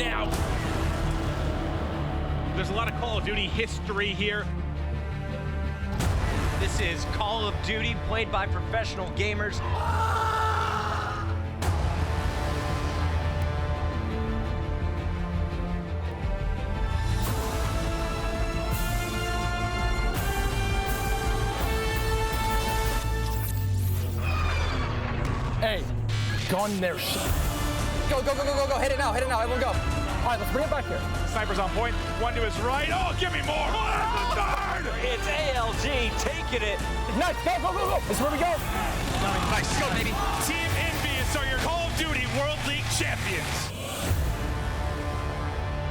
now. There's a lot of Call of Duty history here. This is Call of Duty played by professional gamers. Hey, gun their shit. Go, go, go, go, go, go. Hit it now, everyone go. All right, let's bring it back here. Sniper's on point, one to his right. Oh, give me more. Oh, third. It's ALG taking it. Next, go, go, go, go. This is where we go. Nice, go, baby. Team Envious are your Call of Duty World League champions.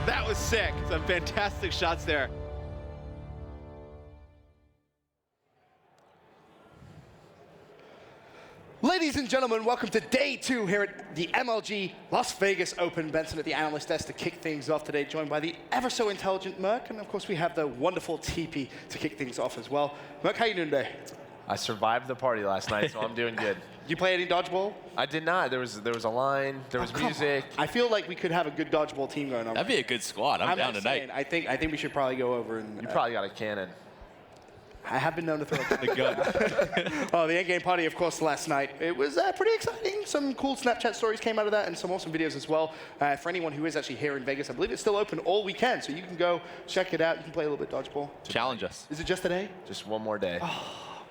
That was sick. Some fantastic shots there. Ladies and gentlemen, welcome to day 2 here at the MLG Las Vegas Open. Benson at the analyst desk to kick things off today, joined by the ever so intelligent Merc, and of course we have the wonderful TP to kick things off as well. Merc, how you doing today? I survived the party last night, so I'm doing good. Did you play any dodgeball? I did not. There was a line, there was music. I feel like we could have a good dodgeball team going on. That'd be a good squad. I'm down just tonight. saying, I think we should probably go over and. You probably got a cannon. I have been known to throw The gun. Oh, the endgame party, of course, last night. It was pretty exciting. Some cool Snapchat stories came out of that and some awesome videos as well. For anyone who is actually here in Vegas, I believe it's still open all weekend, so you can go check it out. You can play a little bit dodgeball. Challenge us. Is it just today? Just one more day.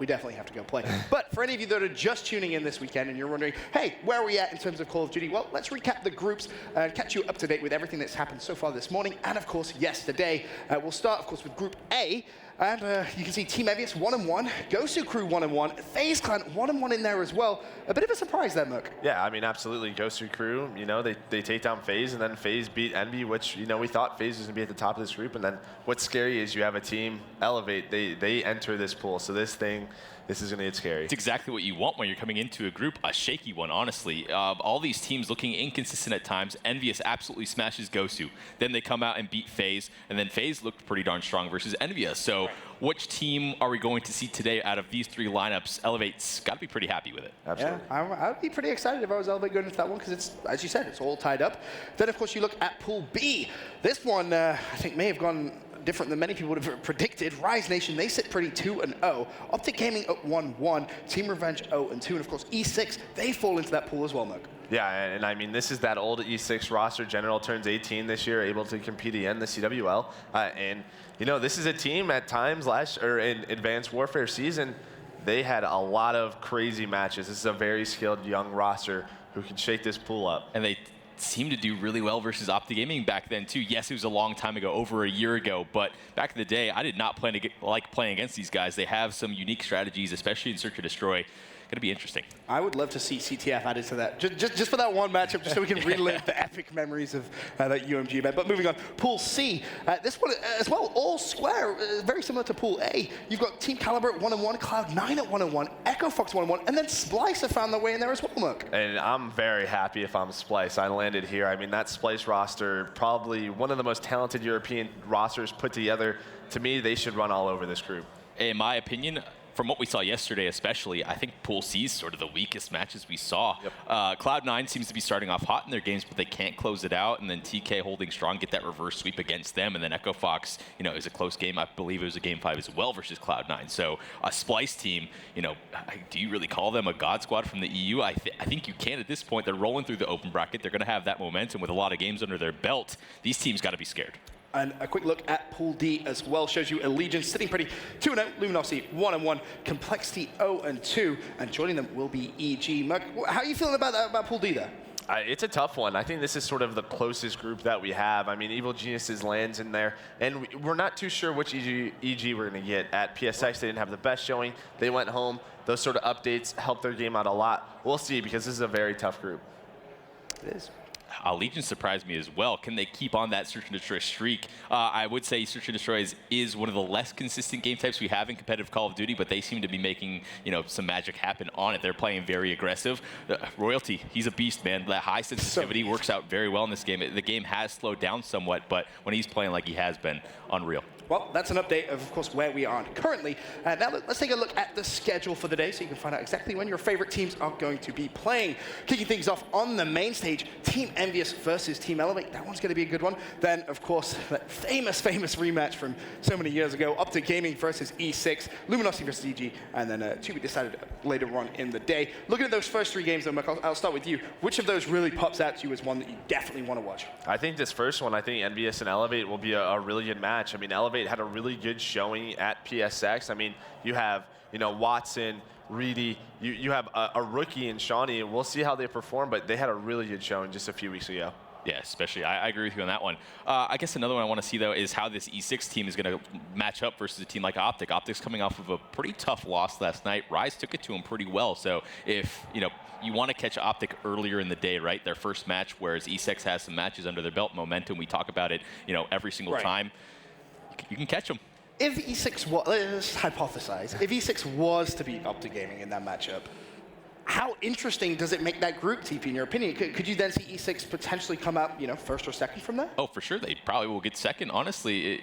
We definitely have to go play. But for any of you that are just tuning in this weekend and you're wondering, hey, where are we at in terms of Call of Duty? Well, let's recap the groups and catch you up to date with everything that's happened so far this morning and, of course, yesterday. We'll start, of course, with Group A. And you can see Team Envious 1-1, Gosu Crew 1-1, FaZe Clan 1-1 in there as well. A bit of a surprise there, Merc. Yeah, I mean, absolutely. Ghost Crew, you know, they take down FaZe, and then FaZe beat Envy, which, you know, we thought FaZe was going to be at the top of this group. And then what's scary is you have a team, Elevate, they enter this pool. So this is going to get scary. It's exactly what you want when you're coming into a group, a shaky one, honestly. All these teams looking inconsistent at times. Envious absolutely smashes Gosu. Then they come out and beat FaZe, and then FaZe looked pretty darn strong versus Envious. So which team are we going to see today out of these 3 lineups? Elevate's got to be pretty happy with it. Absolutely. Yeah, I would be pretty excited if I was Elevate going into that one because it's, as you said, it's all tied up. Then, of course, you look at Pool B. This one, I think, may have gone different than many people would have predicted. Rise Nation, they sit pretty 2-0. Optic Gaming at 1-1. Team Revenge 0-2. And, of course, E6, they fall into that pool as well, Merc. Yeah, and I mean, this is that old E6 roster. General turns 18 this year, able to compete again, the CWL. And, you know, this is a team at times in Advanced Warfare season, they had a lot of crazy matches. This is a very skilled young roster who can shake this pool up. And they seemed to do really well versus Optic Gaming back then, too. Yes, it was a long time ago, over a year ago, but back in the day, I did not like playing against these guys. They have some unique strategies, especially in Search and Destroy. Going to be interesting. I would love to see CTF added to that, just for that one matchup, just so we can relive the epic memories of that UMG event. But moving on, Pool C, this one as well, all square, very similar to Pool A. You've got Team Caliber at 1-1, Cloud9 at 1-1, Echo Fox 1-1, and then Splice have found their way in there as well, Merc. And I'm very happy if I'm Splice. I landed here. I mean, that Splice roster, probably one of the most talented European rosters put together. To me, they should run all over this group. In my opinion, from what we saw yesterday especially, I think Pool C is sort of the weakest matches we saw. Yep. Cloud9 seems to be starting off hot in their games, but they can't close it out, and then TK holding strong, get that reverse sweep against them, and then Echo Fox, you know, is a close game. I believe it was a Game 5 as well versus Cloud9. So a Splice team, you know, do you really call them a God Squad from the EU? I think you can at this point. They're rolling through the open bracket. They're going to have that momentum with a lot of games under their belt. These teams got to be scared. And a quick look at Pool D as well shows you Allegiance sitting pretty 2-0, Luminosity 1-1, Complexity 0-2, and joining them will be EG. Merc, how are you feeling about Pool D there? It's a tough one. I think this is sort of the closest group that we have. I mean, Evil Geniuses lands in there, and we're not too sure which EG we're going to get. At PSX, they didn't have the best showing. They went home. Those sort of updates helped their game out a lot. We'll see, because this is a very tough group. It is. Legion surprised me as well. Can they keep on that Search and Destroy streak? I would say Search and Destroy is one of the less consistent game types we have in competitive Call of Duty, but they seem to be making, you know, some magic happen on it. They're playing very aggressive. Royalty, he's a beast, man. That high sensitivity works out very well in this game. The game has slowed down somewhat, but when he's playing like he has been, unreal. Well, that's an update of course, where we are currently. Now let's take a look at the schedule for the day so you can find out exactly when your favorite teams are going to be playing. Kicking things off on the main stage, Team Envious versus Team Elevate. That one's going to be a good one. Then, of course, that famous rematch from so many years ago, Optic Gaming versus E6, Luminosity versus EG, and then to be decided later on in the day. Looking at those first 3 games, though, Mark, I'll start with you. Which of those really pops out to you as one that you definitely want to watch? I think this first one, I think Envious and Elevate will be a really good match. I mean, Elevate had a really good showing at PSX. I mean, you have, Watson, Reedy, you have a rookie in Shawnee, and we'll see how they perform, but they had a really good showing just a few weeks ago. Yeah, especially. I agree with you on that one. I guess another one I want to see, though, is how this E6 team is going to match up versus a team like Optic. Optic's coming off of a pretty tough loss last night. Rise took it to them pretty well. So if, you want to catch Optic earlier in the day, right? Their first match, whereas E6 has some matches under their belt, momentum. We talk about it, every single time. You can catch them. If E6 was, let's hypothesize, if E6 was to beat Optic Gaming in that matchup, how interesting does it make that group, TP, in your opinion? Could you then see E6 potentially come out, first or second from there? Oh, for sure. They probably will get second. Honestly,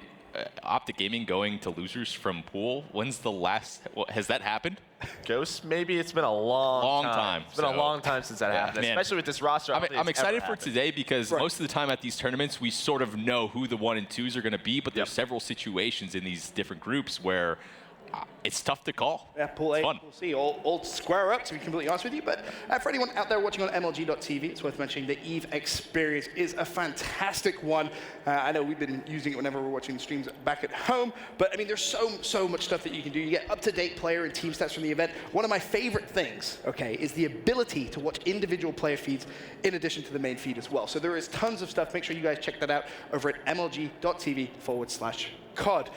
Optic Gaming going to losers from pool. When's the last? Has that happened? Ghost, maybe it's been a long time. It's been a long time since that happened, man. Especially with this roster. I'm excited for today because most of the time at these tournaments, we sort of know who the 1 and 2s are going to be, but there's several situations in these different groups where it's tough to call. Yeah, Pool A, Pool C, all square up, to be completely honest with you. But for anyone out there watching on MLG.tv, it's worth mentioning the EVE experience is a fantastic one. I know we've been using it whenever we're watching the streams back at home. But, I mean, there's so much stuff that you can do. You get up-to-date player and team stats from the event. One of my favorite things, is the ability to watch individual player feeds in addition to the main feed as well. So there is tons of stuff. Make sure you guys check that out over at MLG.tv/COD.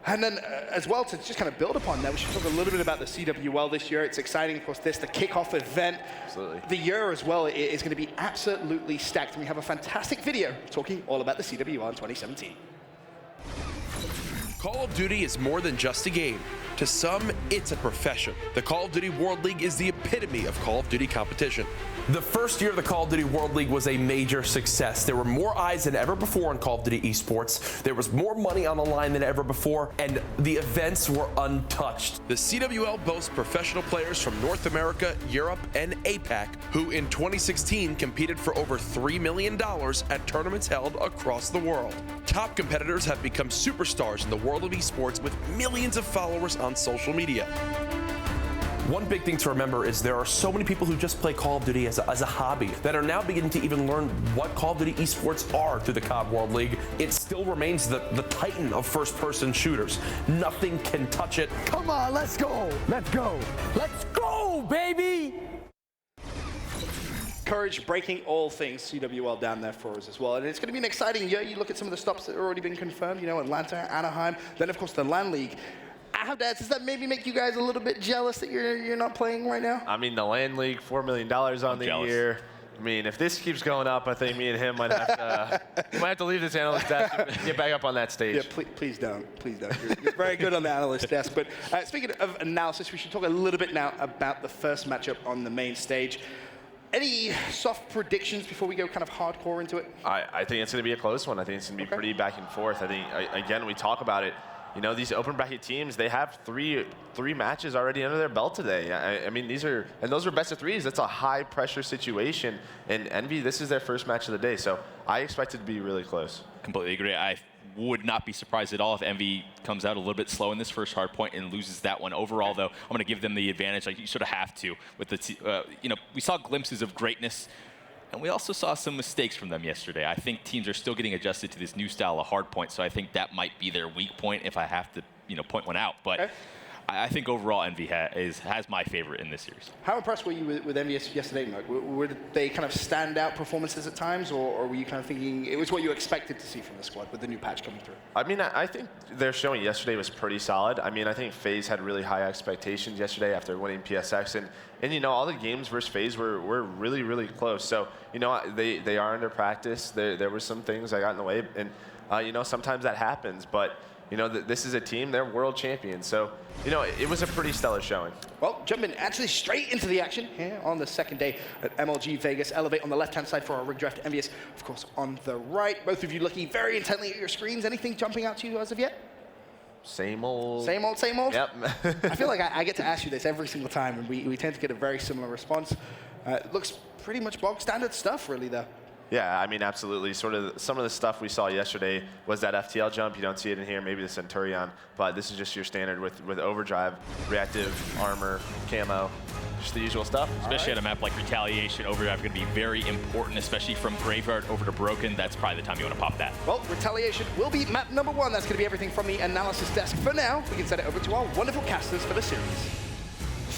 And then, as well, to just kind of build upon that, we should talk a little bit about the CWL this year. It's exciting, of course, the kickoff event. Absolutely. The year as well is going to be absolutely stacked. And we have a fantastic video talking all about the CWL in 2017. Call of Duty is more than just a game. To some, it's a profession. The Call of Duty World League is the epitome of Call of Duty competition. The first year of the Call of Duty World League was a major success. There were more eyes than ever before on Call of Duty esports. There was more money on the line than ever before, and the events were untouched. The CWL boasts professional players from North America, Europe, and APAC, who in 2016 competed for over $3 million at tournaments held across the world. Top competitors have become superstars in the world of esports with millions of followers on social media. One big thing to remember is there are so many people who just play Call of Duty as a hobby that are now beginning to even learn what Call of Duty esports are through the COD World League. It still remains the titan of first-person shooters. Nothing can touch it. Come on, let's go. Let's go. Let's go, baby. Courage breaking all things CWL down there for us as well. And it's going to be an exciting year. You look at some of the stops that have already been confirmed, Atlanta, Anaheim, then, of course, the LAN League. Does that maybe make you guys a little bit jealous that you're not playing right now? I mean, the LAN League, $4 million on the year. I mean, if this keeps going up, I think me and him might have to leave this analyst desk and get back up on that stage. Yeah, please don't. Please don't. You're very good on the analyst desk. But speaking of analysis, we should talk a little bit now about the first matchup on the main stage. Any soft predictions before we go kind of hardcore into it? I think it's going to be a close one. I think it's going to be pretty back and forth. I think, again, we talk about it. These open bracket teams, they have three matches already under their belt today. I mean, those are best of threes. That's a high pressure situation. And Envy, this is their first match of the day. So I expect it to be really close. Completely agree. I would not be surprised at all if Envy comes out a little bit slow in this first hard point and loses that one. Overall, though, I'm going to give them the advantage. Like you sort of have to. With the, we saw glimpses of greatness. And we also saw some mistakes from them yesterday. I think teams are still getting adjusted to this new style of hard point, so I think that might be their weak point if I have to, point one out. But I think overall Envy has my favorite in this series. How impressed were you with Envy yesterday, Mike? Were they kind of standout performances at times, or were you kind of thinking it was what you expected to see from the squad with the new patch coming through? I mean, I think their showing yesterday was pretty solid. I mean, I think FaZe had really high expectations yesterday after winning PSX, and all the games versus FaZe were really, really close. So, they are under practice. There were some things that got in the way, and sometimes that happens, but this is a team, they're world champions. So, it was a pretty stellar showing. Well, jumping actually straight into the action here on the second day at MLG Vegas. Elevate on the left-hand side for our rig draft. Envious, of course, on the right. Both of you looking very intently at your screens. Anything jumping out to you as of yet? same old. Same old, same old? Yep. I feel like I get to ask you this every single time, and we tend to get a very similar response. It looks pretty much bog standard stuff, really, though. Yeah, I mean, absolutely. Sort of some of the stuff we saw yesterday was that FTL jump. You don't see it in here, maybe the Centurion, but this is just your standard with overdrive, reactive, armor, camo, just the usual stuff. Especially on a map like Retaliation, overdrive going to be very important, especially from Graveyard over to Broken. That's probably the time you want to pop that. Well, Retaliation will be map number 1. That's going to be everything from the analysis desk. For now, we can send it over to our wonderful casters for the series.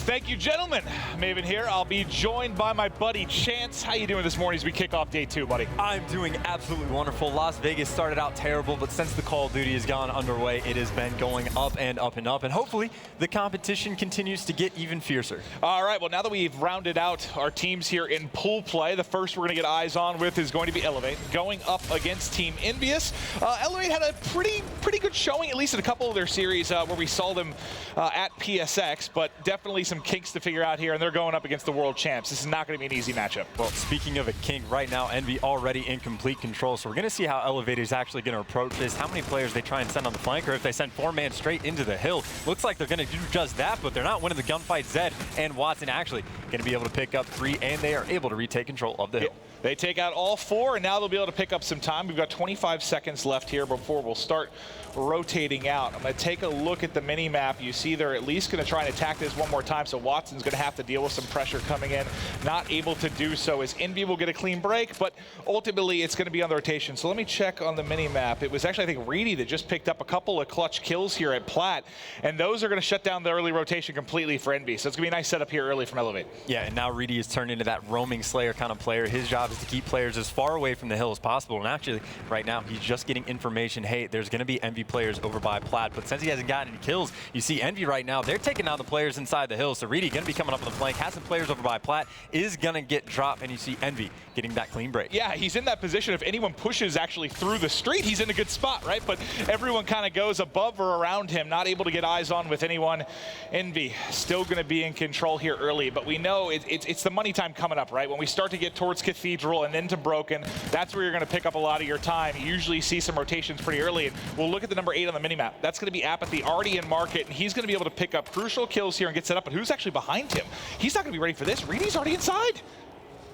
Thank you, gentlemen. Maven here. I'll be joined by my buddy Chance. How you doing this morning as we kick off day 2, buddy? I'm doing absolutely wonderful. Las Vegas started out terrible, but since the Call of Duty has gone underway, it has been going up and up and up, and hopefully the competition continues to get even fiercer. All right, well, now that we've rounded out our teams here in pool play, the first we're going to get eyes on with is going to be Elevate, going up against Team Envious. Elevate had a pretty good showing, at least in a couple of their series where we saw them at PSX, but definitely some kinks to figure out here, and they're going up against the world champs. This is not going to be an easy matchup. Well, speaking of a kink, right now Envy already in complete control, so we're going to see how Elevate is actually going to approach this, how many players they try and send on the flank, or if they send 4-man straight into the hill. Looks like they're going to do just that, but they're not winning the gunfight. Zed and Watson actually going to be able to pick up 3, and they are able to retake control of the hill. They take out all 4, and now they'll be able to pick up some time. We've got 25 seconds left here before we'll start rotating out. I'm going to take a look at the mini-map. You see they're at least going to try and attack this one more time, so Watson's going to have to deal with some pressure coming in. Not able to do so as Envy will get a clean break, but ultimately it's going to be on the rotation. So let me check on the mini-map. It was actually, I think, Reedy that just picked up a couple of clutch kills here at Plat, and those are going to shut down the early rotation completely for Envy. So it's going to be a nice setup here early from Elevate. Yeah, and now Reedy has turned into that roaming Slayer kind of player. His job is to keep players as far away from the hill as possible, and actually, right now, he's just getting information, hey, there's going to be Envy players over by Plaid, but since he hasn't gotten any kills, you see Envy right now, they're taking down the players inside the hill, so Reedy going to be coming up on the flank, has some players over by Plaid, is going to get dropped, and you see Envy getting that clean break. Yeah, he's in that position. If anyone pushes actually through the street, he's in a good spot, right? But everyone kind of goes above or around him, not able to get eyes on with anyone. Envy still going to be in control here early, but we know it's the money time coming up, right? When we start to get towards Cathedral and then to Broken, that's where you're going to pick up a lot of your time. You usually see some rotations pretty early, and we'll look at the number 8 on the minimap. That's going to be Apathy, already in market, and he's going to be able to pick up crucial kills here and get set up, but who's actually behind him? He's not going to be ready for this. Reedy's already inside.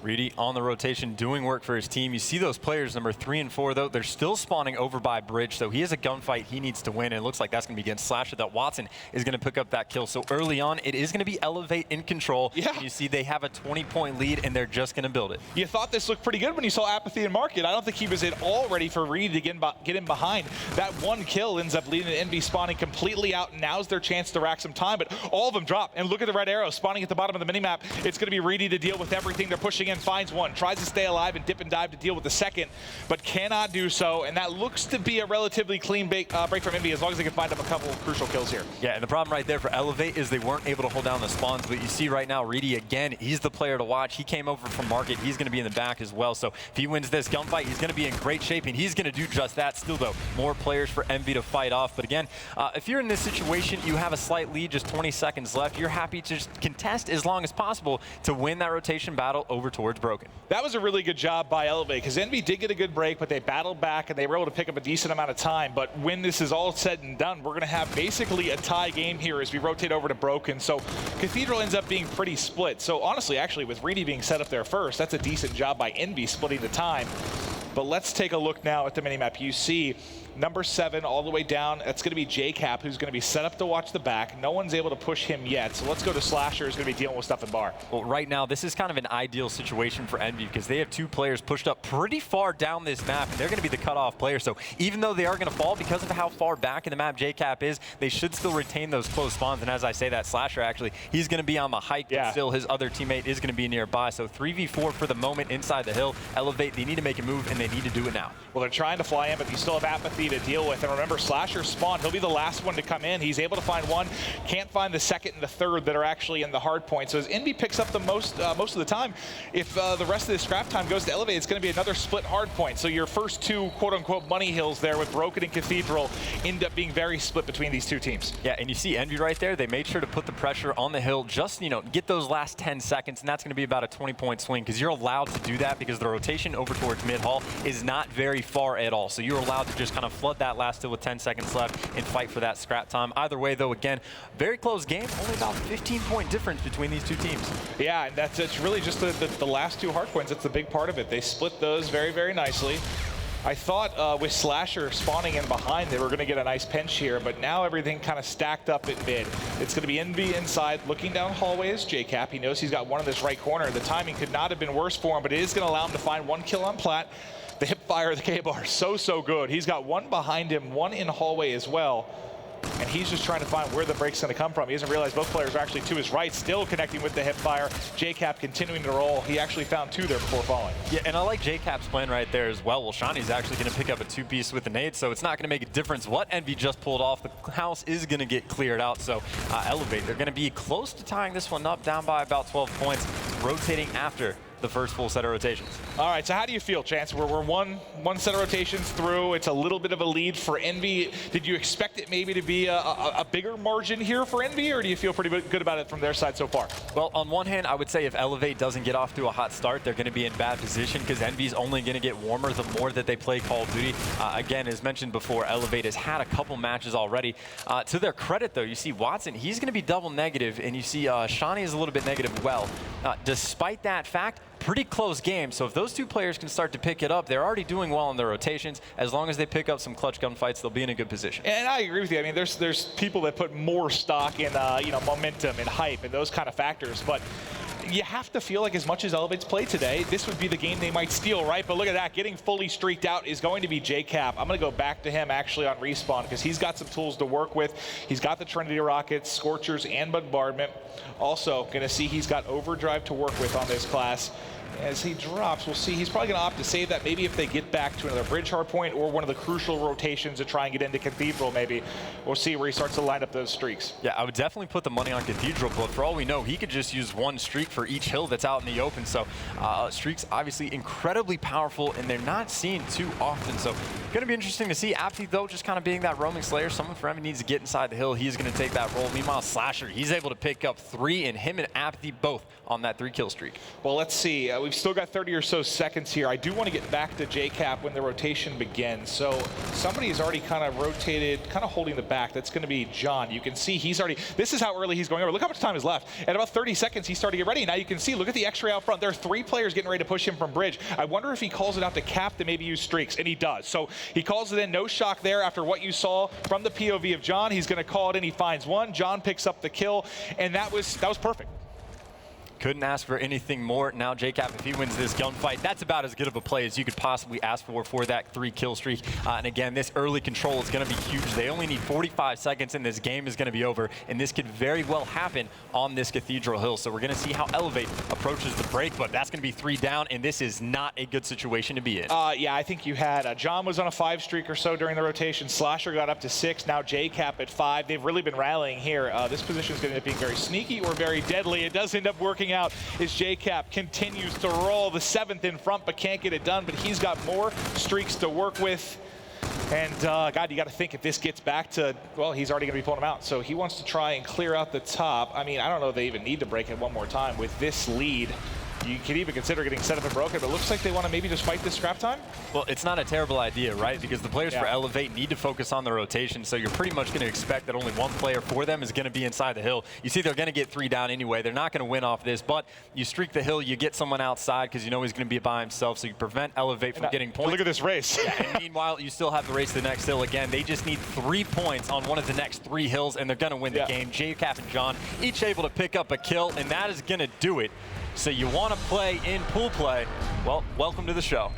Reedy on the rotation, doing work for his team. You see those players, number 3 and 4, though, they're still spawning over by Bridge, so he has a gunfight he needs to win, and it looks like that's going to be against Slasher, that Watson is going to pick up that kill. So early on, it is going to be Elevate in control. Yeah. You see they have a 20-point lead, and they're just going to build it. You thought this looked pretty good when you saw Apathy in market. I don't think he was at all ready for Reedy to get in behind. That one kill ends up leading to Envy spawning completely out, and now's their chance to rack some time, but all of them drop. And look at the red arrow spawning at the bottom of the minimap. It's going to be Reedy to deal with everything. They're pushing in, finds one, tries to stay alive and dip and dive to deal with the second, but cannot do so, and that looks to be a relatively clean break from Envy as long as they can find up a couple of crucial kills here. Yeah, and the problem right there for Elevate is they weren't able to hold down the spawns, but you see right now, Reedy again, he's the player to watch. He came over from market. He's going to be in the back as well, so if he wins this gunfight, he's going to be in great shape, and he's going to do just that. Still, though, more players for Envy to fight off, but again, if you're in this situation, you have a slight lead, just 20 seconds left, you're happy to just contest as long as possible to win that rotation battle over towards Broken. That was a really good job by Elevate, because Envy did get a good break, but they battled back and they were able to pick up a decent amount of time. But when this is all said and done, we're going to have basically a tie game here as we rotate over to Broken. So Cathedral ends up being pretty split. So honestly, actually, with Reedy being set up there first, that's a decent job by Envy splitting the time. But let's take a look now at the minimap. You see number 7 all the way down. That's going to be JCap, who's going to be set up to watch the back. No one's able to push him yet. So let's go to Slasher, who's going to be dealing with stuff in bar. Well, right now, this is kind of an ideal situation for Envy because they have 2 players pushed up pretty far down this map, and they're going to be the cutoff player. So even though they are going to fall because of how far back in the map JCap is, they should still retain those close spawns. And as I say that, Slasher actually, he's going to be on the hike, but still his other teammate is going to be nearby. So 3v4 for the moment inside the hill. Elevate, they need to make a move, and they need to do it now. Well, they're trying to fly in, but you still have Apathy to deal with. And remember, Slasher spawned. He'll be the last one to come in. He's able to find one. Can't find the second and the third that are actually in the hard point. So as Envy picks up the most of the time, if the rest of this scrap time goes to Elevate, it's going to be another split hard point. So your first 2 quote-unquote money hills there with Broken and Cathedral end up being very split between these 2 teams. Yeah, and you see Envy right there. They made sure to put the pressure on the hill, just, get those last 10 seconds, and that's going to be about a 20-point swing because you're allowed to do that because the rotation over towards mid-hall is not very far at all. So you're allowed to just kind of flood that last hill with 10 seconds left and fight for that scrap time. Either way, though, again, very close game. Only about 15-point difference between these two teams. Yeah, and it's really just the last 2 hard points. That's the big part of it. They split those very, very nicely. I thought with Slasher spawning in behind, they were going to get a nice pinch here, but now everything kind of stacked up at mid. It's going to be Envy inside, looking down hallways. JCap, he knows he's got one in this right corner. The timing could not have been worse for him, but it is going to allow him to find 1 kill on Plat. The hip fire of the K-Bar, so good. He's got 1 behind him, 1 in hallway as well. And he's just trying to find where the break's going to come from. He doesn't realize both players are actually to his right, still connecting with the hip fire. JCap continuing to roll. He actually found 2 there before falling. Yeah, and I like JCap's plan right there as well. Well, Shawnee's actually going to pick up a 2-piece with a nade, so it's not going to make a difference what Envy just pulled off. The house is going to get cleared out, so Elevate, they're going to be close to tying this one up, down by about 12 points, rotating after the first full set of rotations. All right, so how do you feel, Chance? We're one set of rotations through. It's a little bit of a lead for Envy. Did you expect it maybe to be a bigger margin here for Envy, or do you feel pretty good about it from their side so far? Well, on one hand, I would say if Elevate doesn't get off to a hot start, they're going to be in bad position because Envy's only going to get warmer the more that they play Call of Duty. Again, as mentioned before, Elevate has had a couple matches already. To their credit, though, you see Watson, he's going to be double negative, and you see Shawnee is a little bit negative well. Despite that fact, pretty close game, so if those 2 players can start to pick it up, they're already doing well in their rotations. As long as they pick up some clutch gunfights, they'll be in a good position. And I agree with you. I mean, there's people that put more stock in momentum and hype and those kind of factors, but you have to feel like as much as Elevate's played today, this would be the game they might steal, right? But look at that, getting fully streaked out is going to be JCap. I'm going to go back to him actually on respawn because he's got some tools to work with. He's got the Trinity Rockets, Scorchers, and Bombardment. Also, going to see he's got Overdrive to work with on this class. As he drops, we'll see. He's probably going to opt to save that maybe if they get back to another bridge hard point or one of the crucial rotations to try and get into Cathedral maybe. We'll see where he starts to line up those streaks. Yeah, I would definitely put the money on Cathedral, but for all we know, he could just use 1 streak for each hill that's out in the open. So streaks obviously incredibly powerful, and they're not seen too often. So going to be interesting to see. Apathy, though, just kind of being that roaming slayer. Someone for Envy needs to get inside the hill. He's going to take that role. Meanwhile, Slasher, he's able to pick up 3, and him and Apathy both on that 3-kill streak. Well, let's see. We've still got 30 or so seconds here. I do want to get back to JCap when the rotation begins. So somebody has already kind of rotated, kind of holding the back. That's going to be John. You can see he's already, this is how early he's going over. Look how much time is left. At about 30 seconds, he's starting to get ready. Now you can see, look at the X-ray out front. There are 3 players getting ready to push him from bridge. I wonder if he calls it out to Cap to maybe use streaks, and he does. So he calls it in. No shock there after what you saw from the POV of John. He's going to call it in. He finds 1. John picks up the kill, and that was perfect. Couldn't ask for anything more. Now JCap, if he wins this gunfight, that's about as good of a play as you could possibly ask for that 3-kill streak. And again, this early control is going to be huge. They only need 45 seconds and this game is going to be over. And this could very well happen on this Cathedral Hill. So we're going to see how Elevate approaches the break, but that's going to be 3 down, and this is not a good situation to be in. Yeah, I think you had John was on a 5 streak or so during the rotation. Slasher got up to 6. Now JCap at 5. They've really been rallying here. This position is going to end up being very sneaky or very deadly. It does end up working out as JCap continues to roll the 7th in front, but can't get it done. But he's got more streaks to work with. And God, you got to think if this gets back to, well, he's already going to be pulling them out. So he wants to try and clear out the top. I mean, I don't know if they even need to break it one more time with this lead. You could even consider getting set up and broken, but it looks like they want to maybe just fight this scrap time. Well, it's not a terrible idea, right? Because the players for Elevate need to focus on the rotation, so you're pretty much going to expect that only 1 player for them is going to be inside the hill. You see they're going to get 3 down anyway. They're not going to win off this, but you streak the hill, you get someone outside because you know he's going to be by himself, so you prevent Elevate from getting points. Look at this race. And meanwhile, you still have the race to the next hill again. They just need 3 points on one of the next 3 hills, and they're going to win the game. JCap and John each able to pick up a kill, and that is going to do it. So you want to play in pool play, well, welcome to the show.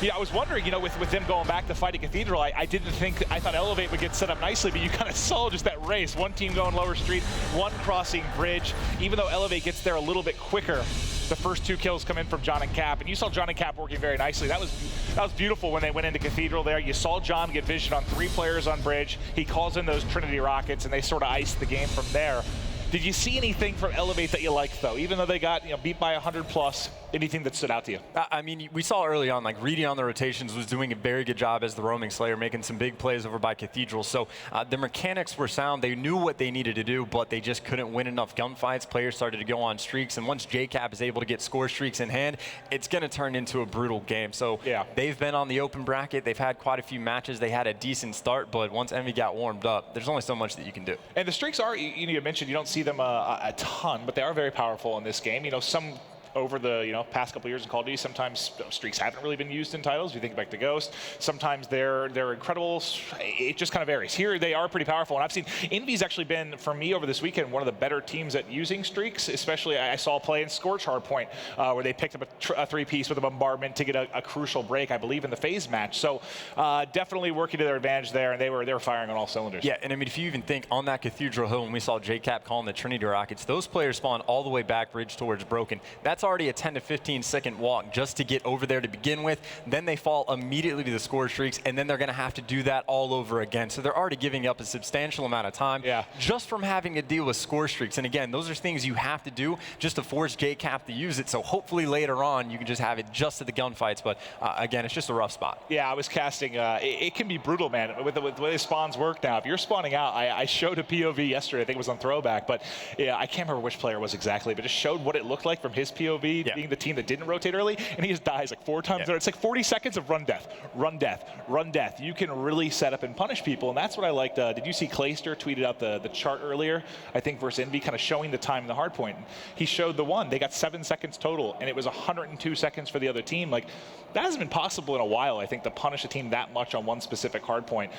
Yeah, I was wondering, you know, with them going back to fighting Cathedral, I thought Elevate would get set up nicely, but you kind of saw just that race. 1 team going lower street, 1 crossing bridge. Even though Elevate gets there a little bit quicker, the first 2 kills come in from John and Cap, and you saw John and Cap working very nicely. That was beautiful when they went into Cathedral there. You saw John get vision on 3 players on bridge. He calls in those Trinity Rockets, and they sort of iced the game from there. Did you see anything from Elevate that you liked, though? Even though they got beat by 100+, Anything that stood out to you? I mean, we saw early on, like Reedy on the rotations was doing a very good job as the roaming Slayer, making some big plays over by Cathedral. So the mechanics were sound. They knew what they needed to do, but they just couldn't win enough gunfights. Players started to go on streaks, and once JCap is able to get score streaks in hand, it's going to turn into a brutal game. So they've been on the open bracket. They've had quite a few matches. They had a decent start, but once Envy got warmed up, there's only so much that you can do. And the streaks are, you mentioned you don't see them a ton, but they are very powerful in this game. You know, some over the past couple of years in Call of Duty, sometimes streaks haven't really been used in titles. If you think back to Ghost, sometimes they're incredible. It just kind of varies. Here they are pretty powerful, and I've seen Envy's actually been, for me over this weekend, one of the better teams at using streaks. Especially I saw a play in Scorch Hardpoint where they picked up a three-piece with a bombardment to get a crucial break, I believe, in the phase match. So definitely working to their advantage there, and they were firing on all cylinders. Yeah, and I mean, if you even think on that Cathedral Hill when we saw JCap calling the Trinity Rockets, those players spawned all the way back bridge towards Broken. That's already a 10 to 15 second walk just to get over there to begin with. Then they fall immediately to the score streaks, and then they're going to have to do that all over again. So they're already giving up a substantial amount of time just from having to deal with score streaks. And again, those are things you have to do just to force JCap to use it. So hopefully later on you can just have it just to the gunfights. But again, it's just a rough spot. Yeah, I was casting. It can be brutal, man, with the way the spawns work now. If you're spawning out, I showed a POV yesterday. I think it was on Throwback, but yeah, I can't remember which player it was exactly, but it showed what it looked like from his POV. Being the team that didn't rotate early, and he just dies like 4 times. It's like 40 seconds of run death, run death, run death. You can really set up and punish people, and that's what I liked. Did you see Clayster tweeted out the chart earlier, I think, versus Envy, kind of showing the time in the hard point? He showed the one. They got 7 seconds total, and it was 102 seconds for the other team. Like, that hasn't been possible in a while, I think, to punish a team that much on one specific hard point.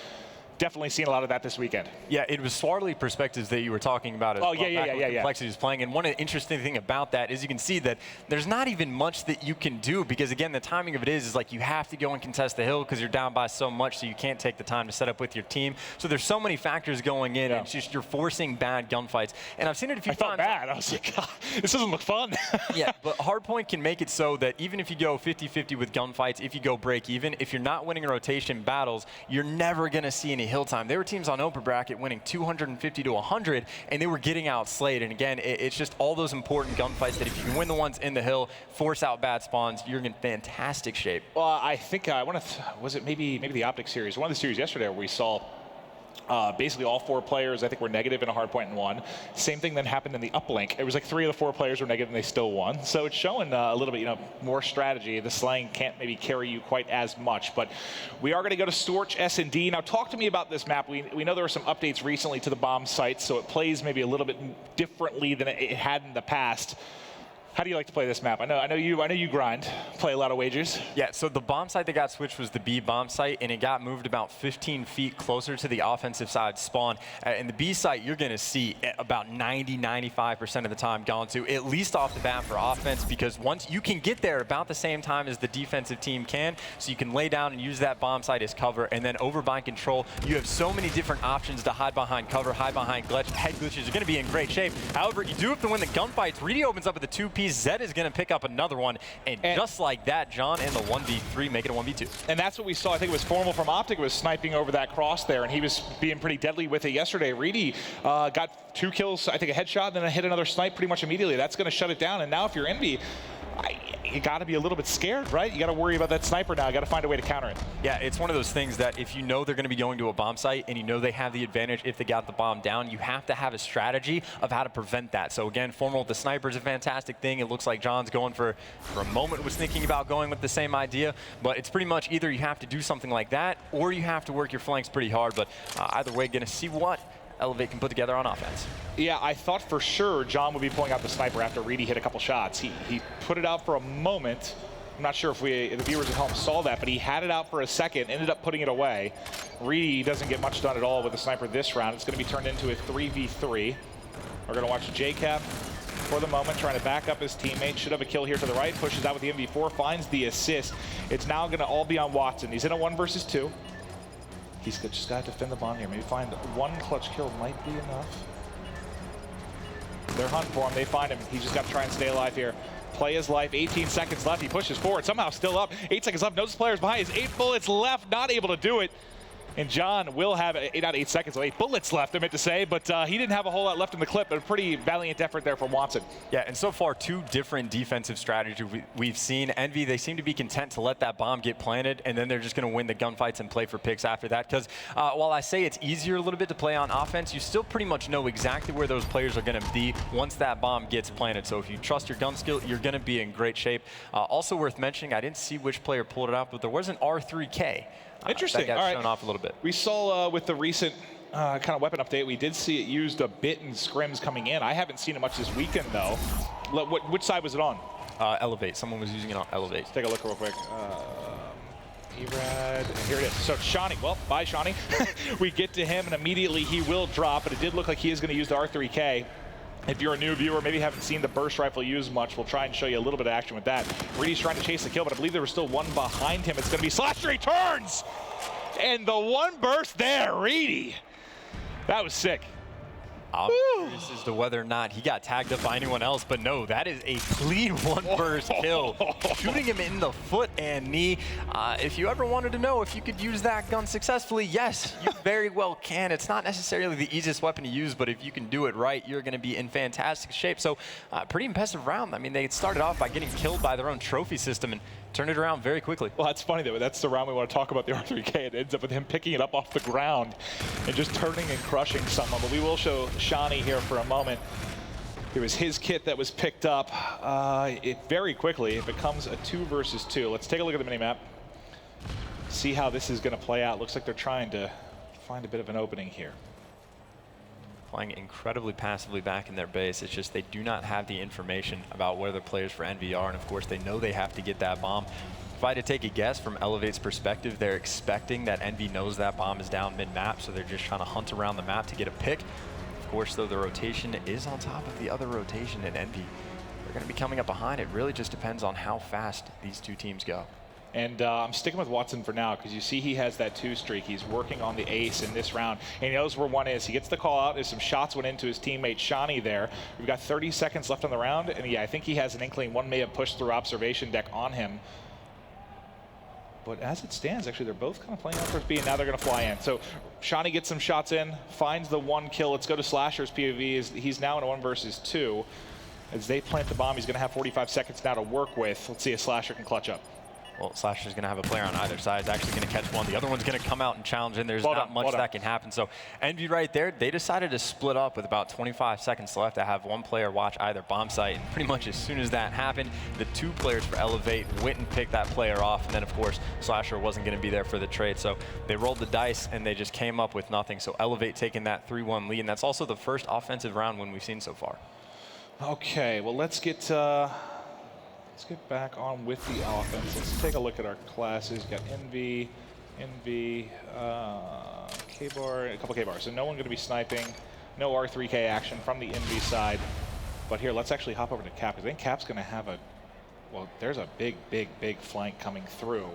Definitely seen a lot of that this weekend. Yeah, it was Swartly perspectives that you were talking about. Complexities playing, and one interesting thing about that is you can see that there's not even much that you can do, because again, the timing of it is like you have to go and contest the hill because you're down by so much, so you can't take the time to set up with your team. So there's so many factors going in, and it's just you're forcing bad gunfights. And I've seen it a few times. I felt bad. I was like, God, this doesn't look fun. Yeah, but Hardpoint can make it so that even if you go 50-50 with gunfights, if you go break even, if you're not winning rotation battles, you're never going to see any hill time. There were teams on open bracket winning 250 to 100, and they were getting outslayed. And again, it's just all those important gunfights that if you can win the ones in the hill, force out bad spawns, you're in fantastic shape. Well, I think was it maybe the Optic series, one of the series yesterday where we saw basically all 4 players, I think, were negative in a hard point and won. Same thing then happened in the uplink. It was like 3 of the 4 players were negative and they still won. So it's showing a little bit, more strategy. The slang can't maybe carry you quite as much. But we are going to go to Storch S&D. Now, talk to me about this map. We know there were some updates recently to the bomb site, so it plays maybe a little bit differently than it had in the past. How do you like to play this map? I know you grind, play a lot of wagers. Yeah, so the bomb site that got switched was the B bomb site, and it got moved about 15 feet closer to the offensive side spawn. In the B site, you're going to see about 90-95% of the time gone to, at least off the bat for offense, because once you can get there about the same time as the defensive team can, so you can lay down and use that bomb site as cover, and then over by control, you have so many different options to hide behind cover, hide behind head glitches. You're going to be in great shape. However, you do have to win the gunfights. Reedy opens up with a 2-piece. Zed is going to pick up another one, and just like that, John and the 1v3 make it a 1v2. And that's what we saw. I think it was Formal from Optic was sniping over that cross there, and he was being pretty deadly with it yesterday. Reedy got 2 kills, I think a headshot, then hit another snipe pretty much immediately. That's going to shut it down, and now if you're Envy, you got to be a little bit scared, right? You got to worry about that sniper now. You got to find a way to counter it. Yeah, it's one of those things that if you know they're going to be going to a bomb site and you know they have the advantage if they got the bomb down, you have to have a strategy of how to prevent that. So again, Formal with the sniper is a fantastic thing. It looks like John's going for a moment was thinking about going with the same idea, but it's pretty much either you have to do something like that or you have to work your flanks pretty hard. But either way, going to see what Elevate can put together on offense. Yeah, I thought for sure John would be pulling out the sniper after Reedy hit a couple shots. He put it out for a moment. I'm not sure if the viewers at home saw that, but he had it out for a second, ended up putting it away. Reedy doesn't get much done at all with the sniper this round. It's going to be turned into a 3v3. We're going to watch JCap for the moment, trying to back up his teammate. Should have a kill here to the right, pushes out with the MV4, finds the assist. It's now going to all be on Watson. He's in a 1 versus 2. He's just got to defend the bomb here. Maybe find one clutch kill might be enough. They're hunting for him. They find him. He's just got to try and stay alive here. Play his life. 18 seconds left. He pushes forward. Somehow still up. 8 seconds left. Knows his player's behind. He's 8 bullets left. Not able to do it. And John will have 8 out of 8 seconds, so 8 bullets left, I meant to say, but he didn't have a whole lot left in the clip, but a pretty valiant effort there from Watson. Yeah, and so far, 2 different defensive strategies we've seen. Envy, they seem to be content to let that bomb get planted, and then they're just going to win the gunfights and play for picks after that. Because while I say it's easier a little bit to play on offense, you still pretty much know exactly where those players are going to be once that bomb gets planted. So if you trust your gun skill, you're going to be in great shape. Also worth mentioning, I didn't see which player pulled it out, but there was an R3K. Interesting. That got All shown off a little bit. We saw with the recent kind of weapon update, we did see it used a bit in scrims coming in. I haven't seen it much this weekend, though. Which side was it on? Elevate. Someone was using it on Elevate. Let's take a look real quick. Erad, here it is. So Shawnee, well, bye Shawnee. We get to him and immediately he will drop, but it did look like he is going to use the R3K. If you're a new viewer, maybe haven't seen the burst rifle used much, we'll try and show you a little bit of action with that. Reedy's trying to chase the kill, but I believe there was still one behind him. It's going to be Slasher, he turns! And the one burst there, Reedy. That was sick. I'm curious as to whether or not he got tagged up by anyone else, but no, that is a clean one burst kill. Shooting him in the foot and knee. If you ever wanted to know if you could use that gun successfully, yes, you very well can. It's not necessarily the easiest weapon to use, but if you can do it right, you're going to be in fantastic shape. So pretty impressive round. I mean, they started off by getting killed by their own trophy system and turned it around very quickly. Well, that's funny, though. That's the round we want to talk about, the R3K. It ends up with him picking it up off the ground and just turning and crushing someone. But we will show Shawnee here for a moment. It was his kit that was picked up very quickly. It becomes a 2 versus 2. Let's take a look at the minimap. See how this is going to play out. Looks like they're trying to find a bit of an opening here. Playing incredibly passively back in their base. It's just they do not have the information about where the players for Envy are, and of course they know they have to get that bomb. If I had to take a guess from Elevate's perspective, they're expecting that Envy knows that bomb is down mid-map, so they're just trying to hunt around the map to get a pick. Of course, though, the rotation is on top of the other rotation in Envy. They're going to be coming up behind. It really just depends on how fast these two teams go. And I'm sticking with Watson for now because you see he has that 2 streak. He's working on the ace in this round. And he knows where one is. He gets the call out. There's some shots went into his teammate Shawnee there. We've got 30 seconds left on the round. And yeah, I think he has an inkling one may have pushed through observation deck on him. But as it stands, actually, they're both kind of playing out for B, and now they're going to fly in. So Shawnee gets some shots in, finds the 1 kill. Let's go to Slasher's POV. He's now in a 1 versus 2. As they plant the bomb, he's going to have 45 seconds now to work with. Let's see if Slasher can clutch up. Well, Slasher's going to have a player on either side. He's actually going to catch one. The other one's going to come out and challenge, and there's not much that can happen. So Envy right there, they decided to split up with about 25 seconds left to have one player watch either bomb site. And pretty much as soon as that happened, the 2 players for Elevate went and picked that player off. And then, of course, Slasher wasn't going to be there for the trade. So they rolled the dice, and they just came up with nothing. So Elevate taking that 3-1 lead, and that's also the first offensive round win we've seen so far. Okay, well, let's get back on with the offense. Let's take a look at our classes. We've got Envy, K-Bar, a couple K-Bars. So no one going to be sniping. No R3K action from the Envy side. But here, let's actually hop over to Cap, because I think Cap's going to have a, well, there's a big flank coming through.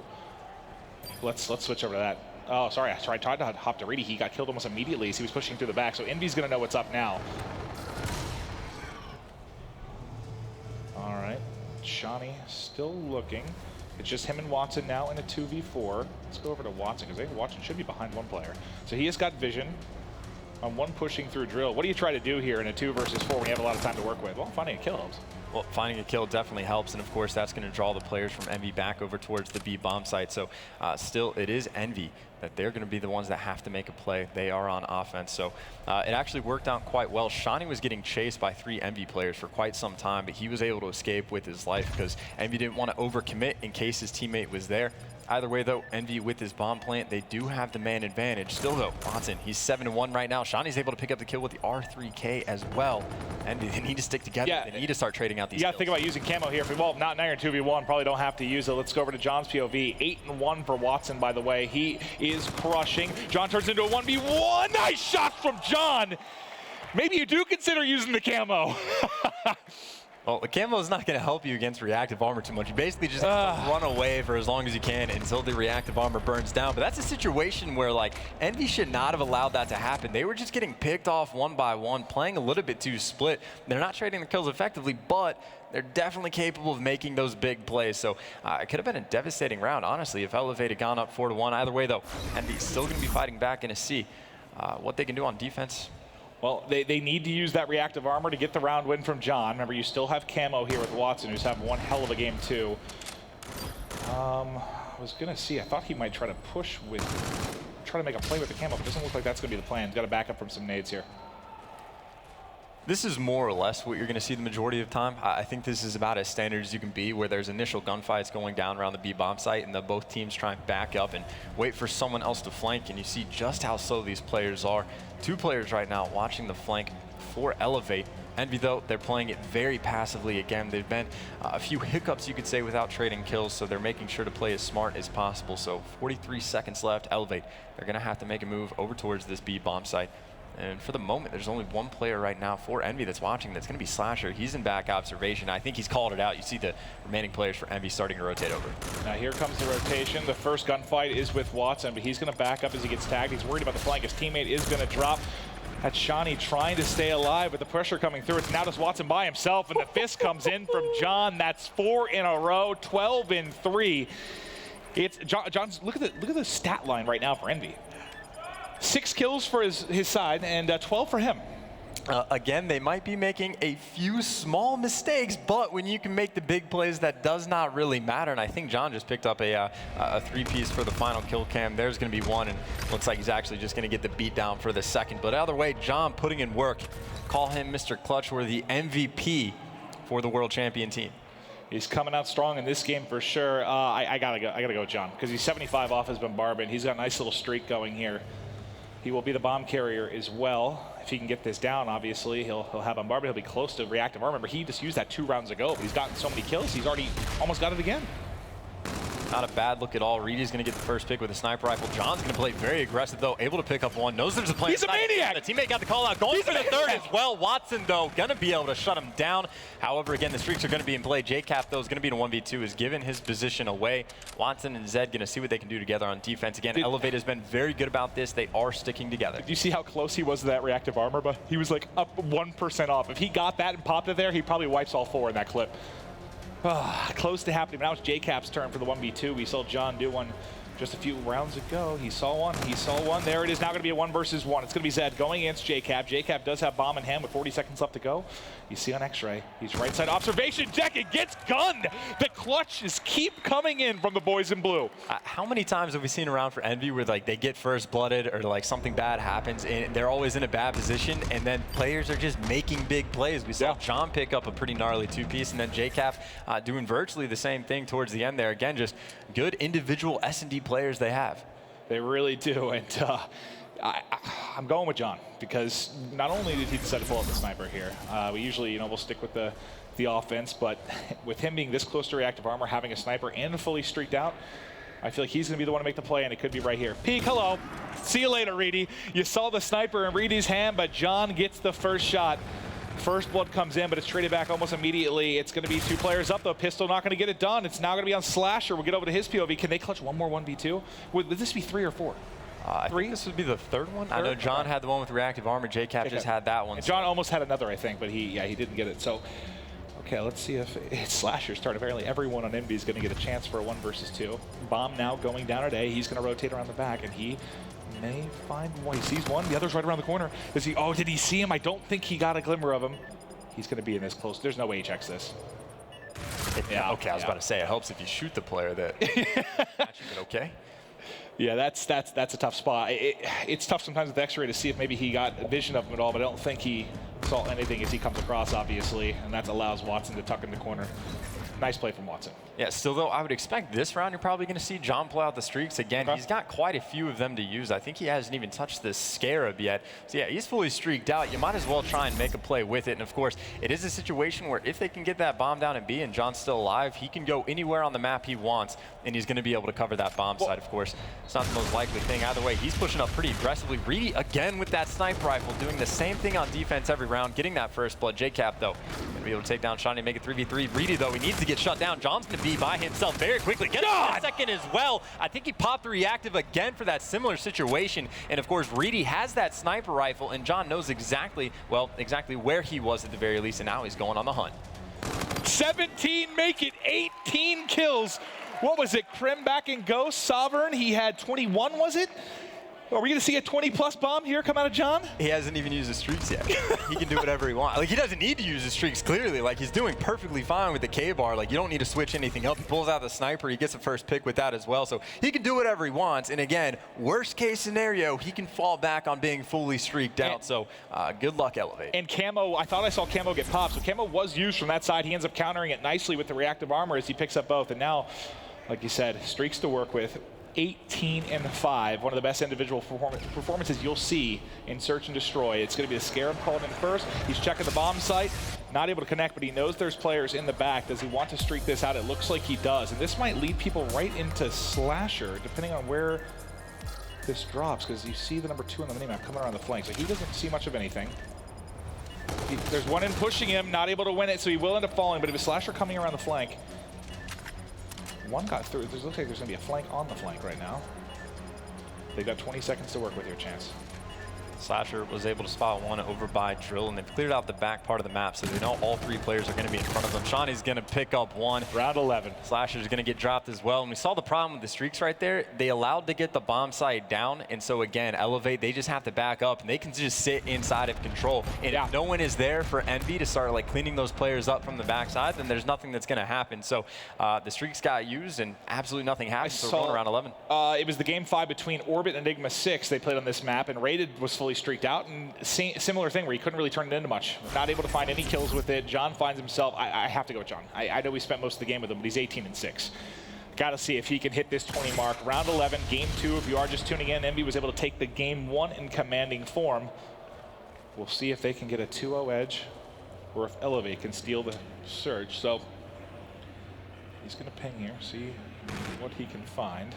Let's switch over to that. Oh, sorry, I tried to hop to Reedy. He got killed almost immediately as he was pushing through the back. So Envy's going to know what's up now. All right. Shawnee still looking. It's just him and Watson now in a 2v4. Let's go over to Watson because I think Watson should be behind one player. So he has got vision on one pushing through drill. What do you try to do here in a 2 versus 4 when you have a lot of time to work with? Well, finding a kill helps. Well, finding a kill definitely helps, and of course that's going to draw the players from Envy back over towards the B bomb site. So still, it is Envy that they're going to be the ones that have to make a play. They are on offense, so it actually worked out quite well. Shawnee was getting chased by 3 Envy players for quite some time, but he was able to escape with his life because Envy didn't want to overcommit in case his teammate was there. Either way, though, Envy with his bomb plant, they do have the man advantage. Still, though, Watson, he's 7-1 right now. Shawnee's able to pick up the kill with the R3K as well. Envy, they need to stick together. Yeah, they need to start trading out these You got kills. to think about using camo here. Well, not now you're in 2v1. Probably don't have to use it. Let's go over to John's POV. 8-1 for Watson, by the way. He is crushing. John turns into a 1v1. Nice shot from John. Maybe you do consider using the camo. Well, the camo is not going to help you against reactive armor too much. You basically just have to run away for as long as you can until the reactive armor burns down. But that's a situation where, like, Envy should not have allowed that to happen. They were just getting picked off one by one, playing a little bit too split. They're not trading the kills effectively, but they're definitely capable of making those big plays. So it could have been a devastating round, honestly, if Elevate had gone up 4-1. Either way, though, Envy's still going to be fighting back in a C. What they can do on defense. Well, they need to use that reactive armor to get the round win from John. Remember, you still have Camo here with Watson, who's having one hell of a game, too. I was going to see, I thought he might try to push with, try to make a play with the Camo, but it doesn't look like that's going to be the plan. He's got to back up from some nades here. This is more or less what you're going to see the majority of the time. I think this is about as standard as you can be, where there's initial gunfights going down around the B bomb site, and both teams try and back up and wait for someone else to flank, and you see just how slow these players are. 2 players right now watching the flank for Elevate. Envy, though, they're playing it very passively. Again, they've been a few hiccups, you could say, without trading kills, so they're making sure to play as smart as possible. So 43 seconds left. Elevate, they're going to have to make a move over towards this B bomb site. And for the moment, there's only one player right now for Envy that's watching. That's going to be Slasher. He's in back observation. I think he's called it out. You see the remaining players for Envy starting to rotate over. Now here comes the rotation. The first gunfight is with Watson, but he's going to back up as he gets tagged. He's worried about the flank. His teammate is going to drop. That's Shani trying to stay alive with the pressure coming through. It's now just Watson by himself, and the fist comes in from John. That's 4 in a row, 12 in 3. It's John's. Look at the stat line right now for Envy. 6 kills for his side and 12 for him. Again, they might be making a few small mistakes, but when you can make the big plays, that does not really matter. And I think John just picked up a 3-piece for the final kill cam. There's going to be 1, and looks like he's actually just going to get the beat down for the second. But either way, John putting in work. Call him Mr. Clutch, or the MVP for the world champion team. He's coming out strong in this game for sure. I gotta go with John, because he's 75 off his bombardment. He's got a nice little streak going here. He will be the bomb carrier as well. If he can get this down, obviously, he'll have bombardment. He'll be close to reactive armor. Remember, he just used that 2 rounds ago, but he's gotten so many kills, he's already almost got it again. Not a bad look at all. Reedy's going to get the first pick with a sniper rifle. John's going to play very aggressive, though, able to pick up 1. Knows there's a plan. He's a maniac! The teammate got the call out. Going for the 3rd as well. Watson, though, going to be able to shut him down. However, again, the streaks are going to be in play. JCap, though, is going to be in a 1v2, is given his position away. Watson and Zed going to see what they can do together on defense. Again, Elevate has been very good about this. They are sticking together. Did you see how close he was to that reactive armor? But he was like up 1% off. If he got that and popped it there, he probably wipes all 4 in that clip. Close to happening. Now it's JCap's turn for the 1v2. We saw John do one just a few rounds ago. He saw one. He saw one. There it is. Now going to be a 1 versus 1. It's going to be Zed going against JCap. JCap does have bomb in hand with 40 seconds left to go. You see on X-ray. He's right side observation. Jacket gets gunned. The clutches keep coming in from the boys in blue. How many times have we seen around for Envy where like they get first blooded or like something bad happens and they're always in a bad position and then players are just making big plays? We saw John pick up a pretty gnarly 2-piece and then JCap doing virtually the same thing towards the end there. Again, just good individual S&D players they have. They really do. And I'm going with John because not only did he decide to pull out the sniper here, we usually, we'll stick with the offense, but with him being this close to reactive armor, having a sniper and fully streaked out, I feel like he's going to be the one to make the play, and it could be right here. Peek, hello. See you later, Reedy. You saw the sniper in Reedy's hand, but John gets the first shot. First blood comes in, but it's traded back almost immediately. It's going to be 2 players up, though. Pistol not going to get it done. It's now going to be on Slasher. We'll get over to his POV. Can they clutch one more 1v2? Would this be 3 or 4? I think this would be the 3rd one. I know John had the one with reactive armor. JCap just had that one. And John almost had another, I think, but he didn't get it. So, okay, let's see if it's Slasher's turn. Apparently everyone on Envy is going to get a chance for a 1 versus 2. Bomb now going down at A. He's going to rotate around the back, and he may find one. He sees one. The other's right around the corner. Is he? Oh, did he see him? I don't think he got a glimmer of him. He's going to be in this close. There's no way he checks this. Yeah, okay, I was about to say, it helps if you shoot the player that actually, okay. Yeah, that's a tough spot. It's tough sometimes with X-ray to see if maybe he got a vision of him at all, but I don't think he saw anything as he comes across, obviously, and that allows Watson to tuck in the corner. Nice play from Watson. Yeah, still though, I would expect this round you're probably going to see John pull out the streaks again. He's got quite a few of them to use. I think he hasn't even touched this Scarab yet. So yeah, he's fully streaked out. You might as well try and make a play with it. And of course, it is a situation where if they can get that bomb down at B and John's still alive, he can go anywhere on the map he wants, and he's going to be able to cover that bomb side, of course. It's not the most likely thing. Either way, he's pushing up pretty aggressively. Reedy again with that sniper rifle, doing the same thing on defense every round, getting that first blood. JCap, though, going Be able to take down Shawnee, make it 3v3. Reedy, though, he needs to get shut down. John's going to be by himself very quickly. Get a second as well. I think he popped the reactive again for that similar situation. And, of course, Reedy has that sniper rifle, and John knows exactly where he was at the very least, and now he's going on the hunt. 17 make it, 18 kills. What was it, Krim back in Ghost? Sovereign, he had 21, was it? Are we going to see a 20-plus bomb here come out of John? He hasn't even used his streaks yet. He can do whatever he wants. Like, he doesn't need to use his streaks, clearly. Like, he's doing perfectly fine with the K-bar. Like, you don't need to switch anything up. He pulls out the sniper. He gets the first pick with that as well. So he can do whatever he wants. And, again, worst-case scenario, he can fall back on being fully streaked out. So good luck, Elevate. And Camo, I thought I saw Camo get popped. So Camo was used from that side. He ends up countering it nicely with the reactive armor as he picks up both. And now, like you said, streaks to work with. 18-5, one of the best individual performances you'll see in Search and Destroy. It's going to be the Scarab calling in first. He's checking the bomb site, not able to connect, but he knows there's players in the back. Does he want to streak this out? It looks like he does. And this might lead people right into Slasher, depending on where this drops, because you see the number 2 on the minimap coming around the flank. So he doesn't see much of anything. There's one in pushing him, not able to win it, so he will end up falling, but if a Slasher coming around the flank, one got through. It looks like there's going to be a flank on the flank right now. They've got 20 seconds to work with here, Chance. Slasher was able to spot one over by Drill, and they've cleared out the back part of the map, so they know all 3 players are going to be in front of them. Shawnee's going to pick up one. Round 11. Slasher's going to get dropped as well. And we saw the problem with the streaks right there. They allowed to get the bomb site down, and so again, Elevate, they just have to back up, and they can just sit inside of control. And if no one is there for Envy to start like cleaning those players up from the backside, then there's nothing that's going to happen. So the streaks got used, and absolutely nothing happened. So we're going around 11. It was the game 5 between Orbit and Enigma 6 they played on this map, and Rated was fully streaked out, and similar thing where he couldn't really turn it into much. Not able to find any kills with it. John finds himself, I have to go with John. I know we spent most of the game with him, but he's 18-6. Got to see if he can hit this 20 mark. Round 11, game 2. If you are just tuning in, Envy was able to take the game 1 in commanding form. We'll see if they can get a 2-0 edge or if Elevate can steal the Surge. So he's going to ping here, see what he can find.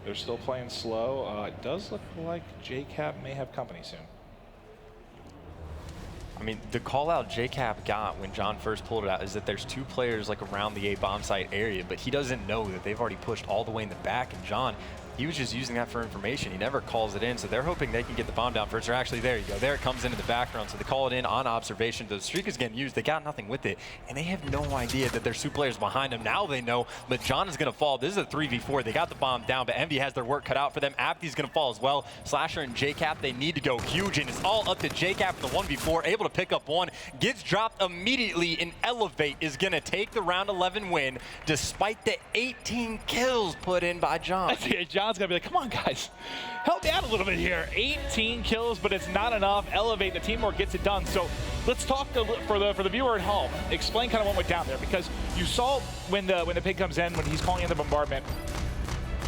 They're still playing slow. It does look like JCap may have company soon. I mean, the call out JCap got when John first pulled it out is that there's 2 players like around the A bomb site area, but he doesn't know that they've already pushed all the way in the back, and John, he was just using that for information. He never calls it in, so they're hoping they can get the bomb down first. Or actually, there you go. There it comes into the background, so they call it in on observation. The streak is getting used. They got nothing with it, and they have no idea that there's 2 players behind them. Now they know, but John is going to fall. This is a 3v4. They got the bomb down, but Envy has their work cut out for them. Apti's going to fall as well. Slasher and JCap, they need to go huge, and it's all up to JCap in the 1v4, able to pick up one. Gets dropped immediately, and Elevate is going to take the round 11 win, despite the 18 kills put in by John. John's going to be like, come on, guys. Help me out a little bit here. 18 kills, but it's not enough. Elevate, the teamwork gets it done. So let's talk for the viewer at home. Explain kind of what went down there, because you saw when the pig comes in, when he's calling in the bombardment,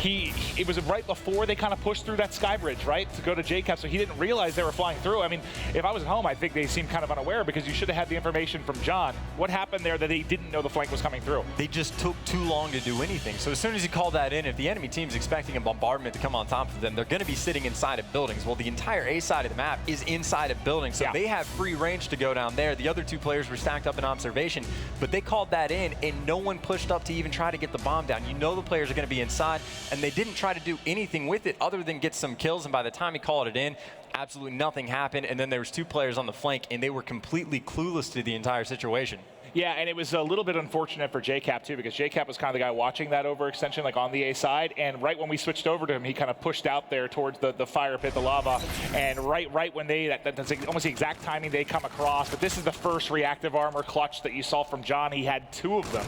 it was right before they kind of pushed through that sky bridge, right, to go to JCap, so he didn't realize they were flying through. I mean, if I was at home, I think they seemed kind of unaware, because you should have had the information from John. What happened there that they didn't know the flank was coming through? They just took too long to do anything. So as soon as you call that in, if the enemy team's expecting a bombardment to come on top of them, they're going to be sitting inside of buildings. Well, the entire A side of the map is inside of buildings, so they have free range to go down there. The other 2 players were stacked up in observation, but they called that in, and no one pushed up to even try to get the bomb down. You know the players are going to be inside, and they didn't try to do anything with it other than get some kills, and by the time he called it in, absolutely nothing happened. And then there was 2 players on the flank, and they were completely clueless to the entire situation. Yeah, and it was a little bit unfortunate for JCap too, because JCap was kind of the guy watching that overextension, like on the A side, and right when we switched over to him, he kind of pushed out there towards the fire pit, the lava, and right when that's almost the exact timing they come across. But this is the first reactive armor clutch that you saw from John. He had 2 of them,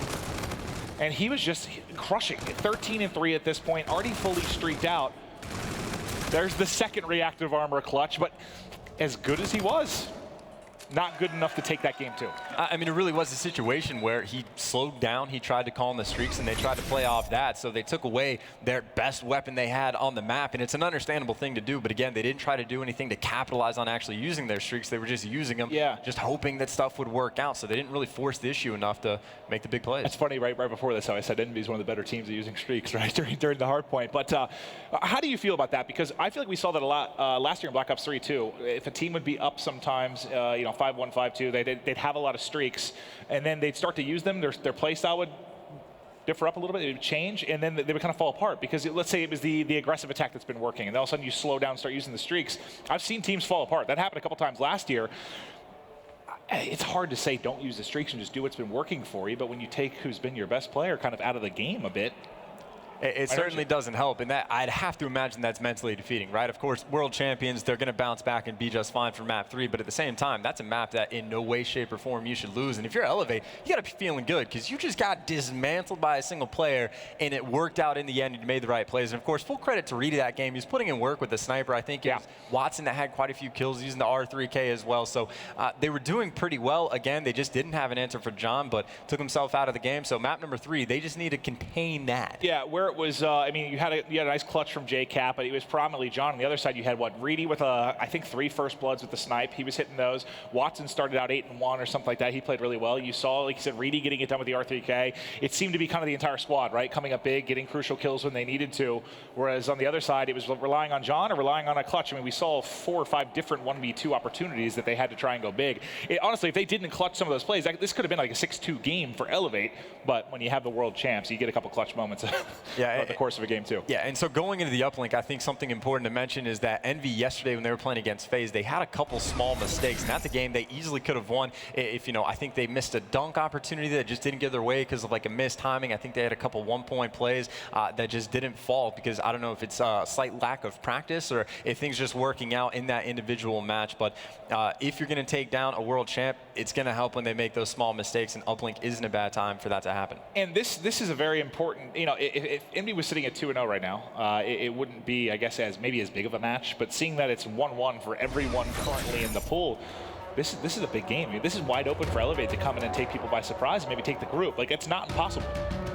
and he was just crushing it. 13-3 at this point, already fully streaked out. There's the second reactive armor clutch, but as good as he was, not good enough to take that game 2. I mean, it really was a situation where he slowed down, he tried to call in the streaks, and they tried to play off that, so they took away their best weapon they had on the map, and it's an understandable thing to do, but again, they didn't try to do anything to capitalize on actually using their streaks. They were just using them, just hoping that stuff would work out, so they didn't really force the issue enough to make the big plays. That's funny, right before this, how I said Envy is one of the better teams at using streaks, right, during the hard point. But how do you feel about that? Because I feel like we saw that a lot last year in Black Ops 3 too. If a team would be up sometimes, 5 5-1, 5-2. They'd have a lot of streaks, and then they'd start to use them. Their play style would differ up a little bit, it would change, and then they would kind of fall apart because let's say it was the aggressive attack that's been working, and then all of a sudden you slow down and start using the streaks. I've seen teams fall apart. That happened a couple times last year. It's hard to say don't use the streaks and just do what's been working for you, but when you take who's been your best player kind of out of the game a bit, it certainly doesn't help, and that I'd have to imagine that's mentally defeating, right? Of course, world champions, they're going to bounce back and be just fine for map 3, but at the same time, that's a map that in no way, shape, or form you should lose. And if you're Elevate, you got to be feeling good because you just got dismantled by a single player, and it worked out in the end. You made the right plays, and of course, full credit to Reedy that game. He was putting in work with the sniper. I think it was Watson that had quite a few kills using the R3K as well. So they were doing pretty well. Again, they just didn't have an answer for John, but took himself out of the game. So map number 3, they just need to contain that. Yeah, where it was, I mean, you had a nice clutch from JCap, but it was predominantly John. On the other side, you had Reedy with I think 3 first bloods with the snipe. He was hitting those. Watson started out 8-1 or something like that. He played really well. You saw, like you said, Reedy getting it done with the R3K. It seemed to be kind of the entire squad, right? Coming up big, getting crucial kills when they needed to. Whereas on the other side, it was relying on John or relying on a clutch. I mean, we saw 4 or 5 different 1v2 opportunities that they had to try and go big. Honestly, if they didn't clutch some of those plays, this could have been like a 6-2 game for Elevate. But when you have the world champs, you get a couple clutch moments throughout the course of a game too. Yeah, and so going into the uplink, I think something important to mention is that Envy yesterday when they were playing against FaZe, they had a couple small mistakes, and that's a game they easily could have won if, I think they missed a dunk opportunity that just didn't get their way because of like a missed timing. I think they had a couple 1-point plays that just didn't fall because I don't know if it's a slight lack of practice or if things just working out in that individual match. But if you're going to take down a world champ, it's going to help when they make those small mistakes, and uplink isn't a bad time for that to happen. And this is a very important, if Envy was sitting at 2-0 right now, it wouldn't be, I guess, maybe as big of a match, but seeing that it's 1-1 for everyone currently in the pool, this is a big game. I mean, this is wide open for Elevate to come in and take people by surprise and maybe take the group. Like, it's not impossible.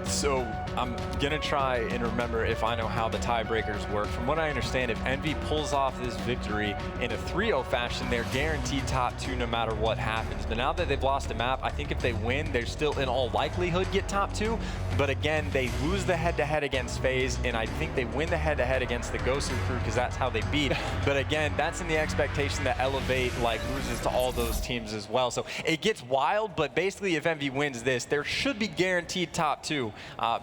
So I'm going to try and remember if I know how the tiebreakers work. From what I understand, if Envy pulls off this victory in a 3-0 fashion, they're guaranteed top 2 no matter what happens. But now that they've lost a map, I think if they win, they're still in all likelihood get top 2. But again, they lose the head-to-head against FaZe, and I think they win the head-to-head against the Ghosted crew because that's how they beat. But again, that's in the expectation that Elevate loses to all those teams as well. So it gets wild, but basically if Envy wins this, there should be guaranteed top 2.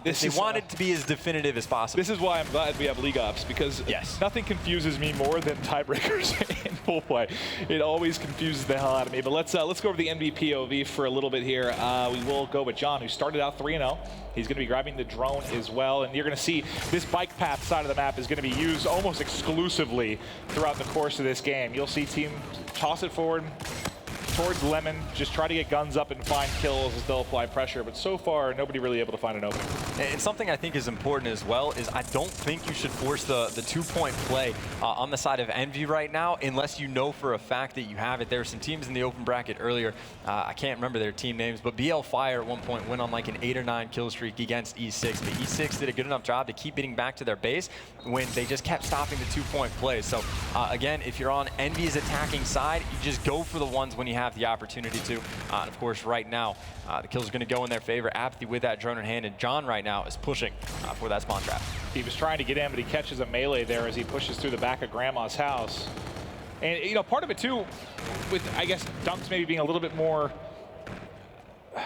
They want it to be as definitive as possible. This is why I'm glad we have League Ups, because nothing confuses me more than tiebreakers in pool play. It always confuses the hell out of me. But let's go over the Envy POV for a little bit here. We will go with John, who started out 3-0. He's going to be grabbing the drone as well, and you're going to see this bike path side of the map is going to be used almost exclusively throughout the course of this game. You'll see team toss it forward towards Lemon, just try to get guns up and find kills as they'll apply pressure, but so far nobody really able to find an opening. And something I think is important as well is I don't think you should force the 2-point play on the side of Envy right now unless you know for a fact that you have it. There were some teams in the open bracket earlier, I can't remember their team names, but BL Fire at one point went on like an 8 or 9 kill streak against E6, but E6 did a good enough job to keep getting back to their base when they just kept stopping the 2-point plays. So again, if you're on Envy's attacking side, you just go for the ones when you have the opportunity to. And of course, right now, the kills are going to go in their favor. Apathy with that drone in hand, and John right now is pushing for that spawn trap. He was trying to get in, but he catches a melee there as he pushes through the back of Grandma's house. And, part of it, too, with, I guess, dunks maybe being a little bit more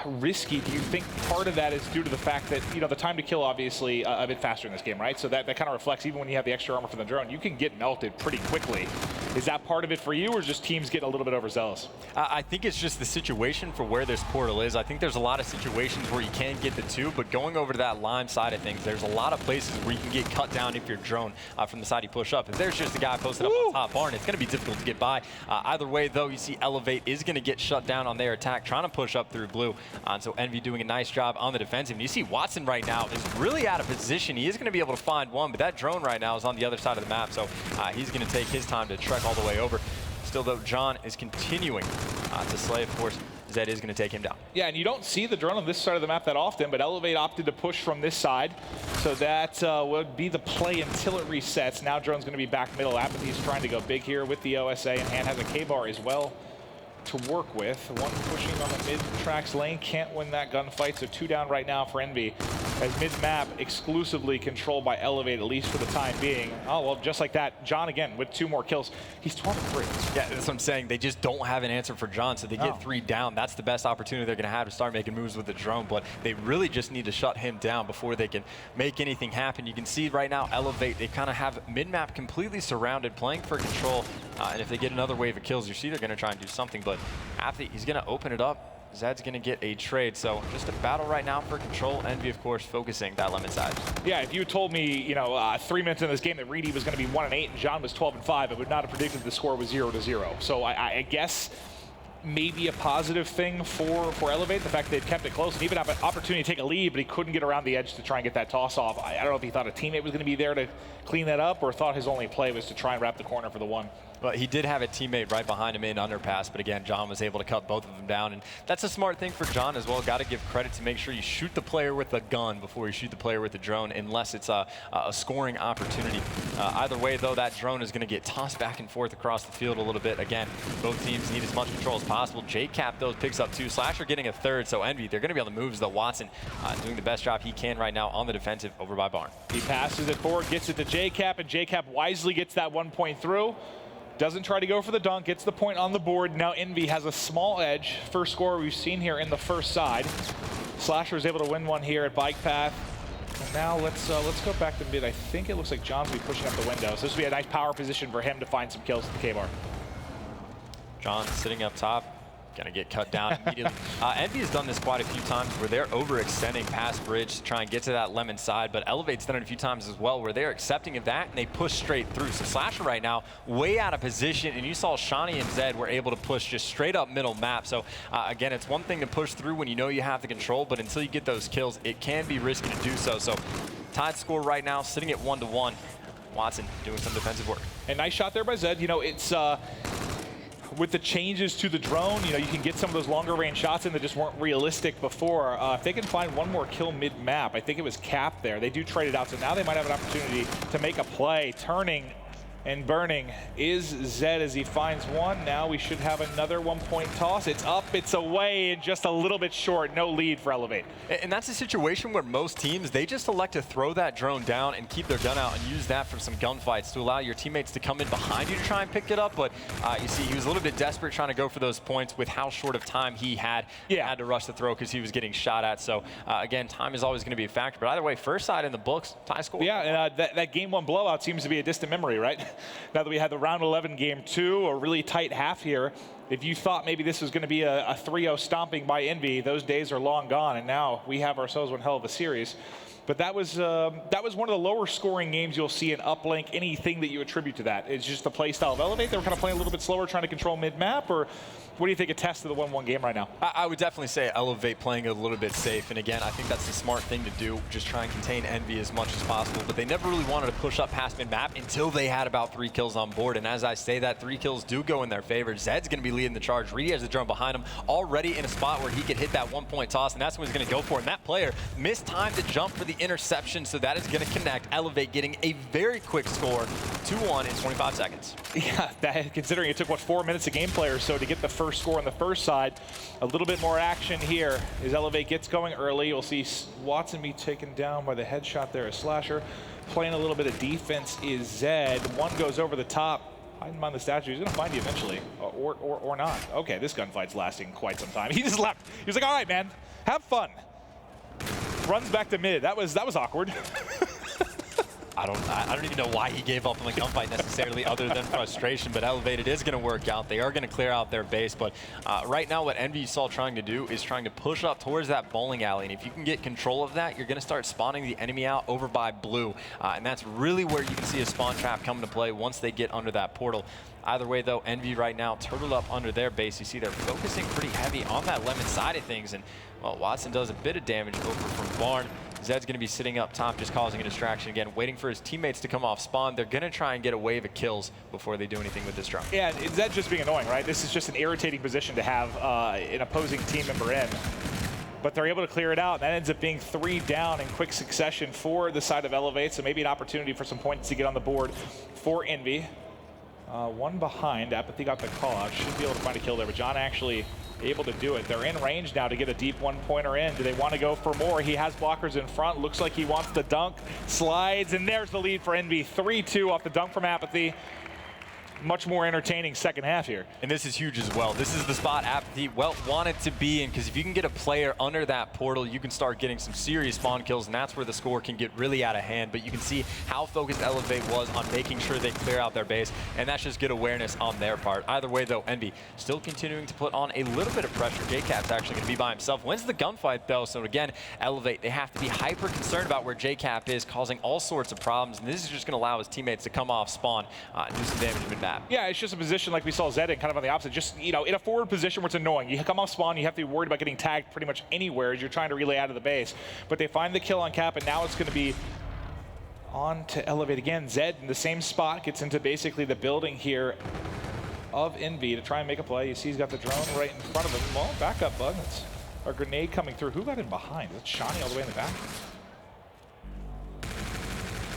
risky, do you think part of that is due to the fact that, the time to kill obviously a bit faster in this game, right? So that kind of reflects, even when you have the extra armor from the drone, you can get melted pretty quickly. Is that part of it for you, or just teams getting a little bit overzealous? I think it's just the situation for where this portal is. I think there's a lot of situations where you can get the 2, but going over to that Lime side of things, there's a lot of places where you can get cut down if you're drone from the side you push up. If there's just a guy posted up on top barn, it's going to be difficult to get by. Either way, though, you see Elevate is going to get shut down on their attack, trying to push up through blue. And so Envy doing a nice job on the defensive. And you see Watson right now is really out of position. He is going to be able to find one, but that drone right now is on the other side of the map, so he's going to take his time to trek all the way over. Still, though, John is continuing to slay. Of course, Zed is going to take him down. Yeah, and you don't see the drone on this side of the map that often, but Elevate opted to push from this side, so that would be the play until it resets. Now drone's going to be back middle. Apathy's trying to go big here with the OSA, and Hand has a K-bar as well to work with. One pushing on the mid-tracks lane, can't win that gunfight, so 2 down right now for Envy. as mid-map exclusively controlled by Elevate, at least for the time being. Oh, well, just like that, John again with 2 more kills. He's 12-3. Yeah, that's what I'm saying. They just don't have an answer for John, so they get 3 down. That's the best opportunity they're going to have to start making moves with the drone, but they really just need to shut him down before they can make anything happen. You can see right now, Elevate, they kind of have mid-map completely surrounded, playing for control, and if they get another wave of kills, you see they're going to try and do something, but Athlete, he's going to open it up. Zed's going to get a trade, so just a battle right now for control. Envy, of course, focusing that lemon side. Yeah, if you had told me, you know, 3 minutes in this game that Reedy was going to be 1-8 and John was 12-5, I would not have predicted the score was 0-0. So I guess maybe a positive thing for Elevate, the fact that they've kept it close and even have an opportunity to take a lead, but he couldn't get around the edge to try and get that toss off. I don't know if he thought a teammate was going to be there to clean that up or thought his only play was to try and wrap the corner for the 1. Well, he did have a teammate right behind him in underpass, but again, John was able to cut both of them down, and that's a smart thing for John as well. Got to give credit to make sure you shoot the player with a gun before you shoot the player with a drone, unless it's a scoring opportunity. Either way, though, that drone is going to get tossed back and forth across the field a little bit. Again, both teams need as much control as possible. JCap, though, picks up 2. Slasher getting a 3rd, so Envy, they're going to be on the moves, though. Watson doing the best job he can right now on the defensive over by Barn. He passes it forward, gets it to JCap, and JCap wisely gets that 1 point through. Doesn't try to go for the dunk, gets the point on the board. Now Envy has a small edge. First score we've seen here in the first side. Slasher is able to win one here at Bike Path. And now let's go back to mid. I think it looks like John's will be pushing up the window. So this will be a nice power position for him to find some kills at the K-Bar. John sitting up top. Gonna get cut down immediately. Envy has done this quite a few times where they're overextending past bridge to try and get to that lemon side, but Elevate's done it a few times as well where they're accepting of that and they push straight through. So Slasher right now way out of position, and you saw Shawnee and Zed were able to push just straight up middle map. So again, it's one thing to push through when you know you have the control, but until you get those kills, it can be risky to do so. So tied score right now, sitting at 1-1. Watson doing some defensive work. A nice shot there by Zed. You know, it's with the changes to the drone, you know, you can get some of those longer range shots in that just weren't realistic before. If they can find one more kill mid-map, I think it was Cap there. They do trade it out, so now they might have an opportunity to make a play. Turning and burning is Zed as he finds one. Now we should have another 1 point toss. It's up, it's away, and just a little bit short. No lead for Elevate. And that's a situation where most teams, they just elect to throw that drone down and keep their gun out and use that for some gunfights to allow your teammates to come in behind you to try and pick it up. But you see, he was a little bit desperate trying to go for those points with how short of time he had. Yeah. Had to rush the throw because he was getting shot at. So again, time is always going to be a factor. But either way, first side in the books, tie score. Yeah, and that game 1 blowout seems to be a distant memory, right? Now that we had the round 11 game 2, a really tight half here. If you thought maybe this was going to be a 3-0 stomping by Envy, those days are long gone, and now we have ourselves one hell of a series. But that was one of the lower scoring games you'll see in Uplink. Anything that you attribute to that? It's just the play style of Elevate. They were kind of playing a little bit slower, trying to control mid-map, or what do you think attests to the 1-1 game right now? I would definitely say Elevate playing a little bit safe. And again, I think that's the smart thing to do, just try and contain Envy as much as possible. But they never really wanted to push up past mid-map until they had about 3 kills on board. And as I say that, 3 kills do go in their favor. Zed's going to be leading the charge. Reedy has the drone behind him, already in a spot where he could hit that 1 point toss, and that's what he's going to go for. And that player missed time to jump for the interception, so that is going to connect. Elevate getting a very quick score, 2-1 in 25 seconds. Yeah, considering it took, what, 4 minutes of gameplay or so to get the first score on the first side. A little bit more action here as Elevate gets going early. You'll see Watson be taken down by the headshot there as Slasher. Playing a little bit of defense is Zed. One goes over the top. Hiding behind the statue. He's going to find you eventually, or not. Okay, this gunfight's lasting quite some time. He just left. He was like, all right, man, have fun. Runs back to mid. That was awkward. I don't even know why he gave up on the gunfight necessarily other than frustration, but Elevated is going to work out. They are going to clear out their base, but right now what Envy saw trying to do is trying to push up towards that bowling alley, and if you can get control of that, you're going to start spawning the enemy out over by blue, and that's really where you can see a spawn trap come into play once they get under that portal. Either way, though, Envy right now turtled up under their base. You see they're focusing pretty heavy on that lemon side of things, and well, Watson does a bit of damage over from Barn. Zed's going to be sitting up top, just causing a distraction again, waiting for his teammates to come off spawn. They're going to try and get a wave of kills before they do anything with this drone. Yeah, Zed just being annoying, right? This is just an irritating position to have an opposing team member in. But they're able to clear it out, and that ends up being 3 down in quick succession for the side of Elevate, so maybe an opportunity for some points to get on the board for Envy. One behind. Apathy got the call out. Should be able to find a kill there, but John actually able to do it. They're in range now to get a deep one-pointer in. Do they want to go for more? He has blockers in front. Looks like he wants the dunk. Slides, and there's the lead for Envy. 3-2 off the dunk from Apathy. Much more entertaining second half here. And this is huge as well. This is the spot Apathy wanted to be in, because if you can get a player under that portal, you can start getting some serious spawn kills, and that's where the score can get really out of hand. But you can see how focused Elevate was on making sure they clear out their base, and that's just good awareness on their part. Either way, though, Envy still continuing to put on a little bit of pressure. JCap's actually going to be by himself. Wins the gunfight, though, so again, Elevate, they have to be hyper concerned about where JCap is, causing all sorts of problems, and this is just going to allow his teammates to come off spawn and do some damage mid-map. Yeah, it's just a position like we saw Zed in, kind of on the opposite. Just, you know, in a forward position where it's annoying. You come off spawn, you have to be worried about getting tagged pretty much anywhere as you're trying to relay out of the base. But they find the kill on Cap, and now it's going to be on to Elevate again. Zed in the same spot gets into basically the building here of Envy to try and make a play. You see he's got the drone right in front of him. Well, back up, bud. That's a grenade coming through. Who got in behind? That's Shani all the way in the back.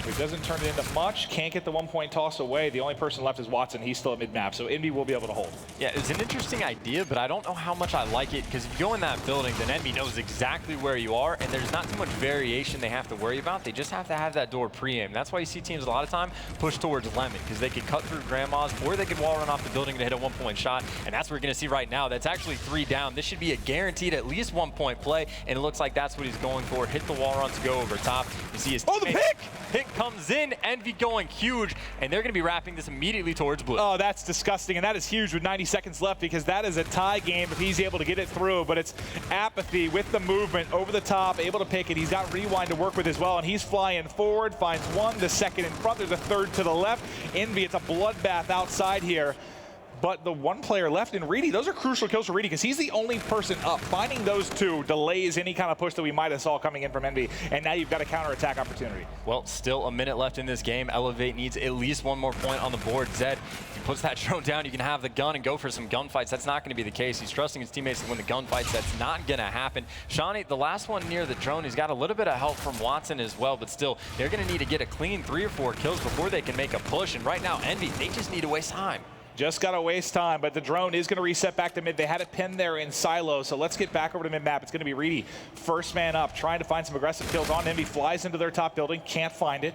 It doesn't turn it into much. Can't get the 1-point toss away. The only person left is Watson. He's still at mid-map, so Envy will be able to hold. Yeah, it's an interesting idea, but I don't know how much I like it, because if you go in that building, then Envy knows exactly where you are, and there's not too much variation they have to worry about. They just have to have that door pre-aimed. That's why you see teams a lot of time push towards Lemon, because they could cut through Grandma's, or they could wall run off the building to hit a 1-point shot, and that's what we're going to see right now. That's actually 3 down. This should be a guaranteed at least 1-point play, and it looks like that's what he's going for. Hit the wall run to go over top. You see his the pick! Pick comes in, Envy going huge, and they're going to be wrapping this immediately towards blue. Oh, that's disgusting, and that is huge with 90 seconds left, because that is a tie game if he's able to get it through. But it's Apathy with the movement over the top, able to pick it. He's got Rewind to work with as well, and he's flying forward, finds one, the second in front, there's a third to the left. Envy, it's a bloodbath outside here. But the one player left in Reedy, those are crucial kills for Reedy, because he's the only person up. Finding those two delays any kind of push that we might have saw coming in from Envy, and now you've got a counterattack opportunity. Well, still a minute left in this game. Elevate needs at least 1 more point on the board. Zed, if he puts that drone down, you can have the gun and go for some gunfights. That's not going to be the case. He's trusting his teammates to win the gunfights. That's not going to happen. Shani, the last one near the drone, he's got a little bit of help from Watson as well, but still, they're going to need to get a clean 3 or 4 kills before they can make a push. And right now, Envy, they just need to waste time. Just got to waste time, but the drone is going to reset back to mid. They had it pinned there in silo, so let's get back over to mid-map. It's going to be Reedy, first man up, trying to find some aggressive kills on Envy. Flies into their top building, can't find it.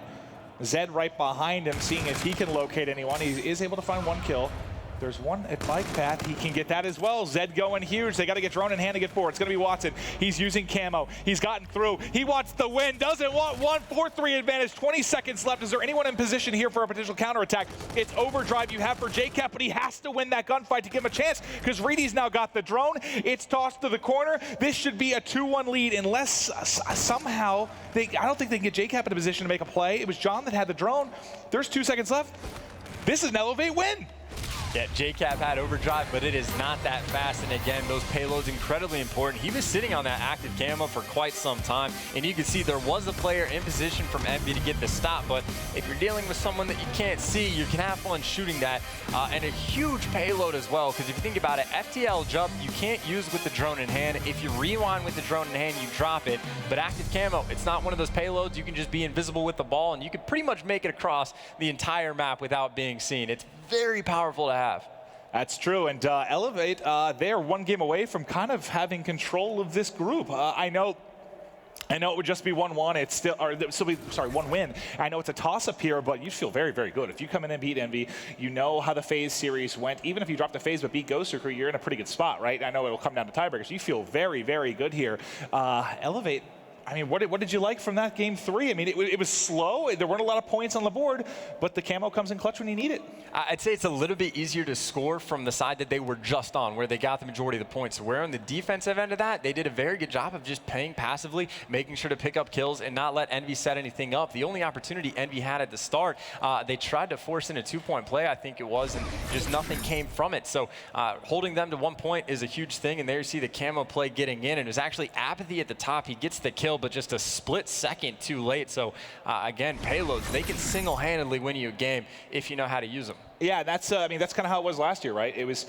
Zed right behind him, seeing if he can locate anyone. He is able to find 1 kill. There's one at bike path. He can get that as well. Zed going huge. They got to get drone in hand to get forward. It's going to be Watson. He's using camo. He's gotten through. He wants the win. Doesn't want 1, 4-3 advantage. 20 seconds left. Is there anyone in position here for a potential counterattack? It's overdrive you have for JCap, but he has to win that gunfight to give him a chance, because Reedy's now got the drone. It's tossed to the corner. This should be a 2-1 lead unless somehow I don't think they can get JCap in a position to make a play. It was John that had the drone. There's 2 seconds left. This is an Elevate win. Yeah, JCap had overdrive, but it is not that fast. And again, those payloads incredibly important. He was sitting on that active camo for quite some time, and you can see there was a player in position from Envy to get the stop. But if you're dealing with someone that you can't see, you can have fun shooting that. And a huge payload as well, because if you think about it, FTL jump you can't use with the drone in hand. If you rewind with the drone in hand, you drop it. But active camo, it's not one of those payloads. You can just be invisible with the ball, and you can pretty much make it across the entire map without being seen. It's very powerful to have. That's true, and Elevate, they're 1 game away from kind of having control of this group. I know it would just be 1-1. It's still, sorry, 1 win. I know it's a toss-up here, but you feel very, very good. If you come in and beat Envy, you know how the FaZe series went. Even if you drop the FaZe but beat Ghost Recruit, you're in a pretty good spot, right? I know it'll come down to tiebreakers. You feel very, very good here. Elevate, I mean, what did you like from that game 3? I mean, it was slow. There weren't a lot of points on the board, but the camo comes in clutch when you need it. I'd say it's a little bit easier to score from the side that they were just on, where they got the majority of the points. Where on the defensive end of that, they did a very good job of just playing passively, making sure to pick up kills and not let Envy set anything up. The only opportunity Envy had at the start, they tried to force in a 2-point play, I think it was, and just nothing came from it. So holding them to 1 point is a huge thing, and there you see the camo play getting in, and it was actually Apathy at the top. He gets the kill, but just a split second too late. So again, payloads, they can single-handedly win you a game if you know how to use them. Yeah, that's I mean, that's kind of how it was last year, right? It was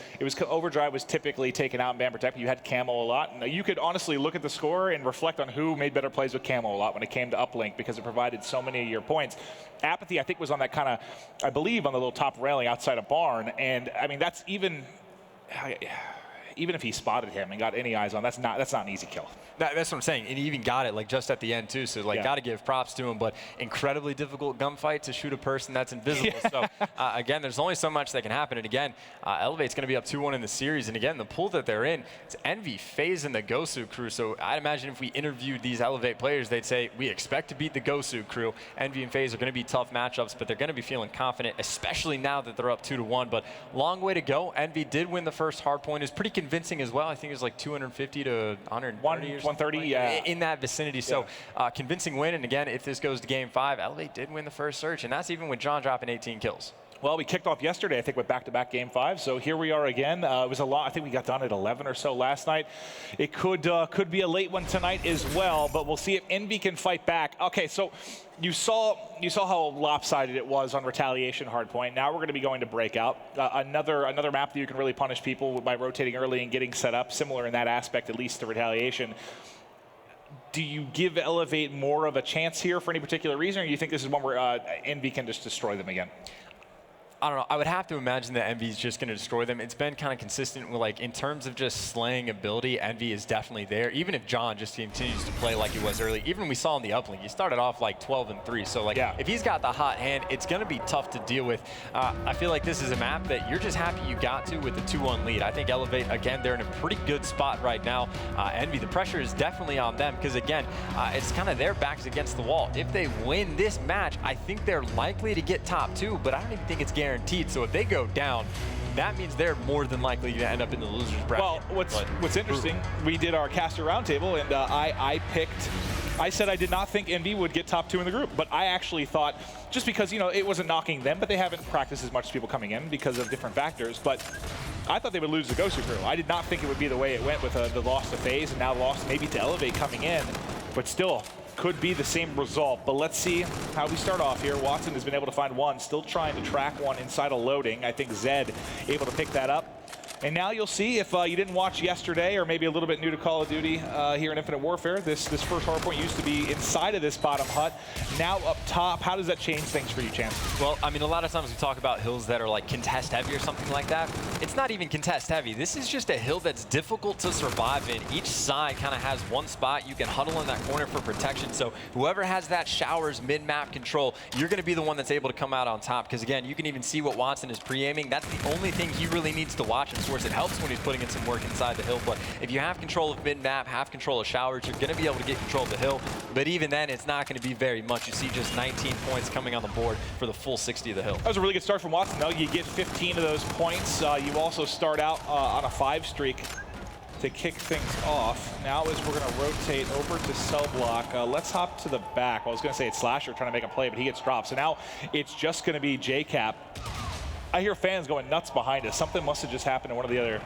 overdrive was typically taken out in Ban Protect. You had camo a lot. And you could honestly look at the score and reflect on who made better plays with camo a lot when it came to uplink, because it provided so many of your points. Apathy, I think, was on that kind of, I believe, on the little top railing outside a barn. And I mean, that's even even if he spotted him and got any eyes on, that's not an easy kill. That's what I'm saying. And he even got it like just at the end too. So like, got to give props to him. But incredibly difficult gunfight to shoot a person that's invisible. So again, there's only so much that can happen. And again, Elevate's going to be up 2-1 in the series. And again, the pool that they're in, it's Envy, FaZe, and the Gosu crew. So I'd imagine if we interviewed these Elevate players, they'd say we expect to beat the Gosu crew. Envy and FaZe are going to be tough matchups, but they're going to be feeling confident, especially now that they're up 2-1. But long way to go. Envy did win the first hard point. It was pretty convincing as well. I think it was like 250 to 130 or 130, yeah. In that vicinity. So convincing win. And again, if this goes to game 5, Elevate did win the first search. And that's even with John dropping 18 kills. Well, we kicked off yesterday, I think, with back-to-back game 5. So here we are again. It was a lot. I think we got done at 11 or so last night. It could be a late one tonight as well, but we'll see if Envy can fight back. Okay, so you saw how lopsided it was on Retaliation Hardpoint. Now we're going to be going to Breakout, another map that you can really punish people by rotating early and getting set up, similar in that aspect, at least to Retaliation. Do you give Elevate more of a chance here for any particular reason, or do you think this is one where Envy can just destroy them again? I don't know. I would have to imagine that Envy is just going to destroy them. It's been kind of consistent with, like, in terms of just slaying ability, Envy is definitely there. Even if John just continues to play like he was early, even we saw in the uplink, he started off like 12-3. So, like, if he's got the hot hand, it's going to be tough to deal with. I feel like this is a map that you're just happy you got to with the 2-1 lead. I think Elevate, again, they're in a pretty good spot right now. Envy, the pressure is definitely on them because, again, it's kind of their backs against the wall. If they win this match, I think they're likely to get top 2, but I don't even think it's guaranteed. So if they go down, that means they're more than likely to end up in the losers bracket. Well, what's interesting, we did our caster roundtable, and I said I did not think Envy would get top 2 in the group, but I actually thought, just because, you know, it wasn't knocking them, but they haven't practiced as much as people coming in because of different factors, but I thought they would lose the Gosu crew. I did not think it would be the way it went with the loss to FaZe and now loss maybe to Elevate coming in, but still could be the same result. But let's see how we start off here. Watson has been able to find one, still trying to track one inside of loading. I think Zed able to pick that up. And now you'll see, if you didn't watch yesterday or maybe a little bit new to Call of Duty here in Infinite Warfare, this first hardpoint used to be inside of this bottom hut, now up top. How does that change things for you, Chance? Well, I mean, a lot of times we talk about hills that are like contest heavy or something like that. It's not even contest heavy. This is just a hill that's difficult to survive in. Each side kind of has one spot. You can huddle in that corner for protection. So whoever has that showers mid-map control, you're going to be the one that's able to come out on top. Because again, you can even see what Watson is pre-aiming. That's the only thing he really needs to watch. Of course, it helps when he's putting in some work inside the hill, but if you have control of mid-map, have control of showers, you're going to be able to get control of the hill, but even then, it's not going to be very much. You see just 19 points coming on the board for the full 60 of the hill. That was a really good start from Watson, though. You get 15 of those points. You also start out on a 5 streak to kick things off. Now as we're going to rotate over to cell block, let's hop to the back. Well, I was going to say it's Slasher trying to make a play, but he gets dropped. So now it's just going to be JCap. I hear fans going nuts behind us. Something must have just happened in one of the other,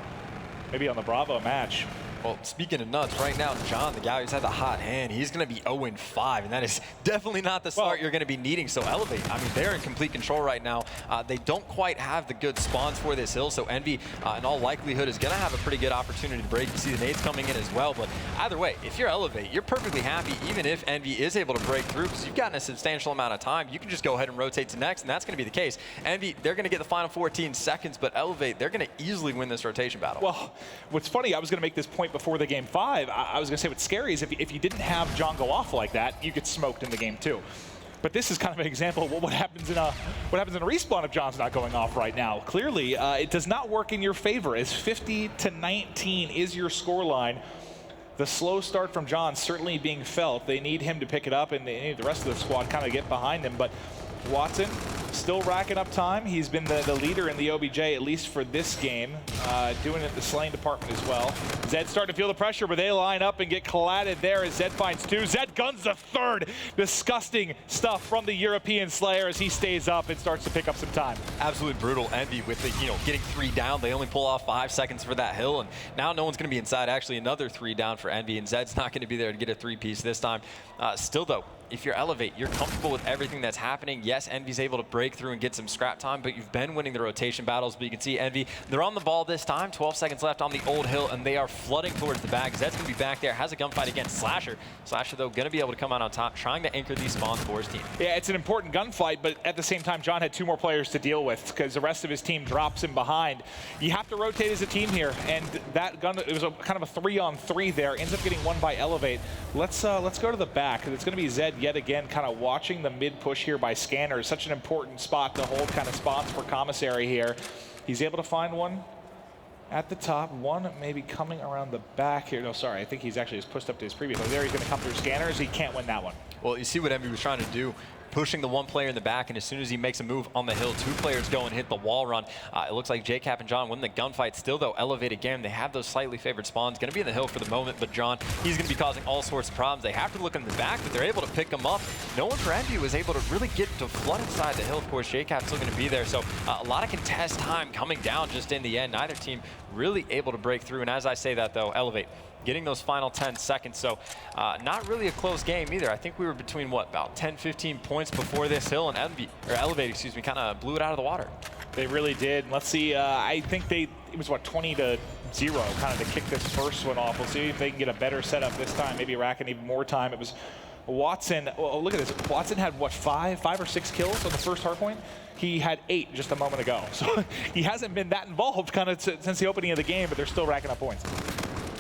maybe on the Bravo match. Well, speaking of nuts, right now, John, the guy who's had the hot hand, he's going to be 0-5, and that is definitely not the start you're going to be needing. So Elevate, I mean, they're in complete control right now. They don't quite have the good spawns for this hill, so Envy, in all likelihood, is going to have a pretty good opportunity to break. You see the nades coming in as well, but either way, if you're Elevate, you're perfectly happy, even if Envy is able to break through, because you've gotten a substantial amount of time. You can just go ahead and rotate to next, and that's going to be the case. Envy, they're going to get the final 14 seconds, but Elevate, they're going to easily win this rotation battle. Well, what's funny, I was going to make this point before the game 5. I was going to say what's scary is if you didn't have John go off like that, you get smoked in the game 2. But this is kind of an example of what happens in a respawn if John's not going off right now. Clearly, it does not work in your favor, as 50-19 is your scoreline. The slow start from John certainly being felt. They need him to pick it up, and they need the rest of the squad kind of get behind him. But Watson still racking up time. He's been the leader in the OBJ, at least for this game, doing it in the slaying department as well. Zed starting to feel the pressure, but they line up and get collided there as Zed finds 2. Zed guns the 3rd. Disgusting stuff from the European Slayer as he stays up and starts to pick up some time. Absolutely brutal. Envy with the, getting 3 down. They only pull off 5 seconds for that hill, and now no one's going to be inside. Actually, another 3 down for Envy, and Zed's not going to be there to get a 3-piece this time. Still, though, if you're Elevate, you're comfortable with everything that's happening. Yes, Envy's able to break through and get some scrap time, but you've been winning the rotation battles. But you can see Envy, they're on the ball this time. 12 seconds left on the old hill, and they are flooding towards the back. Zed's going to be back there, has a gunfight against Slasher. Slasher, though, going to be able to come out on top, trying to anchor these spawns for his team. Yeah, it's an important gunfight, but at the same time, John had 2 more players to deal with because the rest of his team drops him behind. You have to rotate as a team here, and that gun, it was kind of a 3-on-3 there, ends up getting won by Elevate. Let's go to the back. It's going to be Zed yet again, kind of watching the mid push here by Scanners. Such an important spot to hold kind of spots for Commissary here. He's able to find one at the top, one maybe coming around the back here. No, sorry, I think he's actually just pushed up to his previous. Oh, there he's going to come through Scanners. He can't win that one. Well, you see what Envy was trying to do, pushing the one player in the back, and as soon as he makes a move on the hill, 2 players go and hit the wall run. It looks like JCap and John win the gunfight. Still, though, Elevate again. They have those slightly favored spawns. Going to be in the hill for the moment, but John, he's going to be causing all sorts of problems. They have to look in the back, but they're able to pick him up. No one for Envy was able to really get to flood inside the hill. Of course, JCap's still going to be there, so a lot of contest time coming down just in the end. Neither team really able to break through, and as I say that, though, Elevate getting those final 10 seconds. So not really a close game either. I think we were between, what, about 10, 15 points before this hill, and Elevate, excuse me, kind of blew it out of the water. They really did. Let's see, I think it was, what, 20-0 kind of to kick this first one off. We'll see if they can get a better setup this time, maybe racking even more time. It was Watson. Well, look at this. Watson had, what, five or six kills on the first hardpoint? He had 8 just a moment ago. So he hasn't been that involved kind of since the opening of the game, but they're still racking up points.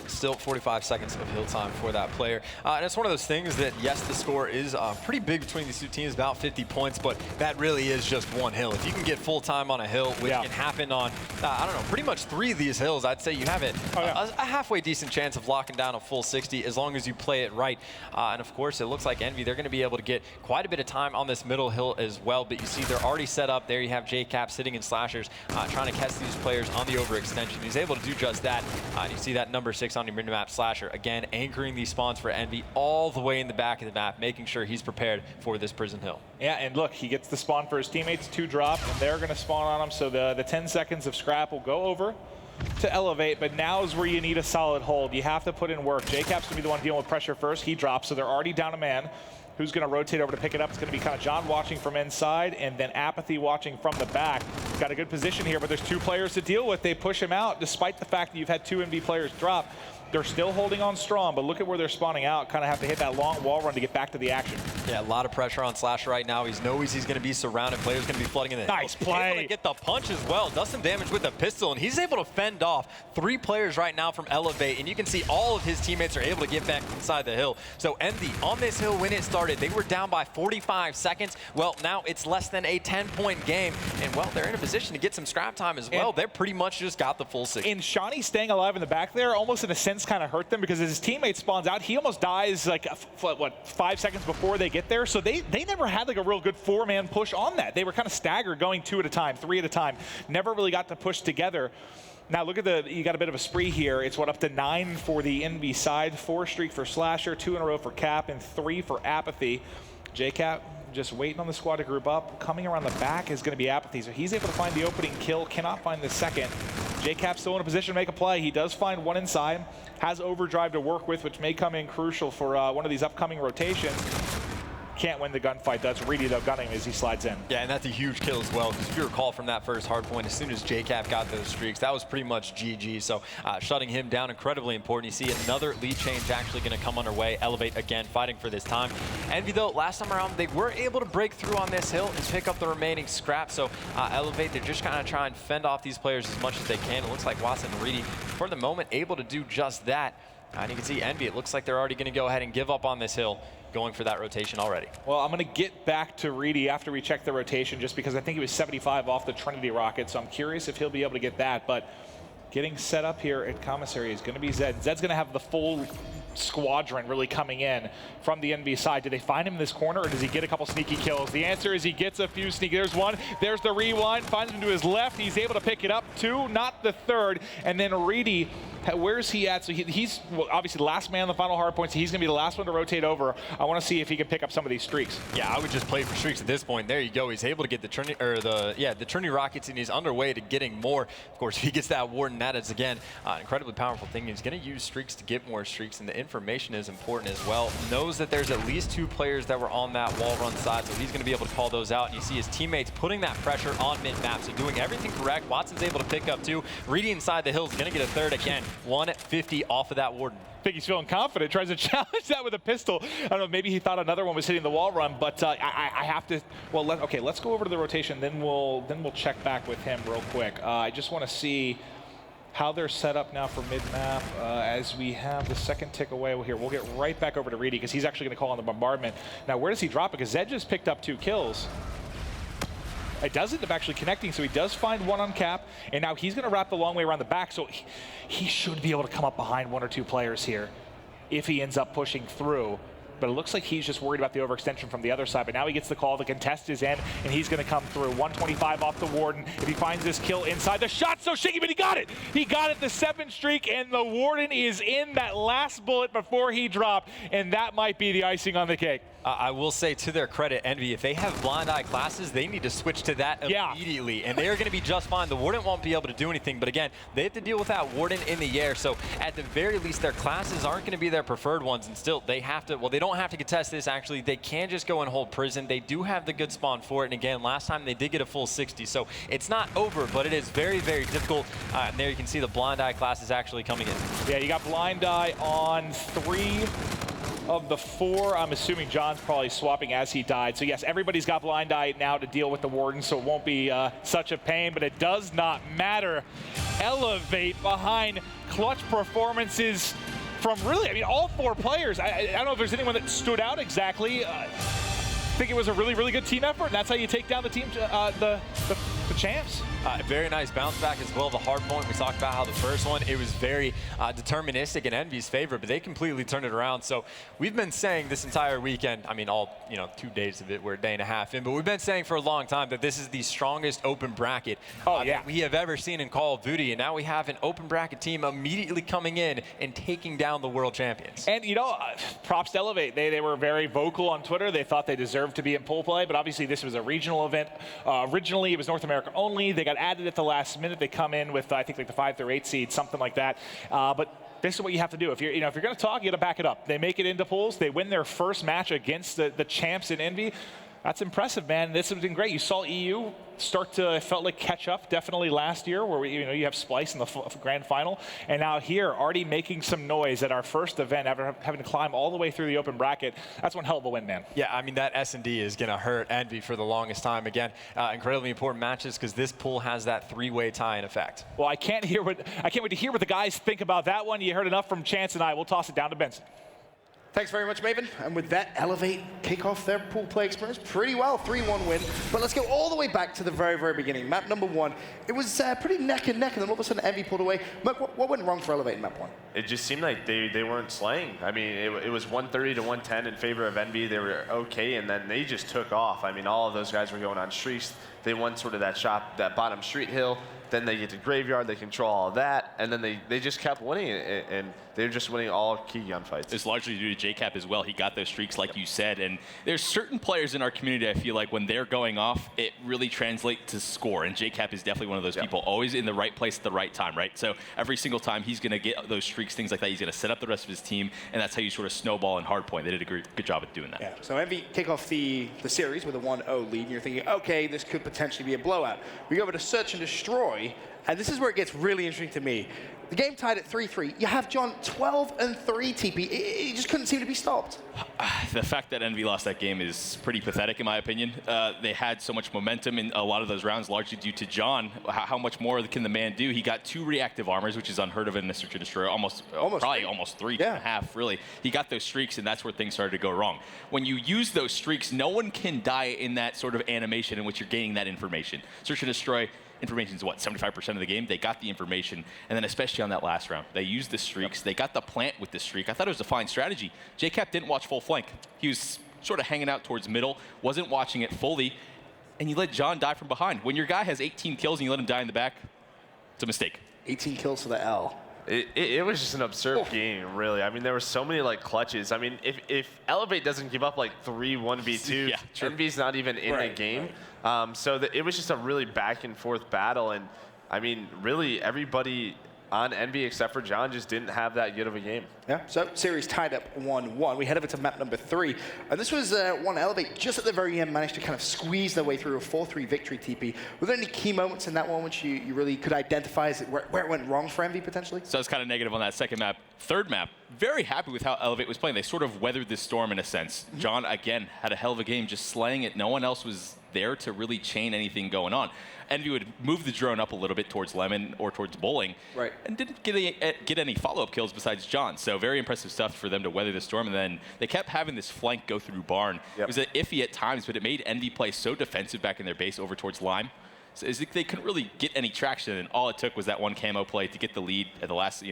Still 45 seconds of hill time for that player. And it's one of those things that, yes, the score is pretty big between these 2 teams, about 50 points, but that really is just one hill. If you can get full time on a hill, which can happen on, I don't know, pretty much 3 of these hills, I'd say you have a halfway decent chance of locking down a full 60 as long as you play it right. And of course, it looks like Envy, they're going to be able to get quite a bit of time on this middle hill as well, but you see they're already set up. There you have JCap sitting in Slashers, trying to catch these players on the overextension. He's able to do just that. You see that number 6 on your minimap, Slasher, again, anchoring these spawns for Envy all the way in the back of the map, making sure he's prepared for this prison hill. Yeah, and look, he gets the spawn for his teammates, 2 drop, and they're going to spawn on him, so the 10 seconds of scrap will go over to Elevate, but now is where you need a solid hold. You have to put in work. JCap's going to be the one dealing with pressure first. He drops, so they're already down a man. Who's going to rotate over to pick it up? It's going to be kind of John watching from inside, and then Apathy watching from the back. Got a good position here, but there's 2 players to deal with. They push him out, despite the fact that you've had 2 MV players drop. They're still holding on strong, but look at where they're spawning out. Kind of have to hit that long wall run to get back to the action. Yeah, a lot of pressure on Slasher right now. He knows he's going to be surrounded. Players going to be flooding in. Nice play. Able to get the punch as well. Does some damage with the pistol, and he's able to fend off 3 players right now from Elevate, and you can see all of his teammates are able to get back inside the hill. So Envy on this hill when it started, they were down by 45 seconds. Well, now it's less than a 10-point game, and well, they're in a position to get some scrap time as well. They're pretty much just got the full 60. And Shawnee staying alive in the back there almost in a sense kind of hurt them, because as his teammate spawns out, he almost dies like, what, 5 seconds before they get there. So they never had like a real good 4-man push on that. They were kind of staggered, going 2 at a time, 3 at a time. Never really got to push together. Now look at you got a bit of a spree here. It's what, up to 9 for the Envy side, 4 streak for Slasher, 2 in a row for Cap, and 3 for Apathy. JCap just waiting on the squad to group up. Coming around the back is going to be Apathy, so he's able to find the opening kill, cannot find the second. JCap's still in a position to make a play. He does find one inside, has overdrive to work with, which may come in crucial for one of these upcoming rotations. Can't win the gunfight. That's Reedy, though, gunning as he slides in. Yeah, and that's a huge kill as well, because if you recall from that first hard point, as soon as JCap got those streaks, that was pretty much GG. So shutting him down, incredibly important. You see another lead change actually going to come underway. Elevate again, fighting for this time. Envy, though, last time around, they were able to break through on this hill and pick up the remaining scrap. So Elevate, they're just kind of trying to fend off these players as much as they can. It looks like Watson and Reedy, for the moment, able to do just that. And you can see Envy, it looks like they're already going to go ahead and give up on this hill, going for that rotation already. Well, I'm going to get back to Reedy after we check the rotation, just because I think he was 75 off the Trinity rocket, so I'm curious if he'll be able to get that. But getting set up here at Commissary is going to be Zed. Zed's going to have the full squadron really coming in from the Envy side. Do they find him in this corner, or does he get a couple sneaky kills? The answer is he gets a few sneaky. There's one. There's the rewind. Finds him to his left. He's able to pick it up. 2, not the 3rd. And then Reedy Where's he at? So he's well, obviously the last man on the final hard point, so he's going to be the last one to rotate over. I want to see if he can pick up some of these streaks. Yeah, I would just play for streaks at this point. There you go. He's able to get the Trinity Rockets, and he's underway to getting more. Of course, if he gets that Warden, that is, again, an incredibly powerful thing. He's going to use streaks to get more streaks, and the information is important as well. Knows that there's at least 2 players that were on that wall run side, so he's going to be able to call those out. And you see his teammates putting that pressure on mid-map, so doing everything correct. Watson's able to pick up 2. Reedy inside the hill is going to get a third again. 150 off of that Warden. I think he's feeling confident, tries to challenge that with a pistol. I don't know, maybe he thought another one was hitting the wall run, but I have to, well, let's go over to the rotation, then we'll check back with him real quick. I just want to see how they're set up now for mid-map as we have the second tick away. Well, here, we'll get right back over to Reedy because he's actually going to call on the bombardment. Now, where does he drop it? Because Zed just picked up 2 kills. It does end up actually connecting, so he does find 1 on cap, and now he's going to wrap the long way around the back, so he should be able to come up behind 1 or 2 players here if he ends up pushing through. But it looks like he's just worried about the overextension from the other side. But now he gets the call, the contest is in, and he's going to come through. 125 off the Warden. If he finds this kill inside, the shot's so shaky, but he got it! He got it, the 7th streak, and the Warden is in that last bullet before he dropped, and that might be the icing on the cake. I will say, to their credit, Envy, if they have blind eye classes, they need to switch to that immediately, and they're going to be just fine. The Warden won't be able to do anything, but again, they have to deal with that Warden in the air, so at the very least, their classes aren't going to be their preferred ones, and still, they have to, well, they don't have to contest this, actually. They can just go and hold prison. They do have the good spawn for it, and again, last time they did get a full 60, so it's not over, but it is very, very difficult, and there you can see the blind eye classes actually coming in. Yeah, you got blind eye on 3 of the 4. I'm assuming John's probably swapping as he died. So yes, everybody's got blind eye now to deal with the Warden, so it won't be such a pain, but it does not matter. Elevate behind clutch performances from really, I mean, all 4 players. I don't know if there's anyone that stood out exactly. I think it was a really, really good team effort, and that's how you take down the team, the champs. Very nice bounce back as well. The hard point, we talked about how the first one, it was very deterministic in Envy's favor, but they completely turned it around. So we've been saying this entire weekend, I mean, all 2 days of it, we're a day and a half in, but we've been saying for a long time that this is the strongest open bracket that we have ever seen in Call of Duty, and now we have an open bracket team immediately coming in and taking down the world champions. And props to Elevate. They were very vocal on Twitter. They thought they deserved to be in pool play, but obviously this was a regional event. Originally, it was North America only. They got added at the last minute. They come in with, I think, like the 5 through 8 seed, something like that. But this is what you have to do. If you're, if you're going to talk, you got to back it up. They make it into pools. They win their first match against the champs in Envy. That's impressive, man. This has been great. You saw EU start to, it felt like, catch up definitely last year, where you have Splice in the grand final, and now here already making some noise at our first event after having to climb all the way through the open bracket. That's one hell of a win, man. Yeah, I mean, that S&D is going to hurt Envy for the longest time. Again, incredibly important matches because this pool has that 3-way tie in effect. Well, I can't wait to hear what the guys think about that one. You heard enough from Chance and I. We'll toss it down to Benson. Thanks very much, Maven. And with that, Elevate kick off their pool play experience pretty well, 3-1 win. But let's go all the way back to the very, very beginning. Map number 1, it was pretty neck and neck, and then all of a sudden Envy pulled away. Merc, what went wrong for Elevate in map 1? It just seemed like they weren't slaying. I mean, it was 130 to 110 in favor of Envy. They were okay, and then they just took off. I mean, all of those guys were going on streaks. They won sort of that bottom street hill. Then they get to Graveyard, they control all of that, and then they just kept winning, and they're just winning all key gunfights. It's largely due to JCap as well. He got those streaks, like you said, and there's certain players in our community, I feel like, when they're going off, it really translates to score, and JCap is definitely one of those people, always in the right place at the right time, right? So every single time he's going to get those streaks, things like that, he's going to set up the rest of his team, and that's how you sort of snowball in hardpoint. They did a good job at doing that. Yeah. So Envy kick off the series with a 1-0 lead, and you're thinking, okay, this could potentially be a blowout. We go over to Search and Destroy, and this is where it gets really interesting to me. The game tied at 3-3. You have John 12 and 3 TP. It just couldn't seem to be stopped. The fact that Envy lost that game is pretty pathetic, in my opinion. They had so much momentum in a lot of those rounds, largely due to John. How much more can the man do? He got 2 reactive armors, which is unheard of in a Search and Destroy. Probably almost 3 and a half, really. He got those streaks, and that's where things started to go wrong. When you use those streaks, no one can die in that sort of animation in which you're gaining that information. Search and Destroy, information is what, 75% of the game? They got the information, and then especially on that last round, they used the streaks. They got the plant with the streak. I thought it was a fine strategy. JCap didn't watch full flank. He was sort of hanging out towards middle, wasn't watching it fully, and you let John die from behind. When your guy has 18 kills and you let him die in the back, it's a mistake. 18 kills for the L. It was just an absurd game, really. I mean, there were so many like clutches. I mean, if Elevate doesn't give up like 3 1v2s, Yeah, true. Envy's not even in the game. So it was just a really back and forth battle. And I mean, really everybody on Envy except for John just didn't have that good of a game. Yeah, so series tied up 1-1. We head over to map number 3. And this was one Elevate just at the very end managed to kind of squeeze their way through a 4-3 victory, TP. Were there any key moments in that one which you really could identify as where it went wrong for Envy potentially? So I was kind of negative on that second map. Third map, very happy with how Elevate was playing. They sort of weathered this storm in a sense. John, again, had a hell of a game just slaying it. No one else was there to really chain anything going on. Envy would move the drone up a little bit towards Lemon or towards Bowling, and didn't get any follow-up kills besides John. So very impressive stuff for them to weather the storm. And then they kept having this flank go through Barn. It was iffy at times, but it made Envy play so defensive back in their base over towards Lime. So they couldn't really get any traction, and all it took was that one camo play to get the lead at the last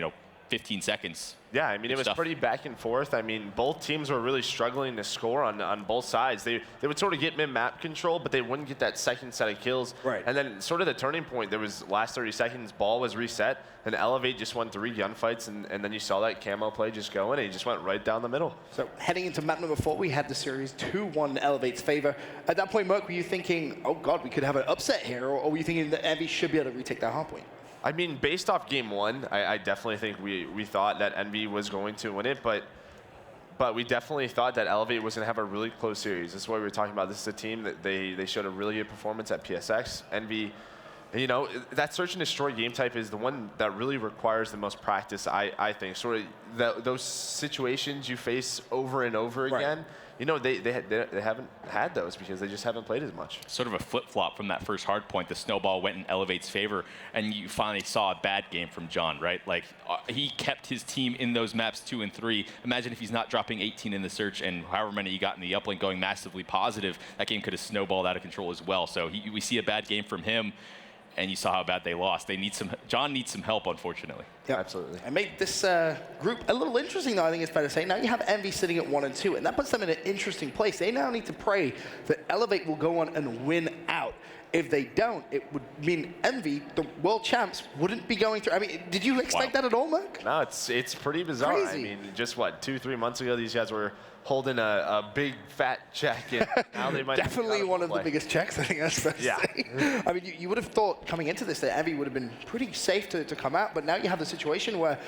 15 seconds. Yeah, I mean, it was pretty back and forth. I mean, both teams were really struggling to score on both sides. They would sort of get mid-map control, but they wouldn't get that second set of kills. And then sort of the turning point, there was last 30 seconds, ball was reset, and Elevate just won 3 gunfights, and then you saw that camo play just go in, and he just went right down the middle. So heading into map number 4, we had the series 2-1 Elevate's favor. At that point, Merc, were you thinking, oh God, we could have an upset here, or were you thinking that Envy should be able to retake that hard point? I mean, based off game 1, I definitely think we thought that Envy was going to win it, but we definitely thought that Elevate was going to have a really close series. This is what we were talking about. This is a team that they showed a really good performance at PSX. Envy, that search and destroy game type is the one that really requires the most practice, I think. Sort of those situations you face over and over again. They haven't had those because they just haven't played as much. Sort of a flip-flop from that first hard point. The snowball went in Elevate's favor, and you finally saw a bad game from John, right? Like, he kept his team in those maps 2 and 3. Imagine if he's not dropping 18 in the search and however many he got in the uplink going massively positive, that game could have snowballed out of control as well. So we see a bad game from him, and you saw how bad they lost. John needs some help, unfortunately. Yeah, absolutely. And made this group a little interesting, though, I think it's fair to say. Now you have Envy sitting at 1 and 2, and that puts them in an interesting place. They now need to pray that Elevate will go on and win out. If they don't, it would mean Envy, the world champs, wouldn't be going through. I mean, did you expect that at all, Merc? No, it's pretty bizarre. Crazy. I mean, just 2-3 months ago, these guys were holding a big fat check, and now they might definitely one of the biggest checks, I think that's fair to say. I mean, you would have thought coming into this that Envy would have been pretty safe to come out, but now you have the situation where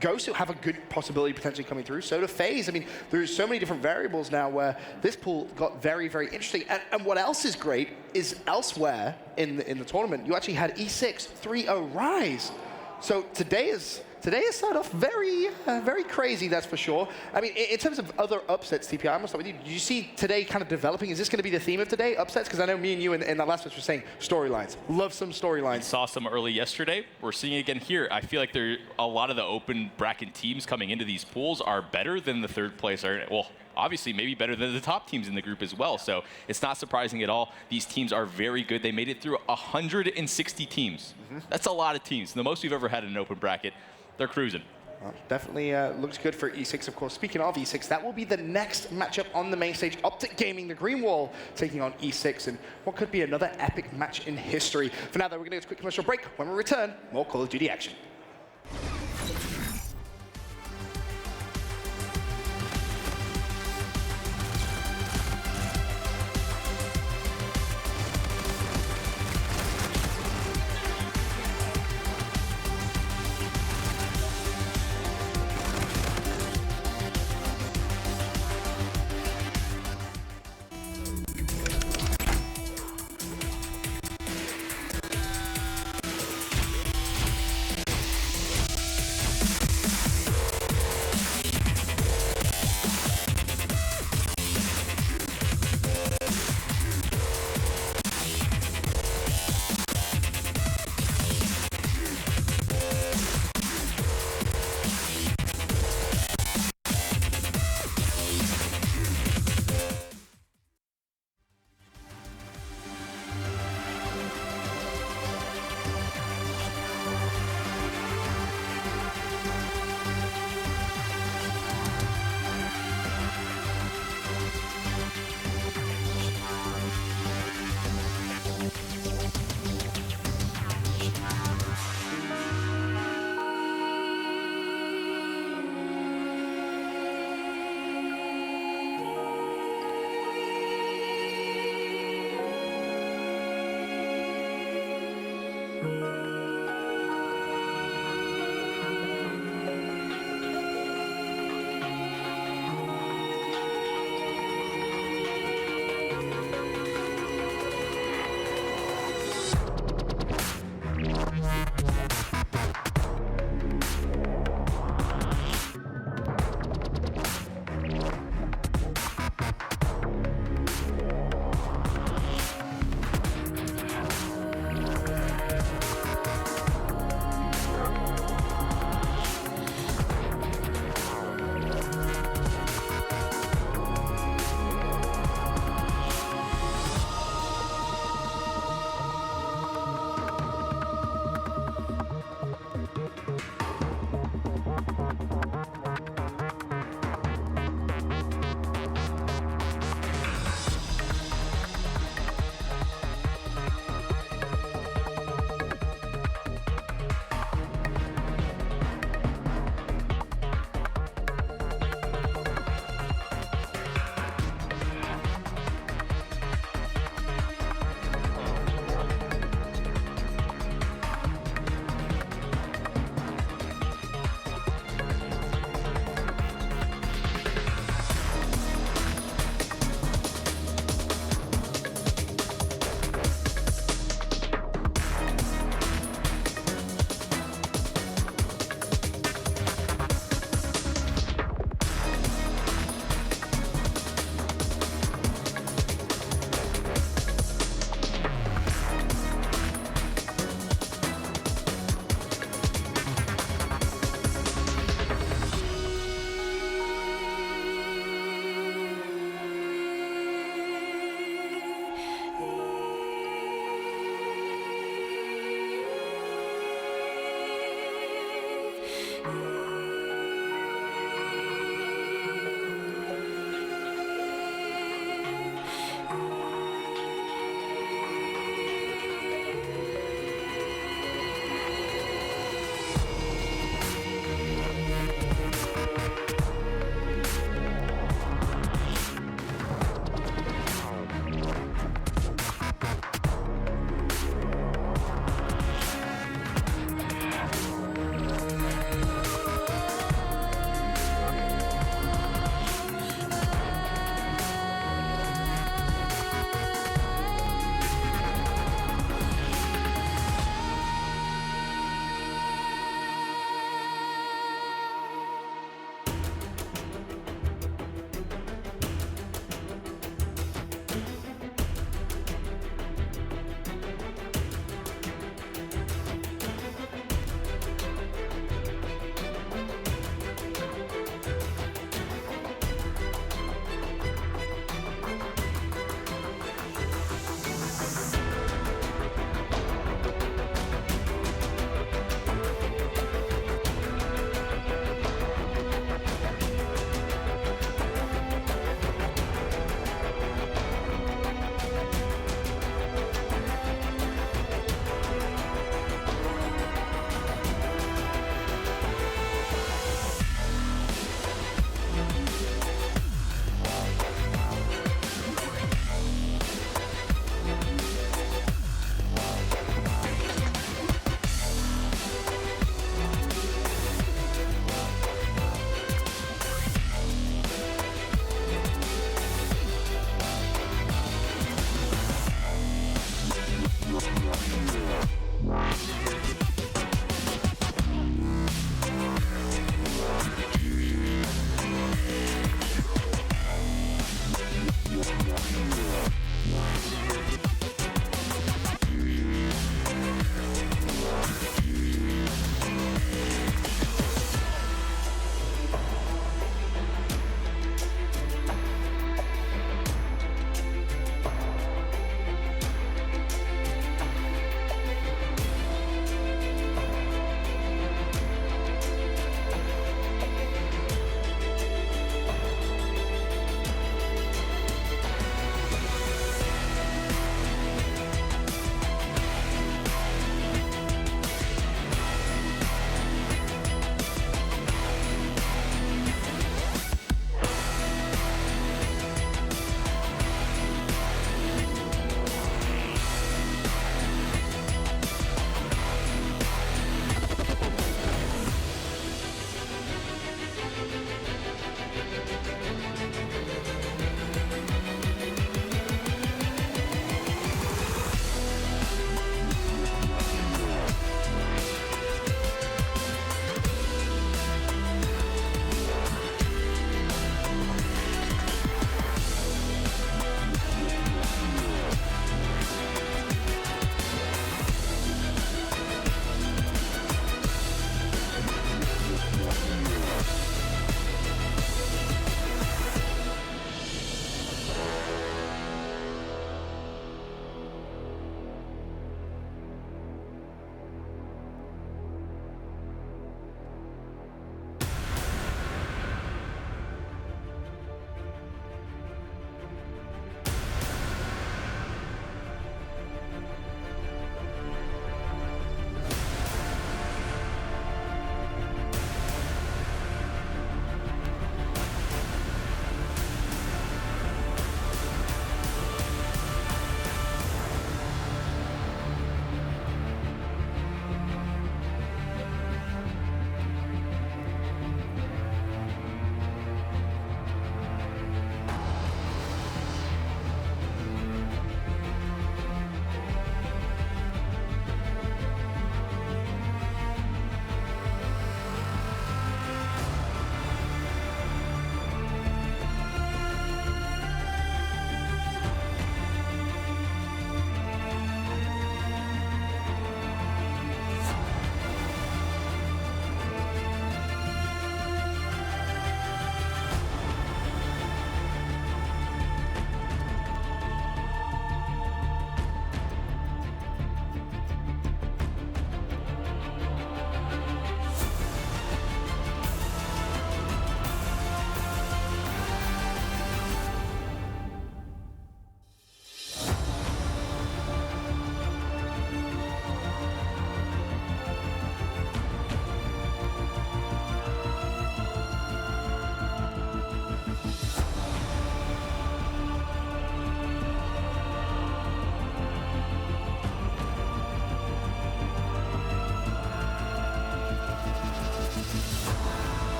Ghost have a good possibility potentially coming through. So do FaZe. I mean, there's so many different variables now where this pool got very, very interesting. And what else is great is elsewhere in the tournament, you actually had E6 3-0 Rise. So today has started off very, very crazy, that's for sure. I mean, in terms of other upsets, TPI, I'm going to start with you. Did you see today kind of developing? Is this going to be the theme of today, upsets? Because I know me and you in the last match were saying storylines. Love some storylines. Saw some early yesterday. We're seeing it again here. I feel like a lot of the open bracket teams coming into these pools are better than the third place. Well, obviously maybe better than the top teams in the group as well. So it's not surprising at all. These teams are very good. They made it through 160 teams. That's a lot of teams. The most we've ever had in an open bracket. They're cruising. Well, definitely looks good for E6, of course. Speaking of E6, that will be the next matchup on the main stage. Optic Gaming, the Green Wall, taking on E6, and what could be another epic match in history. For now, though, we're going to get a quick commercial break. When we return, more Call of Duty action.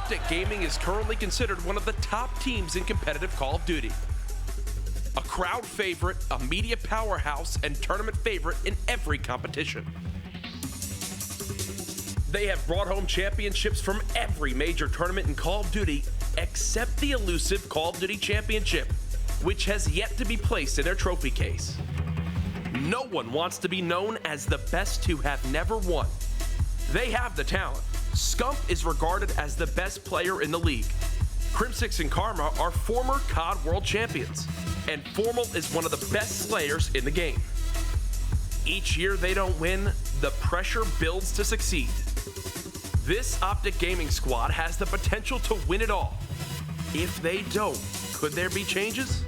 Optic Gaming is currently considered one of the top teams in competitive Call of Duty. A crowd favorite, a media powerhouse, and tournament favorite in every competition. They have brought home championships from every major tournament in Call of Duty except the elusive Call of Duty Championship, which has yet to be placed in their trophy case. No one wants to be known as the best who have never won. They have the talent. Scump is regarded as the best player in the league. Crimsix and Karma are former COD World Champions, and Formal is one of the best slayers in the game. Each year they don't win, the pressure builds to succeed. This Optic Gaming squad has the potential to win it all. If they don't, could there be changes?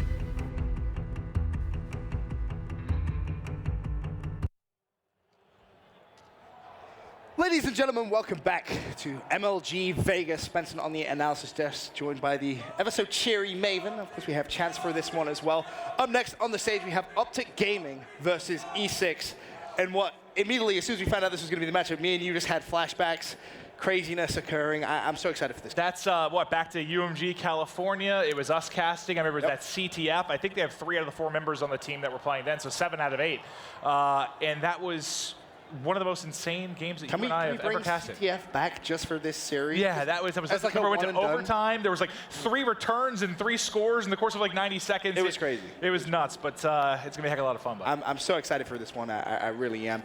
Ladies and gentlemen, welcome back to MLG Vegas. Spencer on the analysis desk, joined by the ever so cheery Maven. Of course, we have Chance for this one as well. Up next on the stage, we have Optic Gaming versus E6. And what immediately, as soon as we found out this was going to be the matchup, me and you just had flashbacks, craziness occurring. I'm so excited for this. That's, back to UMG California. It was us casting. I remember that CTF. I think they have 3 out of the 4 members on the team that were playing then, so 7 out of 8. And that was one of the most insane games that you and I have ever casted. Can we bring CTF back just for this series? Yeah, that was like we went to overtime. There was like 3 returns and 3 scores in the course of like 90 seconds. It was crazy. It was nuts, but it's going to be a heck of a lot of fun. I'm so excited for this one. I really am.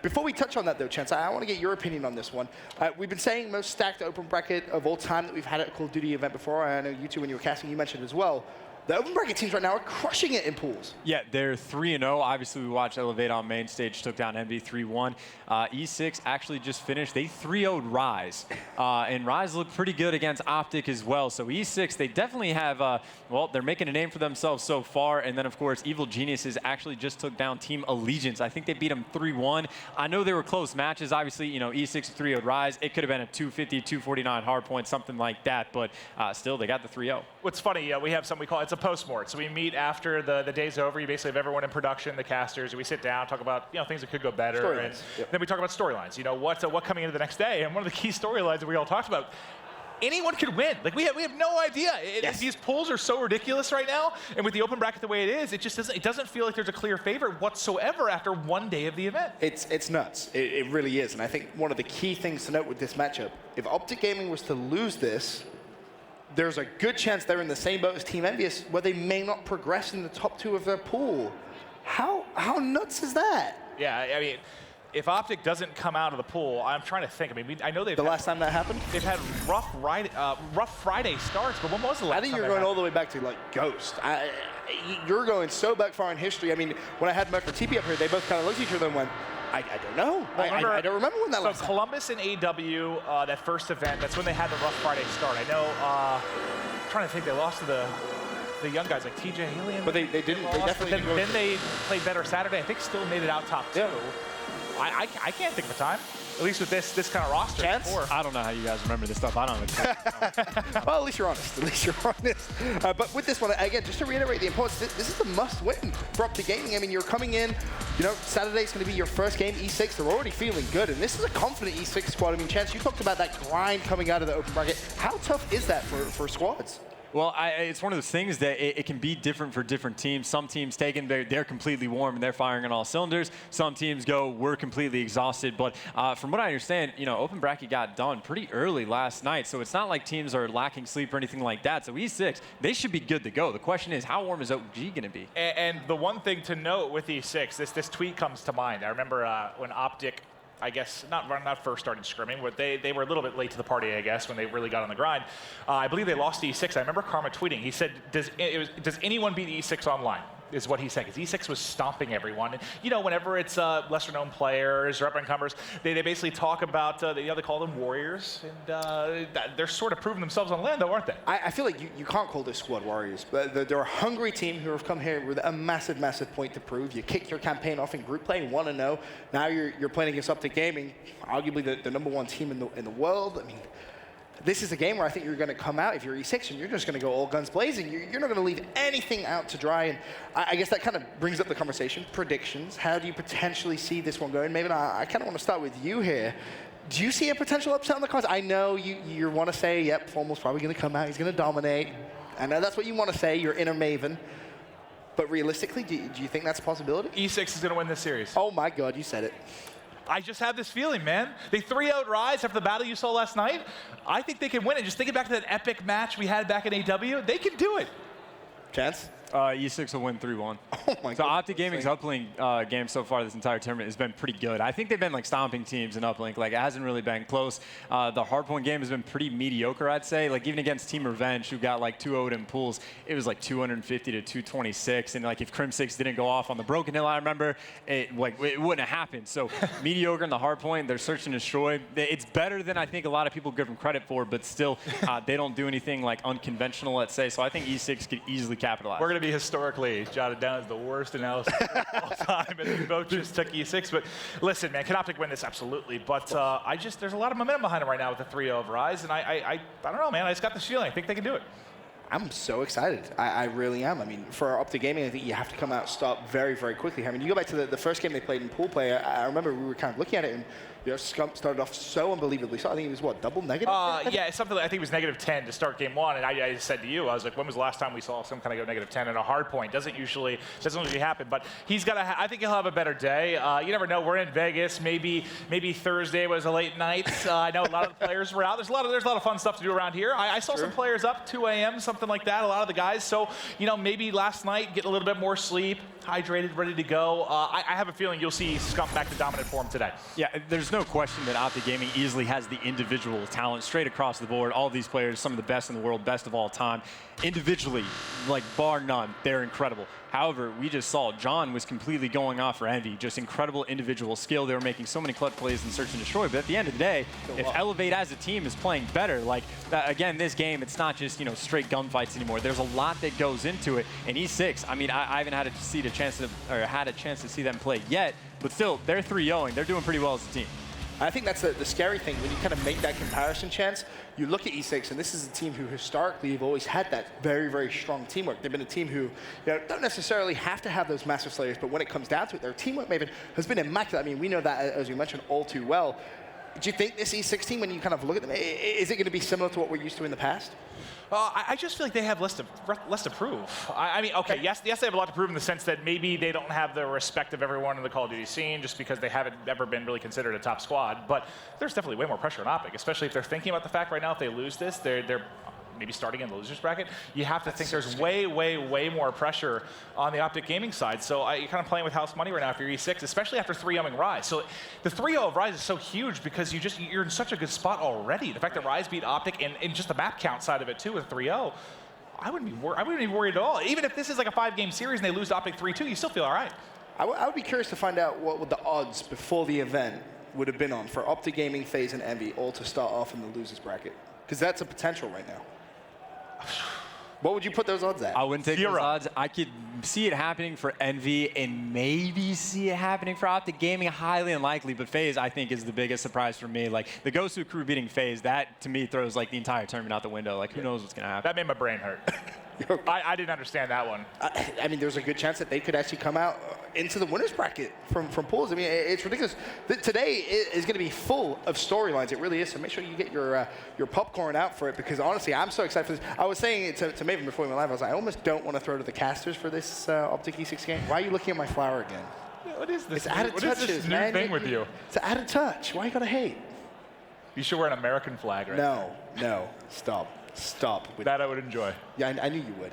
Before we touch on that, though, Chance, I want to get your opinion on this one. We've been saying most stacked open bracket of all time that we've had at a Call of Duty event before. I know you two, when you were casting, you mentioned as well. The open bracket teams right now are crushing it in pools. Yeah, they're 3-0. Obviously, we watched Elevate on main stage, took down Envy 3-1. E6 actually just finished. They 3-0'd Rise. And Rise looked pretty good against Optic as well. So E6, they definitely have, well, they're making a name for themselves so far. And then, of course, Evil Geniuses actually just took down Team Allegiance. I think they beat them 3-1. I know they were close matches. Obviously, you know, E6 3-0'd Rise. It could have been a 250, 249 hard point, something like that. But still, they got the 3-0. What's funny, we have something we call, it's a post-mort. So we meet after the day's over. You basically have everyone in production, the casters, and we sit down, talk about, you know, things that could go better. And then we talk about storylines. You know, what coming into the next day. And one of the key storylines that we all talked about, anyone could win. Like, we have no idea. These pools are so ridiculous right now, and with the open bracket the way it is, it doesn't feel like there's a clear favorite whatsoever after one day of the event. It's nuts. It really is. And I think one of the key things to note with this matchup, if Optic Gaming was to lose this, there's a good chance they're in the same boat as Team Envious, where they may not progress in the top 2 of their pool. How nuts is that? Yeah, I mean, if Optic doesn't come out of the pool, I'm trying to think. I mean, I know they've the last time that happened, they've had rough Friday starts, but when was the last time? I think you're going all the way back to like Ghost. You're going so back far in history. I mean, when I had Merc and TP up here, they both kind of looked at each other and went, I don't know. Well, I don't remember when that was. So Columbus and AW, that first event, that's when they had the rough Friday start. I know, I'm trying to think, they lost to the young guys like TJ Alien. But they didn't. They definitely didn't. Then they played better Saturday. I think still made it out top 2. Yeah. I can't think of a time. At least with this kind of roster. Chance? I don't know how you guys remember this stuff. I don't know. Well, at least you're honest. At least you're honest. But with this one, again, just to reiterate the importance, this is a must-win for Optic Gaming. I mean, you're coming in, you know, Saturday's going to be your first game, E6. They're already feeling good, and this is a confident E6 squad. I mean, Chance, you talked about that grind coming out of the open bracket. How tough is that for squads? Well, it's one of those things that it can be different for different teams. Some teams they're completely warm and they're firing on all cylinders. Some teams go, we're completely exhausted. But from what I understand, you know, open bracket got done pretty early last night, so it's not like teams are lacking sleep or anything like that. So E6, they should be good to go. The question is, how warm is OG going to be? And the one thing to note with E6, this tweet comes to mind. I remember when Optic, I guess, not first started scrimming, but they were a little bit late to the party, I guess, when they really got on the grind. I believe they lost to E6. I remember Karma tweeting. He said, does anyone beat E6 online? Is what he said, because E6 was stomping everyone. And, you know, whenever it's lesser-known players or up-and-comers, they basically talk about, they call them warriors, and they're sort of proving themselves on land, though, aren't they? I feel like you can't call this squad warriors, but they're a hungry team who have come here with a massive, massive point to prove. You kicked your campaign off in group play, 1-0. Now you're playing against Optic Gaming, arguably the #1 team in the world. I mean, this is a game where I think you're going to come out, if you're E6, and you're just going to go all guns blazing. You're not going to leave anything out to dry. And I guess that kind of brings up the conversation. Predictions. How do you potentially see this one going? Maybe I kind of want to start with you here. Do you see a potential upset on the cards? I know you want to say, yep, Formal's probably going to come out. He's going to dominate. I know that's what you want to say. You're inner Maven. But realistically, do you think that's a possibility? E6 is going to win this series. Oh, my God, you said it. I just have this feeling, man. They 3-0'd Rise after the battle you saw last night. I think they can win it. Just thinking back to that epic match we had back in AW, they can do it. Chance? E6 will win 3-1. Oh my god. So Optic Gaming's uplink game so far this entire tournament has been pretty good. I think they've been like stomping teams in uplink. Like it hasn't really been close. The hardpoint game has been pretty mediocre, I'd say. Like even against Team Revenge, who got like 2-0'd in pools, it was like 250 to 226. And like if Crim6 didn't go off on the Broken Hill, I remember it wouldn't have happened. So mediocre in the hardpoint. They're search and destroy. It's better than I think a lot of people give them credit for, but still they don't do anything like unconventional, let's say. So I think E6 could easily capitalize. We're going to be historically jotted down as the worst analysis of all time, and we both just took E6. But listen, man, can Optic win this? Absolutely. But there's a lot of momentum behind them right now with the 3-0 of Rise, and I don't know, man. I just got this feeling. I think they can do it. I'm so excited. I really am. I mean, for Optic Gaming, I think you have to come out and start very, very quickly. I mean, you go back to the first game they played in pool play. I remember we were kind of looking at it, and Scump started off so unbelievably. So I think it was what, double negative? Yeah, it's something. I think it was -10 to start game one, and I said to you, I was like, when was the last time we saw some kind of go -10 in a hard point? Doesn't usually happen. But he's got I think he'll have a better day. You never know. We're in Vegas. Maybe Thursday was a late night. I know a lot of the players were out. There's a lot of fun stuff to do around here. I saw some players up 2 a.m. something like that. A lot of the guys. So maybe last night getting a little bit more sleep, hydrated, ready to go. I have a feeling you'll see Scump back to dominant form today. Yeah, there's no question that Optic Gaming easily has the individual talent straight across the board. All these players, some of the best in the world, best of all time. Individually, like bar none, they're incredible. However, we just saw John was completely going off for Envy. Just incredible individual skill. They were making so many clutch plays in Search and Destroy. But at the end of the day, if Elevate as a team is playing better, like again, this game, it's not just straight gunfights anymore. There's a lot that goes into it. And E6, I mean, I haven't had a chance to see them play yet. But still, they're 3-0ing. They're doing pretty well as a team. I think that's the scary thing. When you kind of make that comparison, Chance, you look at E6, and this is a team who historically have always had that very, very strong teamwork. They've been a team who don't necessarily have to have those Master Slayers, but when it comes down to it, their teamwork Maven has been immaculate. I mean, we know that, as you mentioned, all too well. Do you think this E6 team, when you kind of look at them, is it going to be similar to what we're used to in the past? I just feel like they have less to prove. I mean, okay, yes, they have a lot to prove in the sense that maybe they don't have the respect of everyone in the Call of Duty scene just because they haven't ever been really considered a top squad. But there's definitely way more pressure on Optic, especially if they're thinking about the fact right now if they lose this, they're maybe starting in the losers bracket. You have to think there's way, way, way more pressure on the Optic Gaming side. So you're kind of playing with house money right now if you're E6, especially after 3-0ing Rise. So the 3-0 of Rise is so huge because you're in such a good spot already. The fact that Rise beat Optic and just the map count side of it too with 3-0, I wouldn't be worried at all. Even if this is like a 5-game series and they lose to Optic 3-2, you still feel all right. I would be curious to find out what the odds before the event would have been on for Optic Gaming, FaZe, and Envy all to start off in the losers bracket. Because that's a potential right now. What would you put those odds at? I wouldn't take those odds. I could see it happening for Envy and maybe see it happening for Optic Gaming. Highly unlikely, but FaZe, I think, is the biggest surprise for me. Like, the Gosu crew beating FaZe, that, to me, throws, like, the entire tournament out the window. Like, who knows what's going to happen? That made my brain hurt. I didn't understand that one. I mean, there's a good chance that they could actually come out into the winners bracket from pools. I mean, it's ridiculous. Today is going to be full of storylines. It really is. So make sure you get your popcorn out for it because honestly, I'm so excited for this. I was saying it to Maven before we went live. I was like, I almost don't want to throw to the casters for this Optic E6 game. Why are you looking at my flower again? What is this? It's added touches, what is this man. new thing with you? It's an added touch. Why you gotta hate? You should wear an American flag right now. No. Stop. That I would enjoy. Yeah, I knew you would.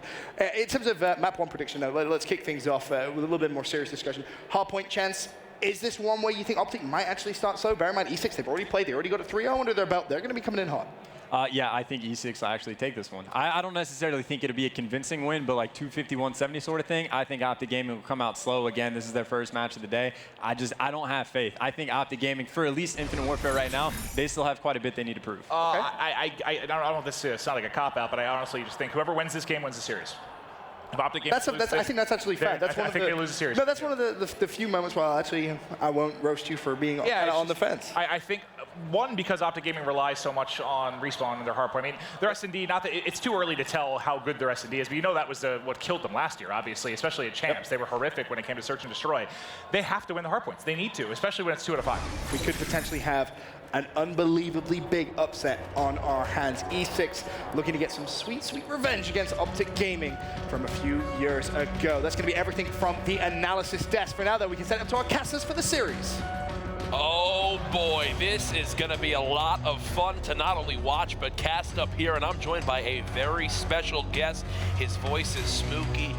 In terms of map 1 prediction, now, let's kick things off with a little bit more serious discussion. Hardpoint, Chance, is this one where you think Optic might actually start slow? Bear in mind, E6, they've already played. They already got a 3-0 under their belt. They're going to be coming in hot. Yeah, I think E6 will actually take this one. I don't necessarily think it'll be a convincing win, but like 250-170 sort of thing. I think Optic Gaming will come out slow again. This is their first match of the day. I don't have faith. I think Optic Gaming, for at least Infinite Warfare right now, they still have quite a bit they need to prove. I don't know if this sounds like a cop-out, but I honestly just think whoever wins this game wins the series. If Optic Gaming I think that's actually fair. I think they lose the series. No, that's one of the few moments where I won't roast you for being on the fence. I think, one, because Optic Gaming relies so much on Respawn and their hardpoint. I mean, their S&D, it's too early to tell how good their S&D is, but you know that was what killed them last year, obviously, especially at Champs. Yep. They were horrific when it came to Search and Destroy. They have to win the hardpoints. They need to, especially when it's 2 out of 5. We could potentially have an unbelievably big upset on our hands. E6 looking to get some sweet, sweet revenge against Optic Gaming from a few years ago. That's going to be everything from the analysis desk. For now, though, we can send it up to our casters for the series. Oh boy, this is going to be a lot of fun to not only watch but cast up here, and I'm joined by a very special guest. His voice is Smokey.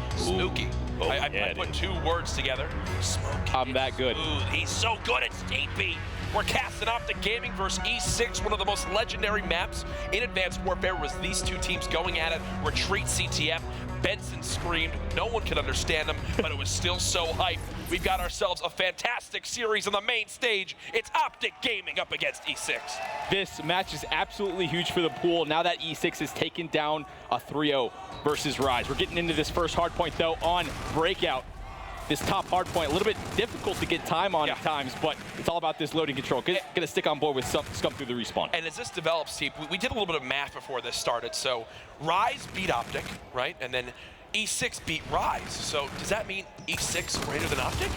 Oh, I put two words together. Smokey. I'm that good. Smooth. He's so good at Steepy. We're casting Optic Gaming versus E6. One of the most legendary maps in Advanced Warfare was these two teams going at it. Retreat CTF. Benson screamed. No one could understand him, but it was still so hype. We've got ourselves a fantastic series on the main stage. It's Optic Gaming up against E6. This match is absolutely huge for the pool. Now that E6 has taken down a 3-0 versus Rise. We're getting into this first hard point, though, on Breakout. This top hard point, a little bit difficult to get time on at times, but it's all about this loading control. Gonna stick on board with Scump through the respawn. And as this develops, Steve, we did a little bit of math before this started. So Rise beat Optic, right? And then E6 beat Rise. So does that mean E6 greater than Optic?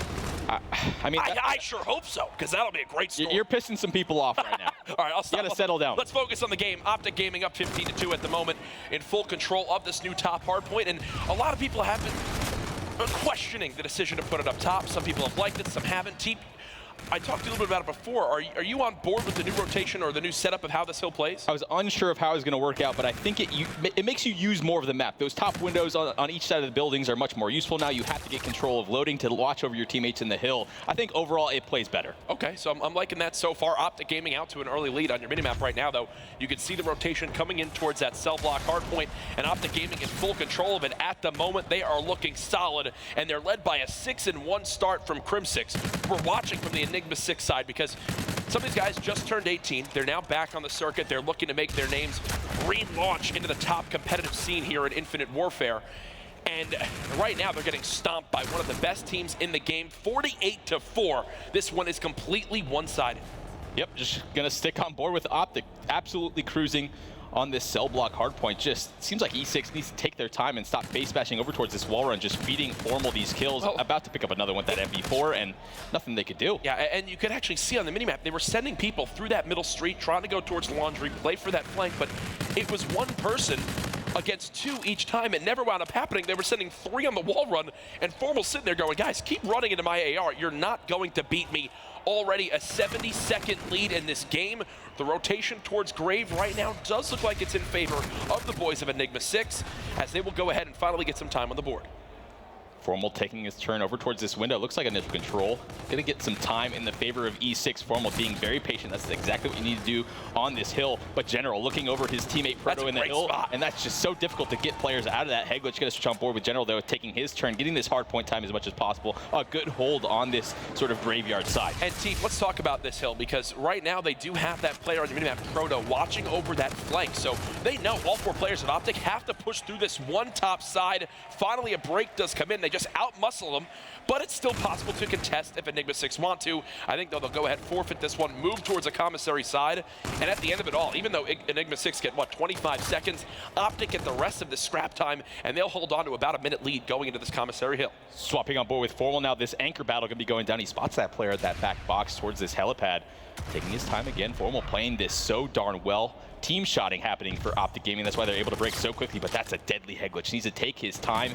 I mean, I sure hope so, because that'll be a great story. You're pissing some people off right now. All right, I'll stop. You gotta settle down. Let's focus on the game. Optic Gaming up 15-2 at the moment, in full control of this new top hard point, and a lot of people have been questioning the decision to put it up top. Some people have liked it, some haven't. Teep, I talked to you a little bit about it before. Are you on board with the new rotation or the new setup of how this hill plays? I was unsure of how it was going to work out, but I think it makes you use more of the map. Those top windows on each side of the buildings are much more useful now. You have to get control of loading to watch over your teammates in the hill. I think overall it plays better. Okay, so I'm liking that so far. Optic Gaming out to an early lead on your minimap right now, though. You can see the rotation coming in towards that cell block hardpoint, and Optic Gaming in full control of it at the moment. They are looking solid, and they're led by a 6-1 start from Crim6. We're watching from the Enigma 6 side because some of these guys just turned 18. They're now back on the circuit. They're looking to make their names relaunch into the top competitive scene here in Infinite Warfare. And right now, they're getting stomped by one of the best teams in the game, 48-4. This one is completely one-sided. Yep, just gonna stick on board with Optic. Absolutely cruising on this cell block hardpoint. Just seems like E6 needs to take their time and stop face bashing over towards this wall run, just feeding Formal these kills. About to pick up another one with that MV4, and nothing they could do. Yeah, and you could actually see on the minimap, they were sending people through that middle street, trying to go towards Laundry, play for that flank, but it was one person against two each time. It never wound up happening. They were sending 3 on the wall run, and Formal sitting there going, guys, keep running into my AR. You're not going to beat me. Already a 70-second lead in this game. The rotation towards Grave right now does look like it's in favor of the boys of Enigma 6, as they will go ahead and finally get some time on the board. Formal taking his turn over towards this window. Looks like initial control. Gonna get some time in the favor of E6. Formal being very patient. That's exactly what you need to do on this hill. But General looking over his teammate Proto in the hill. Spot. And that's just so difficult to get players out of that. Heglitch gonna switch on board with General, though, taking his turn, getting this hard point time as much as possible. A good hold on this sort of graveyard side. And Teef, let's talk about this hill, because right now they do have that player on the minimap, Proto, watching over that flank. So they know all 4 players at Optic have to push through this one top side. Finally, a break does come in. They just out-muscle them, but it's still possible to contest if Enigma 6 want to. I think, though, they'll go ahead, forfeit this one, move towards a commissary side, and at the end of it all, even though Enigma 6 get, 25 seconds, Optic get the rest of the scrap time, and they'll hold on to about a minute lead going into this commissary hill. Swapping on board with Formal now. This anchor battle gonna be going down. He spots that player at that back box towards this helipad. Taking his time again. Formal playing this so darn well. Team shotting happening for Optic Gaming. That's why they're able to break so quickly, but that's a deadly Heglitch. Needs to take his time.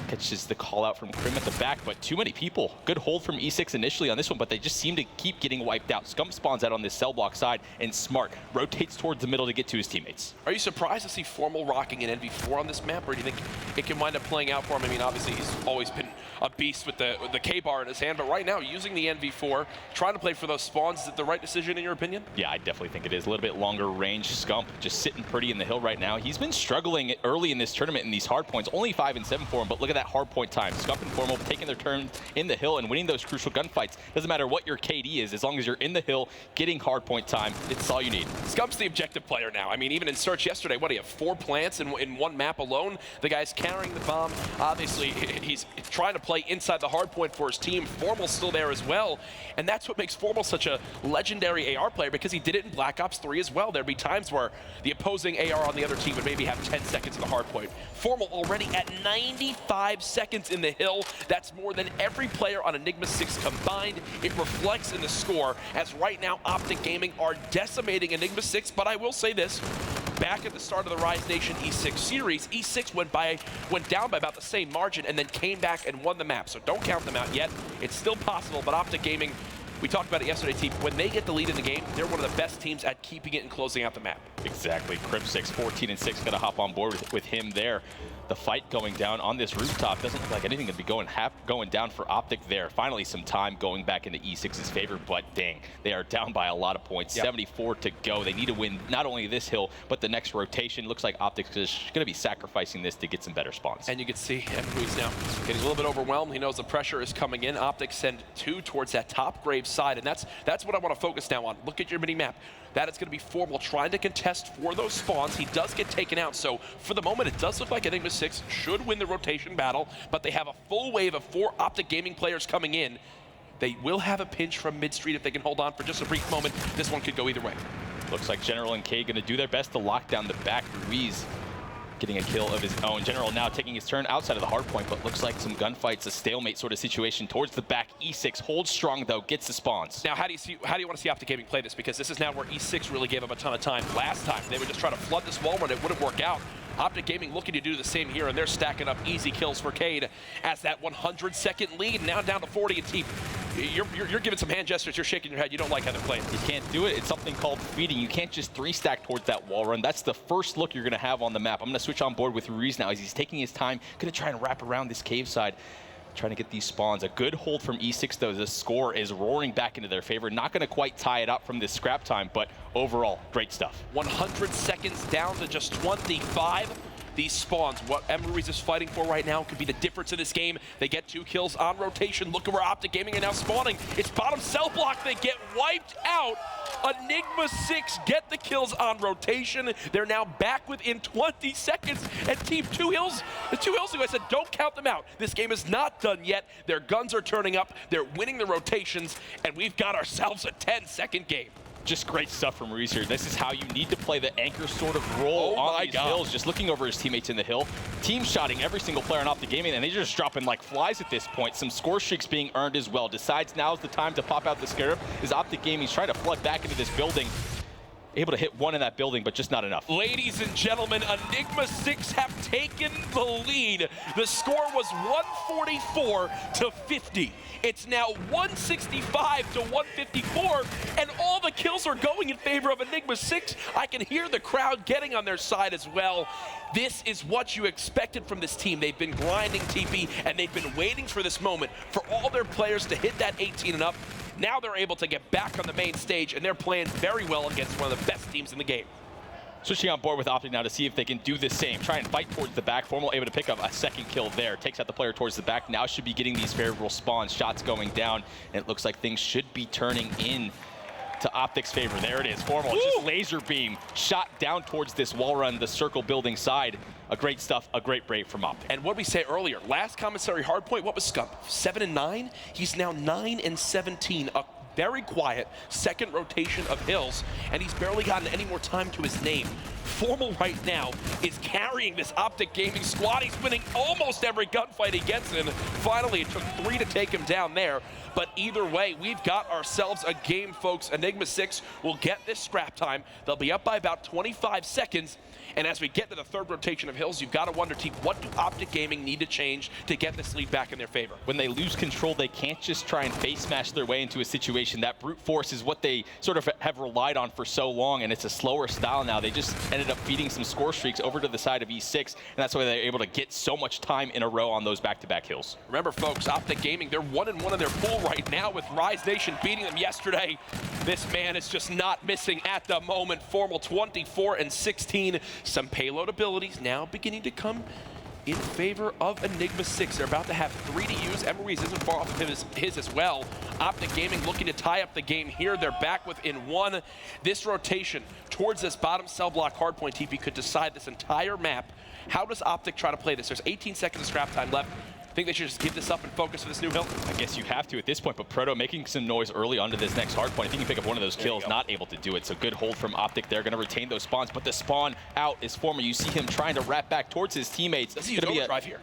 Catches the call out from Crim at the back, but too many people. Good hold from E6 initially on this one, but they just seem to keep getting wiped out. Scump spawns out on this cell block side, and Smart rotates towards the middle to get to his teammates. Are you surprised to see Formal rocking an NV4 on this map, or do you think it can wind up playing out for him? I mean, obviously, he's always been a beast with the K-bar in his hand, but right now, using the NV4, trying to play for those spawns, is it the right decision in your opinion? Yeah, I definitely think it is. A little bit longer range. Scump just sitting pretty in the hill right now. He's been struggling early in this tournament in these hard points. Only 5 and 7 for him, but look at that hard point time. Scump and Formal taking their turns in the hill and winning those crucial gunfights. Doesn't matter what your KD is, as long as you're in the hill, getting hard point time, it's all you need. Scump's the objective player now. I mean, even in Search yesterday, what do you have, 4 plants in one map alone? The guy's carrying the bomb. Obviously, he's trying to play play inside the hard point for his team. Formal's still there as well, and that's what makes Formal such a legendary AR player, because he did it in Black Ops 3 as well. There'd be times where the opposing AR on the other team would maybe have 10 seconds in the hard point. Formal already at 95 seconds in the hill. That's more than every player on Enigma 6 combined. It reflects in the score, as right now Optic Gaming are decimating Enigma 6, but I will say this. Back at the start of the Rise Nation E6 series, E6 went down by about the same margin and then came back and won the map. So don't count them out yet. It's still possible, but Optic Gaming, we talked about it yesterday, team. When they get the lead in the game, they're one of the best teams at keeping it and closing out the map. Exactly. Cryptsix 14-6, gonna hop on board with him there. The fight going down on this rooftop doesn't look like anything could be going down for Optic there. Finally, some time going back into E6's favor, but dang, they are down by a lot of points. Yep. 74 to go. They need to win not only this hill, but the next rotation. Looks like Optic is going to be sacrificing this to get some better spawns. And you can see Embui's now getting a little bit overwhelmed. He knows the pressure is coming in. Optic send 2 towards that top grave side, and that's what I want to focus now on. Look at your mini map. That is going to be Formal trying to contest for those spawns. He does get taken out, so for the moment, it does look like Enigma 6 should win the rotation battle, but they have a full wave of 4 Optic Gaming players coming in. They will have a pinch from mid-street if they can hold on for just a brief moment. This one could go either way. Looks like General and K going to do their best to lock down the back. Ruiz getting a kill of his own. General now taking his turn outside of the hard point, but looks like some gunfights, a stalemate sort of situation towards the back. E6 holds strong though, gets the spawns. Now, how do you want to see Optic Gaming play this? Because this is now where E6 really gave up a ton of time. Last time, they would just try to flood this wall run. It wouldn't work out. Optic Gaming looking to do the same here, and they're stacking up easy kills for Cade as that 100-second lead now down to 40. And team, you're giving some hand gestures. You're shaking your head. You don't like how they're playing. You can't do it. It's something called feeding. You can't just 3-stack towards that wall run. That's the first look you're going to have on the map. I'm going to switch on board with Ruiz now as he's taking his time. Going to try and wrap around this cave side, trying to get these spawns. A good hold from E6 though. The score is roaring back into their favor. Not going to quite tie it up from this scrap time, but overall, great stuff. 100 seconds down to just 25. These spawns, what Ruiz is fighting for right now, could be the difference in this game. They get 2 kills on rotation. Look at where Optic Gaming are now spawning. It's bottom cell block. They get wiped out. Enigma 6 get the kills on rotation. They're now back within 20 seconds. And team, the 2 hills ago, I said, don't count them out. This game is not done yet. Their guns are turning up. They're winning the rotations. And we've got ourselves a 10-second game. Just great stuff from Ruiz here. This is how you need to play the anchor sort of role on these hills. Just looking over his teammates in the hill. Team shotting every single player on Optic Gaming, and they're just dropping like flies at this point. Some score streaks being earned as well. Decides now's the time to pop out the Scarab. Is Optic Gaming's trying to flood back into this building. Able to hit 1 in that building, but just not enough. Ladies and gentlemen, Enigma 6 have taken the lead. The score was 144 to 50. It's now 165 to 154, and all the kills are going in favor of Enigma 6. I can hear the crowd getting on their side as well. This is what you expected from this team. They've been grinding TP, and they've been waiting for this moment for all their players to hit that 18 and up. Now they're able to get back on the main stage, and they're playing very well against one of the best teams in the game. Switching on board with Optic now to see if they can do the same. Try and fight towards the back. Formal able to pick up a second kill there. Takes out the player towards the back. Now should be getting these favorable spawns. Shots going down, and it looks like things should be turning in to Optic's favor. There it is. Formal just laser beam shot down towards this wall run, the circle building side. A great stuff, a great break from Optic. And what we say earlier, last commissary hardpoint, what was Scump? 7 and 9? He's now 9 and 17. A very quiet second rotation of hills, and he's barely gotten any more time to his name. Formal right now is carrying this Optic Gaming squad. He's winning almost every gunfight he gets in. Finally, it took 3 to take him down there. But either way, we've got ourselves a game, folks. Enigma 6 will get this scrap time. They'll be up by about 25 seconds. And as we get to the third rotation of hills, you've got to wonder, team, what do Optic Gaming need to change to get this lead back in their favor? When they lose control, they can't just try and face smash their way into a situation. That brute force is what they sort of have relied on for so long, and it's a slower style now. They just ended up feeding some score streaks over to the side of E6, and that's why they're able to get so much time in a row on those back-to-back hills. Remember, folks, Optic Gaming, they're 1-1 in their pool right now with Rise Nation beating them yesterday. This man is just not missing at the moment. Formal 24 and 16. Some payload abilities now beginning to come in favor of Enigma 6. They're about to have 3 to use. Ruiz isn't far off of his as well. Optic Gaming looking to tie up the game here. They're back within 1. This rotation towards this bottom cell block hardpoint TP could decide this entire map. How does Optic try to play this? There's 18 seconds of scrap time left. Think they should just give this up and focus for this new hill? I guess you have to at this point, but Proto making some noise early onto this next hard point. If he can pick up one of those kills, not able to do it. So good hold from Optic. They're going to retain those spawns, but the spawn out is Formal. You see him trying to wrap back towards his teammates. Does he use overdrive here?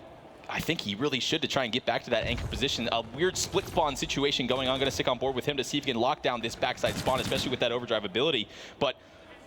I think he really should to try and get back to that anchor position. A weird split spawn situation going on. Going to stick on board with him to see if he can lock down this backside spawn, especially with that overdrive ability. But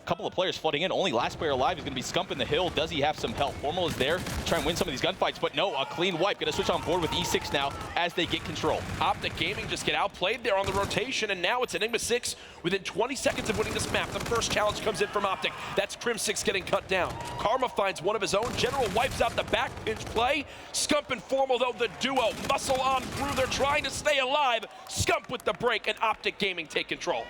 a couple of players flooding in. Only last player alive is going to be Scump in the hill. Does he have some help? Formal is there to try and win some of these gunfights, but no, a clean wipe. Going to switch on board with E6 now as they get control. Optic Gaming just get outplayed there on the rotation, and now it's Enigma 6 within 20 seconds of winning this map. The first challenge comes in from Optic. That's Crim6 getting cut down. Karma finds one of his own. General wipes out the back pinch play. Scump and Formal, though, the duo muscle on through. They're trying to stay alive. Scump with the break, and Optic Gaming take control.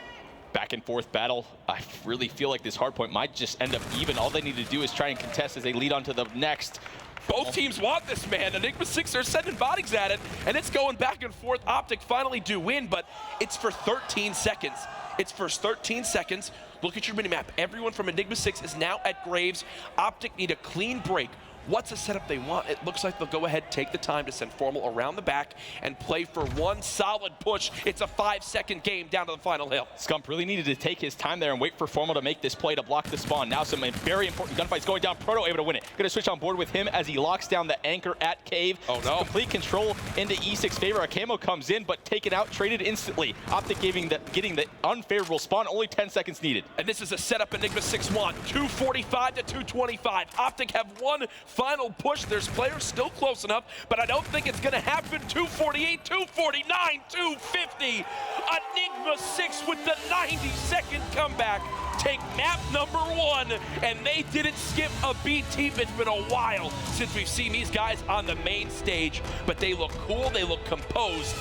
Back and forth battle. I really feel like this hardpoint might just end up even. All they need to do is try and contest as they lead on to the next. Both teams want this, man. Enigma 6 are sending bodies at it, and it's going back and forth. Optic finally do win, but it's for 13 seconds. It's for 13 seconds. Look at your minimap. Everyone from Enigma 6 is now at Graves. Optic need a clean break. What's the setup they want? It looks like they'll go ahead, take the time to send Formal around the back and play for one solid push. It's a 5-second game down to the final hill. Scump really needed to take his time there and wait for Formal to make this play to block the spawn. Now some very important gunfights going down. Proto able to win it. Going to switch on board with him as he locks down the anchor at Cave. Oh no. Complete control into E6 favor. A camo comes in, but taken out, traded instantly. Optic getting the unfavorable spawn. Only 10 seconds needed. And this is a setup Enigma 6-1. 245 to 225. Optic have one final push. There's players still close enough, but I don't think it's going to happen. 248, 249, 250. Enigma 6 with the 90-second comeback. Take map number 1, and they didn't skip a beat, team. It's been a while since we've seen these guys on the main stage, but they look cool, they look composed.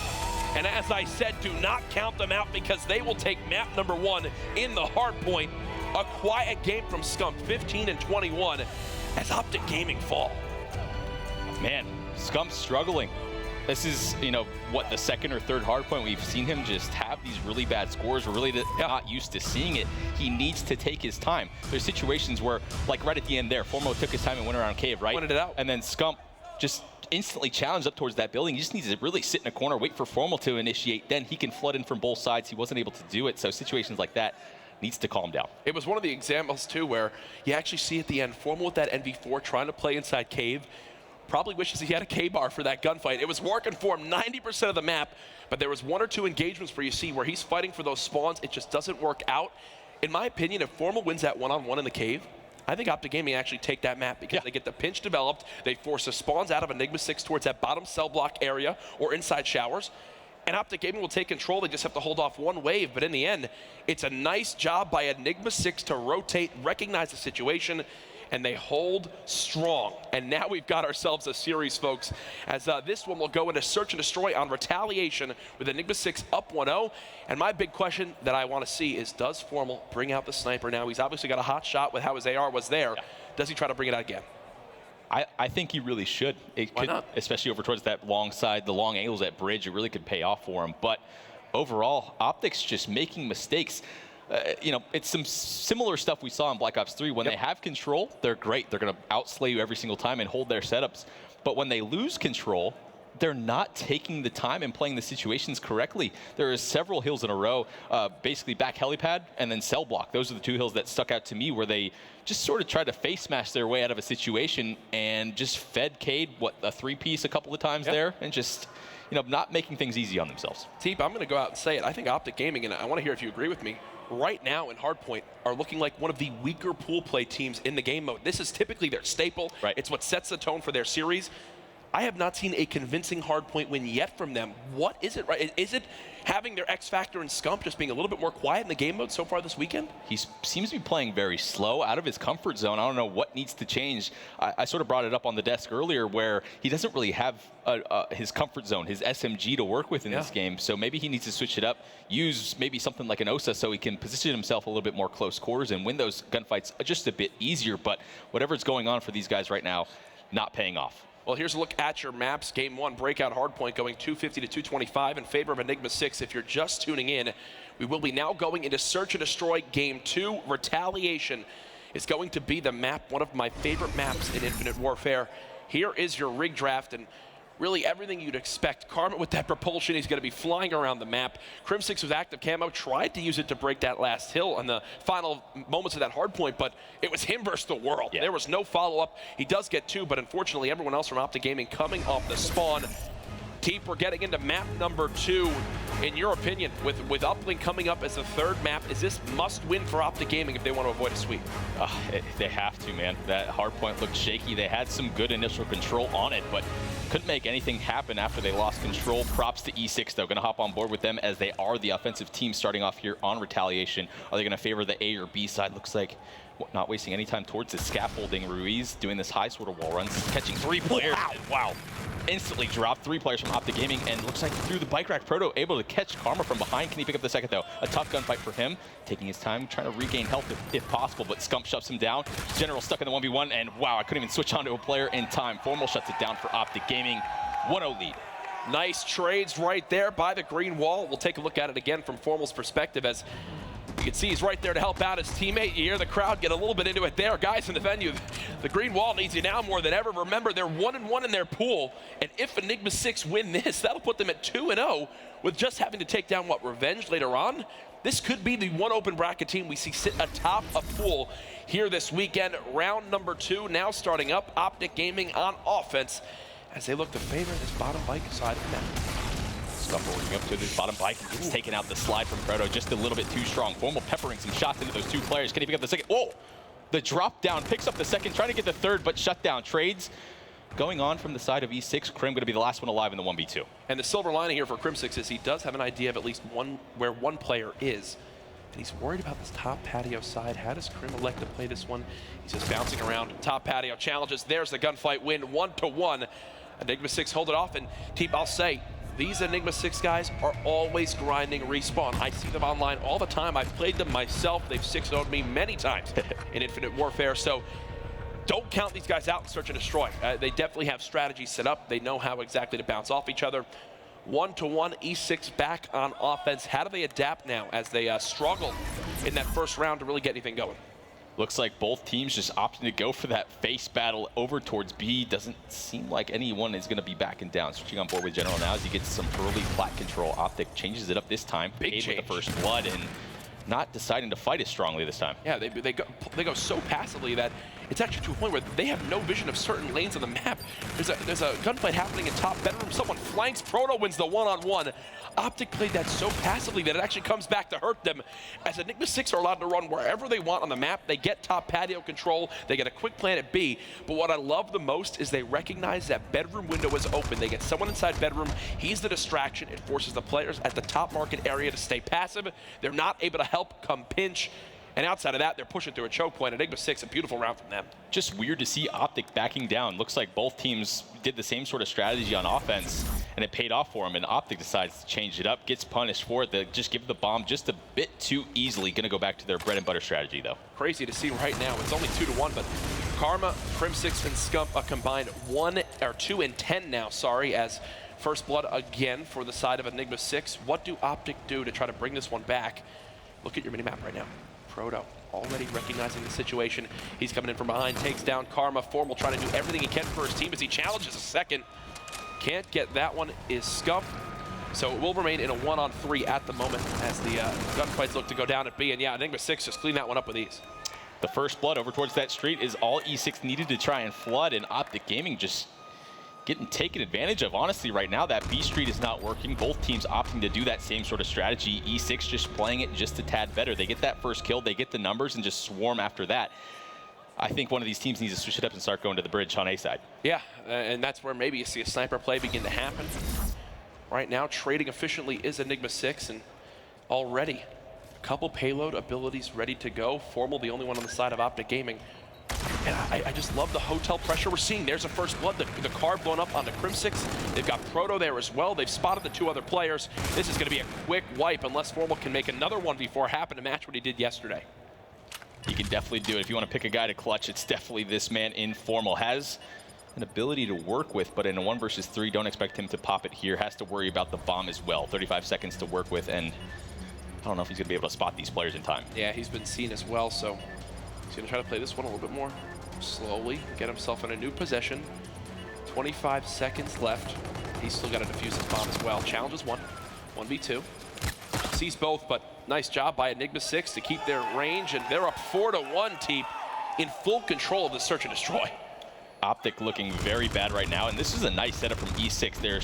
And as I said, do not count them out because they will take map number 1 in the hard point. A quiet game from Scump, 15 and 21. As Optic Gaming fall. Man, Scump's struggling. This is, what, the second or third hardpoint we've seen him just have these really bad scores. We're really not used to seeing it. He needs to take his time. There's situations where, like right at the end there, Formo took his time and went around Cave, right? Pointed it out. And then Scump just instantly challenged up towards that building. He just needs to really sit in a corner, wait for Formal to initiate. Then he can flood in from both sides. He wasn't able to do it. So situations like that needs to calm down. It was one of the examples, too, where you actually see at the end, Formal with that NV4 trying to play inside Cave. Probably wishes he had a K-bar for that gunfight. It was working for him 90% of the map, but there was 1 or 2 engagements where you see where he's fighting for those spawns. It just doesn't work out. In my opinion, if Formal wins that one-on-one in the Cave, I think Optic Gaming actually take that map because they get the pinch developed. They force the spawns out of Enigma 6 towards that bottom cell block area or inside showers. And Optic Gaming will take control. They just have to hold off one wave. But in the end, it's a nice job by Enigma 6 to rotate, recognize the situation, and they hold strong. And now we've got ourselves a series, folks, as this one will go into search and destroy on retaliation with Enigma 6 up 1-0. And my big question that I want to see is, does Formal bring out the sniper now? He's obviously got a hot shot with how his AR was there. Does he try to bring it out again? I think he really should. Why not? Especially over towards that long side, the long angles at bridge, it really could pay off for him. But overall, Optic's just making mistakes. It's some similar stuff we saw in Black Ops 3. When they have control, they're great. They're going to outslay you every single time and hold their setups. But when they lose control, they're not taking the time and playing the situations correctly. There are several hills in a row, basically back helipad and then cell block. Those are the 2 hills that stuck out to me where they just sort of tried to face smash their way out of a situation and just fed Cade, a 3-piece a couple of times there, and just, not making things easy on themselves. Teep, I'm going to go out and say it. I think Optic Gaming, and I want to hear if you agree with me, right now in Hardpoint are looking like one of the weaker pool play teams in the game mode. This is typically their staple. Right. It's what sets the tone for their series. I have not seen a convincing Hardpoint win yet from them. What is it, right? Is it having their X Factor and Scump just being a little bit more quiet in the game mode so far this weekend? He seems to be playing very slow, out of his comfort zone. I don't know what needs to change. I sort of brought it up on the desk earlier where he doesn't really have his comfort zone, his SMG to work with in this game. So maybe he needs to switch it up, use maybe something like an Osa so he can position himself a little bit more close quarters and win those gunfights just a bit easier. But whatever's going on for these guys right now, not paying off. Well, here's a look at your maps. Game 1, breakout hardpoint going 250 to 225 in favor of Enigma 6. If you're just tuning in, we will be now going into Search and Destroy Game 2. Retaliation is going to be the map, one of my favorite maps in Infinite Warfare. Here is your rig draft, and really everything you'd expect. Karma with that propulsion, he's going to be flying around the map. Crimsix with active camo, tried to use it to break that last hill on the final moments of that hard point, but it was him versus the world. Yeah. There was no follow-up. He does get 2, but unfortunately everyone else from Optic Gaming coming off the spawn. Teep, we're getting into map number 2. In your opinion, with Uplink coming up as the 3rd map, is this must-win for Optic Gaming if they want to avoid a sweep? They have to, man. That hard point looked shaky. They had some good initial control on it, but couldn't make anything happen after they lost control. Props to E6, though. Going to hop on board with them as they are the offensive team starting off here on Retaliation. Are they going to favor the A or B side? Looks like not wasting any time towards the scaffolding. Ruiz doing this high sort of wall runs, catching 3 players. Wow. Instantly dropped 3 players from Optic Gaming, and looks like through the bike rack, Proto able to catch Karma from behind. Can he pick up the second, though? A tough gunfight for him, taking his time, trying to regain health if possible, but Scump shuts him down. General stuck in the 1v1, and wow, I couldn't even switch onto a player in time. Formal shuts it down for Optic Gaming. 1-0 lead. Nice trades right there by the green wall. We'll take a look at it again from Formal's perspective as you can see he's right there to help out his teammate. You hear the crowd get a little bit into it there. Guys in the venue, the green wall needs you now more than ever. Remember, they're 1-1 in their pool, and if Enigma 6 win this, that'll put them at 2-0 with just having to take down, Revenge later on. This could be the one open bracket team we see sit atop a pool here this weekend. Round number 2 now starting up. Optic Gaming on offense as they look to favor this bottom bike side of the map. Scump working up to this bottom bike and gets taken out the slide from Proto just a little bit too strong. Formal peppering some shots into those 2 players. Can he pick up the second? Whoa! The drop down, picks up the second, trying to get the 3rd, but shut down. Trades going on from the side of E6. Krim going to be the last one alive in the 1v2. And the silver lining here for Crimsix is he does have an idea of at least where one player is. And he's worried about this top patio side. How does Krim elect to play this one? He's just bouncing around. Top patio challenges. There's the gunfight win, 1-1. Enigma 6 hold it off, and Teep, I'll say, these Enigma 6 guys are always grinding respawn. I see them online all the time. I've played them myself. They've 6-0'd me many times in Infinite Warfare. So don't count these guys out and search and destroy. They definitely have strategies set up. They know how exactly to bounce off each other. 1-1, E6 back on offense. How do they adapt now as they struggle in that first round to really get anything going? Looks like both teams just opting to go for that face battle over towards B. Doesn't seem like anyone is going to be backing down. Switching on board with General now as he gets some early plat control. Optic changes it up this time. Big change. With the first blood and not deciding to fight as strongly this time. Yeah, they go so passively that it's actually to a point where they have no vision of certain lanes on the map. There's a gunfight happening in top bedroom. Someone flanks. Proto wins the one-on-one. Optic played that so passively that it actually comes back to hurt them. As Enigma 6 are allowed to run wherever they want on the map, they get top patio control, they get a quick plan at B, but what I love the most is they recognize that bedroom window is open. They get someone inside bedroom, he's the distraction. It forces the players at the top market area to stay passive. They're not able to help come pinch. And outside of that, they're pushing through a choke point. Enigma 6, a beautiful round from them. Just weird to see Optic backing down. Looks like both teams did the same sort of strategy on offense, and it paid off for them. And Optic decides to change it up, gets punished for it. They just give the bomb just a bit too easily. Going to go back to their bread and butter strategy, though. Crazy to see right now. It's only 2-1, but Karma, Crimsix, and Scump a combined 2-10 now, as first blood again for the side of Enigma 6. What do Optic do to try to bring this one back? Look at your minimap right now. Proto already recognizing the situation. He's coming in from behind, takes down Karma. Formal trying to do everything he can for his team as he challenges a second. Can't get that one, is Scump. So it will remain in a 1-on-3 at the moment as the gunfights look to go down at B. And yeah, Enigma 6 just clean that one up with ease. The first blood over towards that street is all E6 needed to try and flood, and Optic Gaming just getting taken advantage of. Honestly, right now, that B street is not working. Both teams opting to do that same sort of strategy. E6 just playing it just a tad better. They get that first kill, they get the numbers, and just swarm after that. I think one of these teams needs to switch it up and start going to the bridge on A side. Yeah, and that's where maybe you see a sniper play begin to happen. Right now, trading efficiently is Enigma 6, and already a couple payload abilities ready to go. Formal, the only one on the side of Optic Gaming. And I just love the hotel pressure we're seeing. There's a first blood, the car blown up onto Crimsix. They've got Proto there as well. They've spotted the 2 other players. This is going to be a quick wipe unless Formal can make another 1v4 happen to match what he did yesterday. He can definitely do it. If you want to pick a guy to clutch, it's definitely this man. Informal has an ability to work with, but in a 1 versus 3, don't expect him to pop it here. Has to worry about the bomb as well. 35 seconds to work with, and I don't know if he's going to be able to spot these players in time. Yeah, he's been seen as well, so he's going to try to play this one a little bit more slowly, get himself in a new possession. 25 seconds left. He's still got to defuse his bomb as well. Challenges 1v2. Sees both, but nice job by Enigma 6 to keep their range, and they're up 4-1, Teep, in full control of the search and destroy. Optic looking very bad right now, and this is a nice setup from E6. They're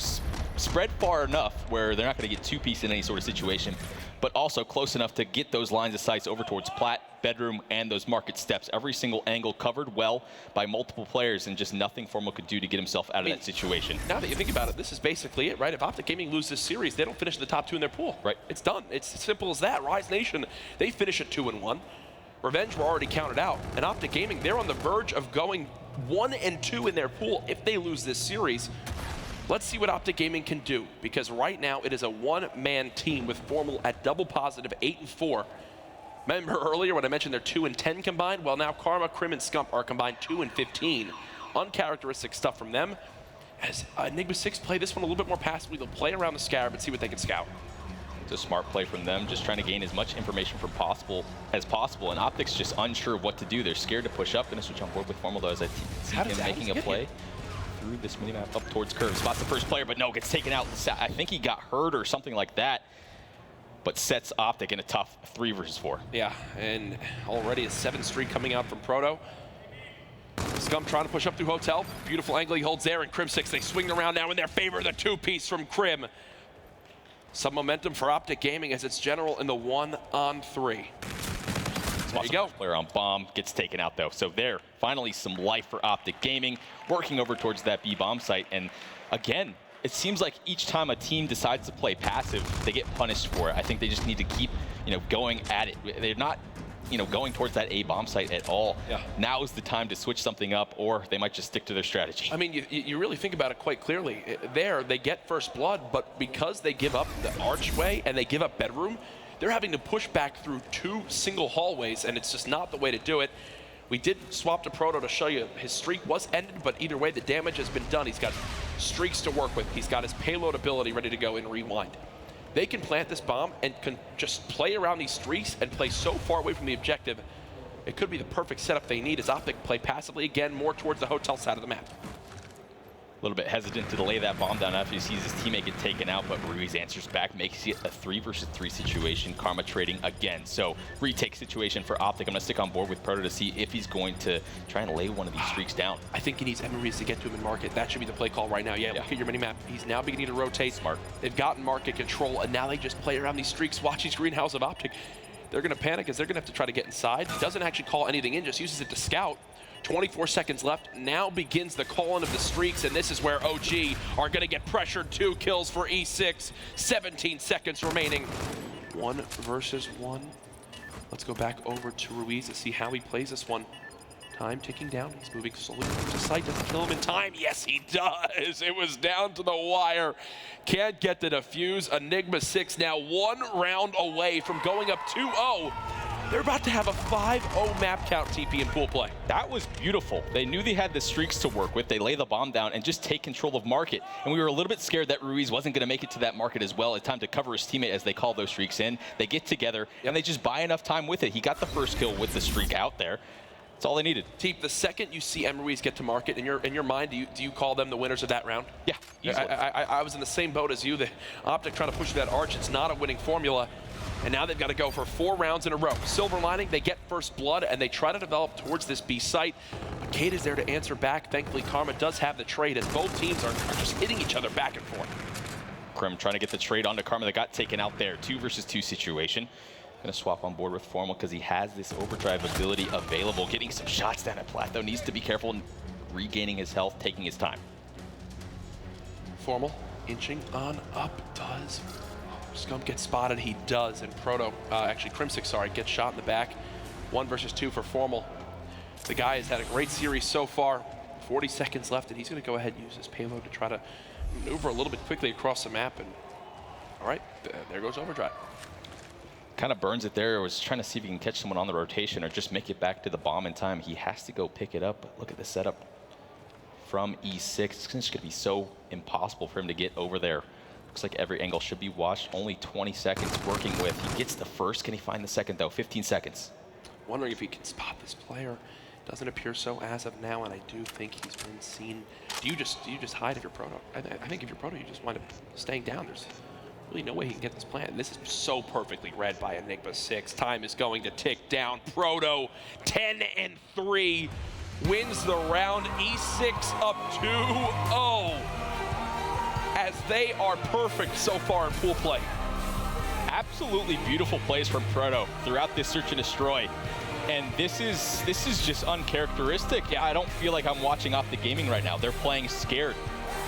spread far enough where they're not going to get two-piece in any sort of situation, but also close enough to get those lines of sight over towards Plat, Bedroom, and those market steps. Every single angle covered well by multiple players, and just nothing Formal could do to get himself out of that situation. Now that you think about it, this is basically it, right? If Optic Gaming loses this series, they don't finish in the top 2 in their pool. Right. It's done. It's as simple as that. Rise Nation, they finish at 2-1. Revenge were already counted out. And Optic Gaming, they're on the verge of going 1-2 in their pool if they lose this series. Let's see what Optic Gaming can do, because right now it is a one-man team with Formal at double positive 8-4. Remember earlier when I mentioned they're 2-10 combined? Well, now Karma, Crim, and Scump are combined 2-15. Uncharacteristic stuff from them. As Enigma 6 play this one a little bit more passively, they'll play around the Scarab and see what they can scout. It's a smart play from them, just trying to gain as much information as possible, and Optic's just unsure of what to do. They're scared to push up. Gonna switch on board with Formal though, as I see him making a play through this minimap up towards Curve. Spots the first player, but no, gets taken out. I think he got hurt or something like that, but sets Optic in a tough 3 versus 4. Yeah, and already a 7 streak coming out from Proto. Scum trying to push up through Hotel. Beautiful angle he holds there, and Crim 6, they swing around now in their favor. The 2-piece from Crim. Some momentum for Optic Gaming as it's general in the 1-on-3. There you go. Player on bomb gets taken out though. So there, finally some life for Optic Gaming, working over towards that B bomb site. And again, it seems like each time a team decides to play passive, they get punished for it. I think they just need to keep, going at it. They're not, going towards that A bomb site at all. Yeah. Now is the time to switch something up, or they might just stick to their strategy. I mean, you really think about it quite clearly. There, they get first blood, but because they give up the archway and they give up bedroom, they're having to push back through 2 single hallways, and it's just not the way to do it. We did swap to Proto to show you his streak was ended, but either way, the damage has been done. He's got streaks to work with. He's got his payload ability ready to go in Rewind. They can plant this bomb and can just play around these streaks and play so far away from the objective. It could be the perfect setup they need as Optic play passively again, more towards the Hotel side of the map. A little bit hesitant to lay that bomb down after he sees his teammate get taken out, but Ruiz answers back, makes it a 3 versus 3 situation. Karma trading again. So retake situation for Optic. I'm gonna stick on board with Proto to see if he's going to try and lay one of these streaks down. I think he needs Emery's to get to him in market. That should be the play call right now. Yeah, look at your mini map. He's now beginning to rotate. Smart. They've gotten market control, and now they just play around these streaks. Watch these greenhouse of Optic. They're gonna panic as they're gonna have to try to get inside. He doesn't actually call anything in, just uses it to scout. 24 seconds left. Now begins the call-in of the streaks, and this is where OG are going to get pressured. 2 kills for E6. 17 seconds remaining. 1 versus 1. Let's go back over to Ruiz to see how he plays this one. Time ticking down. He's moving slowly to sight. Doesn't kill him in time. Yes, he does. It was down to the wire. Can't get the defuse. Enigma 6 now 1 round away from going up 2-0. They're about to have a 5-0 map count TP in pool play. That was beautiful. They knew they had the streaks to work with. They lay the bomb down and just take control of market. And we were a little bit scared that Ruiz wasn't going to make it to that market as well. It's time to cover his teammate as they call those streaks in. They get together and they just buy enough time with it. He got the first kill with the streak out there. That's all they needed. Teep, the second you see Emery's get to market, in your mind, do you call them the winners of that round? Yeah, easily. I was in the same boat as you. The Optic trying to push that arch. It's not a winning formula. And now they've got to go for 4 rounds in a row. Silver lining, they get first blood, and they try to develop towards this B site. But Cade is there to answer back. Thankfully, Karma does have the trade, as both teams are just hitting each other back and forth. Crim trying to get the trade onto Karma that got taken out there. 2 versus 2 situation. Gonna swap on board with Formal because he has this overdrive ability available. Getting some shots down at Plat, though. Needs to be careful in regaining his health, taking his time. Formal inching on up, does. Scump gets spotted, he does, and Proto, actually Crimsic, sorry, gets shot in the back. 1 versus 2 for Formal. The guy has had a great series so far. 40 seconds left, and he's gonna go ahead and use his payload to try to maneuver a little bit quickly across the map, and all right, there goes overdrive. Kind of burns it there. Was trying to see if he can catch someone on the rotation or just make it back to the bomb in time. He has to go pick it up, but look at the setup from E6. It's just gonna be so impossible for him to get over there. Looks like every angle should be watched. Only 20 seconds working with. He gets the first. Can he find the second, though? 15 seconds. Wondering if he can spot this player. Doesn't appear so as of now, and I do think he's been seen. Do you just hide if you're Proto? I think if you're Proto, you just wind up staying down. There's really no way he can get this plant. And this is so perfectly read by Enigma 6. Time is going to tick down. Proto 10-3 wins the round. E6 up 2-0 as they are perfect so far in pool play. Absolutely beautiful plays from Proto throughout this search and destroy. And this is just uncharacteristic. Yeah, I don't feel like I'm watching Optic Gaming right now. They're playing scared.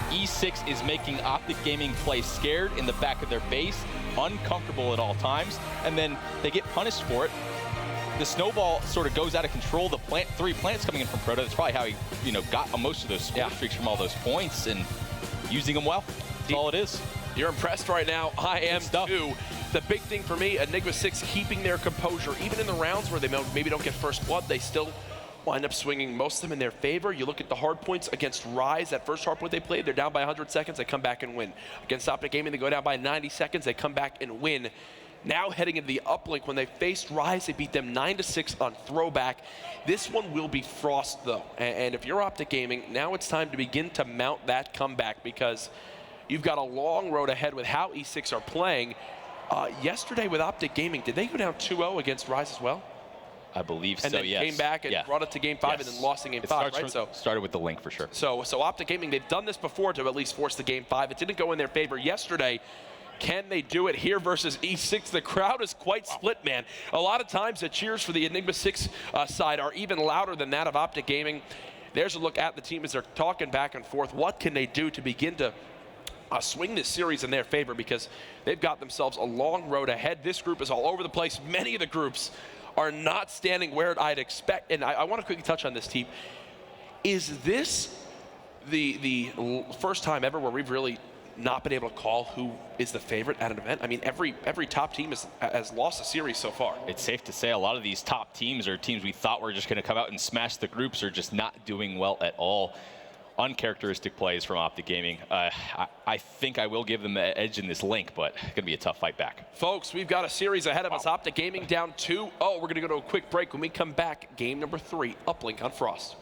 E6 is making Optic Gaming play scared in the back of their base, uncomfortable at all times, and then they get punished for it. The snowball sort of goes out of control. The three plants coming in from Proto, that's probably how he, got most of those score streaks from all those points and using them well. That's all it is. You're impressed right now. I am too. The big thing for me, Enigma 6 keeping their composure. Even in the rounds where they maybe don't get first blood, they still wind up swinging most of them in their favor. You look at the hard points against Rise, that first hard point they played, they're down by 100 seconds, they come back and win. Against Optic Gaming, they go down by 90 seconds, they come back and win. Now heading into the uplink, when they faced Rise, they beat them 9-6 on throwback. This one will be Frost though. And if you're Optic Gaming, now it's time to begin to mount that comeback because you've got a long road ahead with how E6 are playing. Yesterday with Optic Gaming, did they go down 2-0 against Rise as well? I believe and so, then yes. Came back and brought it to game 5 and then lost in game 5, right? So started with the link for sure. So Optic Gaming, they've done this before to at least force the game 5. It didn't go in their favor yesterday. Can they do it here versus E6? The crowd is quite split, man. A lot of times the cheers for the Enigma 6 side are even louder than that of Optic Gaming. There's a look at the team as they're talking back and forth. What can they do to begin to swing this series in their favor, because they've got themselves a long road ahead. This group is all over the place. Many of the groups are not standing where I'd expect. And I want to quickly touch on this, team. Is this the first time ever where we've really not been able to call who is the favorite at an event? I mean, every top team has lost a series so far. It's safe to say a lot of these top teams or teams we thought were just going to come out and smash the groups are just not doing well at all. Uncharacteristic plays from Optic Gaming. I think I will give them the edge in this link, but it's going to be a tough fight back. Folks, we've got a series ahead of us. Optic Gaming down 2-0. We're going to go to a quick break. When we come back, game number 3, Uplink on Frost.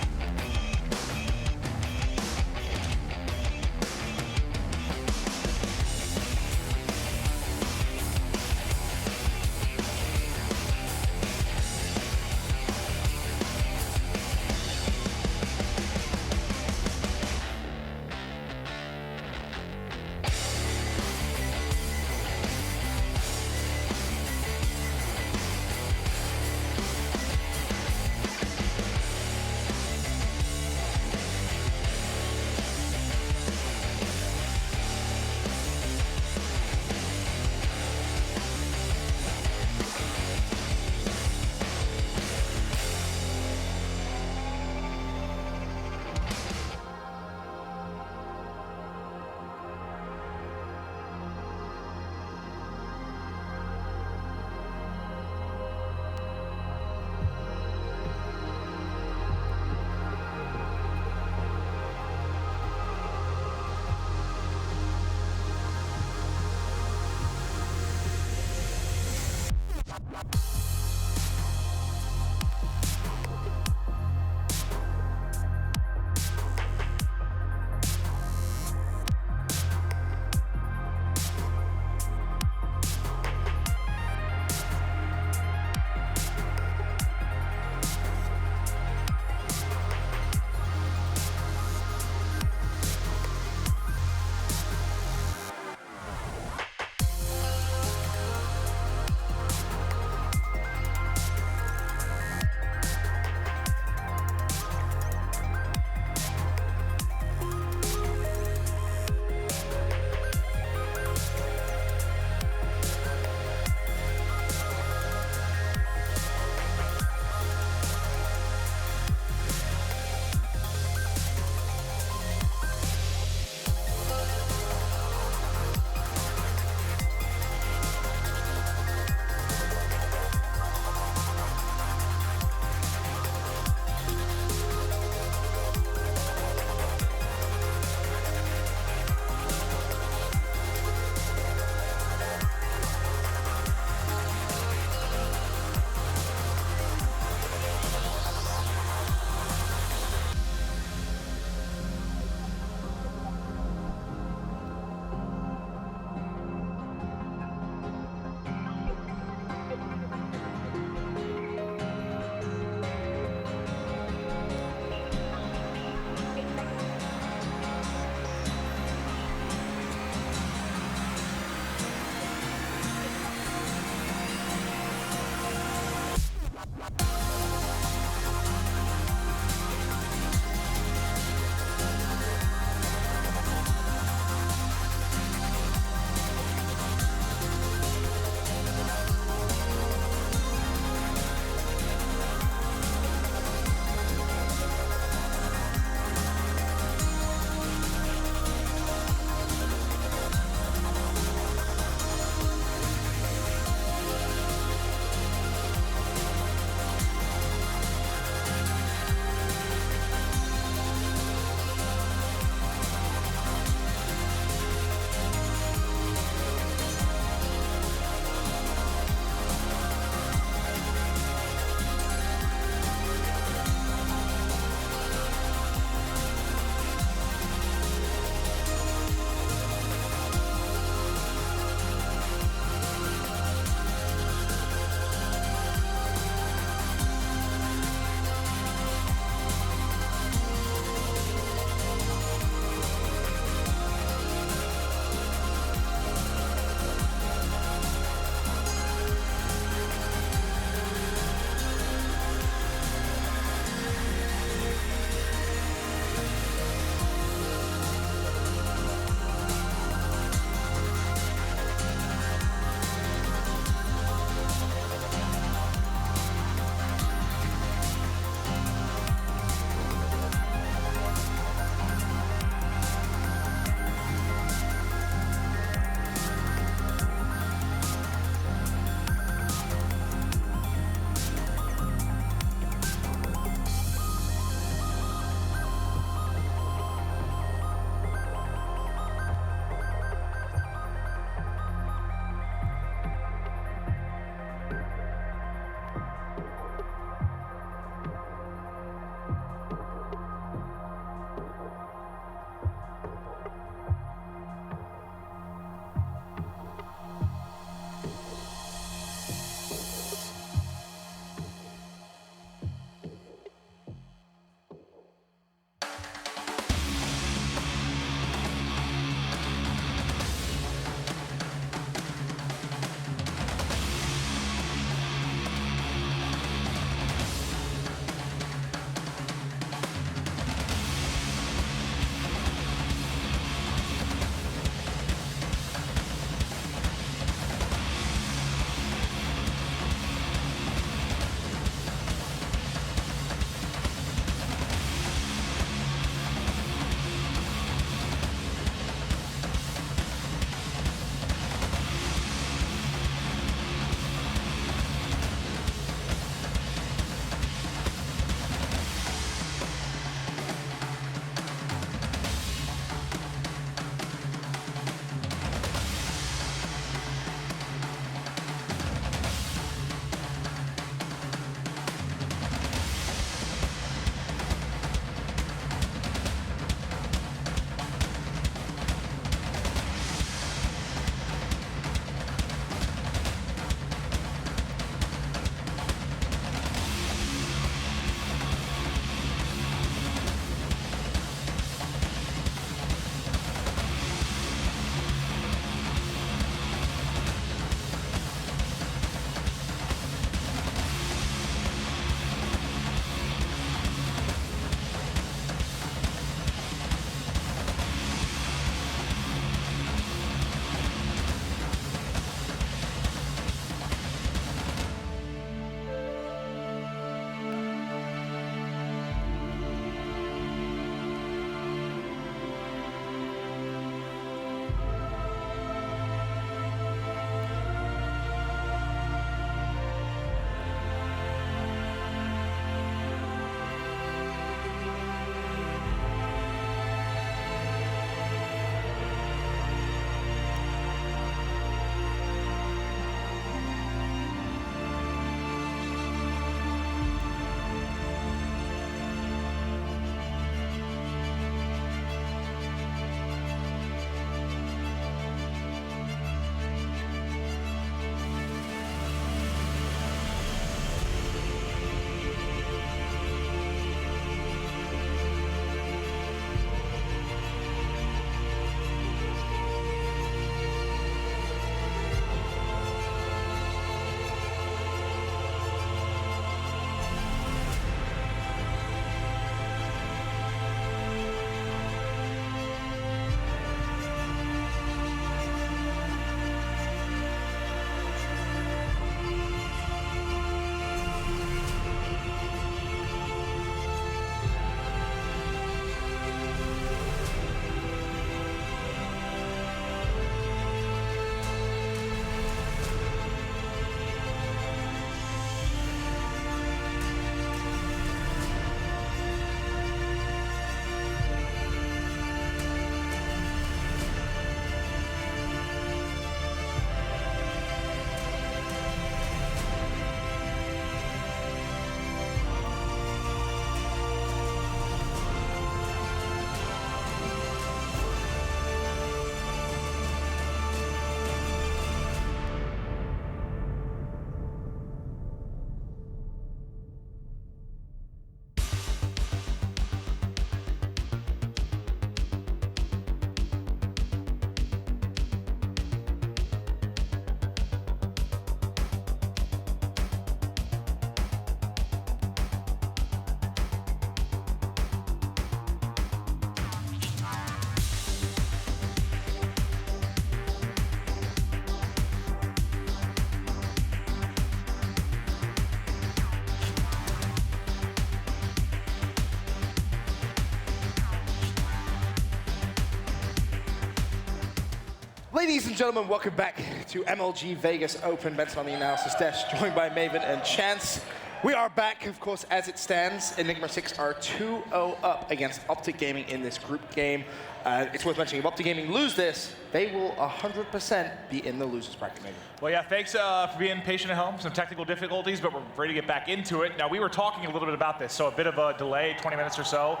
Ladies and gentlemen, welcome back to MLG Vegas Open. Benson on the analysis desk, joined by Maven and Chance. We are back, of course, as it stands. Enigma 6 are 2-0 up against Optic Gaming in this group game. It's worth mentioning, if Optic Gaming lose this, they will 100% be in the losers bracket, maybe. Well, yeah, thanks for being patient at home. Some technical difficulties, but we're ready to get back into it. Now, we were talking a little bit about this, so a bit of a delay, 20 minutes or so.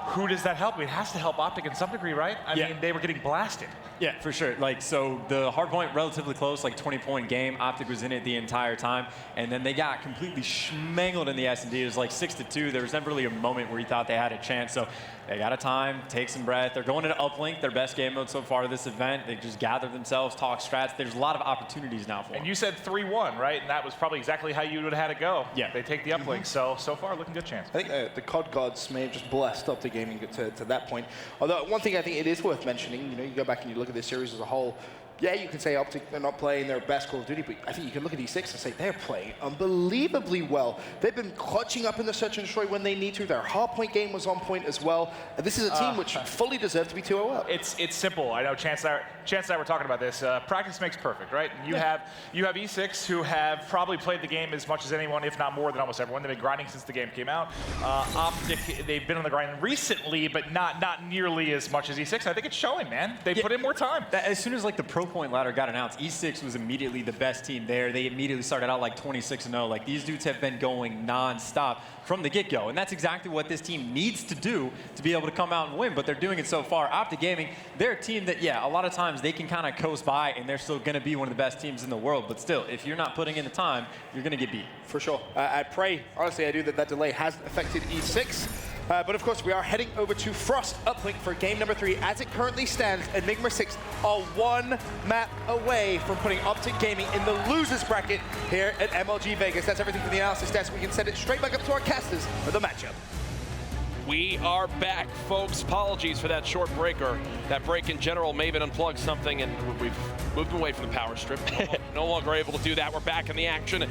Who does that help? It has to help Optic in some degree, right? I mean, they were getting blasted. Yeah, for sure. Like, so the hard point, relatively close, like 20-point game. Optic was in it the entire time, and then they got completely schmangled in the S&D. It was like 6-2. There was never really a moment where you thought they had a chance. So they got a time, take some breath. They're going into Uplink, their best game mode so far this event. They just gathered themselves, talk strats. There's a lot of opportunities now for them. And you said 3-1, right? And that was probably exactly how you would have had it go. Yeah. They take the Uplink, so far looking good chance. I think the COD gods may have just blessed Optic Gaming to that point. Although one thing I think it is worth mentioning, you know, you go back and you look at this series as a whole. Yeah, you can say Optic, they're not playing their best Call of Duty, but I think you can look at E6 and say they're playing unbelievably well. They've been clutching up in the search and destroy when they need to. Their hardpoint game was on point as well. And this is a team which fully deserved to be 2-0 up. It's simple. I know Chance and I were talking about this. Practice makes perfect, right? You have E6 who have probably played the game as much as anyone, if not more than almost everyone. They've been grinding since the game came out. Optic, they've been on the grind recently, but not nearly as much as E6. I think it's showing, man. They put in more time. As soon as like the Pro Point ladder got announced, E6 was immediately the best team there. They immediately started out like 26-0. Like, these dudes have been going non-stop from the get-go, and that's exactly what this team needs to do to be able to come out and win, but they're doing it so far. Optic Gaming, they're a team that, yeah, a lot of times they can kind of coast by, and they're still going to be one of the best teams in the world, but still, if you're not putting in the time, you're going to get beat. For sure. I pray, honestly, I do that delay hasn't affected E6. But of course, we are heading over to Frost Uplink for game number 3. As it currently stands, Enigma 6 are 1 map away from putting Optic Gaming in the losers bracket here at MLG Vegas. That's everything for the analysis desk. We can send it straight back up to our casters for the matchup. We are back, folks. Apologies for that short break, or that break in general. Maven unplugged something, and we've moved away from the power strip. No longer able to do that. We're back in the action.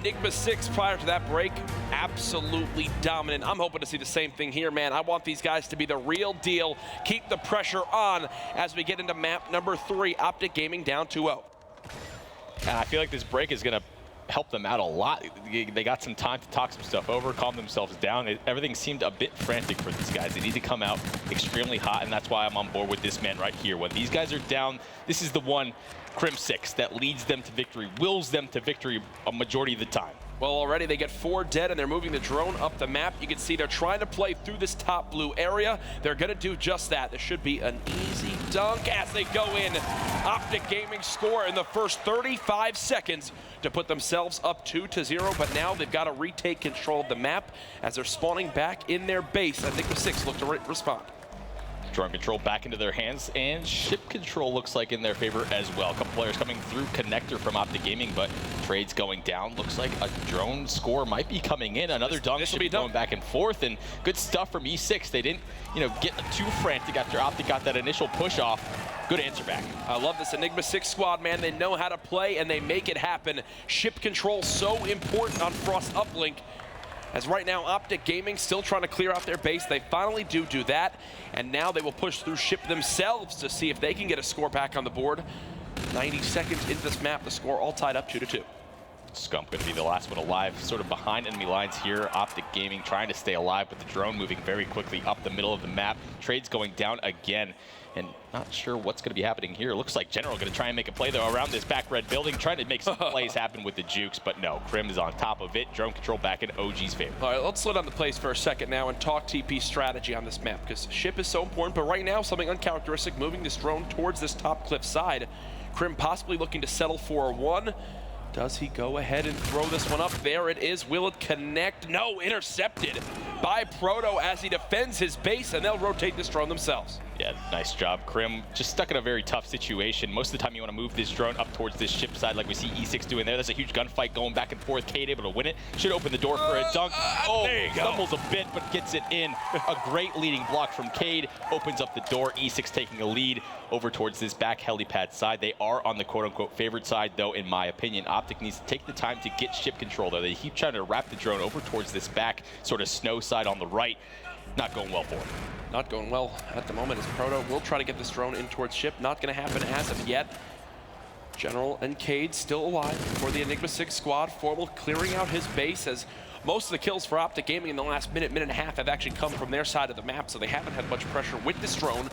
Enigma 6, prior to that break, absolutely dominant. I'm hoping to see the same thing here, man. I want these guys to be the real deal. Keep the pressure on as we get into map number 3. Optic Gaming down 2-0. And I feel like this break is going to help them out a lot. They got some time to talk some stuff over, calm themselves down. Everything seemed a bit frantic for these guys. They need to come out extremely hot, and that's why I'm on board with this man right here. When these guys are down, this is the one, Crim 6, that leads them to victory, wills them to victory a majority of the time. Well, already they get 4 dead, and they're moving the drone up the map. You can see they're trying to play through this top blue area. They're going to do just that. This should be an easy dunk as they go in. Optic Gaming score in the first 35 seconds to put themselves up 2-0, but now they've got to retake control of the map as they're spawning back in their base. I think the 6 look to respond. Drone control back into their hands, and ship control looks like in their favor as well. A couple players coming through connector from Optic Gaming, but trades going down. Looks like a drone score might be coming in. Another dunk should be going back and forth, and good stuff from E6. They didn't, get too frantic after Optic got that initial push off. Good answer back. I love this Enigma 6 squad, man. They know how to play, and they make it happen. Ship control so important on Frost Uplink. As right now, Optic Gaming still trying to clear out their base. They finally do that, and now they will push through ship themselves to see if they can get a score back on the board. 90 seconds into this map, the score all tied up 2-2. Scump going to be the last one alive, sort of behind enemy lines here. Optic Gaming trying to stay alive, but the drone moving very quickly up the middle of the map. Trades going down again, and not sure what's going to be happening here. Looks like General going to try and make a play, though, around this back red building, trying to make some plays happen with the jukes, but no, Crim is on top of it. Drone control back in OG's favor. All right, let's slow down the plays for a second now and talk TP strategy on this map, because ship is so important, but right now, something uncharacteristic, moving this drone towards this top cliff side. Crim possibly looking to settle for a 1. Does he go ahead and throw this one up? There it is. Will it connect? No, intercepted by Proto as he defends his base, and they'll rotate this drone themselves. Yeah, nice job. Crim just stuck in a very tough situation. Most of the time you want to move this drone up towards this ship side like we see E6 doing there. That's a huge gunfight going back and forth. Cade able to win it. Should open the door for a dunk. There you go. Stumbles a bit, but gets it in. A great leading block from Cade. Opens up the door. E6 taking a lead over towards this back helipad side. They are on the quote-unquote favored side, though, in my opinion. Optic needs to take the time to get ship control, though. They keep trying to wrap the drone over towards this back sort of snow side on the right. Not going well for them. Not going well at the moment as Proto will try to get this drone in towards ship. Not going to happen as of yet. General and Cade still alive for the Enigma 6 squad. Formal clearing out his base as most of the kills for Optic Gaming in the last minute and a half have actually come from their side of the map, so they haven't had much pressure with this drone.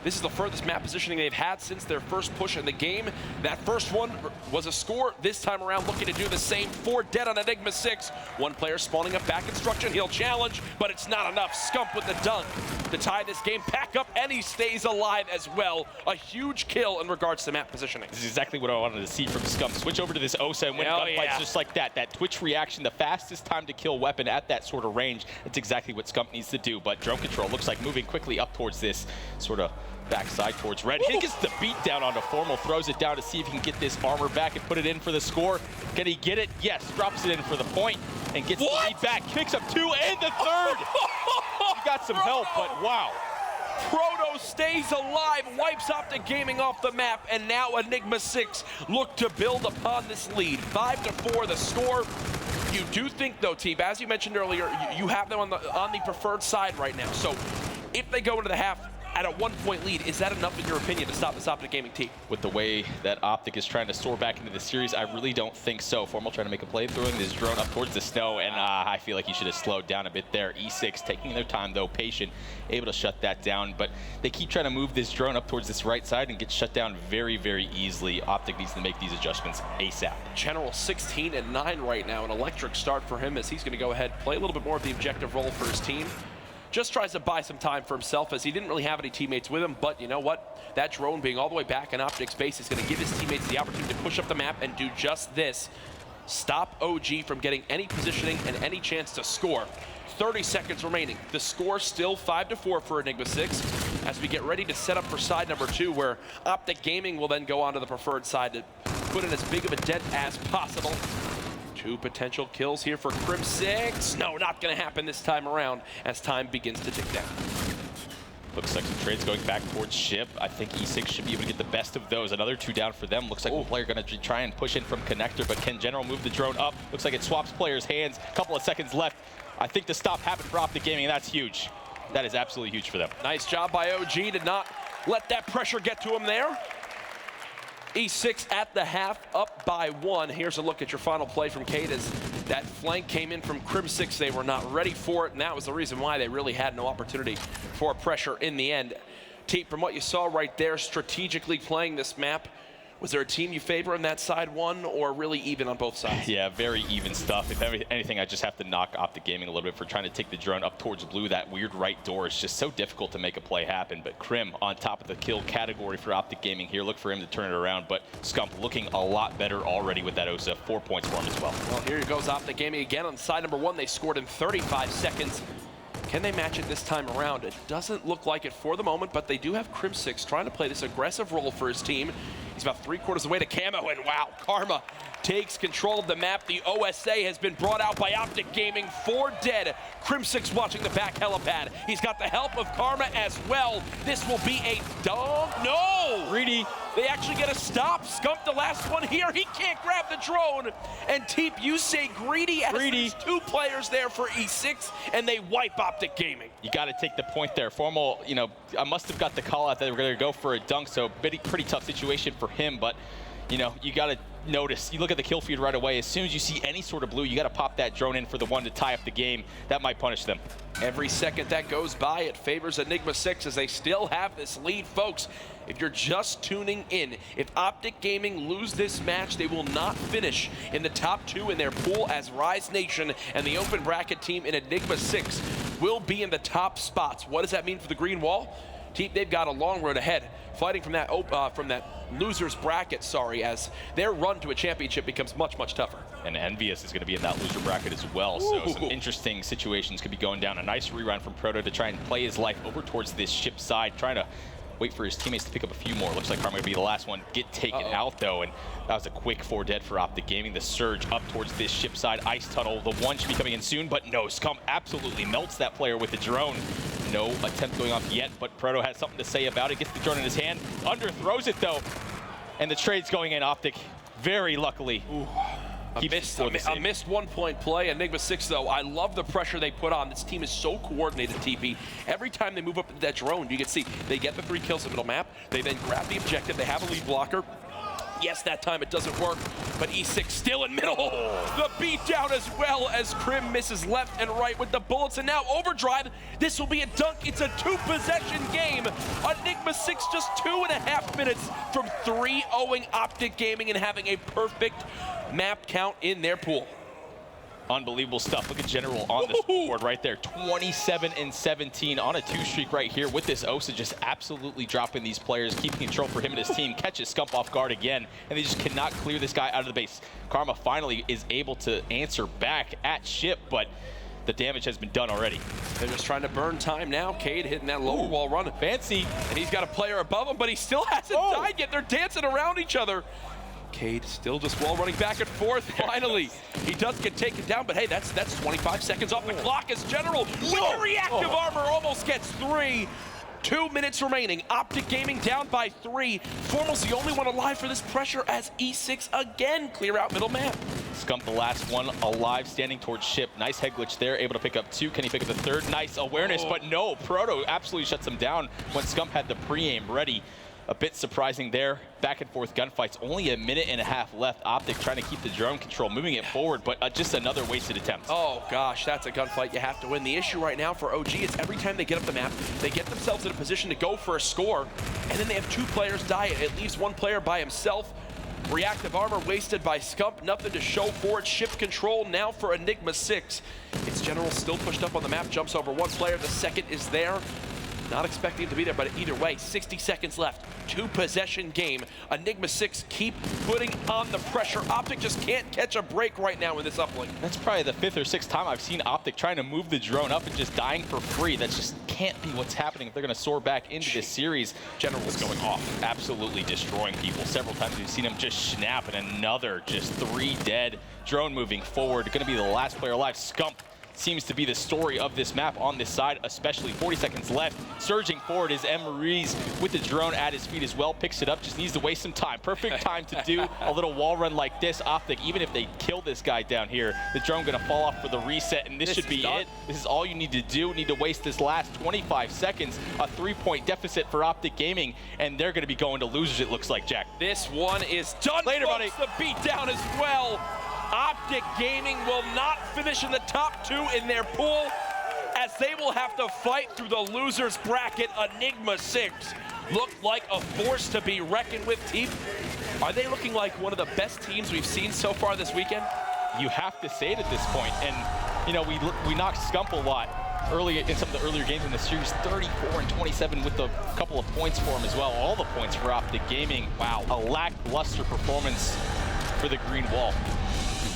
This is the furthest map positioning they've had since their first push in the game. That first one was a score. This time around, looking to do the same. 4 dead on Enigma 6. One player spawning up back instruction. He'll challenge, but it's not enough. Scump with the dunk to tie this game back up, and he stays alive as well. A huge kill in regards to map positioning. This is exactly what I wanted to see from Scump. Switch over to this Osa and win gunfights just like that. That twitch reaction, the fastest time to kill weapon at that sort of range. That's exactly what Scump needs to do. But drone control looks like moving quickly up towards this sort of backside towards red. He gets the beat down onto Formal, throws it down to see if he can get this armor back and put it in for the score. Can he get it? Yes, drops it in for the point and gets the lead back. Picks up 2 and the third. He got some help, but wow. Proto stays alive, wipes Optic Gaming off the map, and now Enigma 6 look to build upon this lead. 5-4 the score. You do think, though, Teeb, as you mentioned earlier, you have them on the preferred side right now. So if they go into the half at a 1-point lead, is that enough in your opinion to stop this Optic Gaming team? With the way that Optic is trying to soar back into the series, I really don't think so. Formal trying to make a play, throwing this drone up towards the snow, and I feel like he should have slowed down a bit there. E6 taking their time though, patient, able to shut that down, but they keep trying to move this drone up towards this right side and get shut down very, very easily. Optic needs to make these adjustments ASAP. General 16-9 right now, an electric start for him as he's going to go ahead, play a little bit more of the objective role for his team. Just tries to buy some time for himself as he didn't really have any teammates with him, but you know what? That drone being all the way back in Optic's base is going to give his teammates the opportunity to push up the map and do just this. Stop OG from getting any positioning and any chance to score. 30 seconds remaining. The score still 5-4 for Enigma 6 as we get ready to set up for side number 2, where Optic Gaming will then go on to the preferred side to put in as big of a dent as possible. 2 potential kills here for Crim6. No, not going to happen this time around as time begins to tick down. Looks like some trades going back towards ship. I think E6 should be able to get the best of those. Another 2 down for them. Looks like one player going to try and push in from connector, but can General move the drone up? Looks like it swaps players' hands. A couple of seconds left. I think the stop happened for Optic Gaming, and that's huge. That is absolutely huge for them. Nice job by OG to not let that pressure get to him there. E6 at the half, up by 1. Here's a look at your final play from Cade as that flank came in from Crim6. They were not ready for it, and that was the reason why they really had no opportunity for pressure in the end. Teep, from what you saw right there, strategically playing this map, was there a team you favor on that side one, or really even on both sides? Yeah, very even stuff. If anything, I just have to knock Optic Gaming a little bit for trying to take the drone up towards blue. That weird right door is just so difficult to make a play happen. But Crim on top of the kill category for Optic Gaming here. Look for him to turn it around. But Scump looking a lot better already with that Osa. 4 points for him as well. Well, here goes Optic Gaming again on side number 1. They scored in 35 seconds. Can they match it this time around? It doesn't look like it for the moment, but they do have Crim6 trying to play this aggressive role for his team. He's about 3/4 of the way to camo, and wow, Karma takes control of the map. The OSA has been brought out by Optic Gaming. 4 dead. Crim6 watching the back helipad. He's got the help of Karma as well. This will be a dunk. No! Greedy. They actually get a stop. Scump the last one here. He can't grab the drone. And Teep, you say Greedy as there's 2 players there for E6, and they wipe Optic Gaming. You got to take the point there. Formal, you know, I must have got the call out that they were going to go for a dunk, so pretty tough situation for him, but you know, you got to notice. You look at the kill feed right away. As soon as you see any sort of blue, you got to pop that drone in for the one to tie up the game. That might punish them. Every second that goes by, it favors Enigma 6 as they still have this lead. Folks, if you're just tuning in, if Optic Gaming lose this match, they will not finish in the top 2 in their pool, as Rise Nation and the open bracket team in Enigma 6 will be in the top spots. What does that mean for the Green Wall? Team, they've got a long road ahead, fighting from that loser's bracket, as their run to a championship becomes much, much tougher. And Envious is going to be in that loser bracket as well. So some interesting situations could be going down. A nice rerun from Proto to try and play his life over towards this ship side, trying to wait for his teammates to pick up a few more. Looks like Karma going to be the last one. Get taken out, though, and that was a quick 4 dead for Optic Gaming. The surge up towards this ship side. Ice Tunnel, the one should be coming in soon, but no, Scump absolutely melts that player with the drone. No attempt going off yet, but Proto has something to say about it. Gets the drone in his hand, underthrows it, though, and the trade's going in. Optic, very luckily, A missed 1-point play. Enigma 6, though, I love the pressure they put on. This team is so coordinated, TP. Every time they move up that drone, you can see they get the 3 kills in the middle map. They then grab the objective. They have a lead blocker. Yes, that time it doesn't work, but E6 still in middle. The beat down as well as Crim misses left and right with the bullets, and now Overdrive. This will be a dunk. It's a 2-possession game. Enigma 6 just 2.5 minutes from 3-0ing Optic Gaming and having a perfect map count in their pool. Unbelievable stuff. Look at General on the scoreboard right there. 27-17 on a 2 streak right here with this Osa just absolutely dropping these players, keeping control for him and his team. Catches Scump off guard again, and they just cannot clear this guy out of the base. Karma finally is able to answer back at Ship, but the damage has been done already. They're just trying to burn time now. Cade hitting that lower wall run. Fancy. And he's got a player above him, but he still hasn't died yet. They're dancing around each other. Cade still just wall running back and forth. Finally, he does get taken down, but hey, that's 25 seconds off the clock as General with the reactive armor almost gets 3. 2 minutes remaining. Optic Gaming down by 3. Formal's the only one alive for this pressure as E6 again clear out middle map. Scump the last one alive, standing towards Ship. Nice head glitch there, able to pick up 2. Can he pick up the 3rd? Nice awareness, but no, Proto absolutely shuts him down when Scump had the pre-aim ready. A bit surprising there. Back and forth gunfights. Only 1.5 minutes left. Optic trying to keep the drone control, moving it forward, but just another wasted attempt. Oh gosh, that's a gunfight you have to win. The issue right now for OG is every time they get up the map, they get themselves in a position to go for a score, and then they have 2 players die. It leaves 1 player by himself. Reactive armor wasted by Scump. Nothing to show for it. Ship control now for Enigma 6. Its General still pushed up on the map, jumps over 1 player. The second is there. Not expecting him to be there, but either way, 60 seconds left. 2-possession game. Enigma 6 keep putting on the pressure. Optic just can't catch a break right now in this uplink. That's probably the 5th or 6th time I've seen Optic trying to move the drone up and just dying for free. That just can't be what's happening if they're going to soar back into this series. General's going off. Absolutely destroying people. Several times we've seen him just snap, and another just 3 dead. Drone moving forward. Going to be the last player alive. Scump seems to be the story of this map on this side, especially 40 seconds left. Surging forward is Emery's with the drone at his feet as well. Picks it up, just needs to waste some time. Perfect time to do a little wall run like this. Optic, even if they kill this guy down here, the drone gonna fall off for the reset, and this should be it. This is all you need to do. Need to waste this last 25 seconds. A 3-point deficit for Optic Gaming, and they're gonna be going to losers, it looks like, Jack. This one is done. Later, folks. buddy. The beat down as well. Optic Gaming will not finish in the top 2 in their pool, as they will have to fight through the losers bracket. Enigma 6 looked like a force to be reckoned with. Team, are they looking like one of the best teams we've seen so far this weekend? You have to say it at this point. And you know, we knocked Scump a lot early in some of the earlier games in the series. 34 and 27 with a couple of points for him as well. All the points for Optic Gaming. Wow, a lackluster performance for the green wall.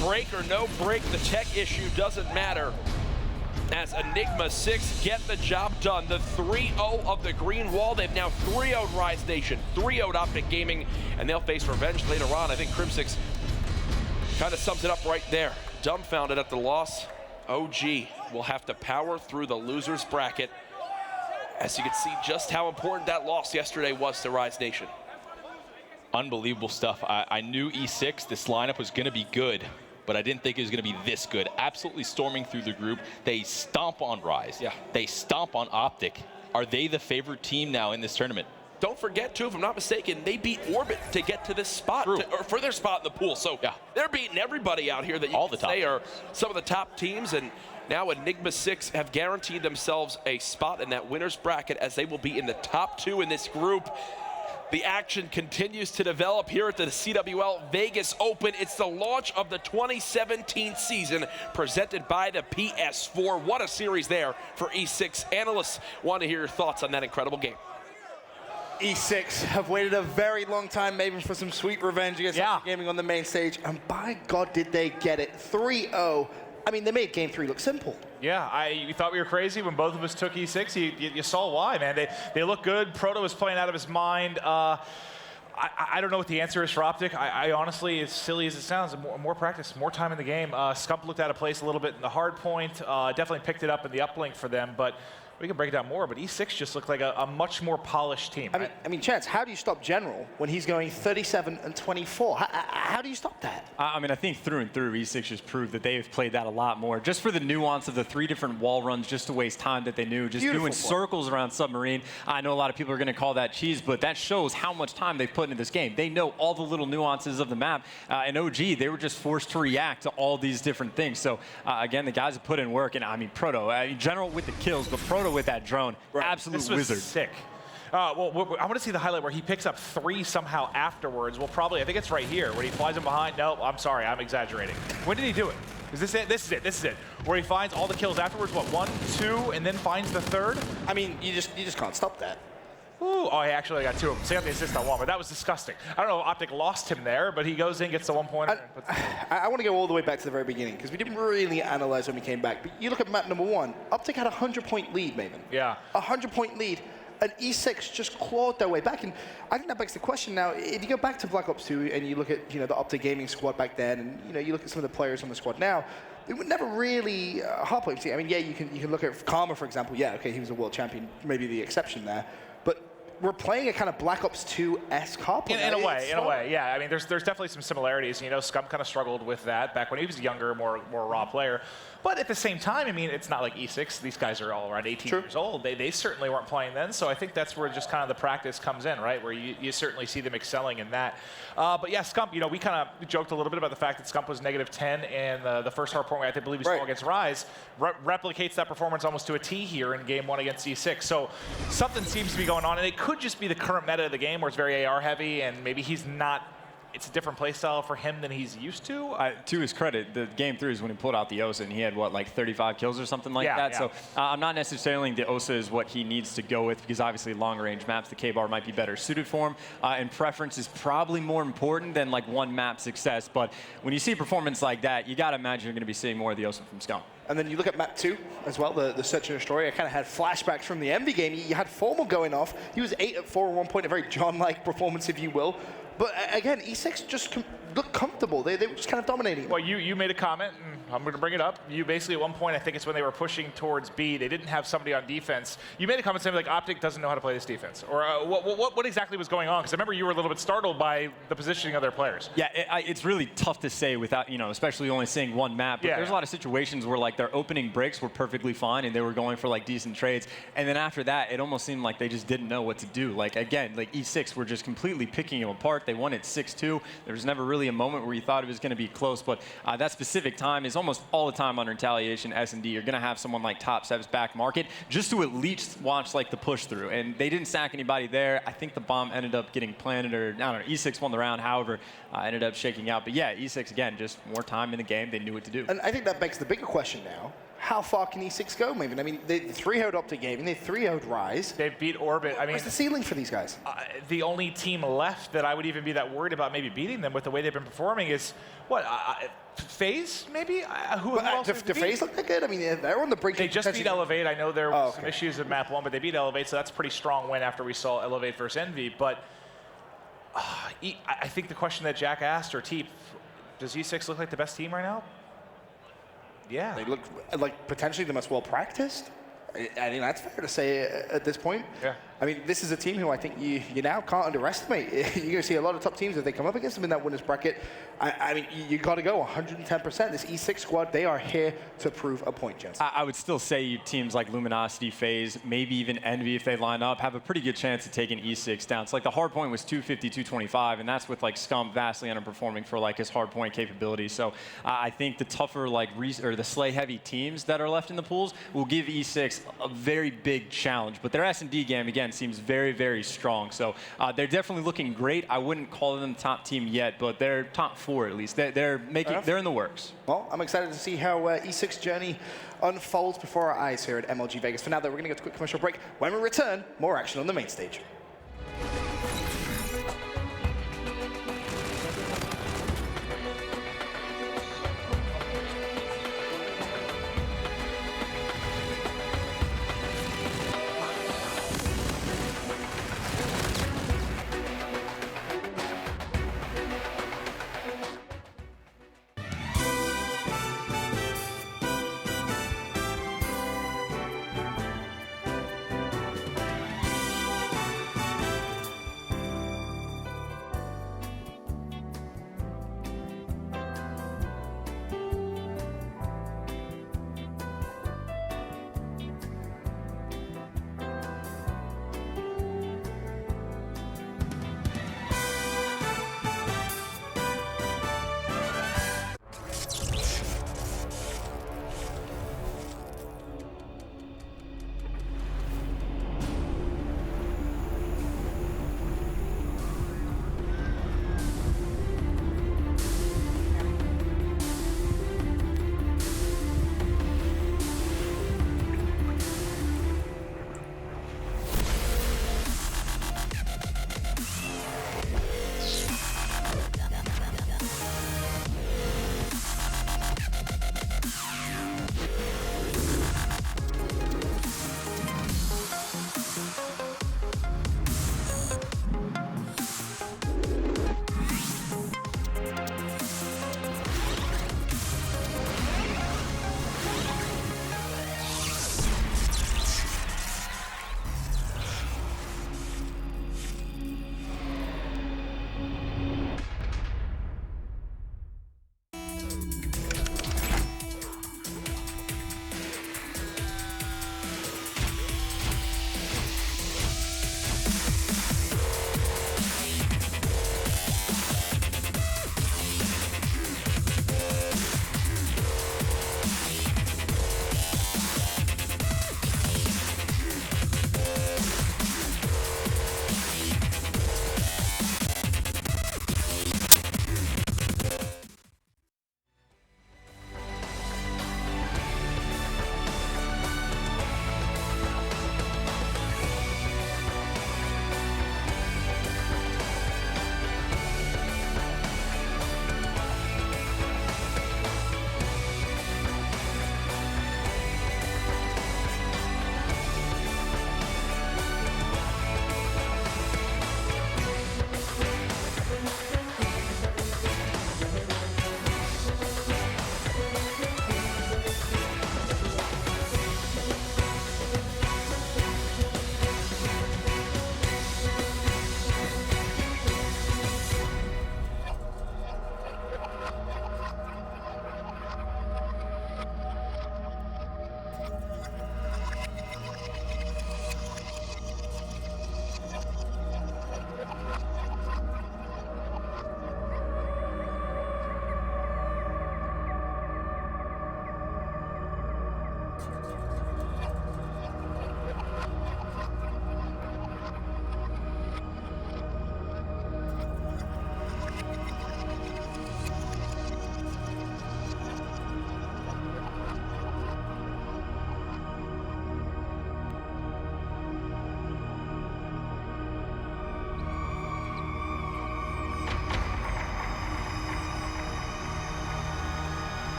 Break or no break, the tech issue doesn't matter, as Enigma 6 get the job done. The 3-0 of the green wall. They've now 3-0'd Rise Nation, 3-0'd Optic Gaming, and they'll face revenge later on. I think Crimsix kind of sums it up right there. Dumbfounded at the loss. OG will have to power through the losers bracket, as you can see just how important that loss yesterday was to Rise Nation. Unbelievable stuff. I knew E6, this lineup was going to be good, but I didn't think it was going to be this good. Absolutely storming through the group. They stomp on Rise. Yeah. They stomp on Optic. Are they the favorite team now in this tournament? Don't forget, too, if I'm not mistaken, they beat Orbit to get to this spot, or for their spot in the pool. So yeah, they're beating everybody out here that you can say are some of the top teams. And now Enigma 6 have guaranteed themselves a spot in that winner's bracket, as they will be in the top 2 in this group. The action continues to develop here at the CWL Vegas Open. It's the launch of the 2017 season, presented by the PS4. What a series there for E6. Analysts want to hear your thoughts on that incredible game. E6 have waited a very long time, maybe for some sweet revenge against Optic Gaming on the main stage, and by God did they get it. 3-0. I mean, they made Game 3 look simple. Yeah, you thought we were crazy when both of us took E6. You saw why, man. They look good. Proto was playing out of his mind. I don't know what the answer is for Optic. I honestly, as silly as it sounds, more practice, more time in the game. Scump looked out of place a little bit in the hard point. Definitely picked it up in the uplink for them. But We can break it down more, but E6 just looked like a much more polished team. Right? I mean, Chance, how do you stop General when he's going 37-24? How do you stop that? I mean, I think through and through, E6 just proved that they've played that a lot more. Just for the nuance of the 3 different wall runs, just to waste time that they knew, just Beautiful doing circles around Submarine. I know a lot of people are going to call that cheese, but that shows how much time they've put into this game. They know all the little nuances of the map. And OG, they were just forced to react to all these different things. So, again, the guys have put in work. And, I mean, Proto, General with the kills, but Proto with that drone. Right. Absolute this was wizard. Sick. Well, I want to see the highlight where he picks up 3 somehow afterwards. Well, probably, I think it's right here, where he flies him behind. No, I'm sorry, I'm exaggerating. When did he do it? Is this it? This is it. This is it. Where he finds all the kills afterwards. What, 1, 2, and then finds the 3rd? I mean, you just can't stop that. Ooh, oh, he actually got 2 of them. So he got the assist on 1, but that was disgusting. I don't know if Optic lost him there, but he goes in, gets the 1 pointer. I want to go all the way back to the very beginning, because we didn't really analyze when we came back. But you look at map number 1, Optic had a 100-point lead, Maven. Yeah. A 100-point lead. And E6 just clawed their way back. And I think that begs the question now, if you go back to Black Ops 2 and you look at the Optic Gaming squad back then, and you look at some of the players on the squad now, they were never really hardpoint. I mean, yeah, you can look at Karma, for example. Yeah, okay, he was a world champion, maybe the exception there. But we're playing a kind of Black Ops 2-esque hardpoint. In a way, yeah. I mean, there's definitely some similarities. Scum kind of struggled with that back when he was a younger, more raw player. But at the same time, I mean, it's not like E6. These guys are all around 18 years old. They certainly weren't playing then. So I think that's where just kind of the practice comes in, right? Where you certainly see them excelling in that. But yeah, Scump, we kind of joked a little bit about the fact that Scump was -10 and the first hardpoint I believe we saw against Rise replicates that performance almost to a T here in game 1 against E6. So something seems to be going on, and it could just be the current meta of the game where it's very AR heavy, and maybe it's a different play style for him than he's used to. To his credit, the game 3 is when he pulled out the OSA, and he had, like 35 kills or something like that. Yeah. So I'm not necessarily the OSA is what he needs to go with, because obviously long-range maps, the K-Bar might be better suited for him, and preference is probably more important than like one map success. But when you see performance like that, you got to imagine you're going to be seeing more of the OSA from Scum. And then you look at map 2 as well, the Search and Destroy. I kind of had flashbacks from the Envy game. You had Formal going off. He was 8 at 4 at one point, a very John-like performance, if you will. But again, E6 just looked comfortable. They were just kind of dominating. Well, you made a comment, and I'm going to bring it up. You basically, at one point, I think it's when they were pushing towards B, they didn't have somebody on defense. You made a comment saying, like, Optic doesn't know how to play this defense. Or what exactly was going on? Because I remember you were a little bit startled by the positioning of their players. Yeah, it's really tough to say without, especially only seeing one map. But there's a lot of situations where, like, their opening breaks were perfectly fine, and they were going for, like, decent trades. And then after that, it almost seemed like they just didn't know what to do. Like, again, like, E6 were just completely picking them apart. They won it 6-2. There was never really a moment where you thought it was going to be close, but that specific time is almost all the time on Retaliation, S&D. You're going to have someone like Top Sev's back market just to at least watch like the push through, and they didn't sack anybody there. I think the bomb ended up getting planted, or I don't know, E6 won the round, however, ended up shaking out. But yeah, E6, again, just more time in the game. They knew what to do. And I think that begs the bigger question now. How far can E6 go, Maven? I mean, they 3-0'd Optic Gaming, they 3-0'd Rise. They beat Orbit. I mean, what's the ceiling for these guys? The only team left that I would even be that worried about maybe beating them with the way they've been performing is, what, FaZe, maybe? Who else? Do FaZe look that good? I mean, they're on the brink. They just beat Elevate. I know there were some issues in map 1, but they beat Elevate, so that's a pretty strong win after we saw Elevate versus Envy. But I think the question that Jack asked, or Teep, does E6 look like the best team right now? Yeah. They look like potentially the most well-practiced. I mean, that's fair to say at this point. Yeah. I mean, this is a team who I think you now can't underestimate. You're going to see a lot of top teams if they come up against them in that winners bracket. I mean, you got to go 110%. This E6 squad, they are here to prove a point, Jens. I would still say teams like Luminosity, FaZe, maybe even Envy, if they line up, have a pretty good chance of taking E6 down. So like the hard point was 250, 225, and that's with like Scum vastly underperforming for like his hard point capability. So I think the tougher or the slay heavy teams that are left in the pools will give E6 a very big challenge. But their S&D game, again, seems very, very strong. So they're definitely looking great. I wouldn't call them the top team yet, but they're top 4 at least. They're in the works. Well, I'm excited to see how E6 journey unfolds before our eyes here at MLG Vegas. For now, though, we're going to go to a quick commercial break. When we return, more action on the main stage.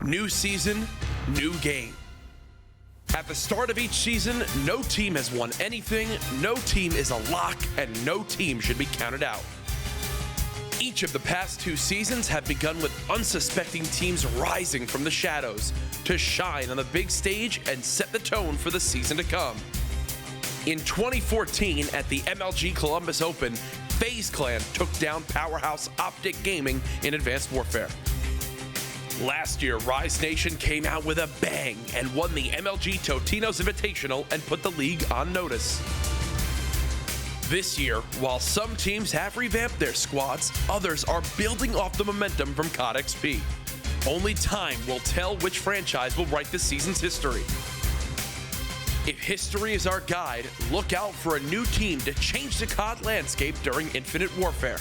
New season, new game. At the start of each season, no team has won anything, no team is a lock, and no team should be counted out. Each of the past 2 seasons have begun with unsuspecting teams rising from the shadows to shine on the big stage and set the tone for the season to come. In 2014, at the MLG Columbus Open, FaZe Clan took down powerhouse Optic Gaming in Advanced Warfare. Last year, Rise Nation came out with a bang and won the MLG Totino's Invitational and put the league on notice. This year, while some teams have revamped their squads, others are building off the momentum from COD XP. Only time will tell which franchise will write this season's history. If history is our guide, look out for a new team to change the COD landscape during Infinite Warfare.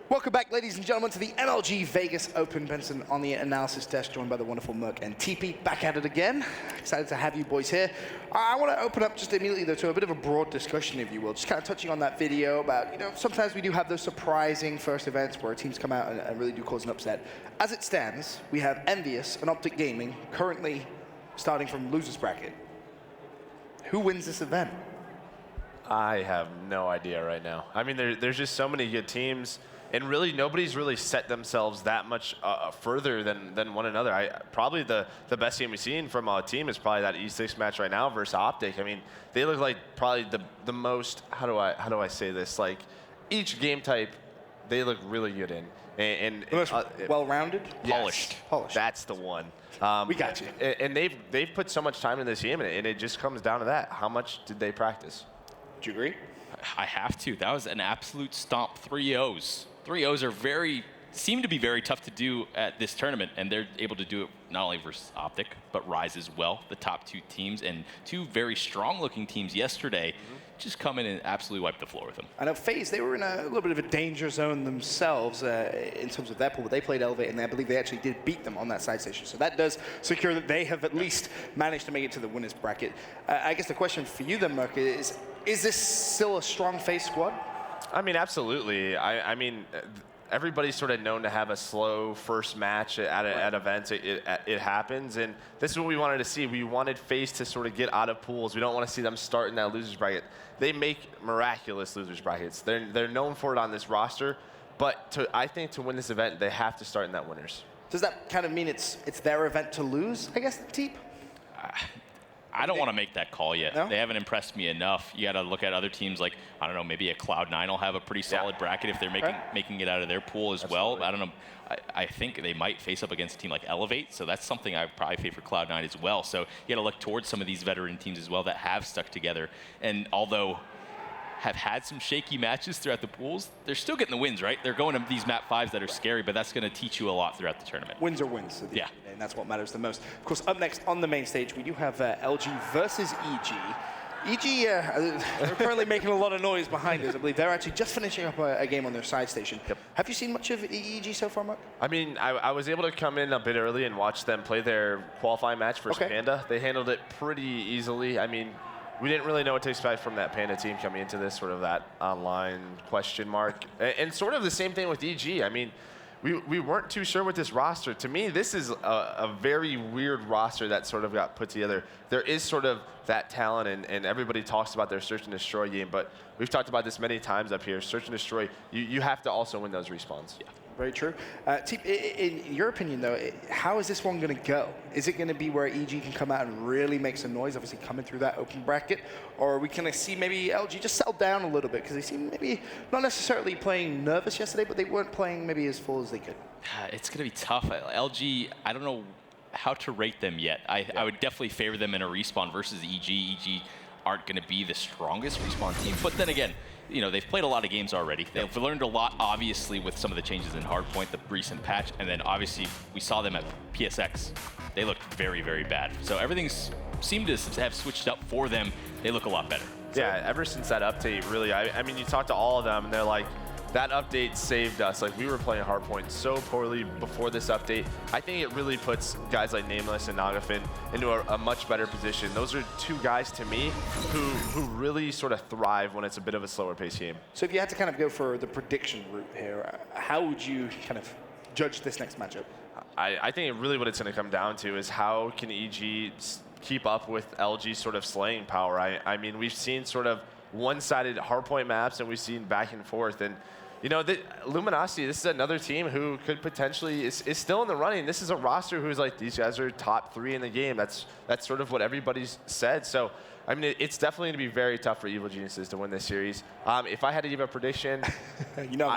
Welcome back, ladies and gentlemen, to the MLG Vegas Open. Benson on the analysis desk, joined by the wonderful Merc and TP. Back at it again. Excited to have you boys here. I want to open up just immediately, though, to a bit of a broad discussion, if you will. Just kind of touching on that video about, sometimes we do have those surprising first events where teams come out and really do cause an upset. As it stands, we have Envious and Optic Gaming currently starting from losers bracket. Who wins this event? I have no idea right now. I mean, there's just so many good teams. And really, nobody's really set themselves that much further than one another. Probably the best game we've seen from a team is probably that E6 match right now versus Optic. I mean, they look like probably the most, how do I say this? Like, each game type, they look really good in. And the most well-rounded? Yes, polished. That's the one. We got you. And they've put so much time in this game, and it just comes down to that. How much did they practice? Do you agree? I have to. That was an absolute stomp. 3-0s. 3-0s are seem to be very tough to do at this tournament, and they're able to do it not only versus Optic, but Rise as well. The top 2 teams and 2 very strong-looking teams yesterday just come in and absolutely wipe the floor with them. I know FaZe, they were in a little bit of a danger zone themselves in terms of their pool, but they played Elevate, and I believe they actually did beat them on that side station. So that does secure that they have at least managed to make it to the winners bracket. I guess the question for you then, Merc, is this still a strong FaZe squad? I mean, absolutely. I mean, everybody's sort of known to have a slow first match at events. It happens, and this is what we wanted to see. We wanted FaZe to sort of get out of pools. We don't want to see them start in that losers bracket. They make miraculous losers brackets. They're known for it on this roster, but I think to win this event, they have to start in that winners. Does that kind of mean it's their event to lose, I guess, Teep? I don't want to make that call yet. No? They haven't impressed me enough. You got to look at other teams like, I don't know, maybe a Cloud9 will have a pretty solid bracket if they're making it out of their pool as well. I don't know. I think they might face up against a team like Elevate, so that's something I would probably favor Cloud9 as well. So you got to look towards some of these veteran teams as well that have stuck together. And although have had some shaky matches throughout the pools, they're still getting the wins, right? They're going to these map 5s that are scary, but that's going to teach you a lot throughout the tournament. Wins are wins. Yeah. And that's what matters the most. Of course, up next on the main stage, we do have LG versus EG. EG are currently making a lot of noise behind us. I believe they're actually just finishing up a game on their side station. Yep. Have you seen much of EG so far, Mark? I mean, I was able to come in a bit early and watch them play their qualifying match versus Panda. They handled it pretty easily. I mean, we didn't really know what to expect from that Panda team coming into this, sort of that online question mark. And sort of the same thing with EG. I mean, we weren't too sure with this roster. To me, this is a very weird roster that sort of got put together. There is sort of that talent, and everybody talks about their search and destroy game, but we've talked about this many times up here. Search and destroy, you have to also win those respawns. Yeah. Very true. Teep, in your opinion, though, how is this one going to go? Is it going to be where EG can come out and really make some noise, obviously coming through that open bracket? Or are we going to see maybe LG just settle down a little bit? Because they seem maybe not necessarily playing nervous yesterday, but they weren't playing maybe as full as they could. It's going to be tough. LG, I don't know how to rate them yet. I would definitely favor them in a respawn versus EG. EG aren't going to be the strongest respawn team. But then again, you know, they've played a lot of games already. They've learned a lot, obviously, with some of the changes in Hardpoint, the recent patch, and then obviously we saw them at PSX. They looked very, very bad. So everything's seemed to have switched up for them. They look a lot better. Yeah, ever since that update, really, I mean, you talk to all of them, and they're like, that update saved us. Like, we were playing Hardpoint so poorly before this update. I think it really puts guys like Nameless and Nagafin into a much better position. Those are two guys, to me, who really sort of thrive when it's a bit of a slower pace game. So if you had to kind of go for the prediction route here, how would you kind of judge this next matchup? I think really what it's going to come down to is how can EG keep up with LG's sort of slaying power. I mean, we've seen sort of one-sided Hardpoint maps, and we've seen back and forth. And you know, Luminosity, this is another team who could potentially, is still in the running. This is a roster who's like, these guys are top 3 in the game. That's sort of what everybody's said. So, I mean, it's definitely going to be very tough for Evil Geniuses to win this series. If I had to give a prediction, you know,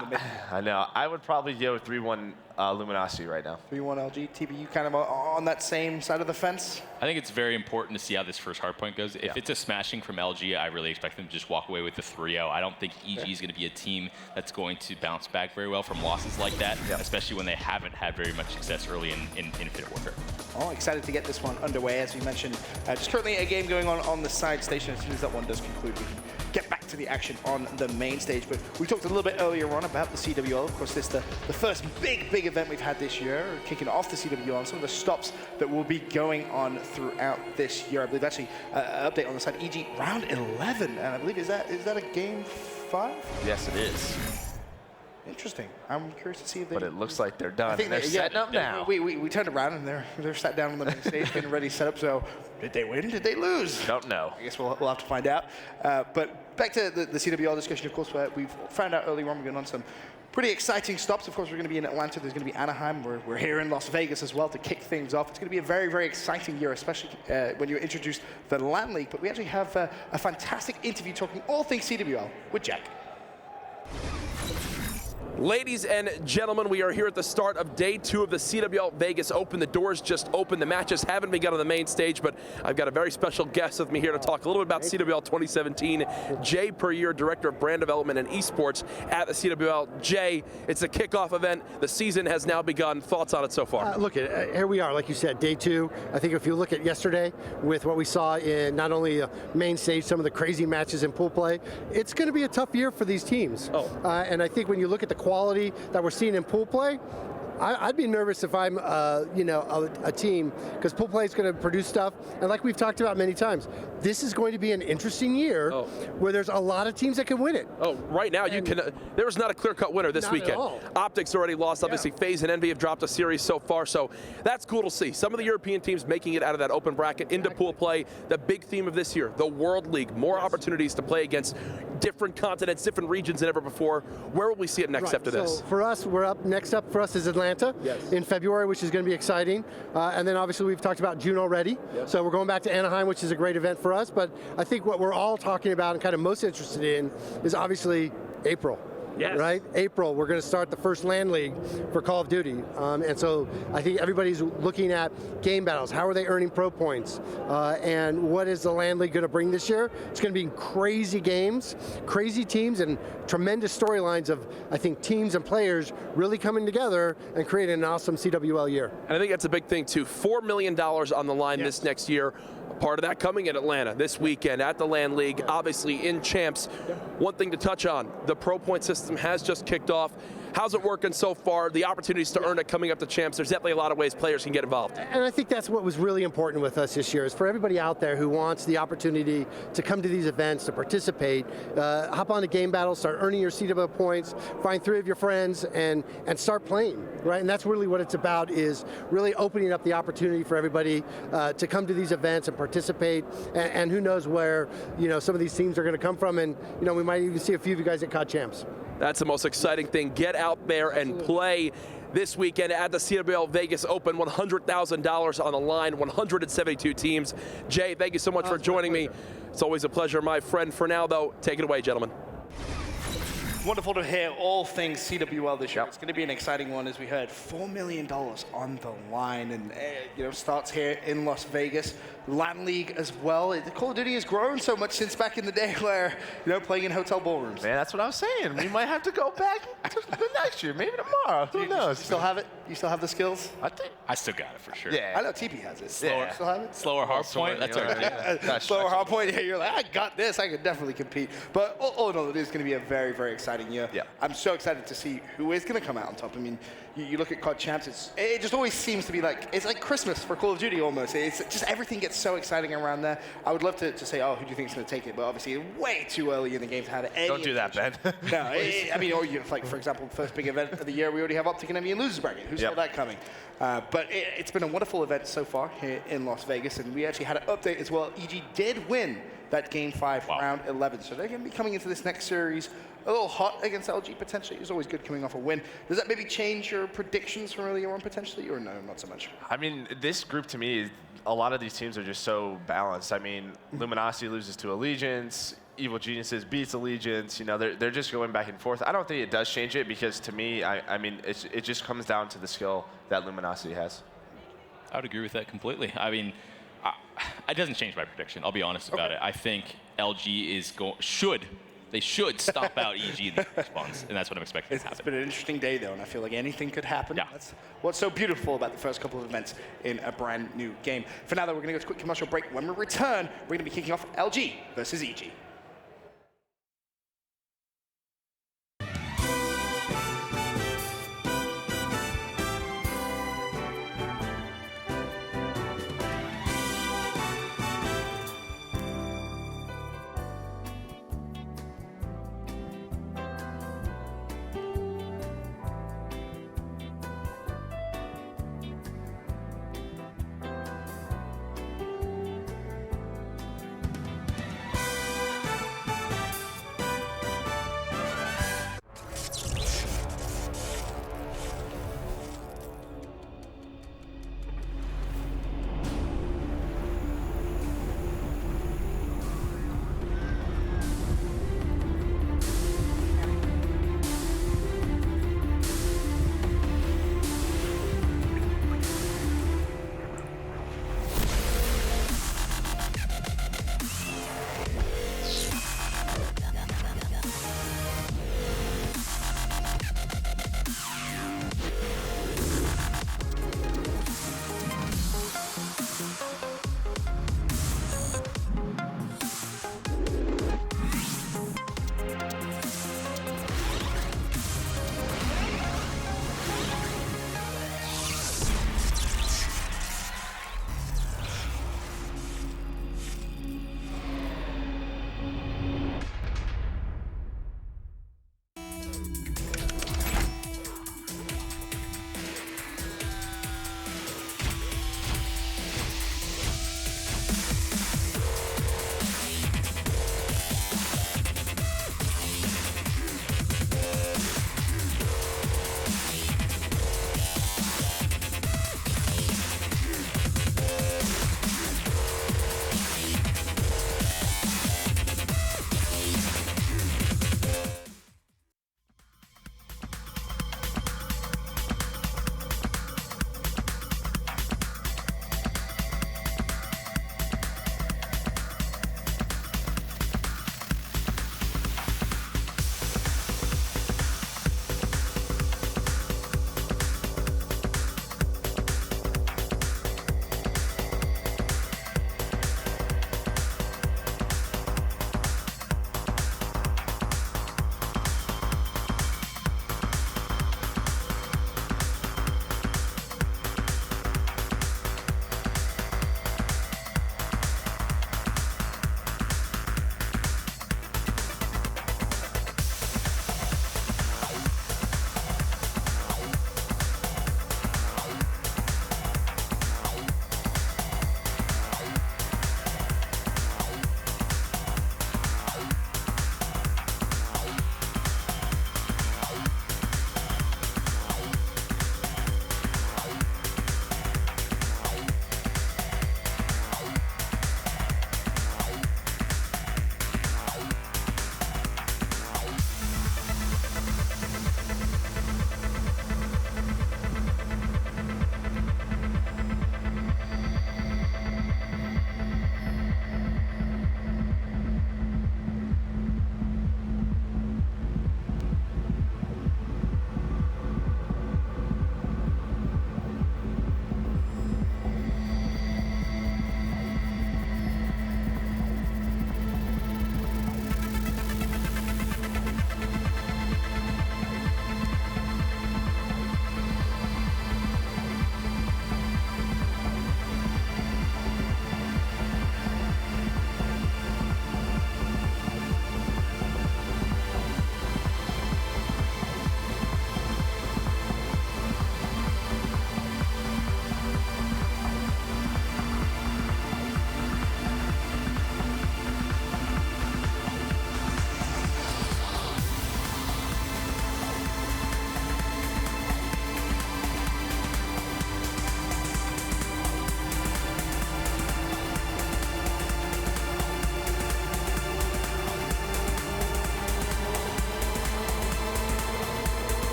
I know, I would probably go 3-1 Luminosity right now. 3-1 LG. TB, you kind of on that same side of the fence? I think it's very important to see how this first Hardpoint goes. If it's a smashing from LG, I really expect them to just walk away with the 3-0. I don't think EG is going to be a team that's going to bounce back very well from losses like that, especially when they haven't had very much success early in Infinite Warfare. Oh, excited to get this one underway. As we mentioned, just currently a game going on the side station. As soon as that one does conclude, we can get back to the action on the main stage. But we talked a little bit earlier on about the CWL. Of course, this is the first big event we've had this year, kicking off the CWL, and some of the stops that will be going on throughout this year. I believe actually an update on the side, EG round 11, and I believe is that a game 5? Yes, it is. Interesting. I'm curious to see if they. But it looks like they're done. I think they're setting up now. We turned around and they're sat down on the main stage, getting ready, set up. So did they win? Did they lose? Don't know. I guess we'll have to find out. But back to the CWL discussion. Of course, we've found out earlier on we're going on some pretty exciting stops. Of course, we're going to be in Atlanta. There's going to be Anaheim. We're here in Las Vegas as well to kick things off. It's going to be a very, very exciting year, especially when you introduce the LAN League. But we actually have a fantastic interview talking all things CWL with Jack. Ladies and gentlemen, we are here at the start of day 2 of the CWL Vegas Open. The doors just opened. The matches haven't begun on the main stage, but I've got a very special guest with me here to talk a little bit about CWL 2017. Jay Puryear, Director of Brand Development and Esports at the CWL. Jay, it's a kickoff event. The season has now begun. Thoughts on it so far? Look, here we are, like you said, day 2. I think if you look at yesterday with what we saw in not only the main stage, some of the crazy matches in pool play, it's going to be a tough year for these teams. And I think when you look at the quality that we're seeing in pool play, I'd be nervous if I'm, a team, because pool play is going to produce stuff, and like we've talked about many times, this is going to be an interesting year where there's a lot of teams that can win it. Right now you can. There was not a clear-cut winner this weekend. Optics already lost. Obviously, FaZe and Envy have dropped a series so far, so that's cool to see. Some of the European teams making it out of that open bracket into pool play. The big theme of this year, the World League, more opportunities to play against different continents, different regions than ever before. Where will we see it next after this? So for us, next up for us is Atlanta in February, which is going to be exciting. And then obviously we've talked about June already. So we're going back to Anaheim, which is a great event for us. But I think what we're all talking about and kind of most interested in is obviously April. Right? April, we're going to start the first LAN League for Call of Duty. And so I think everybody's looking at game battles. How are they earning pro points? And what is the LAN League going to bring this year? It's going to be crazy games, crazy teams, and tremendous storylines of, I think, teams and players really coming together and creating an awesome CWL year. And I think that's a big thing, too. $4 million on the line this next year. Part of that coming in Atlanta this weekend at the LAN League, obviously in Champs. One thing to touch on, the Pro Point system has just kicked off. How's it working so far? The opportunities to earn it coming up to Champs, there's definitely a lot of ways players can get involved. And I think that's what was really important with us this year, is for everybody out there who wants the opportunity to come to these events, to participate, hop on a game battle, start earning your CWL points, find 3 of your friends, and start playing, right? And that's really what it's about, is really opening up the opportunity for everybody to come to these events and participate, and who knows where, some of these teams are going to come from, and, we might even see a few of you guys at COD Champs. That's the most exciting thing. Get out there and play this weekend at the CWL Vegas Open. $100,000 on the line, 172 teams. Jay, thank you so much for joining me. It's always a pleasure, my friend. For now, though, take it away, gentlemen. Wonderful to hear all things CWL this year. It's going to be an exciting one, as we heard. $4 million on the line, and starts here in Las Vegas. LAN League as well. The Call of Duty has grown so much since back in the day, where playing in hotel ballrooms. Man, that's what I was saying. We might have to go back to the next year, maybe tomorrow. Who knows? You still have it? You still have the skills? I still got it for sure. Yeah. I know TP has it. Slower, Still have it? slower hard point. That's okay. Slower hard point. Yeah, you're like, I got this. I could definitely compete. But all in all, it is going to be a very, very exciting year. Yeah. I'm so excited to see who is going to come out on top. I mean, you look at COD Champs, it just always seems to be it's like Christmas for Call of Duty almost. It's just everything gets so exciting around there. I would love to say, who do you think is going to take it? But obviously, way too early in the game to have any. Don't do that, Ben. No, I mean, for example, first big event of the year, we already have Optic and Envy and Losers Bracket. Who saw that coming? But it's been a wonderful event so far here in Las Vegas, and we actually had an update as well. EG did win that Game 5, round 11, so they're going to be coming into this next series a little hot against LG potentially. It's always good coming off a win. Does that maybe change your predictions from earlier on potentially, or no, not so much? I mean, this group to me, a lot of these teams are just so balanced. I mean, Luminosity loses to Allegiance, Evil Geniuses beats Allegiance. They're just going back and forth. I don't think it does change it, because to me, I mean, it just comes down to the skill that Luminosity has. I would agree with that completely. I mean, it doesn't change my prediction. I'll be honest about it. I think LG should stop out EG in the response, and that's what I'm expecting to happen. It's been an interesting day, though, and I feel like anything could happen. Yeah. That's what's so beautiful about the first couple of events in a brand new game. For now, though, we're going to go to a quick commercial break. When we return, we're going to be kicking off LG versus EG.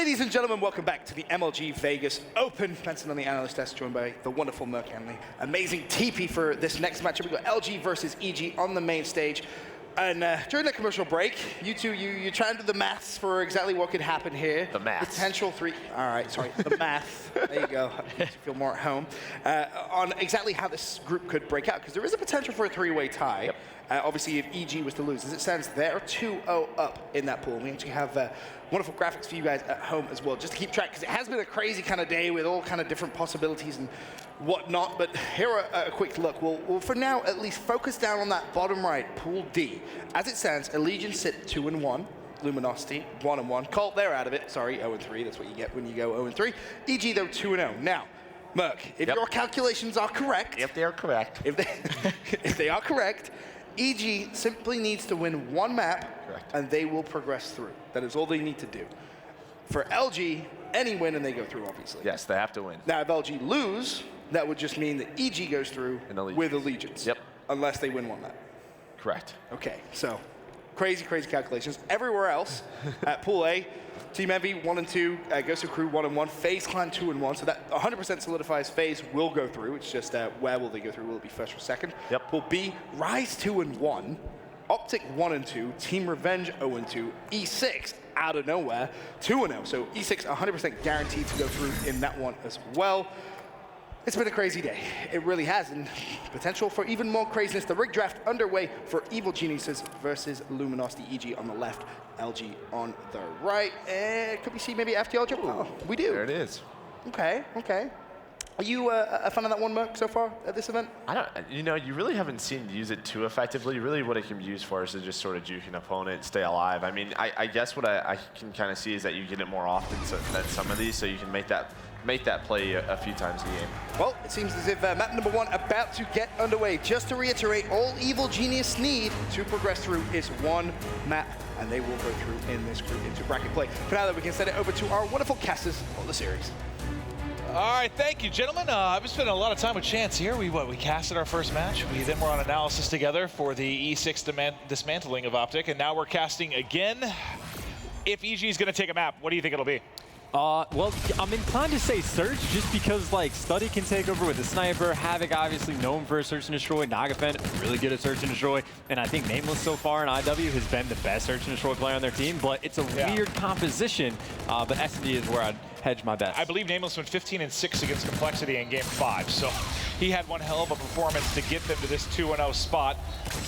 Ladies and gentlemen, welcome back to the MLG Vegas Open. Benson on the analyst desk, joined by the wonderful Merc and the amazing TP for this next matchup. We've got LG versus EG on the main stage. And during the commercial break, you two, you try and do the maths for exactly what could happen here. The maths. Potential three. All right, sorry, the math. There you go. Makes you feel more at home. On exactly how this group could break out, because there is a potential for a three-way tie. Yep. Obviously, if EG was to lose, as it stands, they're 2-0 up in that pool. We actually have wonderful graphics for you guys at home as well, just to keep track, because it has been a crazy kind of day with all kind of different possibilities and whatnot. But here are a quick look. We'll for now at least focus down on that bottom right, Pool D. As it stands, Allegiance sit 2-1. Luminosity 1-1. Colt, they're out of it. Sorry, 0-3. That's what you get when you go 0-3. EG though 2-0. Now, Merc, if your calculations are correct, If they are correct. if they are correct, EG simply needs to win one map, and they will progress through. That is all they need to do. For LG, any win and they go through, obviously. Yes, they have to win. Now, if LG lose, that would just mean that EG goes through with Allegiance. Yep. Unless they win one map. Correct. Okay, so crazy, crazy calculations. Everywhere else, at Pool A, Team Envy 1 and 2, Ghost of Crew 1 and 1, FaZe Clan 2 and 1. So that 100% solidifies FaZe will go through. It's just where will they go through? Will it be first or second? Yep. Pool B, Rise 2 and 1, Optic 1 and 2, Team Revenge 0 and 2, E6 out of nowhere 2 and 0. So E6 100% guaranteed to go through in that one as well. It's been a crazy day. It really has, and potential for even more craziness. The rig draft underway for Evil Geniuses versus Luminosity. EG on the left, LG on the right. And could we see maybe FTL jump? Oh, we do. There it is. Okay, okay. Are you a fan of that one, Merc, so far at this event? I don't, you really haven't seen it use it too effectively. Really what it can be used for is to just sort of juke an opponent, stay alive. I mean, I guess what I can kind of see is that you get it more often than some of these, so you can make that play a few times in the game. Well, it seems as if map number 1 about to get underway. Just to reiterate, all Evil Genius need to progress through is one map, and they will go through in this group into bracket play. For now, that we can send it over to our wonderful casters on the series. All right, thank you, gentlemen. I've been spending a lot of time with Chance here. We casted our first match. We then were on analysis together for the E6 dismantling of Optic, and now we're casting again. If EG is going to take a map, what do you think it'll be? Well, I'm inclined to say Search, just because like Study can take over with the sniper. Havoc obviously known for a search and destroy. Nagafen really good at search and destroy, and I think Nameless so far in IW has been the best search and destroy player on their team. But it's a weird composition. But S&D is where I'd hedge my bets. I believe Nameless went 15 and 6 against Complexity in Game 5, so he had one hell of a performance to get them to this 2-0 spot.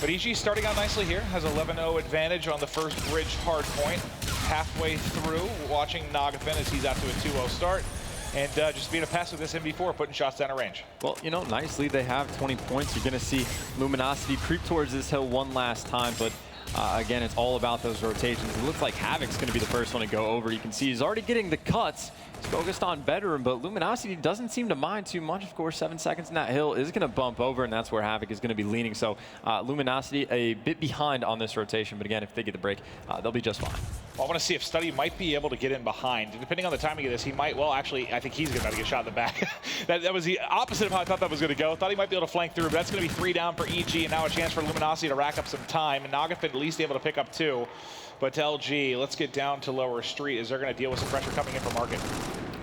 But EG starting out nicely here, has 11-0 advantage on the first bridge hard point. Halfway through, watching Nagafen as he's out to a 2-0 start. And just being a pass with this MV4, putting shots down a range. Well, nicely they have 20 points. You're going to see Luminosity creep towards this hill one last time, but again, it's all about those rotations. It looks like Havoc's going to be the first one to go over. You can see he's already getting the cuts. He's focused on Bedroom, but Luminosity doesn't seem to mind too much. Of course, 7 seconds in that hill is going to bump over, and that's where Havoc is going to be leaning. So Luminosity a bit behind on this rotation, but again, if they get the break, they'll be just fine. Well, I want to see if Study might be able to get in behind. Depending on the timing of this, he might, well, actually, I think he's about to get shot in the back. that was the opposite of how I thought that was going to go. Thought he might be able to flank through, but that's going to be 3 down for EG, and now a chance for Luminosity to rack up some time. And Nagafen at least able to pick up 2. But LG, let's get down to lower street as they're going to deal with some pressure coming in from Market.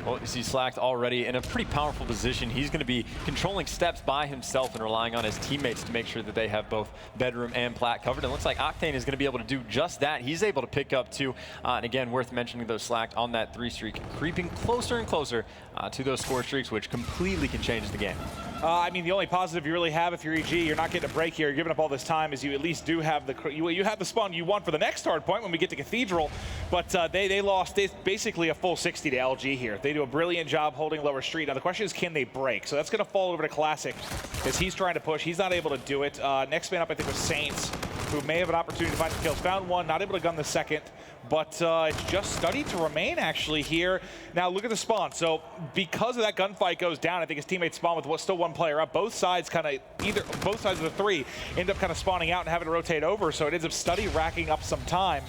Well, you see Slacked already in a pretty powerful position. He's going to be controlling steps by himself and relying on his teammates to make sure that they have both Bedroom and Plat covered. And it looks like Octane is going to be able to do just that. He's able to pick up 2. And again, worth mentioning those Slacked on that 3 streak, creeping closer and closer to those 4 streaks, which completely can change the game. I mean, the only positive you really have if you're EG, you're not getting a break here, you're giving up all this time, is you at least do have you have the spawn you want for the next hard point when we get to Cathedral. But they lost basically a full 60 to LG here. They do a brilliant job holding lower street. Now the question is, can they break? So that's going to fall over to Classic as he's trying to push. He's not able to do it. Next man up, I think, was Saints, who may have an opportunity to find some kills. Found one, not able to gun the second. But it's just Study to remain actually here. Now look at the spawn. So because of that gunfight goes down, I think his teammates spawn with still 1 player up. Both sides both sides of the 3 end up kind of spawning out and having to rotate over. So it ends up Study racking up some time.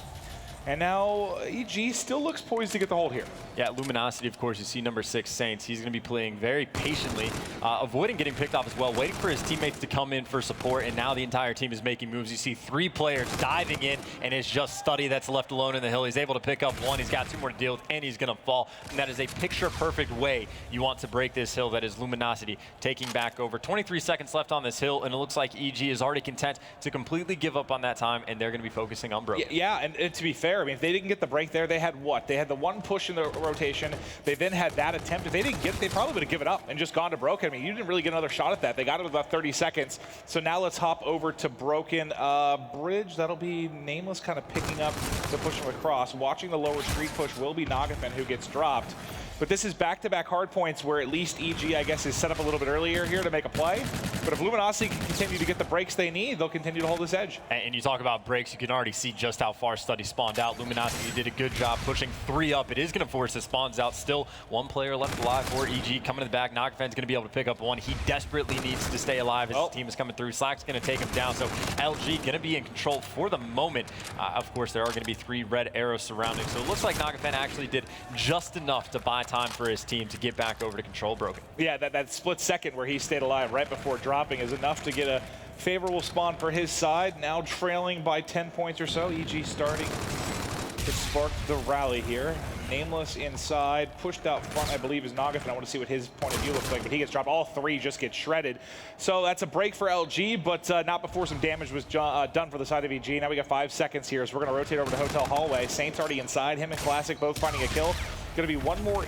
And now EG still looks poised to get the hold here. Yeah, Luminosity, of course, you see number 6, Saints. He's going to be playing very patiently, avoiding getting picked off as well, waiting for his teammates to come in for support, and now the entire team is making moves. You see 3 players diving in, and it's just Study that's left alone in the hill. He's able to pick up 1. He's got 2 more to deal with, and he's going to fall. And that is a picture-perfect way you want to break this hill. That is Luminosity taking back over. 23 seconds left on this hill, and it looks like EG is already content to completely give up on that time, and they're going to be focusing on Broken. Yeah, and to be fair, I mean, if they didn't get the break there, they had what? They had the 1 push in the rotation. They then had that attempt. If they didn't get it, they probably would have given up and just gone to Broken. I mean, you didn't really get another shot at that. They got it with about 30 seconds. So now let's hop over to Broken Bridge. That'll be Nameless kind of picking up to push him across. Watching the lower street push will be Nagafen, who gets dropped. But this is back-to-back hard points where at least EG, I guess, is set up a little bit earlier here to make a play. But if Luminosity can continue to get the breaks they need, they'll continue to hold this edge. And you talk about breaks, you can already see just how far Study spawned out. Luminosity did a good job pushing 3 up. It is going to force the spawns out. Still 1 player left alive for EG. Coming to the back, Nagafen's going to be able to pick up 1. He desperately needs to stay alive as his team is coming through. Slack's going to take him down, so LG going to be in control for the moment. Of course, there are going to be 3 red arrows surrounding, so it looks like Nagafen actually did just enough to buy time for his team to get back over to control Broken. Yeah, that split second where he stayed alive right before dropping is enough to get a favorable spawn for his side. Now trailing by 10 points or so. EG starting to spark the rally here. Nameless inside, pushed out front, I believe, is Nagafen. I want to see what his point of view looks like, but he gets dropped. All 3 just get shredded. So that's a break for LG, but not before some damage was done for the side of EG. Now we got 5 seconds here, so we're going to rotate over to Hotel Hallway. Saints already inside. Him and Classic both finding a kill. Going to be 1 more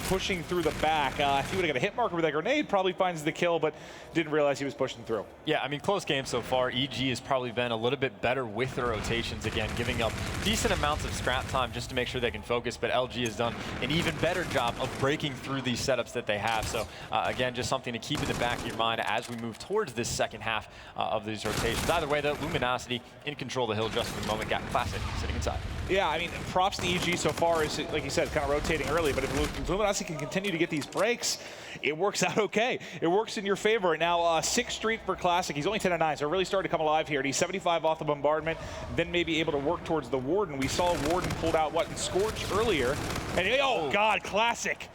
pushing through the back. If he would have got a hit marker with that grenade, probably finds the kill, but didn't realize he was pushing through. Yeah, I mean, close game so far. EG has probably been a little bit better with the rotations again, giving up decent amounts of scrap time just to make sure they can focus, but LG has done an even better job of breaking through these setups that they have. So, again, just something to keep in the back of your mind as we move towards this second half of these rotations. Either way, though, Luminosity in control of the hill just for the moment. Got Classic sitting inside. Yeah, I mean, props to EG so far is, like you said, kind of rotating early, but if Luminosity can continue to get these breaks, it works out okay. It works in your favor. Now, 6th Street for Classic. He's only 10-9, so really starting to come alive here. And he's 75 off the bombardment, then maybe able to work towards the Warden. We saw Warden pulled out, what, in Scorch earlier. And, oh, God, Classic.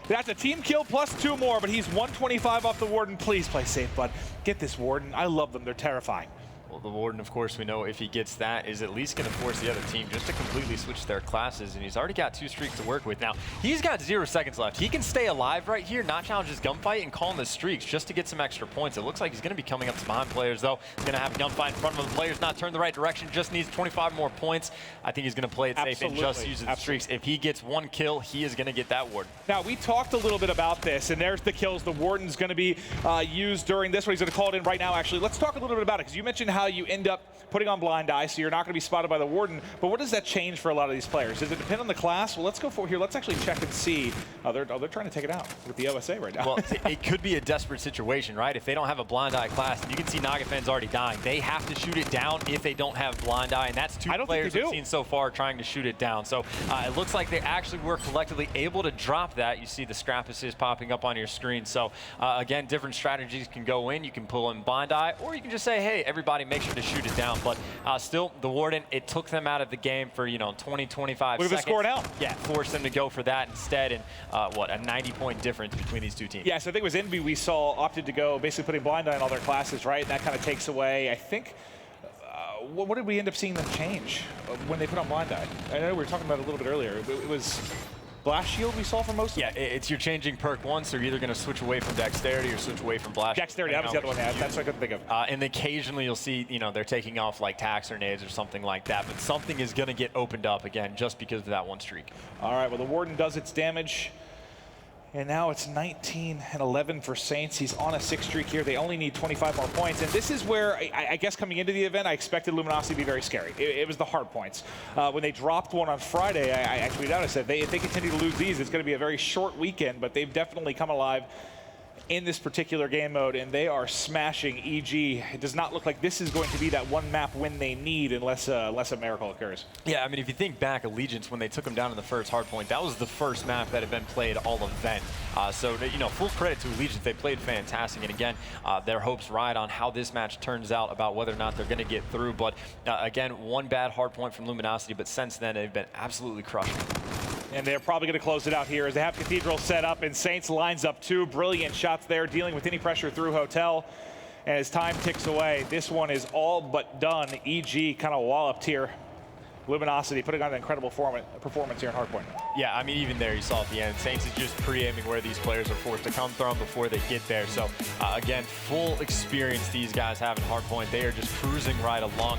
That's a team kill plus 2 more, but he's 125 off the Warden. Please play safe, bud. Get this Warden. I love them. They're terrifying. Well, the Warden, of course, we know if he gets that, is at least going to force the other team just to completely switch their classes, and he's already got 2 streaks to work with. Now, he's got 0 seconds left. He can stay alive right here, not challenge his gunfight, and call in the streaks just to get some extra points. It looks like he's going to be coming up to behind players, though. He's going to have a gunfight in front of him. The player's not turned the right direction, just needs 25 more points. I think he's going to play it safe and just use the streaks. If he gets 1 kill, he is going to get that Warden. Now, we talked a little bit about this, and there's the kills. The Warden's going to be used during this one. He's going to call it in right now, actually. Let's talk a little bit about it, because you mentioned how you end up putting on blind eye, so you're not going to be spotted by the Warden. But what does that change for a lot of these players? Does it depend on the class? Well, let's go for here. Let's actually check and see. They're trying to take it out with the OSA right now. Well, it could be a desperate situation, right? If they don't have a blind eye class, and you can see Nagafen's already dying. They have to shoot it down if they don't have blind eye, and that's 2 players we've seen so far trying to shoot it down. So it looks like they actually were collectively able to drop that. You see the scrap assist popping up on your screen. So again, different strategies can go in. You can pull in blind eye, or you can just say, hey, everybody make sure to shoot it down. But still, the Warden, it took them out of the game for, 20, 25 seconds. Look at the score now. Yeah, forced them to go for that instead, and what, a 90-point difference between these 2 teams. Yeah, so I think it was Envy we saw opted to go basically putting blind eye in all their classes, right? And that kind of takes away, I think, what did we end up seeing them change when they put on blind eye? I know we were talking about it a little bit earlier. It was Blast Shield we saw for most of them? Yeah, it's you're changing perk once, so you're either going to switch away from Dexterity or switch away from Blast. Dexterity, that was the other one. That's what I couldn't think of. And occasionally you'll see, they're taking off like tax grenades or something like that, but something is going to get opened up again just because of that 1 streak. All right, well, the Warden does its damage. And now it's 19-11 for Saints. He's on a 6th streak here. They only need 25 more points. And this is where, I guess coming into the event, I expected Luminosity to be very scary. It was the hard points. When they dropped 1 on Friday, I tweeted out, I said, if they continue to lose these, it's going to be a very short weekend, but they've definitely come alive in this particular game mode, and they are smashing EG. It does not look like this is going to be that one map win they need unless a miracle occurs. Yeah, I mean, if you think back, Allegiance, when they took them down in the first hardpoint, that was the first map that had been played all event. So, you know, full credit to Allegiance. They played fantastic. And again, their hopes ride on how this match turns out about whether or not they're going to get through. But again, one bad hardpoint from Luminosity, but since then, they've been absolutely crushing. And they're probably going to close it out here as they have Cathedral set up, and Saints lines up 2 brilliant shots there, dealing with any pressure through Hotel. And as time ticks away, this one is all but done. EG kind of walloped here. Luminosity putting on an incredible performance here in Hardpoint. Yeah, I mean, even there you saw at the end, Saints is just pre-aiming where these players are forced to come from before they get there. So, again, full experience these guys have in Hardpoint. They are just cruising right along.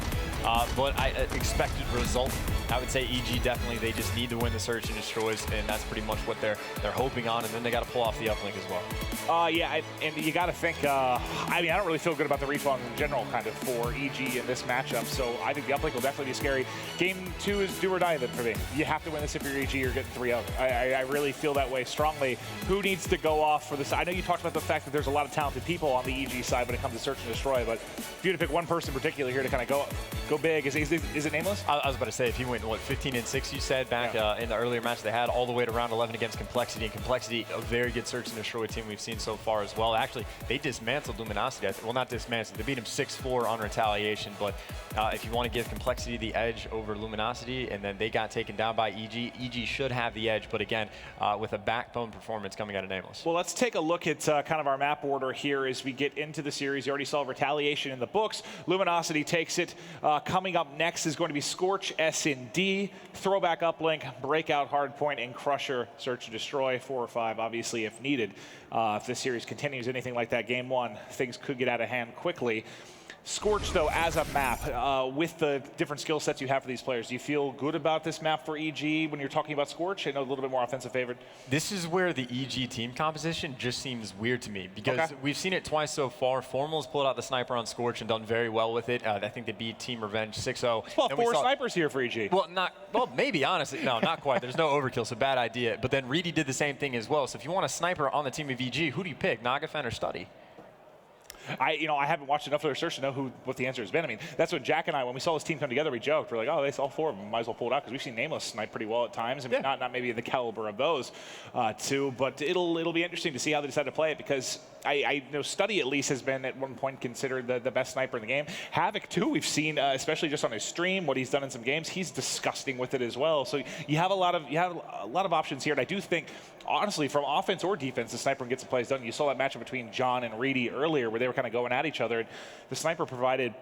But I expected result. I would say EG definitely, they just need to win the Search and Destroys, and that's pretty much what they're hoping on, and then they got to pull off the uplink as well. Yeah, and you got to think, I mean, I don't really feel good about the respawn in general kind of for EG in this matchup, so I think the uplink will definitely be scary. Game 2 is do or die then for me. You have to win this if you're EG, you're getting 3-0. I really feel that way strongly. Who needs to go off for this? I know you talked about the fact that there's a lot of talented people on the EG side when it comes to Search and Destroy, but if you had to pick one person in particular here to kind of go big, is it Nameless? I was about to say, if he went, what, 15-6 you said back in the earlier match they had, all the way to round 11 against Complexity, and Complexity, a very good Search and Destroy team we've seen so far as well. Actually, they dismantled Luminosity. Well, not dismantled, they beat him 6-4 on Retaliation, but if you want to give Complexity the edge over Luminosity, and then they got taken down by EG should have the edge, but again, with a backbone performance coming out of Nameless. Well, let's take a look at kind of our map order here as we get into the series. You already saw Retaliation in the books. Luminosity takes it. Coming up next is going to be Scorch, S&D, Throwback Uplink, Breakout Hardpoint, and Crusher, Search and Destroy, 4 or 5, obviously, if needed. If this series continues anything like that, Game 1, things could get out of hand quickly. Scorch, though, as a map, with the different skill sets you have for these players, do you feel good about this map for EG when you're talking about Scorch? I know a little bit more offensive favored. This is where the EG team composition just seems weird to me, because we've seen it twice so far. Formal's pulled out the sniper on Scorch and done very well with it. I think they beat Team Revenge 6-0. Well, 4 snipers here for EG. Well, maybe, honestly. No, not quite. There's no overkill, so bad idea. But then Reedy did the same thing as well. So if you want a sniper on the team of EG, who do you pick, Nagafen or Study? I haven't watched enough of their search to know what the answer has been. I mean, that's what Jack and I, when we saw this team come together, we joked. We're like, oh, all 4 of them might as well pull it out, because we've seen Nameless snipe pretty well at times. I mean, not maybe in the caliber of those two, but it'll be interesting to see how they decide to play it, because I know Study at least has been at one point considered the best sniper in the game. Havoc too, we've seen, especially just on his stream, what he's done in some games. He's disgusting with it as well. So you have a lot of options here, and I do think, honestly, from offense or defense, the sniper gets the plays done. You saw that matchup between John and Reedy earlier, where they were kind of going at each other. And the sniper provided,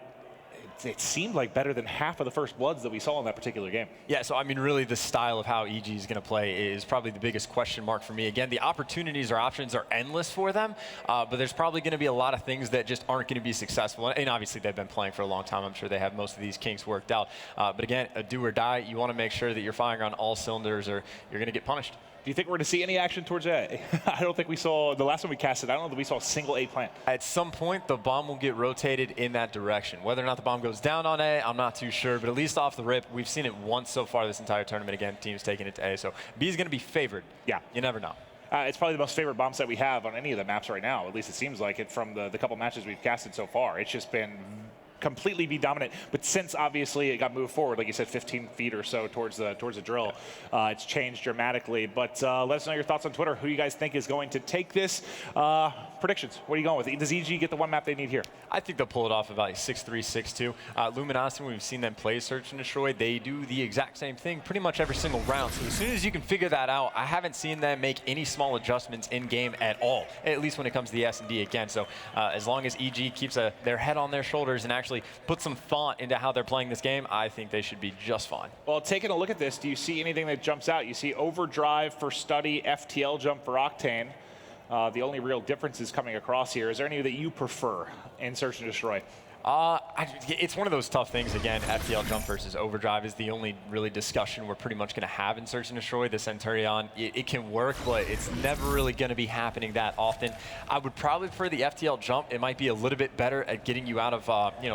it seemed like, better than half of the first bloods that we saw in that particular game. Yeah, so I mean, really the style of how EG is going to play is probably the biggest question mark for me. Again, the opportunities or options are endless for them, but there's probably going to be a lot of things that just aren't going to be successful. And obviously they've been playing for a long time. I'm sure they have most of these kinks worked out. But again, a do or die, you want to make sure that you're firing on all cylinders or you're going to get punished. Do you think we're going to see any action towards A? I don't think we saw, the last time we casted, I don't know that we saw a single A plant. At some point, the bomb will get rotated in that direction. Whether or not the bomb goes down on A, I'm not too sure, but at least off the rip, we've seen it once so far this entire tournament. Again, teams taking it to A, so B is going to be favored. Yeah. You never know. It's probably the most favorite bomb set we have on any of the maps right now. At least it seems like it from the couple matches we've casted so far. It's just been completely be dominant, but since obviously it got moved forward, like you said, 15 feet or so towards the drill, it's changed dramatically. But let us know your thoughts on Twitter. Who you guys think is going to take this? Predictions. What are you going with? Does EG get the one map they need here? I think they'll pull it off about 6-3, 6-2. Luminosity, when we've seen them play Search and Destroy, they do the exact same thing pretty much every single round. So as soon as you can figure that out, I haven't seen them make any small adjustments in game at all, at least when it comes to the S&D again. So as long as EG keeps their head on their shoulders and actually put some thought into how they're playing this game, I think they should be just fine. Well, taking a look at this, do you see anything that jumps out? You see Overdrive for Study, FTL jump for Octane. The only real difference is coming across here. Is there any that you prefer in Search and Destroy? It's one of those tough things. Again, FTL jump versus overdrive is the only really discussion we're pretty much going to have in Search and Destroy. The Centurion, it can work, but it's never really going to be happening that often. I would probably prefer the FTL jump. It might be a little bit better at getting you out of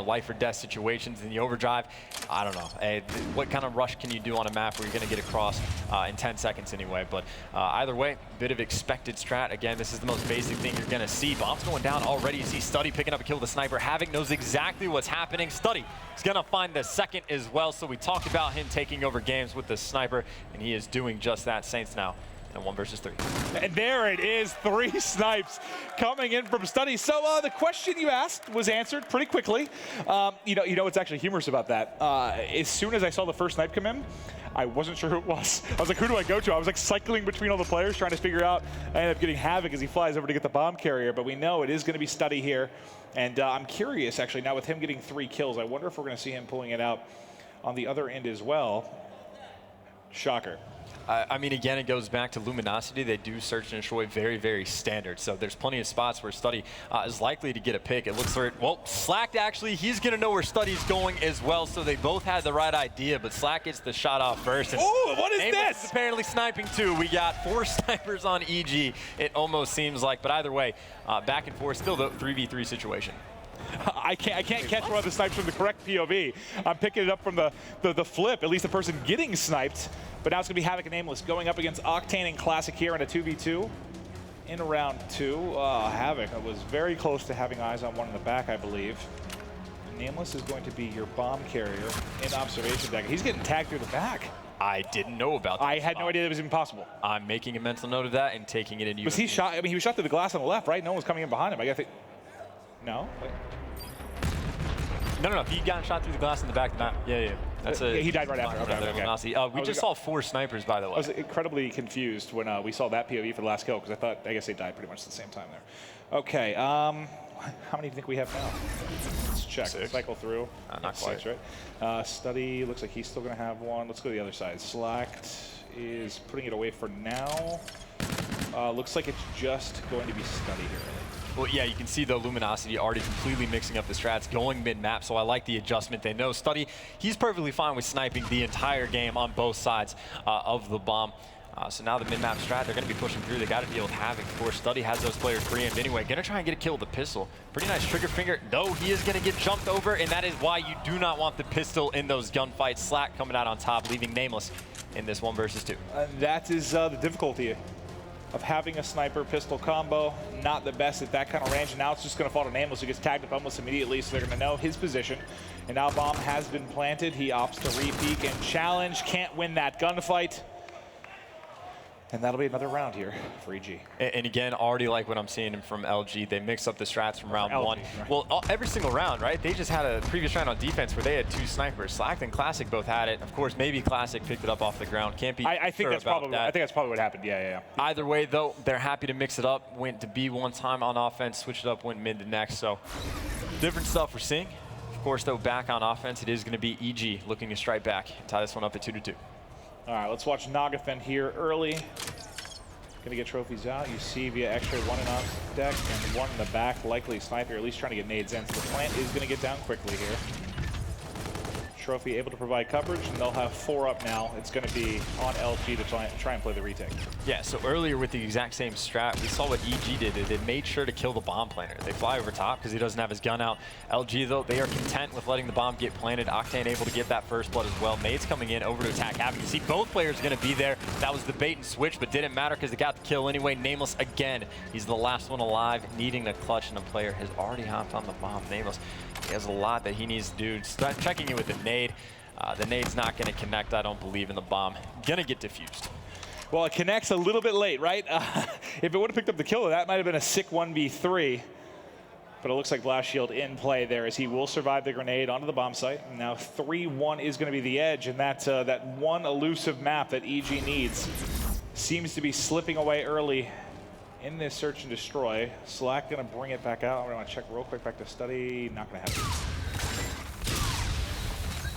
life or death situations than the overdrive. I don't know. What kind of rush can you do on a map where you're going to get across in 10 seconds anyway? But either way, bit of expected strat. Again, this is the most basic thing you're going to see. Bombs going down already. You see Study picking up a kill with the sniper. Havoc knows exactly what's happening. Study is going to find the second as well. So we talked about him taking over games with the sniper, and he is doing just that. Saints now in a 1 versus 3. And there it is, 3 snipes coming in from Study. So the question you asked was answered pretty quickly. You know what's actually humorous about that? As soon as I saw the first snipe come in, I wasn't sure who it was. I was like, who do I go to? I was like cycling between all the players trying to figure out. I ended up getting Havoc as he flies over to get the bomb carrier, but we know it is going to be Study here. And I'm curious, actually, now with him getting 3 kills, I wonder if we're going to see him pulling it out on the other end as well. Shocker. I mean, again, it goes back to Luminosity. They do Search and Destroy very, very standard. So there's plenty of spots where Study is likely to get a pick. It looks like, well, Slack actually, he's going to know where Study's going as well. So they both had the right idea, but Slack gets the shot off first. Oh, what is this? Is apparently sniping too. We got 4 snipers on EG, it almost seems like. But either way, back and forth, still the 3v3 situation. I can't catch one of the snipes from the correct POV. I'm picking it up from the flip, at least the person getting sniped. But now it's going to be Havoc and Nameless going up against Octane and Classic here in a 2v2 in round 2. Havoc was very close to having eyes on one in the back, I believe. Nameless is going to be your bomb carrier in observation deck. He's getting tagged through the back. I didn't know about that. I had no idea that was even possible. I'm making a mental note of that and taking it in. Was he shot? I mean, he was shot through the glass on the left, right? No one was coming in behind him. I guess. No. Wait. No. He got shot through the glass in the back. Yeah. That's he died right after. Okay. We just saw 4 snipers, by the way. I was incredibly confused when we saw that POV for the last kill because I guess they died pretty much at the same time there. Okay. How many do you think we have now? Let's check. 6. Cycle through. Not quite. 6, right? Study looks like he's still going to have 1. Let's go to the other side. Slacked is putting it away for now. Looks like it's just going to be Study here. Well, yeah, you can see the Luminosity already completely mixing up the strats, going mid-map, so I like the adjustment. They know Study, he's perfectly fine with sniping the entire game on both sides of the bomb. So now the mid-map strat, they're going to be pushing through. They got to deal with Havoc. Of course, Study has those players preempt anyway. Going to try and get a kill with the pistol. Pretty nice trigger finger, though he is going to get jumped over, and that is why you do not want the pistol in those gunfights. Slack coming out on top, leaving Nameless in this 1 versus 2. That is the difficulty of having a sniper pistol combo. Not the best at that kind of range, and now it's just going to fall to Nameless, who gets tagged up almost immediately, so they're going to know his position. And now bomb has been planted. He opts to re-peek and challenge. Can't win that gunfight. And that'll be another round here for EG. And again, already like what I'm seeing from LG. They mix up the strats from round LG, 1. right. Well, every single round, right? They just had a previous round on defense where they had 2 snipers. Slack and Classic both had it. Of course, maybe Classic picked it up off the ground. Can't be I think sure that's about probably. that. I think that's probably what happened. Yeah. Either way, though, they're happy to mix it up. Went to B one time on offense, switched it up, went mid the next. So different stuff we're seeing. Of course, though, back on offense, it is going to be EG looking to strike back, tie this one up at 2-2. All right, let's watch Nagafen here early. Gonna get trophies out. You see via X-ray 1 in on deck and 1 in the back, likely sniper, at least trying to get nades in. So the plant is gonna get down quickly here. Trophy able to provide coverage, and they'll have 4 up now. It's gonna be on LG to try and play the retake. Yeah, so earlier with the exact same strat, we saw what EG did. They made sure to kill the bomb planter. They fly over top because he doesn't have his gun out. LG, though, they are content with letting the bomb get planted. Octane able to get that first blood as well. Nades coming in over to attack Havoc. You see both players going to be there. That was the bait and switch, but didn't matter because they got the kill anyway. Nameless again. He's the last one alive, needing the clutch, and a player has already hopped on the bomb. Nameless, he has a lot that he needs to do. Start checking it with the nade. The nade's not going to connect, I don't believe, in the bomb. Gonna get diffused. Well, it connects a little bit late, right? If it would have picked up the kill, that might have been a sick 1v3. But it looks like Blast Shield in play there as he will survive the grenade onto the bomb site. And now 3-1 is going to be the edge, and that one elusive map that EG needs seems to be slipping away early in this search and destroy. Slack going to bring it back out. I'm going to check real quick back to Study. Not going to happen.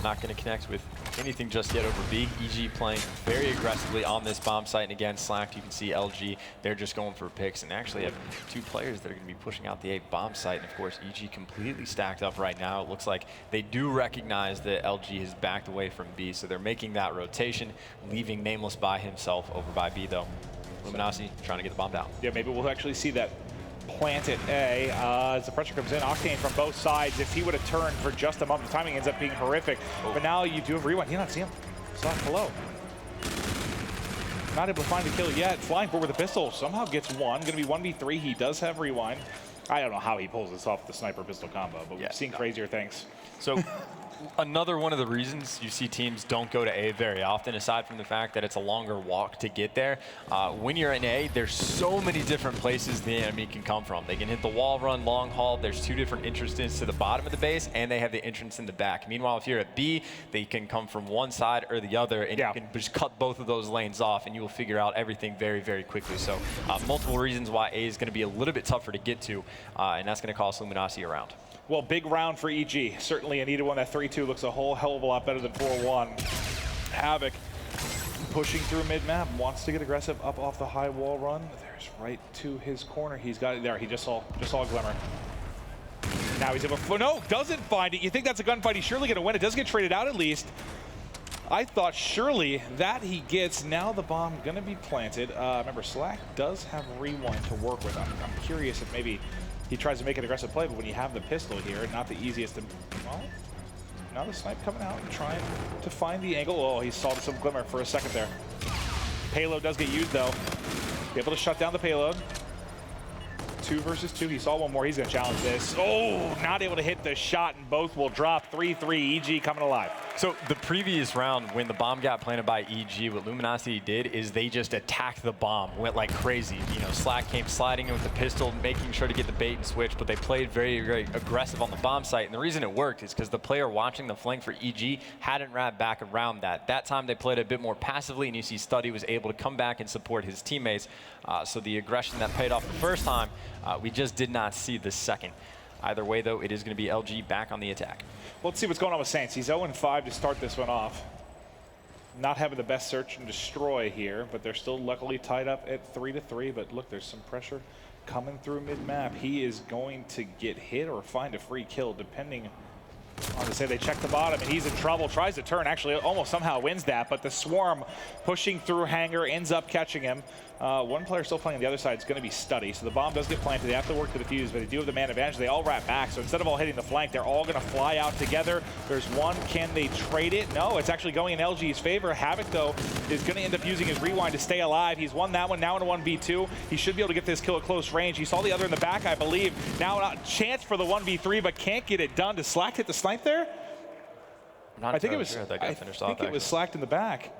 not going to connect with anything just yet over B. EG playing very aggressively on this bomb site. And again, Slacked, you can see LG, they're just going for picks and actually have 2 players that are going to be pushing out the A bomb site. And of course, EG completely stacked up right now. It looks like they do recognize that LG has backed away from B, so they're making that rotation, leaving Nameless by himself over by B though. Luminosity trying to get the bomb down. Yeah, maybe we'll actually see that plant at A as the pressure comes in. Octane from both sides. If he would have turned for just a moment, the timing ends up being horrific. But now you do have rewind. You don't see him. Slack below. Not able to find the kill yet. Flying forward with a pistol. Somehow gets one. Going to be 1v3. He does have rewind. I don't know how he pulls this off with the sniper pistol combo, but we've seen crazier things. So another one of the reasons you see teams don't go to A very often, aside from the fact that it's a longer walk to get there, when you're in A, there's so many different places the enemy can come from. They can hit the wall run, long haul. There's 2 different entrances to the bottom of the base, and they have the entrance in the back. Meanwhile, if you're at B, they can come from one side or the other, and you can just cut both of those lanes off, and you will figure out everything very, very quickly. So multiple reasons why A is going to be a little bit tougher to get to, and that's going to cost Luminosity a round. Well, big round for EG. Certainly a needed one. That 3-2 looks a whole hell of a lot better than 4-1. Havoc pushing through mid-map, wants to get aggressive up off the high wall run. There's right to his corner. He's got it there. He just saw a glimmer. Now he's able to, no, doesn't find it. You think that's a gunfight. He's surely going to win. It does get traded out at least. I thought surely that he gets. Now the bomb going to be planted. Remember, Slack does have rewind to work with. I'm curious if maybe he tries to make an aggressive play, but when you have the pistol here, not the easiest to, well, now the snipe coming out and trying to find the angle. Oh, he saw some glimmer for a second there. Payload does get used though. Be able to shut down the payload. 2 versus 2, he saw one more, he's gonna challenge this. Oh, not able to hit the shot and both will drop. 3-3, EG coming alive. So the previous round, when the bomb got planted by EG, what Luminosity did is they just attacked the bomb, went like crazy. You know, Slack came sliding in with the pistol, making sure to get the bait and switch, but they played very, very aggressive on the bomb site. And the reason it worked is because the player watching the flank for EG hadn't wrapped back around that. That time they played a bit more passively, and you see Studdy was able to come back and support his teammates. So the aggression that paid off the first time, we just did not see the second. Either way, though, it is going to be LG back on the attack. Well, let's see what's going on with Saints. He's 0-5 to start this one off. Not having the best search and destroy here, but they're still luckily tied up at 3-3. But look, there's some pressure coming through mid-map. He is going to get hit or find a free kill, depending on to say they check the bottom, and he's in trouble. Tries to turn, actually almost somehow wins that, but the swarm pushing through Hangar ends up catching him. One player still playing on the other side is going to be Studdy. So the bomb does get planted. They have to work to defuse, but they do have the man advantage. They all wrap back. So instead of all hitting the flank, they're all going to fly out together. There's one. Can they trade it? No, it's actually going in LG's favor. Havoc, though, is going to end up using his rewind to stay alive. He's won that one, now in a 1v2. He should be able to get this kill at close range. He saw the other in the back, I believe. Now a chance for the 1v3, but can't get it done. Does Slack hit the snipe there? I think it was. I think it was Slacked in the back.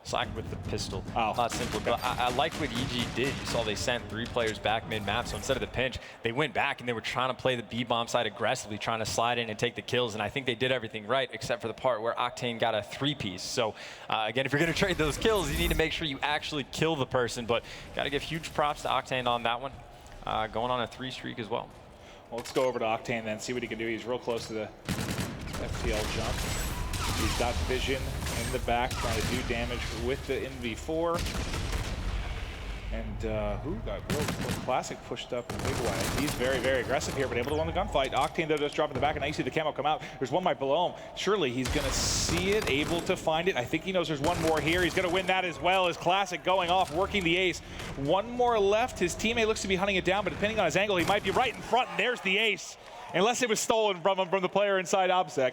Slack with the pistol. Oh. Not simple, but I like what EG did. You saw they sent 3 players back mid-map, so instead of the pinch, they went back and they were trying to play the B-bomb side aggressively, trying to slide in and take the kills, and I think they did everything right, except for the part where Octane got a 3-piece. So, again, if you're going to trade those kills, you need to make sure you actually kill the person, but got to give huge props to Octane on that one, going on a 3 streak as well. Well, let's go over to Octane then, see what he can do. He's real close to the FTL jump. He's got vision in the back, trying to do damage with the NV4. And who got real Classic pushed up in a big way. He's very, very aggressive here, but able to win the gunfight. Octane, though, does drop in the back, and now you see the camo come out. There's one right below him. Surely he's going to see it, able to find it. I think he knows there's one more here. He's going to win that as well as Classic going off, working the ace. One more left. His teammate looks to be hunting it down, but depending on his angle, he might be right in front, and there's the ace. Unless it was stolen from him, from the player inside OBSEC.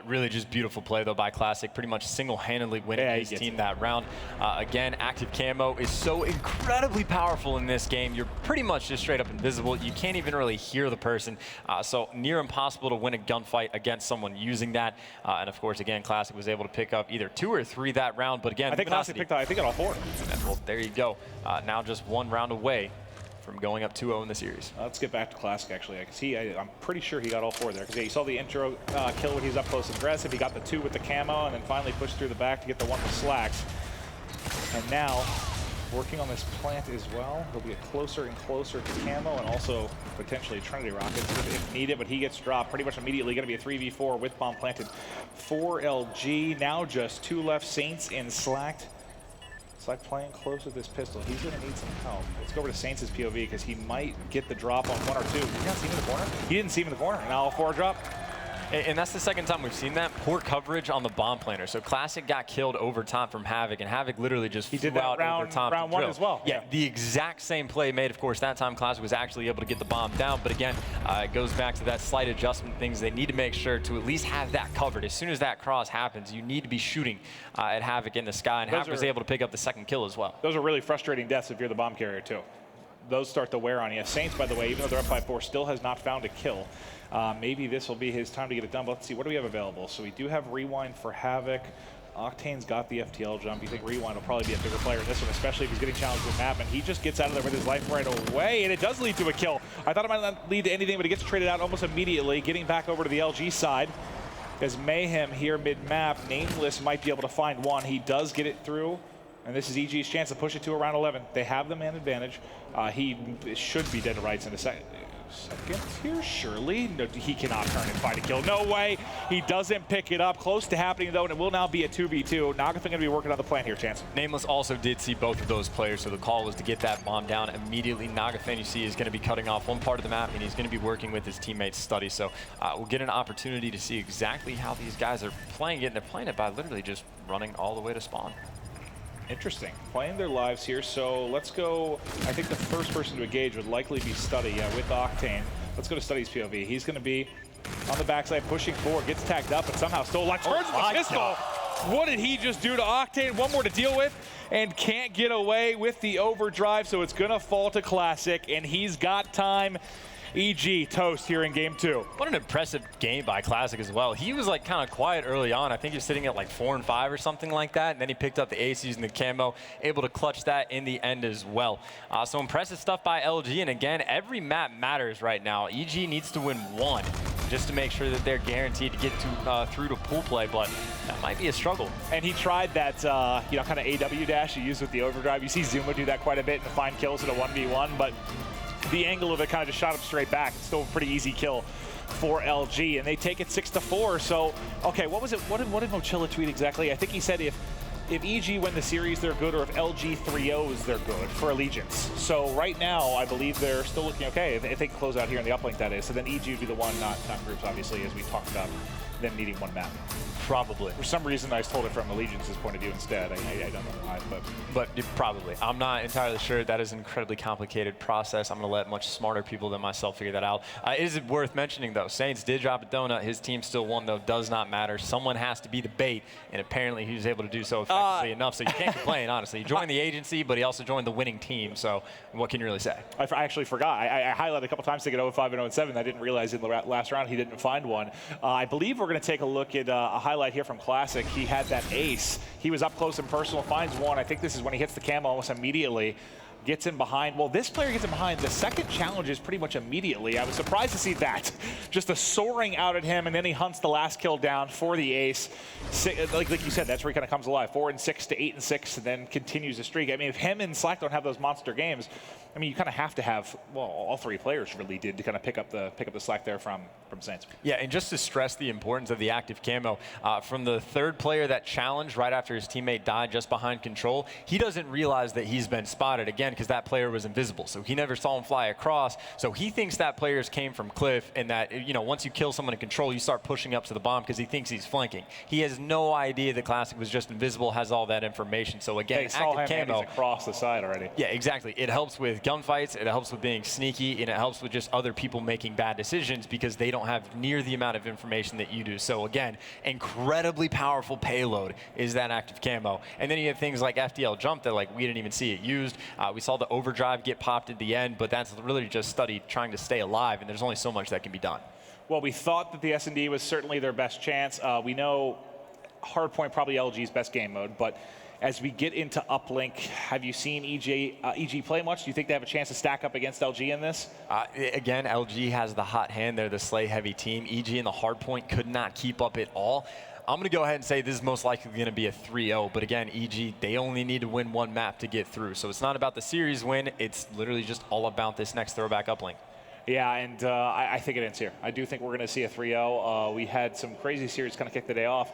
Really just beautiful play, though, by Classic. Pretty much single-handedly winning his team that round. Again, active camo is so incredibly powerful in this game. You're pretty much just straight up invisible. You can't even really hear the person. So near impossible to win a gunfight against someone using that. And, of course, again, Classic was able to pick up either 2 or 3 that round. But, again, I think Classic picked up, I think, all 4. Well, there you go. Now just 1 round away from going up 2-0 in the series. Let's get back to Classic, actually. I'm pretty sure he got all 4 there. Because you saw the intro kill when he was up close and aggressive. He got the 2 with the camo, and then finally pushed through the back to get the 1 with Slacks. And now working on this plant as well. He'll be closer and closer to Camo and also potentially Trinity Rockets if needed, but he gets dropped pretty much immediately. Going to be a 3v4 with bomb planted for LG. Now just 2 left, Saints and Slacked. Slack playing close with this pistol. He's going to need some help. Let's go over to Saints' POV because he might get the drop on 1 or 2. Did you not see him in the corner? He didn't see him in the corner. Now 4 drop. And that's the second time we've seen that. Poor coverage on the bomb planter. So Classic got killed over top from Havoc, and Havoc literally just flew out over top. Round 1 as well. Yeah, the exact same play made. Of course, that time Classic was actually able to get the bomb down. But again, it goes back to that slight adjustment things. They need to make sure to at least have that covered. As soon as that cross happens, you need to be shooting at Havoc in the sky. And Havoc was able to pick up the second kill as well. Those are really frustrating deaths if you're the bomb carrier, too. Those start to wear on you. Saints, by the way, even though they're up by 4, still has not found a kill. Maybe this will be his time to get it done. But let's see, what do we have available? So we do have Rewind for Havoc. Octane's got the FTL jump. You think Rewind will probably be a bigger player in this one, especially if he's getting challenged with map. And he just gets out of there with his life right away, and it does lead to a kill. I thought it might not lead to anything, but it gets traded out almost immediately, getting back over to the LG side. As Mayhem here mid-map, Nameless might be able to find one. He does get it through. And this is EG's chance to push it to around 11. They have the man advantage. He should be dead to rights in a second here, surely. No, he cannot turn and find a kill. No way. He doesn't pick it up. Close to happening, though, and it will now be a 2v2. Nagathon going to be working on the plan here, Chance. Nameless also did see both of those players, so the call was to get that bomb down immediately. Nagathon, you see, is going to be cutting off one part of the map, and he's going to be working with his teammates' study. So we'll get an opportunity to see exactly how these guys are playing it, and they're playing it by literally just running all the way to spawn. Interesting. Playing their lives here, so let's go. I think the first person to engage would likely be Study with Octane. Let's go to Study's POV. He's going to be on the backside pushing forward, gets tagged up, and somehow still turns the pistol. What did he just do to Octane? One more to deal with, and can't get away with the overdrive, so it's going to fall to Classic, and he's got time. EG toast here in game 2. What an impressive game by Classic as well. He was like kind of quiet early on. I think he was sitting at like 4 and 5 or something like that. And then he picked up the ace using the camo, able to clutch that in the end as well. So impressive stuff by LG. And again, every map matters right now. EG needs to win 1 just to make sure that they're guaranteed to get to through to pool play, but that might be a struggle. And he tried that, kind of AW dash he used with the overdrive. You see Zuma do that quite a bit and find kills in a 1v1, but the angle of it kind of just shot him straight back. It's still a pretty easy kill for LG, and they take it 6-4. So, okay, what was it? What did Mochilla tweet exactly? I think he said if EG win the series, they're good, or if LG 3-0s, they're good for Allegiance. So right now, I believe they're still looking okay if they can close out here in the uplink, that is. So then EG would be the one, not groups, obviously, as we talked about them needing 1 map. Probably. For some reason, I told it from Allegiance's point of view instead. I don't know why, but probably. I'm not entirely sure. That is an incredibly complicated process. I'm going to let much smarter people than myself figure that out. It is worth mentioning, though. Saints did drop a donut. His team still won, though. Does not matter. Someone has to be the bait, and apparently he was able to do so effectively enough. So you can't complain, honestly. He joined the agency, but he also joined the winning team. So what can you really say? I actually forgot. I highlighted a couple times to get 0-5 and 0-7. I didn't realize in the last round he didn't find one. I believe we're going to take a look at a highlight here from Classic. He had that ace. He was up close and personal, finds one. I think this is when he hits the camo almost immediately. Gets him behind. Well, this player gets him behind. The second challenge is pretty much immediately. I was surprised to see that. Just a soaring out at him, and then he hunts the last kill down for the ace. Like you said, that's where he kind of comes alive. 4-6 to 8-6, and then continues the streak. I mean, if him and Slack don't have those monster games, I mean, you kind of have to have, well, all 3 players really did to kind of pick up the slack there from Saints. Yeah, and just to stress the importance of the active camo, from the 3rd player that challenged right after his teammate died just behind control, he doesn't realize that he's been spotted again because that player was invisible, so he never saw him fly across. So he thinks that players came from Cliff, and that once you kill someone in control, you start pushing up to the bomb because he thinks he's flanking. He has no idea that Classic was just invisible, has all that information. So again, they saw active him camo across the side already. Yeah, exactly. It helps with gunfights, it helps with being sneaky, and it helps with just other people making bad decisions because they don't have near the amount of information that you do. So again, incredibly powerful payload is that active camo. And then you have things like FTL jump that we didn't even see it used. We saw the overdrive get popped at the end, but that's really just Study trying to stay alive, and there's only so much that can be done. Well, we thought that the S&D was certainly their best chance. We know Hardpoint probably LG's best game mode, but as we get into uplink, have you seen EG play much? Do you think they have a chance to stack up against LG in this? Again, LG has the hot hand. They're the Slay heavy team. EG and the Hardpoint could not keep up at all. I'm going to go ahead and say this is most likely going to be a 3-0. But again, EG, they only need to win one map to get through. So it's not about the series win. It's literally just all about this next throwback uplink. Yeah, and I think it ends here. I do think we're going to see a 3-0. We had some crazy series kind of kick the day off.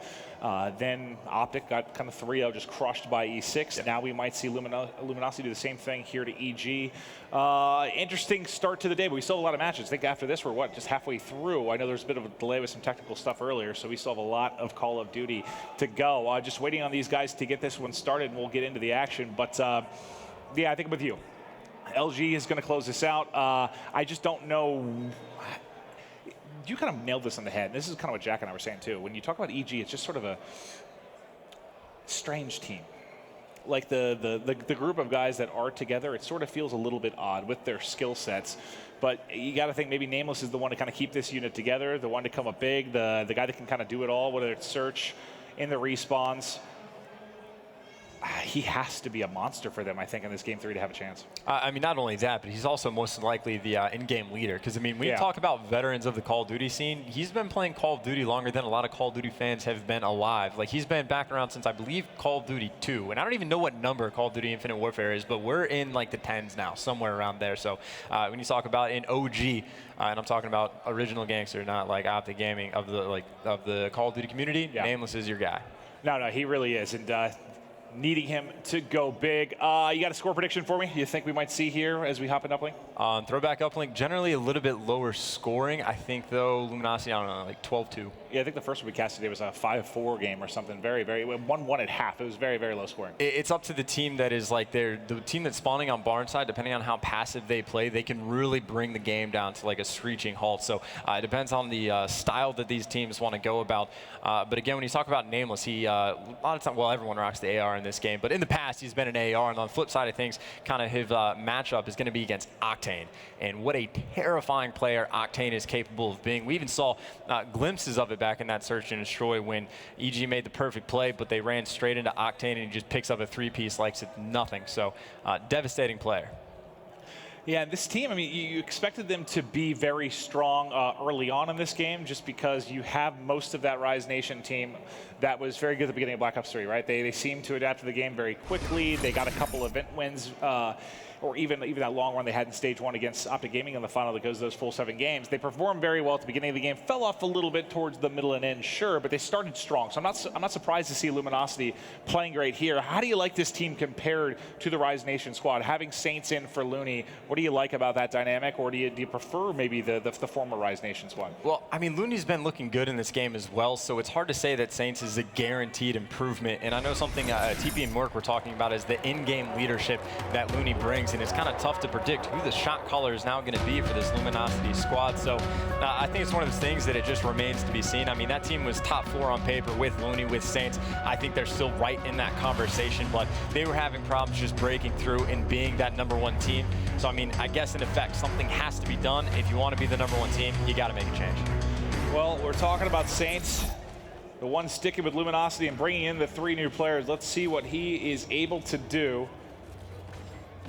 Then Optic got kind of 3-0, just crushed by E6. Yep. Now we might see Luminosity do the same thing here to EG. Interesting start to the day, but we still have a lot of matches. I think after this, we're, just halfway through. I know there's a bit of a delay with some technical stuff earlier, so we still have a lot of Call of Duty to go. Just waiting on these guys to get this one started, and we'll get into the action. But, yeah, I think I'm with you. LG is going to close this out. I just don't know. You kind of nailed this on the head. This is kind of what Jack and I were saying, too. When you talk about EG, it's just sort of a strange team. Like the group of guys that are together, it sort of feels a little bit odd with their skill sets. But you got to think maybe Nameless is the one to kind of keep this unit together, the one to come up big, the guy that can kind of do it all, whether it's search, in the respawns. He has to be a monster for them, I think, in this Game 3 to have a chance. I mean, not only that, but he's also most likely the in-game leader. Because, I mean, when you talk about veterans of the Call of Duty scene, he's been playing Call of Duty longer than a lot of Call of Duty fans have been alive. Like, he's been back around since, I believe, Call of Duty 2. And I don't even know what number Call of Duty Infinite Warfare is, but we're in, like, the 10s now, somewhere around there. So when you talk about in OG, and I'm talking about original Gangster, not, like, Optic Gaming, of the Call of Duty community, Nameless is your guy. No, he really is. And needing him to go big. You got a score prediction for me? You think we might see here as we hop in uplink? On throwback uplink, generally a little bit lower scoring. I think, though, Luminosity, I don't know, like 12-2. Yeah, I think the first one we cast today was a 5-4 game or something. Very, 1-1 at half. It was very, very low scoring. It's up to the team that is like the team that's spawning on Barnside. Depending on how passive they play, they can really bring the game down to like a screeching halt. So it depends on the style that these teams want to go about. But again, when you talk about Nameless, he a lot of time, well, everyone rocks the AR in this game, but in the past he's been an AR. And on the flip side of things, kind of his matchup is going to be against Octane. And what a terrifying player Octane is capable of being. We even saw glimpses of it back in that Search and Destroy when EG made the perfect play, but they ran straight into Octane and he just picks up a three-piece like it's nothing. So devastating player. Yeah, this team, I mean, you expected them to be very strong early on in this game just because you have most of that Rise Nation team that was very good at the beginning of Black Ops 3, right? They seemed to adapt to the game very quickly. They got a couple event wins, or even that long run they had in Stage 1 against Optic Gaming in the final that goes those full 7 games. They performed very well at the beginning of the game, fell off a little bit towards the middle and end, sure, but they started strong. So I'm not surprised to see Luminosity playing great here. How do you like this team compared to the Rise Nation squad? Having Saints in for Looney, what do you like about that dynamic, or do you prefer maybe the former Rise Nation squad? Well, I mean, Looney's been looking good in this game as well, so it's hard to say that Saints is a guaranteed improvement. And I know something TP and Merc were talking about is the in-game leadership that Looney brings, and it's kind of tough to predict who the shot caller is now going to be for this Luminosity squad. So I think it's one of those things that it just remains to be seen. I mean, that team was top 4 on paper with Looney, with Saints. I think they're still right in that conversation, but they were having problems just breaking through and being that #1 team. So, I mean, I guess in effect, something has to be done. If you want to be the #1 team, you got to make a change. Well, we're talking about Saints, the one sticking with Luminosity and bringing in the 3 new players. Let's see what he is able to do.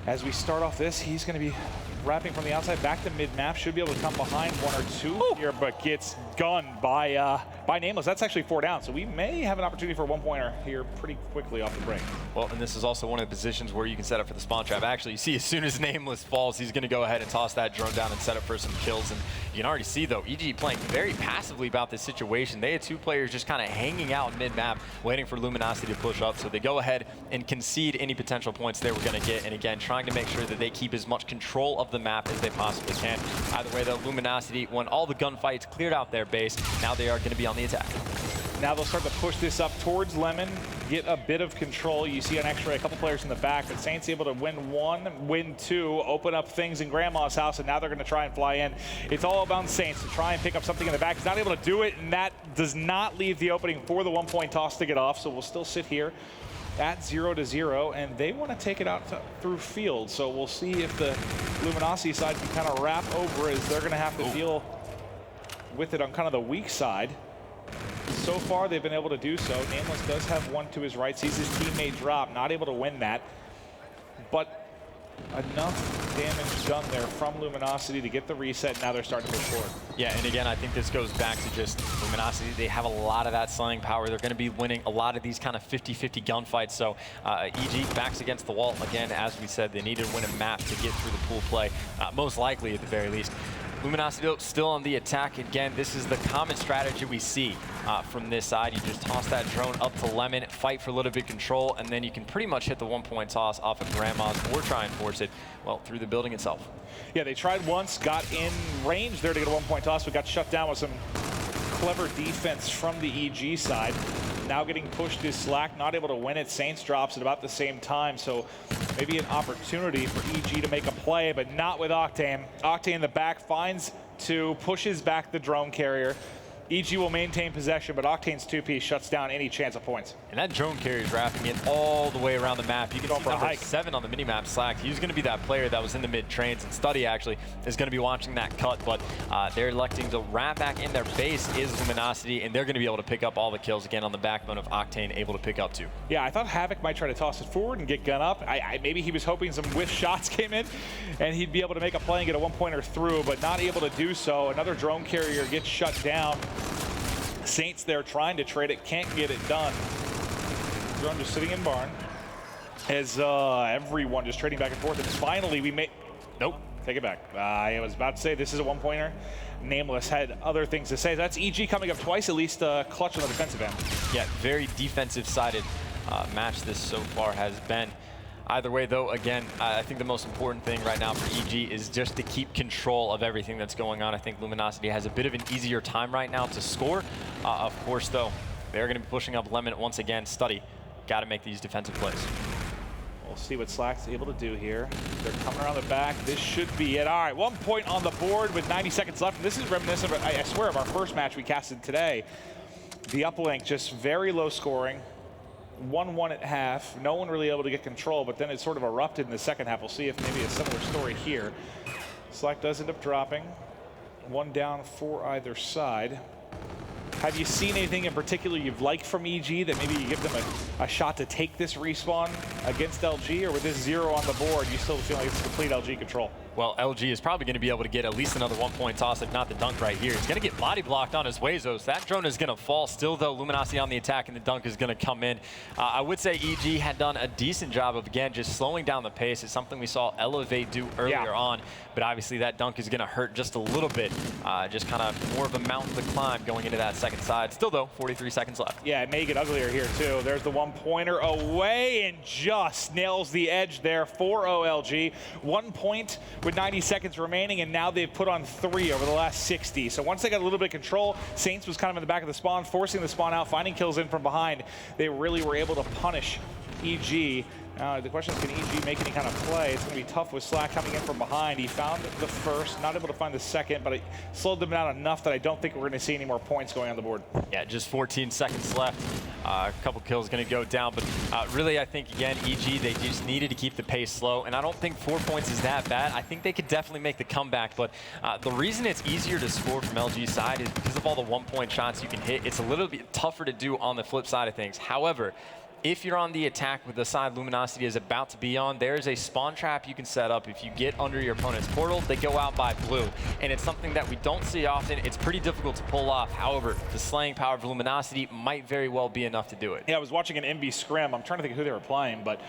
As we start off this, he's going to be wrapping from the outside back to mid-map. Should be able to come behind 1 or 2 here, but gets gunned by Nameless. That's actually 4 down, so we may have an opportunity for a 1-pointer here pretty quickly off the break. Well, and this is also one of the positions where you can set up for the spawn trap. Actually, you see as soon as Nameless falls, he's going to go ahead and toss that drone down and set up for some kills. And you can already see, though, EG playing very passively about this situation. They had 2 players just kind of hanging out mid-map, waiting for Luminosity to push up. So they go ahead and concede any potential points they were going to get. And again, trying to make sure that they keep as much control of the map as they possibly can. Either way, though, Luminosity, when all the gunfights cleared out their base, now they are going to be on the attack. Now they'll start to push this up towards Lemon, get a bit of control. You see on X-Ray a couple players in the back, but Saints able to win 1, win 2, open up things in Grandma's house, and now they're going to try and fly in. It's all about Saints to try and pick up something in the back. He's not able to do it, and that does not leave the opening for the 1-point toss to get off, so we'll still sit here at 0-0, and they want to take it out through field. So we'll see if the Luminosity side can kind of wrap over, as they're going to have to deal with it on kind of the weak side. So far, they've been able to do so. Nameless does have 1 to his right, sees his teammate drop, not able to win that. But enough damage done there from Luminosity to get the reset. Now they're starting to push forward. Yeah, and again, I think this goes back to just Luminosity. They have a lot of that slaying power. They're going to be winning a lot of these kind of 50-50 gunfights. So EG backs against the wall. Again, as we said, they need to win a map to get through the pool play, most likely at the very least. Luminosity still on the attack. Again, this is the common strategy we see from this side. You just toss that drone up to Lemon, fight for a little bit of control, and then you can pretty much hit the one-point toss off of Grandma's or try and force it, well, through the building itself. Yeah, they tried once, got in range there to get a one-point toss, but got shut down with some clever defense from the EG side. Now getting pushed is Slack, not able to win it. Saints drops at about the same time, so maybe an opportunity for EG to make a play, but not with Octane. Octane in the back finds two, pushes back the drone carrier. EG will maintain possession, but Octane's 2-piece shuts down any chance of points. And that drone carrier is wrapping it all the way around the map. You can see for a number hike. 7 on the minimap, Slack. He's going to be that player that was in the mid-trains, and Study actually is going to be watching that cut, but they're electing to wrap back in their base is Luminosity, and they're going to be able to pick up all the kills again on the backbone of Octane, able to pick up 2. Yeah, I thought Havoc might try to toss it forward and get gun up. Maybe he was hoping some whiff shots came in, and he'd be able to make a play and get a one-pointer through, but not able to do so. Another drone carrier gets shut down. Saints there trying to trade it, can't get it done. Drone just sitting in barn as everyone just trading back and forth. And finally we made, nope, take it back. I was about to say this is a one-pointer. Nameless had other things to say. That's EG coming up twice, at least clutch on the defensive end. Yeah, very defensive-sided match this so far has been. Either way, though, again, I think the most important thing right now for EG is just to keep control of everything that's going on. I think Luminosity has a bit of an easier time right now to score. Of course, though, they're going to be pushing up Lemon once again. Study, got to make these defensive plays. We'll see what Slack's able to do here. They're coming around the back. This should be it. All right, 1 point on the board with 90 seconds left. And this is reminiscent of, I swear, of our first match we casted today. The uplink, just very low scoring. 1-1 at half. No one really able to get control, but then it sort of erupted in the second half. We'll see if maybe a similar story here. Slack does end up dropping. 1 down for either side. Have you seen anything in particular you've liked from EG that maybe you give them a shot to take this respawn against LG, or with this 0 on the board, you still feel like it's complete LG control? Well, LG is probably going to be able to get at least another 1-point toss, if not the dunk right here. He's going to get body blocked on his way, so that drone is going to fall still, though. Luminosity on the attack, and the dunk is going to come in. I would say EG had done a decent job of, again, just slowing down the pace. It's something we saw Elevate do earlier on, but obviously that dunk is going to hurt just a little bit. Just kind of more of a mountain to climb going into that second side. Still, though, 43 seconds left. Yeah, it may get uglier here, too. There's the 1-pointer away and just nails the edge there for OLG. 1 point with 90 seconds remaining, and now they've put on 3 over the last 60. So once they got a little bit of control, Saints was kind of in the back of the spawn, forcing the spawn out, finding kills in from behind. They really were able to punish EG. The question is, can EG make any kind of play? It's going to be tough with Slack coming in from behind. He found the first, not able to find the second, but it slowed them down enough that I don't think we're going to see any more points going on the board. Yeah, just 14 seconds left. A couple kills going to go down, but really I think, again, EG, they just needed to keep the pace slow, and I don't think 4 points is that bad. I think they could definitely make the comeback, but the reason it's easier to score from LG's side is because of all the 1-point shots you can hit. It's a little bit tougher to do on the flip side of things. However, if you're on the attack with the side Luminosity is about to be on, there's a spawn trap you can set up. If you get under your opponent's portal, they go out by blue. And it's something that we don't see often. It's pretty difficult to pull off. However, the slaying power of Luminosity might very well be enough to do it. Yeah, I was watching an MB scrim. I'm trying to think of who they were playing, but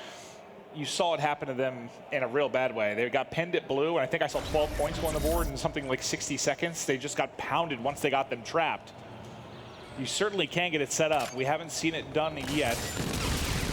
you saw it happen to them in a real bad way. They got pinned at blue, and I think I saw 12 points go on the board in something like 60 seconds. They just got pounded once they got them trapped. You certainly can get it set up. We haven't seen it done yet.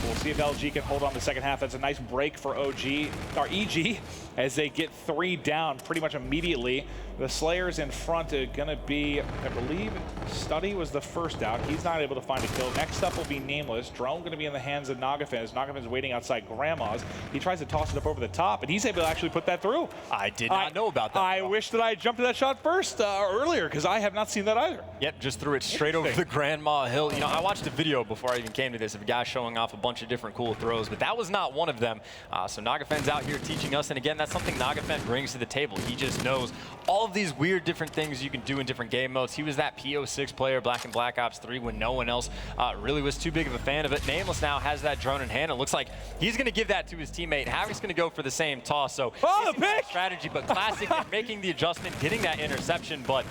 We'll see if LG can hold on the second half. That's a nice break for EG as they get 3 down pretty much immediately. The Slayers in front are going to be, I believe, Study was the first out. He's not able to find a kill. Next up will be Nameless. Drone going to be in the hands of Nagafin as Nagafin's waiting outside Grandma's. He tries to toss it up over the top, and he's able to actually put that through. I did not know about that. I wish that I jumped to that shot first earlier, because I have not seen that either. Yep, just threw it straight over the Grandma Hill. You know, I watched a video before I even came to this of a guy showing off a bunch of different cool throws, but that was not one of them. So Nagafin's out here teaching us, and again, that's something Nagafen brings to the table. He just knows all of these weird different things you can do in different game modes. He was that PO6 player back in Black Ops 3 when no one else really was too big of a fan of it. Nameless now has that drone in hand. It looks like he's going to give that to his teammate. Havoc's going to go for the same toss. So the pick! Strategy, but Classic making the adjustment, getting that interception. But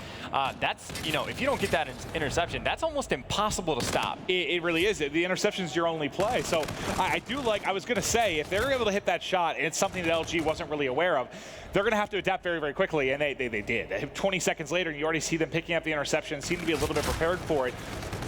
that's, you know, if you don't get that interception, that's almost impossible to stop. It really is. The interception's your only play. So I do like, I was going to say, if they're able to hit that shot, and it's something that LG wasn't really aware of, they're going to have to adapt very, very quickly, and they did. 20 seconds later, you already see them picking up the interception, seem to be a little bit prepared for it.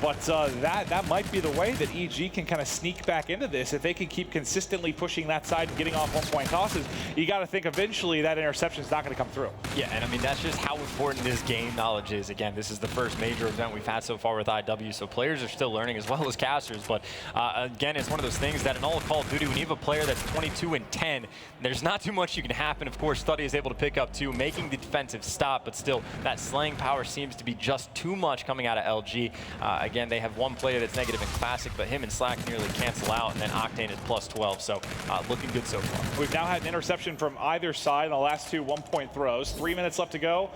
But that might be the way that EG can kind of sneak back into this. If they can keep consistently pushing that side and getting off one-point tosses, you got to think eventually that interception is not going to come through. Yeah, and I mean, that's just how important this game knowledge is. Again, this is the first major event we've had so far with IW, so players are still learning as well as casters. But again, it's one of those things that in all of Call of Duty, when you have a player that's 22-10, there's not too much you can happen. Of course, Study is able to pick up 2, making the defensive stop, but still, that slaying power seems to be just too much coming out of LG. Again, they have one player that's negative in Classic, but him and Slack nearly cancel out, and then Octane is +12, so looking good so far. We've now had an interception from either side in the last 2 one-point throws. 3 minutes left to go,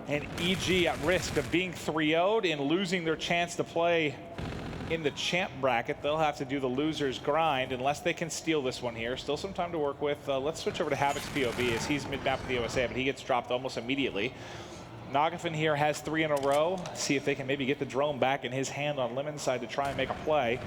and EG at risk of being 3-0'd and losing their chance to play in the champ bracket. They'll have to do the loser's grind unless they can steal this one here. Still some time to work with. Let's switch over to Havoc's POV as he's mid-map with the OSA, but he gets dropped almost immediately. Nagafin here has 3 in a row. See if they can maybe get the drone back in his hand on Lemon's side to try and make a play.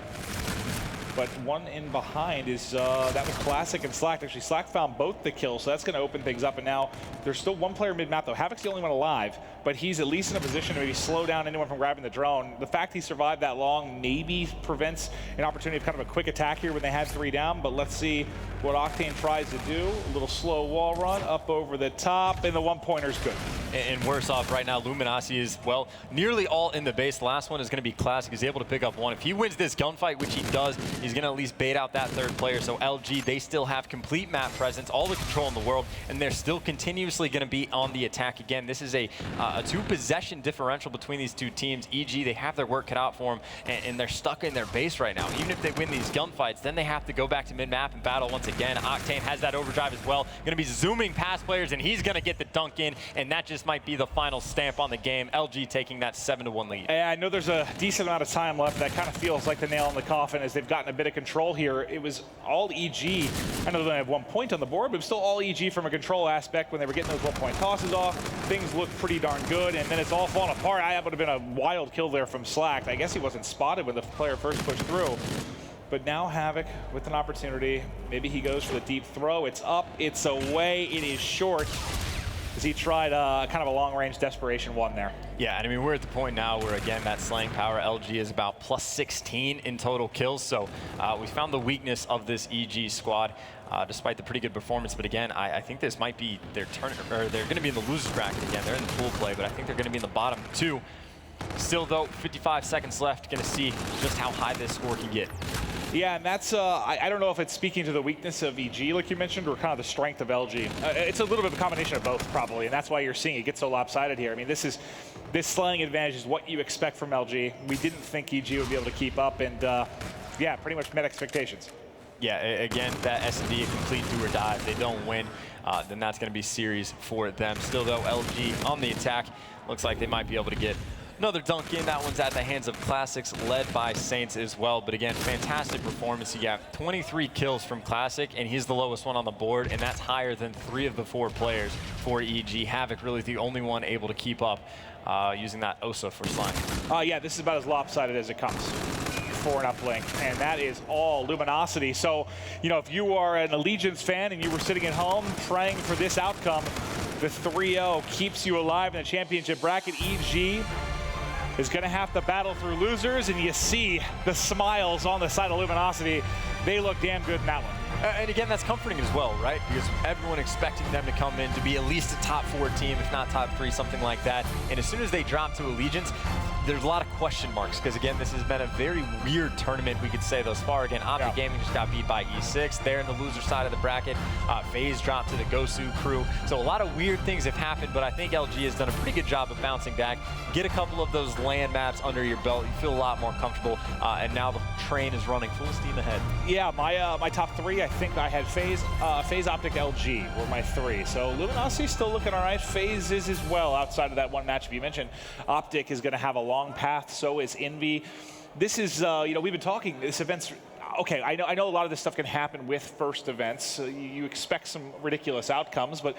But one in behind is, that was Classic and Slack. Actually, Slack found both the kills, so that's going to open things up. And now there's still one player mid-map, though. Havoc's the only one alive, but he's at least in a position to maybe slow down anyone from grabbing the drone. The fact he survived that long maybe prevents an opportunity of kind of a quick attack here when they had 3 down, but let's see what Octane tries to do. A little slow wall run up over the top, and the one-pointer's good. And worse off right now, Luminosity is, well, nearly all in the base. The last one is going to be Classic. He's able to pick up 1. If he wins this gunfight, which he does, he's going to at least bait out that 3rd player. So LG, they still have complete map presence, all the control in the world, and they're still continuously going to be on the attack again. This is a 2-possession differential between these 2 teams. EG, they have their work cut out for them, and they're stuck in their base right now. Even if they win these gunfights, then they have to go back to mid-map and battle once again. Octane has that overdrive as well. Going to be zooming past players, and he's going to get the dunk in, and that just might be the final stamp on the game. LG taking that 7-1 lead. Yeah, I know there's a decent amount of time left. That kind of feels like the nail in the coffin as they've gotten a bit of control here. It was all EG. I know they have 1 point on the board, but it was still all EG from a control aspect when they were getting those 1-point tosses off. Things looked pretty darn good, and then it's all fallen apart. That would have been a wild kill there from Slack. I guess he wasn't spotted when the player first pushed through. But now Havoc with an opportunity. Maybe he goes for the deep throw. It's up, it's away, it is short. As he tried kind of a long-range desperation 1 there. Yeah, and I mean, we're at the point now where, again, that slaying power, LG is about +16 in total kills. So we found the weakness of this EG squad, despite the pretty good performance. But again, I think this might be their turn, or they're going to be in the losers bracket again. They're in the pool play, but I think they're going to be in the bottom 2. Still, though, 55 seconds left. Going to see just how high this score can get. Yeah, and that's, I don't know if it's speaking to the weakness of EG, like you mentioned, or kind of the strength of LG. It's a little bit of a combination of both, probably, and that's why you're seeing it get so lopsided here. I mean, this slaying advantage is what you expect from LG. We didn't think EG would be able to keep up, and yeah, pretty much met expectations. Yeah, again, that S&D, a complete do or die. If they don't win, then that's going to be series for them. Still, though, LG on the attack. Looks like they might be able to get another dunk in. That one's at the hands of Classics, led by Saints as well. But again, fantastic performance. You got 23 kills from Classic, and he's the lowest one on the board, and that's higher than 3 of the 4 players for EG. Havoc really the only one able to keep up using that OSA for slime. Yeah, this is about as lopsided as it comes for an uplink, and that is all Luminosity. So, you know, if you are an Allegiance fan and you were sitting at home praying for this outcome, the 3-0 keeps you alive in the championship bracket. EG is going to have to battle through losers, and you see the smiles on the side of Luminosity. They look damn good in that one. And again, that's comforting as well, right? Because everyone expecting them to come in to be at least a top 4 team, if not top 3, something like that. And as soon as they drop to Allegiance, there's a lot of question marks because, again, this has been a very weird tournament, we could say, thus far. Again, Optic Gaming just got beat by E6. They're in the loser side of the bracket. FaZe dropped to the Gosu crew. So a lot of weird things have happened, but I think LG has done a pretty good job of bouncing back. Get a couple of those land maps under your belt. You feel a lot more comfortable, and now the train is running full steam ahead. Yeah, my top 3, I think I had FaZe, Optic, LG were my 3. So Luminosity still looking all right. FaZe is as well outside of that one matchup you mentioned. Optic is going to have a long path, so is Envy. This is, you know, we've been talking, this event's, okay, I know a lot of this stuff can happen with first events. You expect some ridiculous outcomes, but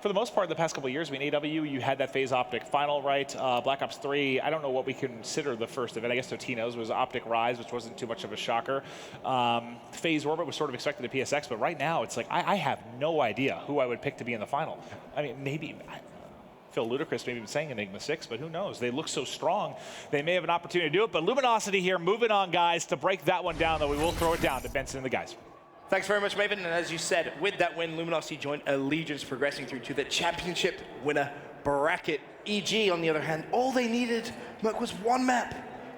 for the most part, the past couple of years, I mean, AW, you had that FaZe Optic final, right? Black Ops 3, I don't know what we consider the first event. I guess Totino's was Optic Rise, which wasn't too much of a shocker. FaZe Orbit was sort of expected at PSX, but right now, it's like, I have no idea who I would pick to be in the final. I mean, maybe, feel ludicrous maybe saying Enigma 6, but who knows? They look so strong. They may have an opportunity to do it, but Luminosity here, moving on, guys, to break that one down, though we will throw it down to Benson and the guys. Thanks very much, Maven. And as you said, with that win, Luminosity joined Allegiance, progressing through to the championship winner bracket. EG, on the other hand, all they needed, Merc, was one map.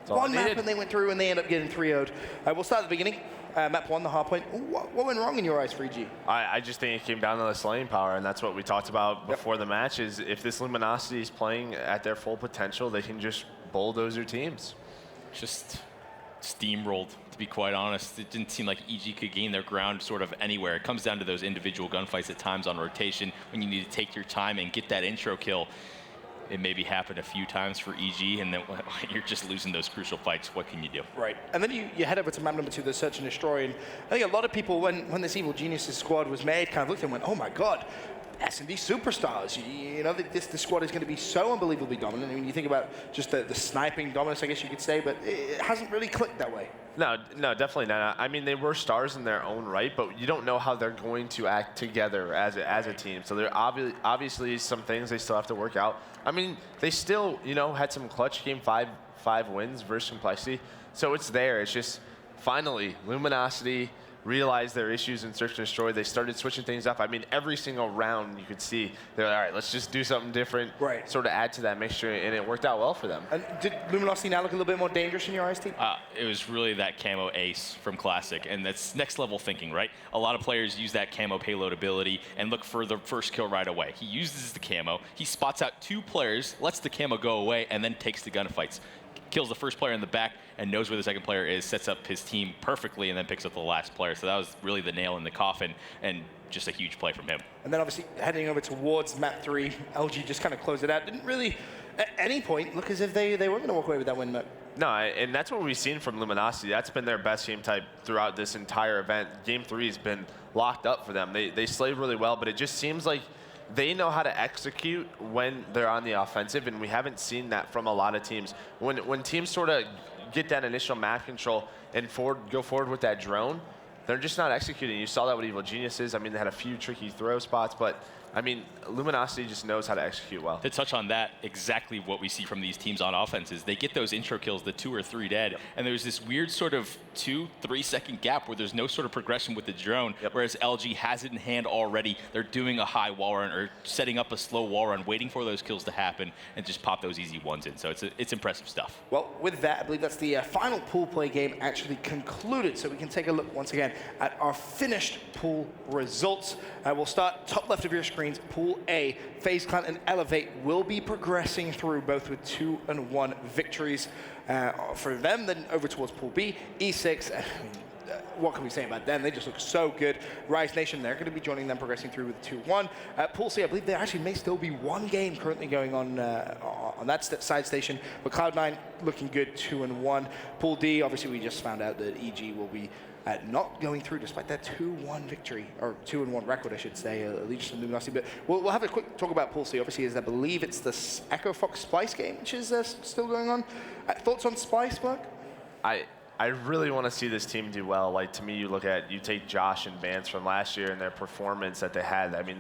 One map, and they went through, and they ended up getting 3-0'd. We'll start at the beginning. Map 1, the hard point. What went wrong in your eyes for EG? I just think it came down to the slaying power, and that's what we talked about before the match, is if this Luminosity is playing at their full potential, they can just bulldoze your teams. Just steamrolled, to be quite honest. It didn't seem like EG could gain their ground sort of anywhere. It comes down to those individual gunfights at times on rotation when you need to take your time and get that intro kill. It maybe happened a few times for EG, and then you're just losing those crucial fights. What can you do? Right. And then you head over to map number 2, the Search and Destroy. And I think a lot of people, when this Evil Geniuses squad was made, kind of looked and went, oh my God, S&D superstars. You know, this squad is going to be so unbelievably dominant. I mean, you think about just the sniping dominance, I guess you could say, but it hasn't really clicked that way. No, definitely not. I mean, they were stars in their own right, but you don't know how they're going to act together as a team. So there are obviously some things they still have to work out. I mean, they still, you know, had some clutch game 5 wins versus Complexity. So it's there. It's just finally Luminosity realized their issues in Search and Destroy. They started switching things up. I mean, every single round you could see they're like, all right, let's just do something different, sort of add to that mixture, and it worked out well for them. And did Luminosity now look a little bit more dangerous in your eyes, team? It was really that camo ace from Classic, and that's next level thinking, right? A lot of players use that camo payload ability and look for the first kill right away. He uses the camo, he spots out 2 players, lets the camo go away, and then takes the gunfights. Kills the first player in the back and knows where the second player is, sets up his team perfectly, and then picks up the last player. So that was really the nail in the coffin, and just a huge play from him. And then obviously heading over towards map 3, LG just kind of closed it out. Didn't really, at any point, look as if they were going to walk away with that win map. No, and that's what we've seen from Luminosity. That's been their best game type throughout this entire event. Game 3 has been locked up for them. They slayed really well, but it just seems like they know how to execute when they're on the offensive, and we haven't seen that from a lot of teams. When teams sort of get that initial map control and go forward with that drone, they're just not executing. You saw that with Evil Geniuses. I mean, they had a few tricky throw spots, but I mean, Luminosity just knows how to execute well. To touch on that, exactly what we see from these teams on offense is they get those intro kills, the 2 or 3 dead, and there's this weird sort of 2-3 second gap where there's no sort of progression with the drone, whereas LG has it in hand already. They're doing a high wall run or setting up a slow wall run, waiting for those kills to happen, and just pop those easy ones in. So it's impressive stuff. Well, with that, I believe that's the final pool play game actually concluded. So we can take a look once again at our finished pool results. We'll start top left of your screen. Pool A, FaZe Clan and Elevate will be progressing through, both with 2-1 victories for them. Then over towards Pool B, E6. What can we say about them? They just look so good. Rise Nation, they're going to be joining them, progressing through with 2-1. Pool C, I believe there actually may still be 1 game currently going on that side station, but Cloud9 looking good, 2-1. Pool D, obviously we just found out that EG will be not going through despite that 2-1 victory, or 2-1 record, I should say, Allegiance and Luminosity. But we'll have a quick talk about Pool C. Obviously, as I believe it's the Echo Fox Splice game, which is still going on. Thoughts on Splice, Mark? I really want to see this team do well. Like, to me, you take Josh and Vance from last year and their performance that they had. I mean,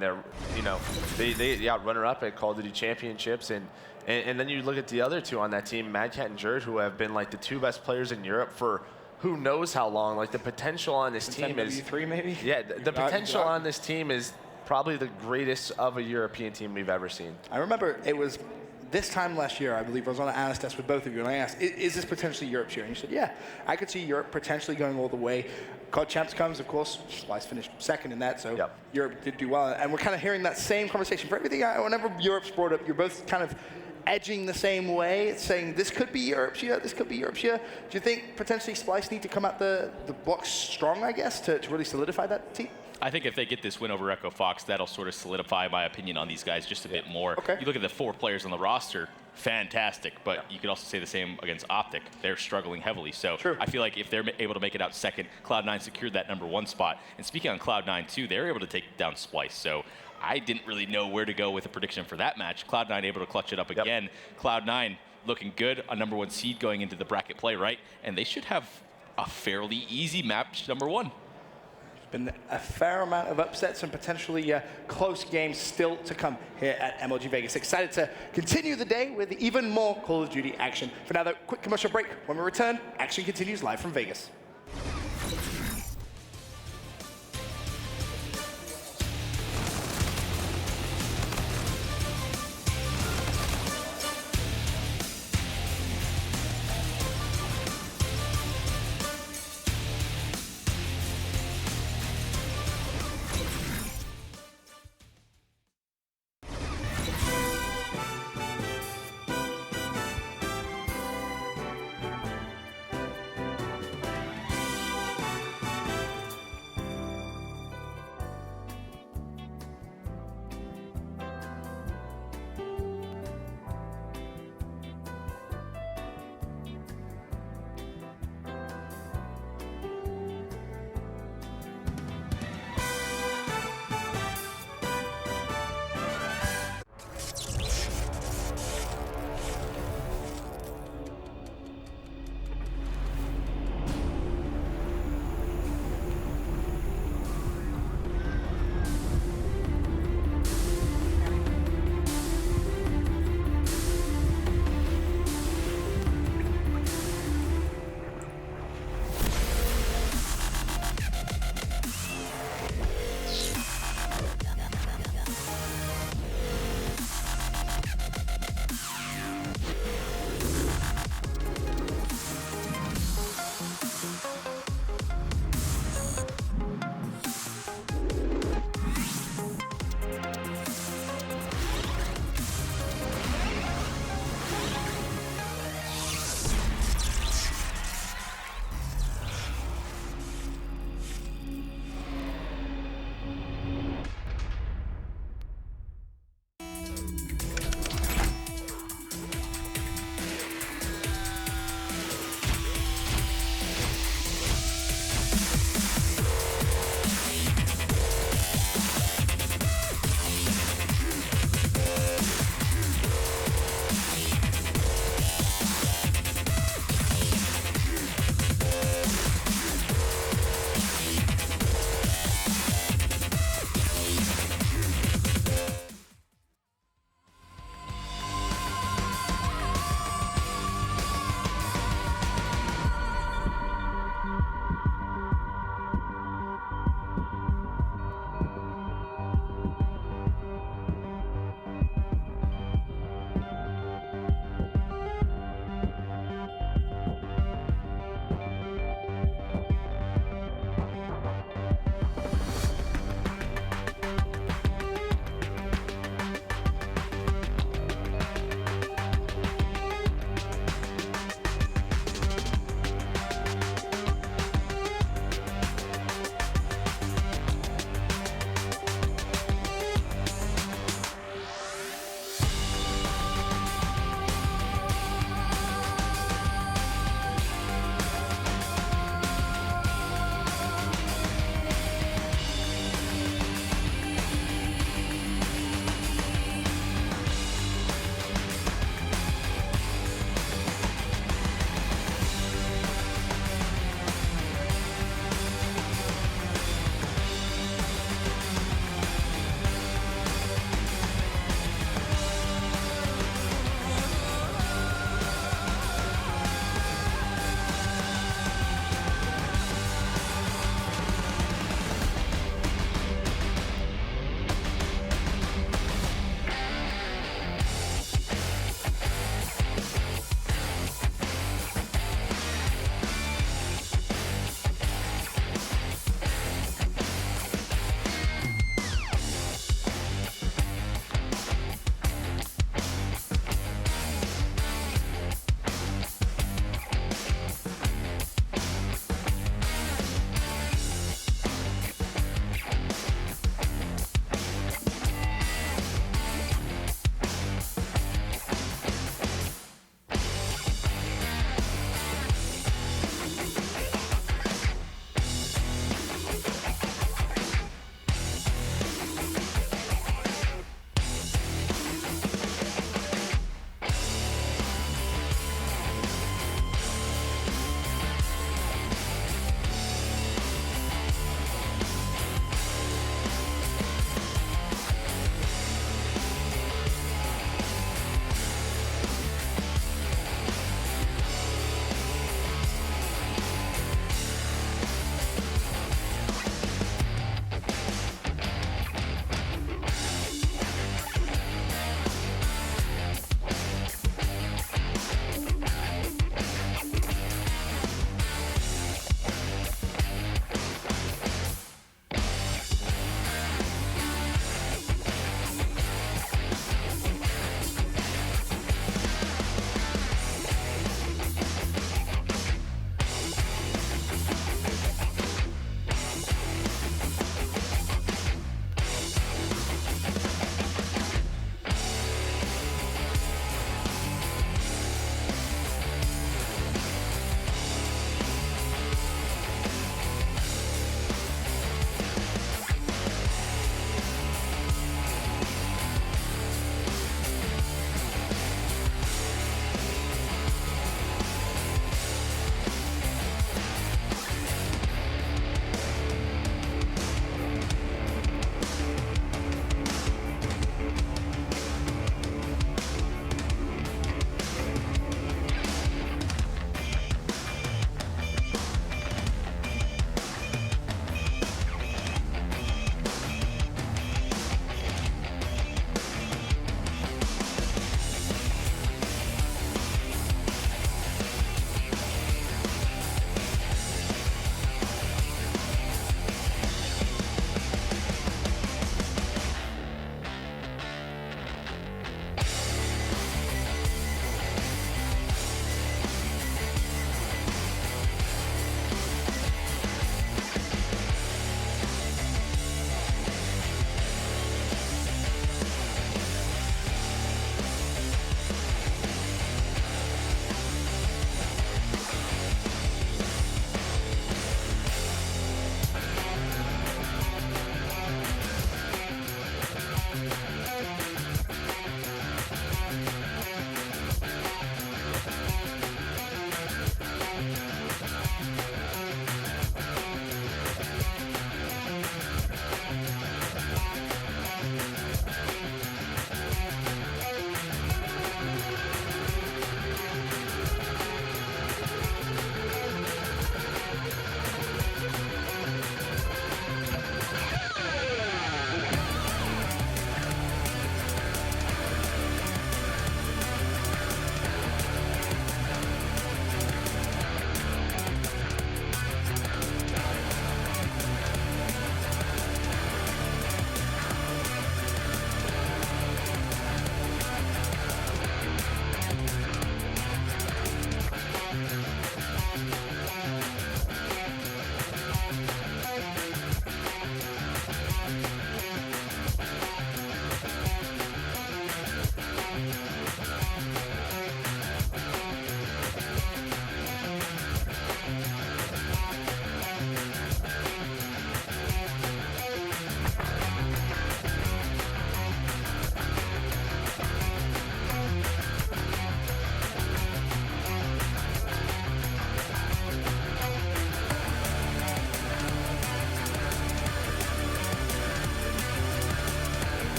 they got runner-up at Call of Duty Championships, and then you look at the other 2 on that team, Mad Cat and Jerd, who have been like the 2 best players in Europe for who knows how long. Like, the potential on this team is 3 maybe. Yeah, the potential on this team is probably the greatest of a European team we've ever seen. I remember it was this time last year, I believe I was on an analyst desk with both of you, and I asked, is this potentially Europe's year? And you said, yeah, I could see Europe potentially going all the way. COD Champs comes, of course, Splyce finished second in that, so Europe did do well. And we're kind of hearing that same conversation. For everything, whenever Europe's brought up, you're both kind of edging the same way, saying this could be Europe's year, this could be Europe's year. Do you think potentially Splyce need to come out the blocks strong, I guess, to really solidify that team? I think if they get this win over Echo Fox, that'll sort of solidify my opinion on these guys just a bit more. Okay. You look at the 4 players on the roster, fantastic, but you could also say the same against Optic. They're struggling heavily. So I feel like if they're able to make it out second, Cloud9 secured that #1 spot. And speaking on Cloud9 too, they were able to take down Splyce. So I didn't really know where to go with a prediction for that match. Cloud9 able to clutch it up again. Cloud9 looking good, a #1 seed going into the bracket play, right? And they should have a fairly easy match #1. Been a fair amount of upsets and potentially close games still to come here at MLG Vegas. Excited to continue the day with even more Call of Duty action. For now, though, quick commercial break. When we return, action continues live from Vegas.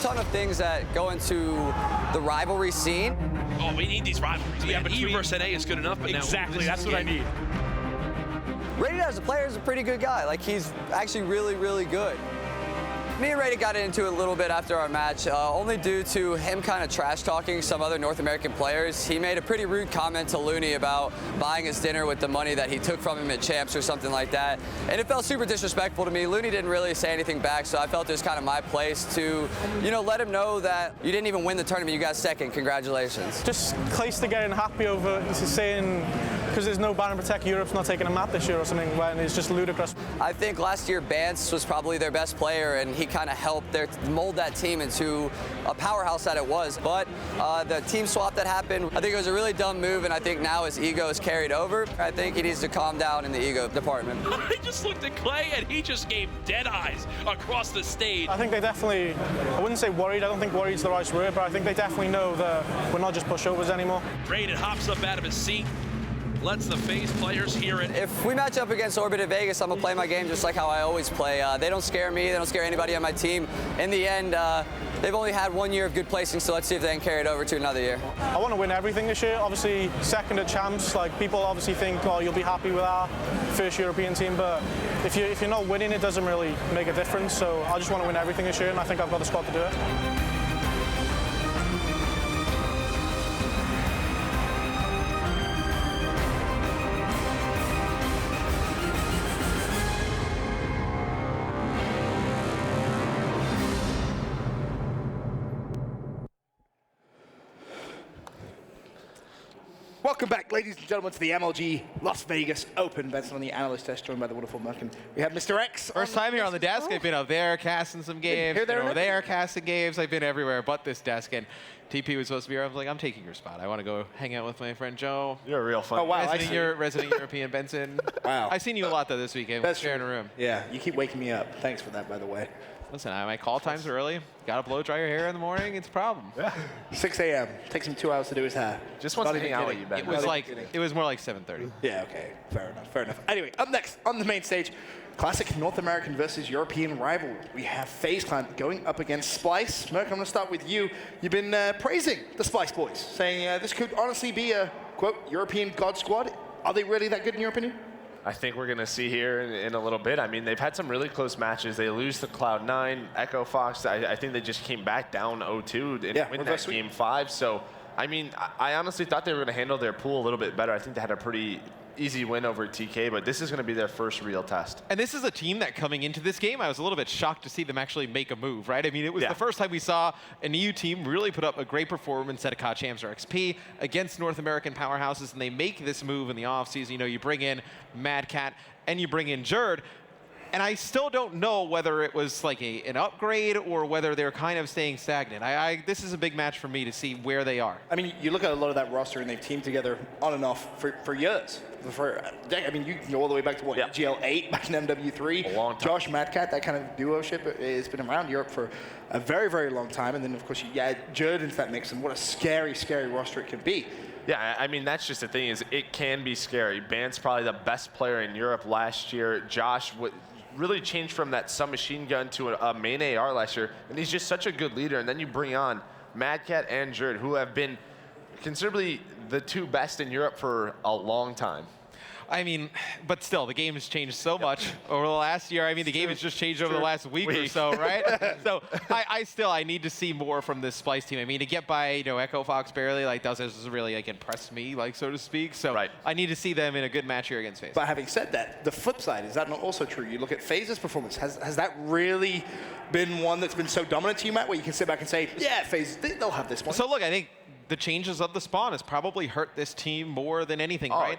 ton of things that go into the rivalry scene. Oh, we need these rivalries. Yeah, man. but E versus NA is good enough. But Exactly, now that's what I need. Rady as a player is a pretty good guy. Like, he's actually really, really good. Me and Rady got into it a little bit after our match, only due to him kind of trash-talking some other North American players. He made a pretty rude comment to Looney about buying his dinner with the money that he took from him at Champs or something like that. And it felt super disrespectful to me. Looney didn't really say anything back, so I felt it was kind of my place to, you know, let him know that you didn't even win the tournament. You got second. Congratulations. Just Clayster getting happy over saying, because there's no Baron Protect, Europe's not taking a map this year or something, when it's just ludicrous. I think last year Bance was probably their best player, and he kind of helped mold that team into a powerhouse that it was. But the team swap that happened, I think it was a really dumb move, and I think now his ego is carried over. I think he needs to calm down in the ego department. I just looked at Clay, and he just gave dead eyes across the stage. I think they definitely, I wouldn't say worried, I don't think worried's the right word, but I think they definitely know that we're not just pushovers anymore. Raiden hops up out of his seat, lets the FaZe players hear it. If we match up against Orbit at Vegas, I'm going to play my game just like how I always play. They don't scare me. They don't scare anybody on my team. In the end, they've only had 1 year of good placing, so let's see if they can carry it over to another year. I want to win everything this year. Obviously, second at Champs, like, people obviously think, oh, you'll be happy with our first European team, but if you're not winning, it doesn't really make a difference. So I just want to win everything this year, and I think I've got the squad to do it. Welcome back, ladies and gentlemen, to the MLG Las Vegas Open. Benson on the analyst desk, joined by the wonderful Merkin. We have Mr. X. First time here on the desk. I've been up there casting some games. Here, there, over there casting games. I've been everywhere but this desk. And TP was supposed to be here. I was like, I'm taking your spot. I want to go hang out with my friend Joe. You're a real fun. Oh, wow. Resident European Benson. Wow. I've seen you a lot, though, this weekend. We're sharing a room. Yeah, you keep waking me up. Thanks for that, by the way. Listen, my call times are early. Got to blow dry your hair in the morning. It's a problem. Yeah. 6 a.m. Takes him 2 hours to do his hair. Just wants to hang out with you, Ben. It was more like 7:30. Yeah, okay. Fair enough. Fair enough. Anyway, up next on the main stage, classic North American versus European rival. We have FaZe Clan going up against Splyce. Merc, I'm going to start with you. You've been praising the Splyce boys, saying this could honestly be a, quote, European God squad. Are they really that good in your opinion? I think we're going to see here in a little bit. I mean, they've had some really close matches. They lose to Cloud9, Echo Fox. I think they just came back down 0-2 and win that game 5. So, I mean, I honestly thought they were going to handle their pool a little bit better. I think they had a pretty easy win over TK, but this is going to be their first real test. And this is a team that coming into this game, I was a little bit shocked to see them actually make a move, right? I mean, it was the first time we saw an EU team really put up a great performance at a COD Champs or XP against North American powerhouses, and they make this move in the offseason. You know, you bring in Mad Cat and you bring in Jerd. And I still don't know whether it was like an upgrade or whether they're kind of staying stagnant. This is a big match for me to see where they are. I mean, you look at a lot of that roster and they've teamed together on and off for years. I mean, you can go all the way back to what, GL8, back in MW3. A long time. Josh, Mad Cat, that kind of duo-ship has been around Europe for a very, very long time. And then, of course, you add Jerd into that mix, and what a scary, scary roster it can be. Yeah, I mean, that's just the thing, is it can be scary. Bant's probably the best player in Europe last year. Josh really changed from that submachine gun to a main AR last year, and he's just such a good leader. And then you bring on Mad Cat and Jerd, who have been considerably the two best in Europe for a long time. I mean, but still, the game has changed so much over the last year. I mean, the game has just changed over the last week or so, right? So I need to see more from this Splyce team. I mean, to get by, you know, Echo Fox barely, like, doesn't really, like, impress me, like, so to speak. So I need to see them in a good match here against FaZe. But having said that, the flip side, is that not also true? You look at FaZe's performance. Has that really been one that's been so dominant to you, Matt, where you can sit back and say, yeah, FaZe, they'll have this one? So look, I think the changes of the spawn has probably hurt this team more than anything, right?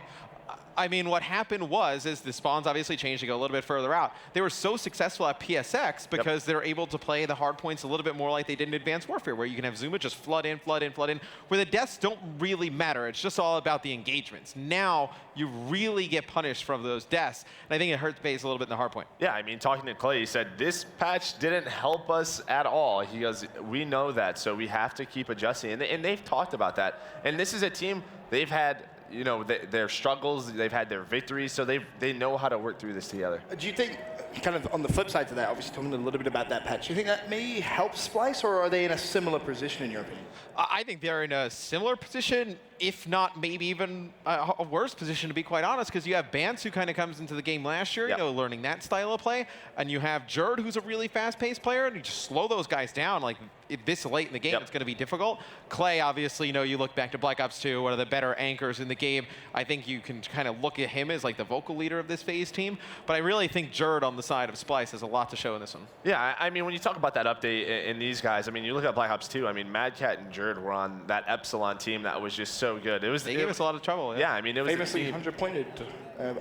I mean, what happened is the spawns obviously changed to go a little bit further out. They were so successful at PSX because they're able to play the hard points a little bit more like they did in Advanced Warfare, where you can have Zuma just flood in, flood in, flood in, where the deaths don't really matter. It's just all about the engagements. Now, you really get punished from those deaths, and I think it hurts FaZe a little bit in the hard point. Yeah, I mean, talking to Clay, he said, this patch didn't help us at all. He goes, we know that, so we have to keep adjusting. And they've talked about that. And this is a team, they've had, you know, their struggles, they've had their victories, so they know how to work through this together. Do you think kind of on the flip side to that, obviously talking a little bit about that patch, do you think that may help Splyce, or are they in a similar position in your opinion? I think they're in a similar position, if not maybe even a worse position, to be quite honest, because you have Bance, who kind of comes into the game last year, learning that style of play, and you have Jerd, who's a really fast-paced player, and you just slow those guys down. Like, this late in the game, it's going to be difficult. Clay, obviously, you look back to Black Ops 2, one of the better anchors in the game. I think you can kind of look at him as like the vocal leader of this FaZe team, but I really think Jerd on the side of Splyce has a lot to show in this one. Yeah, I mean, when you talk about that update in these guys, I mean, you look at Black Ops 2, I mean, Mad Cat and Jerd were on that Epsilon team that was just so good. They gave us a lot of trouble. Yeah, I mean, it was famously 100-pointed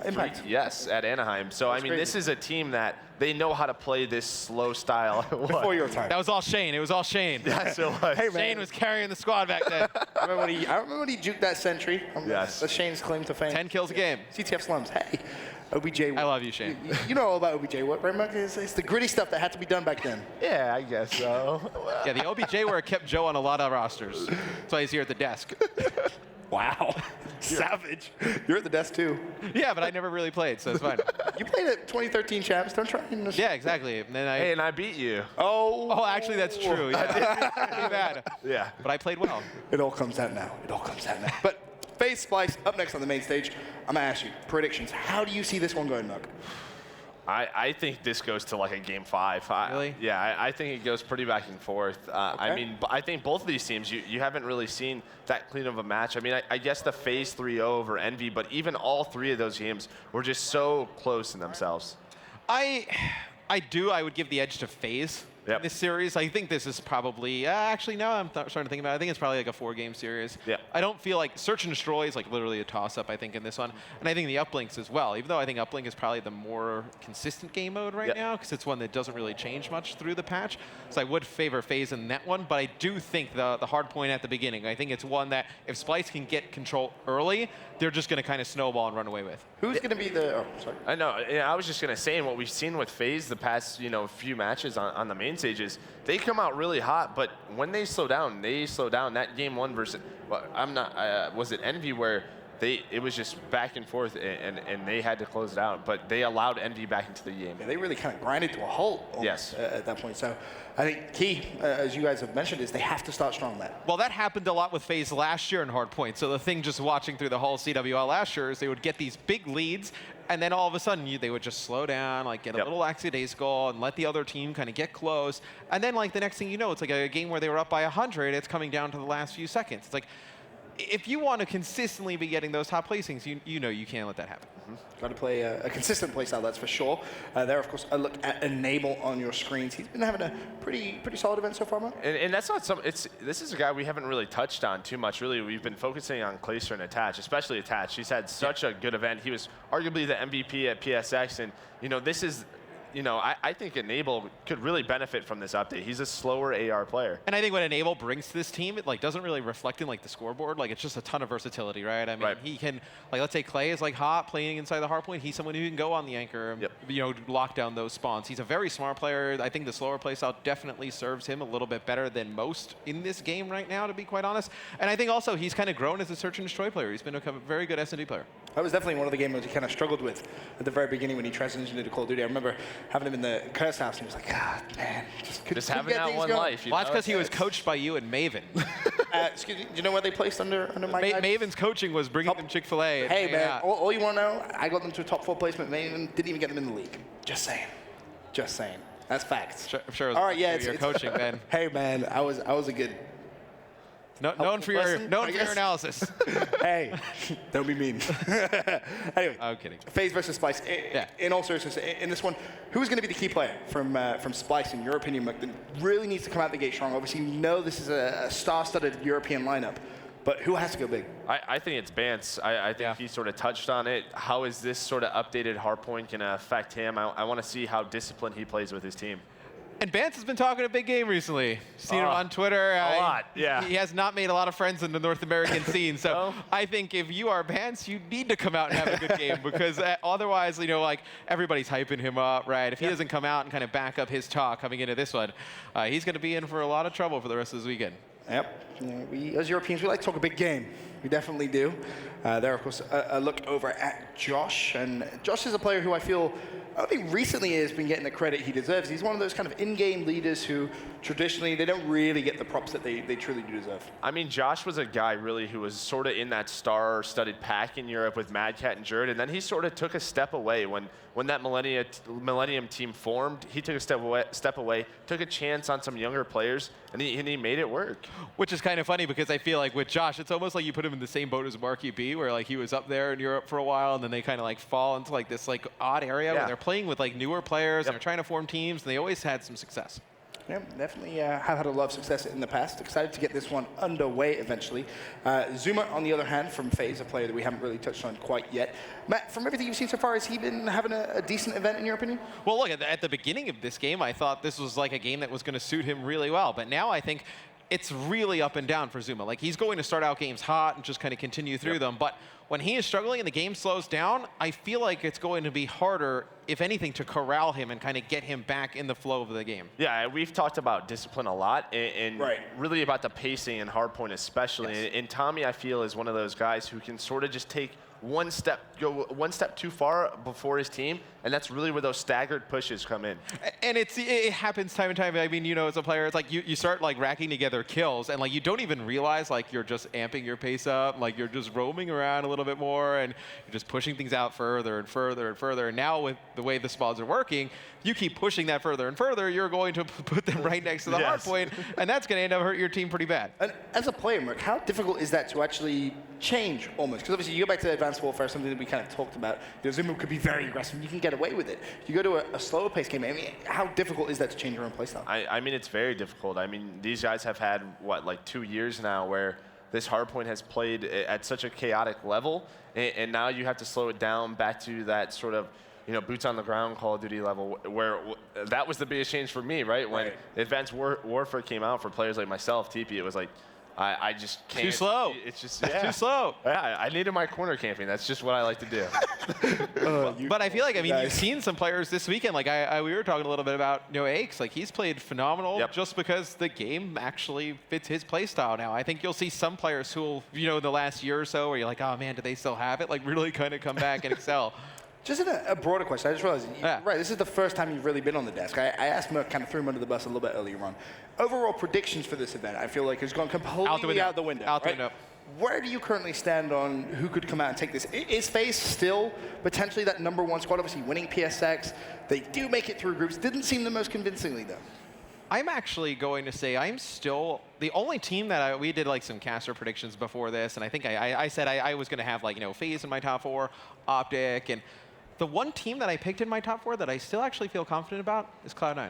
impact. Yes, at Anaheim. So, I mean, this is a team that they know how to play this slow style. Before your time. That was all Shane. It was all Shane. Yes, it was. Hey, Shane was carrying the squad back then. I remember when he juked that sentry. Yes. That's Shane's claim to fame. 10 kills a game. CTF Slums. Hey, OBJ. I love you, Shane. You know all about OBJ, right, Mark? It's the gritty stuff that had to be done back then. Yeah, I guess so. Yeah, the OBJ work kept Joe on a lot of rosters. That's why he's here at the desk. Wow. Savage. You're at the desk, too. Yeah, but I never really played, so it's fine. You played at 2013 Champs. Don't try and... Yeah, exactly. And then and I beat you. Oh, actually, that's true. Yeah. Too bad. Yeah. But I played well. It all comes out now. But FaZe Splyce, up next on the main stage. I'm going to ask you, predictions. How do you see this one going, Mark? I think this goes to like a game 5. Really? Yeah, I think it goes pretty back and forth. I mean, I think both of these teams, you haven't really seen that clean of a match. I mean, I guess the FaZe 3-0 over Envy, but even all 3 of those games were just so close in themselves. I would give the edge to FaZe in this series. I think this is probably, actually, no, I'm starting to think about it. I think it's probably like a 4-game series. Yeah. I don't feel like Search and Destroy is like literally a toss-up, I think, in this one. And I think the Uplinks as well, even though I think Uplink is probably the more consistent game mode right now, because it's one that doesn't really change much through the patch. So I would favor FaZe in that one, but I do think the hard point at the beginning, I think it's one that if Splyce can get control early, they're just going to kind of snowball and run away with. Who's going to be the... Oh, sorry. I know. I was just going to say, and what we've seen with FaZe the past, few matches on the main stages, they come out really hot, but when they slow down, That game 1 versus... Well, I'm not... was it Envy where it was just back and forth, and they had to close it out, but they allowed Envy back into the game. Yeah, they really kind of grinded to a halt at that point. So I think key, as you guys have mentioned, is they have to start strong, Matt. Well, that happened a lot with FaZe last year in Hardpoint. So the thing just watching through the whole CWL last year is they would get these big leads, and then all of a sudden they would just slow down, like get a little lackadaisical and let the other team kind of get close. And then like the next thing you know, it's like a game where they were up by 100, it's coming down to the last few seconds. It's like, if you want to consistently be getting those top placings, you know you can't let that happen. Got to play a consistent play style, that's for sure. There, of course, a look at Enable on your screens. He's been having a pretty solid event so far, man. And that's not this is a guy we haven't really touched on too much. Really, we've been focusing on Clayster and Attach, especially Attach. He's had such a good event. He was arguably the MVP at PSX, and this is. I think Enable could really benefit from this update. He's a slower AR player. And I think what Enable brings to this team, it like doesn't really reflect in like the scoreboard. Like it's just a ton of versatility, right? I mean, he can, like let's say Clay is like hot playing inside the hardpoint. He's someone who can go on the anchor, lock down those spawns. He's a very smart player. I think the slower playstyle definitely serves him a little bit better than most in this game right now, to be quite honest. And I think also he's kind of grown as a Search and Destroy player. He's been a very good S&D player. That was definitely one of the game modes he kind of struggled with at the very beginning when he transitioned into Call of Duty. I remember having him in the Curse House, and he was like, God, man, just having that one life. Well, that's because he was coached by you and Maven. Excuse me, do you know where they placed under my guidance? Maven's coaching was bringing them Chick-fil-A. Hey, man, all you want to know, I got them to a top 4 placement. Maven didn't even get them in the league. Just saying. That's facts. I'm sure it was all right, your coaching, man. Hey, man, I was a good... known for your analysis. Hey, don't be mean. Anyway, I'm kidding. FaZe versus Splyce. In all seriousness, in this one, who's going to be the key player from Splyce, in your opinion, that really needs to come out the gate strong? Obviously, you know this is a star-studded European lineup, but who has to go big? I think it's Bance. I think he sort of touched on it. How is this sort of updated hardpoint going to affect him? I want to see how disciplined he plays with his team. And Bance has been talking a big game recently. Seen him on Twitter. A lot, yeah. He has not made a lot of friends in the North American scene. So I think if you are Bance, you need to come out and have a good game because otherwise, like everybody's hyping him up, right? If he doesn't come out and kind of back up his talk coming into this one, he's going to be in for a lot of trouble for the rest of this weekend. Yep. We, as Europeans, we like to talk a big game. We definitely do. There, of course, a look over at Josh. And Josh is a player who I feel only recently has been getting the credit he deserves. He's one of those kind of in-game leaders who traditionally they don't really get the props that they truly do deserve. I mean, Josh was a guy really who was sort of in that star-studded pack in Europe with Mad Cat and Jerd, and then he sort of took a step away when that Millennium team formed. He took a step away, took a chance on some younger players, and he made it work. Which is kind of funny because I feel like with Josh, it's almost like you put him in the same boat as Marky B, where like he was up there in Europe for a while, and then they kind of like fall into like this like odd area where they're playing with like newer players and they're trying to form teams, and they always had some success. Yeah, definitely have had a lot of success in the past. Excited to get this one underway eventually. Zuma, on the other hand, from FaZe, a player that we haven't really touched on quite yet. Matt, from everything you've seen so far, has he been having a decent event in your opinion? Well, look, at the beginning of this game, I thought this was like a game that was going to suit him really well. But now I think it's really up and down for Zuma. Like, he's going to start out games hot and just kind of continue through them. But when he is struggling and the game slows down, I feel like it's going to be harder, if anything, to corral him and kind of get him back in the flow of the game. Yeah, we've talked about discipline a lot, and really about the pacing and hardpoint especially. Yes. And Tommy, I feel, is one of those guys who can sort of just go one step too far before his team, and that's really where those staggered pushes come in. And it happens time and time. I mean, you know, as a player, it's like you start like racking together kills, and like you don't even realize like you're just amping your pace up, like you're just roaming around a little bit more, and you're just pushing things out further and further and further. And now with the way the spawns are working, you keep pushing that further and further, you're going to put them right next to the hard point, and that's going to end up hurting your team pretty bad. And as a player, Merc, how difficult is that to actually change almost? Because obviously you go back to Advanced Warfare, something that we kind of talked about. You know, Zuma could be very aggressive, and you can get away with it. You go to a slower pace game, I mean, how difficult is that to change your own playstyle? I mean, it's very difficult. I mean, these guys have had, what, like 2 years now where this hardpoint has played at such a chaotic level, and now you have to slow it down back to that sort of, you know, boots on the ground Call of Duty level, where that was the biggest change for me, right? When Advanced Warfare came out for players like myself, TP, it was like, I just can't. Too slow. It's just too slow. Yeah, I needed my corner camping. That's just what I like to do. But I feel like, I mean, you've seen some players this weekend. Like we were talking a little bit about, you know, Aches. Like he's played phenomenal just because the game actually fits his play style now. I think you'll see some players who will, you know, in the last year or so, where you're like, oh man, do they still have it? Like really kind of come back and excel. Just a broader question, I just realized, right, this is the first time you've really been on the desk. I asked Merc, kind of threw him under the bus a little bit earlier on. Overall predictions for this event, I feel like has gone completely out the window. Out the window. Where do you currently stand on who could come out and take this? Is FaZe still potentially that #1 squad, obviously winning PSX? They do make it through groups. Didn't seem the most convincingly, though. I'm actually going to say I'm still the only team that we did like some caster predictions before this, and I think I said I was going to have like, you know, FaZe in my top 4, Optic, and the one team that I picked in my top 4 that I still actually feel confident about is Cloud9.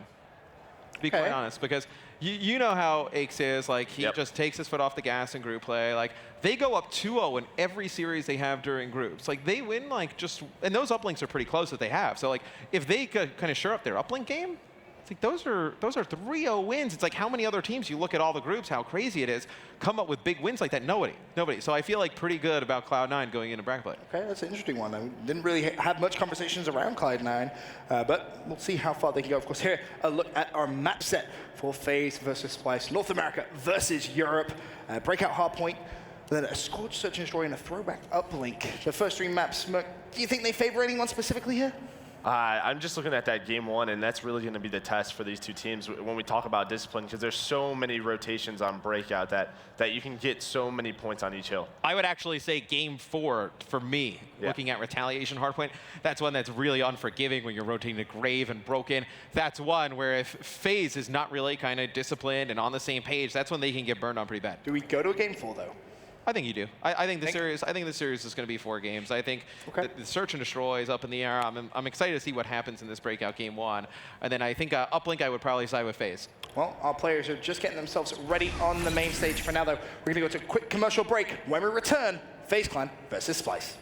To be quite honest, because you know how Aches is, like he just takes his foot off the gas in group play. Like they go up 2-0 in every series they have during groups. Like they win like just, and those uplinks are pretty close that they have. So like if they could kind of shore up their uplink game, it's like those are 3-0 wins. It's like how many other teams, you look at all the groups, how crazy it is, come up with big wins like that? Nobody. So I feel like pretty good about Cloud9 going into bracket play. Okay, that's an interesting one. I didn't really have much conversations around Cloud9, but we'll see how far they can go. Of course, here, a look at our map set for FaZe versus Splyce. North America versus Europe. Breakout Hardpoint, then a Scorch, Search and Destroy, and a Throwback Uplink. The first 3 maps, do you think they favor anyone specifically here? I'm just looking at that game 1, and that's really going to be the test for these two teams when we talk about discipline, because there's so many rotations on Breakout that you can get so many points on each hill. I would actually say game 4 for me, looking at Retaliation Hardpoint, that's one that's really unforgiving when you're rotating to Grave and Broken. That's one where if FaZe is not really kind of disciplined and on the same page, that's when they can get burned on pretty bad. Do we go to a game 4 though? I think you do. I think the series. I think the series is going to be 4 games. I think the Search and Destroy is up in the air. I'm excited to see what happens in this breakout game 1, and then I think Uplink I would probably side with FaZe. Well, our players are just getting themselves ready on the main stage for now, though. We're going to go to a quick commercial break. When we return, FaZe Clan versus Splyce.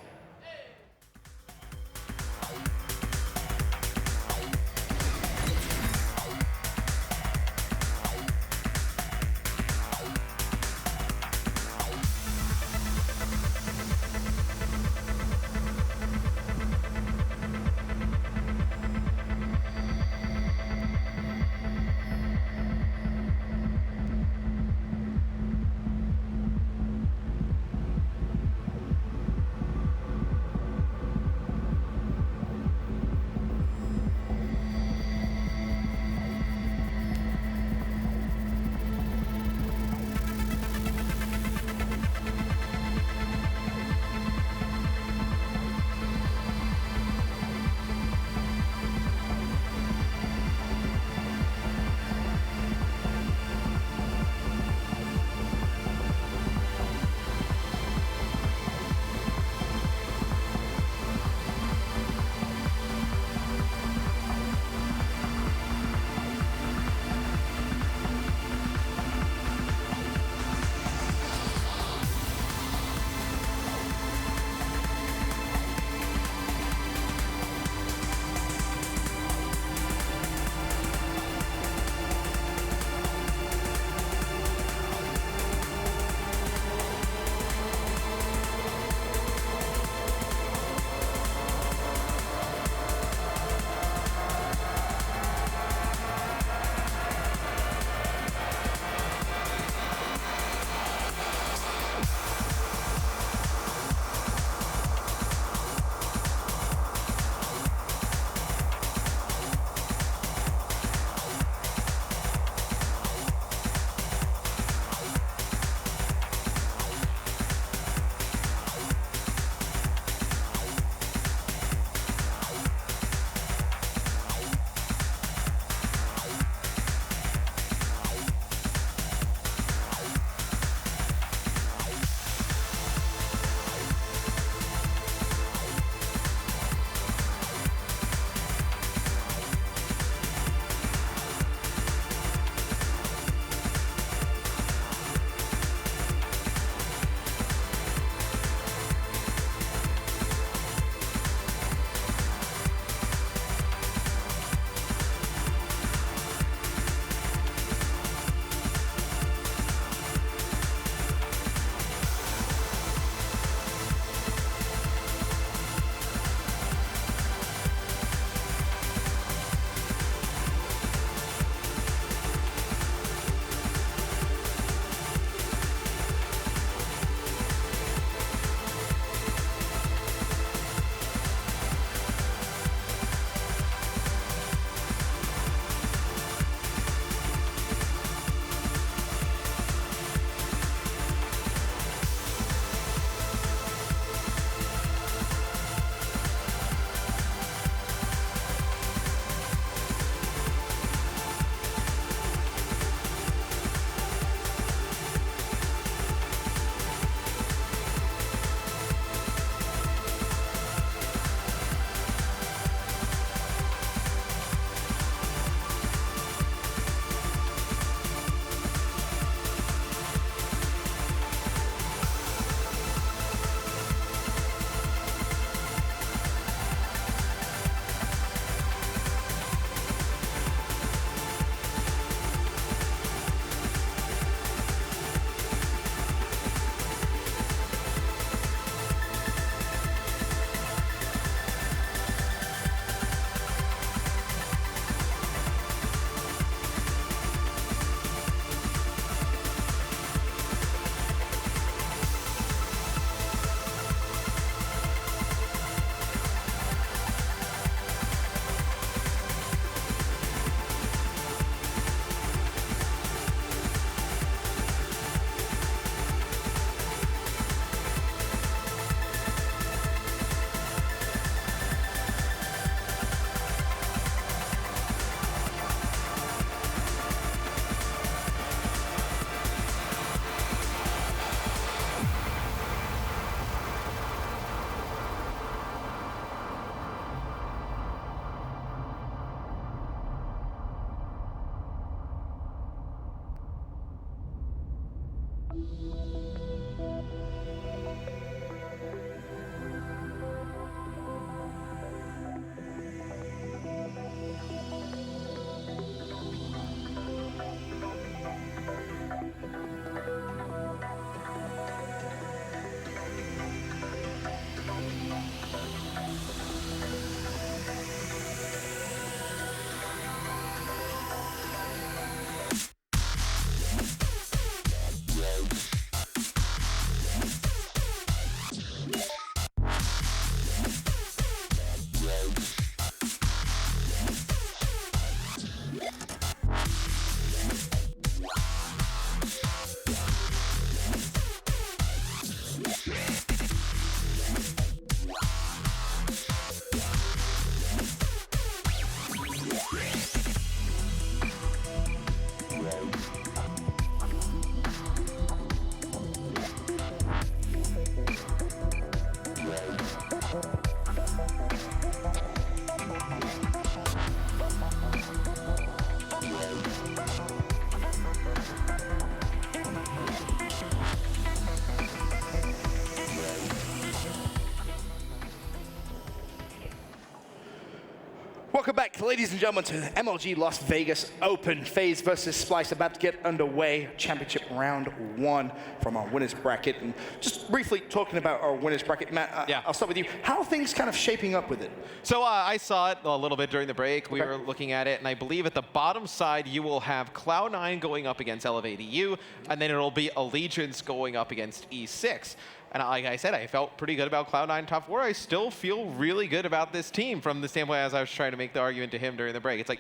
Welcome back, ladies and gentlemen, to the MLG Las Vegas Open. FaZe versus Splyce about to get underway. Championship round 1 from our winners bracket. And just briefly talking about our winners bracket, Matt, I'll start with you. How are things kind of shaping up with it? So I saw it a little bit during the break. We were looking at it, and I believe at the bottom side you will have Cloud9 going up against Elevate EU, and then it'll be Allegiance going up against E6. And like I said, I felt pretty good about Cloud9 top 4. I still feel really good about this team from the standpoint as I was trying to make the argument to him during the break. It's like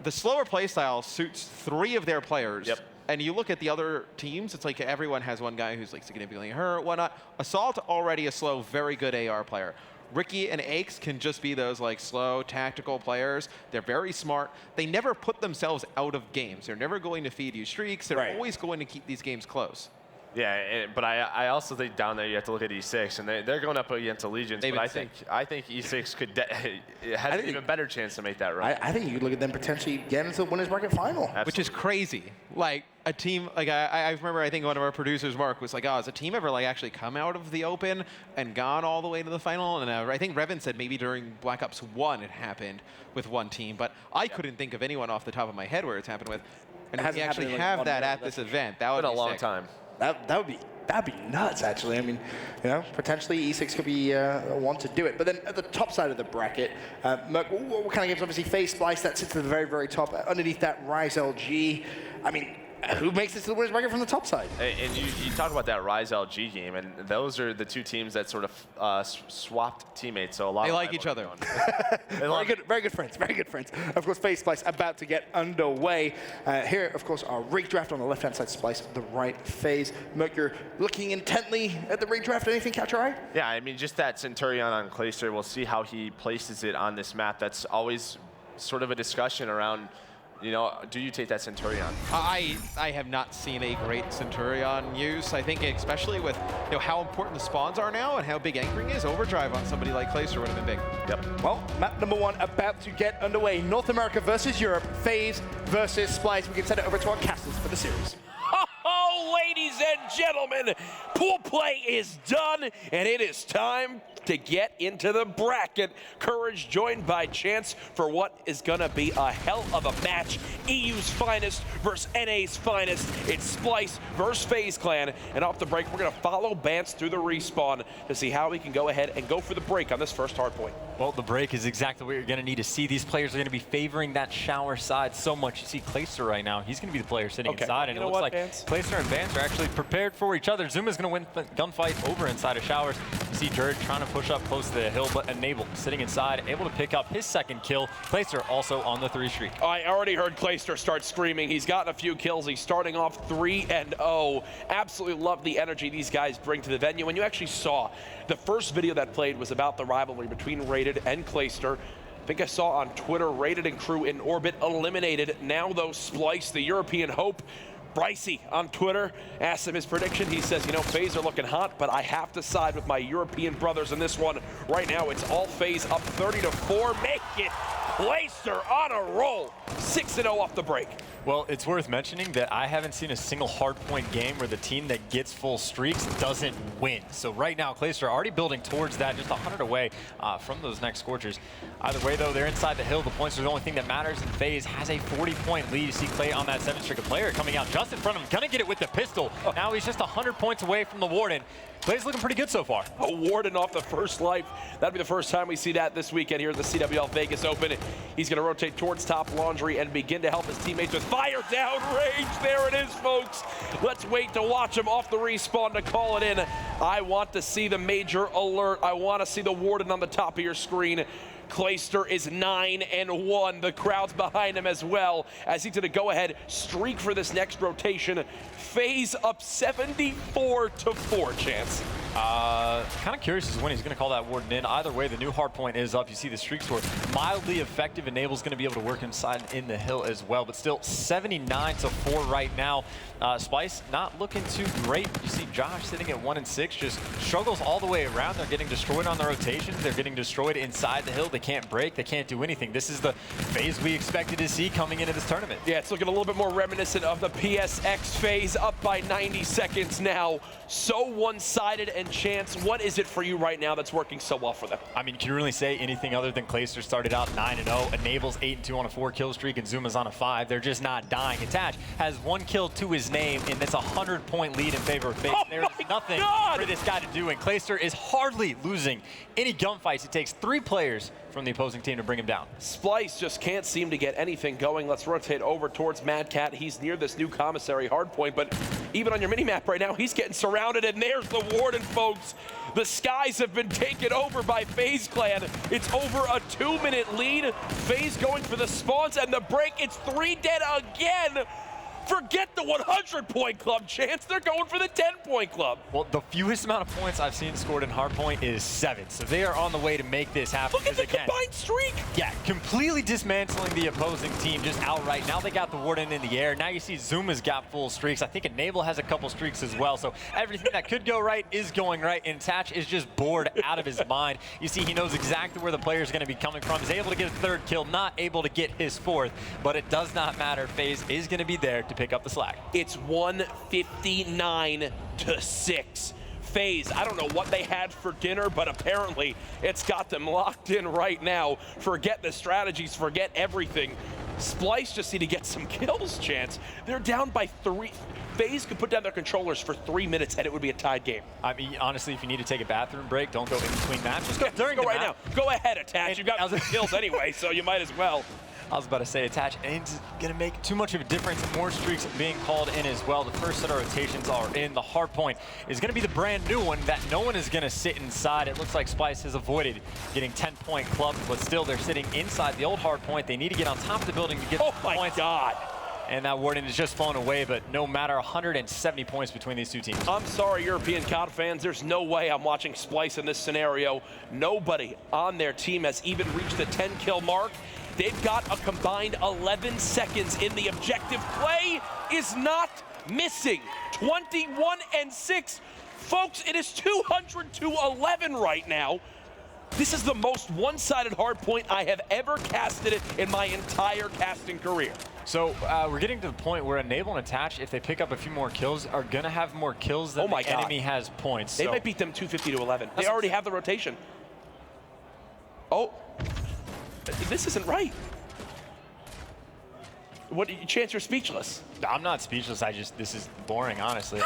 the slower play style suits 3 of their players. Yep. And you look at the other teams, it's like everyone has one guy who's like significantly hurt, whatnot. Assault, already a slow, very good AR player. Ricky and Aches can just be those like slow, tactical players. They're very smart. They never put themselves out of games. They're never going to feed you streaks. They're always going to keep these games close. Yeah, but I also think down there you have to look at E6, and they're going up against Allegiance. But I think E6 could has an even better chance to make that run. I think you could look at them potentially getting into the winners bracket final, which is crazy. Like a team, like I remember, I think one of our producers, Mark, was like, "Oh, has a team ever like actually come out of the Open and gone all the way to the final?" And I think Revan said maybe during Black Ops 1 it happened with one team, but I couldn't think of anyone off the top of my head where it's happened with. And we actually have that at this event. That would be a long sick. time. That'd be nuts, actually. I mean, you know, potentially E6 could be one to do it. But then at the top side of the bracket, Merc, what kind of games? Obviously, FaZe Splyce, that sits at the very, very top. Underneath that, Rise LG. I mean, who makes it to the winners bracket from the top side? And you talk about that Rise LG game, and those are the 2 teams that sort of swapped teammates. So a lot. They like each other. Very good friends. Very good friends. Of course, FaZe Splyce about to get underway. Here, of course, our rig draft on the left-hand side, Splyce, the right FaZe. Merc, you're looking intently at the rig draft. Anything catch your eye? Yeah, I mean, just that Centurion on Clayster. We'll see how he places it on this map. That's always sort of a discussion around. You know, do you take that Centurion? I have not seen a great Centurion use. I think especially with how important the spawns are now and how big anchoring is, overdrive on somebody like Clayster would have been big. Yep. Well, map number 1 about to get underway. North America versus Europe. FaZe versus Splyce. We can send it over to our casters for the series. Oh, ladies and gentlemen, pool play is done, and it is time to get into the bracket. Courage joined by Chance for what is gonna be a hell of a match. EU's finest versus NA's finest. It's Splyce versus FaZe Clan. And off the break, we're gonna follow Bance through the respawn to see how we can go ahead and go for the break on this first hardpoint. Well, the break is exactly what you're gonna need to see. These players are gonna be favoring that shower side so much. You see Clayster right now, he's gonna be the player sitting inside, and it looks like Clayster and Bance are actually prepared for each other. Zuma's gonna win the gunfight over inside of showers. You see Dirt trying to push up close to the hill, but Enable sitting inside, able to pick up his second kill. Clayster also on the 3 streak. I already heard Clayster start screaming. He's gotten a few kills. He's starting off 3-0. Absolutely love the energy these guys bring to the venue. And you actually saw the first video that played was about the rivalry between Rated and Clayster. I think I saw on Twitter, Rated and crew in orbit eliminated. Now though, Splyce, the European hope. Brycey on Twitter asked him his prediction. He says, you know, FaZe are looking hot, but I have to side with my European brothers in this one. Right now, it's all FaZe up 30-4. Make it Clayster on a roll. 6-0 off the break. Well, it's worth mentioning that I haven't seen a single hardpoint game where the team that gets full streaks doesn't win. So right now, Clayster already building towards that, just 100 away from those next Scorchers. Either way, though, they're inside the hill. The points are the only thing that matters, and FaZe has a 40-point lead. You see Clay on that 7-streak. A player coming out just in front of him, gonna get it with the pistol. Now he's just 100 points away from the Warden. Clay's looking pretty good so far. A Warden off the first life. That'd be the first time we see that this weekend here at the CWL Vegas Open. He's going to rotate towards top laundry and begin to help his teammates with fire down range. There it is, folks. Let's wait to watch him off the respawn to call it in. I want to see the major alert. I want to see the Warden on the top of your screen. Clayster is 9-1. The crowd's behind him as well as he's going to go ahead, streak for this next rotation. FaZe up 74-4, Chance. Kind of curious as to when he's going to call that Warden in. Either way, the new hard point is up. You see the streak score mildly effective. Enable's going to be able to work inside in the hill as well, but still 79-4 right now. Splyce not looking too great. You see Josh sitting at 1-6, just struggles all the way around. They're getting destroyed on the rotations. They're getting destroyed inside the hill. They can't break. They can't do anything. This is the FaZe we expected to see coming into this tournament. Yeah, it's looking a little bit more reminiscent of the PSX FaZe, up by 90 seconds now. So one-sided. And Chance, what is it for you right now that's working so well for them? I mean, can you really say anything other than Clayster started out 9-0, Enable's 8-2 on a 4-kill streak, and Zuma's on a 5. They're just not dying. Attach has 1 kill to his name, and it's a 100-point lead in favor of FaZe. There's nothing for this guy to do, and Clayster is hardly losing any gunfights. It takes 3 players from the opposing team to bring him down. Splyce just can't seem to get anything going. Let's rotate over towards Mad Cat. He's near this new commissary hardpoint, but even on your mini-map right now, he's getting surrounded, and there's the Warden, folks. The skies have been taken over by FaZe Clan. It's over a 2-minute lead. FaZe going for the spawns and the break. It's 3 dead again. Forget the 100-point club, Chance. They're going for the 10-point club. Well, the fewest amount of points I've seen scored in hardpoint is 7. So they are on the way to make this happen. Look at the combined streak. Yeah, completely dismantling the opposing team just outright. Now they got the Warden in the air. Now you see Zuma's got full streaks. I think Enable has a couple streaks as well. So everything that could go right is going right. And Tatch is just bored out of his mind. You see, he knows exactly where the player is going to be coming from. He's able to get a 3rd kill, not able to get his 4th. But it does not matter. FaZe is going to be there to pick up the slack. It's 159-6. FaZe, I don't know what they had for dinner, but apparently it's got them locked in right now. Forget the strategies, forget everything. Splyce just need to get some kills, Chance. They're down by 3. FaZe could put down their controllers for 3 minutes and it would be a tied game. I mean, honestly, if you need to take a bathroom break, don't go in between maps. Just go during the right map. now. Go ahead, Attach. You've got kills anyway, so you might as well. I was about to say, Attach ain't going to make too much of a difference. More streaks being called in as well. The first set of rotations are in. The hard point is going to be the brand new one that no one is going to sit inside. It looks like Splyce has avoided getting 10-point clubs, but still they're sitting inside the old hard point. They need to get on top of the building to get the points. Oh my God. And that Warden is just flown away, but no matter, 170 points between these two teams. I'm sorry, European COD fans. There's no way I'm watching Splyce in this scenario. Nobody on their team has even reached the 10-kill mark. They've got a combined 11 seconds in the objective. Clay is not missing. 21-6. Folks, it is 200-11 right now. This is the most one-sided hardpoint I have ever casted it in my entire casting career. So we're getting to the point where Enable and Attach, if they pick up a few more kills, are going to have more kills than the enemy has points. They might beat them 250-11. They already have the rotation. Oh. This isn't right. What, Chance, you're speechless. I'm not speechless. This is boring, honestly.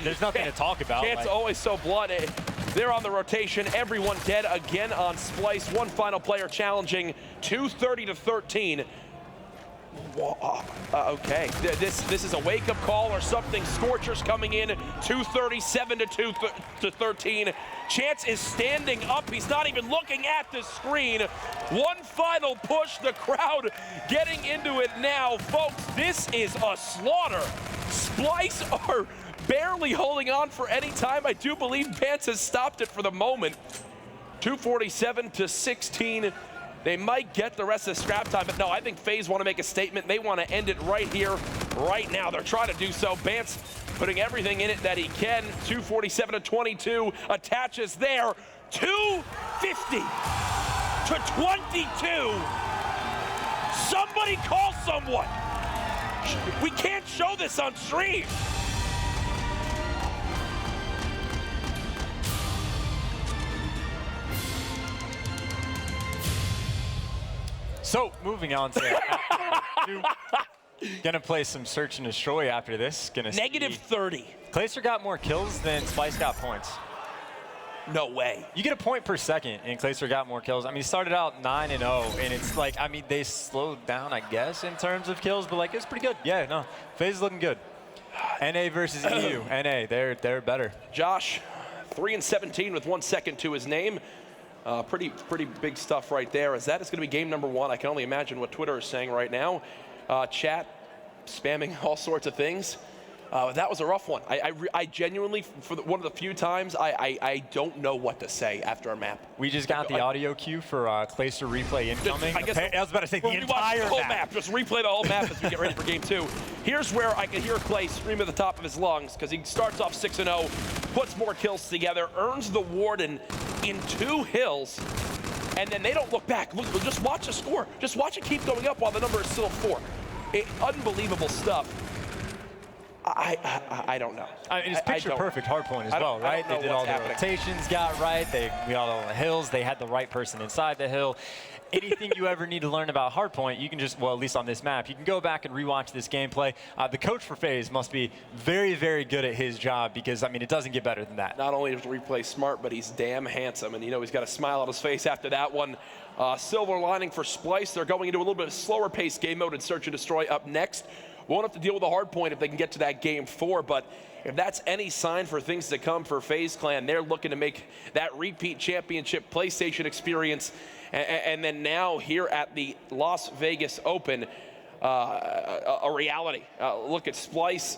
There's nothing to talk about. Chance always so blunt. They're on the rotation. Everyone dead again on Splyce. One final player challenging 230-13. Okay, this is a wake-up call or something. Scorchers coming in, 237-13. Chance is standing up. He's not even looking at the screen. One final push. The crowd getting into it now. Folks, this is a slaughter. Splyce are barely holding on for any time. I do believe Pants has stopped it for the moment. 247-16. They might get the rest of the scrap time, but no, I think FaZe want to make a statement. They want to end it right here, right now. They're trying to do so. Bance putting everything in it that he can. 247-22, attaches there. 250-22. Somebody call someone. We can't show this on stream. So, moving on to gonna play some Search and Destroy after this. Gonna Negative 30. Clayster got more kills than Splyce got points. No way. You get a point per second, and Clayster got more kills. I mean, he started out 9-0, and it's like, I mean, they slowed down, I guess, in terms of kills, but like, it's pretty good. Yeah, no, FaZe is looking good. NA versus EU. NA, they're better. Josh, 3-17 with 1 second to his name. Pretty big stuff right there. As that is going to be game number 1. I can only imagine what Twitter is saying right now. Chat spamming all sorts of things. That was a rough one. I genuinely, for one of the few times, I don't know what to say after a map. We just got the audio cue for Clayster replay incoming. I was about to say the entire whole map. Just replay the whole map as we get ready for game 2. Here's where I can hear Clay scream at the top of his lungs because he starts off 6-0, puts more kills together, earns the Warden in 2 hills, and then they don't look back. Look, just watch the score. Just watch it keep going up while the number is still 4. Unbelievable stuff. I don't know. I mean, it's picture-perfect hardpoint as well, right? They did all the rotations, got right. They got all the hills. They had the right person inside the hill. Anything you ever need to learn about hardpoint, you can just, well, at least on this map, you can go back and rewatch this gameplay. The coach for FaZe must be very, very good at his job because, I mean, it doesn't get better than that. Not only is replay smart, but he's damn handsome. And, you know, he's got a smile on his face after that one. Silver lining for Splyce. They're going into a little bit of slower-paced game mode in Search and Destroy up next. Won't have to deal with a hard point if they can get to that game 4, but if that's any sign for things to come for FaZe Clan, they're looking to make that repeat championship PlayStation experience, and then now here at the Las Vegas Open, a reality. Look at Splyce.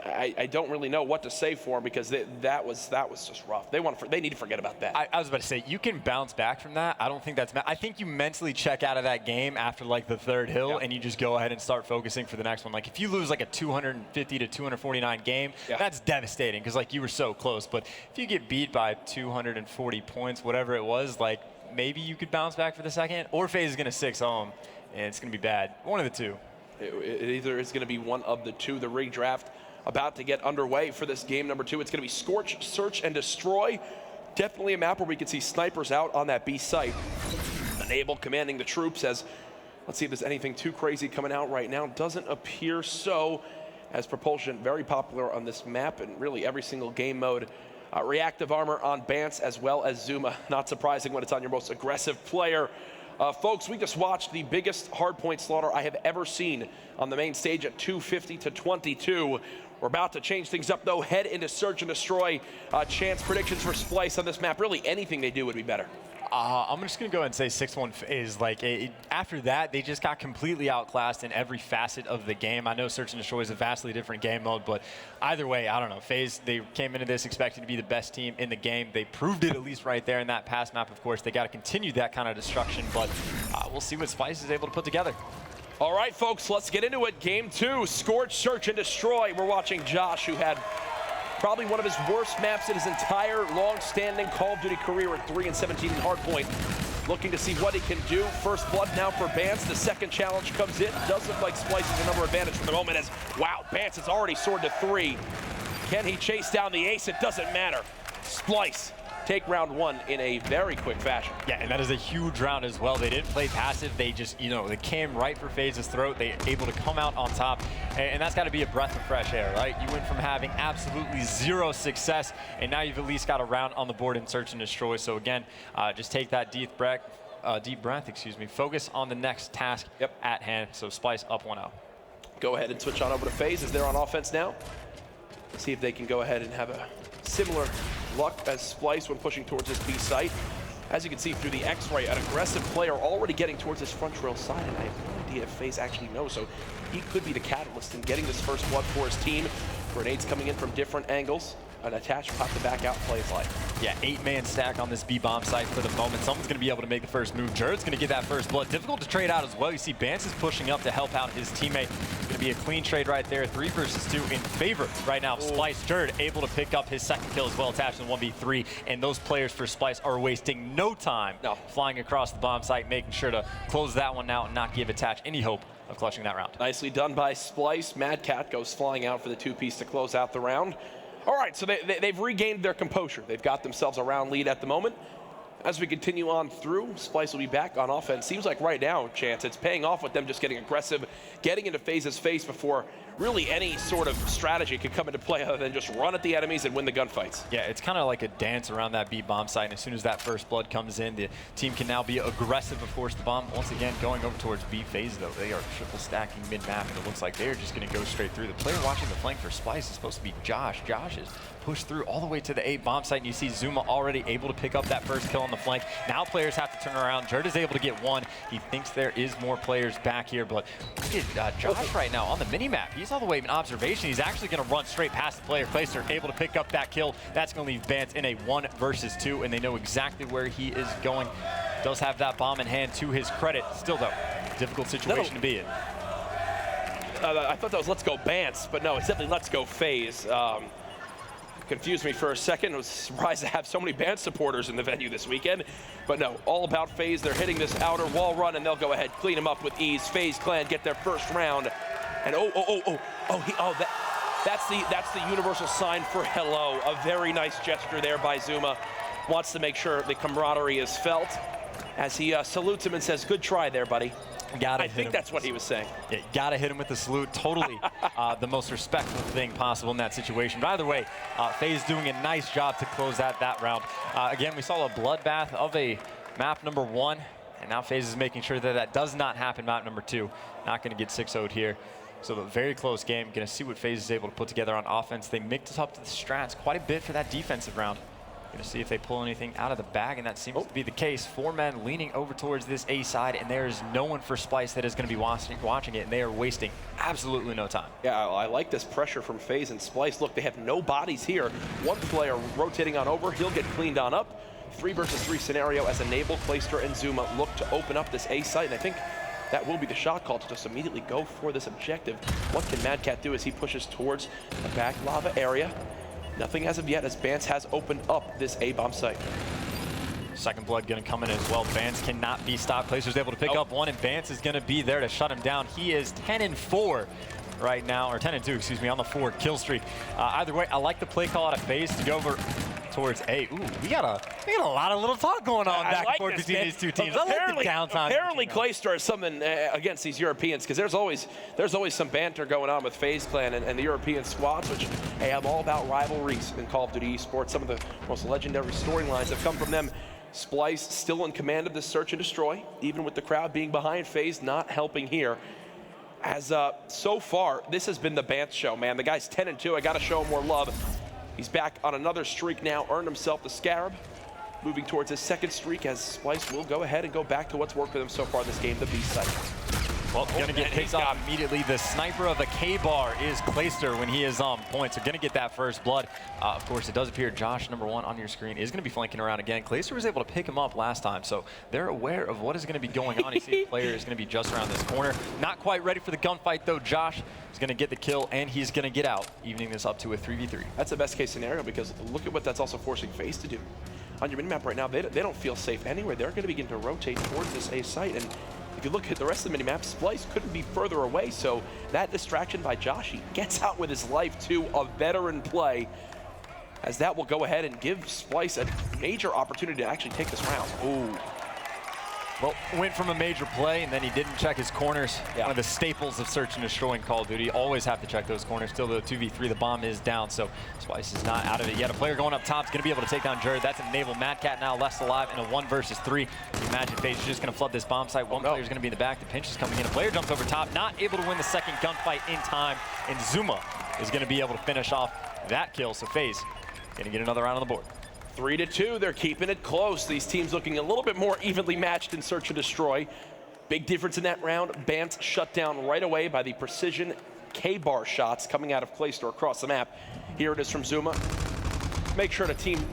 I don't really know what to say for him because that was just rough. They need to forget about that. I was about to say, you can bounce back from that. I don't think that's I think you mentally check out of that game after like the 3rd hill, and you just go ahead and start focusing for the next one. Like if you lose like a 250 to 249 game, that's devastating because like you were so close. But if you get beat by 240 points, whatever it was, like maybe you could bounce back for the second, or FaZe is going to 6-0, and it's going to be bad. One of the two. It either is going to be one of the two. The rig draft about to get underway for this game number 2. It's going to be Scorch, Search, and Destroy. Definitely a map where we can see snipers out on that B site. Enable commanding the troops as, let's see if there's anything too crazy coming out right now. Doesn't appear so, as Propulsion very popular on this map and really every single game mode. Reactive armor on Bance as well as Zuma. Not surprising when it's on your most aggressive player. Folks, we just watched the biggest hardpoint slaughter I have ever seen on the main stage at 250 to 22. We're about to change things up, though. Head into Search and Destroy. Chance predictions for Splyce on this map. Really, anything they do would be better. I'm just going to go ahead and say 6-1 is like, after that, they just got completely outclassed in every facet of the game. I know Search and Destroy is a vastly different game mode, but either way, I don't know. FaZe, they came into this expecting to be the best team in the game. They proved it at least right there in that past map, of course. They got to continue that kind of destruction, but we'll see what Splyce is able to put together. All right, folks, let's get into it. Game 2, Scorch, Search, and Destroy. We're watching Josh, who had probably one of his worst maps in his entire long-standing Call of Duty career at 3-17 in hardpoint. Looking to see what he can do. First blood now for Bance. The second challenge comes in. Does look like Splyce is a number advantage for the moment as, wow, Bance has already soared to 3. Can he chase down the ace? It doesn't matter. Splyce take round 1 in a very quick fashion. Yeah, and that is a huge round as well. They didn't play passive. They just, you know, they came right for FaZe's throat. They were able to come out on top, and that's got to be a breath of fresh air, right? You went from having absolutely 0 success, and now you've at least got a round on the board in Search and Destroy. So again, just take that deep breath, focus on the next task at hand. So Splyce up 1-0. Go ahead and switch on over to FaZe as they're on offense now. See if they can go ahead and have a similar luck as Splyce when pushing towards this B site. As you can see through the X-ray, an aggressive player already getting towards this front trail side, and I have no idea if FaZe actually knows, so he could be the catalyst in getting this first blood for his team. Grenades coming in from different angles. An attached pop the back out plays like. Yeah, 8-man stack on this B-bomb site for the moment. Someone's going to be able to make the first move. Jared's going to get that first blood. Difficult to trade out as well. You see Bance is pushing up to help out his teammate. It's going to be a clean trade right there. 3 versus 2 in favor right now. Splyce. Jared able to pick up his second kill as well, attached in 1v3. And those players for Splyce are wasting no time flying across the bomb site, making sure to close that one out and not give Attach any hope of clutching that round. Nicely done by Splyce. Mad Cat goes flying out for the 2-piece to close out the round. All right, so they've regained their composure. They've got themselves a round lead at the moment. As we continue on through, Splyce will be back on offense. Seems like right now, Chance, it's paying off with them just getting aggressive, getting into FaZe's face before really any sort of strategy could come into play other than just run at the enemies and win the gunfights. Yeah, it's kind of like a dance around that B bomb site, and as soon as that first blood comes in, the team can now be aggressive, of course. The bomb, once again, going over towards B phase, though. They are triple stacking mid-map, and it looks like they're just going to go straight through. The player watching the flank for Splyce is supposed to be Josh. Josh is pushed through all the way to the A bomb site, and you see Zuma already able to pick up that first kill on the flank. Now players have to turn around. Jerd is able to get one. He thinks there is more players back here, but look at Josh right now on the mini-map. He's all the way in observation. He's actually going to run straight past the player. Clayster able to pick up that kill. That's going to leave Bance in a 1 versus 2, and they know exactly where he is going. Does have that bomb in hand to his credit. Still, though, difficult situation to be in. I thought that was let's go Bance, but no, it's definitely let's go FaZe. Confused me for a second. I was surprised to have so many Bance supporters in the venue this weekend. But no, all about FaZe. They're hitting this outer wall run, and they'll go ahead, clean them up with ease. FaZe Clan get their first round. And that's the universal sign for hello. A very nice gesture there by Zuma. Wants to make sure the camaraderie is felt as he salutes him and says, "Good try there, buddy." I think that's what he was saying. Yeah, you gotta hit him with the salute. Totally the most respectful thing possible in that situation. But either way, FaZe doing a nice job to close out that round. Again, we saw a bloodbath of a map number 1, and now FaZe is making sure that that does not happen map number 2. Not gonna get 6-0'd here. So a very close game. Gonna see what FaZe is able to put together on offense. They mixed up to the strats quite a bit for that defensive round. Gonna see if they pull anything out of the bag, and that seems to be the case. 4 men leaning over towards this A side, and there is no one for Splyce that is gonna be watching it, and they are wasting absolutely no time. Yeah, I like this pressure from FaZe and Splyce. Look, they have no bodies here. One player rotating on over, he'll get cleaned on up. 3 versus 3 scenario as Enable, Clayster, and Zuma look to open up this A site, and I think that will be the shot call to just immediately go for this objective. What can Mad Cat do as he pushes towards the back lava area? Nothing as of yet, as Bance has opened up this A-bomb site. Second blood going to come in as well. Bance cannot be stopped. Clayster's able to pick up one, and Bance is going to be there to shut him down. He is 10-4 right now, or 10-2, excuse me, on the 4 kill streak. Either way, I like the play call out of FaZe to go over towards A. Ooh, we got a lot of little talk going on back and forth between these two teams. Apparently Clayster is something against these Europeans, because there's always some banter going on with FaZe Clan and the European squads, which, hey, I'm all about rivalries in Call of Duty esports. Some of the most legendary storylines have come from them. Splyce still in command of this search and destroy, even with the crowd being behind. FaZe not helping here. As so far, this has been the Bance show, man. The guy's 10-2. I got to show him more love. He's back on another streak now, earned himself the Scarab. Moving towards his 2nd streak, as Splyce will go ahead and go back to what's worked for them so far this game, the B site. Well, going to get picked off immediately. The sniper of the K-bar is Clayster when he is on point. So going to get that first blood. Of course, it does appear Josh, number 1 on your screen, is going to be flanking around again. Clayster was able to pick him up last time, so they're aware of what is going to be going on. You see the player is going to be just around this corner. Not quite ready for the gunfight, though. Josh is going to get the kill, and he's going to get out, evening this up to a 3v3. That's the best case scenario, because look at what that's also forcing FaZe to do. On your minimap right now, they don't feel safe anywhere. They're going to begin to rotate towards this A site, and if you look at the rest of the minimap, Splyce couldn't be further away, so that distraction by Josh, he gets out with his life to a veteran play, as that will go ahead and give Splyce a major opportunity to actually take this round. Ooh. Well, went from a major play, and then he didn't check his corners. Yeah. One of the staples of search and destroy in Call of Duty. Always have to check those corners. Still, the 2v3, the bomb is down, so Splyce is not out of it yet. A player going up top is going to be able to take down Jerd. That's Enable. Mad Cat now left alive in a 1 versus 3. You imagine FaZe is just going to flood this bomb site. One player is going to be in the back. The pinch is coming in. A player jumps over top, not able to win the 2nd gunfight in time, and Zuma is going to be able to finish off that kill. So FaZe going to get another round on the board. 3-2, they're keeping it close. These teams looking a little bit more evenly matched in search and destroy. Big difference in that round. Bance shut down right away by the precision K-bar shots coming out of Clayster across the map. Here it is from Zuma. Make sure to team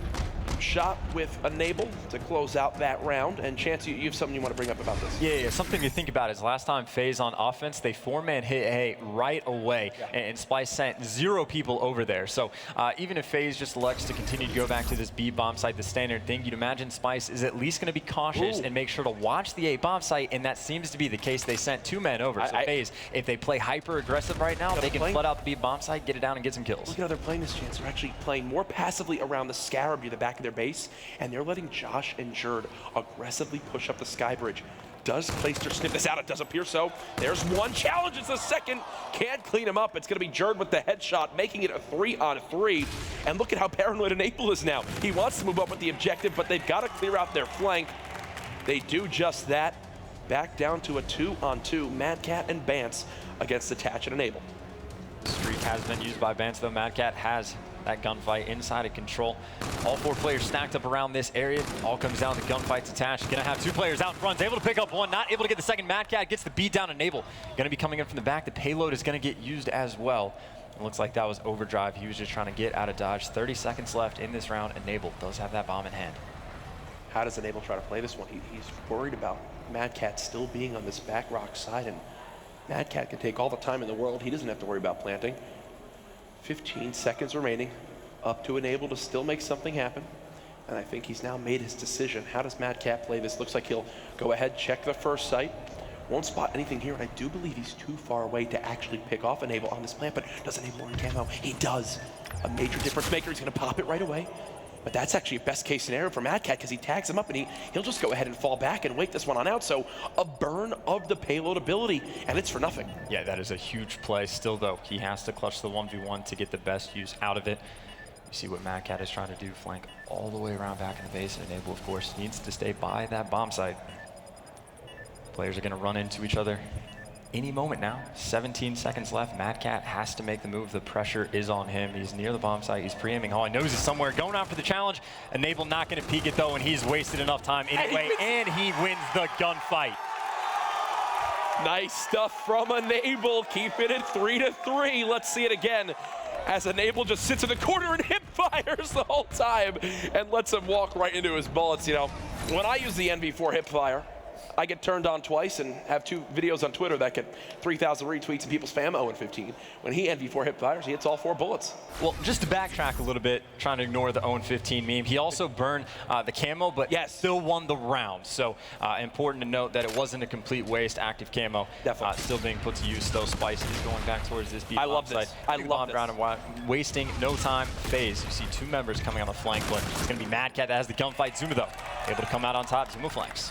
shot with Enable to close out that round. And Chance, you have something you want to bring up about this? Yeah, something to think about is last time FaZe on offense, they 4-man hit A right away, and Splyce sent 0 people over there. So even if FaZe just elects to continue to go back to this B bomb site, the standard thing, you'd imagine Splyce is at least going to be cautious and make sure to watch the A bomb site, and that seems to be the case. They sent 2 men over. So FaZe, if they play hyper aggressive right now, they can flood out the B bomb site, get it down, and get some kills. Look at how they're playing this, Chance. They're actually playing more passively around the Scarab near the back of their base, and they're letting Josh and Jerd aggressively push up the sky bridge. Does Clayster sniff this out? It does appear so. There's one challenge. It's the second. Can't clean him up. It's going to be Jerd with the headshot, making it a 3-on-3. And look at how paranoid Enable is now. He wants to move up with the objective, but they've got to clear out their flank. They do just that. Back down to a 2-on-2. Mad Cat and Bance against Attach and Enable. Streak has been used by Bance, though. Mad Cat has that gunfight inside of control. All 4 players stacked up around this area. All comes down to gunfights attached. Gonna have 2 players out in front. Able to pick up one, not able to get the second. Mad Cat gets the beat down. Enable gonna be coming in from the back. The payload is gonna get used as well. It looks like that was overdrive. He was just trying to get out of dodge. 30 seconds left in this round. Enable does have that bomb in hand. How does Enable try to play this one? He's worried about Mad Cat still being on this back rock side, and Mad Cat can take all the time in the world. He doesn't have to worry about planting. 15 seconds remaining. Up to Enable to still make something happen. And I think he's now made his decision. How does Mad Cat play this? Looks like he'll go ahead, check the first site. Won't spot anything here, and I do believe he's too far away to actually pick off Enable on this plant, but does Enable earn camo? He does. A major difference maker. He's gonna pop it right away. But that's actually a best case scenario for Mad Cat because he tags him up and he'll just go ahead and fall back and wait this one on out. So a burn of the payload ability, and it's for nothing. Yeah, that is a huge play. Still, though, he has to clutch the 1v1 to get the best use out of it. You see what Mad Cat is trying to do, flank all the way around back in the base, and Enable, of course, needs to stay by that bomb site. Players are going to run into each other any moment now. 17 seconds left. Mad Cat has to make the move. The pressure is on him. He's near the bomb site. He's pre-aiming. All he knows is somewhere going out for the challenge. Enable not going to peek it, though, and he's wasted enough time anyway, and he wins the gunfight. Nice stuff from Enable. Keep it at 3-3. Let's see it again as Enable just sits in the corner and hip fires the whole time and lets him walk right into his bullets. You know, when I use the NV4 hip fire, I get turned on twice and have 2 videos on Twitter that get 3,000 retweets and people spam 0-15. When he NV4 hip fires, he hits all 4 bullets. Well, just to backtrack a little bit, trying to ignore the 0-15 meme, he also burned the camo, but still won the round. So important to note that it wasn't a complete waste. Active camo still being put to use, though. Splyce is going back towards this B. I love this. I love this. Round and wasting no time. FaZe, you see 2 members coming on the flank, but it's going to be Mad Cat that has the gunfight. Zuma, though, able to come out on top. Zuma flanks.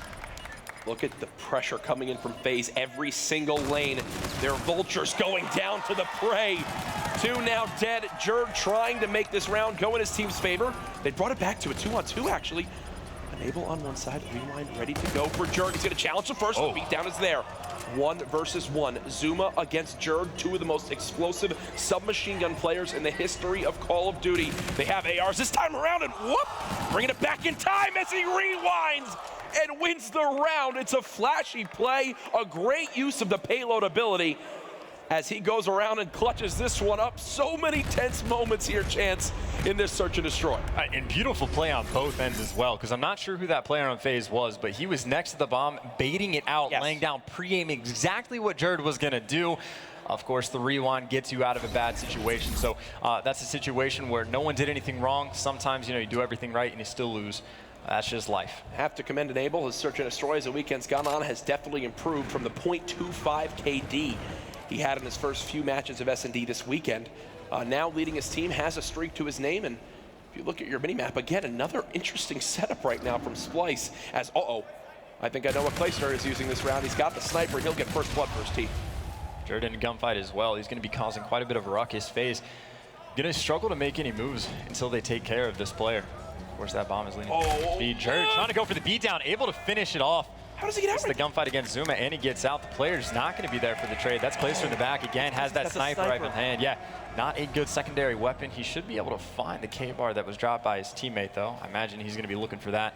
Look at the pressure coming in from FaZe. Every single lane. Their vultures going down to the prey. 2 now dead. Jerd trying to make this round go in his team's favor. They brought it back to a 2-on-2, actually. Enable on one side. Rewind ready to go for Jerd. He's going to challenge the first. The beatdown is there. 1 versus 1. Zuma against Jerd, 2 of the most explosive submachine gun players in the history of Call of Duty. They have ARs this time around, and whoop! Bringing it back in time as he rewinds and wins the round. It's a flashy play, a great use of the payload ability as he goes around and clutches this one up. So many tense moments here, Chance, in this search and destroy. And beautiful play on both ends as well, because I'm not sure who that player on FaZe was, but he was next to the bomb, baiting it out, laying down, pre-aiming exactly what Jerd was going to do. Of course, the rewind gets you out of a bad situation. So that's a situation where no one did anything wrong. Sometimes, you know, you do everything right and you still lose. That's just life. Have to commend Enable. His search and destroy as the weekend's gone on has definitely improved from the .25 KD he had in his first few matches of S&D this weekend. Now leading his team, has a streak to his name, and if you look at your mini-map, again, another interesting setup right now from Splyce as, I think I know what Clayster is using this round. He's got the sniper, and he'll get first blood for his team. Jerd in a gunfight as well. He's going to be causing quite a bit of a ruckus. FaZe going to struggle to make any moves until they take care of this player. Of course, that bomb is leaning. Jerd trying to go for the beatdown, able to finish it off. How does he get out? It's the gunfight against Zuma, and he gets out. The player's not going to be there for the trade. That's Clayster in the back again, has that sniper rifle in hand. Yeah, not a good secondary weapon. He should be able to find the K-bar that was dropped by his teammate, though. I imagine he's going to be looking for that.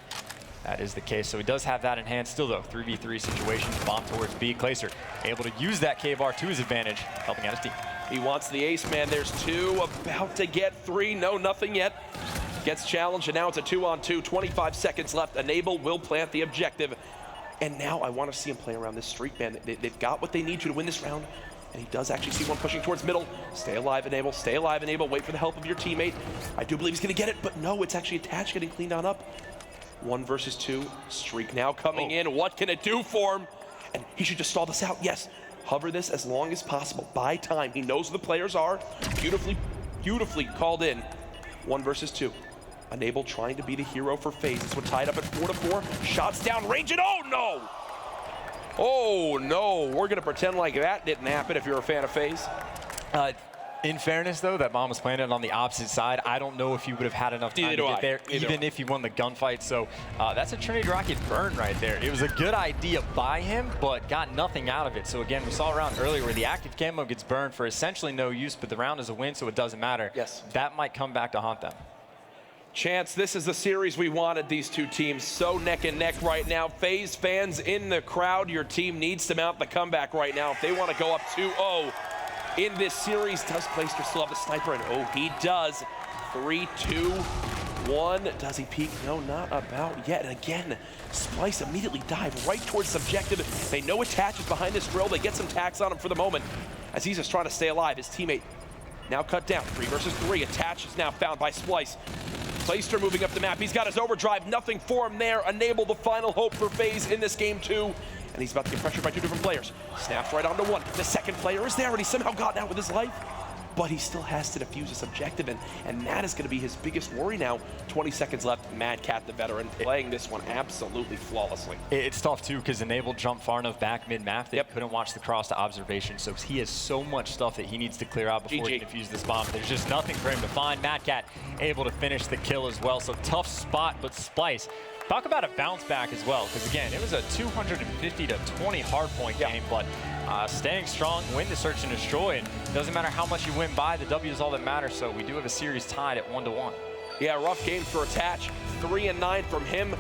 That is the case. So he does have that in hand still, though. 3v3 situation, bomb towards B. Clayster able to use that K-bar to his advantage, helping out his team. He wants the ace, man. There's 2, about to get 3. No, nothing yet. Gets challenged, and now it's a 2-on-2. 25 seconds left. Enable will plant the objective. And now I want to see him play around this streak, man. They've got what they need to win this round. And he does actually see one pushing towards middle. Stay alive, Enable. Stay alive, Enable. Wait for the help of your teammate. I do believe he's going to get it, but no, it's actually attached, getting cleaned on up. 1 versus 2. Streak now coming in. What can it do for him? And he should just stall this out. Yes. Hover this as long as possible. Buy time. He knows who the players are. Beautifully called in. 1 versus 2. Enable trying to be the hero for FaZe. It's what tied up at 4-4. Shots down range, and oh no! Oh no, we're gonna pretend like that didn't happen if you're a fan of FaZe. In fairness, though, that bomb was planted on the opposite side. I don't know if he would have had enough time to get there, even if he won the gunfight. So that's a Trinity Rocket burn right there. It was a good idea by him, but got nothing out of it. So again, we saw a round earlier where the active camo gets burned for essentially no use, but the round is a win, so it doesn't matter. Yes. That might come back to haunt them. Chance, this is the series we wanted, these two teams. So neck and neck right now. FaZe fans in the crowd, your team needs to mount the comeback right now if they want to go up 2-0 in this series. Does Playster still have the sniper? And oh, he does. 3, 2, 1. Does he peek? No, not about yet. And again, Splyce immediately dive right towards the objective. They know Attach is behind this drill. They get some tax on him for the moment as he's just trying to stay alive. His teammate now cut down. 3 versus 3. Attach is now found by Splyce. Playster moving up the map. He's got his overdrive. Nothing for him there. Enable the final hope for FaZe in this game 2. And he's about to get pressured by 2 different players. Snaps right onto 1. The second player is there, and he somehow gotten out with his life. But he still has to defuse this objective, and that is going to be his biggest worry now. 20 seconds left. Mad Cat, the veteran, playing this one absolutely flawlessly. It's tough, too, because Enable jumped far enough back mid-map that he couldn't watch the cross to observation, so he has so much stuff that he needs to clear out before he can defuse this bomb. There's just nothing for him to find. Mad Cat able to finish the kill as well, so tough spot, but Splyce. Talk about a bounce back as well, because again, it was a 250-20 hardpoint game, but staying strong, win the search and destroy, and doesn't matter how much you win by, the W is all that matters, so we do have a series tied at 1-1. Yeah, rough game for Attach. 3 and 9 from him.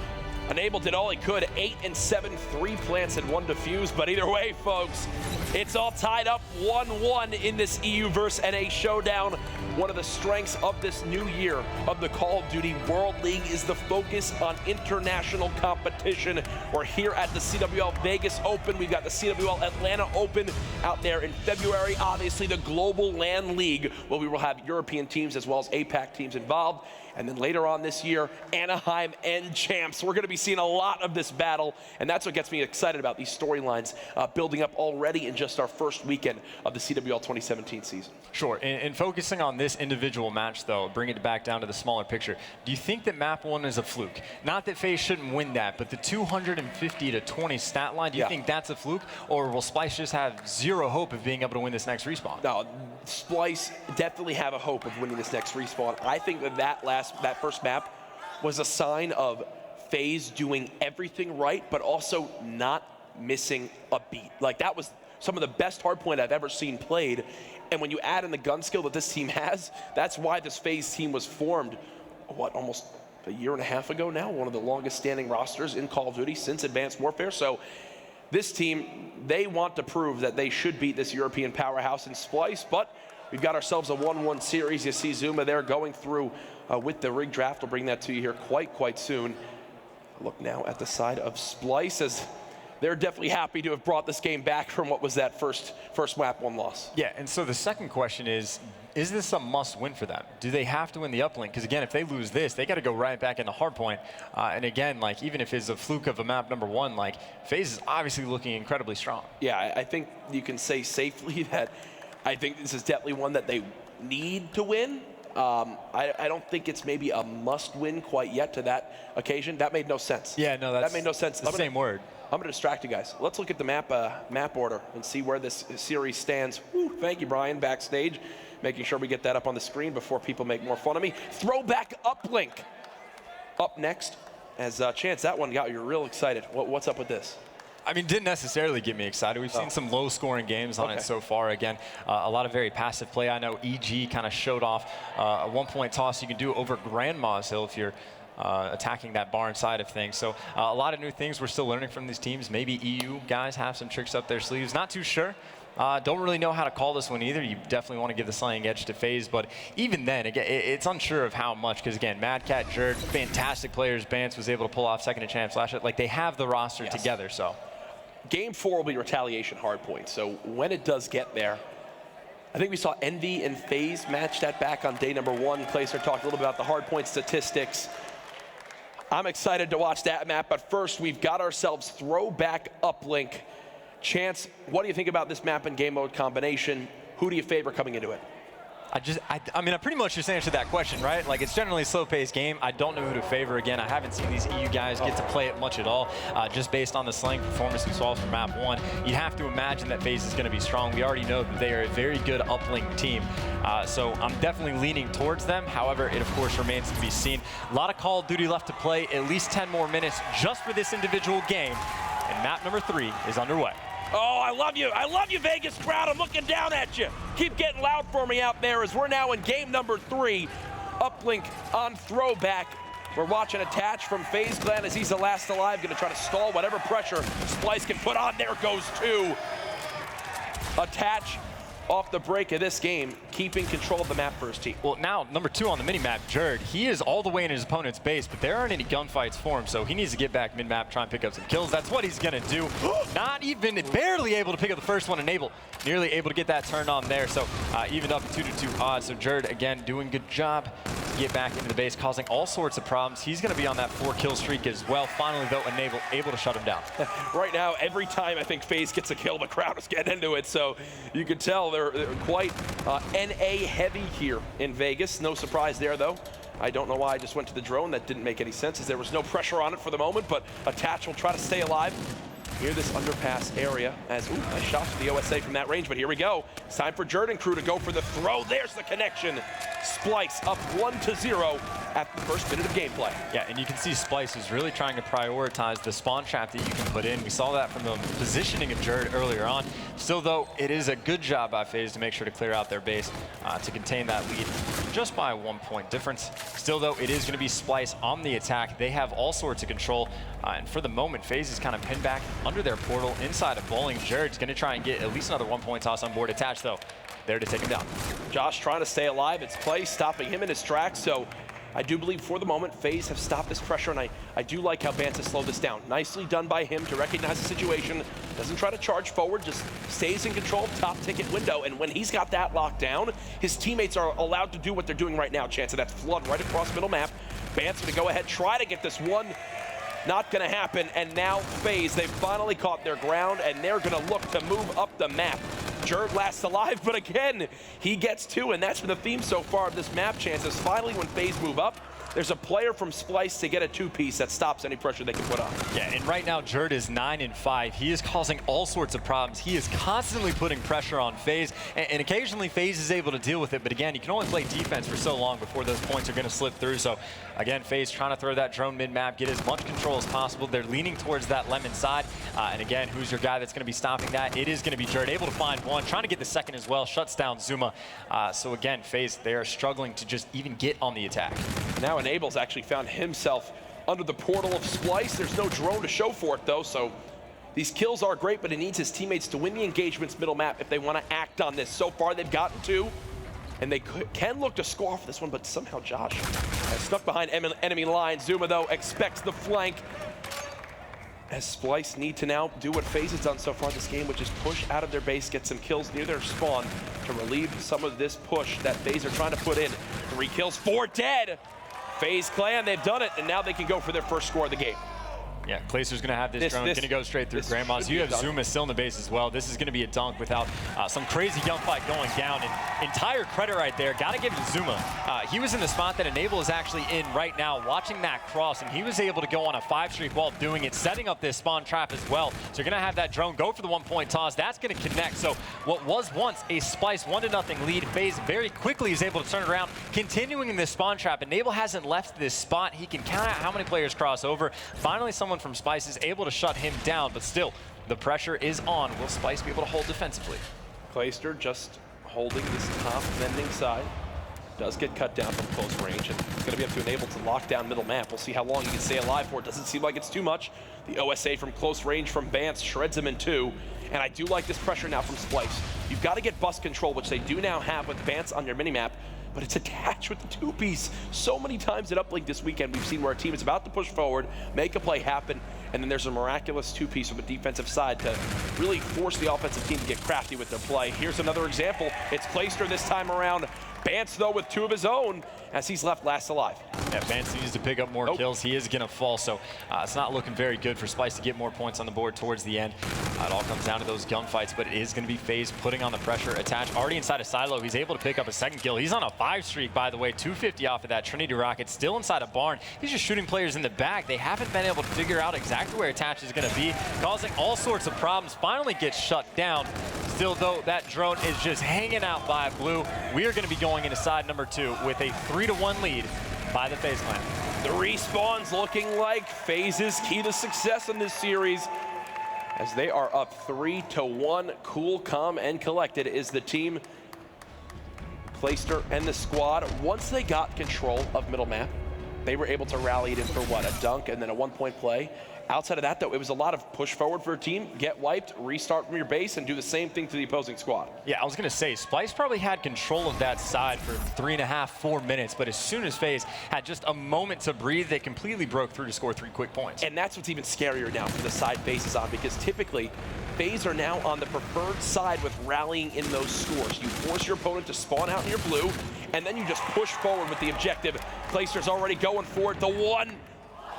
Enable did all he could. 8 and 7, 3 plants and 1 defuse, but either way, folks, it's all tied up 1-1 in this EU versus NA showdown. One of the strengths of this new year of the Call of Duty World League is the focus on international competition. We're here at the CWL Vegas Open. We've got the CWL Atlanta Open out there in February. Obviously, the Global LAN League, where we will have European teams as well as APAC teams involved. And then later on this year, Anaheim and Champs. We're going to be seeing a lot of this battle, and that's what gets me excited about these storylines building up already in just our first weekend of the CWL 2017 season. Sure, and focusing on this individual match, though, bring it back down to the smaller picture, do you think that map 1 is a fluke? Not that FaZe shouldn't win that, but the 250-20 stat line, do you think that's a fluke? Or will Splyce just have zero hope of being able to win this next respawn? No, Splyce definitely have a hope of winning this next respawn. I think that first map was a sign of FaZe doing everything right, but also not missing a beat. Like, that was some of the best hardpoint I've ever seen played. And when you add in the gun skill that this team has, that's why this FaZe team was formed, almost a year and a half ago now, one of the longest standing rosters in Call of Duty since Advanced Warfare. So this team, they want to prove that they should beat this European powerhouse in Splyce, but we've got ourselves a 1-1 series. You see Zuma there going through with the rig draft. We'll bring that to you here quite soon. Look now at the side of Splyce as they're definitely happy to have brought this game back from what was that first map 1 loss. Yeah, and so the second question is this a must-win for them? Do they have to win the uplink? Because again, if they lose this, they got to go right back into hardpoint. And again, like, even if it's a fluke of a map number 1, like, FaZe is obviously looking incredibly strong. Yeah, I think you can say safely that I think this is definitely one that they need to win. I don't think it's maybe a must-win quite yet to that occasion. That made no sense. Yeah, no, that made no sense. The same word. I'm going to distract you guys. Let's look at the map order and see where this series stands. Woo, thank you, Brian, backstage, making sure we get that up on the screen before people make more fun of me. Throwback uplink up next. As Chance, that one got you real excited. What's up with this? I mean, didn't necessarily get me excited. We've seen some low-scoring games on it so far. Again, a lot of very passive play. I know EG kind of showed off a one-point toss you can do over Grandma's Hill if you're attacking that barn side of things. So a lot of new things we're still learning from these teams. Maybe EU guys have some tricks up their sleeves. Not too sure. Don't really know how to call this one either. You definitely want to give the slaying edge to FaZe, but even then, again, it's unsure of how much, because again, Mad Cat, Jerd, fantastic players. Bance was able to pull off second to champs last year. Like, they have the roster together, so. Game 4 will be retaliation hardpoint, so when it does get there, I think we saw Envy and FaZe match that back on day number 1. Clayster talked a little bit about the hardpoint statistics. I'm excited to watch that map, but first we've got ourselves throwback uplink. Chance, what do you think about this map and game mode combination? Who do you favor coming into it? I mean, I pretty much just answered that question, right? Like, it's generally a slow-paced game. I don't know who to favor. Again, I haven't seen these EU guys get to play it much at all, just based on the slaying performance we saw from map 1. You'd have to imagine that FaZe is going to be strong. We already know that they are a very good uplink team, so I'm definitely leaning towards them. However, it, of course, remains to be seen. A lot of Call of Duty left to play, at least 10 more minutes just for this individual game, and map number 3 is underway. Oh, I love you. I love you, Vegas crowd. I'm looking down at you. Keep getting loud for me out there as we're now in game number 3. Uplink on throwback. We're watching Attach from FaZe Clan as he's the last alive. Going to try to stall whatever pressure Splyce can put on. There goes 2. Attach off the break of this game, keeping control of the map for his team. Well, now, number 2 on the mini-map, Jerd, he is all the way in his opponent's base, but there aren't any gunfights for him, so he needs to get back mid-map, try and pick up some kills. That's what he's gonna do. Not even, barely able to pick up the first one, Enable, nearly able to get that turned on there, so even up 2-2 odds. So Jerd, again, doing good job to get back into the base, causing all sorts of problems. He's gonna be on that 4-kill streak as well. Finally, though, Enable able to shut him down. Right now, every time I think FaZe gets a kill, the crowd is getting into it, so you can tell they're quite NA heavy here in Vegas. No surprise there, though. I don't know why I just went to the drone. That didn't make any sense, as there was no pressure on it for the moment, but Attach will try to stay alive near this underpass area as, ooh, nice shot to the OSA from that range, but here we go. It's time for Jerd and crew to go for the throw. There's the connection. Splyce up 1-0 at the first minute of gameplay. Yeah, and you can see Splyce is really trying to prioritize the spawn trap that you can put in. We saw that from the positioning of Jerd earlier on. Still, though, it is a good job by FaZe to make sure to clear out their base to contain that lead just by a 1-point difference. Still, though, it is going to be Splyce on the attack. They have all sorts of control, and for the moment, FaZe is kind of pinned back under their portal inside of Bowling. Jerd's going to try and get at least another 1-point toss on board. Attach, though, there to take him down. Josh trying to stay alive. It's Play stopping him in his tracks, so I do believe for the moment FaZe have stopped this pressure, and I do like how Bance has slowed this down. Nicely done by him to recognize the situation. Doesn't try to charge forward, just stays in control of top ticket window, and when he's got that locked down, his teammates are allowed to do what they're doing right now, Chance, and that's flood right across middle map. Bance gonna go ahead, try to get this one. Not gonna happen, and now FaZe, they've finally caught their ground, and they're gonna look to move up the map. Jerd lasts alive, but again, he gets 2, and that's been the theme so far of this map, Chances. Finally, when FaZe move up, there's a player from Splyce to get a 2-piece that stops any pressure they can put on. Yeah, and right now, Jerd is 9-5. He is causing all sorts of problems. He is constantly putting pressure on FaZe, and occasionally FaZe is able to deal with it, but again, you can only play defense for so long before those points are gonna slip through. So again, FaZe trying to throw that drone mid-map, get as much control as possible. They're leaning towards that lemon side, and again, who's your guy that's gonna be stopping that? It is gonna be Jerd, able to find one, trying to get the second as well, shuts down Zuma. So again, FaZe, they are struggling to just even get on the attack. Now Enable's actually found himself under the portal of Splyce. There's no drone to show for it, though, so these kills are great, but he needs his teammates to win the engagements middle map if they want to act on this. So far, they've gotten 2, and they can look to score off this one, but somehow Josh has stuck behind enemy line. Zuma, though, expects the flank, as Splyce need to now do what FaZe has done so far this game, which is push out of their base, get some kills near their spawn to relieve some of this push that FaZe are trying to put in. 3 kills, 4 dead. FaZe Clan, they've done it, and now they can go for their first score of the game. Yeah, Clayster's going to have this drone, going to go straight through Grandma's. You have Zuma still in the base as well. This is going to be a dunk without some crazy gunfight going down. And entire credit right there. Got to give it to Zuma. He was in the spot that Enable is actually in right now, watching that cross, and he was able to go on a 5-streak while doing it, setting up this spawn trap as well. So you're going to have that drone go for the 1-point toss. That's going to connect. So what was once a Splyce 1-0 lead, FaZe very quickly is able to turn it around, continuing in this spawn trap. Enable hasn't left this spot. He can count out how many players cross over. Finally, someone from Splyce is able to shut him down, but still, the pressure is on. Will Splyce be able to hold defensively? Clayster just holding this top vending side. does get cut down from close range, and it's going to be up to Enable to lock down middle map. We'll see how long he can stay alive for. It doesn't seem like it's too much. The OSA from close range from Vance shreds him in two, and I do like this pressure now from Splyce. You've got to get bus control, which they do now have with Vance on your minimap, but it's attached with the two-piece. So many times at Uplink this weekend, we've seen where a team is about to push forward, make a play happen, and then there's a miraculous two-piece from the defensive side to really force the offensive team to get crafty with their play. Here's another example. It's Clayster this time around. Vance, though, with two of his own, as he's left last alive. Yeah, Vance needs to pick up more kills. He is going to fall, so it's not looking very good for Splyce to get more points on the board towards the end. It all comes down to those gunfights, but it is going to be FaZe putting on the pressure. Attach already inside of Silo. He's able to pick up a second kill. He's on a 5 streak, by the way, 250 off of that Trinity rocket, still inside a barn. He's just shooting players in the back. They haven't been able to figure out exactly where Attach is going to be, causing all sorts of problems. Finally gets shut down. Still, though, that drone is just hanging out by Blue. We are going to be going into side number 2 with a 3-1 lead by the FaZe clan. The respawns looking like FaZe's key to success in this series, as they are up 3-1. Cool, calm, and collected is the team. Clayster and the squad, once they got control of middle map, they were able to rally it in for what, a dunk and then a 1-point play. Outside of that, though, it was a lot of push forward for a team, get wiped, restart from your base, and do the same thing to the opposing squad. Yeah, I was going to say, Splyce probably had control of that side for 3.5, 4 minutes, but as soon as FaZe had just a moment to breathe, they completely broke through to score 3 quick points. And that's what's even scarier now for the side FaZe is on, because typically, FaZe are now on the preferred side with rallying in those scores. You force your opponent to spawn out in your blue, and then you just push forward with the objective. Clayster's already going for it. The one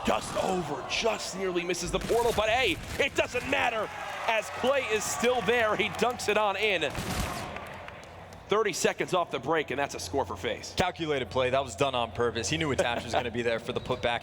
just over, just nearly misses the portal, but hey, it doesn't matter as Clay is still there. He dunks it on in. 30 seconds off the break, and that's a score for FaZe. Calculated play. That was done on purpose. He knew Attach was going to be there for the putback.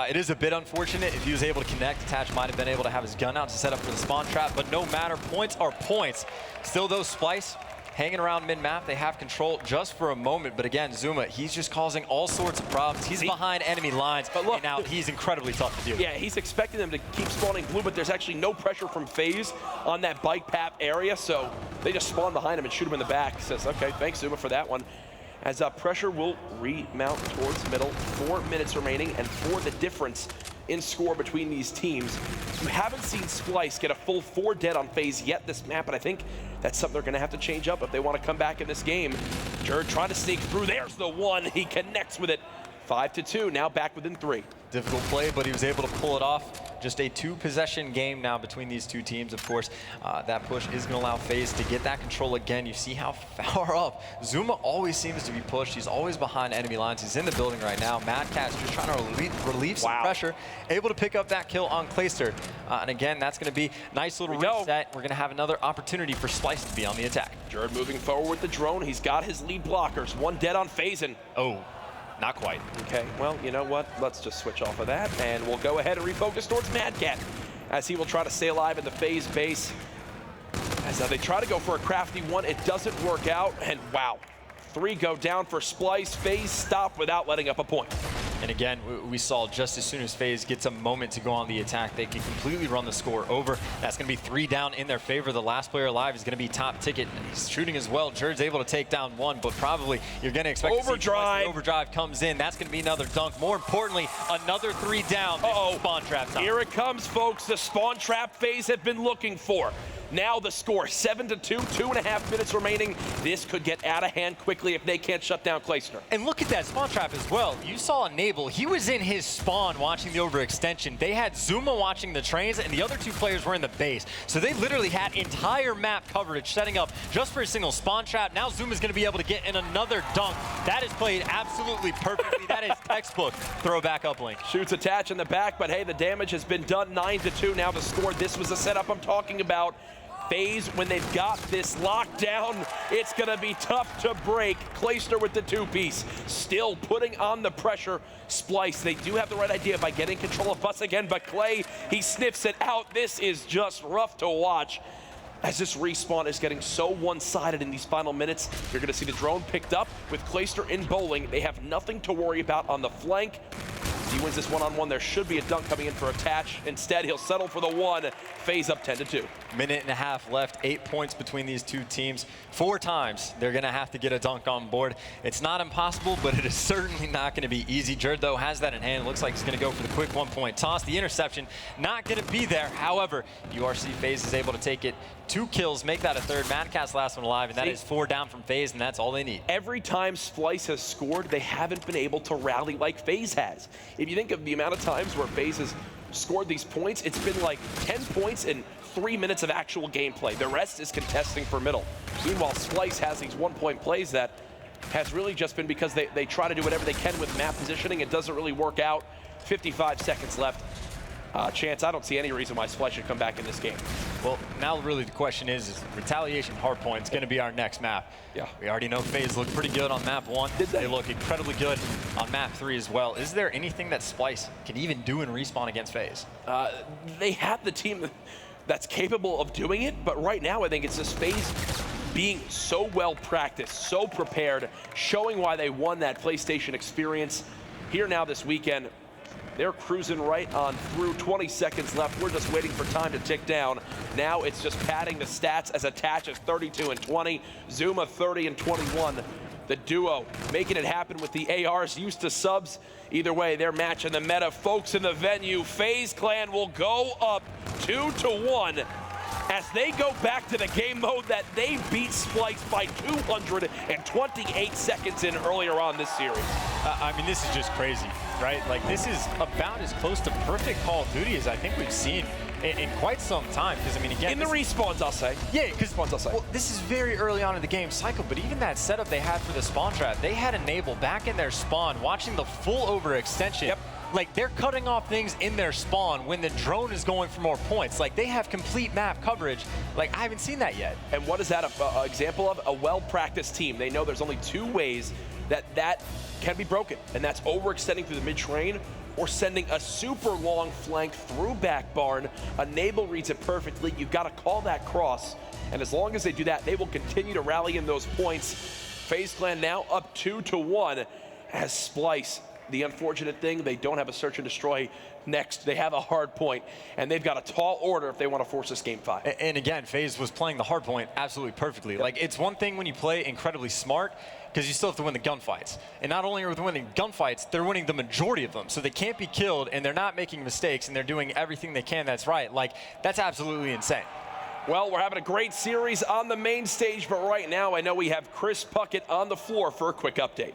It is a bit unfortunate. If he was able to connect, Attach might have been able to have his gun out to set up for the spawn trap, but no matter, points are points. Still, though, Splyce hanging around mid-map. They have control just for a moment, but again, Zuma, he's just causing all sorts of problems. He's behind enemy lines, but look, and now he's incredibly tough to deal with. Yeah, he's expecting them to keep spawning blue, but there's actually no pressure from FaZe on that bike path area, so they just spawn behind him and shoot him in the back. Says, okay, thanks, Zuma, for that one. As pressure will remount towards middle. 4 minutes remaining, and for the difference in score between these teams. You haven't seen Splyce get a full 4 dead on FaZe yet this map, and I think that's something they're going to have to change up if they want to come back in this game. Jerd trying to sneak through. There's the one. He connects with it. 5-2, now back within 3. Difficult play, but he was able to pull it off. Just a 2-possession game now between these two teams. Of course, that push is going to allow FaZe to get that control again. You see how far up Zuma always seems to be pushed. He's always behind enemy lines. He's in the building right now. Mad Cat's just trying to relieve some pressure. Able to pick up that kill on Clayster. And again, that's going to be a nice little reset. We're going to have another opportunity for Splyce to be on the attack. Jerd moving forward with the drone. He's got his lead blockers. 1 dead on FaZe. Oh. Not quite. Okay, well, you know what? Let's just switch off of that, and we'll go ahead and refocus towards Mad Cat, as he will try to stay alive in the FaZe base. As they try to go for a crafty one, it doesn't work out, and wow. 3 go down for Splyce. FaZe stop without letting up a point. And again, we saw just as soon as FaZe gets a moment to go on the attack, they can completely run the score over. That's going to be 3 down in their favor. The last player alive is going to be Top Ticket. He's shooting as well. Jerd's able to take down 1, but probably you're going to expect overdrive. To see the overdrive comes in. That's going to be another dunk. More importantly, another 3 down. Spawn trap time. Here it comes, folks. The spawn trap FaZe have been looking for. Now the score, 7-2, 2.5 minutes remaining. This could get out of hand quickly if they can't shut down Clayster. And look at that spawn trap as well. You saw Enable. He was in his spawn watching the overextension. They had Zuma watching the trains, and the other 2 players were in the base. So they literally had entire map coverage setting up just for a single spawn trap. Now Zuma's going to be able to get in another dunk. That is played absolutely perfectly. That is textbook throwback uplink. Shoots Attach in the back, but hey, the damage has been done. 9-2 now the score. This was the setup I'm talking about. FaZe, when they've got this lockdown, it's going to be tough to break. Clayster with the 2-piece, still putting on the pressure. Splyce, they do have the right idea by getting control of Bus again, but Clay, he sniffs it out. This is just rough to watch. As this respawn is getting so one-sided in these final minutes, you're going to see the drone picked up with Clayster in bowling. They have nothing to worry about on the flank. he wins this one-on-one, there should be a dunk coming in for Attach. Instead, he'll settle for the one. FaZe up 10-2. Minute and a half left, 8 points between these two teams. 4 times they're going to have to get a dunk on board. It's not impossible, but it is certainly not going to be easy. Jerd, though, has that in hand. Looks like he's going to go for the quick 1-point toss. The interception not going to be there. However, URC FaZe is able to take it. 2 kills, make that a third. Madcat's last one alive, and that is 4 down from FaZe, and that's all they need. Every time Splyce has scored, they haven't been able to rally like FaZe has. If you think of the amount of times where FaZe has scored these points, it's been like 10 points in 3 minutes of actual gameplay. The rest is contesting for middle. Meanwhile, Splyce has these 1-point plays that has really just been because they try to do whatever they can with map positioning. It doesn't really work out. 55 seconds left. Chance, I don't see any reason why Splyce should come back in this game. Well, now really the question is retaliation hardpoint is going to be our next map. Yeah. We already know FaZe looked pretty good on map 1. They look incredibly good on map 3 as well. Is there anything that Splyce can even do in respawn against FaZe? They have the team that's capable of doing it, but right now I think it's just FaZe being so well practiced, so prepared, showing why they won that PlayStation experience here now this weekend. They're cruising right on through. 20 seconds left. We're just waiting for time to tick down. Now it's just padding the stats as Attach is 32 and 20. Zuma 30 and 21. The duo making it happen with the ARs used to subs. Either way, they're matching the meta. Folks in the venue, FaZe Clan will go up 2-1 as they go back to the game mode that they beat Splyce by 228 seconds in earlier on this series. I mean, this is just crazy, right? Like, this is about as close to perfect Call of Duty as I think we've seen in quite some time. Because, I mean, again... In the respawns, I'll say. Yeah, because well, this is very early on in the game cycle, but even that setup they had for the spawn trap, they had Enable back in their spawn, watching the full overextension. Yep. Like, they're cutting off things in their spawn when the drone is going for more points. Like, they have complete map coverage. Like, I haven't seen that yet. And what is that an example of? A well-practiced team. They know there's only 2 ways that can be broken, and that's overextending through the mid-train or sending a super long flank through back barn. Enable reads it perfectly. You've got to call that cross, and as long as they do that, they will continue to rally in those points. FaZe Clan now up 2-1 as Splyce. The unfortunate thing, they don't have a search and destroy next. They have a hard point, and they've got a tall order if they want to force this game 5. And again, FaZe was playing the hard point absolutely perfectly. Yep. Like, it's one thing when you play incredibly smart, because you still have to win the gunfights. And not only are they winning gunfights, they're winning the majority of them. So they can't be killed, and they're not making mistakes, and they're doing everything they can that's right. Like, that's absolutely insane. Well, we're having a great series on the main stage, but right now I know we have Chris Puckett on the floor for a quick update.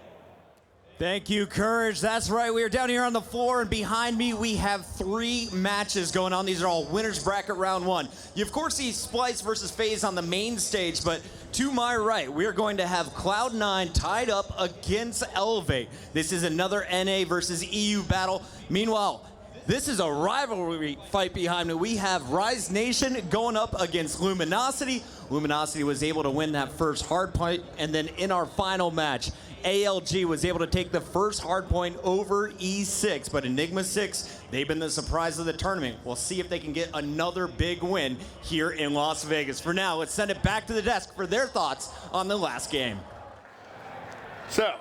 Thank you, Courage. That's right. We are down here on the floor, and behind me we have 3 matches going on. These are all winners bracket round 1. You, of course, see Splyce versus FaZe on the main stage, but to my right, we are going to have Cloud9 tied up against Elevate. This is another NA versus EU battle. Meanwhile, this is a rivalry fight behind me. We have Rise Nation going up against Luminosity. Luminosity was able to win that first hard point, and then in our final match, ALG was able to take the first hard point over E6, but Enigma 6, they've been the surprise of the tournament. We'll see if they can get another big win here in Las Vegas. For now, let's send it back to the desk for their thoughts on the last game. So,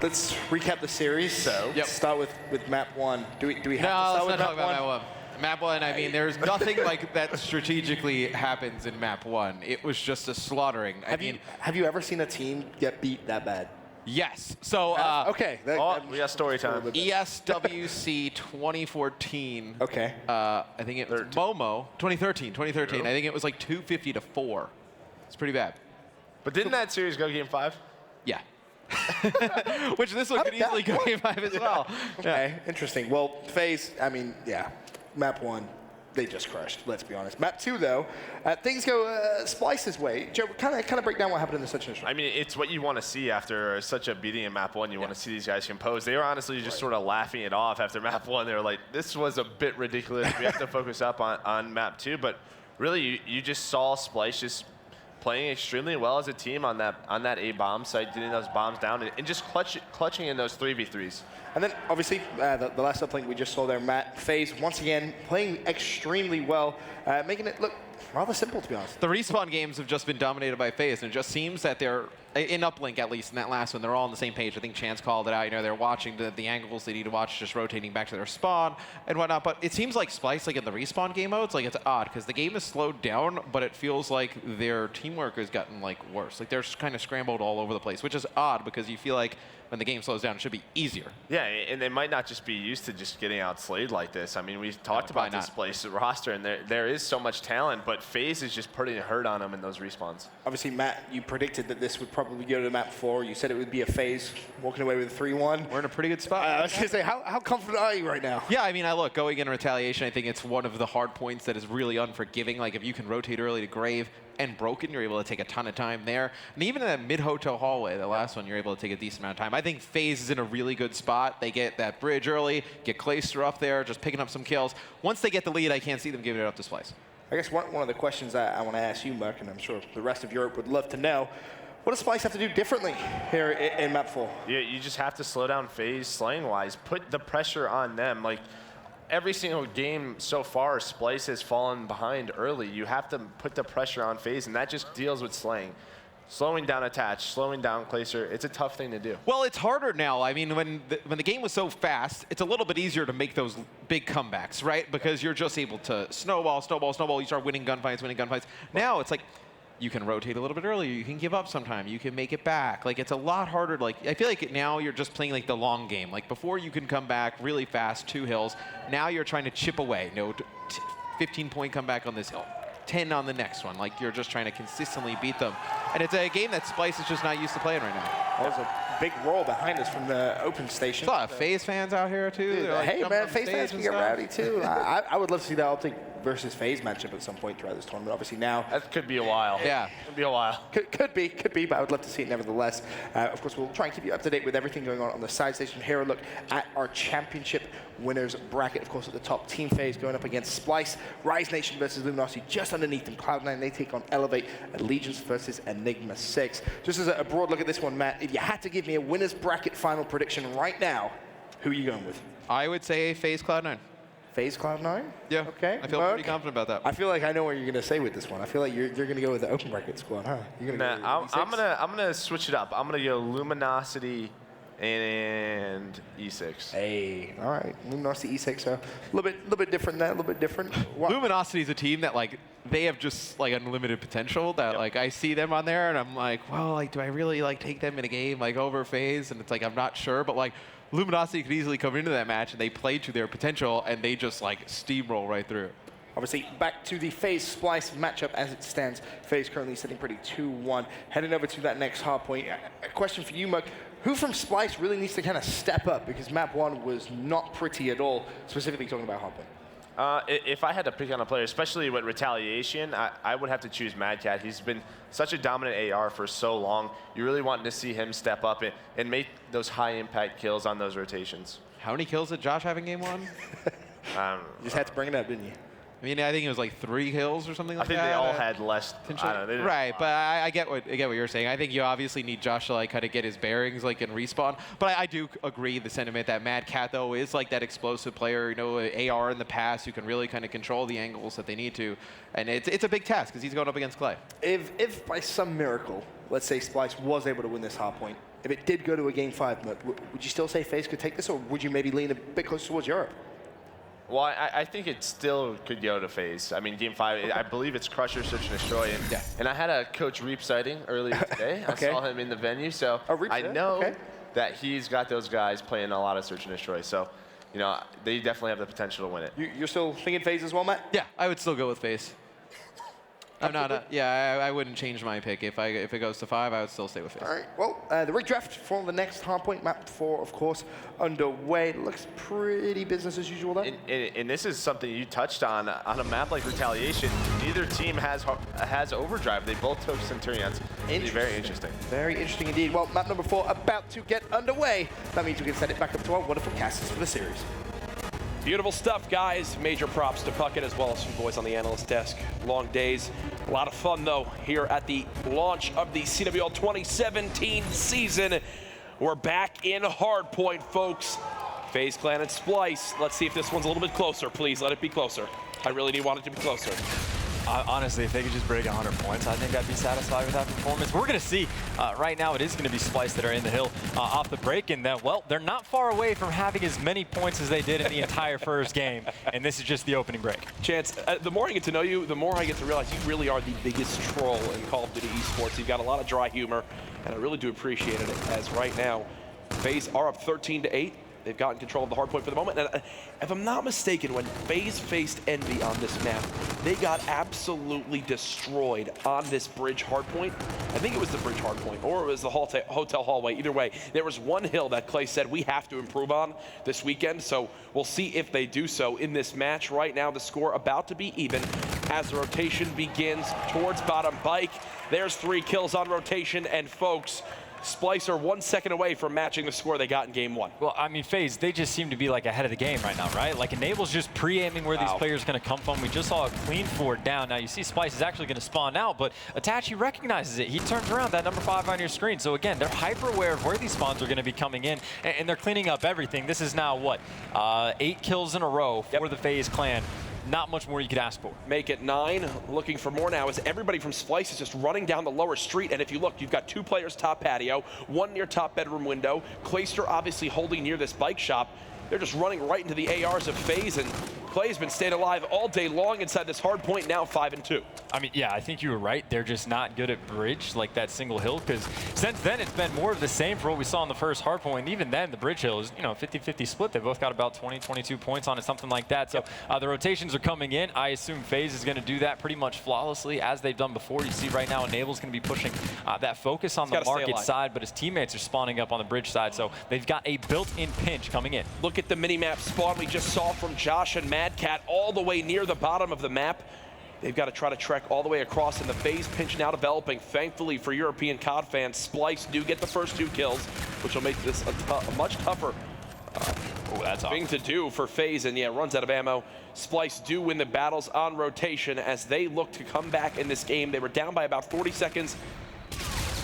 let's recap the series. So, start with map 1. Do we have to start with map 1? Map 1, I mean, there's nothing like that strategically happens in map 1. It was just a slaughtering. Have you ever seen a team get beat that bad? Yes. So, okay. We got story time. ESWC 2014. Okay. I think it was Momo 2013. I think it was like 250-4. It's pretty bad. But didn't that series go game 5? Yeah. Which this one could easily go game 5 as well. Okay, interesting. Well, FaZe, I mean, yeah. Map 1, they just crushed, let's be honest. Map 2, though, things go Splyce's way. Joe, kind of break down what happened in the Search and Destroy. I mean, it's what you want to see after such a beating in map 1. You want to see these guys compose. They were honestly just sort of laughing it off after map 1. They were like, this was a bit ridiculous. We have to focus up on map 2. But really, you just saw Splyce just playing extremely well as a team on that A bomb site, getting those bombs down, and just clutching in those 3v3s. And then, obviously, the last uplink we just saw there, Matt, FaZe, once again, playing extremely well, making it look rather simple, to be honest. The respawn games have just been dominated by FaZe, and it just seems that they're, in Uplink at least, in that last one, they're all on the same page. I think Chance called it out. You know, they're watching the angles they need to watch, just rotating back to their spawn and whatnot. But it seems like Splyce, like in the respawn game modes, like it's odd because the game is slowed down, but it feels like their teamwork has gotten like worse. Like they're kind of scrambled all over the place, which is odd because you feel like when the game slows down, it should be easier. Yeah, and they might not just be used to just getting outslayed like this. I mean, we've talked about this Splyce roster, and there is so much talent, but FaZe is just putting a hurt on them in those respawns. Obviously, Matt, you predicted that this would probably go to map 4. You said it would be a FaZe walking away with a 3-1. We're in a pretty good spot. I was going to say, how confident are you right now? Yeah, I mean, look, going in retaliation, I think it's one of the hard points that is really unforgiving. Like, if you can rotate early to Grave and Broken, you're able to take a ton of time there. And even in that mid-hotel hallway, the last one, you're able to take a decent amount of time. I think FaZe is in a really good spot. They get that bridge early, get Clayster up there, just picking up some kills. Once they get the lead, I can't see them giving it up to Splyce. I guess one of the questions I want to ask you, Mark, and I'm sure the rest of Europe would love to know, what does Splyce have to do differently here in map 4? You just have to slow down FaZe slaying-wise. Put the pressure on them. Like, every single game so far, Splyce has fallen behind early. You have to put the pressure on FaZe, and that just deals with slaying. Slowing down attach, slowing down Clayster, it's a tough thing to do. Well, it's harder now. I mean, when the game was so fast, it's a little bit easier to make those big comebacks, right? Because you're just able to snowball, snowball, snowball. You start winning gunfights. Now it's like, you can rotate a little bit earlier. You can give up sometime. You can make it back. Like, it's a lot harder. Like, I feel like now you're just playing like the long game. Like, before you can come back really fast, 2 hills. Now you're trying to chip away. 15-point comeback on this hill. 10 on the next one. Like, you're just trying to consistently beat them. And it's a game that Splyce is just not used to playing right now. There's a big roar behind us from the open station. There's a lot of FaZe fans out here, too. Dude, like hey, man, FaZe fans can get rowdy, too. I would love to see that Optic versus FaZe matchup at some point throughout this tournament. Obviously now. That could be a while. Yeah. Could be a while. Could be, but I would love to see it nevertheless. Of course, we'll try and keep you up to date with everything going on the side station. Here a look at our championship winners bracket. Of course, at the top, Team FaZe going up against Splyce. Rise Nation versus Luminosity just underneath them. Cloud9, they take on Elevate. Allegiance versus Enigma 6. Just as a broad look at this one, Matt, if you had to give me a winners bracket final prediction right now, who are you going with? I would say FaZe Cloud9. FaZe Cloud9? Yeah. Okay. I feel pretty confident about that. I feel like I know what you're going to say with this one. I feel like you're going to go with the open bracket squad, huh? You're gonna go I'm gonna switch it up. I'm gonna go Luminosity and E6. Hey, all right. Luminosity, E6, a little bit different there, a little bit different. Luminosity is a team that, like, they have just, like, unlimited potential that, like, I see them on there and I'm like, well, like, do I really, like, take them in a game, like, over FaZe? And it's like, I'm not sure, but, like, Luminosity could easily come into that match and they play to their potential and they just, like, steamroll right through. Obviously, back to the FaZe Splyce matchup as it stands. FaZe currently sitting pretty 2-1. Heading over to that next hard point. A question for you, Mug. Who from Splyce really needs to kind of step up? Because map 1 was not pretty at all, specifically talking about hard point. If I had to pick on a player, especially with retaliation, I would have to choose Mad Cat. He's been such a dominant AR for so long. You really want to see him step up and make those high-impact kills on those rotations. How many kills did Josh have in game 1? You just had to bring it up, didn't you? I mean, I think it was like 3 kills or something like that. I think they all had less. Right, but I get what you're saying. I think you obviously need Josh to, like, kind of get his bearings, like, in respawn. But I do agree the sentiment that Mad Cat, though, is like that explosive player, you know, AR in the past who can really kind of control the angles that they need to. And it's a big task because he's going up against Clay. If by some miracle, let's say Splyce was able to win this hard point, if it did go to a game 5, would you still say FaZe could take this, or would you maybe lean a bit closer towards Europe? Well, I think it still could go to FaZe. I mean, game 5, I believe it's Crusher, Search and Destroy. And I had a Coach Reap sighting earlier today. Okay. I saw him in the venue, so I know that he's got those guys playing a lot of Search and Destroy. So, you know, they definitely have the potential to win it. You're still thinking FaZe as well, Matt? Yeah, I would still go with FaZe. I'm not. I wouldn't change my pick. If it goes to 5, I would still stay with FaZe. All right. Well, the redraft for the next hardpoint map 4, of course, underway. Looks pretty business as usual there. And this is something you touched on a map like Retaliation. Neither team has overdrive. They both took Centurions. It'll be very interesting. Very interesting indeed. Well, map number 4 about to get underway. That means we can send it back up to our wonderful casters for the series. Beautiful stuff, guys. Major props to Puckett as well as you boys on the analyst desk. Long days. A lot of fun, though, here at the launch of the CWL 2017 season. We're back in Hardpoint, folks. FaZe Clan and Splyce. Let's see if this one's a little bit closer, please. Let it be closer. I really do want it to be closer. Honestly, if they could just break 100 points, I think I'd be satisfied with that performance. We're going to see. Right now, it is going to be Splyce that are in the hill off the break, and then, well, they're not far away from having as many points as they did in the entire first game, and this is just the opening break. Chance, the more I get to know you, the more I get to realize you really are the biggest troll in Call of Duty Esports. You've got a lot of dry humor, and I really do appreciate it, as right now, FaZe are up 13-8. They've gotten control of the hard point for the moment. And if I'm not mistaken, when FaZe faced Envy on this map, they got absolutely destroyed on this bridge hard point. I think it was the bridge hard point, or it was the hotel hallway. Either way, there was one hill that Clay said we have to improve on this weekend. So we'll see if they do so in this match. Right now, the score about to be even as the rotation begins towards bottom bike. There's 3 kills on rotation, and folks, Splyce are 1 second away from matching the score they got in game 1. Well, I mean, FaZe, they just seem to be like ahead of the game right now, right? Like Enable's just pre-aiming where these players are going to come from. We just saw a clean forward down. Now you see Splyce is actually going to spawn out, but Itachi recognizes it. He turns around, that number 5 on your screen. So again, they're hyper aware of where these spawns are going to be coming in, and they're cleaning up everything. This is now what, 8 kills in a row for the FaZe clan. Not much more you could ask for. Make it 9. Looking for more now as everybody from Splyce is just running down the lower street. And if you look, you've got 2 players top patio, 1 near top bedroom window. Clayster obviously holding near this bike shop. They're just running right into the ARs of FaZe, and Clay's been staying alive all day long inside this hard point, now 5-2. I mean, yeah, I think you were right. They're just not good at bridge, like that single hill, because since then it's been more of the same for what we saw in the first hard point. And even then, the bridge hill is, 50-50 split. They both got about 20, 22 points on it, something like that. So the rotations are coming in. I assume FaZe is going to do that pretty much flawlessly, as they've done before. You see right now, Enable's going to be pushing that focus on the market side, but his teammates are spawning up on the bridge side, so they've got a built-in pinch coming in. Look at the mini-map spawn we just saw from Josh and Mad Cat all the way near the bottom of the map. They've got to try to trek all the way across, and the FaZe pinch now developing. Thankfully for European COD fans, Splyce do get the first 2 kills, which will make this a much tougher thing to do for FaZe, and yeah, runs out of ammo. Splyce do win the battles on rotation as they look to come back in this game. They were down by about 40 seconds,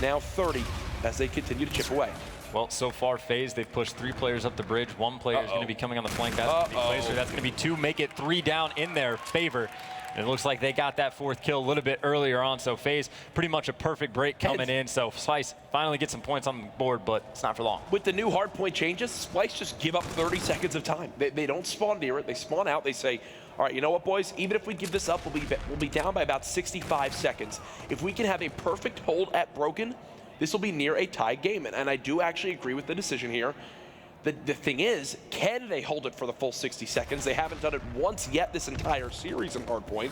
now 30, as they continue to chip away. Well, so far, FaZe, they've pushed 3 players up the bridge. 1 player is going to be coming on the flank. That's going to be Clayster. That's going to be 2. Make it 3 down in their favor. And it looks like they got that 4th kill a little bit earlier on. So FaZe, pretty much a perfect break coming in. So Splyce finally gets some points on the board, but it's not for long. With the new hardpoint changes, Splyce just give up 30 seconds of time. They don't spawn near it. They spawn out. They say, all right, you know what, boys? Even if we give this up, we'll be down by about 65 seconds. If we can have a perfect hold at Broken, this will be near a tie game, and I do actually agree with the decision here. The thing is, can they hold it for the full 60 seconds? They haven't done it once yet this entire series in Hardpoint.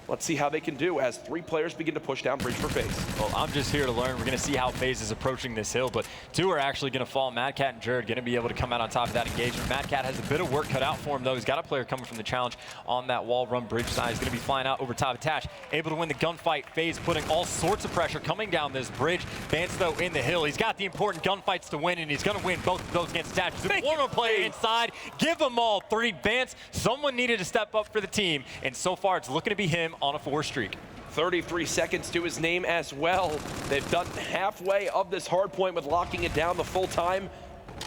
Let's see how they can do as 3 players begin to push down bridge for FaZe. Well, I'm just here to learn. We're going to see how FaZe is approaching this hill, but 2 are actually going to fall. Mad Cat and Jared going to be able to come out on top of that engagement. Mad Cat has a bit of work cut out for him, though. He's got a player coming from the challenge on that wall run bridge side. He's going to be flying out over top of Tash, able to win the gunfight. FaZe putting all sorts of pressure coming down this bridge. Vance, though, in the hill. He's got the important gunfights to win, and he's going to win both of those against Tash. One more player inside. Give them all 3. Vance, someone needed to step up for the team, and so far it's looking to be him on a 4 streak. 33 seconds to his name as well. They've done halfway of this hard point with locking it down the full time,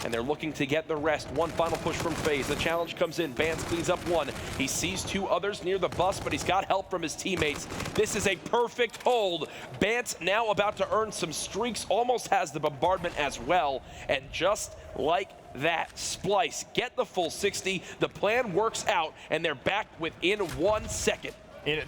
and they're looking to get the rest. 1 final push from FaZe. The challenge comes in. Vance cleans up 1. He sees 2 others near the bus, but he's got help from his teammates. This is a perfect hold. Vance now about to earn some streaks, almost has the bombardment as well, and just like that, Splyce get the full 60. The plan works out, and they're back within 1 second.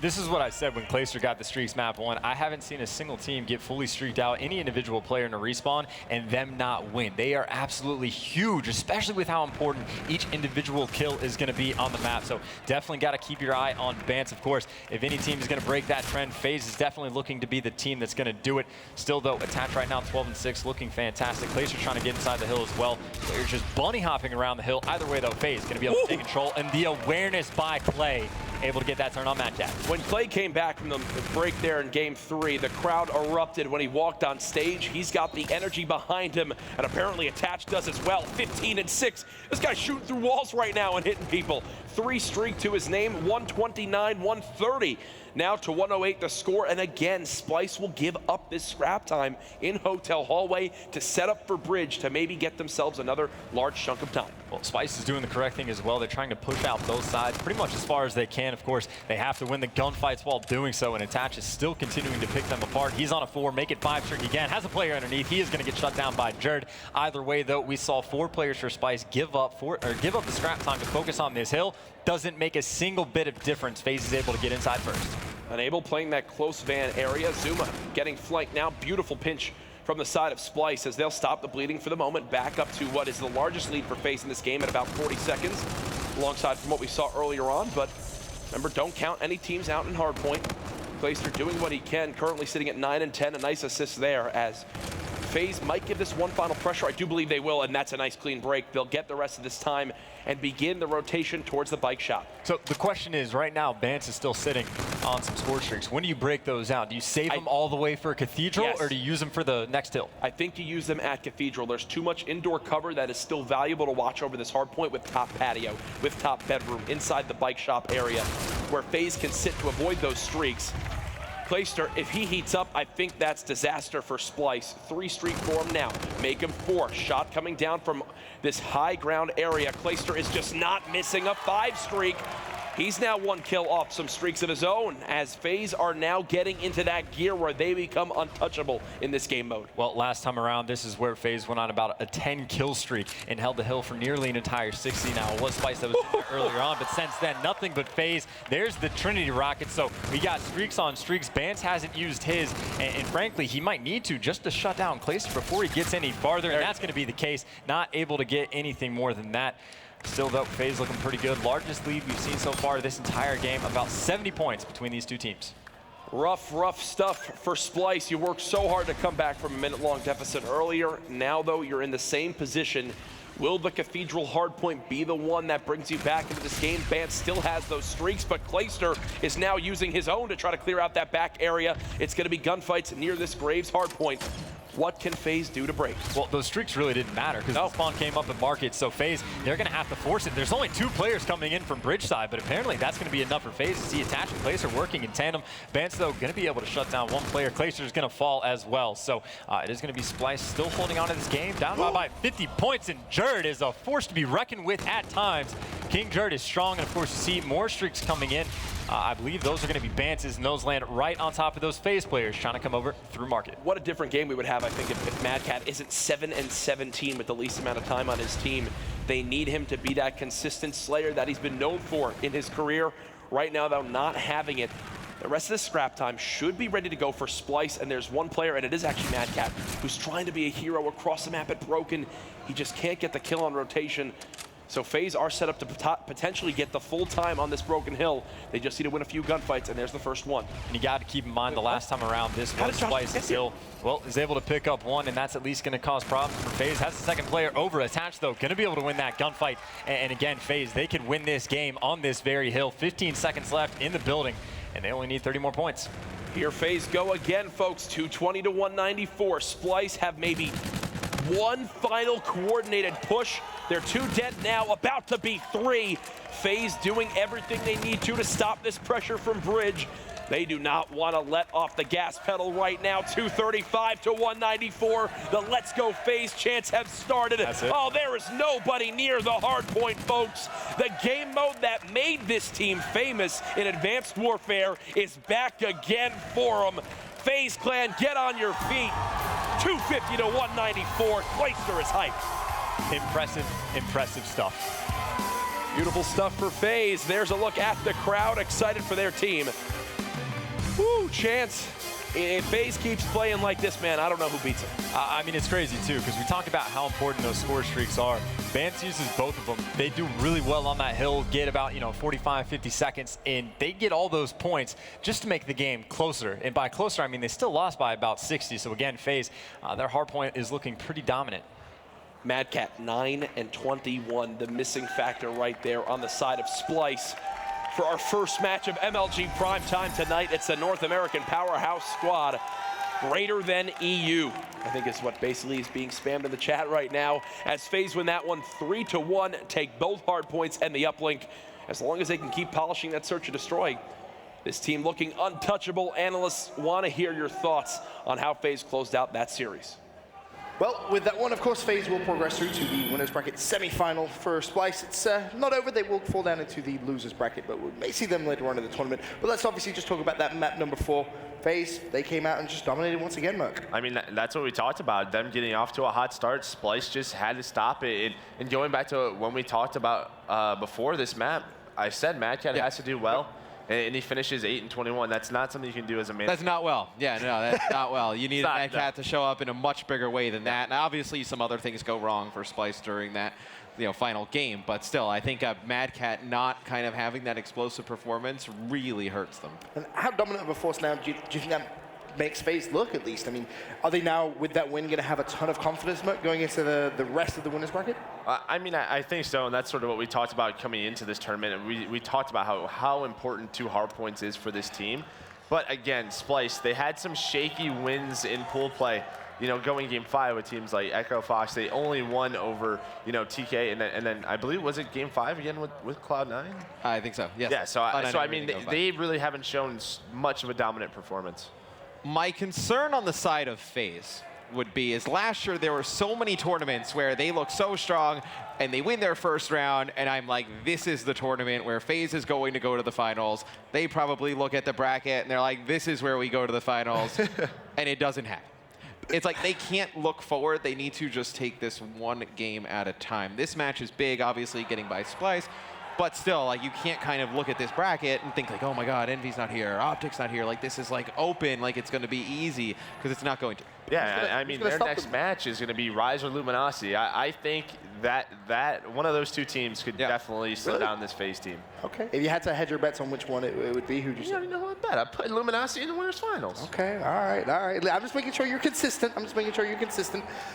This is what I said when Clayster got the streaks map 1. I haven't seen a single team get fully streaked out, any individual player in a respawn, and them not win. They are absolutely huge, especially with how important each individual kill is going to be on the map. So definitely got to keep your eye on Vance, of course. If any team is going to break that trend, FaZe is definitely looking to be the team that's going to do it. Still, though, Attach right now 12-6, looking fantastic. Clayster trying to get inside the hill as well. They're just bunny hopping around the hill. Either way, though, FaZe going to be able to take control, and the awareness by Clay able to get that turn on Mad Cat. When Clay came back from the break there in game 3, the crowd erupted when he walked on stage. He's got the energy behind him, and apparently Attach does as well. 15-6. This guy's shooting through walls right now and hitting people. 3 streak to his name, 129, 130. now to 108 the score, and again, Splyce will give up this scrap time in Hotel Hallway to set up for Bridge to maybe get themselves another large chunk of time. Well, Splyce is doing the correct thing as well. They're trying to push out both sides pretty much as far as they can. Of course, they have to win the gunfights while doing so, and Attach is still continuing to pick them apart. He's on a 4, make it 5 streak again, has a player underneath. He is going to get shut down by Jerd. Either way, though, we saw 4 players for Splyce give up the scrap time to focus on this hill. Doesn't make a single bit of difference. FaZe is able to get inside first. Unable playing that close van area. Zuma getting flanked now. Beautiful pinch from the side of Splyce as they'll stop the bleeding for the moment. Back up to what is the largest lead for FaZe in this game at about 40 seconds, alongside from what we saw earlier on. But remember, don't count any teams out in hardpoint. Clayster doing what he can, currently sitting at 9 and 10. A nice assist there as FaZe might give this one final pressure. I do believe they will, and that's a nice clean break. They'll get the rest of this time and begin the rotation towards the bike shop. So the question is, right now, Bance is still sitting on some score streaks. When do you break those out? Do you save them all the way for Cathedral, Yes. or do you use them for the next hill? I think you use them at Cathedral. There's too much indoor cover that is still valuable to watch over this hard point with top patio, with top bedroom, inside the bike shop area, where FaZe can sit to avoid those streaks. Clayster, if he heats up, I think that's disaster for Splyce. 3 streak for him now. Make him 4. Shot coming down from this high ground area. Clayster is just not missing a 5 streak. He's now 1 kill off some streaks of his own, as FaZe are now getting into that gear where they become untouchable in this game mode. Well, last time around, this is where FaZe went on about a 10 kill streak and held the hill for nearly an entire 60. Now, it was Splyce that was there earlier on, but since then, nothing but FaZe. There's the Trinity Rocket, so we got streaks on streaks. Bance hasn't used his, and frankly, he might need to just to shut down Clayster before he gets any farther, and that's going to be the case. Not able to get anything more than that. Still, though, FaZe looking pretty good. Largest lead we've seen so far this entire game, about 70 points between these two teams. Rough stuff for Splyce. You worked so hard to come back from a minute-long deficit earlier. Now, though, you're in the same position. Will the Cathedral hardpoint be the one that brings you back into this game? Bance still has those streaks, but Clayster is now using his own to try to clear out that back area. It's going to be gunfights near this Graves hardpoint. What can FaZe do to break? Well, those streaks really didn't matter because the spawn came up at market, so FaZe, they're going to have to force it. There's only 2 players coming in from bridge side, but apparently that's going to be enough for FaZe to see Attach and Clayster working in tandem. Bance, though, going to be able to shut down 1 player. Clayster is going to fall as well, so it is going to be Splyce still holding on to this game, down by 50 points, and Jerd is a force to be reckoned with at times. King Jerd is strong, and of course, you see more streaks coming in. I believe those are going to be Bance's, and those land right on top of those FaZe players trying to come over through market. What a different game we would have, I think, if Mad Cat isn't 7 and 17 with the least amount of time on his team. They need him to be that consistent slayer that he's been known for in his career. Right now, though, not having it. The rest of this scrap time should be ready to go for Splyce, and there's 1 player, and it is actually Mad Cat, who's trying to be a hero across the map at Broken. He just can't get the kill on rotation. So FaZe are set up to potentially get the full time on this Broken Hill. They just need to win a few gunfights, and there's the first one. And you got to keep in mind the last time around, this was Splyce's hill. Well, is able to pick up 1, and that's at least going to cause problems for FaZe. Has the second player over. Attached, though, going to be able to win that gunfight. And again, FaZe, they can win this game on this very hill. 15 seconds left in the building, and they only need 30 more points. Here FaZe go again, folks. 220 to 194. Splyce have maybe 1 final coordinated push. They're 2 dead now, about to be 3. FaZe doing everything they need to stop this pressure from Bridge. They do not want to let off the gas pedal right now. 235 to 194. The Let's Go FaZe chants have started. Oh, there is nobody near the hard point, folks. The game mode that made this team famous in Advanced Warfare is back again for them. FaZe Clan, get on your feet. 250 to 194. Clayster is hyped. Impressive stuff. Beautiful stuff for FaZe. There's a look at the crowd, excited for their team. Woo, Chance. If FaZe keeps playing like this, man, I don't know who beats him. I mean, it's crazy, too, because we talk about how important those score streaks are. Bance uses both of them. They do really well on that hill, get about, 45, 50 seconds, and they get all those points just to make the game closer. And by closer, I mean they still lost by about 60. So, again, FaZe, their hard point is looking pretty dominant. Mad Cat, 9 and 21, the missing factor right there on the side of Splyce. For our first match of MLG Primetime tonight, it's the North American Powerhouse Squad, greater than EU. I think is what basically is being spammed in the chat right now. As FaZe win that one 3-1, take both hard points and the uplink. As long as they can keep polishing that search and destroy, This team looking untouchable. Analysts want to hear your thoughts on how FaZe closed out that series. Well, with that one, of course, FaZe will progress through to the winners bracket semi-final for Splyce. It's not over. They will fall down into the losers bracket, but we may see them later on in the tournament. But let's obviously just talk about that map number 4. FaZe, they came out and just dominated once again, Merc. I mean, that's what we talked about, them getting off to a hot start. Splyce just had to stop it. And going back to when we talked about before this map, I said Mad Cat has to do well. And he finishes 8-21. That's not something you can do as a man. That's not well. Yeah, no, that's not well. You need Mad Cat to show up in a much bigger way than that. And obviously, some other things go wrong for Splyce during that, final game. But still, I think Mad Cat not kind of having that explosive performance really hurts them. And how dominant of a force now do you think that makes FaZe look, at least? I mean, are they now, with that win, going to have a ton of confidence going into the rest of the winners bracket? I mean, I think so, and that's sort of what we talked about coming into this tournament. And we talked about how important 2 hard points is for this team. But again, Splyce, they had some shaky wins in pool play. Going game 5 with teams like Echo Fox, they only won over, TK, and then I believe, was it game 5 again with Cloud9? I think so, yes. Yeah, so I mean, they really haven't shown much of a dominant performance. My concern on the side of FaZe would be is last year there were so many tournaments where they look so strong and they win their first round, and I'm like, this is the tournament where FaZe is going to go to the finals. They probably look at the bracket and they're like, this is where we go to the finals, and it doesn't happen. It's like they can't look forward. They need to just take this one game at a time. This match is big, obviously, getting by Splyce. But still, like, you can't kind of look at this bracket and think like, oh my God, Envy's not here, Optic's not here. Like, this is like open, like it's going to be easy, because it's not going to. Yeah, I mean, their next match is going to be Rise or Luminosity. I think that one of those 2 teams could definitely slow down this FaZe team. Okay. If you had to hedge your bets on which one it would be, who'd you say? You know what, bet. I put Luminosity in the winners finals. Okay, all right. I'm just making sure you're consistent.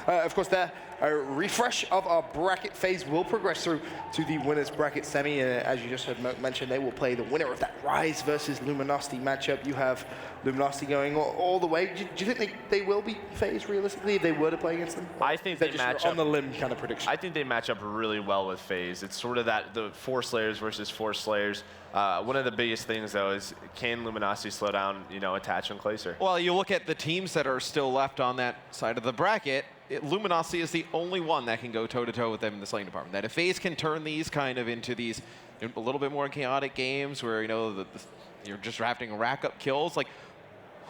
Of course, the refresh of our bracket. FaZe will progress through to the winners bracket semi. As you just heard mentioned, they will play the winner of that Rise versus Luminosity matchup. You have Luminosity going all the way. Do you think they will beat FaZe realistically if they were to play against them? I think they match up on the limb kind of prediction. I think they match up really well with FaZe. It's sort of the 4 Slayers versus 4 Slayers. One of the biggest things, though, is can Luminosity slow down, Attach and Clayster? Well, you look at the teams that are still left on that side of the bracket, Luminosity is the only one that can go toe-to-toe with them in the slaying department. That if FaZe can turn these kind of into these a little bit more chaotic games where, you're just having to rack up kills, like,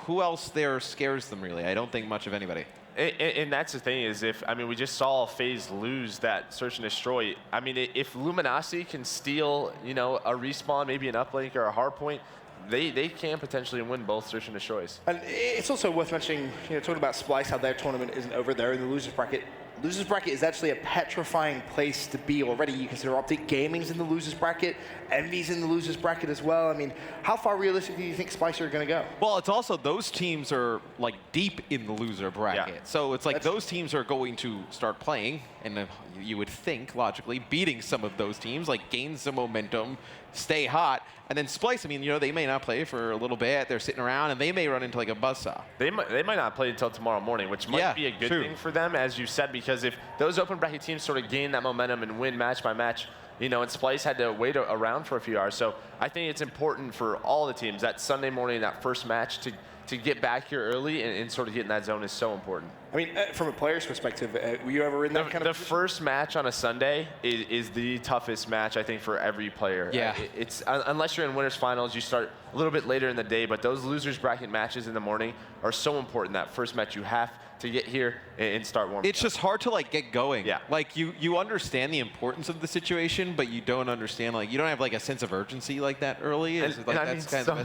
who else there scares them, really? I don't think much of anybody. And that's the thing is, we just saw FaZe lose that Search and Destroy. I mean, if Luminosity can steal, a respawn, maybe an uplink or a hard point, they can potentially win both Search and Destroys. And it's also worth mentioning, talking about Splyce, how their tournament isn't over there in the losers bracket. Losers bracket is actually a petrifying place to be already. You consider Optic Gaming's in the losers bracket, Envy's in the losers bracket as well. I mean, how far realistically do you think Splyce are going to go? Well, it's also those teams are like deep in the loser bracket. Yeah. So it's like those teams are going to start playing, and you would think, logically, beating some of those teams, like gain some momentum, stay hot. And then Splyce, they may not play for a little bit. They're sitting around, and they may run into like a buzzsaw. They might not play until tomorrow morning, which might be a good thing for them, as you said, because if those open bracket teams sort of gain that momentum and win match by match, and Splyce had to wait around for a few hours. So I think it's important for all the teams that Sunday morning, that first match, to get back here early and sort of get in that zone is so important. I mean, from a player's perspective, were you ever in that kind of position? First match on a Sunday is the toughest match, I think, for every player. Yeah. It's unless you're in winners finals, you start a little bit later in the day, but those losers bracket matches in the morning are so important. That first match, you have to get here and start warming It's just hard to like get going. Yeah. Like you understand the importance of the situation, but you don't understand, like, you don't have like a sense of urgency like that early. Some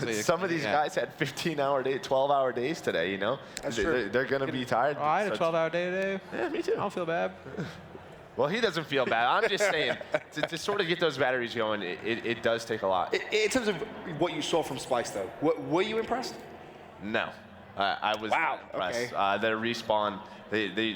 of these guys had 15-hour day, 12-hour days today, That's true. They're going to be tired. Oh, I had a 12-hour day today. Yeah, me too. I don't feel bad. Well, he doesn't feel bad. I'm just saying, to sort of get those batteries going, it does take a lot. In terms of what you saw from Splyce, though, were you impressed? No. I was not impressed. Okay. Their respawn,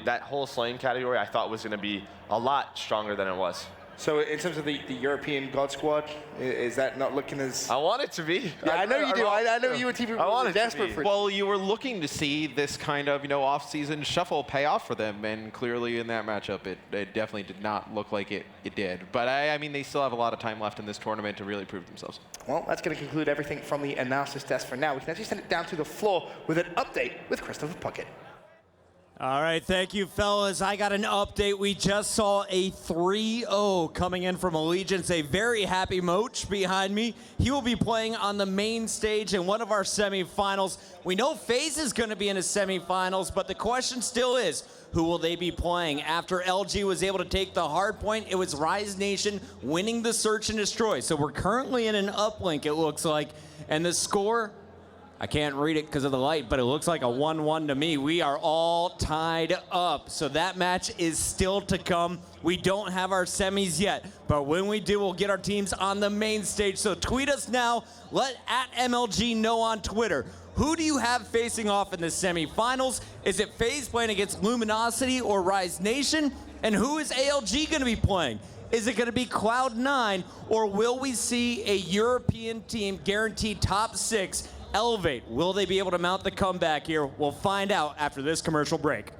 that whole slaying category, I thought was going to be a lot stronger than it was. So in terms of the European God Squad, is that not looking as... I want it to be. Yeah, I know you do. I know you and TV are desperate for it. Well, you were looking to see this kind of, off-season shuffle pay off for them, and clearly in that matchup, it definitely did not look like it did. But I mean, they still have a lot of time left in this tournament to really prove themselves. Well, that's going to conclude everything from the analysis desk for now. We can actually send it down to the floor with an update with Christopher Puckett. All right, thank you, fellas. I got an update. We just saw a 3-0 coming in from Allegiance. A very happy Moach behind me. He will be playing on the main stage in one of our semifinals. We know FaZe is going to be in his semifinals, but the question still is, who will they be playing? After LG was able to take the hard point, it was Rise Nation winning the Search and Destroy. So we're currently in an uplink, it looks like, and the score, I can't read it because of the light, but it looks like a 1-1 to me. We are all tied up. So that match is still to come. We don't have our semis yet, but when we do, we'll get our teams on the main stage. So tweet us now. Let @MLG know on Twitter. Who do you have facing off in the semifinals? Is it FaZe playing against Luminosity or Rise Nation? And who is ALG going to be playing? Is it going to be Cloud9, or will we see a European team guaranteed top 6 elevate? Will they be able to mount the comeback here? We'll find out after this commercial break.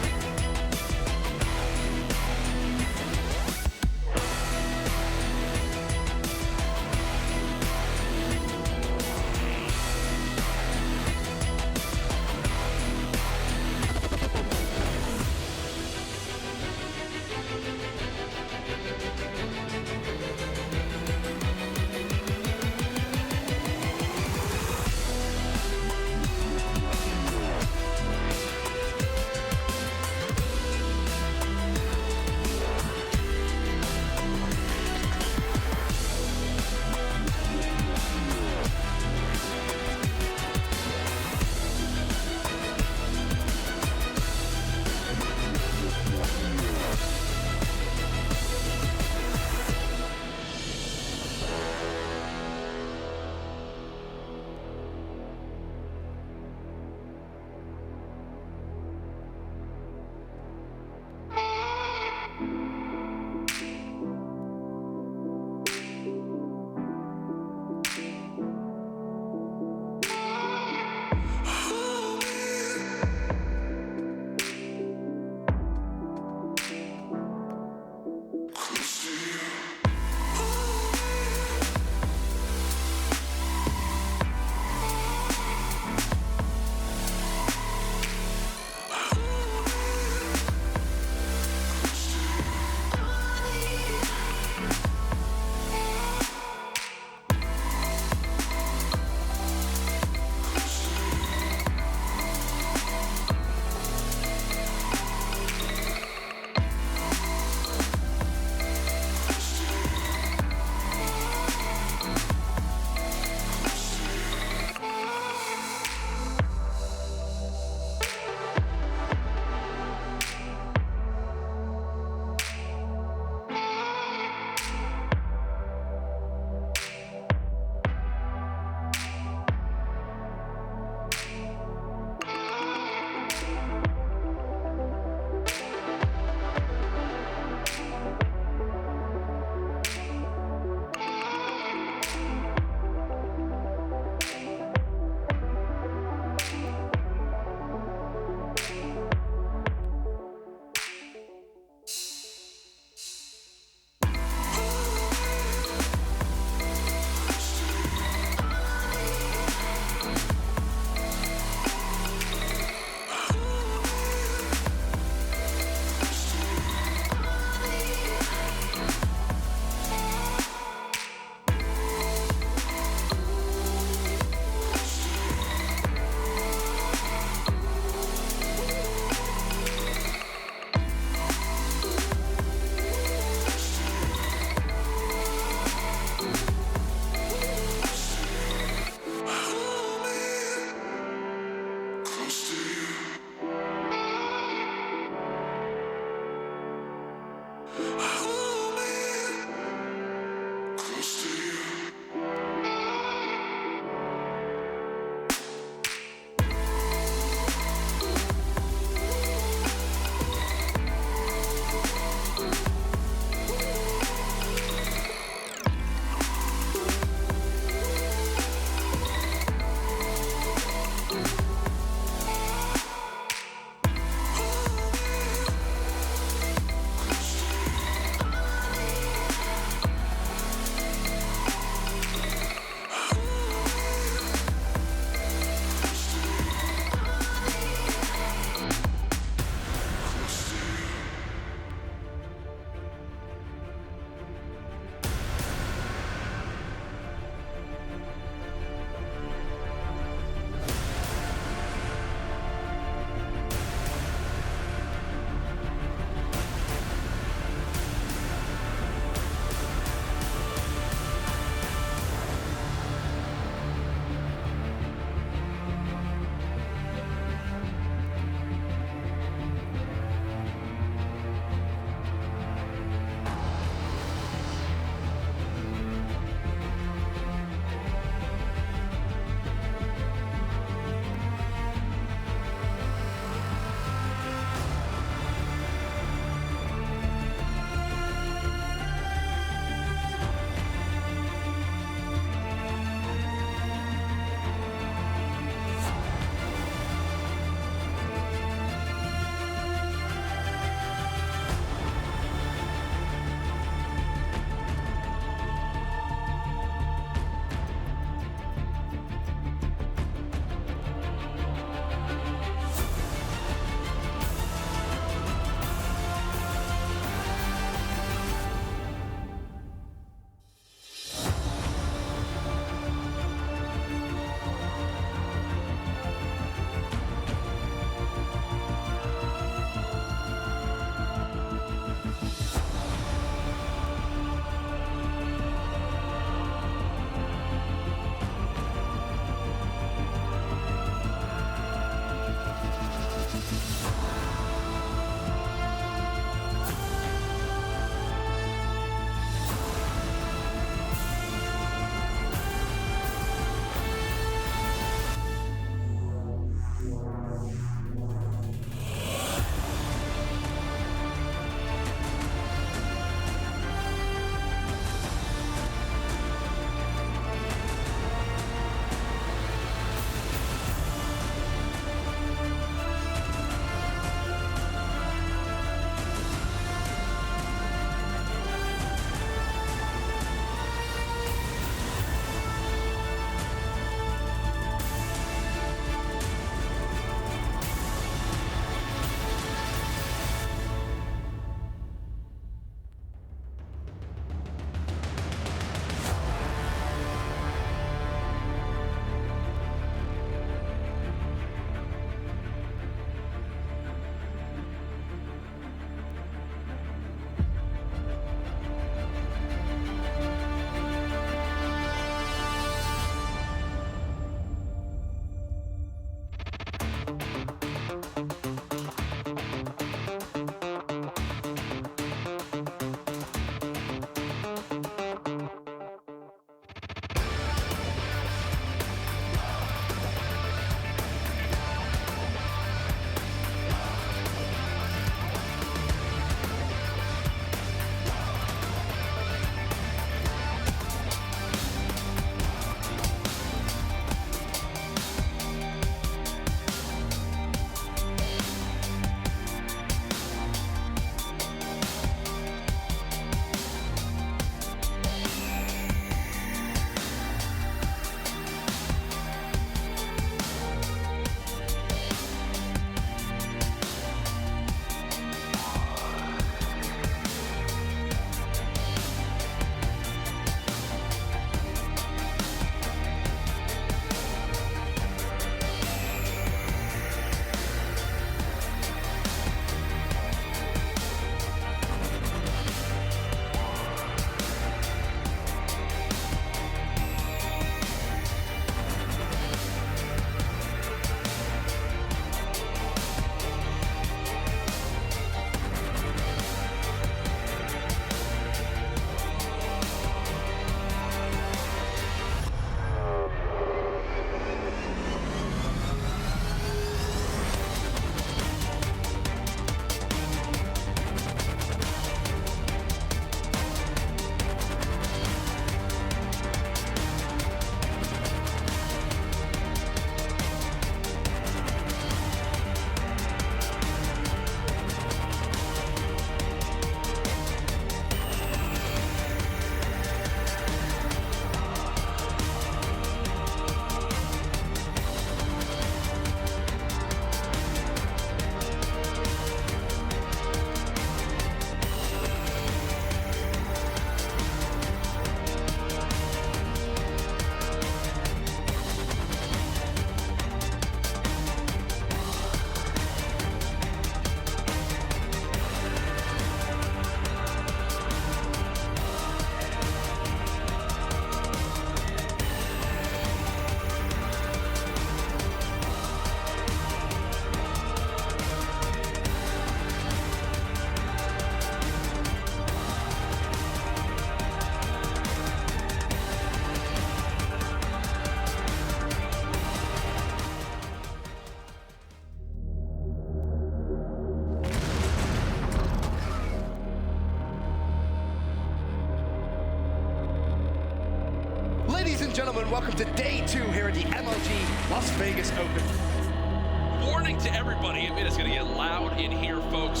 and gentlemen, welcome to day 2 here at the MLG Las Vegas Open. Warning to everybody, it is going to get loud in here, folks.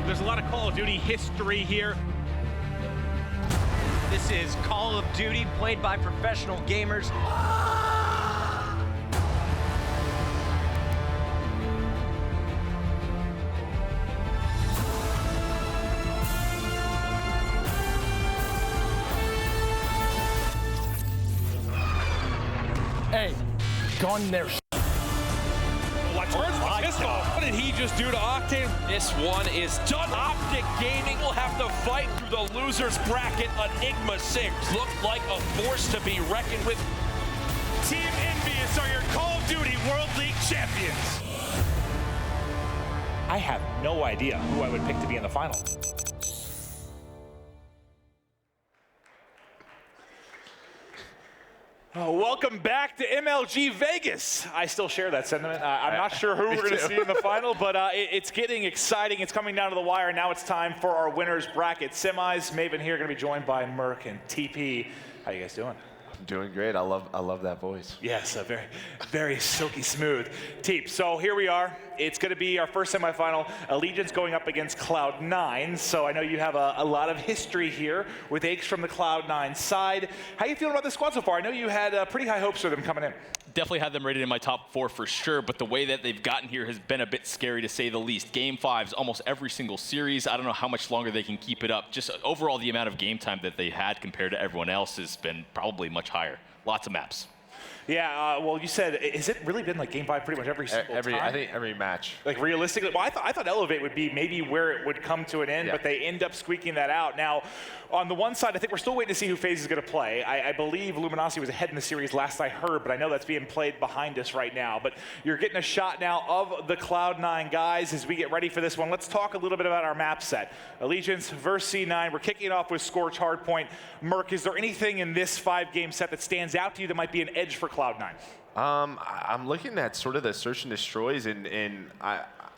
There's a lot of Call of Duty history here. This is Call of Duty, played by professional gamers. Hey, gun there. What did he just do to Octane? This one is done. Optic Gaming will have to fight through the loser's bracket. Enigma 6 looked like a force to be reckoned with. Team Envious are your Call of Duty World League champions. I have no idea who I would pick to be in the final. Welcome back to MLG Vegas. I still share that sentiment. I'm not sure who we're going to see in the final, but it's getting exciting. It's coming down to the wire. Now it's time for our winners bracket semis. Maven here going to be joined by Merc and TP. How you guys doing? I'm doing great. I love that voice. Yes, very, very silky smooth. Teep, so here we are. It's going to be our first semifinal. Allegiance going up against Cloud9. So I know you have a lot of history here with Aches from the Cloud9 side. How you feeling about this squad so far? I know you had pretty high hopes for them coming in. Definitely had them rated in my top 4 for sure, but the way that they've gotten here has been a bit scary to say the least. Game 5s, almost every single series. I don't know how much longer they can keep it up. Just overall, the amount of game time that they had compared to everyone else has been probably much higher. Lots of maps. Yeah, well, you said, has it really been like Game 5 pretty much every single time? I think every match. Like realistically, well, I thought Elevate would be maybe where it would come to an end, but they end up squeaking that out. Now, on the one side, I think we're still waiting to see who FaZe is going to play. I believe Luminosity was ahead in the series last I heard, but I know that's being played behind us right now. But you're getting a shot now of the Cloud9 guys as we get ready for this one. Let's talk a little bit about our map set. Allegiance versus C9. We're kicking it off with Scorch Hardpoint. Merc, is there anything in this 5-game set that stands out to you that might be an edge for Cloud9? I'm looking at sort of the search and destroys, and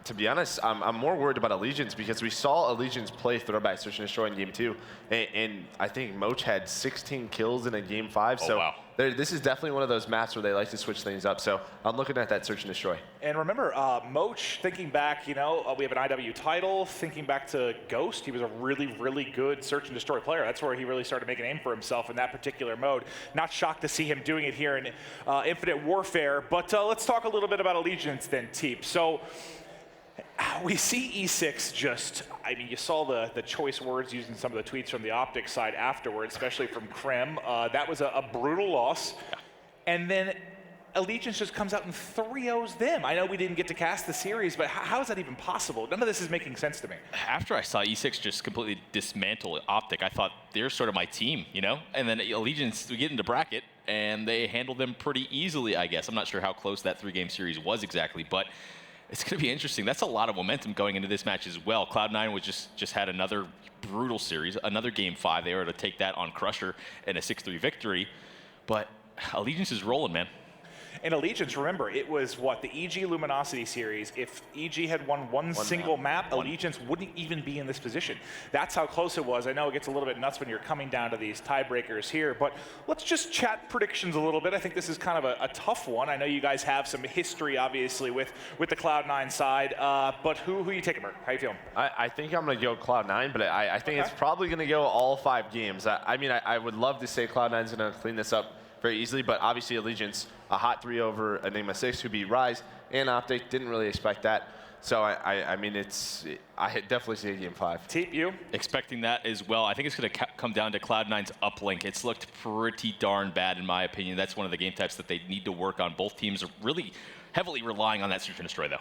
to be honest, I'm more worried about Allegiance because we saw Allegiance play throwback search and destroy in game 2, and I think Moch had 16 kills in a game 5. So wow. This is definitely one of those maps where they like to switch things up. So I'm looking at that search and destroy. And remember, Moch, thinking back, we have an IW title. Thinking back to Ghost, he was a really, really good search and destroy player. That's where he really started making a name for himself in that particular mode. Not shocked to see him doing it here in Infinite Warfare. But let's talk a little bit about Allegiance then, Teep. So we see E6 just, I mean, you saw the choice words used in some of the tweets from the Optic side afterwards, especially from Krem. That was a brutal loss. And then Allegiance just comes out and 3-0s them. I know we didn't get to cast the series, but how is that even possible? None of this is making sense to me. After I saw E6 just completely dismantle Optic, I thought they're sort of my team, And then Allegiance, we get into bracket, and they handled them pretty easily, I guess. I'm not sure how close that 3-game series was exactly, but it's going to be interesting. That's a lot of momentum going into this match as well. Cloud9 was just had another brutal series, another game 5. They were able to take that on Crusher in a 6-3 victory. But Allegiance is rolling, man. And Allegiance, remember, it was what, the EG Luminosity series. If EG had won one single map, Allegiance wouldn't even be in this position. That's how close it was. I know it gets a little bit nuts when you're coming down to these tiebreakers here, but let's just chat predictions a little bit. I think this is kind of a tough one. I know you guys have some history, obviously, with the Cloud9 side, but who are you taking, Merc? How you feeling? I think I'm going to go Cloud9, but I think it's probably going to go all 5 games. I would love to say Cloud9's going to clean this up very easily, but obviously Allegiance, a hot 3 over Enigma 6, who beat Rise and Optic. Didn't really expect that. So, I mean, I definitely see a game 5. Teep, you? Expecting that as well. I think it's going to come down to Cloud9's uplink. It's looked pretty darn bad, in my opinion. That's one of the game types that they need to work on. Both teams are really heavily relying on that search and destroy, though.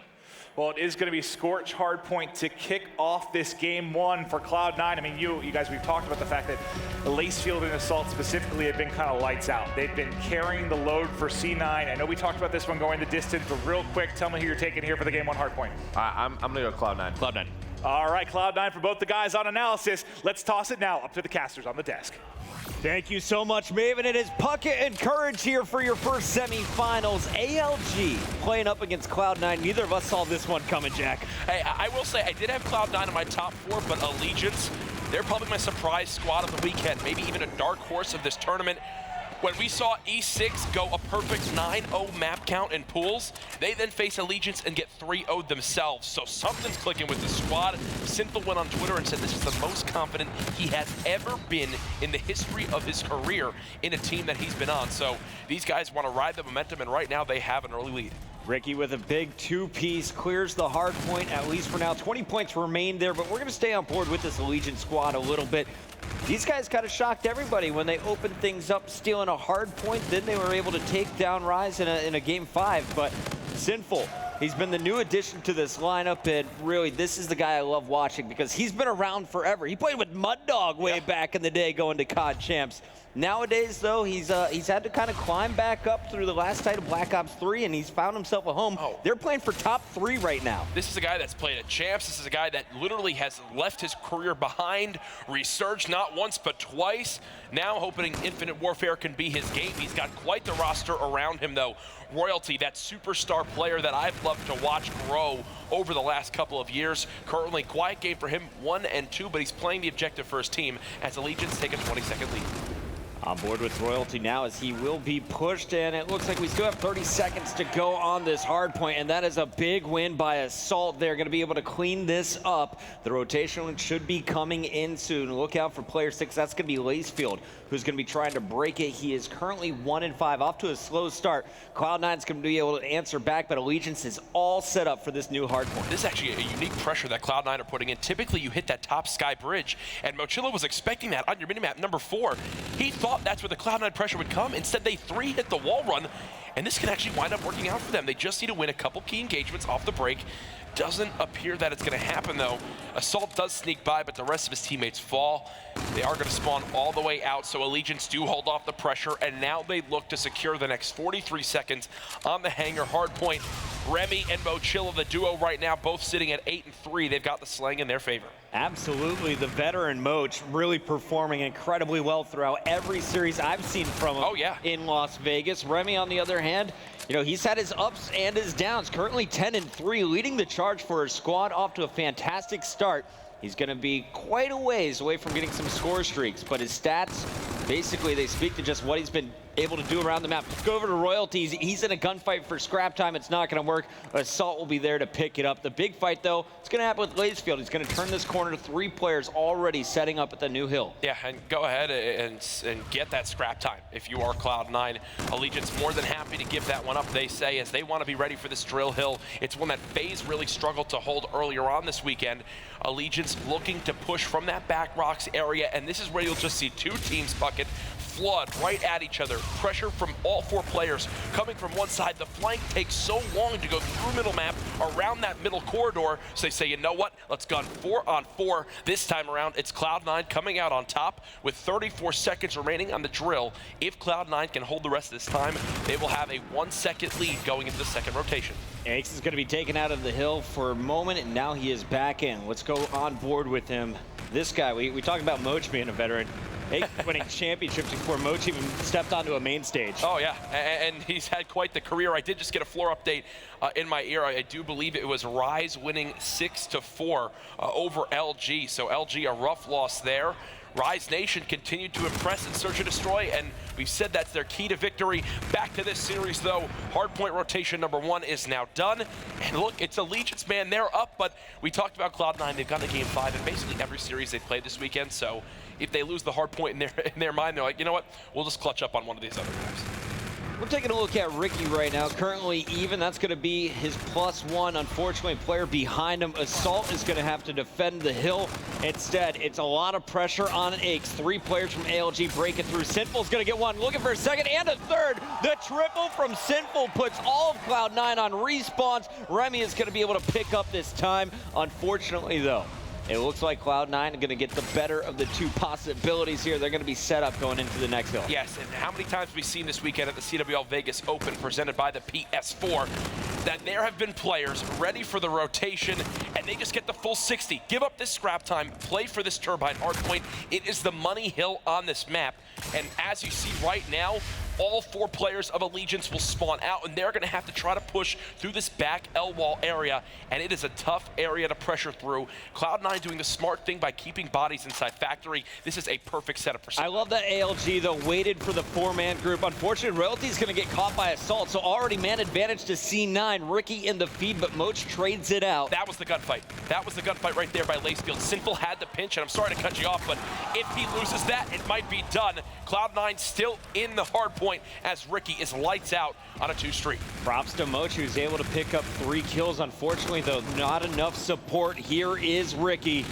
Well, it is going to be Scorch Hardpoint to kick off this game 1 for Cloud9. I mean, you guys, we've talked about the fact that Lacefield and Assault specifically have been kind of lights out. They've been carrying the load for C9. I know we talked about this one going the distance, but real quick, tell me who you're taking here for the game 1 Hardpoint. I'm going to go Cloud9. Cloud9. All right, Cloud9 for both the guys on analysis. Let's toss it now up to the casters on the desk. Thank you so much, Maven. It is Puckett and Courage here for your first semifinals. ALG playing up against Cloud9. Neither of us saw this one coming, Jack. Hey, I will say I did have Cloud9 in my top 4, but Allegiance they're probably my surprise squad of the weekend, maybe even a dark horse of this tournament. When we saw E6 go a perfect 9-0 map count in pools, they then face Allegiance and get 3-0'd themselves. So something's clicking with the squad. Sinful went on Twitter and said this is the most confident he has ever been in the history of his career in a team that he's been on. So these guys want to ride the momentum, and right now they have an early lead. Ricky with a big two-piece clears the hard point, at least for now. 20 points remain there, but we're going to stay on board with this Allegiance squad a little bit. These guys kind of shocked everybody when they opened things up, stealing a hard point. Then they were able to take down Rise in a game 5. But Sinful, he's been the new addition to this lineup, and really, this is the guy I love watching because he's been around forever. He played with Mud Dog way back in the day going to COD Champs. Nowadays, though, he's had to kind of climb back up through the last title, Black Ops 3, and he's found himself a home. They're playing for top 3 right now. This is a guy that's played at Champs. This is a guy that literally has left his career behind, resurged not once but twice. Now hoping Infinite Warfare can be his game. He's got quite the roster around him, though. Royalty, that superstar player that I've loved to watch grow over the last couple of years. Currently, quiet game for him, 1 and 2, but he's playing the objective for his team as Allegiance take a 20-second lead. On board with Royalty now as he will be pushed, and it looks like we still have 30 seconds to go on this hard point, and that is a big win by Assault. They're going to be able to clean this up. The rotation should be coming in soon. Look out for player 6. That's going to be Lacefield, who's going to be trying to break it. He is currently 1 and 5, off to a slow start. Cloud9's going to be able to answer back, but Allegiance is all set up for this new hard point. This is actually a unique pressure that Cloud9 are putting in. Typically, you hit that top sky bridge, and Mochillo was expecting that on your minimap number 4. He thought that's where the Cloud9 pressure would come. Instead, they 3-hit the wall run, and this can actually wind up working out for them. They just need to win a couple key engagements off the break. Doesn't appear that it's going to happen, though. Assault does sneak by, but the rest of his teammates fall. They are going to spawn all the way out, so Allegiance do hold off the pressure, and now they look to secure the next 43 seconds on the hangar hard point. Remy and Mochillo, the duo right now, both sitting at 8 and 3. They've got the slang in their favor. Absolutely. The veteran Moch really performing incredibly well throughout every series I've seen from him in Las Vegas. Remy, on the other hand, you know, he's had his ups and his downs. Currently 10 and 3, leading the charge for his squad, off to a fantastic start. He's going to be quite a ways away from getting some score streaks, but his stats, basically, they speak to just what he's been able to do around the map. Let's go over to Royalties. He's in a gunfight for scrap time. It's not going to work. Assault will be there to pick it up. The big fight, though, it's going to happen with Lacefield. He's going to turn this corner to 3 players already setting up at the new hill. Yeah, and go ahead and get that scrap time if you are Cloud9. Allegiance more than happy to give that one up, they say, as they want to be ready for this drill hill. It's one that FaZe really struggled to hold earlier on this weekend. Allegiance looking to push from that back rocks area, and this is where you'll just see 2 teams bucket flood right at each other. Pressure from all 4 players coming from one side. The flank takes so long to go through middle map around that middle corridor, so they say, you know what, let's gun 4 on 4. This time around, it's Cloud9 coming out on top with 34 seconds remaining on the drill. If Cloud9 can hold the rest of this time, they will have a 1-second lead going into the second rotation. Aix is going to be taken out of the hill for a moment, and now he is back in. Let's go on board with him. This guy, we talked about Moch being a veteran. Aix winning championships before Moch even stepped onto a main stage. Oh, yeah, and he's had quite the career. I did just get a floor update in my ear. I do believe it was Rise winning 6-4 over LG, so LG a rough loss there. Rise Nation continued to impress in Search and Destroy, and we've said that's their key to victory. Back to this series, though. Hardpoint rotation number 1 is now done. And look, it's Allegiance, man. They're up, but we talked about Cloud9. They've gone to Game 5 in basically every series they've played this weekend, so if they lose the hardpoint in their mind, they're like, you know what? We'll just clutch up on one of these other guys. We're taking a look at Ricky right now. Currently even. That's going to be his +1. Unfortunately, player behind him, Assault, is going to have to defend the hill. Instead, it's a lot of pressure on Aix. 3 players from ALG breaking through. Sinful's going to get one, looking for a second and a third. The triple from Sinful puts all of Cloud9 on respawns. Remy is going to be able to pick up this time. Unfortunately, though, it looks like Cloud9 are going to get the better of the 2 possibilities here. They're going to be set up going into the next hill. Yes, and how many times have we seen this weekend at the CWL Vegas Open presented by the PS4 that there have been players ready for the rotation and they just get the full 60. Give up this scrap time, play for this turbine hardpoint. It is the money hill on this map. And as you see right now, all 4 players of Allegiance will spawn out, and they're going to have to try to push through this back L wall area, and it is a tough area to pressure through. Cloud9 doing the smart thing by keeping bodies inside Factory. This is a perfect setup for I love that ALG, though, waited for the 4-man group. Unfortunately, Royalty's going to get caught by Assault, so already man advantage to C9. Ricky in the feed, but Moach trades it out. That was the gunfight. That was the gunfight right there by Lacefield. Sinful had the pinch, and I'm sorry to cut you off, but if he loses that, it might be done. Cloud9 still in the hard point as Ricky is lights out on a 2-streak. Props to Moach, who's able to pick up 3 kills. Unfortunately, though, not enough support. Here is Ricky.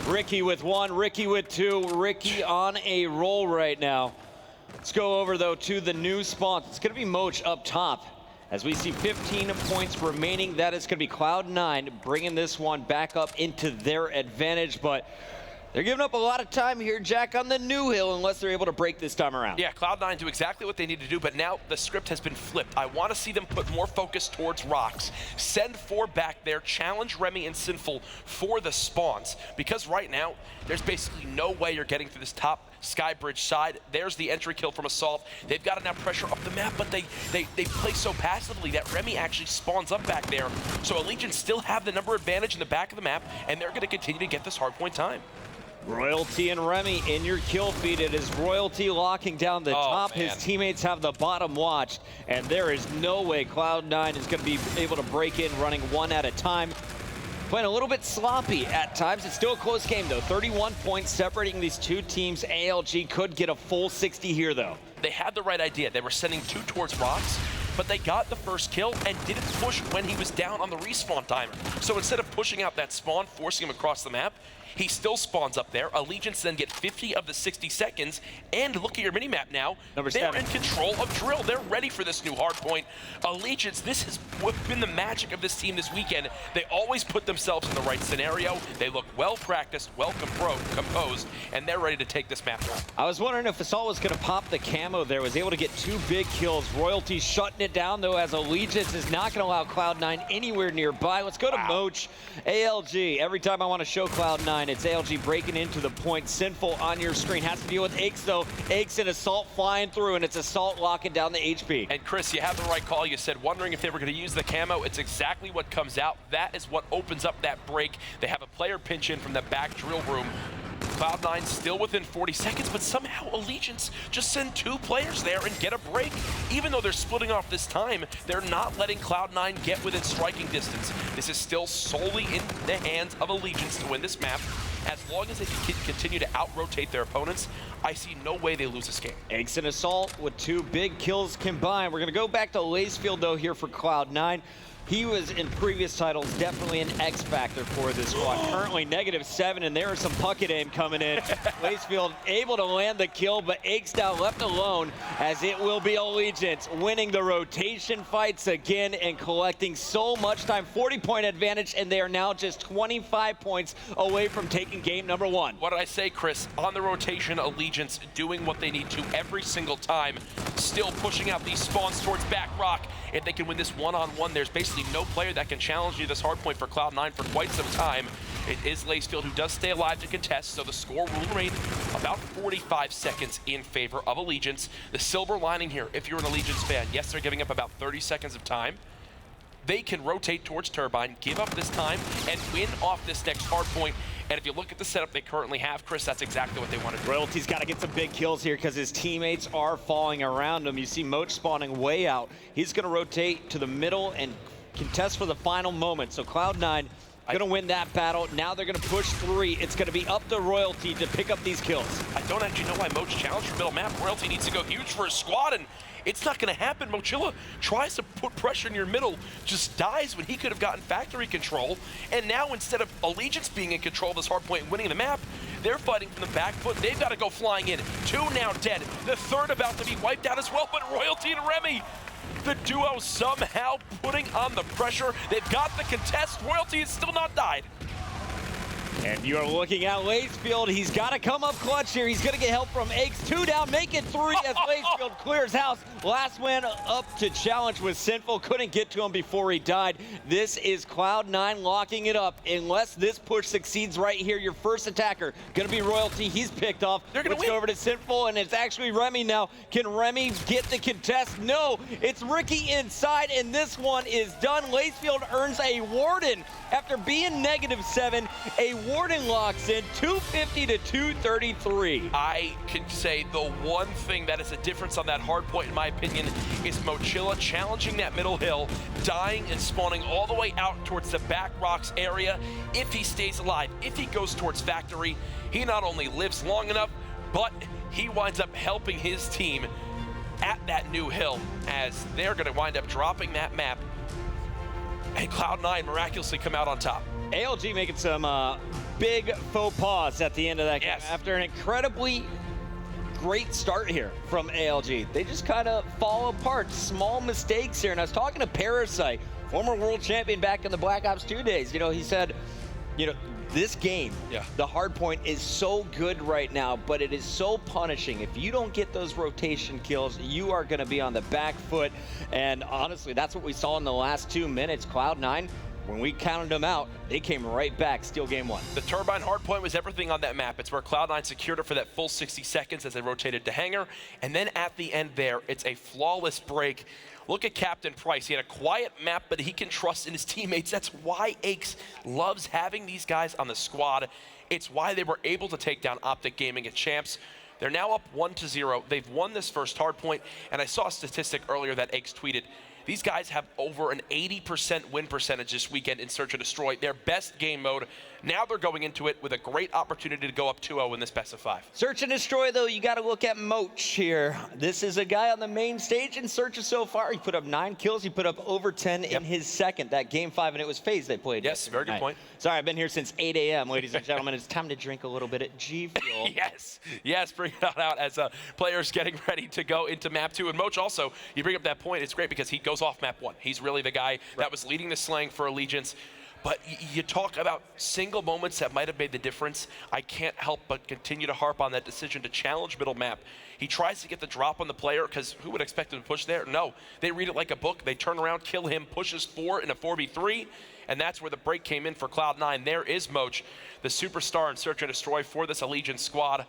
Ricky with 1, Ricky with 2. Ricky on a roll right now. Let's go over, though, to the new spawns. It's going to be Moach up top. As we see 15 points remaining, that is going to be Cloud9 bringing this one back up into their advantage. But they're giving up a lot of time here, Jack, on the new hill, unless they're able to break this time around. Yeah, Cloud9 do exactly what they need to do, but now the script has been flipped. I want to see them put more focus towards rocks. Send 4 back there, challenge Remy and Sinful for the spawns. Because right now, there's basically no way you're getting through this top Skybridge side. There's the entry kill from Assault. They've got enough pressure up the map, but they play so passively that Remy actually spawns up back there. So Allegiance still have the number advantage in the back of the map, and they're going to continue to get this hardpoint time. Royalty and Remy in your kill feed. It is Royalty locking down the top. Man. His teammates have the bottom watched, and there is no way Cloud9 is going to be able to break in running 1 at a time. Playing a little bit sloppy at times. It's still a close game, though. 31 points separating these 2 teams. ALG could get a full 60 here, though. They had the right idea. They were sending 2 towards rocks, but they got the first kill and didn't push when he was down on the respawn timer. So instead of pushing out that spawn, forcing him across the map, he still spawns up there. Allegiance then get 50 of the 60 seconds. And look at your minimap now. They're in control of Drill. They're ready for this new hardpoint. Allegiance, this has been the magic of this team this weekend. They always put themselves in the right scenario. They look well practiced, well composed, and they're ready to take this map down. I was wondering if Assault was going to pop the camo there. Was able to get 2 big kills. Royalty shutting it down, though, as Allegiance is not going to allow Cloud9 anywhere nearby. Let's go to Moach. ALG. Every time I want to show Cloud9, it's ALG breaking into the point. Sinful on your screen. Has to deal with Aches, though. Aches and Assault flying through, and it's Assault locking down the HP. And Chris, you have the right call. You said wondering if they were going to use the camo. It's exactly what comes out. That is what opens up that break. They have a player pinch in from the back drill room. Cloud9 still within 40 seconds, but somehow Allegiance just send 2 players there and get a break. Even though they're splitting off this time, they're not letting Cloud9 get within striking distance. This is still solely in the hands of Allegiance to win this map. As long as they can continue to out-rotate their opponents, I see no way they lose this game. Aches and Assault with 2 big kills combined. We're going to go back to Lacefield, though, here for Cloud9. He was, in previous titles, definitely an X factor for this squad. Currently -7, and there is some bucket aim coming in. Lacefield able to land the kill, but Aches now left alone, as it will be Allegiance winning the rotation fights again and collecting so much time. 40-point advantage, and they are now just 25 points away from taking game number 1. What did I say, Chris? On the rotation, Allegiance doing what they need to every single time. Still pushing out these spawns towards back rock. If they can win this one-on-one, there's basically no player that can challenge you this hardpoint for Cloud9 for quite some time. It is Lacefield who does stay alive to contest, so the score will remain about 45 seconds in favor of Allegiance. The silver lining here, if you're an Allegiance fan, yes, they're giving up about 30 seconds of time. They can rotate towards Turbine, give up this time, and win off this next hardpoint. And if you look at the setup they currently have, Chris, that's exactly what they want to do. Royalty's got to get some big kills here because his teammates are falling around him. You see Moach spawning way out. He's going to rotate to the middle and contest for the final moment. So Cloud9 going to win that battle. Now they're going to push 3. It's going to be up to Royalty to pick up these kills. I don't actually know why Moach challenged for middle map. Royalty needs to go huge for his squad, and it's not going to happen. Mochilla tries to put pressure in your middle, just dies when he could have gotten factory control. And now instead of Allegiance being in control of this hardpoint and winning the map, they're fighting from the back foot. They've got to go flying in. 2 now dead. The 3rd about to be wiped out as well, but Royalty and Remy, the duo somehow putting on the pressure. They've got the contest. Royalty has still not died. And you are looking at Lacefield. He's got to come up clutch here. He's going to get help from Aches. 2 down, make it 3 as Lacefield clears house. Last man up to challenge was Sinful. Couldn't get to him before he died. This is Cloud9 locking it up. Unless this push succeeds right here, your first attacker going to be Royalty. He's picked off. Let's go over to Sinful, and it's actually Remy now. Can Remy get the contest? No, it's Ricky inside, and this one is done. Lacefield earns a Warden. After being -7, a Warden locks in 250 to 233. I can say the one thing that is a difference on that hard point, in my opinion, is Mochilla challenging that middle hill, dying and spawning all the way out towards the back rocks area. If he stays alive, if he goes towards Factory, he not only lives long enough, but he winds up helping his team at that new hill as they're going to wind up dropping that map. And Cloud9 miraculously come out on top. ALG making some big faux pas at the end of that game. After an incredibly great start here from ALG. They just kind of fall apart. Small mistakes here. And I was talking to Parasite, former world champion back in the Black Ops 2 days. You know, he said, you know, this game, the hard point is so good right now, but it is so punishing. If you don't get those rotation kills, you are going to be on the back foot. And honestly, that's what we saw in the last 2 minutes. Cloud9, when we counted them out, they came right back, steal game 1. The Turbine hardpoint was everything on that map. It's where Cloud9 secured it for that full 60 seconds as they rotated to Hangar. And then at the end there, it's a flawless break. Look at Captain Price. He had a quiet map, but he can trust in his teammates. That's why Aches loves having these guys on the squad. It's why they were able to take down Optic Gaming at Champs. They're now up 1-0. They've won this first hardpoint, and I saw a statistic earlier that Aches tweeted. These guys have over an 80% win percentage this weekend in Search and Destroy, their best game mode. Now they're going into it with a great opportunity to go up 2-0 in this best of 5. Search and Destroy, though, you got to look at Moch here. This is a guy on the main stage in Search so far. He put up 9 kills. He put up over 10 in his second. That game 5, and it was FaZe they played. Yes, very good point. Sorry, I've been here since 8 a.m., ladies and gentlemen. It's time to drink a little bit of G Fuel. Yes, bring it out as players getting ready to go into map 2. And Moch also, you bring up that point, it's great because he goes off map 1. He's really the guy that was leading the slang for Allegiance. But you talk about single moments that might have made the difference. I can't help but continue to harp on that decision to challenge middle map. He tries to get the drop on the player because who would expect him to push there? No, they read it like a book. They turn around, kill him, pushes 4 in a 4v3, and that's where the break came in for Cloud9. There is Moch, the superstar in Search and Destroy for this Allegiance squad.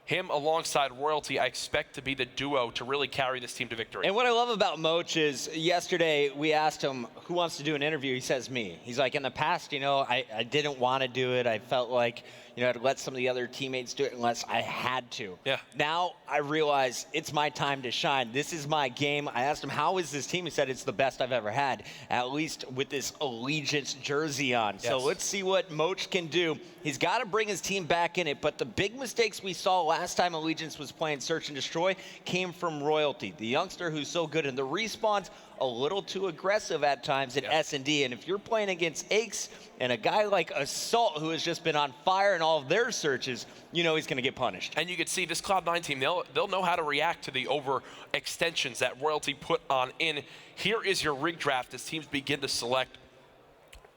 Him alongside Royalty, I expect to be the duo to really carry this team to victory. And what I love about Moch is yesterday we asked him who wants to do an interview. He says me. He's like, in the past, you know, I didn't want to do it. I felt like, you know, I'd let some of the other teammates do it unless I had to. Now I realize it's my time to shine. This is my game. I asked him, how is this team? He said, it's the best I've ever had, at least with this Allegiance jersey on. So let's see what Moch can do. He's got to bring his team back in it, but the big mistakes we saw last time Allegiance was playing Search and Destroy came from Royalty, the youngster who's so good in the respawns, a little too aggressive at times in S&D. And if you're playing against Aches and a guy like Assault, who has just been on fire in all of their searches, you know he's going to get punished. And you can see this Cloud9 team, they'll know how to react to the overextensions that Royalty put on in. Here is your rig draft as teams begin to select.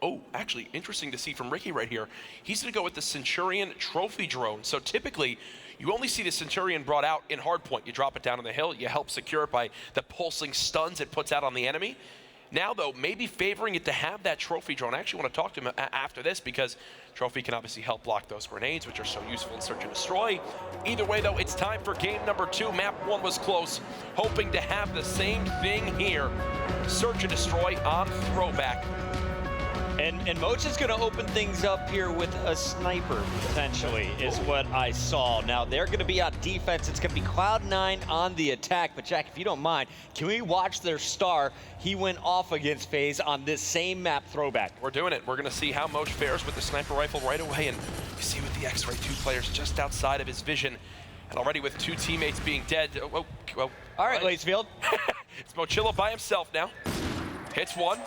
Oh, actually, interesting to see from Ricky right here. He's going to go with the Centurion Trophy Drone. So typically, you only see the Centurion brought out in hardpoint. You drop it down on the hill. You help secure it by the pulsing stuns it puts out on the enemy. Now, though, maybe favoring it to have that Trophy Drone. I actually want to talk to him after this because Trophy can obviously help block those grenades, which are so useful in Search and Destroy. Either way, though, it's time for game number 2. Map 1 was close, hoping to have the same thing here. Search and Destroy on Throwback. And Moch is going to open things up here with a sniper, potentially, is what I saw. Now, they're going to be on defense. It's going to be Cloud9 on the attack. But, Jack, if you don't mind, can we watch their star? He went off against FaZe on this same map, Throwback. We're doing it. We're going to see how Moch fares with the sniper rifle right away. And you see with the X-Ray, 2 players just outside of his vision. And already with 2 teammates being dead. All right, Lacefield. It's Mochilla by himself now. Hits 1.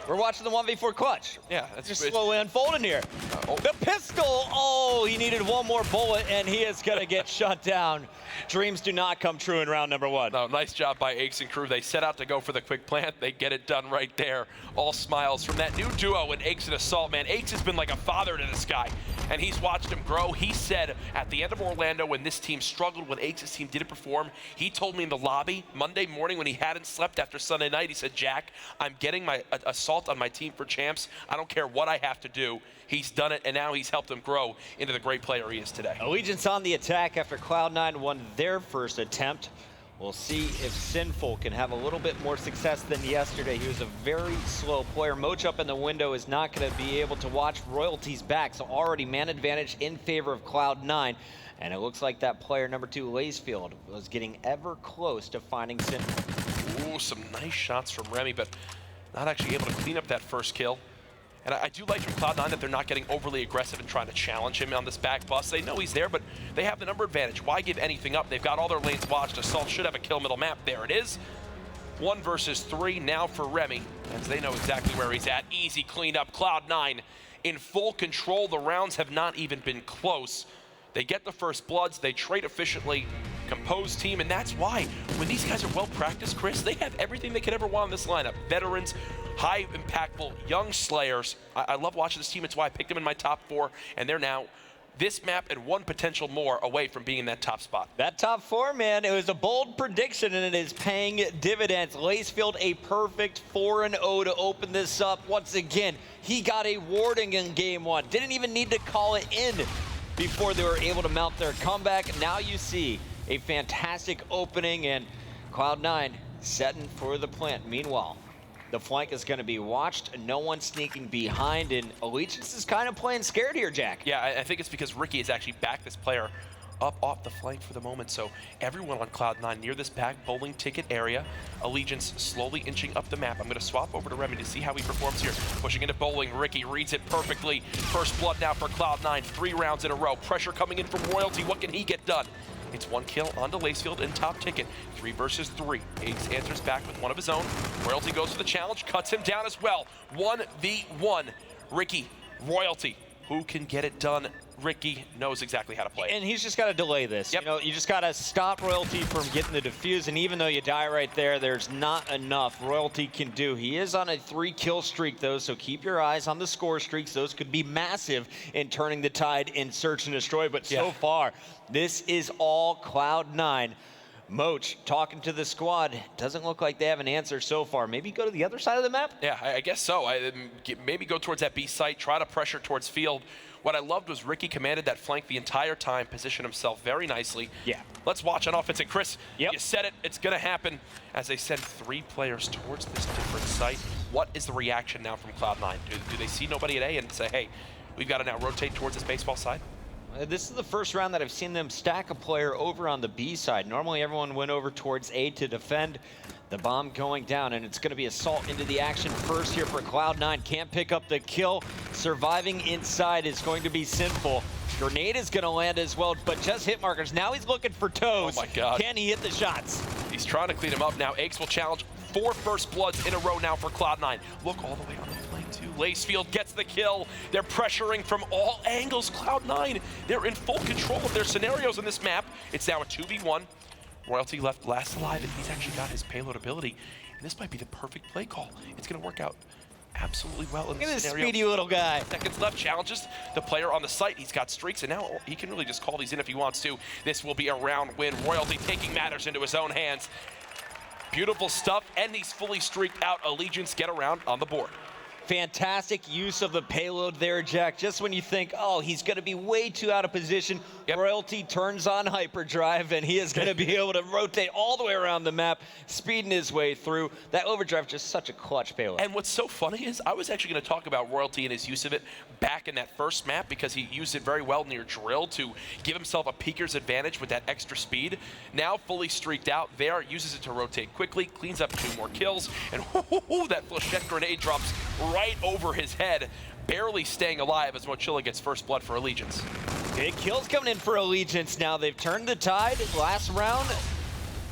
We're watching the 1v4 clutch. Yeah, that's just slowly unfolding here. The pistol, oh, he needed one more bullet, and he is going to get shut down. Dreams do not come true in round number 1. No, nice job by Aches and crew. They set out to go for the quick plant. They get it done right there. All smiles from that new duo in Aches and Assault, man. Aches has been like a father to this guy. and he's watched him grow. He said at the end of Orlando, when this team struggled, when Aches' team didn't perform, he told me in the lobby Monday morning when he hadn't slept after Sunday night, he said, Jack, I'm getting my assault on my team for champs. I don't care what I have to do. He's done it, and now he's helped him grow into the great player he is today. Allegiance on the attack after Cloud9 won their first attempt. We'll see if Sinful can have a little bit more success than yesterday. He was a very slow player. Moch up in the window is not going to be able to watch Royalty's back, so already man advantage in favor of Cloud9. And it looks like that player number 2, Lacefield, was getting ever close to finding Sinful. Ooh, some nice shots from Remy, but not actually able to clean up that first kill. And I do like from Cloud9 that they're not getting overly aggressive and trying to challenge him on this back bus. They know he's there, but they have the number advantage. Why give anything up? They've got all their lanes watched. Assault should have a kill middle map. There it is. 1 versus 3 now for Remy, as they know exactly where he's at. Easy cleanup. Cloud9 in full control. The rounds have not even been close. They get the first bloods. They trade efficiently. Composed team, and that's why when these guys are well practiced, Chris, they have everything they could ever want in this lineup. Veterans, high impactful, young slayers. I love watching this team. It's why I picked them in my top 4, and they're now this map and 1 potential more away from being in that top spot. That top 4, man, it was a bold prediction, and it is paying dividends. Lacefield, a perfect 4-0 to open this up. Once again, he got a warning in game 1. Didn't even need to call it in before they were able to mount their comeback. Now you see a fantastic opening, and Cloud9 setting for the plant. Meanwhile, the flank is going to be watched. No one sneaking behind, and Allegiance is kind of playing scared here, Jack. Yeah, I think it's because Ricky has actually backed this player up off the flank for the moment. So everyone on Cloud9 near this back bowling ticket area. Allegiance slowly inching up the map. I'm going to swap over to Remy to see how he performs here. Pushing into bowling. Ricky reads it perfectly. First blood now for Cloud9. 3 rounds in a row. Pressure coming in from Royalty. What can he get done? It's 1 kill onto Lacefield in top ticket. 3 versus 3. Ace answers back with one of his own. Royalty goes for the challenge, cuts him down as well. 1v1. Ricky, Royalty. Who can get it done? Ricky knows exactly how to play it. And he's just got to delay this. Yep. You know, you just got to stop Royalty from getting the defuse, and even though you die right there, there's not enough Royalty can do. He is on a 3-kill streak, though, so keep your eyes on the score streaks. Those could be massive in turning the tide in Search and Destroy, but so far, this is all Cloud9. Moch talking to the squad. Doesn't look like they have an answer so far. Maybe go to the other side of the map? Yeah, I guess so. Maybe go towards that B site, try to pressure towards field. What I loved was Ricky commanded that flank the entire time, positioned himself very nicely. Yeah. Let's watch on offense. And Chris, you said it, it's going to happen as they send 3 players towards this different site. What is the reaction now from Cloud9? Do they see nobody at A and say, hey, we've got to now rotate towards this baseball side? This is the first round that I've seen them stack a player over on the B side. Normally everyone went over towards A to defend. The bomb going down, and it's going to be Assault into the action first here for Cloud9. Can't pick up the kill. Surviving inside is going to be Sinful. Grenade is going to land as well, but just hit markers. Now he's looking for toes. Oh my God. Can he hit the shots? He's trying to clean him up now. Aches will challenge 4 first bloods in a row now for Cloud9. Look all the way on the flank too. Lacefield gets the kill. They're pressuring from all angles. Cloud9, they're in full control of their scenarios in this map. It's now a 2v1. Royalty left last alive, and he's actually got his payload ability. And this might be the perfect play call. It's going to work out absolutely well in this scenario. Look at this speedy little guy. Seconds left, challenges the player on the site. He's got streaks, and now he can really just call these in if he wants to. This will be a round win. Royalty taking matters into his own hands. Beautiful stuff, and he's fully streaked out. Allegiance get around on the board. Fantastic use of the payload there, Jack. Just when you think, oh, he's going to be way too out of position, Royalty turns on hyperdrive, and he is going to be able to rotate all the way around the map, speeding his way through. That overdrive, just such a clutch payload. And what's so funny is I was actually going to talk about Royalty and his use of it back in that first map, because he used it very well near Drill to give himself a peeker's advantage with that extra speed. Now fully streaked out there, uses it to rotate quickly, cleans up 2 more kills, and that flechette grenade drops right over his head, barely staying alive as Mochilla gets first blood for Allegiance. Big kills coming in for Allegiance now. They've turned the tide. Last round,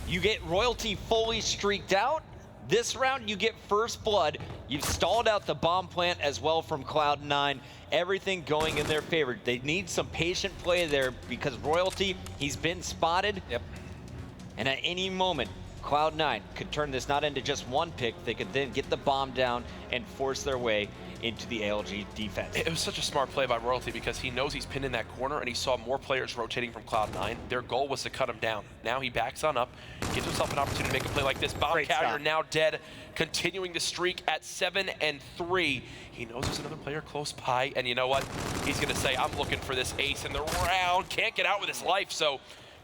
you get Royalty fully streaked out. This round, you get first blood. You've stalled out the bomb plant as well from Cloud9. Everything going in their favor. They need some patient play there because Royalty, he's been spotted. Yep. And at any moment, Cloud9 could turn this not into just 1 pick. They could then get the bomb down and force their way into the ALG defense. It was such a smart play by Royalty because he knows he's pinned in that corner and he saw more players rotating from Cloud9. Their goal was to cut him down. Now he backs on up, gives himself an opportunity to make a play like this. Bomb carrier now dead, continuing the streak at 7-3. He knows there's another player close by, and you know what? He's gonna say, I'm looking for this ace in the round. Can't get out with his life, so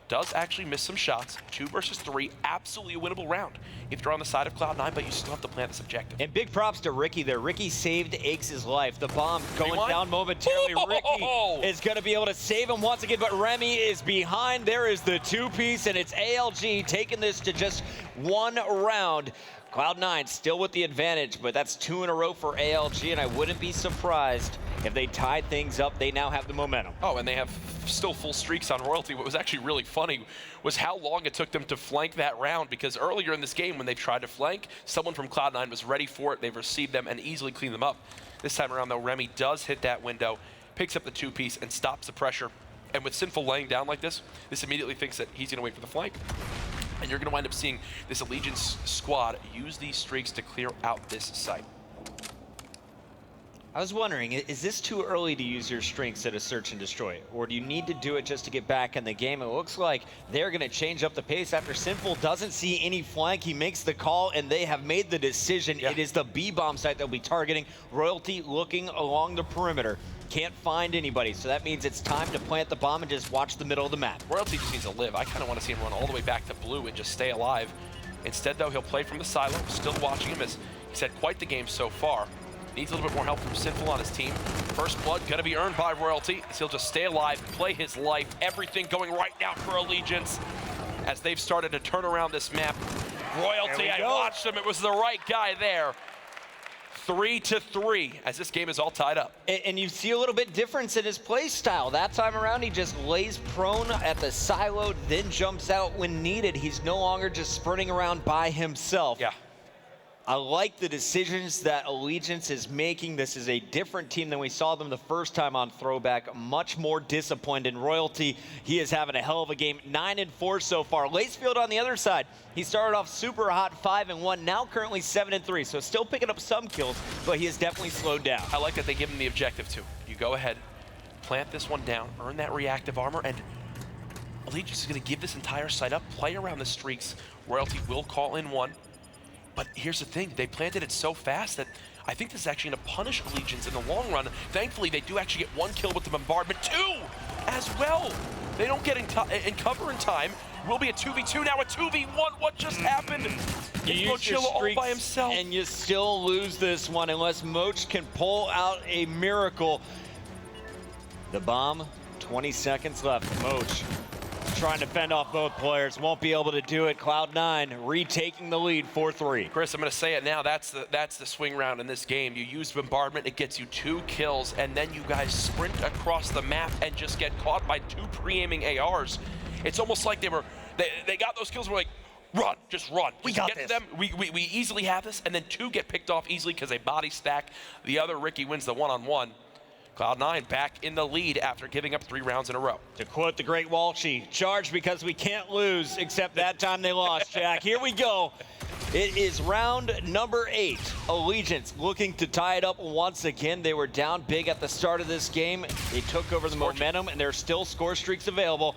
does actually miss some shots. 2 versus 3, absolutely a winnable round if you're on the side of Cloud9, but you still have to plant this objective. And big props to Ricky there. Ricky saved Aches' life. The bomb going down momentarily. Ricky is going to be able to save him once again, but Remy is behind. There is the 2-piece, and it's ALG taking this to just 1 round. Cloud9 still with the advantage, but that's 2 in a row for ALG, and I wouldn't be surprised if they tied things up. They now have the momentum. Oh, and they have still full streaks on Royalty. What was actually really funny was how long it took them to flank that round, because earlier in this game when they tried to flank, someone from Cloud9 was ready for it. They've received them and easily cleaned them up. This time around, though, Remy does hit that window, picks up the 2-piece, and stops the pressure. And with Sinful laying down like this immediately thinks that he's going to wait for the flank. And you're going to wind up seeing this Allegiance squad use these streaks to clear out this site. I was wondering, is this too early to use your strengths at a search and destroy? Or do you need to do it just to get back in the game? It looks like they're going to change up the pace after Sinful doesn't see any flank. He makes the call, and they have made the decision. Yeah. It is the B-bomb site they'll be targeting. Royalty looking along the perimeter. Can't find anybody, so that means it's time to plant the bomb and just watch the middle of the map. Royalty just needs to live. I kind of want to see him run all the way back to blue and just stay alive. Instead, though, he'll play from the silo. Still watching him as he's had quite the game so far. Needs a little bit more help from Sinful on his team. First blood gonna be earned by Royalty, so he'll just stay alive, play his life. Everything going right now for Allegiance as they've started to turn around this map. Royalty, I watched him. It was the right guy there. 3-3 as this game is all tied up. And you see a little bit difference in his play style. That time around, he just lays prone at the silo, then jumps out when needed. He's no longer just sprinting around by himself. Yeah. I like the decisions that Allegiance is making. This is a different team than we saw them the first time on Throwback. Much more disciplined in Royalty. He is having a hell of a game. 9-4 so far. Lacefield on the other side. He started off super hot, 5-1. Now currently 7-3. So still picking up some kills, but he has definitely slowed down. I like that they give him the objective too. You go ahead, plant this one down, earn that reactive armor, and Allegiance is going to give this entire site up, play around the streaks. Royalty will call in one. But here's the thing, they planted it so fast that I think this is actually going to punish Allegiance in the long run. Thankfully, they do actually get 1 kill with the bombardment, 2 as well. They don't get in cover in time. Will be a 2v2 now, a 2v1. What just happened? You use your all by himself. And you still lose this one unless Moach can pull out a miracle. The bomb, 20 seconds left. Moach trying to fend off both players, won't be able to do it. Cloud9 retaking the lead, 4-3. Chris, I'm going to say it now. That's the swing round in this game. You use bombardment, it gets you 2 kills, and then you guys sprint across the map and just get caught by 2 pre-aiming ARs. It's almost like they got those kills. We're like, run, just run. We got this. To them. We easily have this, and then 2 get picked off easily because they body stack. The other Ricky wins the one-on-one. Cloud9 back in the lead after giving up 3 rounds in a row. To quote the great Walshy, charge because we can't lose, except that time they lost, Jack. Here we go. It is round number 8. Allegiance looking to tie it up once again. They were down big at the start of this game. They took over the momentum, and there's still score streaks available.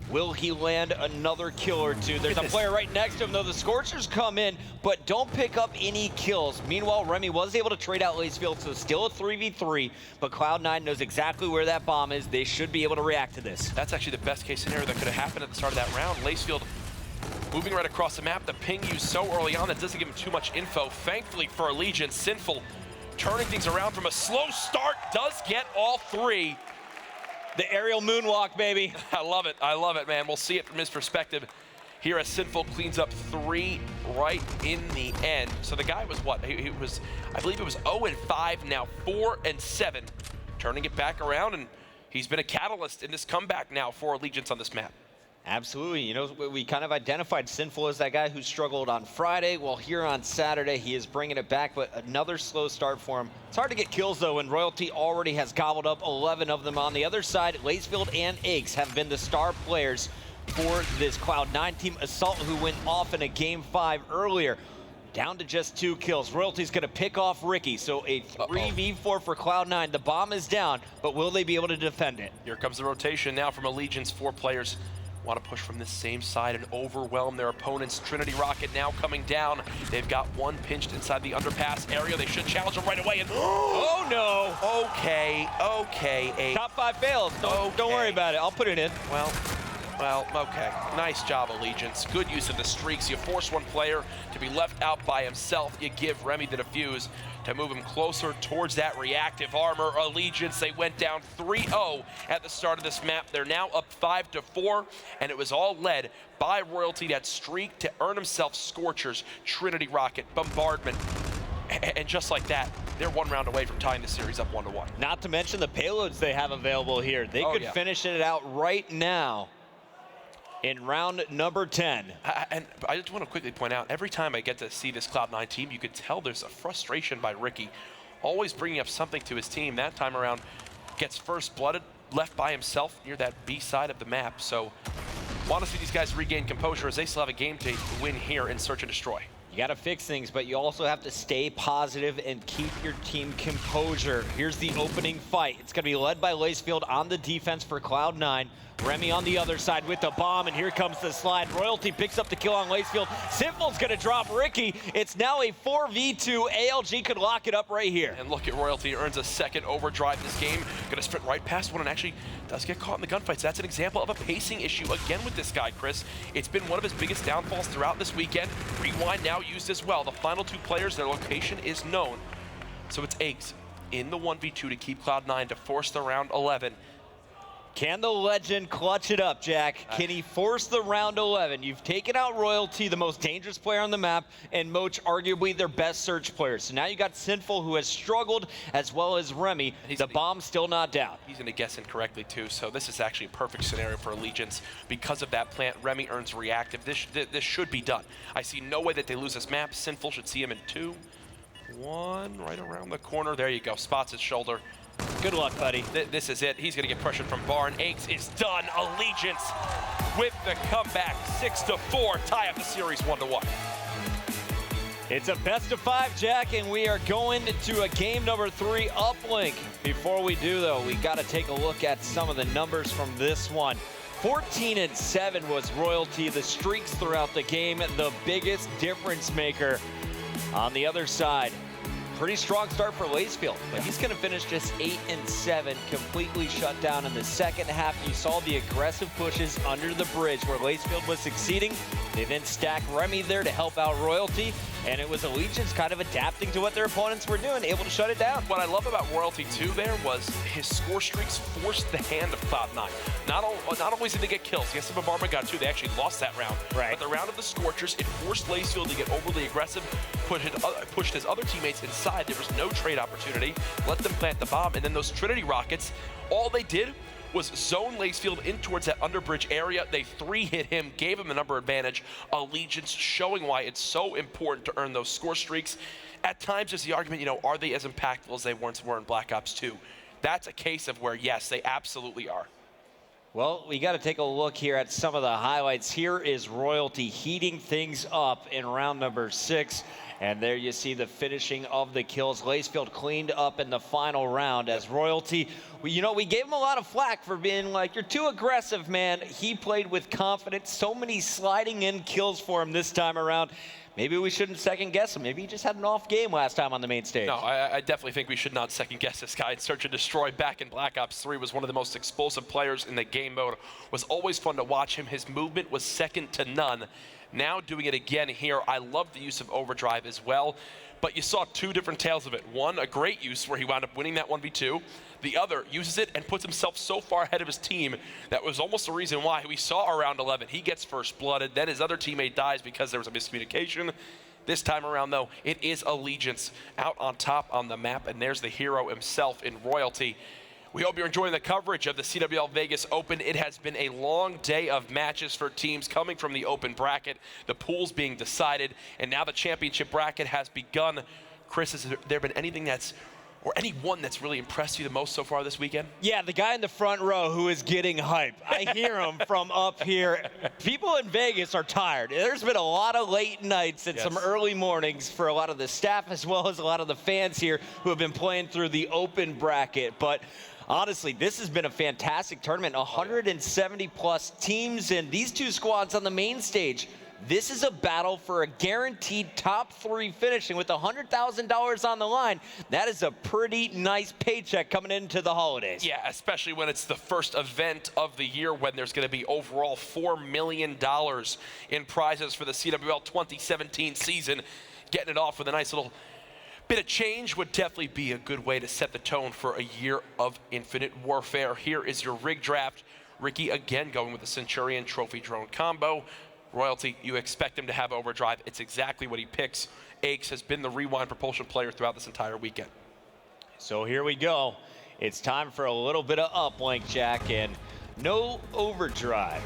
Will he land another kill or 2? There's a player right next to him, though. The Scorchers come in, but don't pick up any kills. Meanwhile, Remy was able to trade out Lacefield, so still a 3v3, but Cloud9 knows exactly where that bomb is. They should be able to react to this. That's actually the best case scenario that could have happened at the start of that round. Lacefield moving right across the map. The ping used so early on that doesn't give him too much info. Thankfully for Allegiance, Sinful turning things around from a slow start does get all 3. The aerial moonwalk, baby. I love it, man. We'll see it from his perspective here as Sinful cleans up 3 right in the end. So the guy was what? He was, I believe it was 0-5, now 4-7. Turning it back around, and he's been a catalyst in this comeback now for Allegiance on this map. Absolutely. You know, we kind of identified Sinful as that guy who struggled on Friday. Well, here on Saturday, he is bringing it back, but another slow start for him. It's hard to get kills, though, and Royalty already has gobbled up 11 of them. On the other side, Lacefield and Aches have been the star players for this Cloud9 team. Assault, who went off in a Game 5 earlier. down to just 2 kills. Royalty's going to pick off Ricky, so a 3v4 for Cloud9. The bomb is down, but will they be able to defend it? Here comes the rotation now from Allegiance. 4 players want to push from this same side and overwhelm their opponents. Trinity Rocket now coming down. They've got one pinched inside the underpass area. They should challenge him right away. And oh no! Okay. Top 5 fails. Don't worry about it. I'll put it in. Well, okay. Nice job, Allegiance. Good use of the streaks. You force one player to be left out by himself. You give Remy the defuse to move him closer towards that reactive armor. Allegiance, they went down 3-0 at the start of this map. They're now up 5-4, and it was all led by Royalty, that streak to earn himself Scorchers, Trinity Rocket, Bombardment. And just like that, they're 1 round away from tying the series up 1-1. Not to mention the payloads they have available here. They could finish it out right now in round number 10. And I just want to quickly point out, every time I get to see this Cloud9 team, you could tell there's a frustration by Ricky, always bringing up something to his team. That time around, gets first blooded, left by himself near that B side of the map. So, want to see these guys regain composure as they still have a game to win here in Search and Destroy. You got to fix things, but you also have to stay positive and keep your team composure. Here's the opening fight. It's going to be led by Lacefield on the defense for Cloud9. Remy on the other side with the bomb, and here comes the slide. Royalty picks up the kill on Lacefield. Sinful's going to drop Ricky. It's now a 4v2. ALG could lock it up right here. And look at Royalty, earns a second overdrive this game. Going to sprint right past one and actually does get caught in the gunfights. That's an example of a pacing issue again with this guy, Chris. It's been one of his biggest downfalls throughout this weekend. Rewind now used as well. The final 2 players, their location is known. So it's Eggs in the 1v2 to keep Cloud9 to force the round 11. Can the legend clutch it up, Jack? Can he force the round 11? You've taken out Royalty, the most dangerous player on the map, and Moach, arguably their best search player. So now you got Sinful, who has struggled, as well as Remy. The bomb's still not down. He's going to guess incorrectly, too. So this is actually a perfect scenario for Allegiance. Because of that plant, Remy earns reactive. This should be done. I see no way that they lose this map. Sinful should see him in 2. 1, right around the corner. There you go. Spots his shoulder. Good luck, buddy. This is it. He's going to get pressured from Barn. Eggs is done. Allegiance with the comeback. 6-4. Tie up the series 1-1. It's a best of 5, Jack, and we are going to a game number 3 uplink. Before we do, though, we got to take a look at some of the numbers from this one. 14-7 was Royalty. The streaks throughout the game, the biggest difference maker. On the other side, pretty strong start for Lacefield, but he's going to finish just 8-7, completely shut down in the second half. You saw the aggressive pushes under the bridge where Lacefield was succeeding. They then stacked Remy there to help out Royalty, and it was Allegiance kind of adapting to what their opponents were doing, able to shut it down. What I love about Royalty, too, there was his score streaks forced the hand of Cloud9. Not always did they get kills. Yes, the Bombardment got 2. They actually lost that round. Right. But the round of the Scorchers, it forced Lacefield to get overly aggressive, pushed his other teammates inside. There was no trade opportunity. Let them plant the bomb, and then those Trinity Rockets, all they did was zone Lacefield in towards that underbridge area. They 3-hit him, gave him the number advantage. Allegiance showing why it's so important to earn those score streaks. At times, there's the argument, are they as impactful as they once were in Black Ops 2? That's a case of where, yes, they absolutely are. Well, we got to take a look here at some of the highlights. Here is Royalty heating things up in round number 6. And there you see the finishing of the kills. Lacefield cleaned up in the final round as Royalty, we gave him a lot of flack for being like, you're too aggressive, man. He played with confidence. So many sliding in kills for him this time around. Maybe we shouldn't second guess him. Maybe he just had an off game last time on the main stage. No, I definitely think we should not second guess this guy. Search and Destroy back in Black Ops 3 was one of the most explosive players in the game mode. Was always fun to watch him. His movement was second to none. Now doing it again here. I love the use of overdrive as well, but you saw 2 different tales of it. One, a great use where he wound up winning that 1v2. The other uses it and puts himself so far ahead of his team that was almost the reason why we saw around 11. He gets first blooded, then his other teammate dies because there was a miscommunication. This time around, though, it is Allegiance out on top on the map, and there's the hero himself in Royalty. We hope you're enjoying the coverage of the CWL Vegas Open. It has been a long day of matches for teams coming from the open bracket, the pools being decided, and now the championship bracket has begun. Chris, has there been anything that's or any one that's really impressed you the most so far this weekend? Yeah, the guy in the front row who is getting hype. I hear him from up here. People in Vegas are tired. There's been a lot of late nights and some early mornings for a lot of the staff as well as a lot of the fans here who have been playing through the open bracket. But honestly, this has been a fantastic tournament. 170-plus teams and these two squads on the main stage. This is a battle for a guaranteed top 3 finishing with $100,000 on the line. That is a pretty nice paycheck coming into the holidays. Yeah, especially when it's the first event of the year when there's going to be overall $4 million in prizes for the CWL 2017 season. Getting it off with a nice little bit of change would definitely be a good way to set the tone for a year of infinite warfare. Here is your rig draft. Ricky again going with the Centurion Trophy Drone combo. Royalty, you expect him to have overdrive. It's exactly what he picks. Aches has been the Rewind propulsion player throughout this entire weekend. So here we go. It's time for a little bit of uplink, Jack, and no overdrive.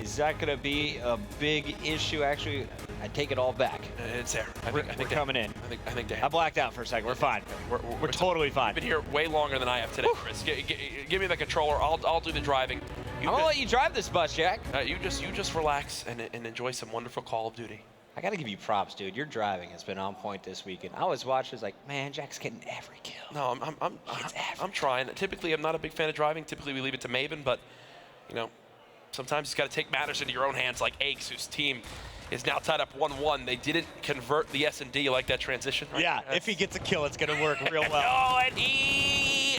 Is that going to be a big issue? Actually, I take it all back. It's there. We're coming in. I think they I blacked out for a second. We're fine. We're totally fine. You've been here way longer than I have today, Chris. Give me the controller. I'll do the driving. I'm gonna let you drive this bus, Jack. You just relax and enjoy some wonderful Call of Duty. I gotta give you props, dude. Your driving has been on point this weekend. I was watching, was like, man, Jack's getting every kill. No, I'm trying. Typically, I'm not a big fan of driving. Typically, we leave it to Maven, but you know, sometimes you got to take matters into your own hands, like Aches, whose team is now tied up 1-1. They didn't convert the S&D. You like that transition? Right? Yeah, if he gets a kill, it's gonna work real well. Oh, and he...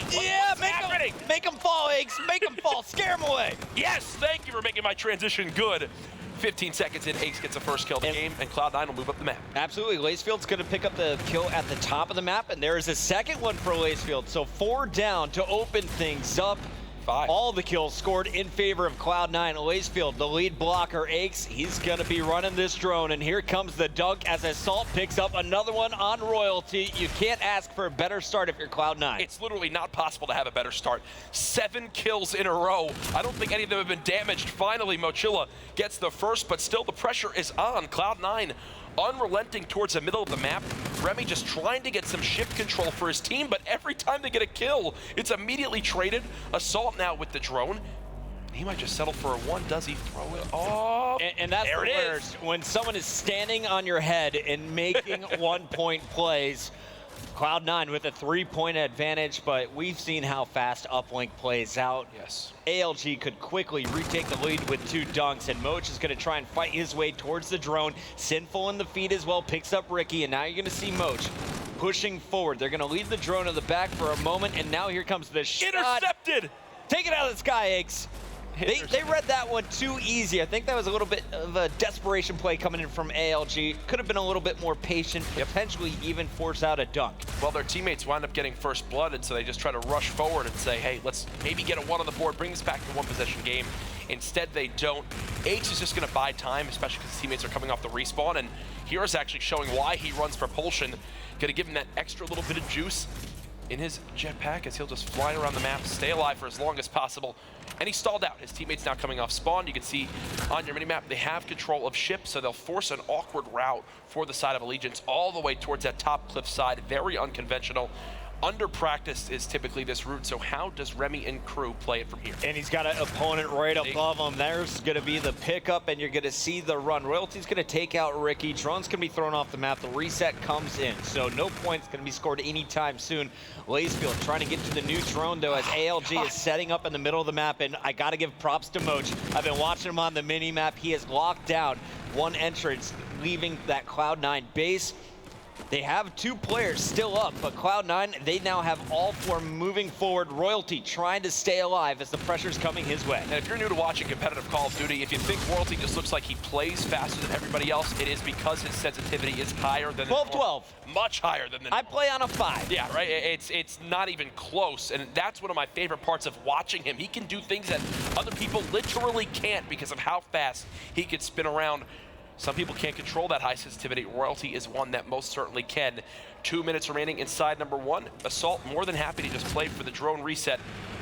Make him fall, Aches. Make him fall. Scare him away. Yes, thank you for making my transition good. 15 seconds in, Aches gets the first kill of the game, and Cloud9 will move up the map. Absolutely. Lacefield's going to pick up the kill at the top of the map, and there is a second one for Lacefield. So 4 down to open things up. 5. All the kills scored in favor of Cloud9. Lacefield, the lead blocker, Aches. He's going to be running this drone, and here comes the dunk as Assault picks up another one on Royalty. You can't ask for a better start if you're Cloud9. It's literally not possible to have a better start. 7 kills in a row. I don't think any of them have been damaged. Finally, Mochila gets the first, but still the pressure is on. Cloud9 unrelenting towards the middle of the map. Remy just trying to get some shift control for his team, but every time they get a kill, it's immediately traded. Assault now with the drone. He might just settle for a 1. Does he throw it off? And that's the worst. When someone is standing on your head and making 1-point plays. Cloud9 with a 3-point advantage, but we've seen how fast uplink plays out. Yes. ALG could quickly retake the lead with 2 dunks, and Moch is going to try and fight his way towards the drone. Sinful in the feed as well, picks up Ricky, and now you're going to see Moch pushing forward. They're going to leave the drone in the back for a moment, and now here comes the shot. Intercepted! Take it out of the sky, Aches. They read that one too easy. I think that was a little bit of a desperation play coming in from ALG. Could have been a little bit more patient, potentially even force out a dunk. Well, their teammates wind up getting first blood, and so they just try to rush forward and say, hey, let's maybe get a 1 on the board, bring this back to a 1-possession game. Instead, they don't. Aches is just going to buy time, especially because his teammates are coming off the respawn, and Hero's actually showing why he runs propulsion. Going to give him that extra little bit of juice in his jetpack as he'll just fly around the map, stay alive for as long as possible. And he stalled out. His teammates now coming off spawn. You can see on your minimap, they have control of ships, so they'll force an awkward route for the side of Allegiance all the way towards that top cliff side. Very unconventional. Under practice is typically this route, so how does Remy and crew play it from here? And he's got an opponent right above him. There's going to be the pickup, and you're going to see the run. Royalty's going to take out Ricky. Drone's going to be thrown off the map. The reset comes in, so no points going to be scored anytime soon. Lacefield trying to get to the new drone, though, as ALG is setting up in the middle of the map, and I got to give props to Moch. I've been watching him on the mini-map. He has locked down one entrance, leaving that Cloud9 base. They have 2 players still up, but Cloud9, they now have all 4 moving forward. Royalty trying to stay alive as the pressure's coming his way. And if you're new to watching competitive Call of Duty, if you think Royalty just looks like he plays faster than everybody else, it is because his sensitivity is higher than 12-12. Much higher than the I play on a 5. Yeah, right? It's not even close, and that's one of my favorite parts of watching him. He can do things that other people literally can't because of how fast he can spin around. Some people can't control that high sensitivity. Royalty is one that most certainly can. 2 minutes remaining inside number 1. Assault more than happy to just play for the drone reset.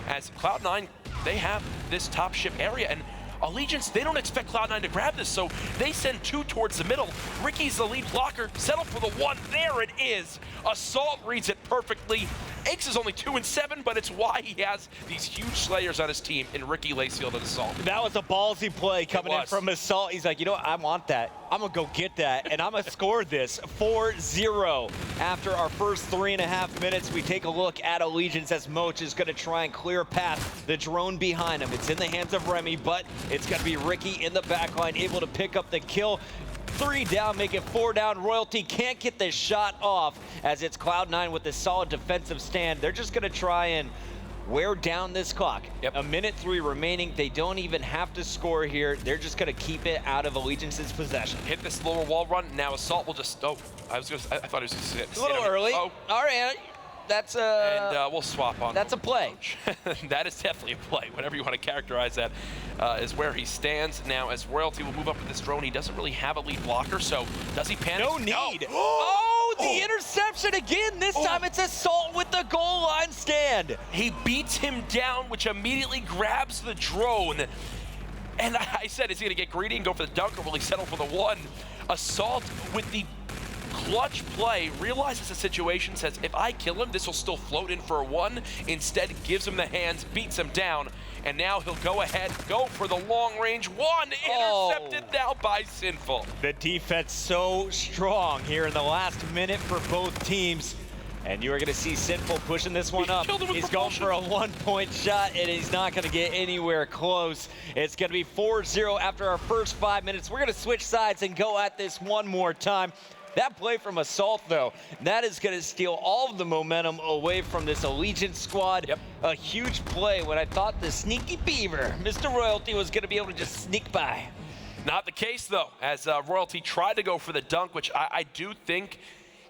As Cloud9, they have this top ship area, and Allegiance, they don't expect Cloud9 to grab this, so they send 2 towards the middle. Ricky's the lead blocker, settle for the 1. There it is. Assault reads it perfectly. Aches is only 2-7, but it's why he has these huge slayers on his team in Ricky, Lacefield, and Assault. That was a ballsy play coming in from Assault. He's like, you know what, I want that. I'm going to go get that, and I'm going to score this 4-0. After our first 3.5 minutes, we take a look at Allegiance as Moch is going to try and clear past the drone behind him. It's in the hands of Remy, but it's going to be Ricky in the back line, able to pick up the kill. 3 down, make it 4 down. Royalty can't get this shot off as it's Cloud9 with a solid defensive stand. They're just going to try and wear down this clock. Yep. 1:03 remaining. They don't even have to score here. They're just going to keep it out of Allegiance's possession. Hit this lower wall run. Now Assault will just, I thought he was just a little early. Oh. All right. That's a... And we'll swap on. That's a play. That is definitely a play. Whatever you want to characterize that is where he stands. Now, as Royalty will move up with this drone, he doesn't really have a lead blocker, so does he panic? No need. Oh, the interception again. This time it's Assault with the goal line stand. He beats him down, which immediately grabs the drone. And I said, is he going to get greedy and go for the dunk, or will he settle for the one? Assault with the clutch play, realizes the situation, says, if I kill him, this will still float in for a 1. Instead, gives him the hands, beats him down, and now he'll go ahead, go for the long range 1. Intercepted now by Sinful. The defense so strong here in the last minute for both teams. And you are going to see Sinful pushing this one up. He's going for a 1-point shot, and he's not going to get anywhere close. It's going to be 4-0 after our first 5 minutes. We're going to switch sides and go at this one more time. That play from Assault, though, that is going to steal all of the momentum away from this Allegiance squad. Yep. A huge play when I thought the sneaky beaver, Mr. Royalty, was going to be able to just sneak by. Not the case, though, as Royalty tried to go for the dunk, which I do think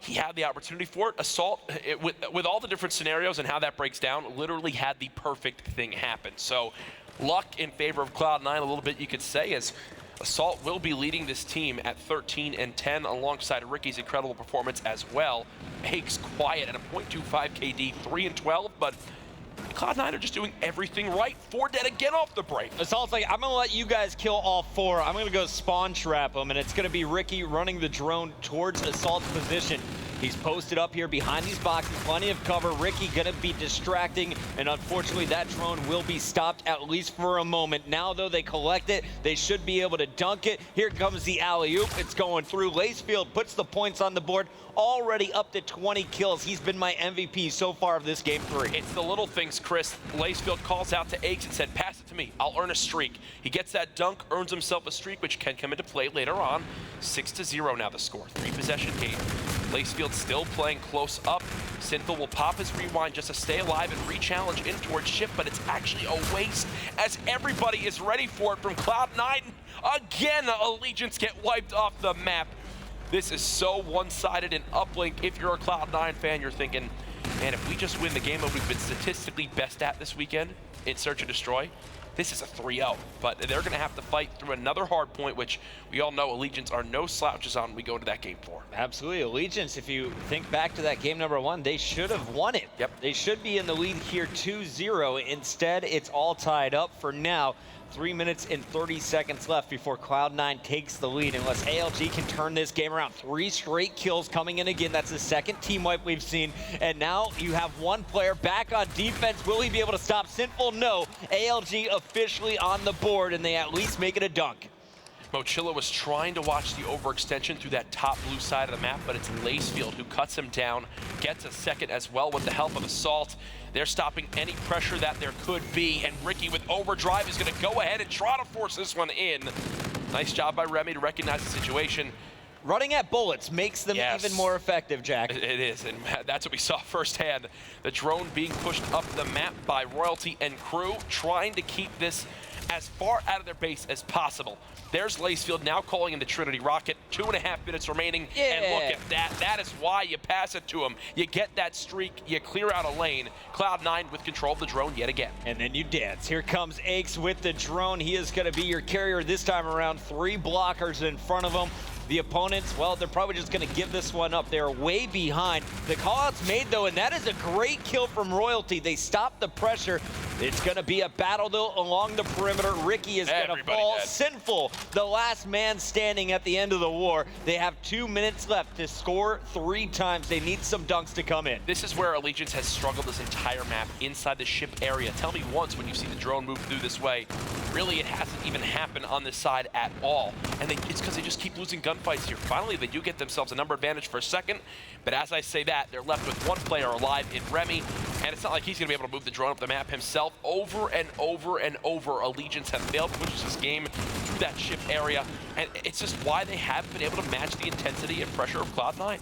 he had the opportunity for it. Assault, with all the different scenarios and how that breaks down, literally had the perfect thing happen. So luck in favor of Cloud9 a little bit, you could say, as Assault will be leading this team at 13-10 alongside Ricky's incredible performance as well. Aches quiet at a .25 KD, 3-12, but Cloud9 are just doing everything right. 4 dead again off the break. Assault's like, I'm going to let you guys kill all 4. I'm going to go spawn trap them, and it's going to be Ricky running the drone towards Assault's position. He's posted up here behind these boxes, plenty of cover. Ricky gonna be distracting, and unfortunately that drone will be stopped at least for a moment. Now though they collect it, they should be able to dunk it. Here comes the alley-oop, it's going through. Lacefield puts the points on the board, already up to 20 kills. He's been my MVP so far of this game 3. It's the little things, Chris. Lacefield calls out to Aches and said, pass it to me, I'll earn a streak. He gets that dunk, earns himself a streak, which can come into play later on. 6-0 now the score, 3-possession game. Lacefield still playing close up. Sinful will pop his rewind just to stay alive and re-challenge in towards Shift, but it's actually a waste as everybody is ready for it from Cloud9. Again, Allegiance get wiped off the map. This is so one-sided in uplink. If you're a Cloud9 fan, you're thinking, man, if we just win the game that we've been statistically best at this weekend in Search and Destroy, this is a 3-0, but they're going to have to fight through another hard point, which we all know Allegiance are no slouches on when we go into that game 4. Absolutely. Allegiance, if you think back to that game number 1, they should have won it. Yep. They should be in the lead here 2-0. Instead, it's all tied up for now. 3 minutes and 30 seconds left before Cloud9 takes the lead. Unless ALG can turn this game around. 3 straight kills coming in again. That's the second team wipe we've seen. And now you have one player back on defense. Will he be able to stop Sinful? No. ALG officially on the board, and they at least make it a dunk. Mochilla was trying to watch the overextension through that top blue side of the map, but it's Lacefield who cuts him down, gets a second as well with the help of Assault. They're stopping any pressure that there could be, and Ricky with overdrive is going to go ahead and try to force this one in. Nice job by Remy to recognize the situation. Running at bullets makes them even more effective, Jack. It is, and that's what we saw firsthand. The drone being pushed up the map by Royalty and crew, trying to keep this as far out of their base as possible. There's Lacefield now calling in the Trinity Rocket. 2.5 minutes remaining, and look at that. That is why you pass it to him. You get that streak, you clear out a lane. Cloud9 with control of the drone yet again. And then you dance. Here comes Aches with the drone. He is going to be your carrier this time around. 3 blockers in front of him. The opponents, well, they're probably just going to give this one up. They're way behind. The call-out's made, though, and that is a great kill from Royalty. They stopped the pressure. It's going to be a battle, though, along the perimeter. Ricky is going to fall. Dead. Sinful, the last man standing at the end of the war. They have 2 minutes left to score 3 times. They need some dunks to come in. This is where Allegiance has struggled this entire map inside the ship area. Tell me once when you see the drone move through this way, really it hasn't even happened on this side at all. And it's because they just keep losing gunfights here. Finally, they do get themselves a number advantage for a second, but as I say that, they're left with 1 player alive in Remy, and it's not like he's going to be able to move the drone up the map himself. Over and over and over, Allegiance have failed to push this game through that ship area, and it's just why they haven't been able to match the intensity and pressure of Cloud9.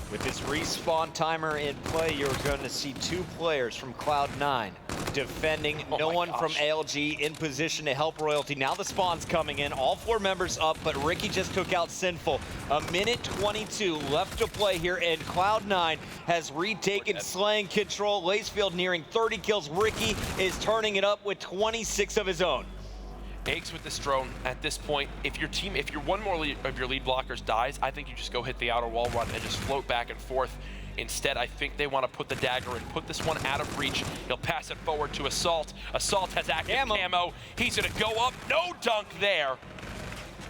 With this respawn timer in play, you're going to see 2 players from Cloud9 defending. No one from ALG in position to help Royalty. Now the spawn's coming in. All 4 members up, but Ricky just took out Sinful. A minute 22 left to play here, and Cloud9 has retaken slaying control. Lacefield nearing 30 kills. Ricky is turning it up with 26 of his own. Eggs with this drone at this point. If one more of your lead blockers dies, I think you just go hit the outer wall run and just float back and forth. Instead, I think they want to put the dagger in, put this one out of reach. He'll pass it forward to Assault. Assault has active camo. He's going to go up. No dunk there.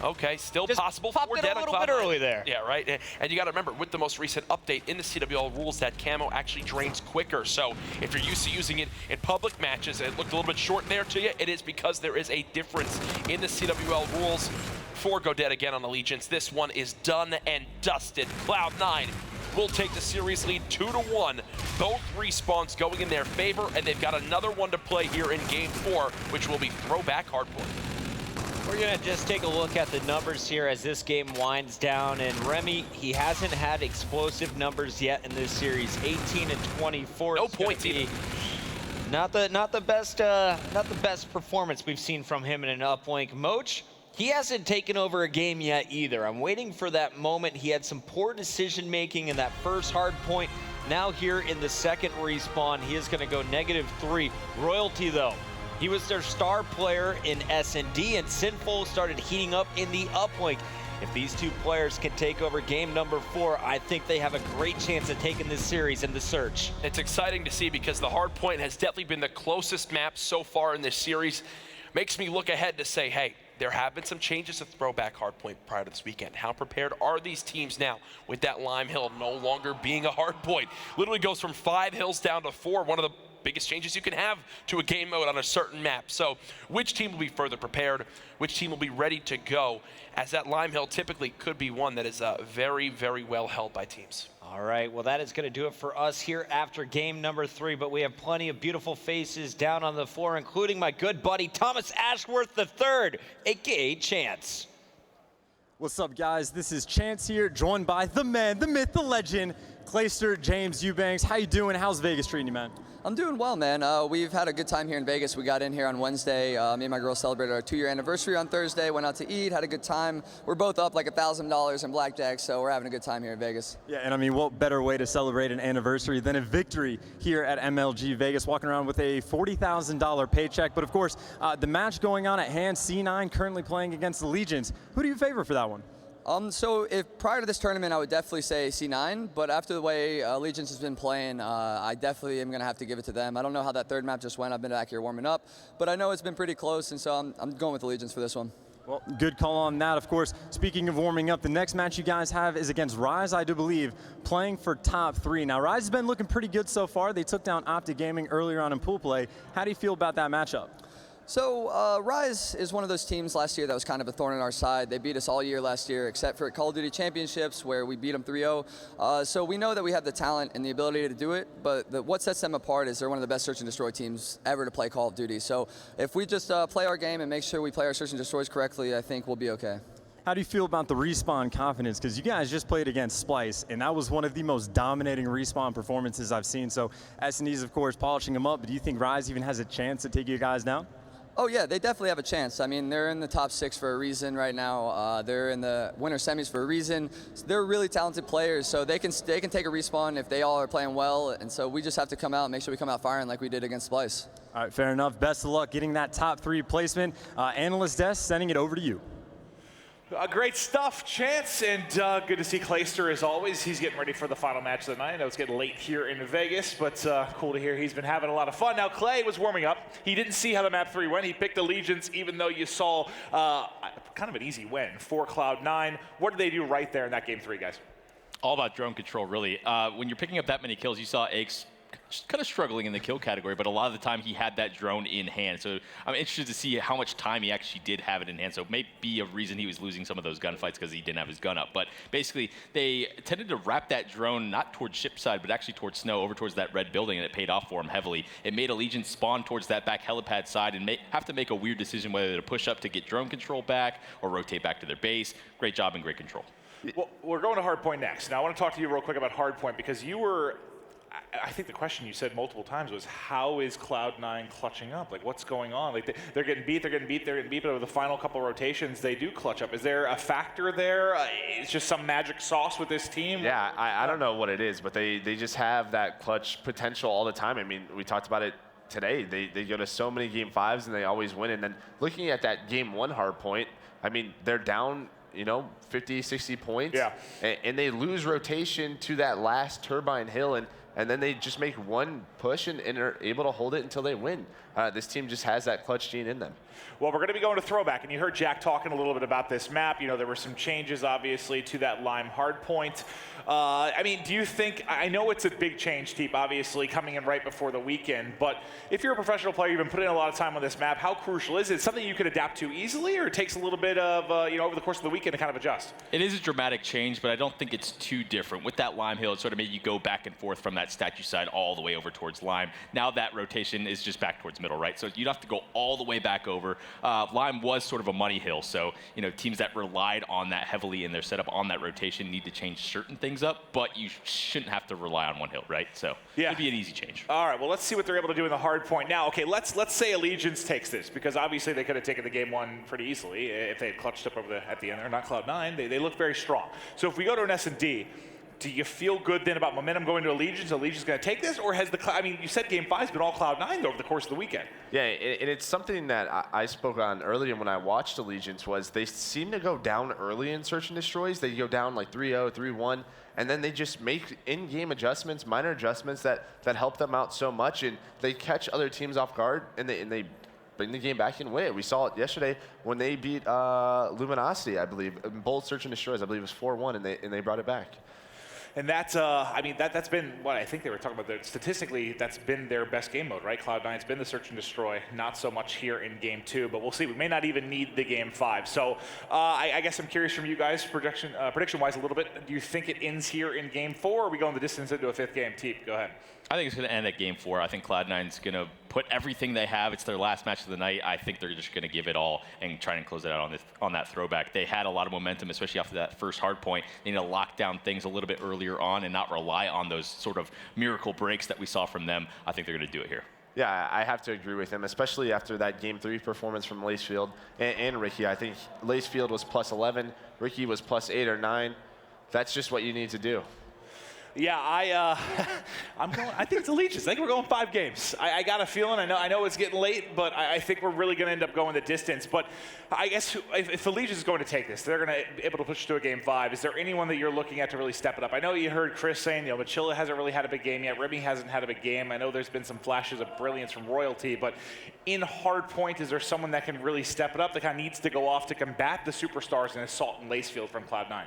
Okay, still just possible for Dead a little bit early there. Yeah, right. And you got to remember, with the most recent update in the CWL rules, that camo actually drains quicker. So if you're used to using it in public matches, and it looked a little bit short there to you, it is because there is a difference in the CWL rules for Go Dead again on Allegiance. This one is done and dusted. Cloud9 will take the series lead 2-1. Both respawns going in their favor, and they've got another one to play here in Game 4, which will be throwback hardpoint. We're going to just take a look at the numbers here as this game winds down. And Remy, he hasn't had explosive numbers yet in this series. 18 and 24. No points either. Not the best performance we've seen from him in an uplink. Moach, he hasn't taken over a game yet either. I'm waiting for that moment. He had some poor decision making in that first hard point. Now here in the second respawn, he is going to go -3. Royalty though, he was their star player in S&D, and Sinful started heating up in the uplink. If these 2 players can take over game number 4, I think they have a great chance at taking this series in the search. It's exciting to see because the hard point has definitely been the closest map so far in this series. Makes me look ahead to say, hey, there have been some changes to throwback hardpoint prior to this weekend. How prepared are these teams now with that Lime Hill no longer being a hardpoint? Literally goes from 5 hills down to 4, one of the biggest changes you can have to a game mode on a certain map. So which team will be further prepared? Which team will be ready to go? As that Lime Hill typically could be one that is very, very well held by teams. All right, well, that is going to do it for us here after game number 3, but we have plenty of beautiful faces down on the floor, including my good buddy Thomas Ashworth III, a.k.a. Chance. What's up, guys? This is Chance here, joined by the man, the myth, the legend, Clayster James Eubanks. How you doing? How's Vegas treating you, man? I'm doing well, man. We've had a good time here in Vegas. We got in here on Wednesday. Me and my girl celebrated our 2-year anniversary on Thursday, went out to eat, had a good time. We're both up like $1,000 in blackjack, so we're having a good time here in Vegas. Yeah, and I mean, what better way to celebrate an anniversary than a victory here at MLG Vegas, walking around with a $40,000 paycheck. But of course, the match going on at hand, C9 currently playing against Allegiance. Who do you favor for that one? So if prior to this tournament, I would definitely say C9, but after the way Allegiance has been playing, I definitely am going to have to give it to them. I don't know how that third map just went. I've been back here warming up, but I know it's been pretty close, and so I'm going with Allegiance for this one. Well, good call on that. Of course, speaking of warming up, the next match you guys have is against Rise, I do believe, playing for top 3. Now, Rise has been looking pretty good so far. They took down Optic Gaming earlier on in pool play. How do you feel about that matchup? So Rise is one of those teams last year that was kind of a thorn in our side. They beat us all year last year, except for Call of Duty Championships, where we beat them 3-0. So we know that we have the talent and the ability to do it, but what sets them apart is they're one of the best search and destroy teams ever to play Call of Duty. So if we just play our game and make sure we play our search and destroys correctly, I think we'll be okay. How do you feel about the Respawn confidence? Because you guys just played against Splice, and that was one of the most dominating Respawn performances I've seen. So S&D's, of course, polishing them up, but do you think Rise even has a chance to take you guys down? Oh yeah, they definitely have a chance. I mean, they're in the top 6 for a reason right now. They're in the winter semis for a reason. They're really talented players, so they can take a Respawn if they all are playing well. And so we just have to come out and make sure we come out firing like we did against Splice. All right, fair enough. Best of luck getting that top 3 placement. Analyst Desk, sending it over to you. Great stuff, Chance, and good to see Clayster as always. He's getting ready for the final match of the night. I know it's getting late here in Vegas, but cool to hear he's been having a lot of fun. Now, Clay was warming up. He didn't see how the map 3 went. He picked Allegiance, even though you saw kind of an easy win for Cloud9. What did they do right there in that game 3, guys? All about drone control, really. When you're picking up that many kills, you saw Aches kind of struggling in the kill category, but a lot of the time he had that drone in hand. So I'm interested to see how much time he actually did have it in hand. So it may be a reason he was losing some of those gunfights because he didn't have his gun up. But basically, they tended to wrap that drone not towards ship side, but actually towards snow, over towards that red building, and it paid off for him heavily. It made Allegiance spawn towards that back helipad side and have to make a weird decision whether to push up to get drone control back or rotate back to their base. Great job and great control. Well, we're going to Hardpoint next. Now, I want to talk to you real quick about Hardpoint because you were, I think the question you said multiple times was, how is Cloud9 clutching up? Like, what's going on? Like, they're getting beat, but over the final couple rotations, they do clutch up. Is there a factor there? It's just some magic sauce with this team? Yeah, I don't know what it is, but they just have that clutch potential all the time. I mean, we talked about it today. They go to so many game 5s and they always win. And then looking at that game 1 Hardpoint, I mean, they're down, 50, 60 points. Yeah. And they lose rotation to that last Turbine Hill, and then they just make one push and are able to hold it until they win. This team just has that clutch gene in them. Well, we're going to be going to Throwback, and you heard Jack talking a little bit about this map. There were some changes, obviously, to that Lime Hardpoint. I mean, do you think, I know it's a big change, Teep, obviously, coming in right before the weekend, but if you're a professional player, you've been putting in a lot of time on this map, how crucial is it? Something you could adapt to easily, or it takes a little bit of, over the course of the weekend to kind of adjust? It is a dramatic change, but I don't think it's too different. With that Lime Hill, it sort of made you go back and forth from that statue side all the way over towards Lime. Now that rotation is just back towards middle, right? So you'd have to go all the way back over. Lime was sort of a money hill, so teams that relied on that heavily in their setup on that rotation need to change certain things up, but you shouldn't have to rely on one hill, right? So it'd be an easy change. All right, well, let's see what they're able to do in the hard point. Now, okay, let's say Allegiance takes this, because obviously they could have taken the game 1 pretty easily if they had clutched up at the end there. Not Cloud9, they look very strong. So if we go to an S&D, do you feel good then about momentum going to Allegiance? Allegiance going to take this, or has you said game 5's been all Cloud9 over the course of the weekend? Yeah, and it's something that I spoke on earlier when I watched Allegiance was they seem to go down early in Search and Destroys. They go down like 3-0, 3-1, and then they just make in-game adjustments, minor adjustments that help them out so much, and they catch other teams off guard, and they bring the game back and win it. We saw it yesterday when they beat Luminosity, I believe. In both Search and Destroys, I believe it was 4-1, and they brought it back. And that's, that's been what I think they were talking about. Statistically, that's been their best game mode, right? Cloud9's been the Search and Destroy, not so much here in game 2, but we'll see. We may not even need the game 5. So I guess I'm curious from you guys, prediction-wise a little bit, do you think it ends here in game 4, or are we going the distance into a 5th game? Teep, go ahead. I think it's going to end at game 4. I think Cloud9's going to put everything they have. It's their last match of the night. I think they're just going to give it all and try and close it out on that throwback. They had a lot of momentum, especially after that first hard point. They need to lock down things a little bit earlier on and not rely on those sort of miracle breaks that we saw from them. I think they're going to do it here. Yeah, I have to agree with him, especially after that Game 3 performance from Lacefield and Ricky. I think Lacefield was plus 11, Ricky was plus 8 or 9. That's just what you need to do. Yeah, I think it's Allegiance. I think we're going 5 games. I got a feeling. I know it's getting late, but I think we're really going to end up going the distance. But I guess if Allegiance is going to take this, they're going to be able to push to a game 5. Is there anyone that you're looking at to really step it up? I know you heard Chris saying, Machilla hasn't really had a big game yet. Remy hasn't had a big game. I know there's been some flashes of brilliance from Royalty, but in Hardpoint, is there someone that can really step it up that kind of needs to go off to combat the superstars in Assault and Lacefield from Cloud9?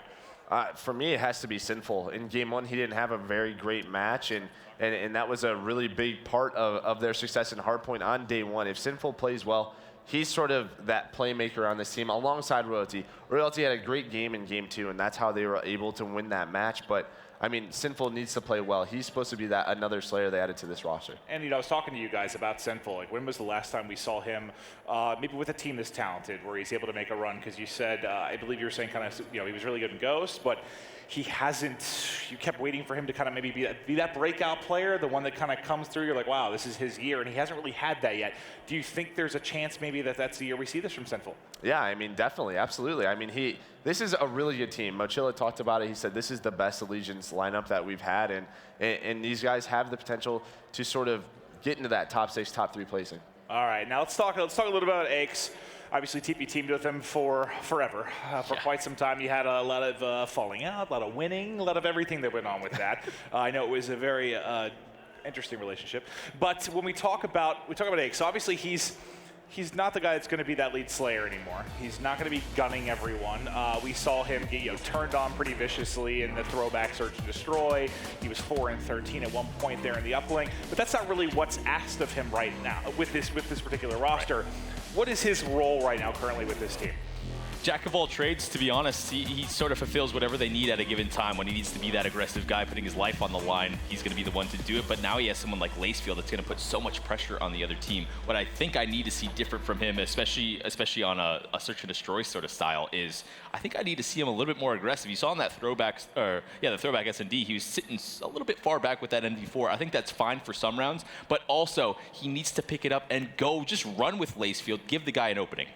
For me, it has to be Sinful. In game 1, he didn't have a very great match, and that was a really big part of their success in Hardpoint on day 1. If Sinful plays well, he's sort of that playmaker on this team alongside Royalty. Royalty had a great game in game 2, and that's how they were able to win that match. But I mean, Sinful needs to play well. He's supposed to be that another Slayer they added to this roster. And I was talking to you guys about Sinful. Like, when was the last time we saw him, maybe with a team this talented, where he's able to make a run? Because you said, I believe you were saying kind of, he was really good in Ghost, but he hasn't. You kept waiting for him to kind of maybe be that breakout player, the one that kind of comes through. You're like, wow, this is his year, and he hasn't really had that yet. Do you think there's a chance maybe that's the year we see this from Sinful? Yeah, I mean, definitely, absolutely. I mean, this is a really good team. Mochilla talked about it. He said this is the best Allegiance lineup that we've had, and these guys have the potential to sort of get into that top 6, top 3 placing. All right, now let's talk a little bit about Aches. obviously TP teamed with him for forever, for quite some time. You had a lot of falling out, a lot of winning, a lot of everything that went on with that. I know it was a very interesting relationship. But when we talk about Aches, obviously he's not the guy that's going to be that lead slayer anymore. He's not going to be gunning everyone. We saw him get turned on pretty viciously in the throwback search and destroy. He was 4-13 at one point there in the uplink, but that's not really what's asked of him right now with this particular roster. Right. What is his role right now currently with this team? Jack of all trades, to be honest. He sort of fulfills whatever they need at a given time. When he needs to be that aggressive guy putting his life on the line, he's going to be the one to do it. But now he has someone like Lacefield that's going to put so much pressure on the other team. What I think I need to see different from him, especially on a search and destroy sort of style, is I think I need to see him a little bit more aggressive. You saw in that throwback, the throwback S&D, he was sitting a little bit far back with that NV4. I think that's fine for some rounds, but also he needs to pick it up and go just run with Lacefield, give the guy an opening.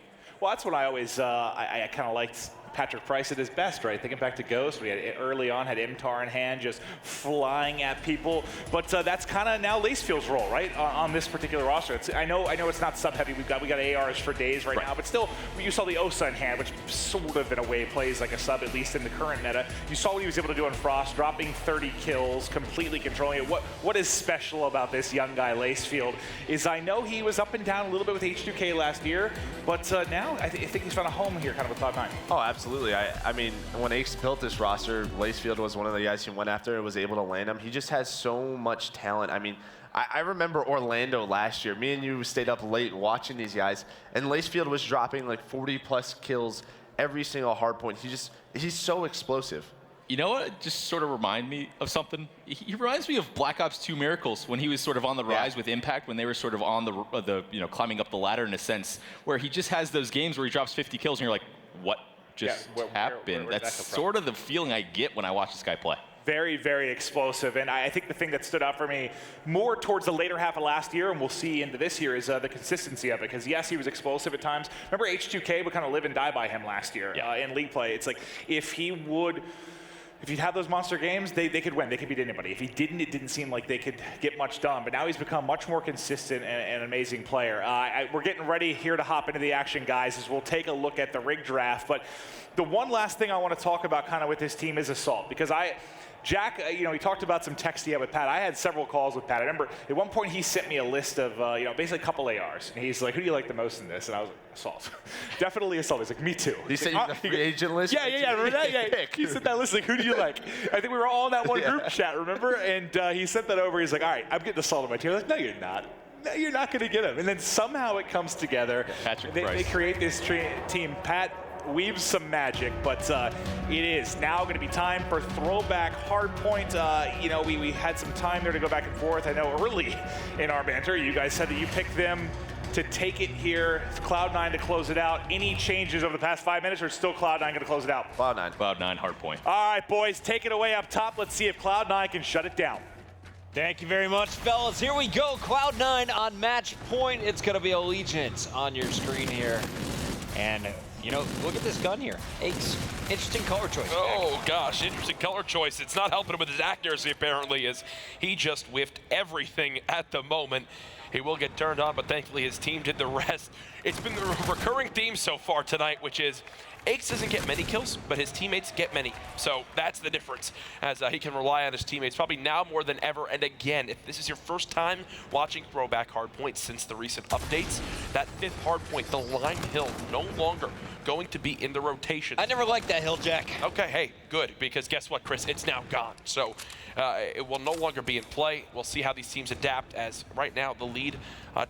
Well, that's what I always, I kind of liked Patrick Price at his best, right? Thinking back to Ghost, we had early on had Imtar in hand, just flying at people. But that's kind of now Lacefield's role, right? On this particular roster. I know it's not sub heavy. We got ARs for days right now, but still, you saw the Osa in hand, which sort of in a way plays like a sub, at least in the current meta. You saw what he was able to do on Frost, dropping 30 kills, completely controlling it. What is special about this young guy Lacefield is I know he was up and down a little bit with H2K last year, but now I think he's found a home here, kind of with Cloud9. Oh, absolutely. I mean, when Aches built this roster, Lacefield was one of the guys he went after and was able to land him. He just has so much talent. I mean, I remember Orlando last year. Me and you stayed up late watching these guys, and Lacefield was dropping like 40+ kills every single hard point. He's so explosive. You know what? Just sort of remind me of something. He reminds me of Black Ops 2 Miracles when he was sort of on the rise with Impact, when they were sort of on the climbing up the ladder in a sense, where he just has those games where he drops 50 kills and you're like, what just happened? That's sort of the feeling I get when I watch this guy play. Very, very explosive. And I think the thing that stood out for me more towards the later half of last year, and we'll see into this year, is the consistency of it. Because yes, he was explosive at times. Remember H2K would kind of live and die by him last year in league play. It's like if he'd have those monster games, they could win. They could beat anybody. If he didn't, it didn't seem like they could get much done. But now he's become much more consistent and an amazing player. We're getting ready here to hop into the action, guys, as we'll take a look at the rig draft. But the one last thing I want to talk about kind of with this team is Assault. Because Jack, he talked about some text he had with Pat. I had several calls with Pat. I remember at one point he sent me a list of, basically a couple ARs. And he's like, who do you like the most in this? And I was like, Assault. Definitely Assault. He's like, me too. He sent you the free agent list? Yeah. Remember that? Yeah. He sent that list, like, who do you like? I think we were all in that one group chat, remember? And he sent that over. He's like, all right, I'm getting Assault on my team. I was like, no, you're not. No, you're not going to get him. And then somehow it comes together. They create this team. Pat weaves some magic, but it is now going to be time for throwback hardpoint. We had some time there to go back and forth. I know early in our banter, you guys said that you picked them to take it here. It's Cloud9 to close it out. Any changes over the past 5 minutes, or still Cloud9 going to close it out? Cloud9 hardpoint. All right, boys, take it away up top. Let's see if Cloud9 can shut it down. Thank you very much, fellas. Here we go. Cloud9 on match point. It's going to be Allegiance on your screen here. And look at this gun here. Aches. Interesting color choice. Oh, gosh, interesting color choice. It's not helping him with his accuracy, apparently, as he just whiffed everything at the moment. He will get turned on, but thankfully his team did the rest. It's been the recurring theme so far tonight, which is Aches doesn't get many kills, but his teammates get many. So that's the difference, as he can rely on his teammates probably now more than ever. And again, if this is your first time watching Throwback Hardpoint since the recent updates, that 5th hardpoint, the Lime Hill, no longer going to be in the rotation. I never liked that hill, Jack. Okay, hey, good, because guess what, Chris? It's now gone. So it will no longer be in play. We'll see how these teams adapt, as right now the lead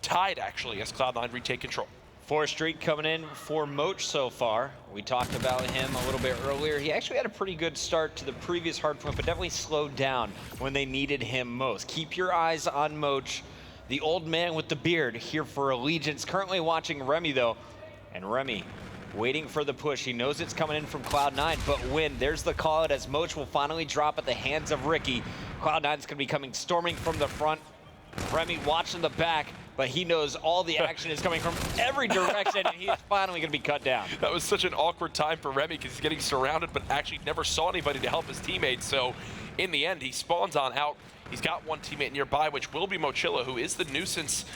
tied, actually, as Cloud9 retake control. 4th Street coming in for Moach so far. We talked about him a little bit earlier. He actually had a pretty good start to the previous hardpoint, but definitely slowed down when they needed him most. Keep your eyes on Moach, the old man with the beard, here for Allegiance. Currently watching Remy, though. And Remy waiting for the push. He knows it's coming in from Cloud9, but when there's the call out as Moach will finally drop at the hands of Ricky. Cloud9's going to be coming storming from the front. Remy watching the back, but he knows all the action is coming from every direction, and he is finally going to be cut down. That was such an awkward time for Remy because he's getting surrounded, but actually never saw anybody to help his teammates. So in the end, he spawns on out. He's got one teammate nearby, which will be Mochilla, who is the nuisance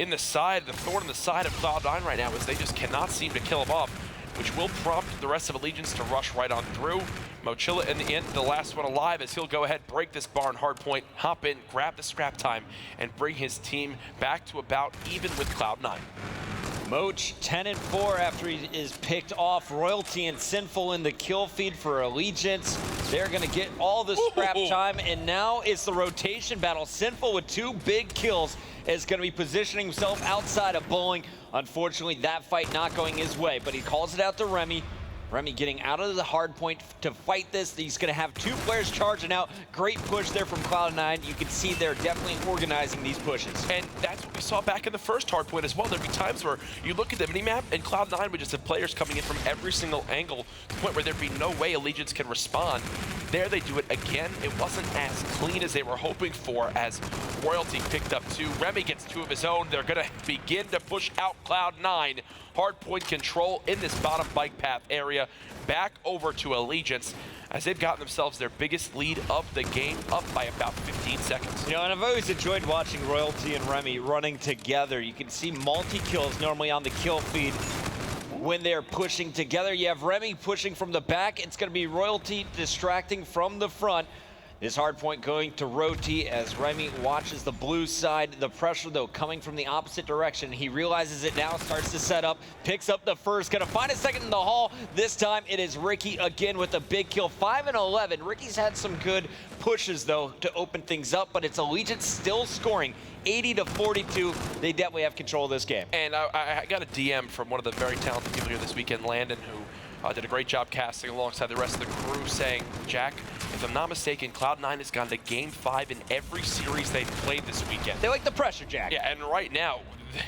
in the side, the thorn in the side of Cloud9 right now is they just cannot seem to kill him off, which will prompt the rest of Allegiance to rush right on through. Mochilla in the end, the last one alive, as he'll go ahead, break this barn hardpoint, hop in, grab the scrap time, and bring his team back to about even with Cloud9. Moch 10-4 after he is picked off. Royalty and Sinful in the kill feed for Allegiance. They're going to get all the scrap time, and now it's the rotation battle. Sinful with 2 big kills is going to be positioning himself outside of Bowling. Unfortunately, that fight not going his way, but he calls it out to Remy. Remy getting out of the hard point to fight this. He's going to have 2 players charging out. Great push there from Cloud9. You can see they're definitely organizing these pushes. And that's what we saw back in the first hard point as well. There'd be times where you look at the minimap and Cloud9 would just have players coming in from every single angle to the point where there'd be no way Allegiance can respond. There they do it again. It wasn't as clean as they were hoping for as Royalty picked up 2. Remy gets 2 of his own. They're going to begin to push out Cloud9. Hard point control in this bottom bike path area. Back over to Allegiance as they've gotten themselves their biggest lead of the game, up by about 15 seconds. You know, and I've always enjoyed watching Royalty and Remy running together. You can see multi-kills normally on the kill feed when they're pushing together. You have Remy pushing from the back. It's going to be Royalty distracting from the front. This hard point going to Roti as Remy watches the blue side. The pressure, though, coming from the opposite direction. He realizes it now, starts to set up, picks up the first, gonna find a second in the hall. This time it is Ricky again with a big kill, 5 and 11. Ricky's had some good pushes, though, to open things up, but it's Allegiance still scoring. 80-42, they definitely have control of this game. And I got a DM from one of the very talented people here this weekend, Landon, who did a great job casting alongside the rest of the crew, saying, Jack, if I'm not mistaken, Cloud9 has gone to Game 5 in every series they've played this weekend. They like the pressure, Jack. Yeah, and right now,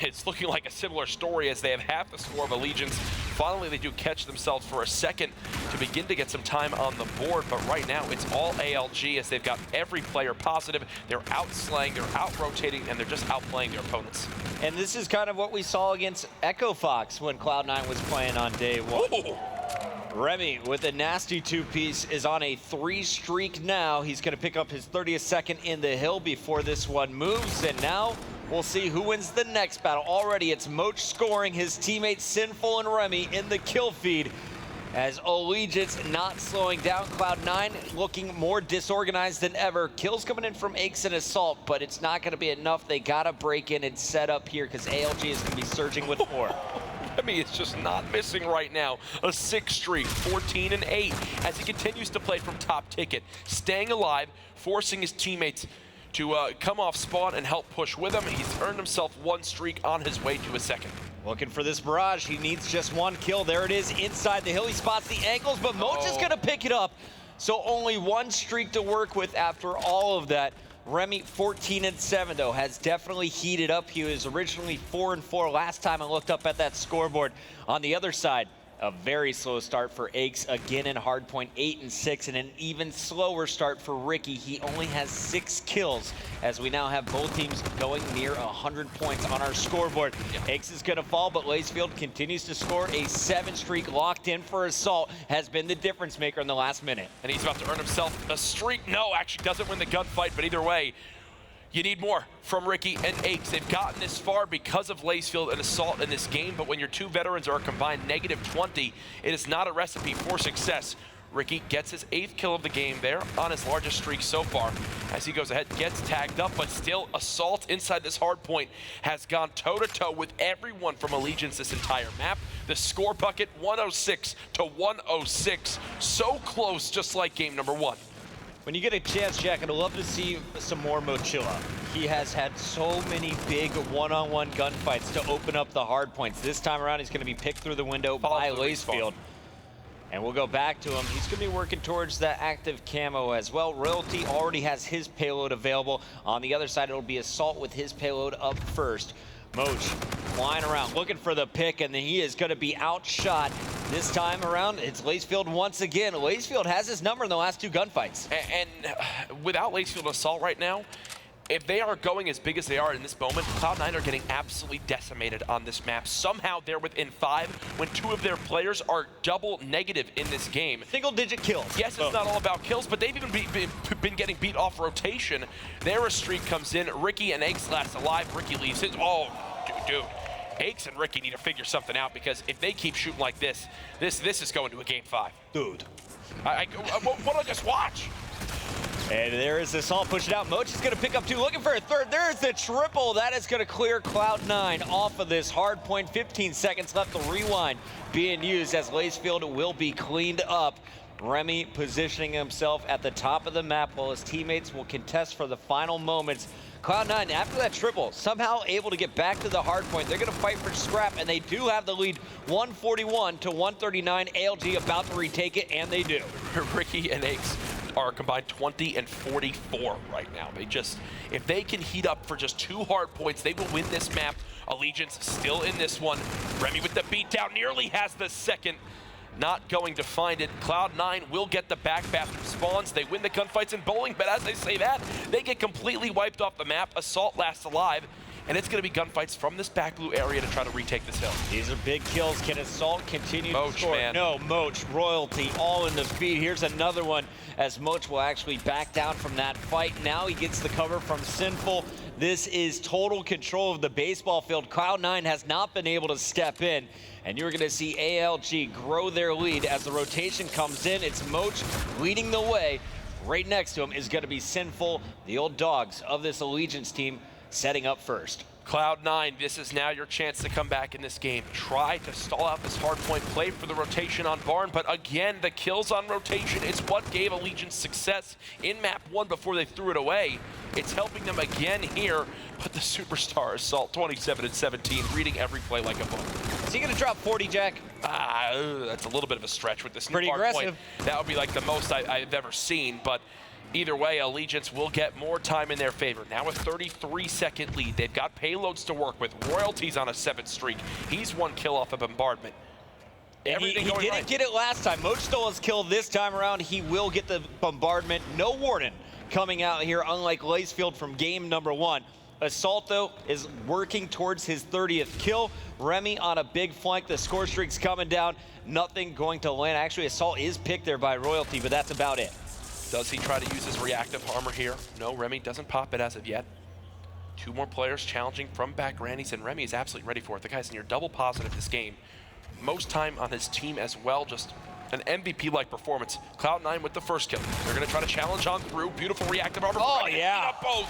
it's looking like a similar story as they have half the score of Allegiance. Finally, they do catch themselves for a second to begin to get some time on the board, but right now it's all ALG as they've got every player positive. They're out-slaying, they're out-rotating, and they're just outplaying their opponents. And this is kind of what we saw against Echo Fox when Cloud9 was playing on day 1. Ooh. Remy with a nasty 2-piece is on a 3 streak now. He's going to pick up his 30th second in the hill before this one moves, and now we'll see who wins the next battle. Already it's Moch scoring, his teammates Sinful and Remy in the kill feed as Allegiance not slowing down. Cloud9 looking more disorganized than ever. Kills coming in from Aches and Assault, but it's not going to be enough. They got to break in and set up here because ALG is going to be surging with 4. Remy is just not missing right now. A 6 streak, 14 and 8, as he continues to play from top ticket, staying alive, forcing his teammates to come off spawn and help push with him. He's earned himself 1 streak on his way to a 2nd. Looking for this barrage. He needs just 1 kill. There it is inside the hill. He spots the angles, but Moch is going to pick it up. So only 1 streak to work with after all of that. Remy 14 and 7 though has definitely heated up. He was originally 4 and 4 last time I looked up at that scoreboard. On the other side, a very slow start for Aches again in hardpoint, 8 and 6, and an even slower start for Ricky. He only has 6 kills as we now have both teams going near 100 points on our scoreboard. Aches is gonna fall, but Lacefield continues to score. A 7 streak locked in for Assault has been the difference maker in the last minute. And he's about to earn himself a streak. No, actually doesn't win the gunfight, but either way, you need more from Ricky and Aches. They've gotten this far because of Lacefield and Assault in this game, but when your 2 veterans are a combined -20, it is not a recipe for success. Ricky gets his 8th kill of the game there on his largest streak so far as he goes ahead and gets tagged up, but still Assault inside this hard point has gone toe-to-toe with everyone from Allegiance this entire map. The score bucket, 106-106. So close, just like game number 1. When you get a chance, Jack, I'd love to see some more Mochilla. He has had so many big one-on-one gunfights to open up the hard points. This time around, he's going to be picked through the window by Lacefield. And we'll go back to him. He's going to be working towards that active camo as well. Royalty already has his payload available. On the other side, it'll be Assault with his payload up first. Moch flying around, looking for the pick, and then he is going to be outshot. This time around, it's Lacefield once again. Lacefield has his number in the last 2 gunfights. And without Lacefield and Assault right now, if they are going as big as they are in this moment, Cloud9 are getting absolutely decimated on this map. Somehow they're within 5 when 2 of their players are double negative in this game. Single-digit kills. Yes, it's not all about kills, but they've even been getting beat off rotation. There a streak comes in. Ricky and Aches last alive. Ricky leaves it. Oh, Dude, Aches and Ricky need to figure something out, because if they keep shooting like this, this is going to a game 5. Dude. What did I just watch? And there is Assault pushing out. Moch is going to pick up 2, looking for a 3rd. There's the triple. That is going to clear Cloud9 off of this hard point. 15 seconds left. The rewind being used as Lacefield will be cleaned up. Remy positioning himself at the top of the map while his teammates will contest for the final moments. Cloud9, after that triple, somehow able to get back to the hard point. They're going to fight for scrap, and they do have the lead 141 to 139. ALG about to retake it, and they do. Ricky and Aches are combined 20 and 44 right now. If they can heat up for just 2 hard points, they will win this map. Allegiance still in this one. Remy with the beatdown, nearly has the second. Not going to find it. Cloud9 will get the back bathroom spawns. They win the gunfights in bowling, but as they say that, they get completely wiped off the map. Assault lasts alive, and it's going to be gunfights from this back blue area to try to retake this hill. These are big kills. Can Assault continue Moch, to score? man. No, Moch, Royalty, all in the feed. Here's another one as Moch will actually back down from that fight. Now he gets the cover from Sinful. This is total control of the baseball field. Cloud9 has not been able to step in, and you're going to see ALG grow their lead as the rotation comes in. It's Moch leading the way. Right next to him is going to be Sinful, the old dogs of this Allegiance team, setting up first. Cloud9, this is now your chance to come back in this game. Try to stall out this hard point play for the rotation on Barn, but again, the kills on rotation is what gave Allegiance success in map 1 before they threw it away. It's helping them again here, but the superstar Assault 27 and 17, reading every play like a book. Is he going to drop 40, Jack? That's a little bit of a stretch with this Pretty new hard aggressive. point. That would be like the most I've ever seen, but either way, Allegiance will get more time in their favor. Now a 33-second lead. They've got payloads to work with. Royalty's on a 7th streak. He's 1 kill off a bombardment. He didn't get it last time. Moch stole his kill this time around. He will get the bombardment. No warden coming out here, unlike Lacefield from game number 1. Assault, though, is working towards his 30th kill. Remy on a big flank. The score streak's coming down. Nothing going to land. Actually, Assault is picked there by Royalty, but that's about it. Does he try to use his reactive armor here? No, Remy doesn't pop it as of yet. 2 more players challenging from back Grannies, and Remy is absolutely ready for it. The guy's near double positive this game. Most time on his team as well, just an MVP-like performance. Cloud9 with the first kill. They're going to try to challenge on through. Beautiful reactive armor. Oh, yeah. Both.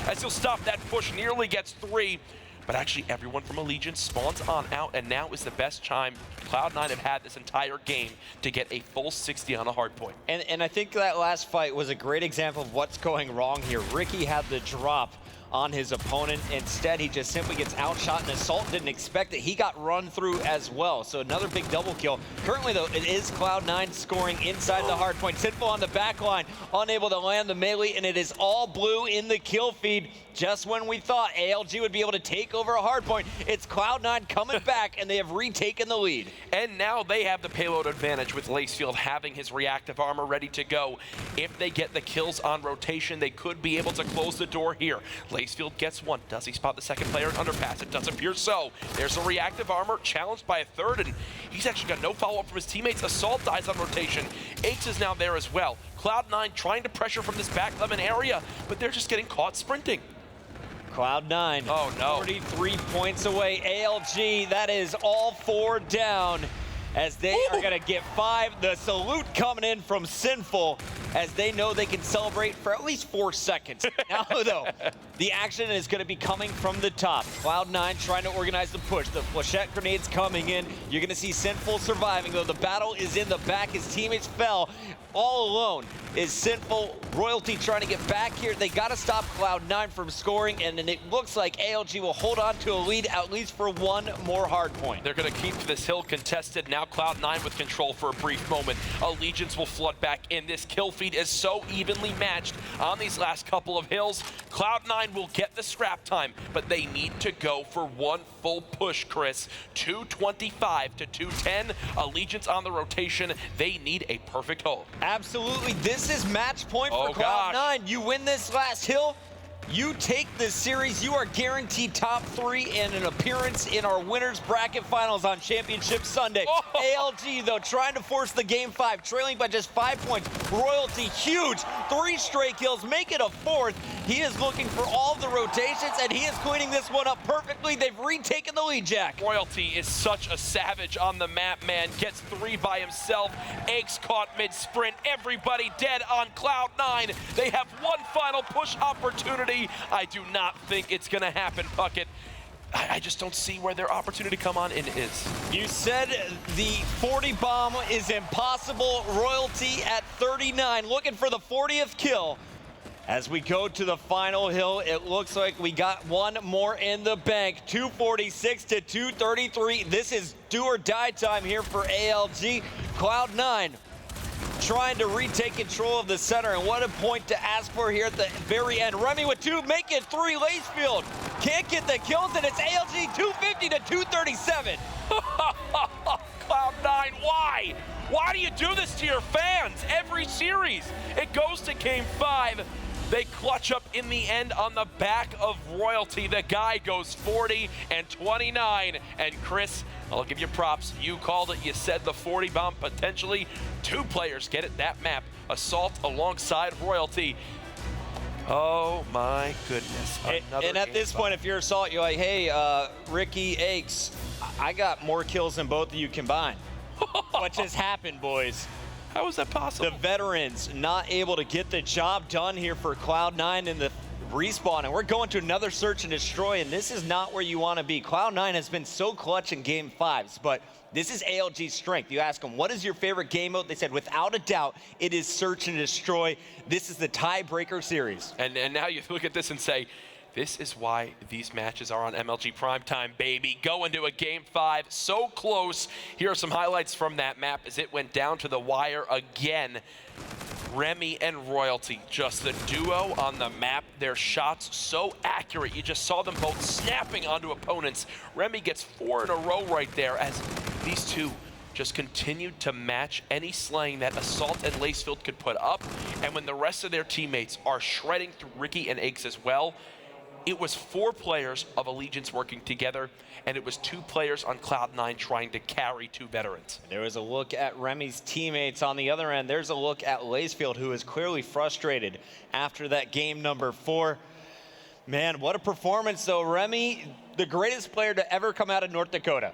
As he'll stop that push, nearly gets 3. But actually, everyone from Allegiance spawns on out, and now is the best time Cloud9 have had this entire game to get a full 60 on a hard point. And I think that last fight was a great example of what's going wrong here. Ricky had the drop on his opponent. Instead, he just simply gets outshot, and Assault didn't expect it. He got run through as well, so another big double kill. Currently, though, it is Cloud9 scoring inside the hard point. Sinful on the back line, unable to land the melee, and it is all blue in the kill feed. Just when we thought ALG would be able to take over a hard point, it's Cloud9 coming back, and they have retaken the lead. And now they have the payload advantage with Lacefield having his reactive armor ready to go. If they get the kills on rotation, they could be able to close the door here. Lacefield gets 1. Does he spot the second player in underpass? It does appear so. There's a reactive armor challenged by a 3rd, and he's actually got no follow-up from his teammates. Assault dies on rotation. Aches is now there as well. Cloud9 trying to pressure from this back lemon area, but they're just getting caught sprinting. Cloud9, oh no, 43 points away. ALG, that is all 4 down as they are going to get 5. The salute coming in from Sinful as they know they can celebrate for at least 4 seconds. Now, though, the action is going to be coming from the top. Cloud9 trying to organize the push. The flechette grenades coming in. You're going to see Sinful surviving, though. The battle is in the back. His teammates fell. All alone is Sinful. Royalty trying to get back here. They got to stop Cloud9 from scoring, and then it looks like ALG will hold on to a lead at least for 1 more hard point. They're going to keep this hill contested. Now Cloud9 with control for a brief moment. Allegiance will flood back in. This kill feed is so evenly matched on these last couple of hills. Cloud9 will get the scrap time, but they need to go for 1 full push, Chris. 225 to 210. Allegiance on the rotation. They need a perfect hold. Absolutely. This is match point for Cloud9. You win this last hill, You take this series, you are guaranteed top 3 and an appearance in our winners bracket finals on Championship Sunday. ALG, though, trying to force the game 5, trailing by just 5 points. Royalty, huge, 3 straight kills, make it a 4th. He is looking for all the rotations, and he is cleaning this one up perfectly. They've retaken the lead, Jack. Royalty is such a savage on the map, man. Gets 3 by himself. Eggs caught mid-sprint. Everybody dead on Cloud9. They have one final push opportunity. I do not think it's going to happen, Puckett. I just don't see where their opportunity to come on in is. You said the 40 bomb is impossible. Royalty at 39, looking for the 40th kill. As we go to the final hill, it looks like we got one more in the bank. 246 to 233. This is do or die time here for ALG. Cloud9 trying to retake control of the center, and what a point to ask for here at the very end. Remy with 2, make it 3. Lacefield can't get the kills, and it's ALG 250 to 237. Cloud9, why? Why do you do this to your fans? Every series, it goes to game 5. They clutch up in the end on the back of Royalty. The guy goes 40 and 29. And Chris, I'll give you props. You called it. You said the 40 bomb potentially. 2 players get it. That map. Assault alongside Royalty. Oh my goodness. And at this point, if you're Assault, you're like, hey, Ricky, Aches, I got more kills than both of you combined. What just happened, boys? How is that possible? The veterans not able to get the job done here for Cloud9 in the respawn, and we're going to another search and destroy, and this is not where you want to be. Cloud9 has been so clutch in game 5s, but this is ALG's strength. You ask them, what is your favorite game mode? They said, without a doubt, it is search and destroy. This is the tiebreaker series. And now you look at this and say, this is why these matches are on MLG Primetime, baby. Going to a game 5, so close. Here are some highlights from that map as it went down to the wire again. Remy and Royalty, just the duo on the map. Their shots so accurate. You just saw them both snapping onto opponents. Remy gets 4 in a row right there as these two just continued to match any slaying that Assault and Lacefield could put up. And when the rest of their teammates are shredding through Ricky and Aches as well, it was 4 players of Allegiance working together, and it was 2 players on Cloud9 trying to carry 2 veterans. There was a look at Remy's teammates on the other end. There's a look at Lacefield, who is clearly frustrated after that game number 4. Man, what a performance, though. Remy, the greatest player to ever come out of North Dakota.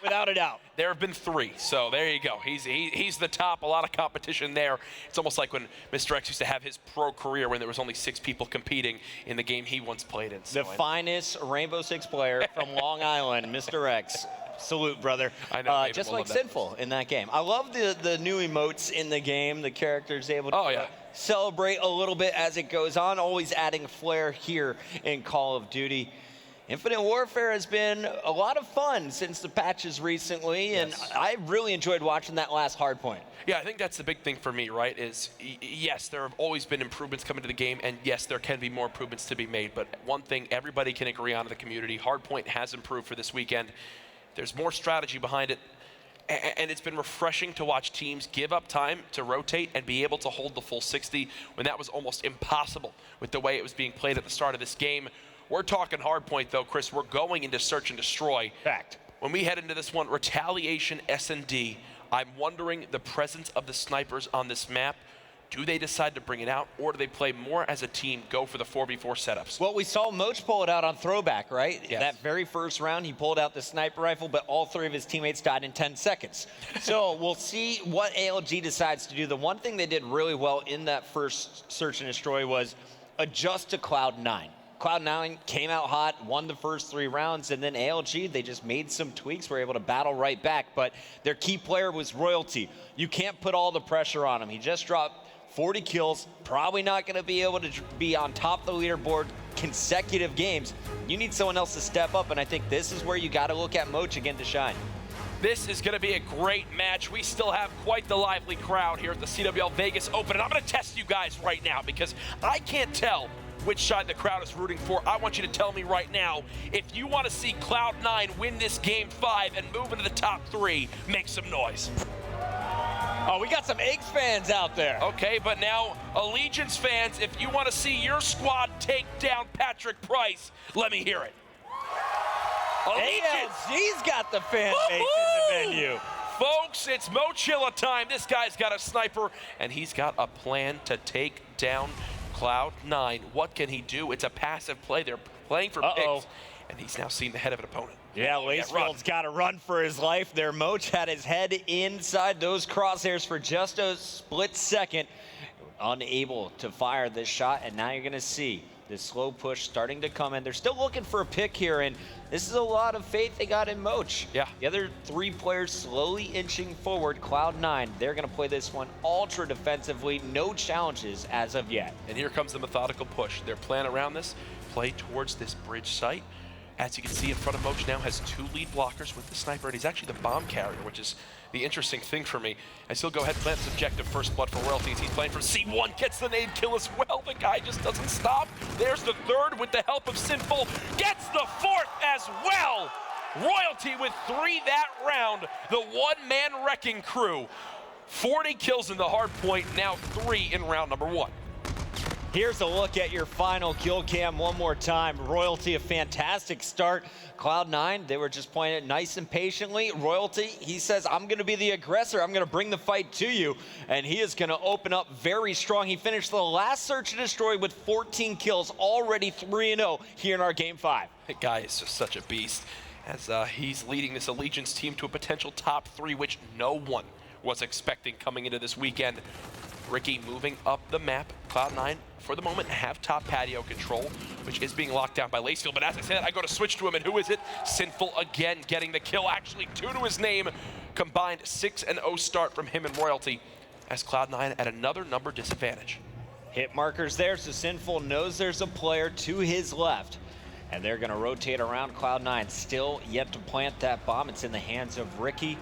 Without a doubt. There have been 3, so there you go. He's the top, a lot of competition there. It's almost like when Mr. X used to have his pro career when there was only 6 people competing in the game he once played in. The finest Rainbow Six player from Long Island, Mr. X. Salute, brother. I know, just like Sinful in that game. I love the new emotes in the game. The characters able to celebrate a little bit as it goes on, always adding flair here in Call of Duty. Infinite Warfare has been a lot of fun since the patches recently, and I really enjoyed watching that last Hardpoint. Yeah, I think that's the big thing for me, right, is yes, there have always been improvements coming to the game, and yes, there can be more improvements to be made, but one thing everybody can agree on in the community, Hardpoint has improved for this weekend. There's more strategy behind it, and it's been refreshing to watch teams give up time to rotate and be able to hold the full 60 when that was almost impossible with the way it was being played at the start of this game. We're talking Hardpoint, though, Chris. We're going into search and destroy. Fact. When we head into this one, Retaliation S&D, I'm wondering the presence of the snipers on this map. Do they decide to bring it out, or do they play more as a team, go for the 4v4 setups? Well, we saw Moach pull it out on Throwback, right? Yes. That very first round, he pulled out the sniper rifle, but all 3 of his teammates died in 10 seconds. So we'll see what ALG decides to do. The one thing they did really well in that first search and destroy was adjust to Cloud9. Cloud9 came out hot, won the first 3 rounds, and then ALG, they just made some tweaks, were able to battle right back, but their key player was Royalty. You can't put all the pressure on him. He just dropped 40 kills, probably not gonna be able to be on top of the leaderboard consecutive games. You need someone else to step up, and I think this is where you gotta look at Moach again to shine. This is going to be a great match. We still have quite the lively crowd here at the CWL Vegas Open, and I'm going to test you guys right now because I can't tell which side the crowd is rooting for. I want you to tell me right now, if you want to see Cloud9 win this game 5 and move into the top 3, make some noise. Oh, we got some Eggs fans out there. Okay, but now Allegiance fans, if you want to see your squad take down Patrick Price, let me hear it. Allegiance! ALG's got the fan base in the venue. Folks, it's Mochilla time. This guy's got a sniper, and he's got a plan to take down Cloud9. What can he do? It's a passive play. They're playing for picks, and he's now seen the head of an opponent. Yeah, Lacefield's got to run for his life there. Moch had his head inside those crosshairs for just a split second. Unable to fire this shot, and now you're going to see this slow push starting to come in. They're still looking for a pick here, and this is a lot of faith they got in Moch. Yeah. The other three players slowly inching forward. Cloud9, they're going to play this one ultra defensively. No challenges as of yet. And here comes the methodical push. Their plan around this, play towards this bridge site. As you can see in front of Moch now has 2 lead blockers with the sniper, and he's actually the bomb carrier, which is the interesting thing for me. As he'll go ahead and plant his objective first blood for Royalty as he's playing for C1, gets the nade kill as well. The guy just doesn't stop. There's the third with the help of Sinful, gets the fourth as well. Royalty with 3 that round, the one-man wrecking crew. 40 kills in the hard point, now 3 in round number 1. Here's a look at your final kill cam one more time. Royalty, a fantastic start. Cloud9, they were just playing it nice and patiently. Royalty, he says, I'm going to be the aggressor. I'm going to bring the fight to you. And he is going to open up very strong. He finished the last search and destroy with 14 kills, already 3-0 here in our Game 5. That guy is just such a beast as he's leading this Allegiance team to a potential top 3, which no one was expecting coming into this weekend. Ricky moving up the map. Cloud9, for the moment, have top patio control, which is being locked down by Lacefield. But as I said, I go to switch to him, and who is it? Sinful again getting the kill. Actually, 2 to his name. Combined 6-0 start from him and Royalty, as Cloud9 at another number disadvantage. Hit markers there, so Sinful knows there's a player to his left. And they're going to rotate around. Cloud9 still yet to plant that bomb. It's in the hands of Ricky.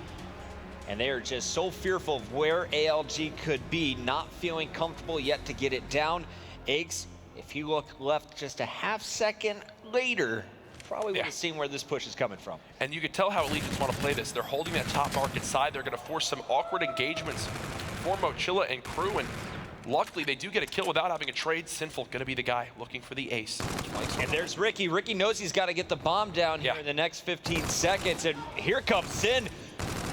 And they are just so fearful of where ALG could be, not feeling comfortable yet to get it down. Eggs, if you look left just a half second later, probably would have seen where this push is coming from. And you can tell how Allegiance want to play this. They're holding that top market side. They're going to force some awkward engagements for Mochilla and crew. And luckily, they do get a kill without having a trade. Sinful going to be the guy looking for the ace. And there's Ricky. Ricky knows he's got to get the bomb down here in the next 15 seconds. And here comes Sin.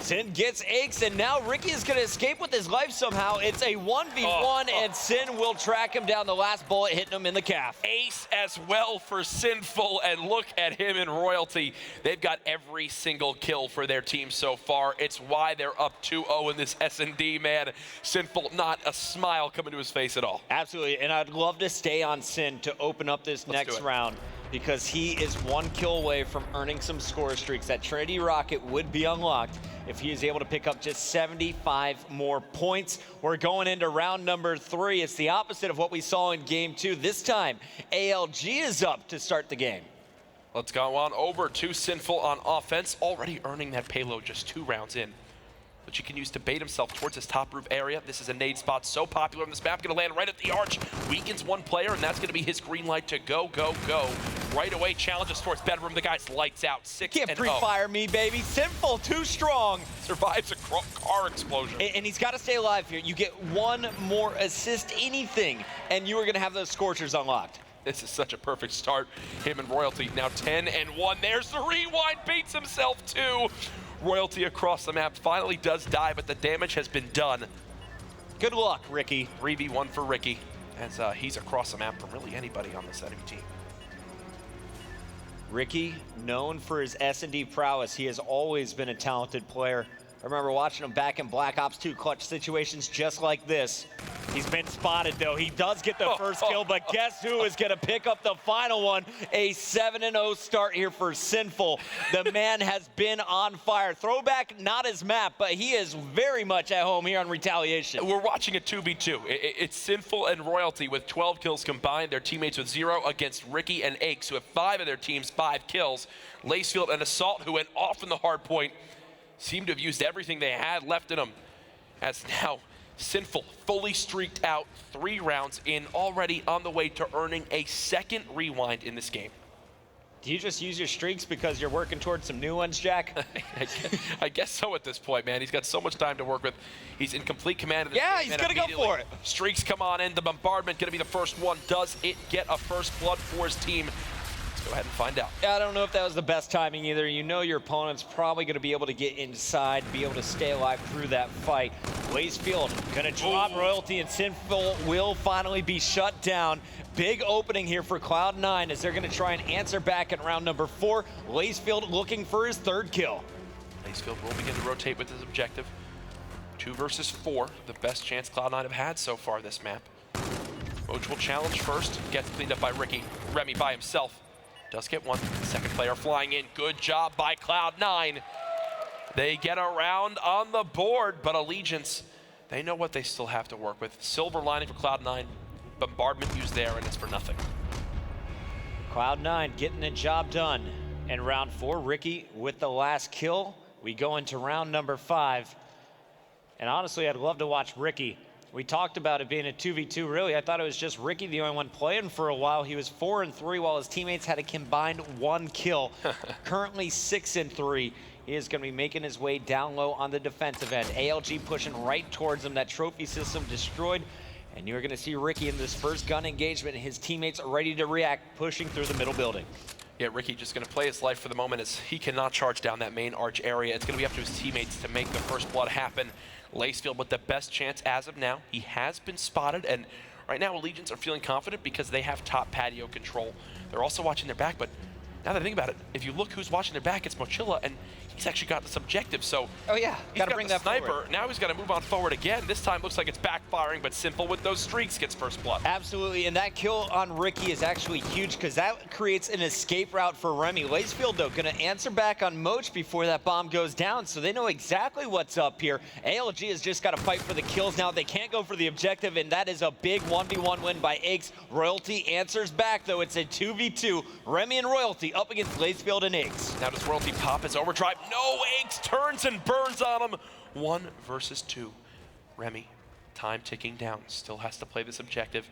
Sin gets Eggs, and now Ricky is going to escape with his life somehow. It's a 1v1, and Sin will track him down. The last bullet hitting him in the calf. Ace as well for Sinful, and look at him in Royalty. They've got every single kill for their team so far. It's why they're up 2-0 in this S&D, man. Sinful, not a smile coming to his face at all. Absolutely, and I'd love to stay on Sin to open up this next round, because he is 1 kill away from earning some score streaks. That Trinity Rocket would be unlocked if he is able to pick up just 75 more points. We're going into round number 3. It's the opposite of what we saw in game 2. This time, ALG is up to start the game. Let's go on over to Sinful on offense, already earning that payload just 2 rounds in, which he can use to bait himself towards his top roof area. This is a nade spot so popular on this map. Going to land right at the arch. Weakens 1 player, and that's going to be his green light to go, go, go. Right away, challenges towards bedroom. The guy's lights out, 6-0. Can't pre-fire me, baby. Sinful, too strong. Survives a car explosion. And he's got to stay alive here. You get 1 more assist, anything, and you are going to have those Scorchers unlocked. This is such a perfect start. Him and Royalty now 10-1. There's the rewind, beats himself too. Royalty across the map finally does die, but the damage has been done. Good luck, Ricky. 3v1 for Ricky, as he's across the map from really anybody on this enemy team. Ricky, known for his S&D prowess, he has always been a talented player. I remember watching him back in Black Ops 2 clutch situations just like this. He's been spotted, though. He does get the first kill, but guess who is going to pick up the final one? A 7-0 start here for Sinful. The man has been on fire. Throwback, not his map, but he is very much at home here on Retaliation. We're watching a 2v2. It's Sinful and Royalty with 12 kills combined. Their teammates with 0 against Ricky and Aches, who have 5 of their team's 5 kills. Lacefield and Assault, who went off in the hard point, seem to have used everything they had left in them, as now Sinful fully streaked out 3 rounds in, already on the way to earning a 2nd rewind in this game. Do you just use your streaks because you're working towards some new ones, Jack? I guess so at this point, man. He's got so much time to work with. He's in complete command of this game. He's going to go for it. Streaks come on in. The bombardment going to be the first one. Does it get a first blood for his team? Let's go ahead and find out. Yeah, I don't know if that was the best timing either. You know your opponent's probably going to be able to get inside, be able to stay alive through that fight. Blazefield going to drop. Royalty and Sinful will finally be shut down. Big opening here for Cloud9 as they're going to try and answer back in round number 4. Blazefield looking for his 3rd kill. Blazefield will begin to rotate with his objective. 2 versus 4, the best chance Cloud9 have had so far this map. Moach will challenge first, gets cleaned up by Ricky. Remy by himself. Does get one. Second player flying in. Good job by Cloud9. They get a round on the board, but Allegiance, they know what they still have to work with. Silver lining for Cloud9. Bombardment used there, and it's for nothing. Cloud9 getting the job done. In round 4, Ricky with the last kill. We go into round number 5. And honestly, I'd love to watch Ricky. We talked about it being a 2v2, really. I thought it was just Ricky, the only one playing for a while. He was 4-3 while his teammates had a combined 1 kill. Currently 6-3. He is going to be making his way down low on the defensive end. ALG pushing right towards him. That trophy system destroyed. And you're going to see Ricky in this first gun engagement, and his teammates are ready to react, pushing through the middle building. Yeah, Ricky just going to play his life for the moment as he cannot charge down that main arch area. It's going to be up to his teammates to make the first blood happen. Blazefield with the best chance as of now. He has been spotted, and right now Allegiance are feeling confident because they have top patio control. They're also watching their back, but now that I think about it, if you look who's watching their back, it's Mochila, and he's actually got this objective, so... Oh yeah, got to bring that sniper. Forward. Now he's got to move on forward again. This time looks like it's backfiring, but Simple with those streaks gets first blood. Absolutely, and that kill on Ricky is actually huge because that creates an escape route for Remy. Blazefield, though, going to answer back on Moach before that bomb goes down, so they know exactly what's up here. ALG has just got to fight for the kills now. They can't go for the objective, and that is a big 1v1 win by Aches. Royalty answers back, though. It's a 2v2. Remy and Royalty up against Blazefield and Aches. Now does Royalty pop his overdrive? No, Aches turns and burns on him. 1 versus 2. Remy, time ticking down, still has to play this objective.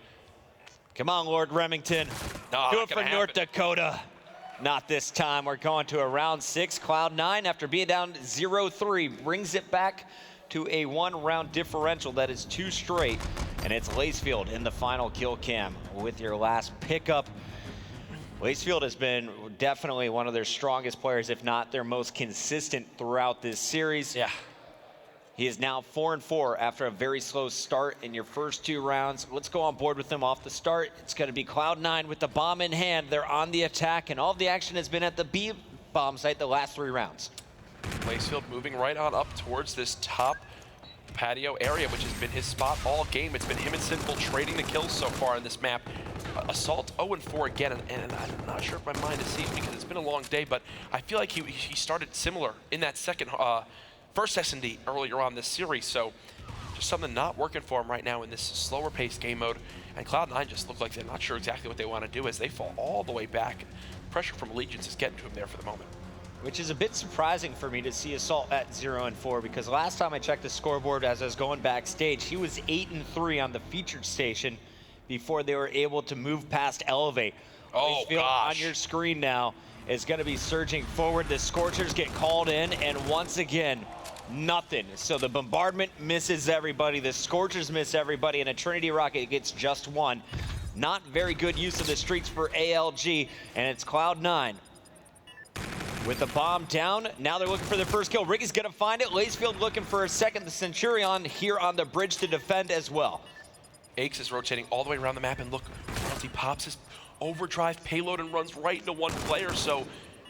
Come on, Lord Remington. No, do it for North Dakota. Not this time. We're going to a round 6. Cloud9, after being down 0-3, brings it back to a 1-round differential. That is 2 straight. And it's Blazefield in the final kill cam with your last pickup. Blazefield has been definitely one of their strongest players, if not their most consistent throughout this series. Yeah. He is now 4-4 after a very slow start in your first 2 rounds. Let's go on board with him off the start. It's going to be Cloud9 with the bomb in hand. They're on the attack, and all of the action has been at the B bomb site the last 3 rounds. Blazefield moving right on up towards this top patio area, which has been his spot all game. It's been him and Sinful trading the kills so far in this map. Assault 0-4 again, and I'm not sure if my mind is seized because it's been a long day, but I feel like he started similar in that first S&D earlier on this series, so just something not working for him right now in this slower paced game mode. And Cloud9 just look like they're not sure exactly what they want to do as they fall all the way back. Pressure from Allegiance is getting to him there for the moment. Which is a bit surprising for me to see Assault at 0-4, because last time I checked the scoreboard as I was going backstage, he was 8-3 on the featured station before they were able to move past Elevate. Oh, gosh. On your screen now is going to be surging forward. The Scorchers get called in, and once again, nothing. So the bombardment misses everybody, the Scorchers miss everybody, and a Trinity Rocket gets just 1. Not very good use of the streaks for ALG, and it's Cloud9. With the bomb down, now they're looking for their first kill. Ricky's gonna find it. Blazefield looking for a second. The Centurion here on the bridge to defend as well. Aches is rotating all the way around the map, and look, Royalty pops his overdrive payload and runs right into 1 player, so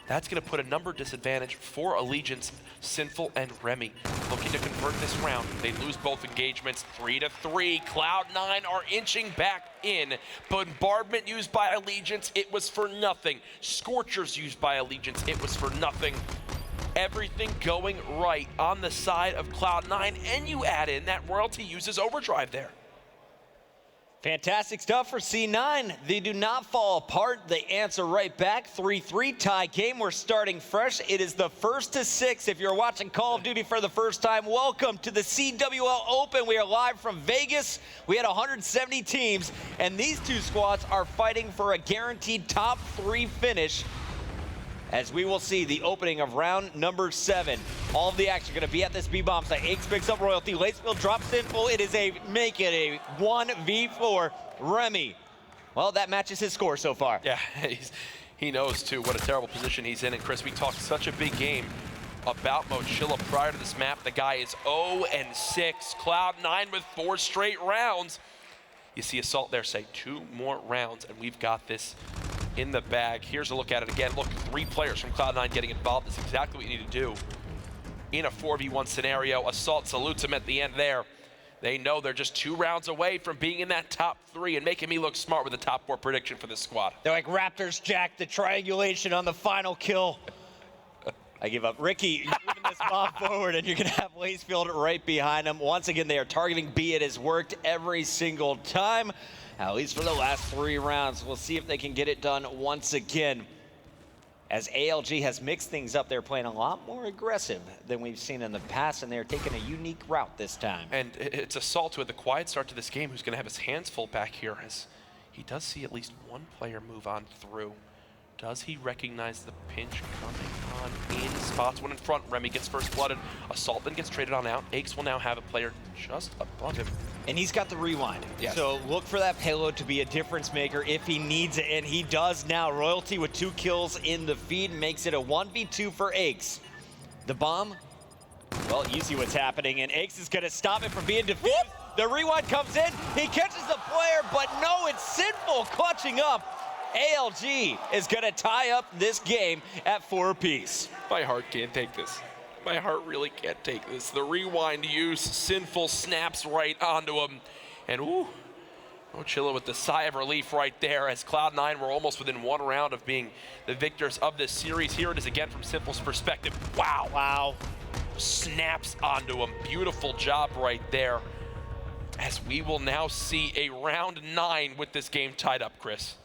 that's gonna put a number disadvantage for Allegiance, Sinful, and Remy. Looking to convert this round. They lose both engagements, 3-3. Cloud9 are inching back in. Bombardment used by Allegiance, it was for nothing. Scorchers used by Allegiance, it was for nothing. Everything going right on the side of Cloud9, and you add in that Royalty uses overdrive there. Fantastic stuff for C9. They do not fall apart. They answer right back. 3-3 tie game. We're starting fresh. It is the 1st to 6. If you're watching Call of Duty for the first time, welcome to the CWL Open. We are live from Vegas. We had 170 teams, and these 2 squads are fighting for a guaranteed top 3 finish as we will see the opening of round number 7. All of the action going to be at this B-bomb site. Aches picks up Royalty. Lacefield drops Sinful. It is make it a 1v4. Remy, well, that matches his score so far. Yeah, he knows, too, what a terrible position he's in. And, Chris, we talked such a big game about Mochilla prior to this map. The guy is 0-6. Cloud9 with 4 straight rounds. You see Assault there say 2 more rounds, and we've got this in the bag. Here's a look at it again. Look, 3 players from Cloud9 getting involved. That's exactly what you need to do in a 4v1 scenario. Assault salutes him at the end there. They know they're just 2 rounds away from being in that top 3 and making me look smart with the top 4 prediction for this squad. They're like Raptors, Jack, the triangulation on the final kill. I give up. Ricky, you're moving this bomb forward, and you're going to have Lacefield right behind him. Once again, they are targeting B. It has worked every single time, at least for the last 3 rounds. We'll see if they can get it done once again. As ALG has mixed things up, they're playing a lot more aggressive than we've seen in the past, and they're taking a unique route this time. And it's Assault with a quiet start to this game who's going to have his hands full back here, as he does see at least 1 player move on through. Does he recognize the pinch coming on in? Spots one in front. Remy gets first blooded. Assault then gets traded on out. Aches will now have a player just above him. And he's got the rewind. Yes. So look for that payload to be a difference maker if he needs it, and he does now. Royalty with 2 kills in the feed makes it a 1v2 for Aches. The bomb, well, you see what's happening, and Aches is going to stop it from being defused. The rewind comes in. He catches the player, but no, it's Sinful clutching up. ALG is going to tie up this game at 4 apiece. My heart can't take this. My heart really can't take this. The rewind use, Sinful snaps right onto him. And ooh, Mochilla with the sigh of relief right there, as Cloud9 were almost within 1 round of being the victors of this series. Here it is again from Sinful's perspective. Wow. Wow. Snaps onto him. Beautiful job right there. As we will now see a round 9 with this game tied up, Chris.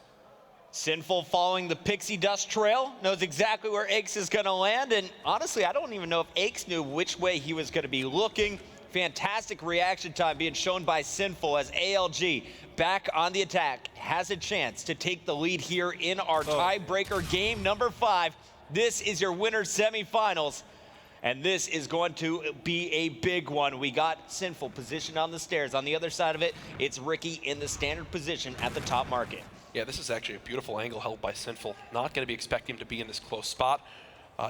Sinful following the pixie dust trail, knows exactly where Aches is going to land, and honestly, I don't even know if Aches knew which way he was going to be looking. Fantastic reaction time being shown by Sinful, as ALG back on the attack has a chance to take the lead here in our tiebreaker game number 5. This is your winner's semifinals, and this is going to be a big one. We got Sinful positioned on the stairs. On the other side of it, it's Ricky in the standard position at the top market. Yeah, this is actually a beautiful angle held by Sinful. Not going to be expecting him to be in this close spot.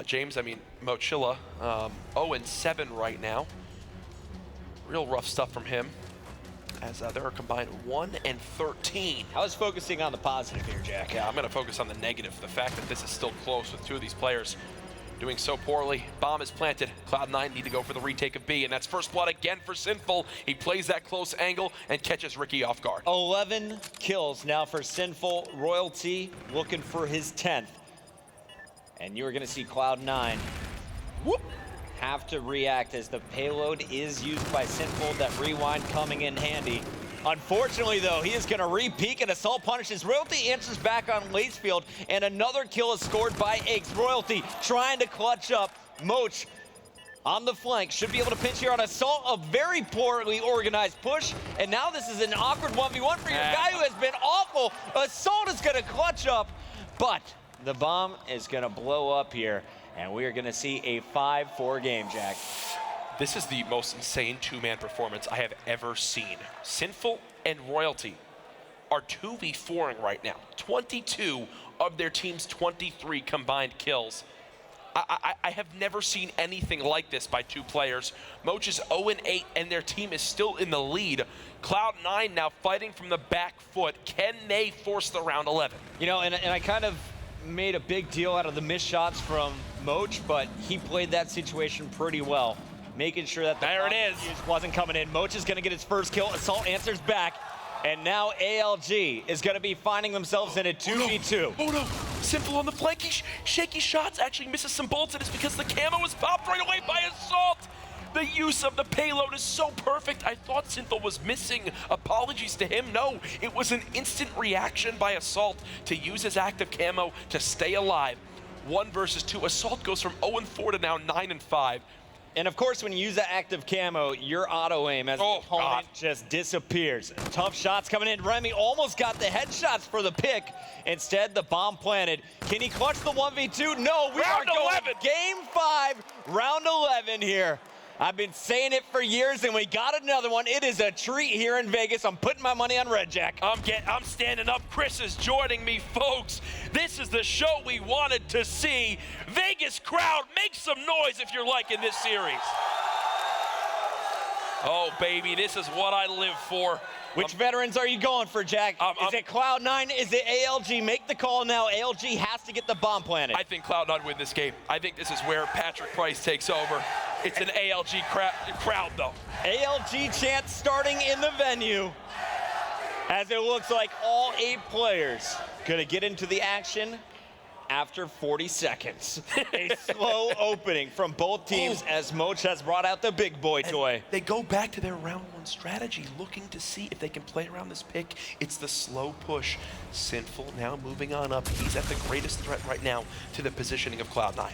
James, I mean, Mochilla, 0-7 right now. Real rough stuff from him, as they're combined 1-13. I was focusing on the positive here, Jack. Yeah, I'm going to focus on the negative. The fact that this is still close with 2 of these players doing so poorly. Bomb is planted. Cloud9 need to go for the retake of B, and that's first blood again for Sinful. He plays that close angle and catches Ricky off guard. 11 kills now for Sinful. Royalty looking for his 10th. And you're going to see Cloud9 have to react as the payload is used by Sinful. That rewind coming in handy. Unfortunately, though, he is going to re-peek, and Assault punishes. Royalty answers back on Lacefield, and another kill is scored by Aches. Royalty trying to clutch up. Moch on the flank, should be able to pinch here on Assault. A very poorly organized push, and now this is an awkward 1v1 for your guy who has been awful. Assault is going to clutch up, but the bomb is going to blow up here, and we are going to see a 5-4 game, Jack. This is the most insane 2-man performance I have ever seen. Sinful and Royalty are 2v4ing right now. 22 of their team's 23 combined kills. I have never seen anything like this by 2 players. Moch is 0-8, and their team is still in the lead. Cloud9 now fighting from the back foot. Can they force the round 11? You know, and I kind of made a big deal out of the missed shots from Moch, but he played that situation pretty well, making sure that the wasn't coming in. Moch is going to get his first kill. Assault answers back, and now ALG is going to be finding themselves in a 2v2. Oh no! Sinful on the flank. Shaky shots actually misses some bolts, and it's because the camo was popped right away by Assault. The use of the payload is so perfect. I thought Sinful was missing. Apologies to him. No, it was an instant reaction by Assault to use his active camo to stay alive. 1 versus 2. Assault goes from 0-4 to now 9-5. And of course, when you use that active camo, your auto aim as the opponent just disappears. Tough shots coming in. Remy almost got the headshots for the pick. Instead, the bomb planted. Can he clutch the 1v2? No, we are going game 5, round 11 here. I've been saying it for years, and we got another one. It is a treat here in Vegas. I'm putting my money on Red Jack. I'm standing up. Chris is joining me, folks. This is the show we wanted to see. Vegas crowd, make some noise if you're liking this series. Oh, baby, this is what I live for. Which veterans are you going for, Jack? Is it Cloud9? Is it ALG? Make the call now. ALG has to get the bomb planted. I think Cloud9 win this game. I think this is where Patrick Price takes over. It's an ALG crowd, though. ALG chant starting in the venue, as it looks like all 8 players gonna get into the action after 40 seconds. A slow opening from both teams as Moch has brought out the big boy toy. They go back to their round 1 strategy, looking to see if they can play around this pick. It's the slow push. Sinful now moving on up. He's at the greatest threat right now to the positioning of Cloud9.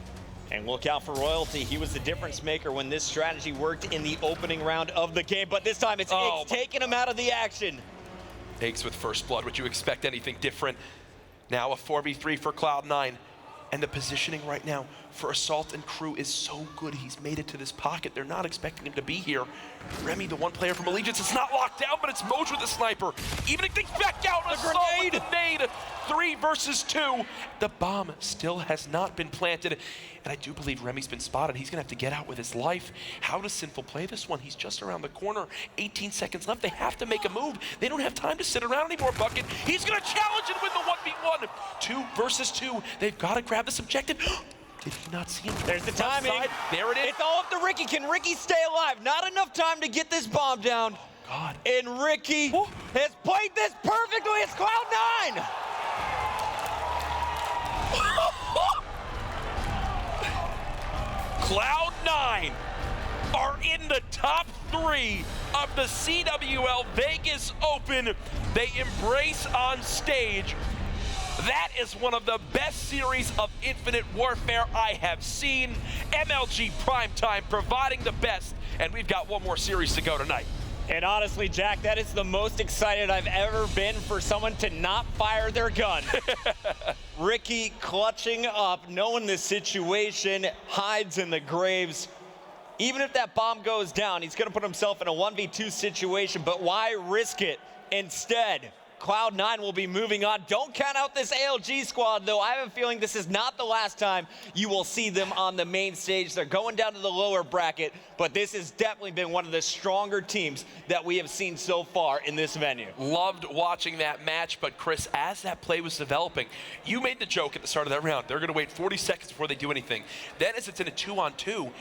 And look out for Royalty. He was the difference maker when this strategy worked in the opening round of the game, but this time it's Iggs taking him out of the action. Iggs with first blood. Would you expect anything different? Now a 4v3 for Cloud9. And the positioning right now for Assault and Crew is so good. He's made it to this pocket. They're not expecting him to be here. Remy, the one player from Allegiance, is not locked down, but it's Moch with a sniper. Even if they back out, Assault with the nade. 3 versus 2. The bomb still has not been planted. And I do believe Remy's been spotted. He's gonna have to get out with his life. How does Sinful play this one? He's just around the corner. 18 seconds left. They have to make a move. They don't have time to sit around anymore, Bucket. He's gonna challenge and win the 1v1. 2 versus 2. They've gotta grab this objective. Did he not see him? There's the timing. There it is. It's all up to Ricky. Can Ricky stay alive? Not enough time to get this bomb down. God. And Ricky has played this perfectly. It's Cloud9. Cloud9 are in the top 3 of the CWL Vegas Open. They embrace on stage. That is one of the best series of Infinite Warfare I have seen. MLG Primetime providing the best, and we've got one more series to go tonight. And honestly, Jack, that is the most excited I've ever been for someone to not fire their gun. Ricky clutching up, knowing the situation, hides in the graves. Even if that bomb goes down, he's gonna put himself in a 1v2 situation, but why risk it? Instead, Cloud9 will be moving on. Don't count out this ALG squad, though. I have a feeling this is not the last time you will see them on the main stage. They're going down to the lower bracket, but this has definitely been one of the stronger teams that we have seen so far in this venue. Loved watching that match, but Chris, as that play was developing, you made the joke at the start of that round. They're going to wait 40 seconds before they do anything. Then as it's in a 2-on-2,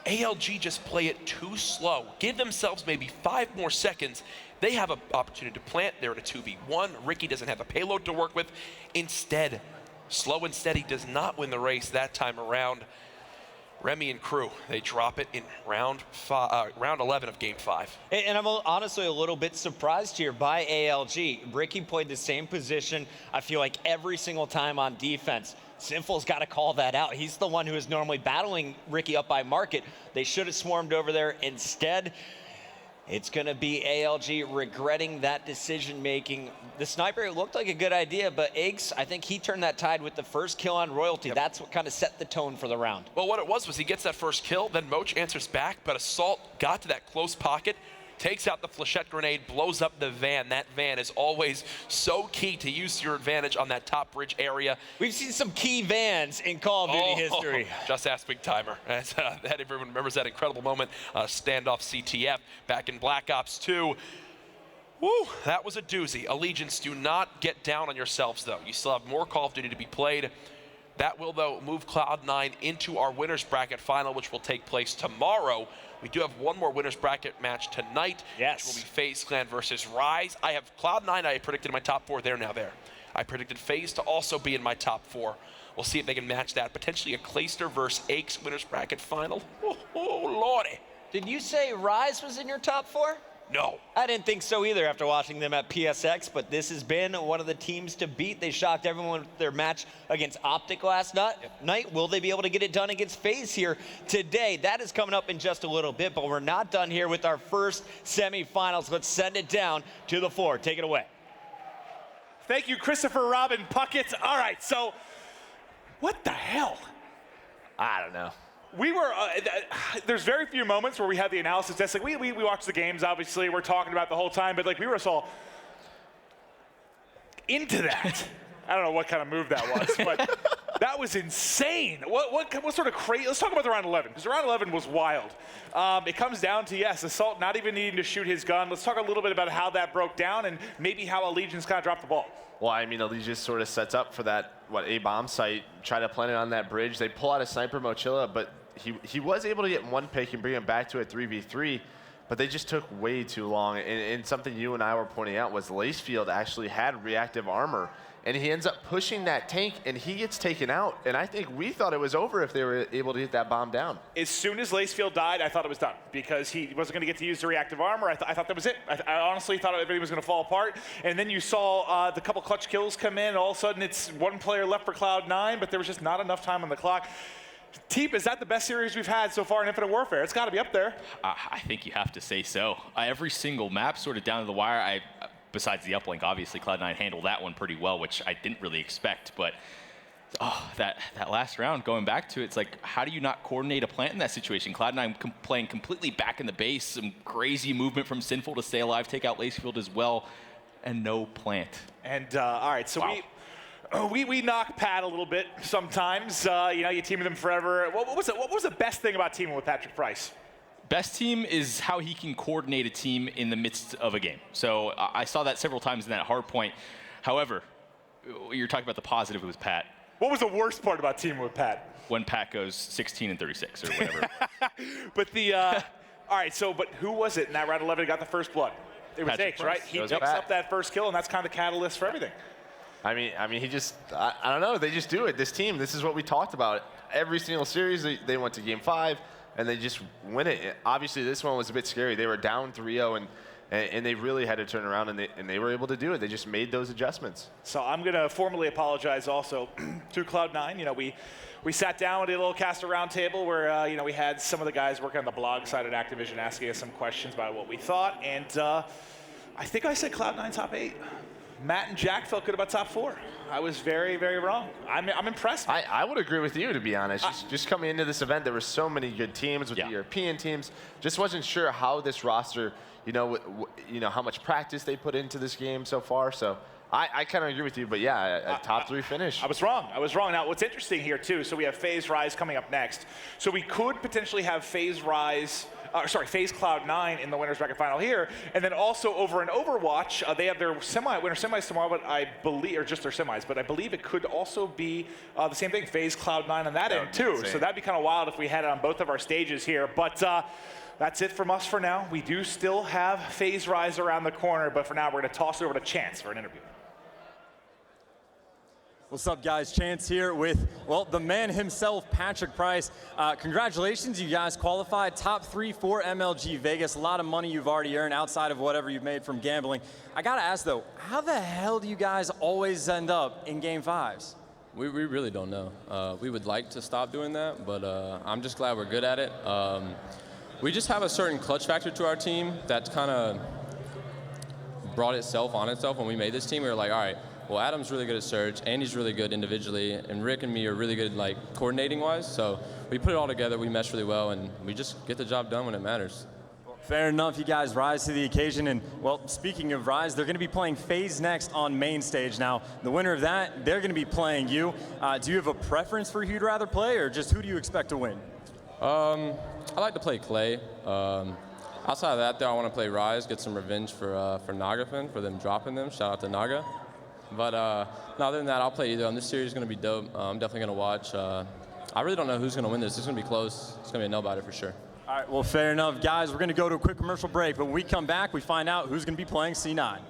ALG just play it too slow. Give themselves maybe 5 more seconds. They have an opportunity to plant. They're in a 2v1. Ricky doesn't have a payload to work with. Instead, slow and steady does not win the race that time around. Remy and Crew, they drop it in round 11 of game 5. And I'm honestly a little bit surprised here by ALG. Ricky played the same position, I feel like, every single time on defense. Sinful's got to call that out. He's the one who is normally battling Ricky up by market. They should have swarmed over there. Instead, it's going to be ALG regretting that decision making. The sniper looked like a good idea, but Iggs, I think he turned that tide with the first kill on Royalty. Yep. That's what kind of set the tone for the round. Well, what it was he gets that first kill, then Moch answers back, but Assault got to that close pocket, takes out the flechette grenade, blows up the van. That van is always so key to use to your advantage on that top bridge area. We've seen some key vans in Call of Duty history. Just ask Big Timer. That everyone remembers that incredible moment, standoff CTF back in Black Ops 2. Woo, that was a doozy. Allegiance, do not get down on yourselves, though. You still have more Call of Duty to be played. That will, though, move Cloud9 into our winners bracket final, which will take place tomorrow. We do have one more winners bracket match tonight, which will be FaZe Clan versus Rise. I have Cloud9, I predicted in my top 4. They're now there. I predicted FaZe to also be in my top 4. We'll see if they can match that. Potentially a Clayster versus Aches winners bracket final. Oh, lordy. Did you say Rise was in your top 4? No. I didn't think so either after watching them at PSX, but this has been one of the teams to beat. They shocked everyone with their match against Optic last night. Will they be able to get it done against FaZe here today? That is coming up in just a little bit, but we're not done here with our first semifinals. Let's send it down to the floor. Take it away. Thank you, Christopher Robin Puckett. All right, so what the hell? I don't know. We were, there's very few moments where we had the analysis desk. Like we watch the games, obviously, we're talking about the whole time, but like we were just all into that. I don't know what kind of move that was, but that was insane. What sort of crazy, let's talk about the round 11, because round 11 was wild. It comes down to, yes, Assault not even needing to shoot his gun. Let's talk a little bit about how that broke down and maybe how Allegiance kind of dropped the ball. Well, I mean, Allegiance sort of sets up for that, A-bomb site, try to plant it on that bridge. They pull out a sniper Mochila, but he was able to get one pick and bring him back to a 3v3, but they just took way too long. And something you and I were pointing out was Lacefield actually had reactive armor, and he ends up pushing that tank, and he gets taken out. And I think we thought it was over if they were able to get that bomb down. As soon as Lacefield died, I thought it was done because he wasn't going to get to use the reactive armor. I thought that was it. I honestly thought everything was going to fall apart. And then you saw the couple clutch kills come in. All of a sudden, it's one player left for Cloud9, but there was just not enough time on the clock. Teep, is that the best series we've had so far in Infinite Warfare? It's got to be up there. I think you have to say so. Every single map sort of down to the wire. Besides the uplink, obviously Cloud9 handled that one pretty well, which I didn't really expect. But that last round, going back to it, it's like, how do you not coordinate a plant in that situation? Cloud9 playing completely back in the base, some crazy movement from Sinful to stay alive, take out Lacefield as well, and no plant. And all right, so we knock Pat a little bit sometimes. You team with him forever. What was the best thing about teaming with Patrick Price? Best team is how he can coordinate a team in the midst of a game. So I saw that several times in that hard point. However, you're talking about the positive with Pat. What was the worst part about teaming with Pat? When Pat goes 16 and 36 or whatever. But all right, but who was it in that round 11 who got the first blood? It was H, right? He picks up that first kill, and that's kind of the catalyst for everything. I mean, he just, I don't know, they just do it. This team, this is what we talked about. Every single series, they went to game 5, and they just win it. Obviously, this one was a bit scary. They were down 3-0, and they really had to turn around, and they were able to do it. They just made those adjustments. So I'm going to formally apologize also to Cloud9. We sat down, we did a little caster roundtable where we had some of the guys working on the blog side at Activision asking us some questions about what we thought, and I think I said Cloud9 top 8. Matt and Jack felt good about top 4. I was very, very wrong. I'm impressed. I would agree with you, to be honest. Just coming into this event, there were so many good teams with the European teams. Just wasn't sure how this roster, how much practice they put into this game so far. So I kind of agree with you, but yeah, a top 3 finish. I was wrong. Now, what's interesting here, too, so we have FaZe Rise coming up next. So we could potentially have FaZe Cloud9 in the winners bracket final here, and then also over in Overwatch, they have their winner semis tomorrow, but I believe it could also be the same thing, FaZe Cloud9 on that end too. So that'd be kind of wild if we had it on both of our stages here. But that's it from us for now. We do still have FaZe Rise around the corner, but for now we're going to toss it over to Chance for an interview. What's up, guys? Chance here with, the man himself, Patrick Price. Congratulations, you guys qualified top 3 for MLG Vegas. A lot of money you've already earned outside of whatever you've made from gambling. I gotta ask though, how the hell do you guys always end up in game 5s? We really don't know. We would like to stop doing that, but I'm just glad we're good at it. We just have a certain clutch factor to our team that kind of brought itself on itself when we made this team. We were like, all right, well, Adam's really good at Surge, Andy's really good individually, and Rick and me are really good coordinating-wise. So we put it all together, we mesh really well, and we just get the job done when it matters. Fair enough, you guys rise to the occasion. And, speaking of rise, they're going to be playing FaZe next on main stage. Now, the winner of that, they're going to be playing you. Do you have a preference for who you'd rather play, or just who do you expect to win? I like to play Clay. Outside of that, though, I want to play Rise, get some revenge for Nagafin, for them dropping them. Shout out to Naga. But other than that, I'll play either. This series is going to be dope. I'm definitely going to watch. I really don't know who's going to win this. It's going to be close. It's going to be a nail-biter for sure. All right, well, fair enough. Guys, we're going to go to a quick commercial break. But when we come back, we find out who's going to be playing C9.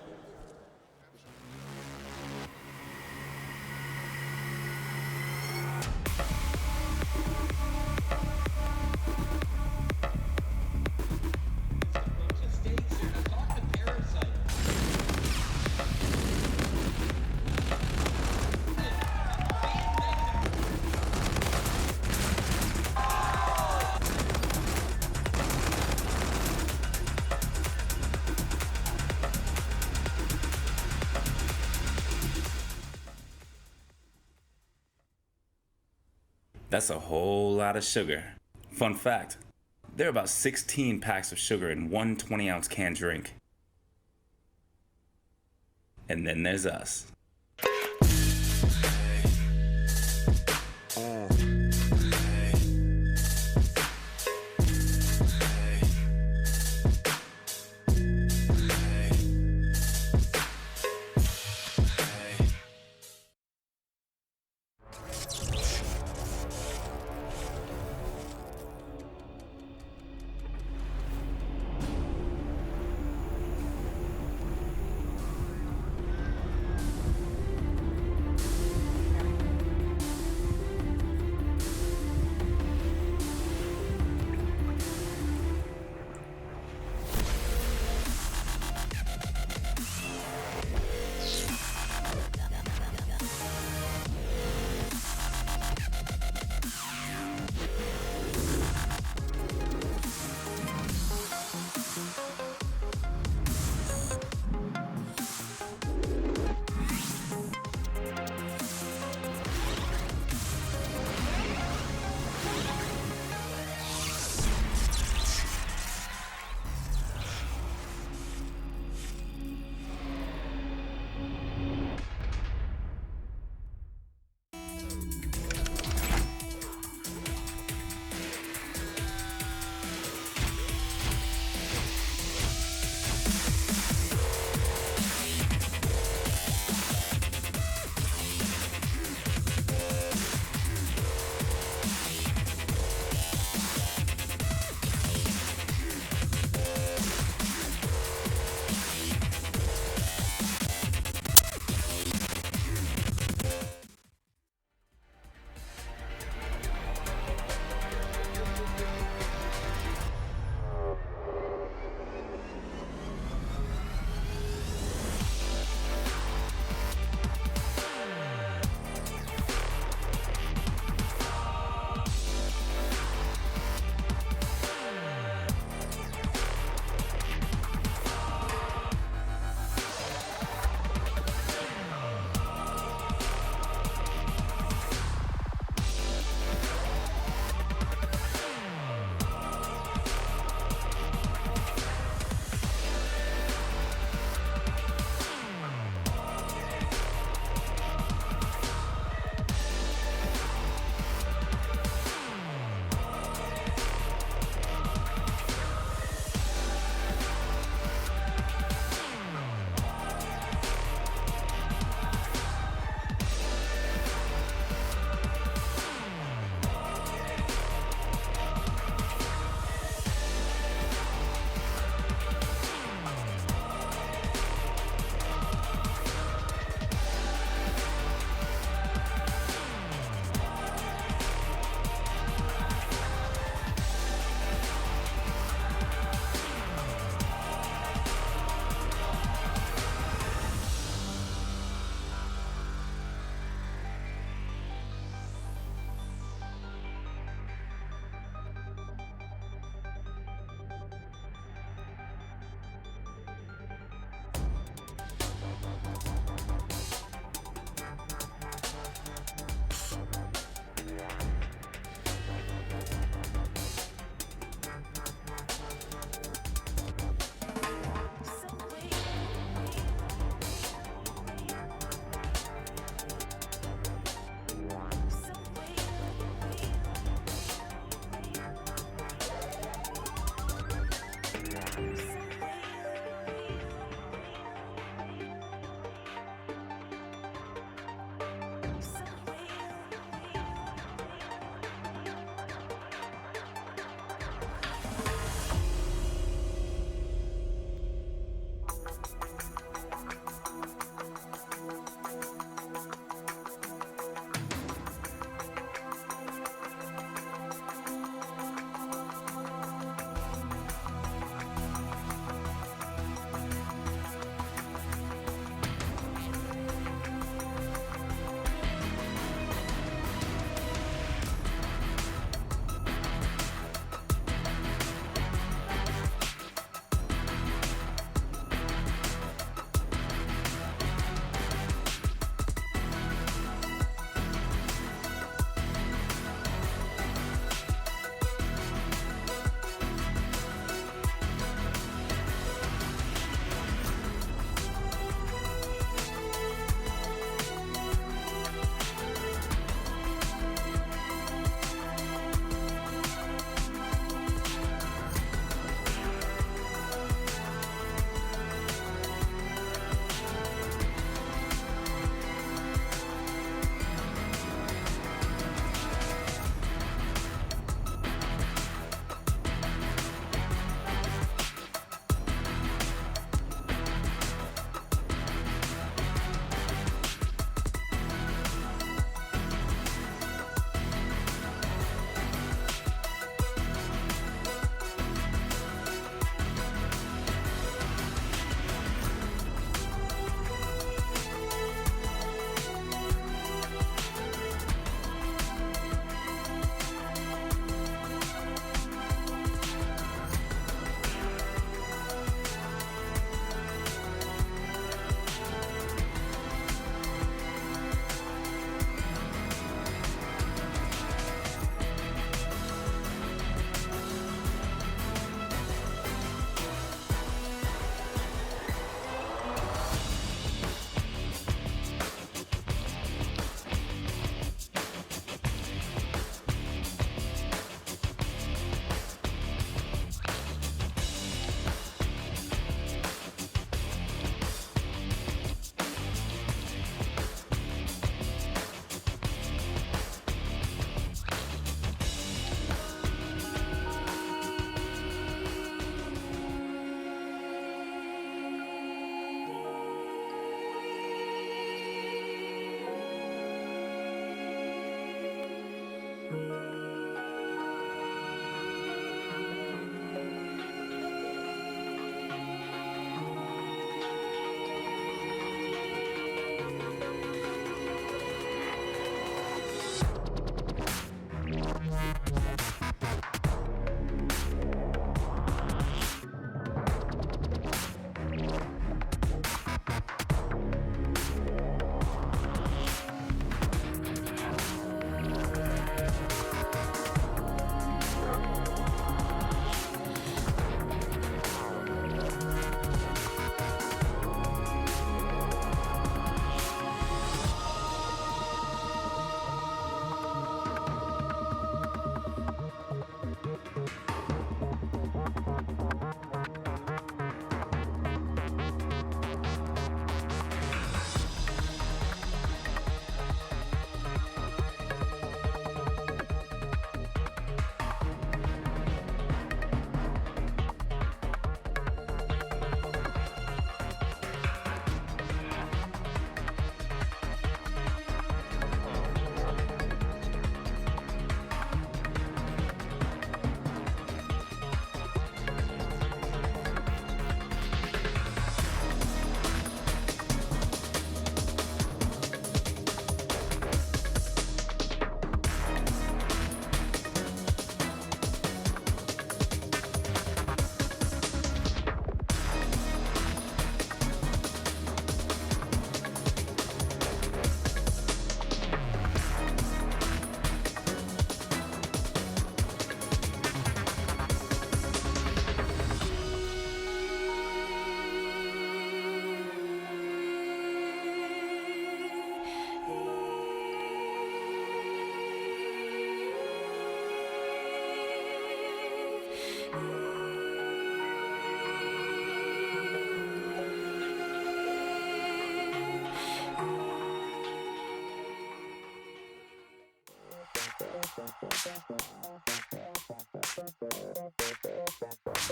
That's a whole lot of sugar. Fun fact, there are about 16 packs of sugar in one 20-ounce canned drink. And then there's us.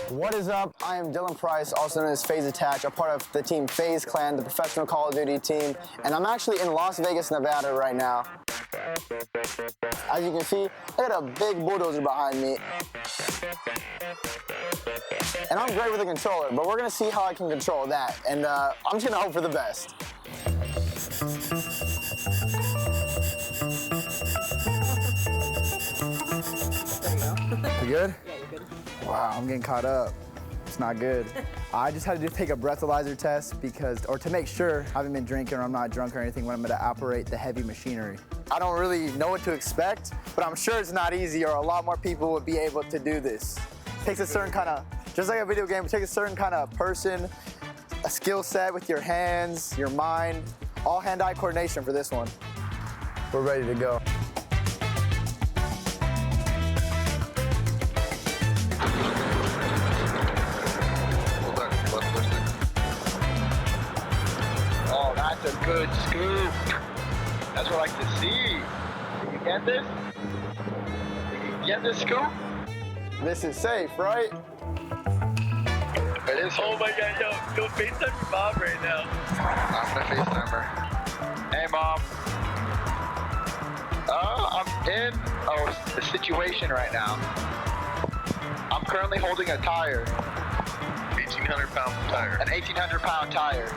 What is up? I am Dylan Price, also known as FaZe Attach, a part of the team FaZe Clan, the professional Call of Duty team, and I'm actually in Las Vegas, Nevada right now. As you can see, I got a big bulldozer behind me. And I'm great with the controller, but we're gonna see how I can control that, and I'm just gonna hope for the best. You good? Yeah, you good? Wow, I'm getting caught up. It's not good. I just had to take a breathalyzer test to make sure I haven't been drinking or I'm not drunk or anything when I'm gonna operate the heavy machinery. I don't really know what to expect, but I'm sure it's not easy or a lot more people would be able to do this. It takes a certain kind of, just like a video game, it takes a certain kind of person, a skill set with your hands, your mind, all hand-eye coordination for this one. We're ready to go. Oh, that's a good scoop. That's what I like to see. Did you get this? Did you get this scoop? This is safe, right? It is. Oh my God, yo, FaceTime your mom right now. I'm gonna FaceTime her. Hey, Mom. I'm in a situation right now. I'm currently holding a tire. 1,800-pound tire. An 1,800-pound tire.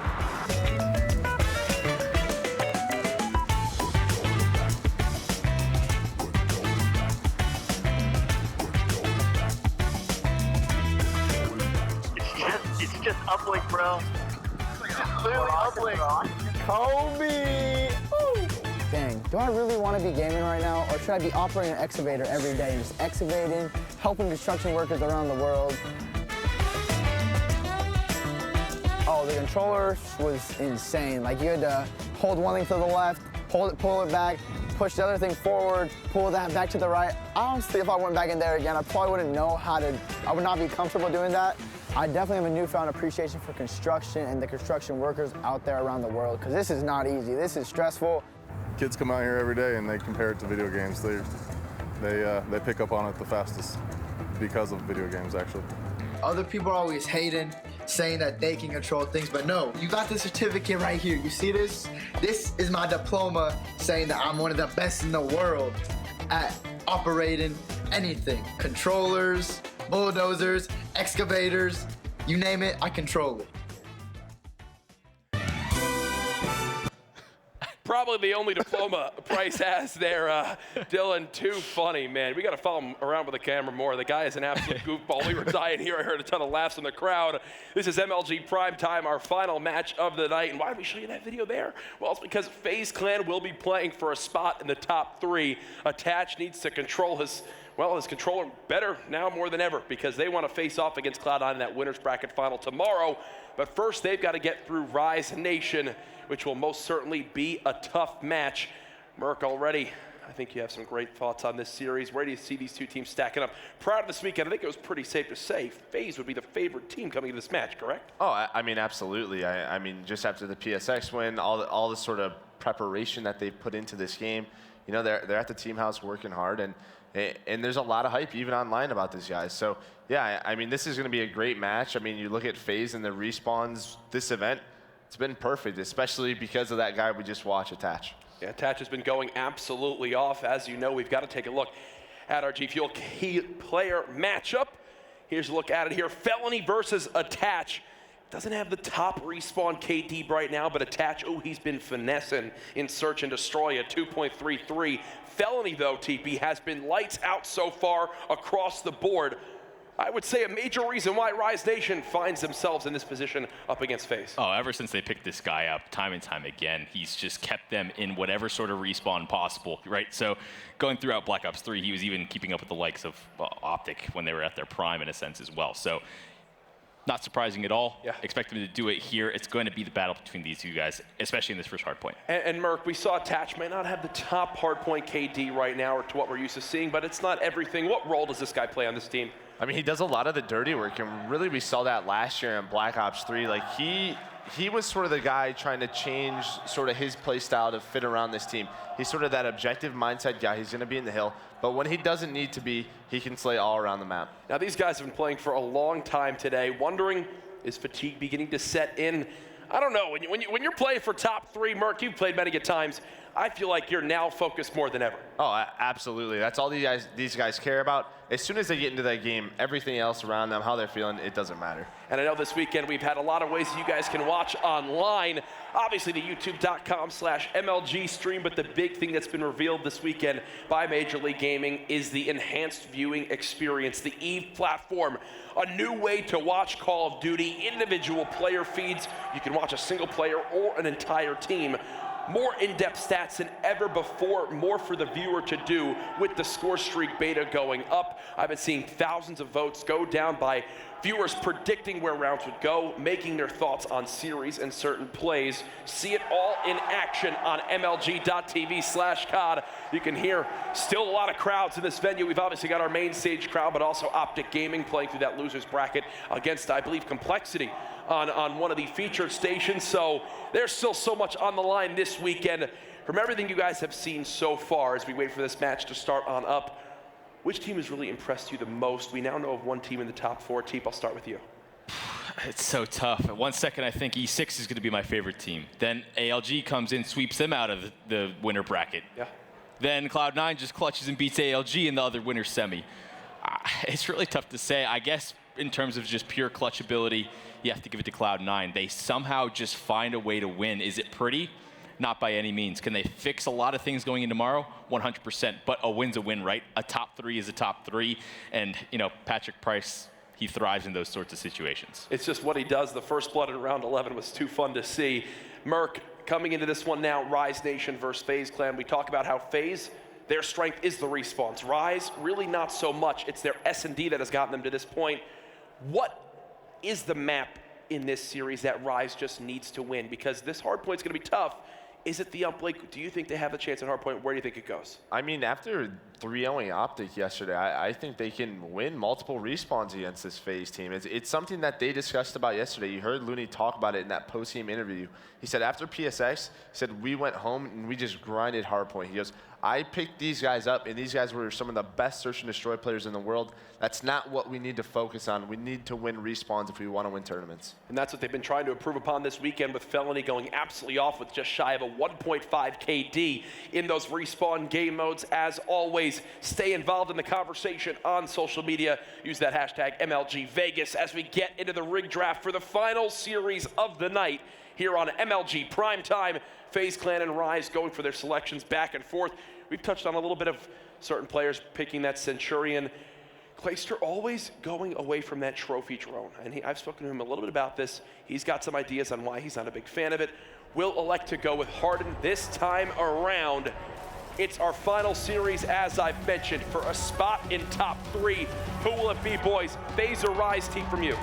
It's just uplink, bro. It's clearly uplink. Kobe! Ooh. Dang, do I really want to be gaming right now, or should I be operating an excavator every day, just excavating, helping construction workers around the world? Oh, the controller was insane. Like, you had to hold one thing to the left, pull it back, push the other thing forward, pull that back to the right. Honestly, if I went back in there again, I probably wouldn't know I would not be comfortable doing that. I definitely have a newfound appreciation for construction and the construction workers out there around the world, because this is not easy. This is stressful. Kids come out here every day and they compare it to video games. They pick up on it the fastest because of video games, actually. Other people are always hating, saying that they can control things, but no, you got the certificate right here. You see this? This is my diploma saying that I'm one of the best in the world at operating anything. Controllers, bulldozers, excavators, you name it, I control it. Probably the only diploma Price has there, Dylan. Too funny, man. We got to follow him around with the camera more. The guy is an absolute goofball. We were dying here. I heard a ton of laughs from the crowd. This is MLG Prime Time, our final match of the night. And why did we show you that video there? Well, it's because FaZe Clan will be playing for a spot in the top 3. Attach needs to control his controller better now more than ever, because they want to face off against Cloud9 in that winner's bracket final tomorrow. But first, they've got to get through Rise Nation, which will most certainly be a tough match. Merc, already, I think you have some great thoughts on this series. Where do you see these two teams stacking up? Prior to this weekend, I think it was pretty safe to say FaZe would be the favorite team coming into this match, correct? Oh, I mean, absolutely. I mean, just after the PSX win, all the sort of preparation that they've put into this game, you know, they're at the team house working hard, and there's a lot of hype even online about these guys. So yeah, I mean, this is going to be a great match. I mean, you look at FaZe and the respawns this event, it's been perfect, especially because of that guy we just watched, Attach. Yeah, Attach has been going absolutely off. As you know, we've got to take a look at our G Fuel key player matchup. Here's a look at it here. Felony versus Attach. Doesn't have the top respawn KD right now, but Attach, oh, he's been finessing in Search and Destroy at 2.33. Felony, though, TP, has been lights out so far across the board. I would say a major reason why Rise Nation finds themselves in this position up against FaZe. Oh, ever since they picked this guy up time and time again, he's just kept them in whatever sort of respawn possible, right? So going throughout Black Ops 3, he was even keeping up with the likes of Optic when they were at their prime in a sense as well. So not surprising at all. Yeah. Expect them to do it here. It's going to be the battle between these two guys, especially in this first hardpoint. And Merc, we saw Attach may not have the top hardpoint KD right now or to what we're used to seeing, but it's not everything. What role does this guy play on this team? I mean, he does a lot of the dirty work, and really we saw that last year in Black Ops 3. Like, he he was sort of the guy trying to change sort of his play style to fit around this team. He's sort of that objective mindset guy. He's going to be in the hill, but when he doesn't need to be, he can slay all around the map. Now, these guys have been playing for a long time today, wondering, is fatigue beginning to set in? I don't know. When you're playing for top 3, Merc, you've played many good times. I feel like you're now focused more than ever. Oh, absolutely. That's all these guys care about. As soon as they get into that game, everything else around them, how they're feeling, it doesn't matter. And I know this weekend we've had a lot of ways that you guys can watch online. Obviously, the youtube.com/MLG stream, but the big thing that's been revealed this weekend by Major League Gaming is the enhanced viewing experience, the EVE platform. A new way to watch Call of Duty, individual player feeds. You can watch a single player or an entire team. More in-depth stats than ever before, more for the viewer to do with the score streak beta going up. I've been seeing thousands of votes go down by viewers predicting where rounds would go, making their thoughts on series and certain plays. See it all in action on MLG.TV/COD. You can hear still a lot of crowds in this venue. We've obviously got our main stage crowd, but also Optic Gaming playing through that losers bracket against, I believe, Complexity on one of the featured stations. So there's still so much on the line this weekend. From everything you guys have seen so far as we wait for this match to start on up, which team has really impressed you the most? We now know of one team in the top 4. Teep, I'll start with you. It's so tough. At 1 second, I think E6 is going to be my favorite team. Then ALG comes in, sweeps them out of the winner bracket. Yeah. Then Cloud9 just clutches and beats ALG in the other winner semi. It's really tough to say. I guess in terms of just pure clutch ability, you have to give it to Cloud9. They somehow just find a way to win. Is it pretty? Not by any means. Can they fix a lot of things going in tomorrow? 100%. But a win's a win, right? A top 3 is a top 3. And, you know, Patrick Price, he thrives in those sorts of situations. It's just what he does. The first blood in round 11 was too fun to see. Merc, coming into this one now, Rise Nation versus FaZe Clan. We talk about how FaZe, their strength is the respawns. Rise, really not so much. It's their S&D that has gotten them to this point. What is the map in this series that Rise just needs to win? Because this hardpoint is going to be tough. Is it the Blake? Do you think they have a chance at hardpoint? Where do you think it goes? I mean, after 3-0ing Optic yesterday, I think they can win multiple respawns against this FaZe team. It's something that they discussed about yesterday. You heard Looney talk about it in that post-game interview. He said after PSX, he said, we went home and we just grinded hardpoint. He goes, I picked these guys up, and these guys were some of the best search and destroy players in the world. That's not what we need to focus on. We need to win respawns if we want to win tournaments. And that's what they've been trying to improve upon this weekend, with Felony going absolutely off with just shy of a 1.5 KD in those respawn game modes. As always, stay involved in the conversation on social media. Use that hashtag MLG Vegas as we get into the rig draft for the final series of the night here on MLG Primetime. FaZe Clan and Rise going for their selections back and forth. We've touched on a little bit of certain players picking that Centurion. Clayster always going away from that trophy drone. And I've spoken to him a little bit about this. He's got some ideas on why he's not a big fan of it. We'll elect to go with Harden this time around. It's our final series, as I've mentioned, for a spot in top 3. Who will it be, boys? FaZe or Rise? Team from you.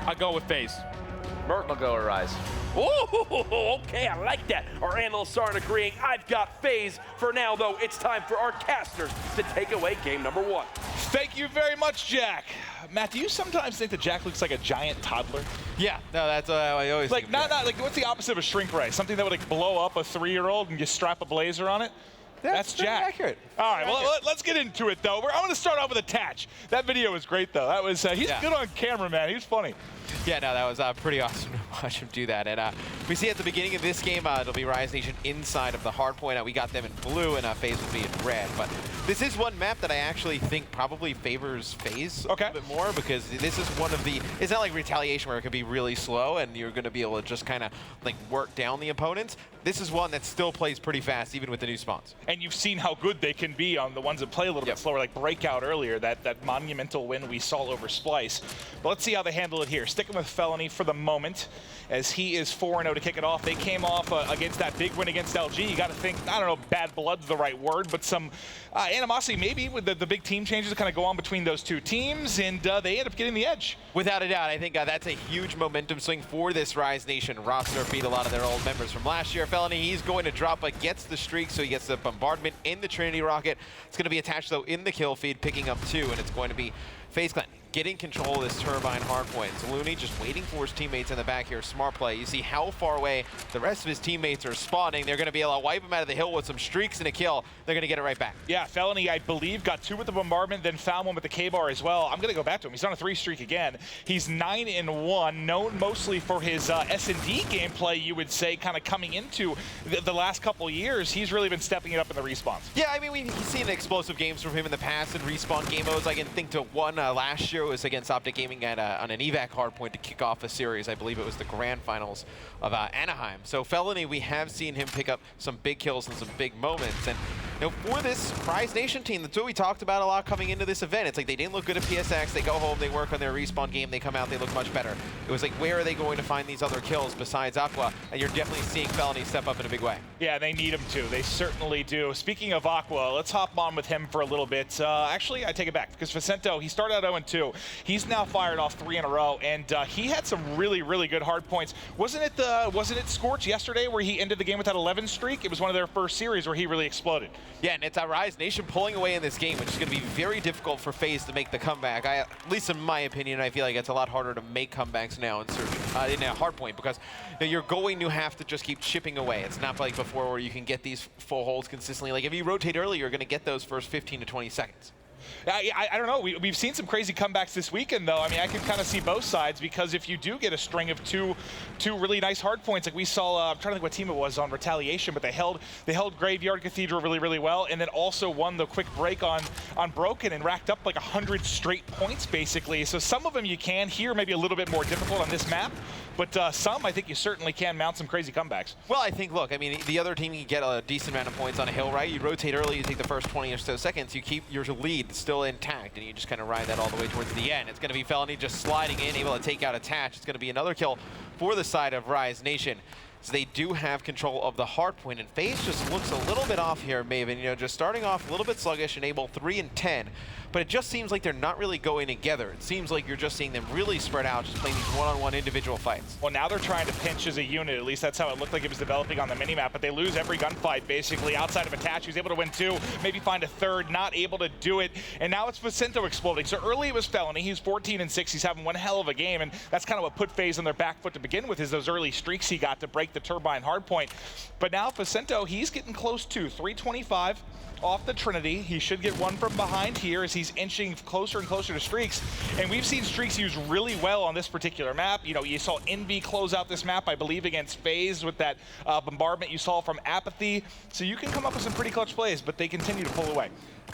I'll go with FaZe. Merc? I'll go with Rise. Oh, okay, I like that. Our analysts aren't agreeing. I've got FaZe. For now, though, it's time for our casters to take away game number 1. Thank you very much, Jack. Matt, do you sometimes think that Jack looks like a giant toddler? Yeah, no, that's what I always like. think. Not like what's the opposite of a shrink ray? Something that would like blow up a 3-year-old and just strap a blazer on it? That's Jack. Accurate. All right, well, let's get into it, though. I'm going to start off with Attach. That video was great, though. That was he's good on camera, man. He's funny. Yeah, no, that was pretty awesome to watch him do that. And we see at the beginning of this game, it'll be Rise Nation inside of the hard point. We got them in blue, and FaZe will be in red. But this is one map that I actually think probably favors FaZe a little bit more, because this is one of the, it's not like Retaliation where it can be really slow and you're going to be able to just kind of like work down the opponents. This is one that still plays pretty fast, even with the new spawns. And you've seen how good they can be on the ones that play a little bit slower, like Breakout earlier, that monumental win we saw over Splice. But let's see how they handle it here. Sticking with Felony for the moment, as he is 4-0 to kick it off. They came off against that big win against LG. You got to think, I don't know, bad blood's the right word, but some animosity maybe with the big team changes that kind of go on between those two teams, and they end up getting the edge. Without a doubt, I think that's a huge momentum swing for this Rise Nation roster. Beat a lot of their old members from last year. Felony, he's going to drop, but gets the streak, so he gets the bombardment in the Trinity Rocket. It's going to be attached, though, in the kill feed, picking up 2, and it's going to be FaZe Clan getting control of this Turbine hardpoint. So Looney just waiting for his teammates in the back here. Smart play. You see how far away the rest of his teammates are spawning. They're going to be able to wipe him out of the hill with some streaks and a kill. They're going to get it right back. Yeah, Felony, I believe, got 2 with the bombardment, then found 1 with the K-bar as well. I'm going to go back to him. He's on a 3 streak again. He's 9-1, known mostly for his S&D gameplay, you would say, kind of coming into the last couple years. He's really been stepping it up in the respawns. Yeah, I mean, we've seen explosive games from him in the past in respawn game modes. I can think to one last year was against Optic Gaming at on an evac hardpoint to kick off a series. I believe it was the grand finals of Anaheim. So Felony, we have seen him pick up some big kills and some big moments. And you know, for this Rise Nation team, that's what we talked about a lot coming into this event. It's like they didn't look good at PSX. They go home, they work on their respawn game, they come out, they look much better. It was like, where are they going to find these other kills besides Aqua? And you're definitely seeing Felony step up in a big way. Yeah, they need him to. They certainly do. Speaking of Aqua, let's hop on with him for a little bit. Actually, I take it back, because Facento, he started out 0-2. He's now fired off 3 in a row, and he had some really, really good hard points. Wasn't it Scorch yesterday where he ended the game with that 11 streak? It was one of their first series where he really exploded. Yeah, and it's Rise Nation pulling away in this game, which is going to be very difficult for FaZe to make the comeback. At least in my opinion, I feel like it's a lot harder to make comebacks now in a hardpoint, because you know, you're going to have to just keep chipping away. It's not like before where you can get these full holds consistently. Like if you rotate early, you're going to get those first 15 to 20 seconds. I don't know. We've seen some crazy comebacks this weekend, though. I mean, I can kind of see both sides, because if you do get a string of two really nice hard points, like we saw, I'm trying to think what team it was on Retaliation, but they held Graveyard Cathedral really, really well, and then also won the quick break on Broken and racked up like 100 straight points, basically. So some of them you can. Here, maybe a little bit more difficult on this map, but some I think you certainly can mount some crazy comebacks. Well, I think, look, I mean, the other team can get a decent amount of points on a hill, right? You rotate early, you take the first 20 or so seconds, you keep your lead still intact, and you just kind of ride that all the way towards the end. It's going to be Felony just sliding in, able to take out Attach. It's going to be another kill for the side of Rise Nation. So they do have control of the hard point, and FaZe just looks a little bit off here, Maven. You know, just starting off a little bit sluggish, Enable 3 and 10, but it just seems like they're not really going together. It seems like you're just seeing them really spread out, just playing these one-on-one individual fights. Well, now they're trying to pinch as a unit. At least that's how it looked like it was developing on the minimap, but they lose every gunfight, basically, outside of Attach. He's able to win 2, maybe find a 3rd, not able to do it, and now it's Facento exploding. So early it was Felony. He's 14 and 6. He's having one hell of a game, and that's kind of what put FaZe on their back foot to begin with, is those early streaks he got to break the Turbine hardpoint. But now Facento, he's getting close to 325 off the Trinity. He should get one from behind here as he's inching closer and closer to streaks. And we've seen streaks used really well on this particular map. You know, you saw Envy close out this map, I believe, against FaZe with that bombardment you saw from Apathy. So you can come up with some pretty clutch plays, but they continue to pull away.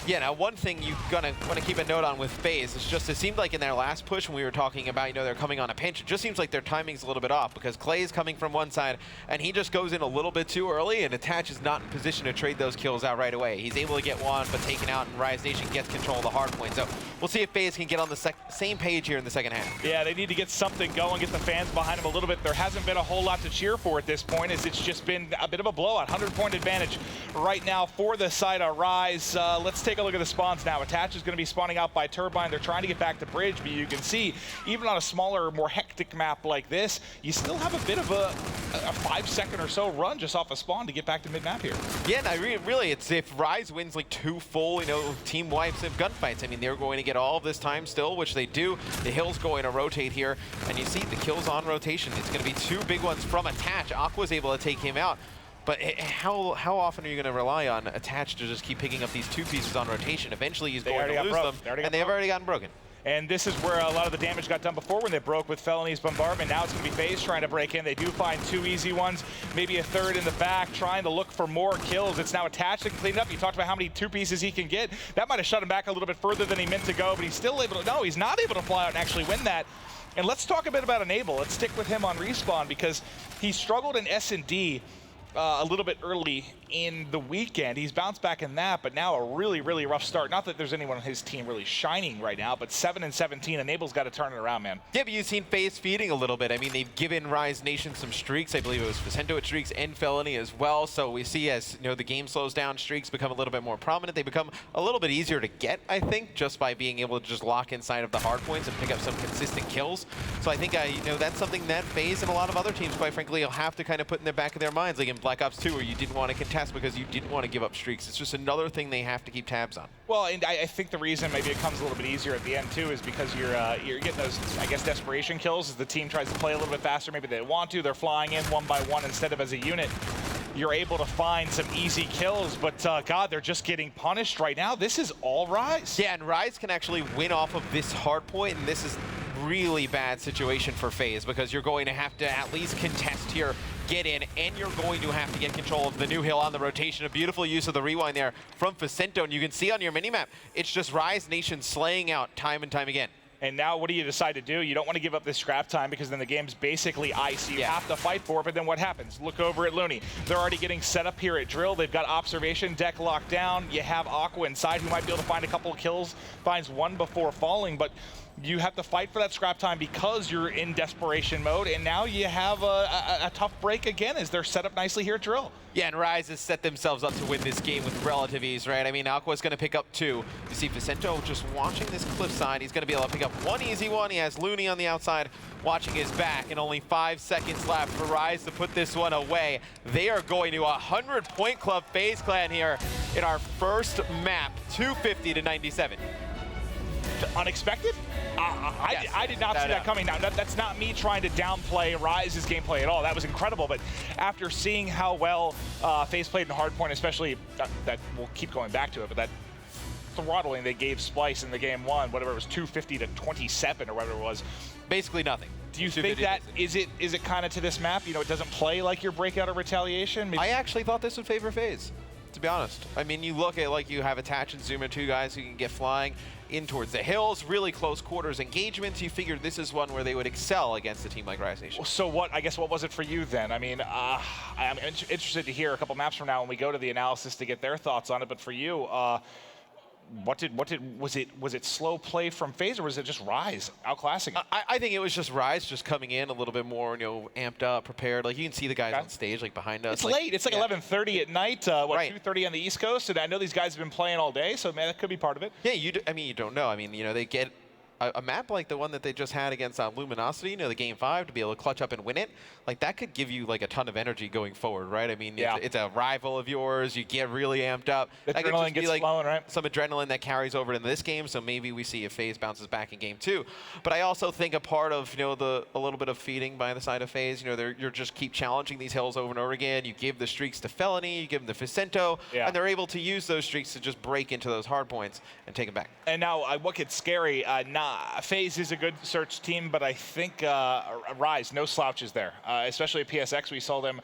Yeah, now one thing you're gonna want to keep a note on with FaZe is just, it seemed like in their last push when we were talking about, you know, they're coming on a pinch, it just seems like their timing's a little bit off, because Clay is coming from one side and he just goes in a little bit too early, and Attach is not in position to trade those kills out right away. He's able to get one, but taken out, and Rise Nation gets control of the hard point. So we'll see if FaZe can get on the same page here in the second half. Yeah, they need to get something going, get the fans behind them a little bit. There hasn't been a whole lot to cheer for at this point, as it's just been a bit of a blowout. 100-point advantage right now for the side of Rise. Let's take a look at the spawns now. Attach is going to be spawning out by Turbine. They're trying to get back to Bridge, but you can see, even on a smaller, more hectic map like this, you still have a bit of a 5-second or so run just off a spawn to get back to mid-map here. Yeah, and really, it's if Rise wins like 2 full, you know, team wipes of gunfights, I mean, they're going to get all of this time still, which they do. The Hill's going to rotate here, and you see the kills on rotation. It's going to be 2 big ones from Attach. Aqua's able to take him out. But how often are you going to rely on Attach to just keep picking up these 2 pieces on rotation? Eventually he's going to lose them, and they've already gotten broken. And this is where a lot of the damage got done before when they broke with Felony's bombardment. Now it's going to be FaZe trying to break in. They do find 2 easy ones, maybe a 3rd in the back, trying to look for more kills. It's now Attach that can clean it up. You talked about how many 2 pieces he can get. That might have shut him back a little bit further than he meant to go, but he's still able to, no, he's not able to fly out and actually win that. And let's talk a bit about Enable. Let's stick with him on Respawn, because he struggled in S&D a little bit early in the weekend. He's bounced back in that, but now a really, really rough start. Not that there's anyone on his team really shining right now, but 7 and 17, Enable's got to turn it around, man. Yeah, but you've seen FaZe feeding a little bit. I mean, they've given Rise Nation some streaks. I believe it was Facento with streaks and Felony as well. So we see, as you know, the game slows down, streaks become a little bit more prominent. They become a little bit easier to get, I think, just by being able to just lock inside of the hard points and pick up some consistent kills. So I think, you know, that's something that FaZe and a lot of other teams, quite frankly, will have to kind of put in the back of their minds. Like, in Black Ops 2 where you didn't want to contest because you didn't want to give up streaks. It's just another thing they have to keep tabs on. Well, and I think the reason maybe it comes a little bit easier at the end too is because you're getting those, I guess, desperation kills as the team tries to play a little bit faster. Maybe they want to. They're flying in one by one instead of as a unit. You're able to find some easy kills, but God, they're just getting punished right now. This is all Rise. Yeah, and Rise can actually win off of this hard point, and this is really bad situation for FaZe because you're going to have to at least contest here, get in, and you're going to have to get control of the new hill on the rotation. A beautiful use of the rewind there from Facento, and you can see on your minimap, it's just Rise Nation slaying out time and time again. And now what do you decide to do? You don't want to give up this scrap time because then the game's basically ice. You have to fight for it, but then what happens? Look over at Looney. They're already getting set up here at Drill. They've got observation deck locked down. You have Aqua inside who might be able to find a couple of kills, finds one before falling, but you have to fight for that scrap time because you're in desperation mode, and now you have a tough break again as they're set up nicely here at Drill. Yeah, and Rise has set themselves up to win this game with relative ease, right? I mean, Aqua's going to pick up 2. You see Facento just watching this cliffside. He's going to be able to pick up 1 easy one. He has Looney on the outside watching his back, and only 5 seconds left for Rise to put this one away. They are going to 100-point club FaZe Clan here in our first map, 250 to 97. Unexpected? I did not see that coming. Now, that's not me trying to downplay Rise's gameplay at all. That was incredible, but after seeing how well FaZe played in Hardpoint, especially, that we'll keep going back to it, but that throttling they gave Splice in the game 1, whatever it was, 250 to 27 or whatever it was. Basically nothing. Do you think that, is it kind of to this map, you know, it doesn't play like your Breakout or Retaliation? Maybe? I actually thought this would favor FaZe, to be honest. I mean, you look at, like, you have Attach and Zuma, 2 guys who can get flying in towards the hills, really close quarters engagements. You figured this is one where they would excel against a team like Rise Nation. So what was it for you then? I mean, I'm interested to hear a couple maps from now when we go to the analysis to get their thoughts on it, but for you, was it slow play from FaZe, or was it just Rise outclassing it? I think it was just Rise just coming in a little bit more, you know, amped up, prepared. Like, you can see the guys on stage, like, behind us. It's late. It's like 11:30 at night, 2:30 on the East Coast, and I know these guys have been playing all day, so, man, that could be part of it. Yeah, I mean, you don't know. I mean, you know, they get a map like the one that they just had against Luminosity, you know, the Game 5, to be able to clutch up and win it, like, that could give you, like, a ton of energy going forward, right? I mean, it's a rival of yours. You get really amped up. The adrenaline gets flowing, right? Some adrenaline that carries over into this game, so maybe we see if FaZe bounces back in Game 2. But I also think a part of, you know, a little bit of feeding by the side of FaZe, you know, you're just keep challenging these hills over and over again. You give the streaks to Felony, you give them to Facento, and they're able to use those streaks to just break into those hard points and take them back. And now, what gets scary, FaZe is a good search team, but I think Rise, no slouches there, especially at PSX. We saw them.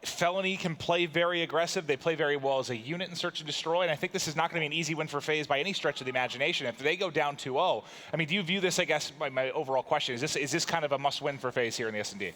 Felony can play very aggressive. They play very well as a unit in Search and Destroy, and I think this is not going to be an easy win for FaZe by any stretch of the imagination. If they go down 2-0, I mean, do you view this, I guess, my overall question, is this kind of a must-win for FaZe here in the S&D?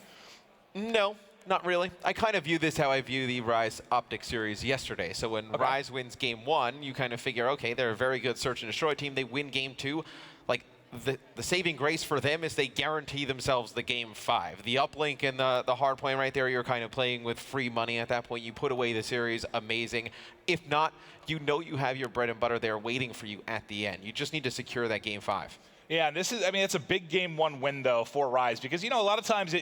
No. Not really. I kind of view this how I view the Rise Optic series yesterday. So when Rise wins Game 1, you kind of figure, okay, they're a very good Search and Destroy team. They win Game 2. Like, the saving grace for them is they guarantee themselves the Game 5. The uplink and the hard point right there, you're kind of playing with free money at that point. You put away the series, amazing. If not, you know you have your bread and butter there waiting for you at the end. You just need to secure that Game 5. Yeah, this is, I mean, it's a big Game 1 win, though, for Rise, because, you know, a lot of times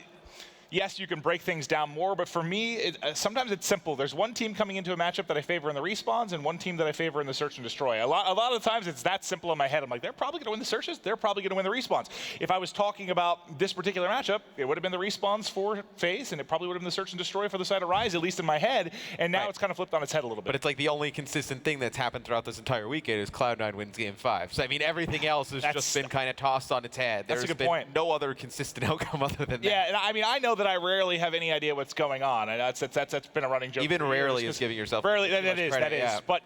yes, you can break things down more, but for me, sometimes it's simple. There's one team coming into a matchup that I favor in the respawns and one team that I favor in the Search and Destroy. A lot of times it's that simple in my head. I'm like, they're probably going to win the searches. They're probably going to win the respawns. If I was talking about this particular matchup, it would have been the respawns for FaZe, and it probably would have been the Search and Destroy for the side of Rise, at least in my head. And now it's kind of flipped on its head a little bit. But it's like the only consistent thing that's happened throughout this entire weekend is Cloud9 wins Game 5. So, I mean, everything else has just been kind of tossed on its head. That's a good point. No other consistent outcome other than that. Yeah, and I mean, I know that I rarely have any idea what's going on, and that's been a running joke. Even rarely is giving yourself rarely. That is. Yeah. But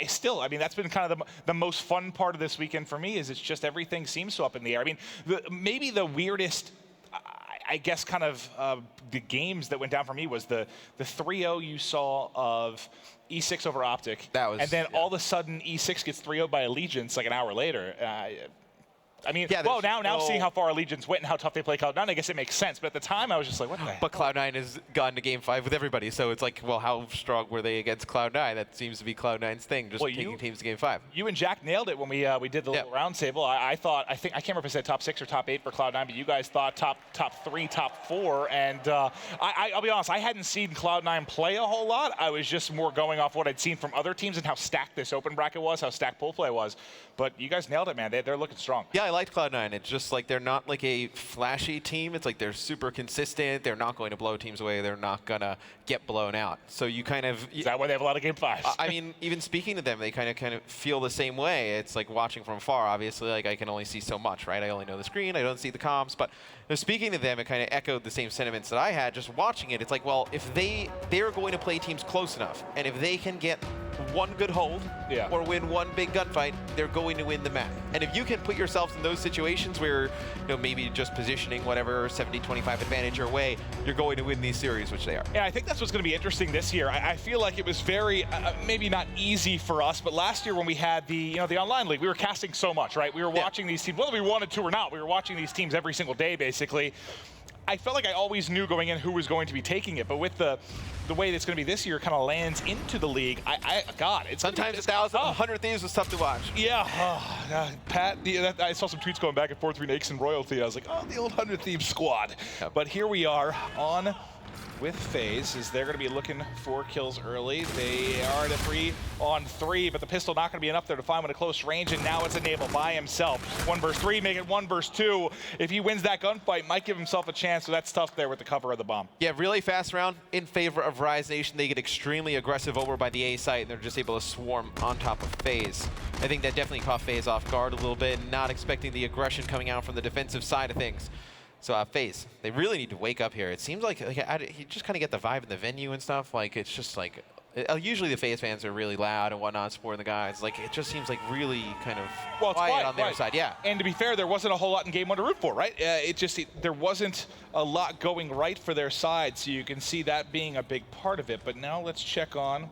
still, I mean, that's been kind of the most fun part of this weekend for me. Is it's just everything seems so up in the air. I mean, maybe the weirdest, I guess, kind of the games that went down for me was the 3-0 you saw of E6 over Optic, and then all of a sudden E6 gets 3-0 by Allegiance like an hour later. I mean, Yeah, well, there's now no- seeing how far Allegiance went and how tough they play Cloud9, I guess it makes sense. But at the time, I was just like, what the But Cloud9 has gotten to Game 5 with everybody, so it's like, well, how strong were they against Cloud9? That seems to be Cloud9's thing, just taking teams to Game 5. You and Jack nailed it when we did the little round table. I can't remember if I said top 6 or top 8 for Cloud9, but you guys thought top 3, top 4. And I'll be honest, I hadn't seen Cloud9 play a whole lot. I was just more going off what I'd seen from other teams and how stacked this open bracket was, how stacked pool play was. But you guys nailed it, man. They're looking strong. Yeah, I liked Cloud9. It's just like they're not like a flashy team. It's like they're super consistent. They're not going to blow teams away. They're not going to get blown out. So you kind of... Is that why they have a lot of Game 5s? I mean, even speaking to them, they kind of feel the same way. It's like watching from far. Obviously, like I can only see so much, right? I only know the screen. I don't see the comps. But speaking to them, it kind of echoed the same sentiments that I had just watching it. It's like, well, if they're going to play teams close enough, and if they can get one good hold or win one big gunfight, they're going to win the map. And if you can put yourselves in those situations where, maybe just positioning whatever 70-25 advantage your way, you're going to win these series, which they are. Yeah, I think that's what's going to be interesting this year. I feel like it was very, maybe not easy for us, but last year when we had the online league, we were casting so much, right? We were watching these teams, whether we wanted to or not, we were watching these teams every single day, basically. I felt like I always knew going in who was going to be taking it, but with the way that's going to be this year, kind of lands into the league. God, it's sometimes 100 Thieves was tough to watch. Yeah, Pat. I saw some tweets going back and forth between Aches and Royalty. I was like, oh, the old 100 Thieves squad. Yep. But here we are on with FaZe, as they're going to be looking for kills early. They are at a 3-on-3, but the pistol not going to be enough there to find one at close range, and now it's Enable by himself. 1 versus 3, make it 1 versus 2. If he wins that gunfight, might give himself a chance, so that's tough there with the cover of the bomb. Yeah, really fast round in favor of Rise Nation. They get extremely aggressive over by the A site, and they're just able to swarm on top of FaZe. I think that definitely caught FaZe off guard a little bit, not expecting the aggression coming out from the defensive side of things. So FaZe, they really need to wake up here. It seems like you just kind of get the vibe in the venue and stuff. Like, it's just like, usually the FaZe fans are really loud and whatnot, supporting the guys. Like, it just seems like really kind of quiet on their side. Yeah. And to be fair, there wasn't a whole lot in Game 1 to root for, right? There wasn't a lot going right for their side, so you can see that being a big part of it. But now let's check on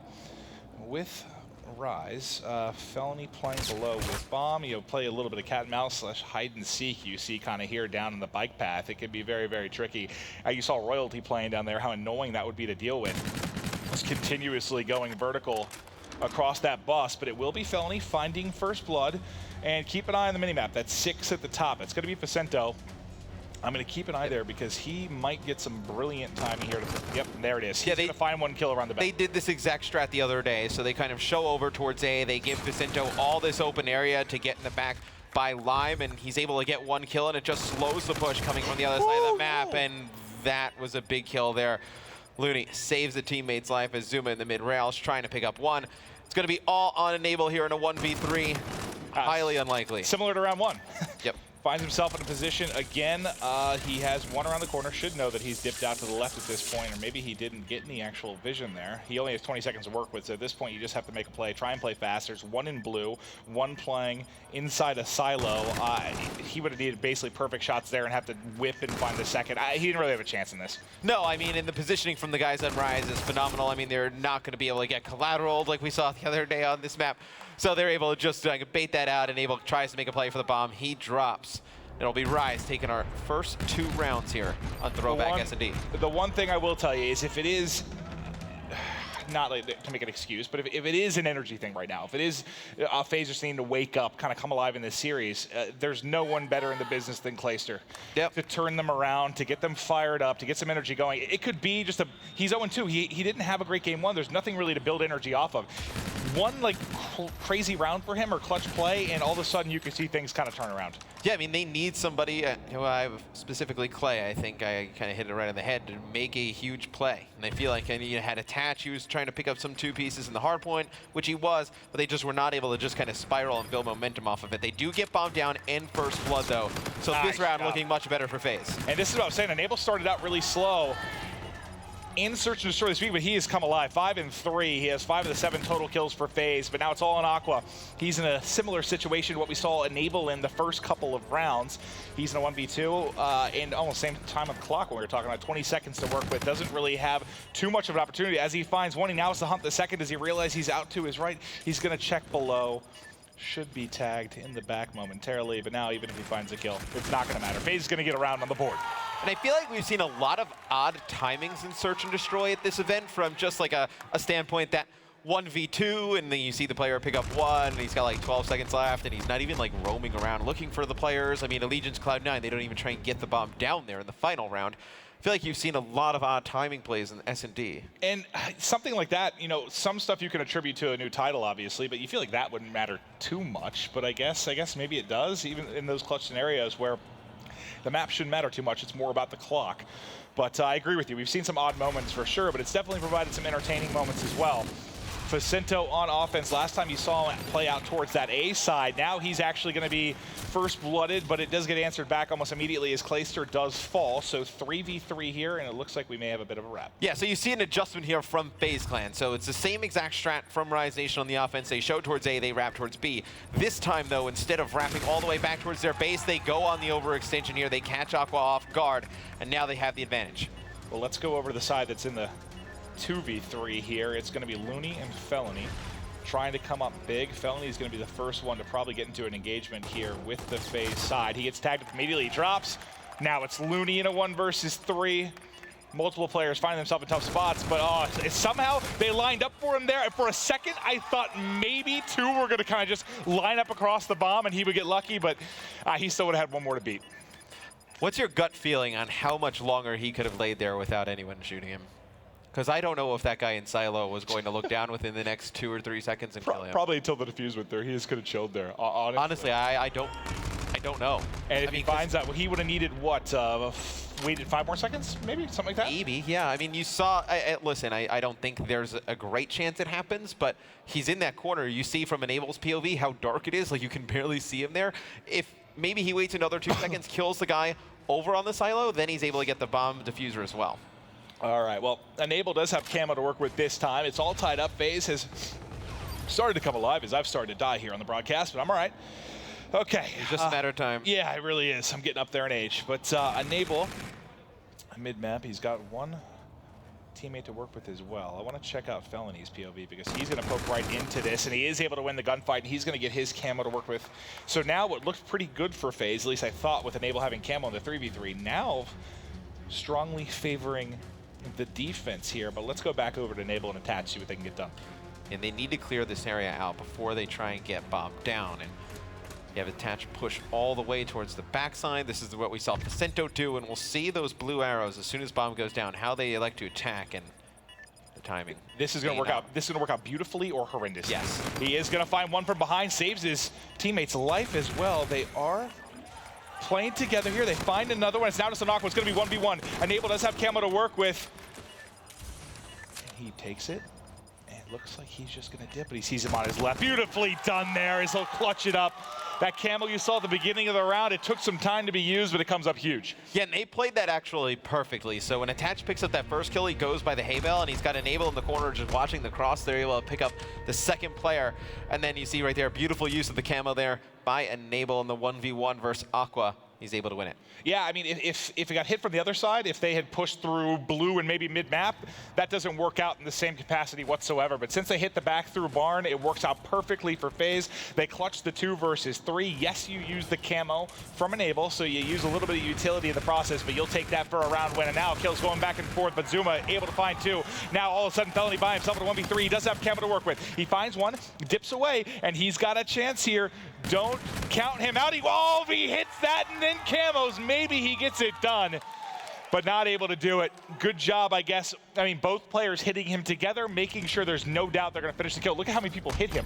with Rise. Felony playing below with Bomb. You'll play a little bit of cat and mouse / hide and seek. You see kind of here down in the bike path. It can be very, very tricky. You saw Royalty playing down there, how annoying that would be to deal with. Just continuously going vertical across that bus, but it will be Felony finding first blood. And keep an eye on the minimap. That's 6 at the top. It's going to be Facento. I'm going to keep an eye there because he might get some brilliant timing here. Yep, there it is. He's going to find one kill around the back. They did this exact strat the other day, so they kind of show over towards A. They give Facento all this open area to get in the back by Lime, and he's able to get one kill, and it just slows the push coming from the other side of the map, and that was a big kill there. Looney saves a teammate's life as Zuma in the mid-rails trying to pick up one. It's going to be all on Enable here in a 1v3. Highly unlikely. Similar to round 1. Yep. Finds himself in a position again. He has one around the corner. Should know that he's dipped out to the left at this point, or maybe he didn't get any actual vision there. He only has 20 seconds to work with, so at this point you just have to make a play. Try and play fast. There's one in blue, one playing inside a silo. He would have needed basically perfect shots there and have to whip and find the second. He didn't really have a chance in this. No, I mean, and the positioning from the guys on Rise is phenomenal. I mean, they're not going to be able to get collateraled like we saw the other day on this map. So they're able to just bait that out, and Able tries to make a play for the bomb. He drops. It'll be Rise taking our first 2 rounds here on Throwback S&D. The one thing I will tell you is if it is, not like to make an excuse, but if it is an energy thing right now, if it is FaZe just needing to wake up, kind of come alive in this series, there's no one better in the business than Clayster. Yep. To turn them around, to get them fired up, to get some energy going. It could be just he's 0-2. He didn't have a great game 1. There's nothing really to build energy off of. One crazy round for him or clutch play, and all of a sudden you can see things kind of turn around. Yeah, I mean, they need somebody, specifically Clay, I think I kind of hit it right on the head, to make a huge play. And I feel like had Attach, he was trying to pick up some 2 pieces in the hard point, which he was, but they just were not able to just kind of spiral and build momentum off of it. They do get bombed down in first blood, though, so this round looking much better for FaZe. And this is what I was saying, Enable started out really slow in search and destroy this week, but he has come alive. 5 and 3. He has 5 of the 7 total kills for FaZe, but now it's all on Aqua. He's in a similar situation to what we saw Enable in the first couple of rounds. He's in a 1v2 and almost same time of the clock when we were talking about 20 seconds to work with. Doesn't really have too much of an opportunity. As he finds one, he now has to hunt the second. Does he realize he's out to his right? He's going to check below. should be tagged in the back momentarily, but now even if he finds a kill, it's not going to matter. FaZe is going to get around on the board. And I feel like we've seen a lot of odd timings in Search and Destroy at this event, from just like a standpoint that 1v2, and then you see the player pick up one, and he's got like 12 seconds left, and he's not even like roaming around looking for the players. I mean, Allegiance Cloud9, they don't even try and get the bomb down there in the final round. I feel like you've seen a lot of odd timing plays in S&D. And something like that, you know, some stuff you can attribute to a new title, obviously, but you feel like that wouldn't matter too much. But I guess maybe it does, even in those clutch scenarios where the map shouldn't matter too much. It's more about the clock. But I agree with you. We've seen some odd moments for sure, but it's definitely provided some entertaining moments as well. Facento on offense, last time you saw him play out towards that A side. Now he's actually going to be first blooded, but it does get answered back almost immediately as Clayster does fall. So 3v3 here, and it looks like we may have a bit of a wrap. Yeah, so you see an adjustment here from FaZe Clan. So it's the same exact strat from Rise Nation on the offense. They show towards A, they wrap towards B. This time, though, instead of wrapping all the way back towards their base, they go on the overextension here. They catch Aqua off guard, and now they have the advantage. Well, let's go over to the side that's in the 2v3 here. It's going to be Looney and Felony trying to come up big. Felony is going to be the first one to probably get into an engagement here with the FaZe side. He gets tagged immediately, he drops. Now it's Looney in a 1 versus 3. Multiple players find themselves in tough spots, but somehow they lined up for him there. And for a second, I thought maybe 2 were going to kind of just line up across the bomb and he would get lucky, but he still would have had 1 more to beat. What's your gut feeling on how much longer he could have laid there without anyone shooting him? Because I don't know if that guy in silo was going to look down within the next 2 or 3 seconds and kill him. Probably until the defuse went there. He just could have chilled there. Honestly, I don't know. And if he finds out, he would have needed what? Waited 5 more seconds, maybe something like that. Maybe, yeah. I mean, you saw. Listen, I don't think there's a great chance it happens, but he's in that corner. You see from Enable's POV how dark it is. Like you can barely see him there. If maybe he waits another 2 seconds, kills the guy over on the silo, then he's able to get the bomb diffuser as well. All right, well, Enable does have camo to work with this time. It's all tied up. FaZe has started to come alive as I've started to die here on the broadcast, but I'm all right. Okay. It's just a matter of time. Yeah, it really is. I'm getting up there in age. But Enable, mid-map, he's got 1 teammate to work with as well. I want to check out Felony's POV because he's going to poke right into this, and he is able to win the gunfight, and he's going to get his camo to work with. So now what looked pretty good for FaZe, at least I thought, with Enable having camo in the 3v3, now strongly favoring the defense here, but let's go back over to Enable and Attach, see what they can get done. And they need to clear this area out before they try and get bombed down. And you have Attach push all the way towards the backside. This is what we saw Facento do, and we'll see those blue arrows as soon as bomb goes down, how they elect to attack and the timing. This is going to work out. This is going to work out beautifully or horrendously. Yes. He is going to find 1 from behind, saves his teammate's life as well. They are playing together here. They find another one. It's now just an Aqua. It's going to be 1v1. Enable does have camo to work with. And he takes it. And it looks like he's just going to dip, but he sees him on his left. Beautifully done there as he'll clutch it up. That camo you saw at the beginning of the round, it took some time to be used, but it comes up huge. Yeah, and they played that actually perfectly. So when Attach picks up that first kill, he goes by the hay bale, and he's got Enable in the corner just watching the cross. They're able to pick up the second player. And then you see right there, beautiful use of the camo there by Enable in the 1v1 versus Aqua. He's able to win it. Yeah, I mean, if it got hit from the other side, if they had pushed through blue and maybe mid-map, that doesn't work out in the same capacity whatsoever. But since they hit the back through barn, it works out perfectly for FaZe. They clutch the 2 versus 3. Yes, you use the camo from Enable, so you use a little bit of utility in the process, but you'll take that for a round win. And now kills going back and forth, but Zuma able to find 2. Now all of a sudden, Felony by himself in a 1v3. He does have camo to work with. He finds 1, dips away, and he's got a chance here. Don't count him out. He hits that and then camos. Maybe he gets it done, but not able to do it. Good job, I guess. I mean, both players hitting him together, making sure there's no doubt they're going to finish the kill. Look at how many people hit him.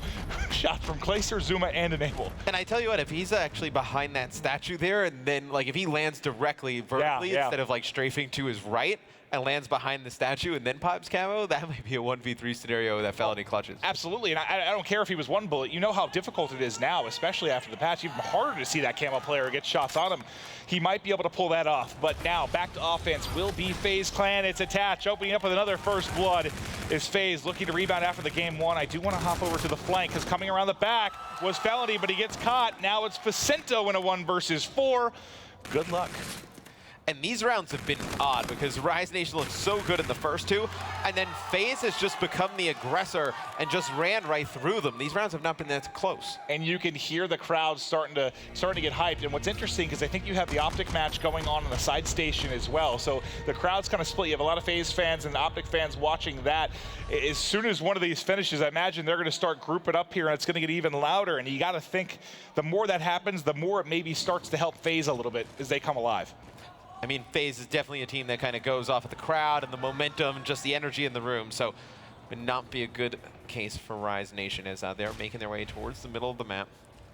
Shot from Clayster, Zuma, and Enable. And I tell you what, if he's actually behind that statue there, and then like if he lands directly vertically instead of like strafing to his right, and lands behind the statue and then pops camo, that might be a 1v3 scenario that Felony clutches. Absolutely, and I don't care if he was 1 bullet. You know how difficult it is now, especially after the patch. Even harder to see that camo player get shots on him. He might be able to pull that off, but now back to offense will be FaZe Clan. It's Attach opening up with another first blood. Is FaZe looking to rebound after the game 1. I do want to hop over to the flank because coming around the back was Felony, but he gets caught. Now it's Facento in a 1 versus 4. Good luck. And these rounds have been odd because Rise Nation looked so good in the first two, and then FaZe has just become the aggressor and just ran right through them. These rounds have not been that close. And you can hear the crowd starting to get hyped. And what's interesting is I think you have the Optic match going on the side station as well. So the crowd's kind of split. You have a lot of FaZe fans and Optic fans watching that. As soon as one of these finishes, I imagine they're going to start grouping up here, and it's going to get even louder. And you got to think the more that happens, the more it maybe starts to help FaZe a little bit as they come alive. I mean, FaZe is definitely a team that kind of goes off of the crowd and the momentum, just the energy in the room. So would not be a good case for Rise Nation as they're making their way towards the middle of the map.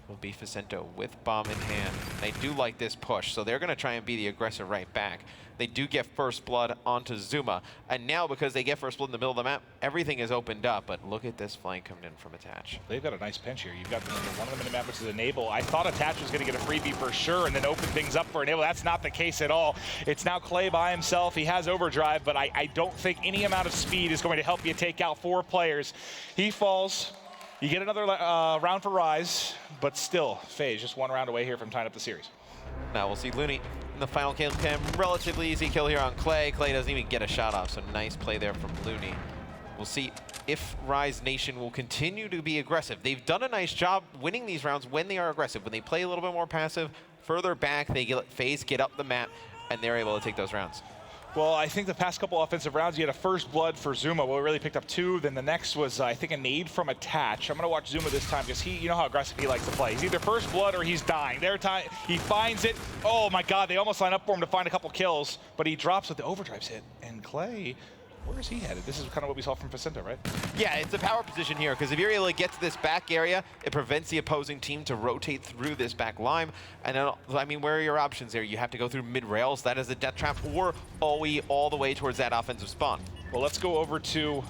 Will be Facento with bomb in hand. They do like this push, so they're going to try and be the aggressor right back. They do get first blood onto Zuma, and now because they get first blood in the middle of the map, everything is opened up, but look at this flank coming in from Attach. They've got a nice pinch here. You've got the number one on the minimap, which is Enable. I thought Attach was going to get a freebie for sure and then open things up for Enable. That's not the case at all. It's now Clay by himself. He has overdrive, but I don't think any amount of speed is going to help you take out 4 players. He falls. You get another round for Rise, but still, FaZe just 1 round away here from tying up the series. Now we'll see Looney in the final kill cam. Relatively easy kill here on Clay. Clay doesn't even get a shot off, so nice play there from Looney. We'll see if Rise Nation will continue to be aggressive. They've done a nice job winning these rounds when they are aggressive. When they play a little bit more passive, further back, they let FaZe get up the map, and they're able to take those rounds. Well, I think the past couple offensive rounds, you had a first blood for Zuma. Well, we really picked up 2. Then the next was, I think, a nade from Attach. I'm going to watch Zuma this time because you know how aggressive he likes to play. He's either first blood or he's dying. He finds it. Oh, my God, they almost line up for him to find a couple kills, but he drops with the overdrives hit. And Clay, where is he headed? This is kind of what we saw from Facento, right? Yeah, it's a power position here, because if you're able to get to this back area, it prevents the opposing team to rotate through this back line. And then, I mean, where are your options there? You have to go through mid-rails, that is a death trap, or all the way towards that offensive spawn. Well, let's go over to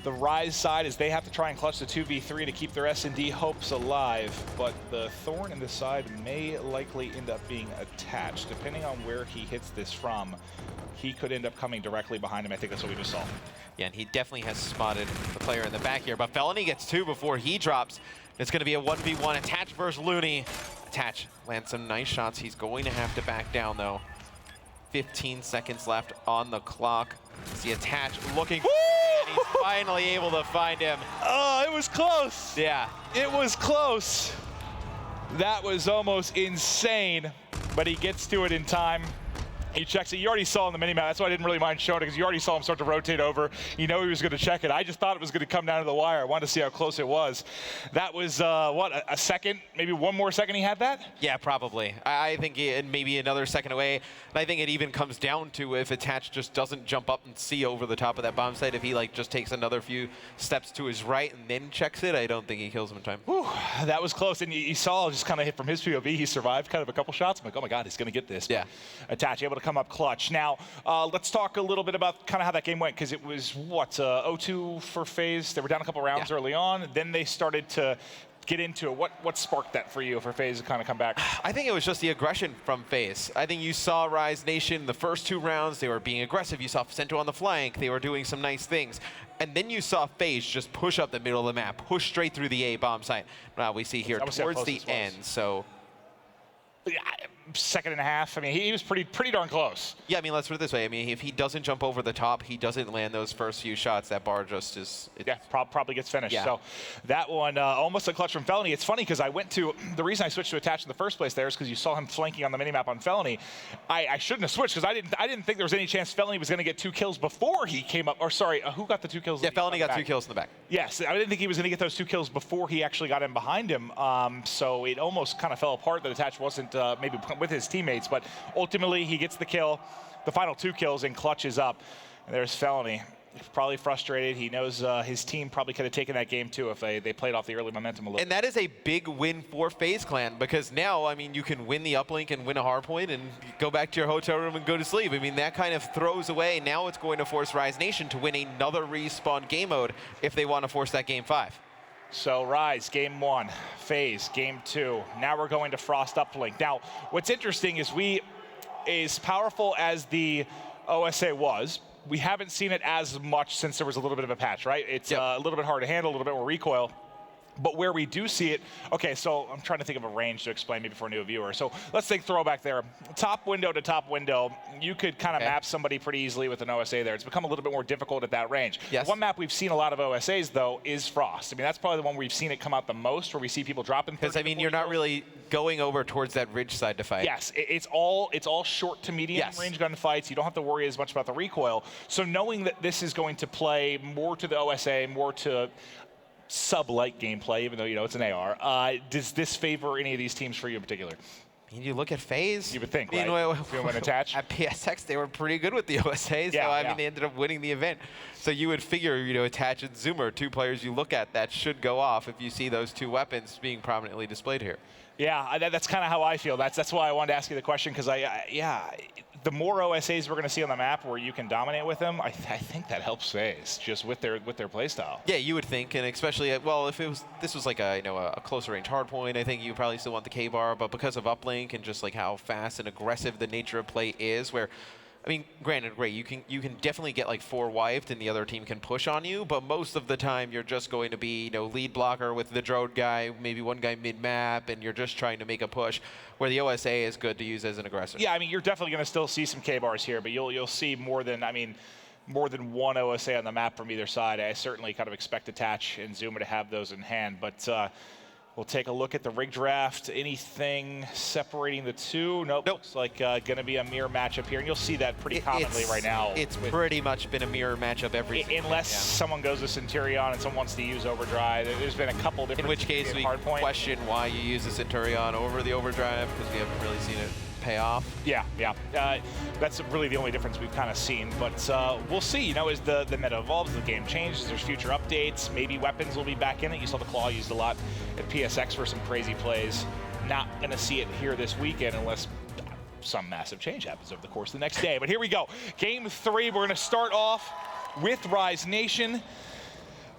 the Rise side as they have to try and clutch the 2v3 to keep their S&D hopes alive. But the Thorn in the side may likely end up being Attached. Depending on where he hits this from, he could end up coming directly behind him. I think that's what we just saw. Yeah, and he definitely has spotted the player in the back here. But Felony gets 2 before he drops. It's going to be a 1v1. Attach versus Looney. Attach lands some nice shots. He's going to have to back down, though. 15 seconds left on the clock. See Attach looking for him, and he's finally able to find him. Oh, it was close. Yeah. It was close. That was almost insane, but he gets to it in time. He checks it. You already saw on the minimap. That's why I didn't really mind showing it, because you already saw him start to rotate over. You know he was going to check it. I just thought it was going to come down to the wire. I wanted to see how close it was. That was, what, a second? Maybe 1 more second he had that? Yeah, probably. I think maybe another second away. And I think it even comes down to if Attach just doesn't jump up and see over the top of that bomb site. If he just takes another few steps to his right and then checks it, I don't think he kills him in time. Whew, that was close. And you saw just kind of hit from his POV. He survived kind of a couple shots. I'm like, oh my God, he's going to get this. Yeah. Attach able to come up clutch. Now, let's talk a little bit about kind of how that game went, because it was, what, 0-2 for FaZe? They were down a couple rounds early on. Then they started to get into it. What sparked that for you for FaZe to kind of come back? I think it was just the aggression from FaZe. I think you saw Rise Nation the first 2 rounds. They were being aggressive. You saw Facento on the flank. They were doing some nice things. And then you saw FaZe just push up the middle of the map, push straight through the A bomb site. Now we see here towards the end. So. Yeah, second and a half. I mean, he was pretty darn close. Yeah, I mean, let's put it this way. I mean, if he doesn't jump over the top, he doesn't land those first few shots, that bar just is... Yeah, probably gets finished. Yeah. So that one, almost a clutch from Felony. It's funny because I went to... The reason I switched to Attach in the first place there is because you saw him flanking on the minimap on Felony. I shouldn't have switched because I didn't think there was any chance Felony was going to get 2 kills before he came up. Or sorry, who got the 2 kills? Yeah, Felony got 2 kills in the back. Yes, I didn't think he was going to get those 2 kills before he actually got in behind him. So it almost kind of fell apart that Attach wasn't maybe with his teammates, but ultimately he gets the kill, the final 2 kills, and clutches up. And there's Felony. He's probably frustrated. He knows his team probably could have taken that game too if they played off the early momentum a little. And that is a big win for FaZe Clan, because now, I mean, you can win the uplink and win a hardpoint and go back to your hotel room and go to sleep. I mean, that kind of throws away. Now it's going to force Rise Nation to win another respawn game mode if they want to force that game 5. So Rise, game 1, FaZe, game 2. Now we're going to Frost uplink. Now, what's interesting is as powerful as the OSA was, we haven't seen it as much since there was a little bit of a patch, right? It's a little bit hard to handle, a little bit more recoil. But where we do see it, okay, so I'm trying to think of a range to explain maybe for a new viewer. So let's think throwback there. Top window to top window, you could kind of map somebody pretty easily with an OSA there. It's become a little bit more difficult at that range. Yes. One map we've seen a lot of OSAs, though, is Frost. I mean, that's probably the one where we've seen it come out the most, where we see people dropping. Because, I mean, you're not really going over towards that ridge side to fight. Yes, it's all short to medium range gunfights. You don't have to worry as much about the recoil. So knowing that this is going to play more to the OSA, more to sub-like gameplay, even though, you know, it's an AR. Does this favor any of these teams for you in particular? You look at FaZe. You would think, right? If you want to attach. At PSX, they were pretty good with the OSA, so I mean, they ended up winning the event. So you would figure, you know, Attach and Zoomer, two players you look at that should go off if you see those two weapons being prominently displayed here. Yeah, that's kind of how I feel. That's why I wanted to ask you the question, because the more OSAs we're going to see on the map where you can dominate with them, I think that helps FaZe just with their play style. Yeah, you would think, and especially well, if this was like a closer range hardpoint, I think you probably still want the K-bar, but because of uplink and just like how fast and aggressive the nature of play is, where I mean, granted, great, you can definitely get like 4 wiped and the other team can push on you, but most of the time you're just going to be, you know, lead blocker with the drone guy, maybe one guy mid-map, and you're just trying to make a push, where the OSA is good to use as an aggressor. Yeah, I mean, you're definitely going to still see some K-bars here, but you'll see more than one OSA on the map from either side. I certainly kind of expect Attach and Zoomer to have those in hand, but we'll take a look at the rig draft. Anything separating the two? Nope. Looks like going to be a mirror matchup here, and you'll see that pretty commonly right now. It's pretty much been a mirror matchup every unless someone goes to Centurion and someone wants to use Overdrive. There's been a couple different. In which case we question why you use the Centurion over the Overdrive, because we haven't really seen it pay off. Yeah. That's really the only difference we've kind of seen. But we'll see, you know, as the meta evolves, the game changes, there's future updates, maybe weapons will be back in it. You saw the Claw used a lot at PSX for some crazy plays. Not going to see it here this weekend unless some massive change happens over the course of the next day. But here we go. Game 3, we're going to start off with Rise Nation.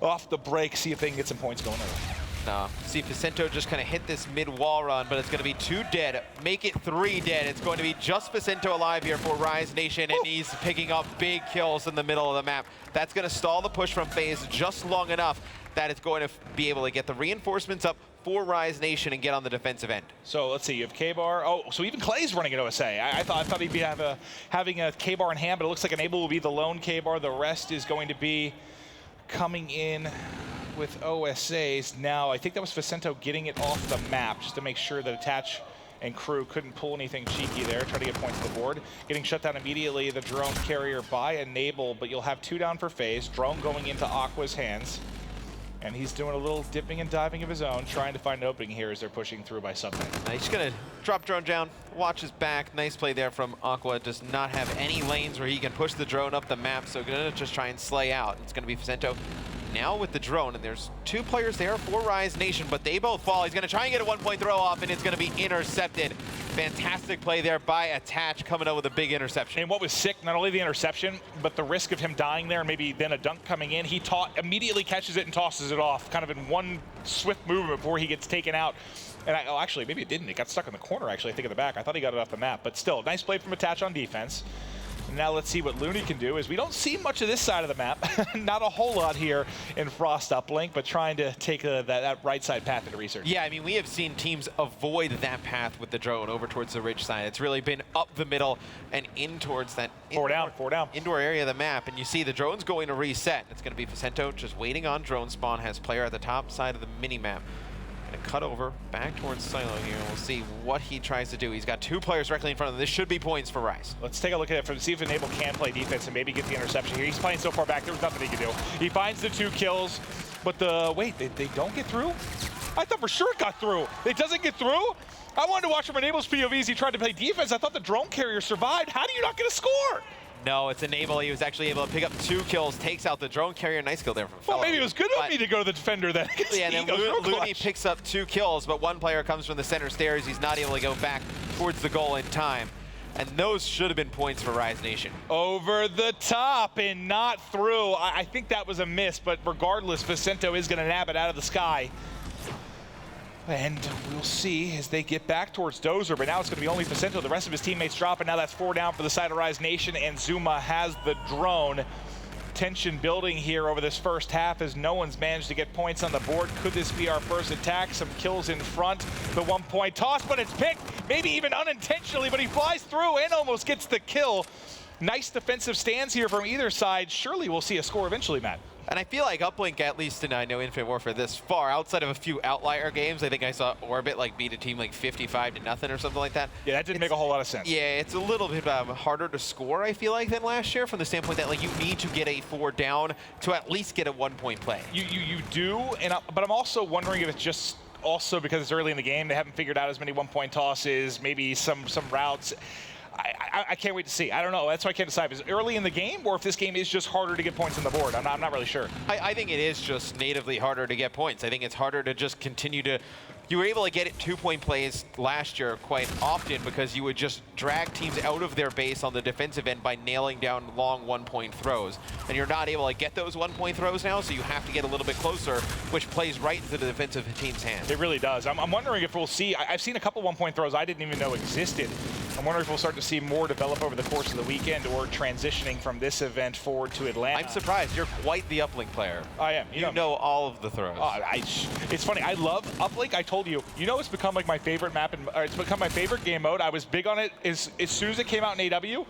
Off the break, see if they can get some points going early. No. See, Facento just kind of hit this mid-wall run, but it's going to be 2 dead. Make it 3 dead. It's going to be just Facento alive here for Rise Nation, and he's picking up big kills in the middle of the map. That's going to stall the push from FaZe just long enough that it's going to be able to get the reinforcements up for Rise Nation and get on the defensive end. So let's see, you have K-bar. Oh, so even Clay's running an OSA. I thought he'd be having a K-bar in hand, but it looks like Enable will be the lone K-bar. The rest is going to be coming in with OSAs. Now, I think that was Facento getting it off the map just to make sure that Attach and crew couldn't pull anything cheeky there, try to get points to the board. Getting shut down immediately, the drone carrier by Enable, but you'll have 2 down for FaZe. Drone going into Aqua's hands, and he's doing a little dipping and diving of his own, trying to find an opening here as they're pushing through by Subnet. He's gonna drop drone down, watch his back. Nice play there from Aqua. Does not have any lanes where he can push the drone up the map, so gonna just try and slay out. It's gonna be Facento now with the drone, and there's 2 players there for Rise Nation, but they both fall. He's gonna try and get a 1-point throw off, and it's gonna be intercepted. Fantastic play there by Attach, coming out with a big interception. And what was sick, not only the interception, but the risk of him dying there, maybe then a dunk coming in. He immediately catches it and tosses it off, kind of in one swift movement before he gets taken out. And actually, maybe it didn't. It got stuck in the corner, actually, I think, in the back. I thought he got it off the map, but still, nice play from Attach on defense. Now let's see what Looney can do, as we don't see much of this side of the map. Not a whole lot here in Frost uplink, but trying to take that right side path into research. Yeah, I mean, we have seen teams avoid that path with the drone over towards the ridge side. It's really been up the middle and in towards that four down indoor area of the map. And you see the drone's going to reset. It's going to be Facento just waiting on drone spawn, has player at the top side of the mini map. Cut over back towards Silo here. We'll see what he tries to do. He's got 2 players directly in front of him. This should be points for Rise. Let's take a look at it, see if Enable can play defense and maybe get the interception here. He's playing so far back, there was nothing he could do. He finds the 2 kills, but wait, they don't get through? I thought for sure it got through. It doesn't get through? I wanted to watch from Enable's POVs. He tried to play defense. I thought the drone carrier survived. How do you not get a score? No, it's Enable. He was actually able to pick up 2 kills, takes out the drone carrier. Nice kill there from Well, maybe it was good of me to go to the defender then. Yeah, and then Looney picks up 2 kills, but 1 player comes from the center stairs. He's not able to go back towards the goal in time. And those should have been points for Rise Nation. Over the top and not through. I think that was a miss, but regardless, Facento is going to nab it out of the sky. And we'll see as they get back towards Dozer, but now it's going to be only Facento. The rest of his teammates drop, and now that's 4 down for the side of Rise Nation, and Zuma has the drone. tension building here over this first half as no one's managed to get points on the board. Could this be our first attack? Some kills in front. The 1-point toss, but it's picked, maybe even unintentionally, but he flies through and almost gets the kill. Nice defensive stands here from either side. Surely we'll see a score eventually, Matt. And I feel like Uplink, at least in Infinite Warfare this far, outside of a few outlier games, I think I saw Orbit like beat a team like 55-0 or something like that. Yeah, that didn't make a whole lot of sense. Yeah, it's a little bit harder to score, I feel like, than last year, from the standpoint that like you need to get a 4 down to at least get a 1-point play. You do, but I'm also wondering if it's just also because it's early in the game, they haven't figured out as many 1-point tosses, maybe some routes. I can't wait to see. I don't know. That's why I can't decide if it's early in the game or if this game is just harder to get points on the board. I'm not really sure. I think it is just natively harder to get points. I think it's harder to just continue to... You were able to get it 2-point plays last year quite often because you would just drag teams out of their base on the defensive end by nailing down long 1-point throws. And you're not able to get those 1-point throws now, so you have to get a little bit closer, which plays right into the defensive team's hands. It really does. I'm wondering if we'll see... I've seen a couple 1-point throws I didn't even know existed. I'm wondering if we'll start to see more develop over the course of the weekend or transitioning from this event forward to Atlanta. I'm surprised. You're quite the Uplink player. I am. You know all of the throws. It's funny. I love Uplink. I told you. You know, it's become like my favorite map, and it's become my favorite game mode. I was big on it as soon as it came out in AW.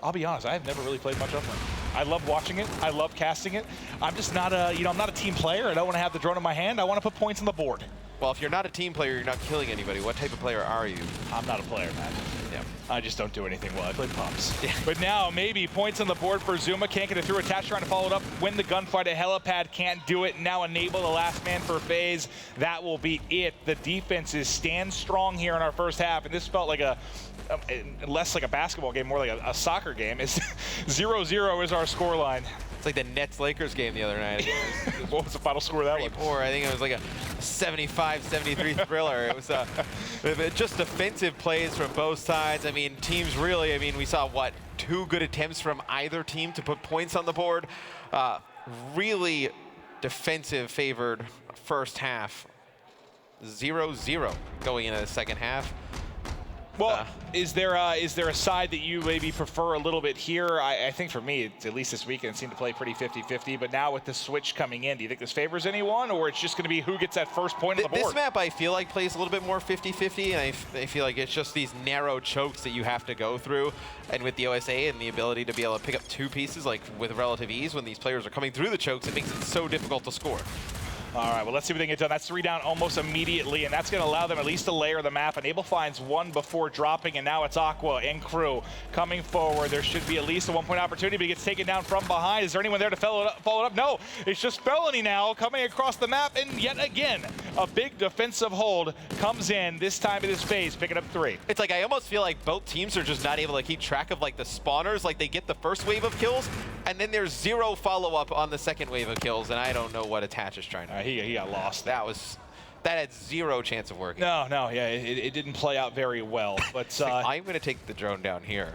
I'll be honest, I've never really played much Uplink. I love watching it. I love casting it. I'm just not I'm not a team player. I don't want to have the drone in my hand. I want to put points on the board. Well, if you're not a team player, you're not killing anybody. What type of player are you? I'm not a player, man. Yeah. I just don't do anything well. I play pumps. Yeah. But now, maybe points on the board for Zuma. Can't get it through. Attach trying to follow it up. Win the gunfight at Helipad. Can't do it. Now enable the last man for FaZe. That will be it. The defenses stand strong here in our first half. And this felt like less like a basketball game, more like a soccer game. It's 0-0 is our scoreline. It's like the Nets-Lakers game the other night. What was the final score of that one? Poor. I think it was like a 75-73 thriller. It was just defensive plays from both sides. I mean, teams really, we saw, 2 good attempts from either team to put points on the board. Really defensive favored first half. 0-0 going into the second half. Well, is there a side that you maybe prefer a little bit here? I think for me, at least this weekend, it seemed to play pretty 50-50. But now with the switch coming in, do you think this favors anyone, or it's just going to be who gets that first point on the board? This map, I feel like, plays a little bit more 50-50, and I feel like it's just these narrow chokes that you have to go through. And with the OSA and the ability to be able to pick up 2 pieces, like with relative ease, when these players are coming through the chokes, it makes it so difficult to score. All right, well, let's see if we can get done. That's 3 down almost immediately, and that's going to allow them at least to layer the map. Enable finds 1 before dropping, and now it's Aqua and crew coming forward. There should be at least a 1-point opportunity, but he gets taken down from behind. Is there anyone there to follow it up? No, it's just Felony now coming across the map, and yet again, a big defensive hold comes in. This time it is FaZe picking up 3. It's like I almost feel like both teams are just not able to keep track of like the spawners. Like they get the first wave of kills, and then there's 0 follow-up on the second wave of kills, and I don't know what Attach is trying to do. He got lost. That had 0 chance of working. No, yeah, it didn't play out very well. But I'm going to take the drone down here.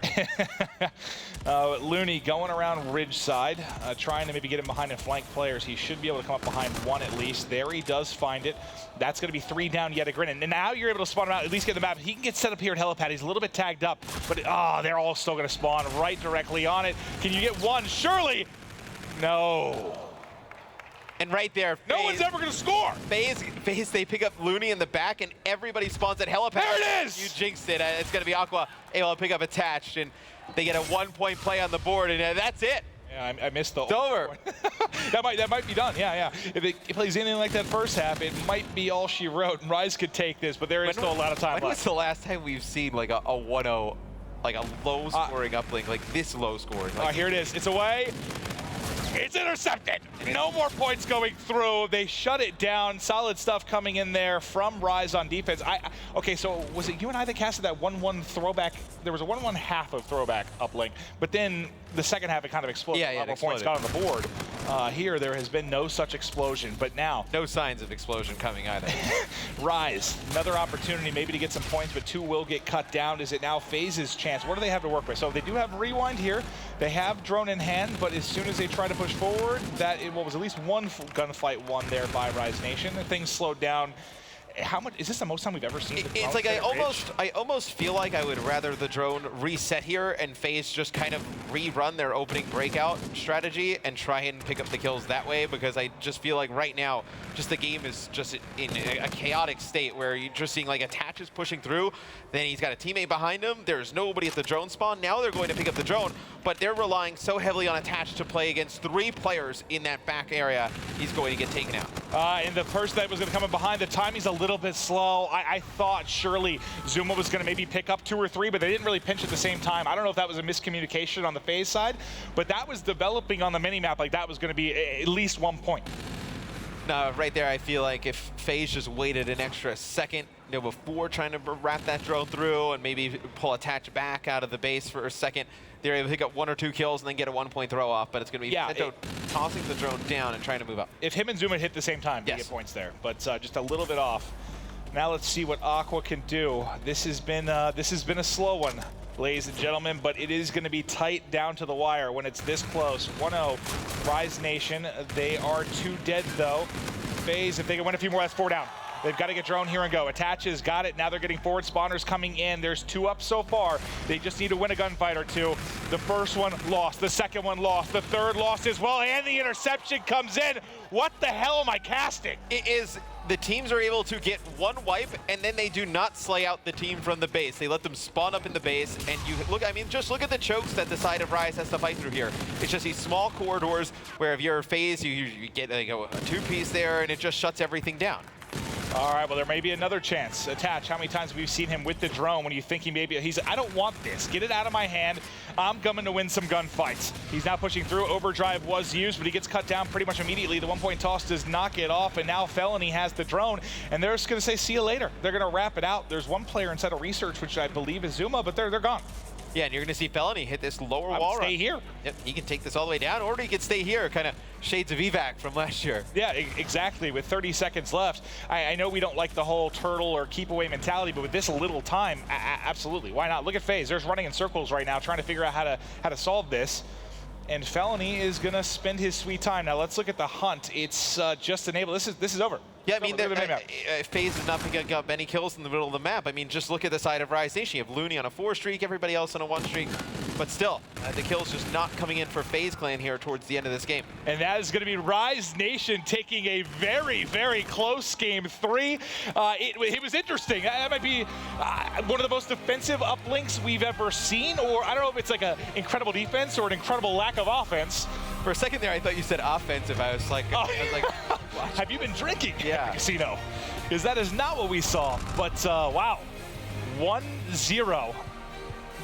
Looney going around ridge side, trying to maybe get him behind and flank players. He should be able to come up behind 1 at least. There he does find it. That's going to be 3 down yet again. And now you're able to spawn him out, at least get the map. He can get set up here at Helipad. He's a little bit tagged up, but they're all still going to spawn right directly on it. Can you get 1? Surely. No. And right there, no one's ever going to score. FaZe, they pick up Looney in the back, and everybody spawns at Helipad. There it is! You jinxed it. It's going to be Aqua able to pick up Attached, and they get a 1-point play on the board, and that's it. Yeah, I missed the. It's over. that might be done. Yeah. If it plays anything like that first half, it might be all she wrote. And Rise could take this, but there is still a lot of time left. When was the last time we've seen like a 1-0, like a low-scoring uplink, like this low-scoring? Like here it is. It's away. It's intercepted. No more points going through. They shut it down. Solid stuff coming in there from Rise on defense. Okay, so was it you and I that casted that 1-1 throwback? There was a 1-1 half of throwback uplink, but then the second half it kind of exploded. Yeah, more points got on the board. Here, there has been no such explosion, but now... No signs of explosion coming either. Rise, another opportunity maybe to get some points, but 2 will get cut down. Is it now FaZe's chance? What do they have to work with? So they do have Rewind here. They have drone in hand, but as soon as they try to push forward, was at least 1 gunfight won there by Rise Nation. And things slowed down. how much is this the most time we've ever seen? It's like I almost feel like I would rather the drone reset here and FaZe just kind of rerun their opening breakout strategy and try and pick up the kills that way, because I just feel like right now, just the game is just in a chaotic state where you're just seeing like Attaches pushing through, then he's got a teammate behind him, there's nobody at the drone spawn, now they're going to pick up the drone, but they're relying so heavily on Attach to play against 3 players in that back area, he's going to get taken out. And the person that was going to come in behind, the timing's a little bit slow. I thought surely Zuma was going to maybe pick up 2 or 3, but they didn't really pinch at the same time. I don't know if that was a miscommunication on the FaZe side, but that was developing on the mini-map like that was going to be at least 1 point. No, right there, I feel like if FaZe just waited an extra second, before trying to wrap that drone through and maybe pull Attach back out of the base for a second, they're able to pick up 1 or 2 kills and then get a 1-point throw off, but it's going to be Pento tossing the drone down and trying to move up. If him and Zuma hit the same time, they get points there, but just a little bit off. Now let's see what Aqua can do. This has been a slow one, ladies and gentlemen, but it is going to be tight down to the wire when it's this close. 1-0, Rise Nation. They are 2 dead though. FaZe, if they can win a few more, that's 4 down. They've got to get drone here and go. Attaches got it. Now they're getting forward spawners coming in. There's 2 up so far. They just need to win a gunfight or 2. The first one lost. The second one lost. The third lost as well. And the interception comes in. What the hell am I casting? It is the teams are able to get 1 wipe, and then they do not slay out the team from the base. They let them spawn up in the base, and you look. I mean, just look at the chokes that the side of Rise has to fight through here. It's just these small corridors where if you're FaZe, you get like a 2-piece there, and it just shuts everything down. All right, well, there may be another chance. Attach, how many times have we seen him with the drone when you think he maybe, I don't want this. Get it out of my hand. I'm coming to win some gunfights. He's now pushing through. Overdrive was used, but he gets cut down pretty much immediately. The 1-point toss does not get off, and now Felony has the drone, and they're just going to say, see you later. They're going to wrap it out. There's 1 player inside of Research, which I believe is Zuma, but they're gone. Yeah, and you're going to see Felony hit this lower wall run. Stay here. Yep, he can take this all the way down, or he can stay here, kind of shades of evac from last year. Yeah, exactly, with 30 seconds left. I know we don't like the whole turtle or keep away mentality, but with this little time, absolutely, why not? Look at FaZe, they're running in circles right now, trying to figure out how to solve this. And Felony is going to spend his sweet time. Now let's look at the hunt. It's just enabled. This is over. Yeah, I mean, FaZe is not picking up many kills in the middle of the map. I mean, just look at the side of Rise Nation. You have Looney on a 4 streak, everybody else on a 1 streak. But still, the kills just not coming in for FaZe Clan here towards the end of this game. And that is going to be Rise Nation taking a very, very close game 3. It was interesting. That might be one of the most defensive uplinks we've ever seen, or I don't know if it's like an incredible defense or an incredible lack of offense. For a second there, I thought you said offensive. I was like, have you been drinking? Yeah. At the casino? Because that is not what we saw. But wow, 1-0.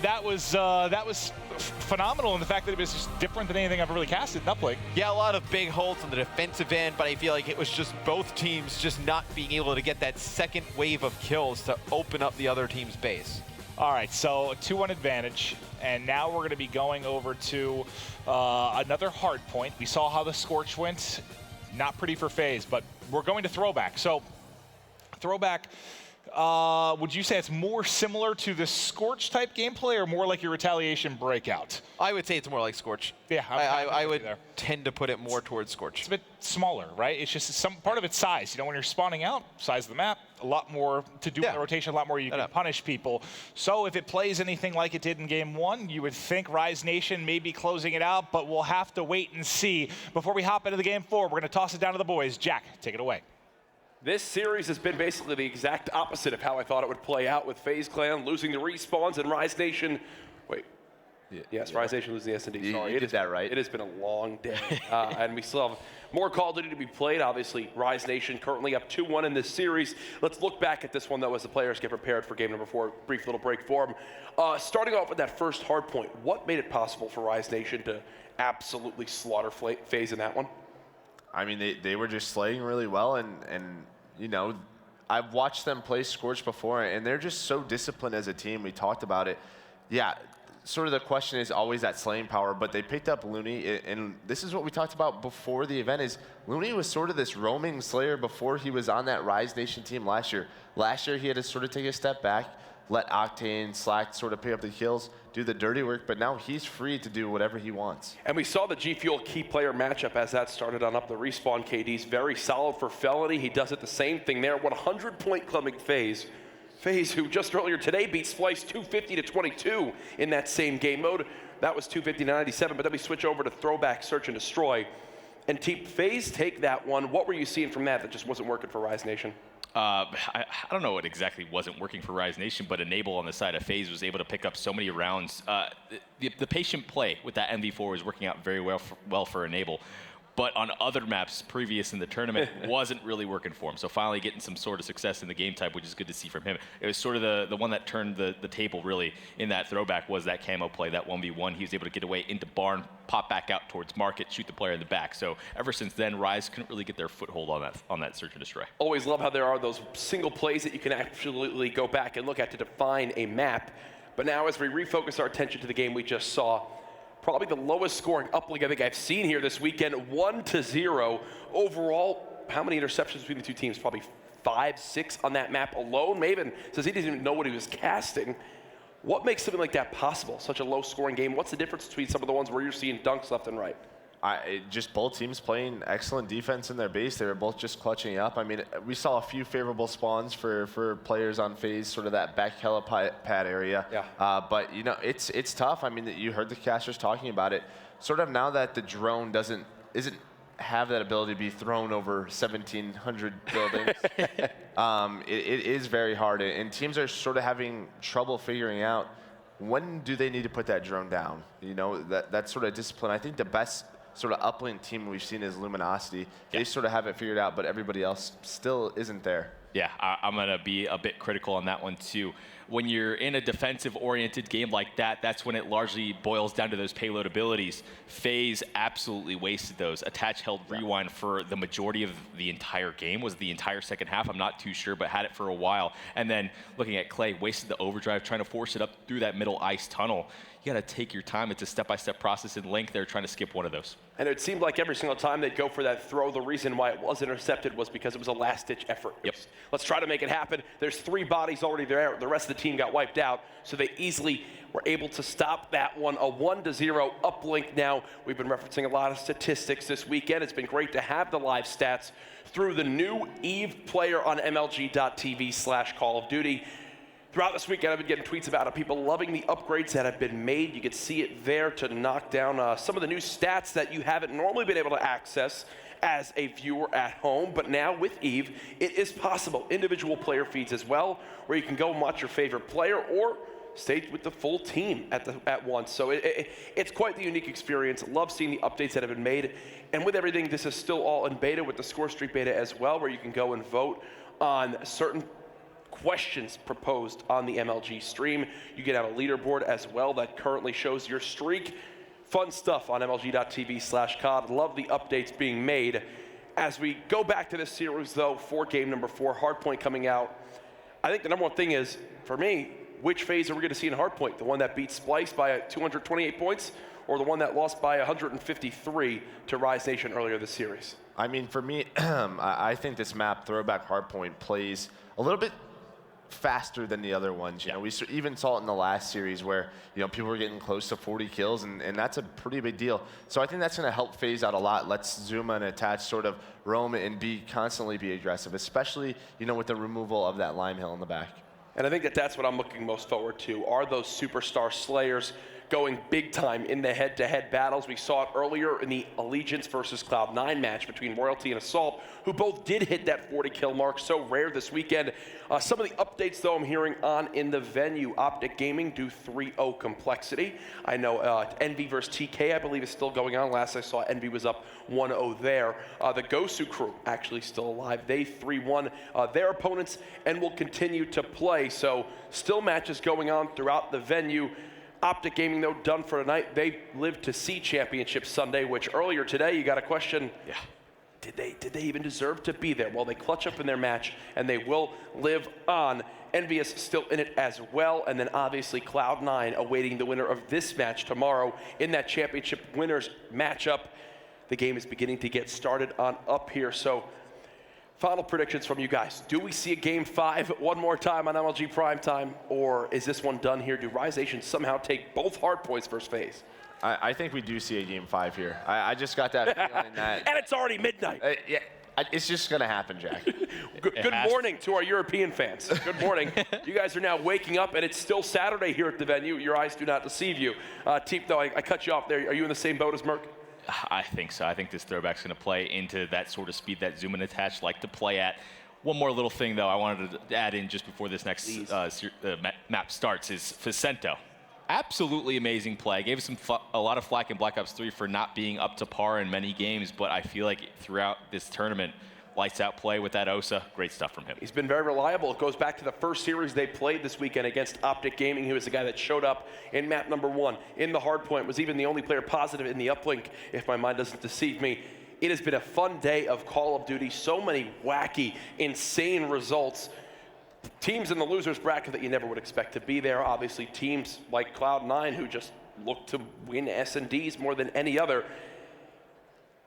That was phenomenal in the fact that it was just different than anything I've really casted in uplink. Yeah, a lot of big holds on the defensive end, but I feel like it was just both teams just not being able to get that second wave of kills to open up the other team's base. All right, so a 2-1 advantage, and now we're going to be going over to another hard point. We saw how the Scorch went. Not pretty for FaZe, but we're going to Throwback. So Throwback, would you say it's more similar to the Scorch type gameplay or more like your Retaliation Breakout? I would say it's more like Scorch. Yeah, I would tend to put it more towards Scorch. It's a bit smaller, right? It's just some part of its size. You know, when you're spawning out, size of the map, a lot more to do with the rotation, a lot more you can punish people. So if it plays anything like it did in game 1, you would think Rise Nation may be closing it out, but we'll have to wait and see. Before we hop into the game 4, we're going to toss it down to the boys. Jack, take it away. This series has been basically the exact opposite of how I thought it would play out, with FaZe Clan losing the respawns and Rise Nation. Wait. Yes, Rise Nation losing the S&D. Sorry. You did that right. It has been a long day. And we still have more Call of Duty to be played. Obviously, Rise Nation currently up 2-1 in this series. Let's look back at this one, though, as the players get prepared for game number 4. Brief little break for them. Starting off with that first hard point, what made it possible for Rise Nation to absolutely slaughter FaZe in that one? I mean, they were just slaying really well, and you know, I've watched them play Scorch before, and they're just so disciplined as a team. We talked about it. Yeah, sort of the question is always that slaying power, but they picked up Looney, and this is what we talked about before the event, is Looney was sort of this roaming slayer before he was on that Rise Nation team last year. Last year, he had to sort of take a step back. let Octane, Slack sort of pick up the kills, do the dirty work, but now he's free to do whatever he wants. And we saw the G Fuel key player matchup as that started on Up the Respawn. KD's very solid for Felony. He does it the same thing there. 100-point clubbing FaZe. FaZe, who just earlier today beat Splyce 250-22 in that same game mode. That was 250-97, but then we switch over to Throwback Search and Destroy. And Teep, FaZe take that one. What were you seeing from that just wasn't working for Rise Nation? I don't know what exactly wasn't working for Rise Nation, but Enable on the side of FaZe was able to pick up so many rounds. The patient play with that MV4 was working out very well for Enable. But on other maps previous in the tournament, wasn't really working for him. So finally getting some sort of success in the game type, which is good to see from him. It was sort of the one that turned the table really in that Throwback was that camo play, that 1v1. He was able to get away into Barn, pop back out towards Market, shoot the player in the back. So ever since then, Rise couldn't really get their foothold on that Search and Destroy. Always love how there are those single plays that you can actually go back and look at to define a map. But now as we refocus our attention to the game we just saw, probably the lowest scoring uplink I think I've seen here this weekend, 1-0. Overall, how many interceptions between the two teams? Probably 5, 6 on that map alone. Maven says he didn't even know what he was casting. What makes something like that possible? Such a low scoring game. What's the difference between some of the ones where you're seeing dunks left and right? Just both teams playing excellent defense in their base. They were both just clutching up. I mean, we saw a few favorable spawns for players on FaZe, sort of that back helipad area. Yeah. But you know, it's tough. I mean, you heard the casters talking about it. Sort of now that the drone isn't have that ability to be thrown over 1,700 buildings, it is very hard, and teams are sort of having trouble figuring out when do they need to put that drone down. You know, that sort of discipline. I think the best sort of uplink team we've seen is Luminosity. They sort of have it figured out, but everybody else still isn't there. Yeah, I'm going to be a bit critical on that one too. When you're in a defensive-oriented game like that, that's when it largely boils down to those payload abilities. FaZe absolutely wasted those. Attach held rewind for the majority of the entire game, was the entire second half. I'm not too sure, but had it for a while. And then looking at Clay, wasted the overdrive, trying to force it up through that middle ice tunnel. You got to take your time. It's a step-by-step process, and Link, they're trying to skip one of those. And it seemed like every single time they'd go for that throw, the reason why it was intercepted was because it was a last-ditch effort. Yep. Let's try to make it happen. There's 3 bodies already there. The rest of the team got wiped out, so they easily were able to stop that one. A 1-0 uplink now. We've been referencing a lot of statistics this weekend. It's been great to have the live stats through the new EVE player on MLG.TV/Call of Duty. Throughout this weekend, I've been getting tweets about it. People loving the upgrades that have been made. You can see it there to knock down some of the new stats that you haven't normally been able to access as a viewer at home. But now with EVE, it is possible. Individual player feeds as well, where you can go and watch your favorite player or stay with the full team at once. So it's quite the unique experience. Love seeing the updates that have been made. And with everything, this is still all in beta with the Score Streak beta as well, where you can go and vote on certain questions proposed on the MLG stream. You can have a leaderboard as well that currently shows your streak. Fun stuff on MLG.TV/COD. Love the updates being made. As we go back to this series, though, for game number 4, Hardpoint coming out. I think the number one thing is, for me, which FaZe are we going to see in Hardpoint? The one that beat Splyce by 228 points, or the one that lost by 153 to Rise Nation earlier this series? I mean, for me, I think this map, Throwback Hardpoint, plays a little bit faster than the other ones. You know, we even saw it in the last series where, you know, people were getting close to 40 kills, and that's a pretty big deal. So I think that's going to help FaZe out a lot. Let's Zuma and Attach sort of roam and constantly be aggressive, especially, you know, with the removal of that Lime Hill in the back. And I think that's what I'm looking most forward to, are those superstar slayers going big time in the head-to-head battles. We saw it earlier in the Allegiance versus Cloud9 match between Royalty and Assault, who both did hit that 40-kill mark, so rare this weekend. Some of the updates, though, I'm hearing on in the venue. Optic Gaming do 3-0 Complexity. I know Envy versus TK, I believe, is still going on. Last I saw, Envy was up 1-0 there. The Gosu crew actually still alive. They 3-1 their opponents and will continue to play. So still matches going on throughout the venue. Optic Gaming, though, done for tonight. They live to see Championship Sunday, which earlier today you got a question. Yeah. Did they even deserve to be there? Well, they clutch up in their match, and they will live on. Envious still in it as well, and then obviously Cloud9 awaiting the winner of this match tomorrow in that championship winners matchup. The game is beginning to get started on up here, so Final predictions from you guys. Do we see a Game 5 one more time on MLG Primetime, or is this one done here? Do Rise Nation somehow take both hardpoints versus FaZe? I think we do see a Game 5 here. I just got that feeling that... And it's already midnight. Yeah, it's just going to happen, Jack. Good morning to our European fans. Good morning. You guys are now waking up, and it's still Saturday here at the venue. Your eyes do not deceive you. Teep, though, I cut you off there. Are you in the same boat as Merc? I think so. I think this throwback's going to play into that sort of speed that Zoom and Attach like to play at. One more little thing, though, I wanted to add in just before this next map starts is Facento. Absolutely amazing play. Gave us a lot of flack in Black Ops 3 for not being up to par in many games, but I feel like throughout this tournament, lights out play with that Osa. Great stuff from him. He's been very reliable. It goes back to the first series they played this weekend against Optic Gaming. He was the guy that showed up in map number 1 in the hardpoint, was even the only player positive in the uplink, if my mind doesn't deceive me. It has been a fun day of Call of Duty. So many wacky, insane results. Teams in the losers bracket that you never would expect to be there. Obviously, teams like Cloud9 who just look to win S&Ds more than any other.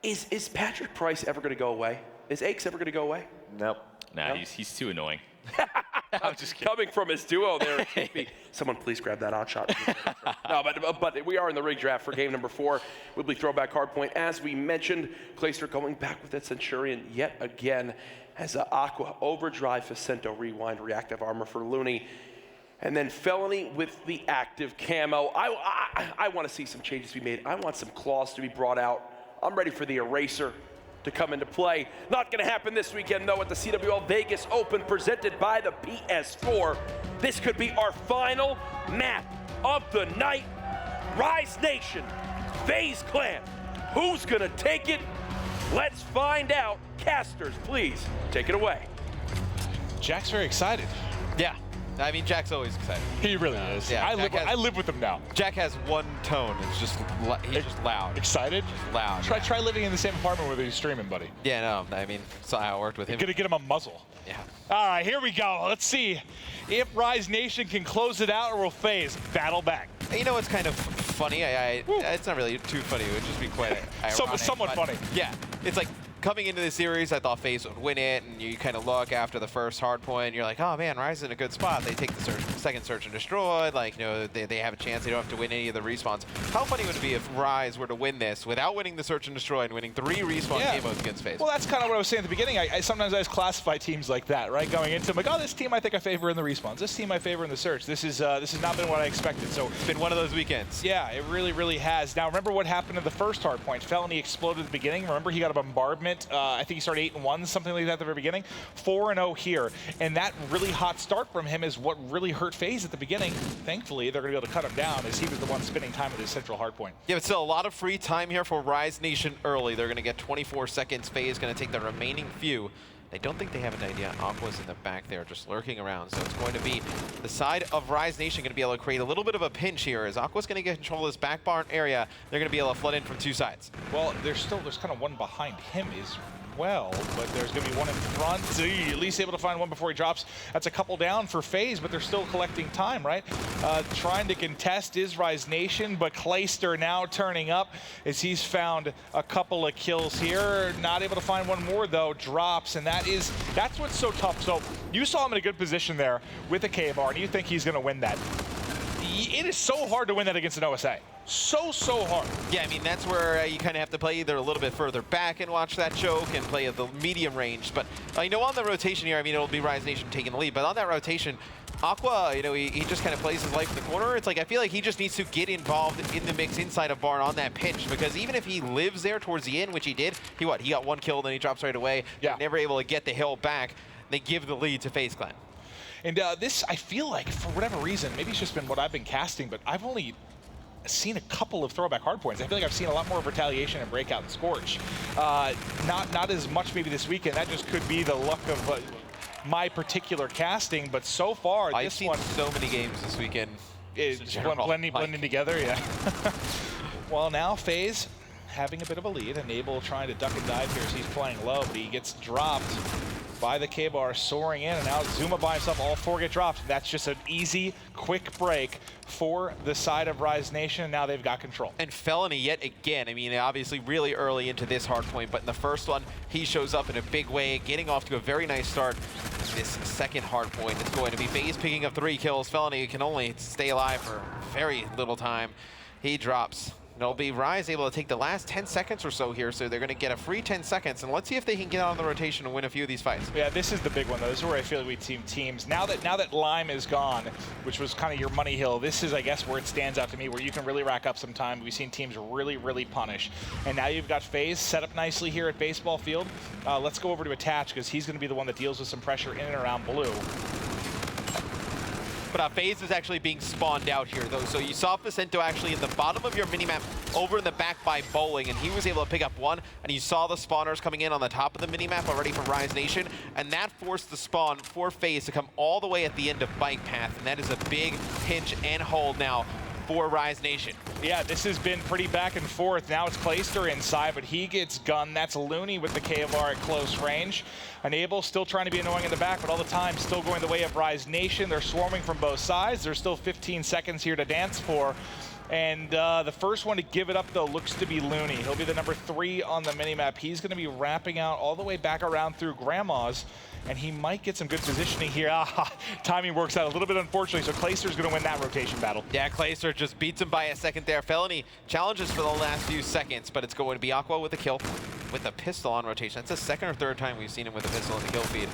Is Patrick Price ever going to go away? Is Aches ever going to go away? Nope. Nah, he's too annoying. I'm just kidding. Coming from his duo there, someone please grab that odd shot. No, but we are in the rig draft for game number 4. Woodley throwback hardpoint. As we mentioned, Clayster going back with that Centurion yet again as Aqua, Overdrive, Facento, Rewind, Reactive Armor for Looney. And then Felony with the active camo. I want to see some changes be made. I want some claws to be brought out. I'm ready for the Eraser to come into play. Not going to happen this weekend, though, at the CWL Vegas Open presented by the PS4. This could be our final map of the night. Rise Nation, FaZe Clan. Who's going to take it? Let's find out. Casters, please take it away. Jack's very excited. Yeah. I mean, Jack's always excited. He really is. Yeah, I live with him now. Jack has one tone. It's just he's just loud. Excited? Just loud. Try living in the same apartment with you streaming, buddy. Yeah, no. I mean, that's how I worked with him. You're gonna get him a muzzle. Yeah. All right, here we go. Let's see if Rise Nation can close it out or will FaZe battle back. You know what's kind of funny? It's not really too funny. It would just be quite ironic. Somewhat funny. Yeah. It's like, coming into the series, I thought FaZe would win it, and you kind of look after the first hard point, you're like, oh man, Rise is in a good spot. They take the second search and destroy, like, you know, they have a chance. They don't have to win any of the respawns. How funny would it be if Rise were to win this without winning the search and destroy and winning 3 respawn game modes against FaZe? Well, that's kind of what I was saying at the beginning. Sometimes I just classify teams like that, right? Going into them, like, oh, this team I think I favor in the respawns. This team I favor in the search. This has not been what I expected. So it's been one of those weekends. Yeah, it really, really has. Now, remember what happened in the first hard point. Felony exploded at the beginning. Remember, he got a bombardment. I think he started 8-1, something like that at the very beginning. 4-0 here. And that really hot start from him is what really hurt FaZe at the beginning. Thankfully, they're going to be able to cut him down as he was the one spending time at his central hard point. Yeah, but still a lot of free time here for Rise Nation early. They're going to get 24 seconds. FaZe going to take the remaining few. I don't think they have an idea. Aqua's in the back there, just lurking around. So it's going to be the side of Rise Nation going to be able to create a little bit of a pinch here. As Aqua's going to get control of this back barn area, they're going to be able to flood in from 2 sides. Well, there's kind of one behind him as well, but there's going to be one in front. At least able to find one before he drops. That's a couple down for FaZe, but they're still collecting time, right? Trying to contest is Rise Nation, but Clayster now turning up as he's found a couple of kills here. Not able to find one more, though. Drops, and that's what's so tough. So you saw him in a good position there with a K-Bar, and you think he's going to win that. It is so hard to win that against an OSA. So hard. Yeah, I mean, that's where you kind of have to play either a little bit further back and watch that choke and play at the medium range. But, you know, on the rotation here, I mean, it'll be Rise Nation taking the lead. But on that rotation, Aqua, you know, he just kind of plays his life in the corner. It's like, I feel like he just needs to get involved in the mix inside of Barn on that pinch. Because even if he lives there towards the end, which he did, he got 1 kill, then he drops right away. Yeah. Never able to get the hill back. They give the lead to FaZe Clan. And this, I feel like, for whatever reason, maybe it's just been what I've been casting, but I've only seen a couple of throwback hardpoints. I feel like I've seen a lot more of Retaliation and Breakout and Scorch. Not as much maybe this weekend. That just could be the luck of my particular casting, but so far, I've seen so many games this weekend. Blending together, yeah. Well, now FaZe having a bit of a lead. Enable trying to duck and dive here as he's playing low, but he gets dropped. by the K-Bar, soaring in, and now Zuma by himself, all 4 get dropped. That's just an easy, quick break for the side of Rise Nation. Now they've got control. And Felony yet again, I mean, obviously really early into this hard point, but in the first one, he shows up in a big way, getting off to a very nice start. This second hard point is going to be FaZe picking up 3 kills. Felony can only stay alive for very little time. He drops. It'll be Rise able to take the last 10 seconds or so here, so they're going to get a free 10 seconds, and let's see if they can get out on the rotation and win a few of these fights. Yeah, this is the big one, though. This is where I feel like we teams. Now that Lime is gone, which was kind of your money hill, this is, I guess, where it stands out to me, where you can really rack up some time. We've seen teams really, really punish. And now you've got FaZe set up nicely here at Baseball Field. Let's go over to Attach, because he's going to be the one that deals with some pressure in and around blue. But FaZe is actually being spawned out here, though. So you saw Vicento actually in the bottom of your minimap over in the back by Bowling, and he was able to pick up 1. And you saw the spawners coming in on the top of the minimap already from Rise Nation, and that forced the spawn for FaZe to come all the way at the end of Bike Path, and that is a big pinch and hold now for Rise Nation. Yeah, this has been pretty back and forth. Now it's Clayster inside, but he gets gunned. That's Looney with the KFR at close range. Enable still trying to be annoying in the back, but all the time still going the way of Rise Nation. They're swarming from both sides. There's still 15 seconds here to dance for. And the first one to give it up, though, looks to be Looney. He'll be the number 3 on the minimap. He's going to be wrapping out all the way back around through Grandma's, and he might get some good positioning here. Timing works out a little bit, unfortunately, so Clayster's going to win that rotation battle. Yeah, Clayster just beats him by a second there. Felony challenges for the last few seconds, but it's going to be Aqua with a kill with a pistol on rotation. That's the second or third time we've seen him with a pistol in the kill feed.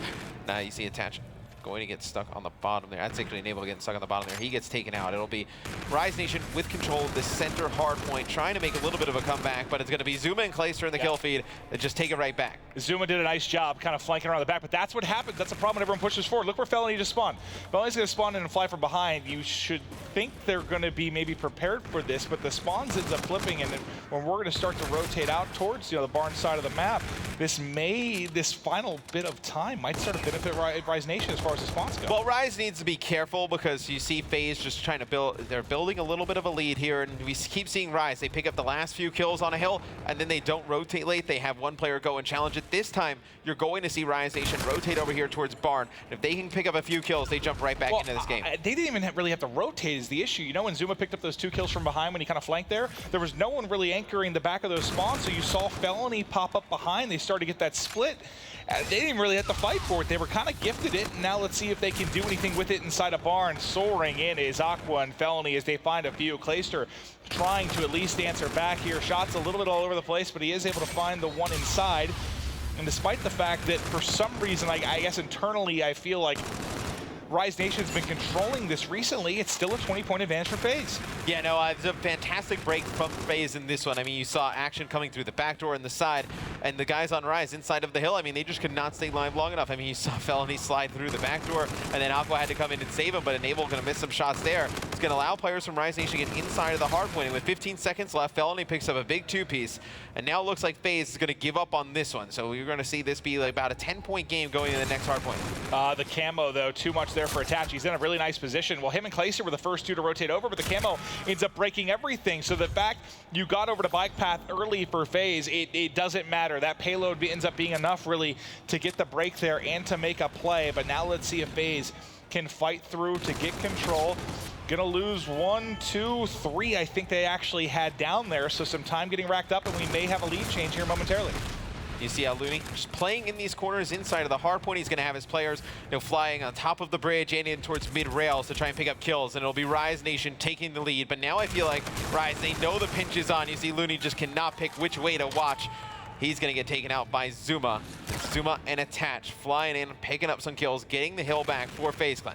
Now you see Attach going to get stuck on the bottom there. That's actually Enable getting stuck on the bottom there. He gets taken out. It'll be Rise Nation with control of this center hard point, trying to make a little bit of a comeback, but it's going to be Zuma and Clayster in the kill feed that just take it right back. Zuma did a nice job kind of flanking around the back, but that's what happens. That's a problem when everyone pushes forward. Look where Felony just spawned. Felony's going to spawn in and fly from behind. You should think they're going to be maybe prepared for this, but the spawns ends up flipping, and then when we're going to start to rotate out towards the barn side of the map, this final bit of time might start to benefit Rise Nation as far as the spawns go. Well, Rise needs to be careful because you see FaZe just trying to build, they're building a little bit of a lead here, and we keep seeing Rise. They pick up the last few kills on a hill, and then they don't rotate late. They have one player go and challenge it. This time, you're going to see Rise Nation rotate over here towards Barn. And if they can pick up a few kills, they jump right back into this game. They didn't even really have to rotate is the issue. You know, when Zuma picked up those 2 kills from behind when he kind of flanked there was no one really anchoring the back of those spawns, so you saw Felony pop up behind. They started to get that split. They didn't really have to fight for it. They were kind of gifted it, and now let's see if they can do anything with it inside a barn. Soaring in is Aqua and Felony as they find a few. Clayster trying to at least answer back here. Shots a little bit all over the place, but he is able to find the one inside. And despite the fact that for some reason, I guess internally, I feel like Rise Nation's been controlling this recently, it's still a 20-point advantage for FaZe. Yeah, no, it's a fantastic break from FaZe in this one. I mean, you saw action coming through the back door and the side, and the guys on Rise inside of the hill, I mean, they just could not stay live long enough. I mean, you saw Felony slide through the back door, and then Aqua had to come in and save him, but Enable going to miss some shots there. It's going to allow players from Rise Nation to get inside of the hard point, and with 15 seconds left, Felony picks up a big 2-piece, and now it looks like FaZe is going to give up on this one. So you're going to see this be like about a 10-point game going into the next hard point. The camo, though, too much there for Attach. He's in a really nice position. Well, him and Clayster were the first 2 to rotate over, but the camo ends up breaking everything. So the fact you got over to Bike Path early for FaZe, it doesn't matter. That payload ends up being enough, really, to get the break there and to make a play. But now let's see if FaZe can fight through to get control. Gonna lose 1, 2, 3, I think they actually had down there. So some time getting racked up, and we may have a lead change here momentarily. You see how Looney just playing in these corners inside of the hard point. He's going to have his players, flying on top of the bridge and in towards mid rails to try and pick up kills. And it'll be Rise Nation taking the lead. But now I feel like Rise, they know the pinch is on. You see Looney just cannot pick which way to watch. He's going to get taken out by Zuma. Zuma and Attach flying in, picking up some kills, getting the hill back for FaZe Clan.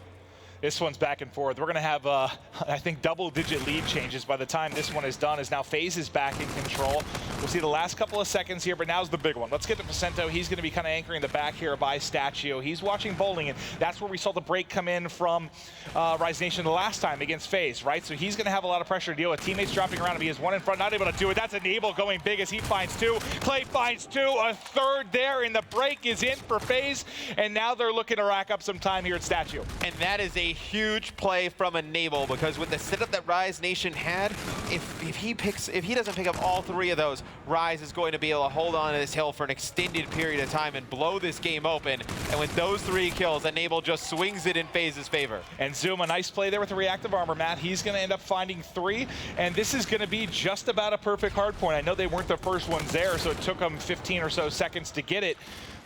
This one's back and forth. We're going to have, I think, double-digit lead changes by the time this one is done, as now FaZe is back in control. We'll see the last couple of seconds here, but now's the big one. Let's get to Vicento. He's going to be kind of anchoring the back here by Statue. He's watching Bowling, and that's where we saw the break come in from Rise Nation the last time against FaZe, right? So he's going to have a lot of pressure to deal with. Teammates dropping around him. He has 1 in front, not able to do it. That's Enable going big as he finds 2. Clay finds 2, a third there, and the break is in for FaZe, and now they're looking to rack up some time here at Statue. And that is a a huge play from Enable, because with the setup that Rise Nation had, if he doesn't pick up all 3 of those, Rise is going to be able to hold on to this hill for an extended period of time and blow this game open. And with those 3 kills, Enable just swings it in FaZe's favor. And Zoom, a nice play there with the reactive armor, Matt. He's going to end up finding 3, and this is going to be just about a perfect hardpoint. I know they weren't the first ones there, so it took them 15 or so seconds to get it.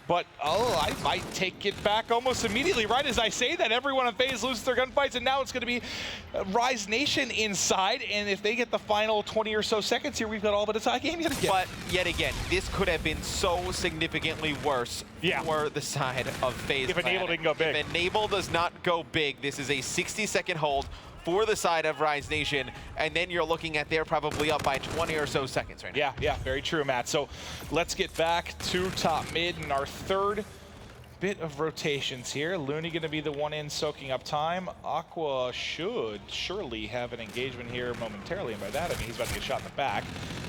But, I might take it back almost immediately. Right as I say that, everyone on FaZe loses their gunfights, and now it's going to be Rise Nation inside. And if they get the final 20 or so seconds here, we've got all but a tie game yet again. But yet again, this could have been so significantly worse for the side of FaZe. If Enable didn't go big. If Enable does not go big, this is a 60-second hold for the side of Rise Nation, and then you're looking at they're probably up by 20 or so seconds right now. Yeah, very true, Matt. So let's get back to top mid in our third bit of rotations here. Looney going to be the one in soaking up time. Aqua should surely have an engagement here momentarily, and by that I mean he's about to get shot in the back.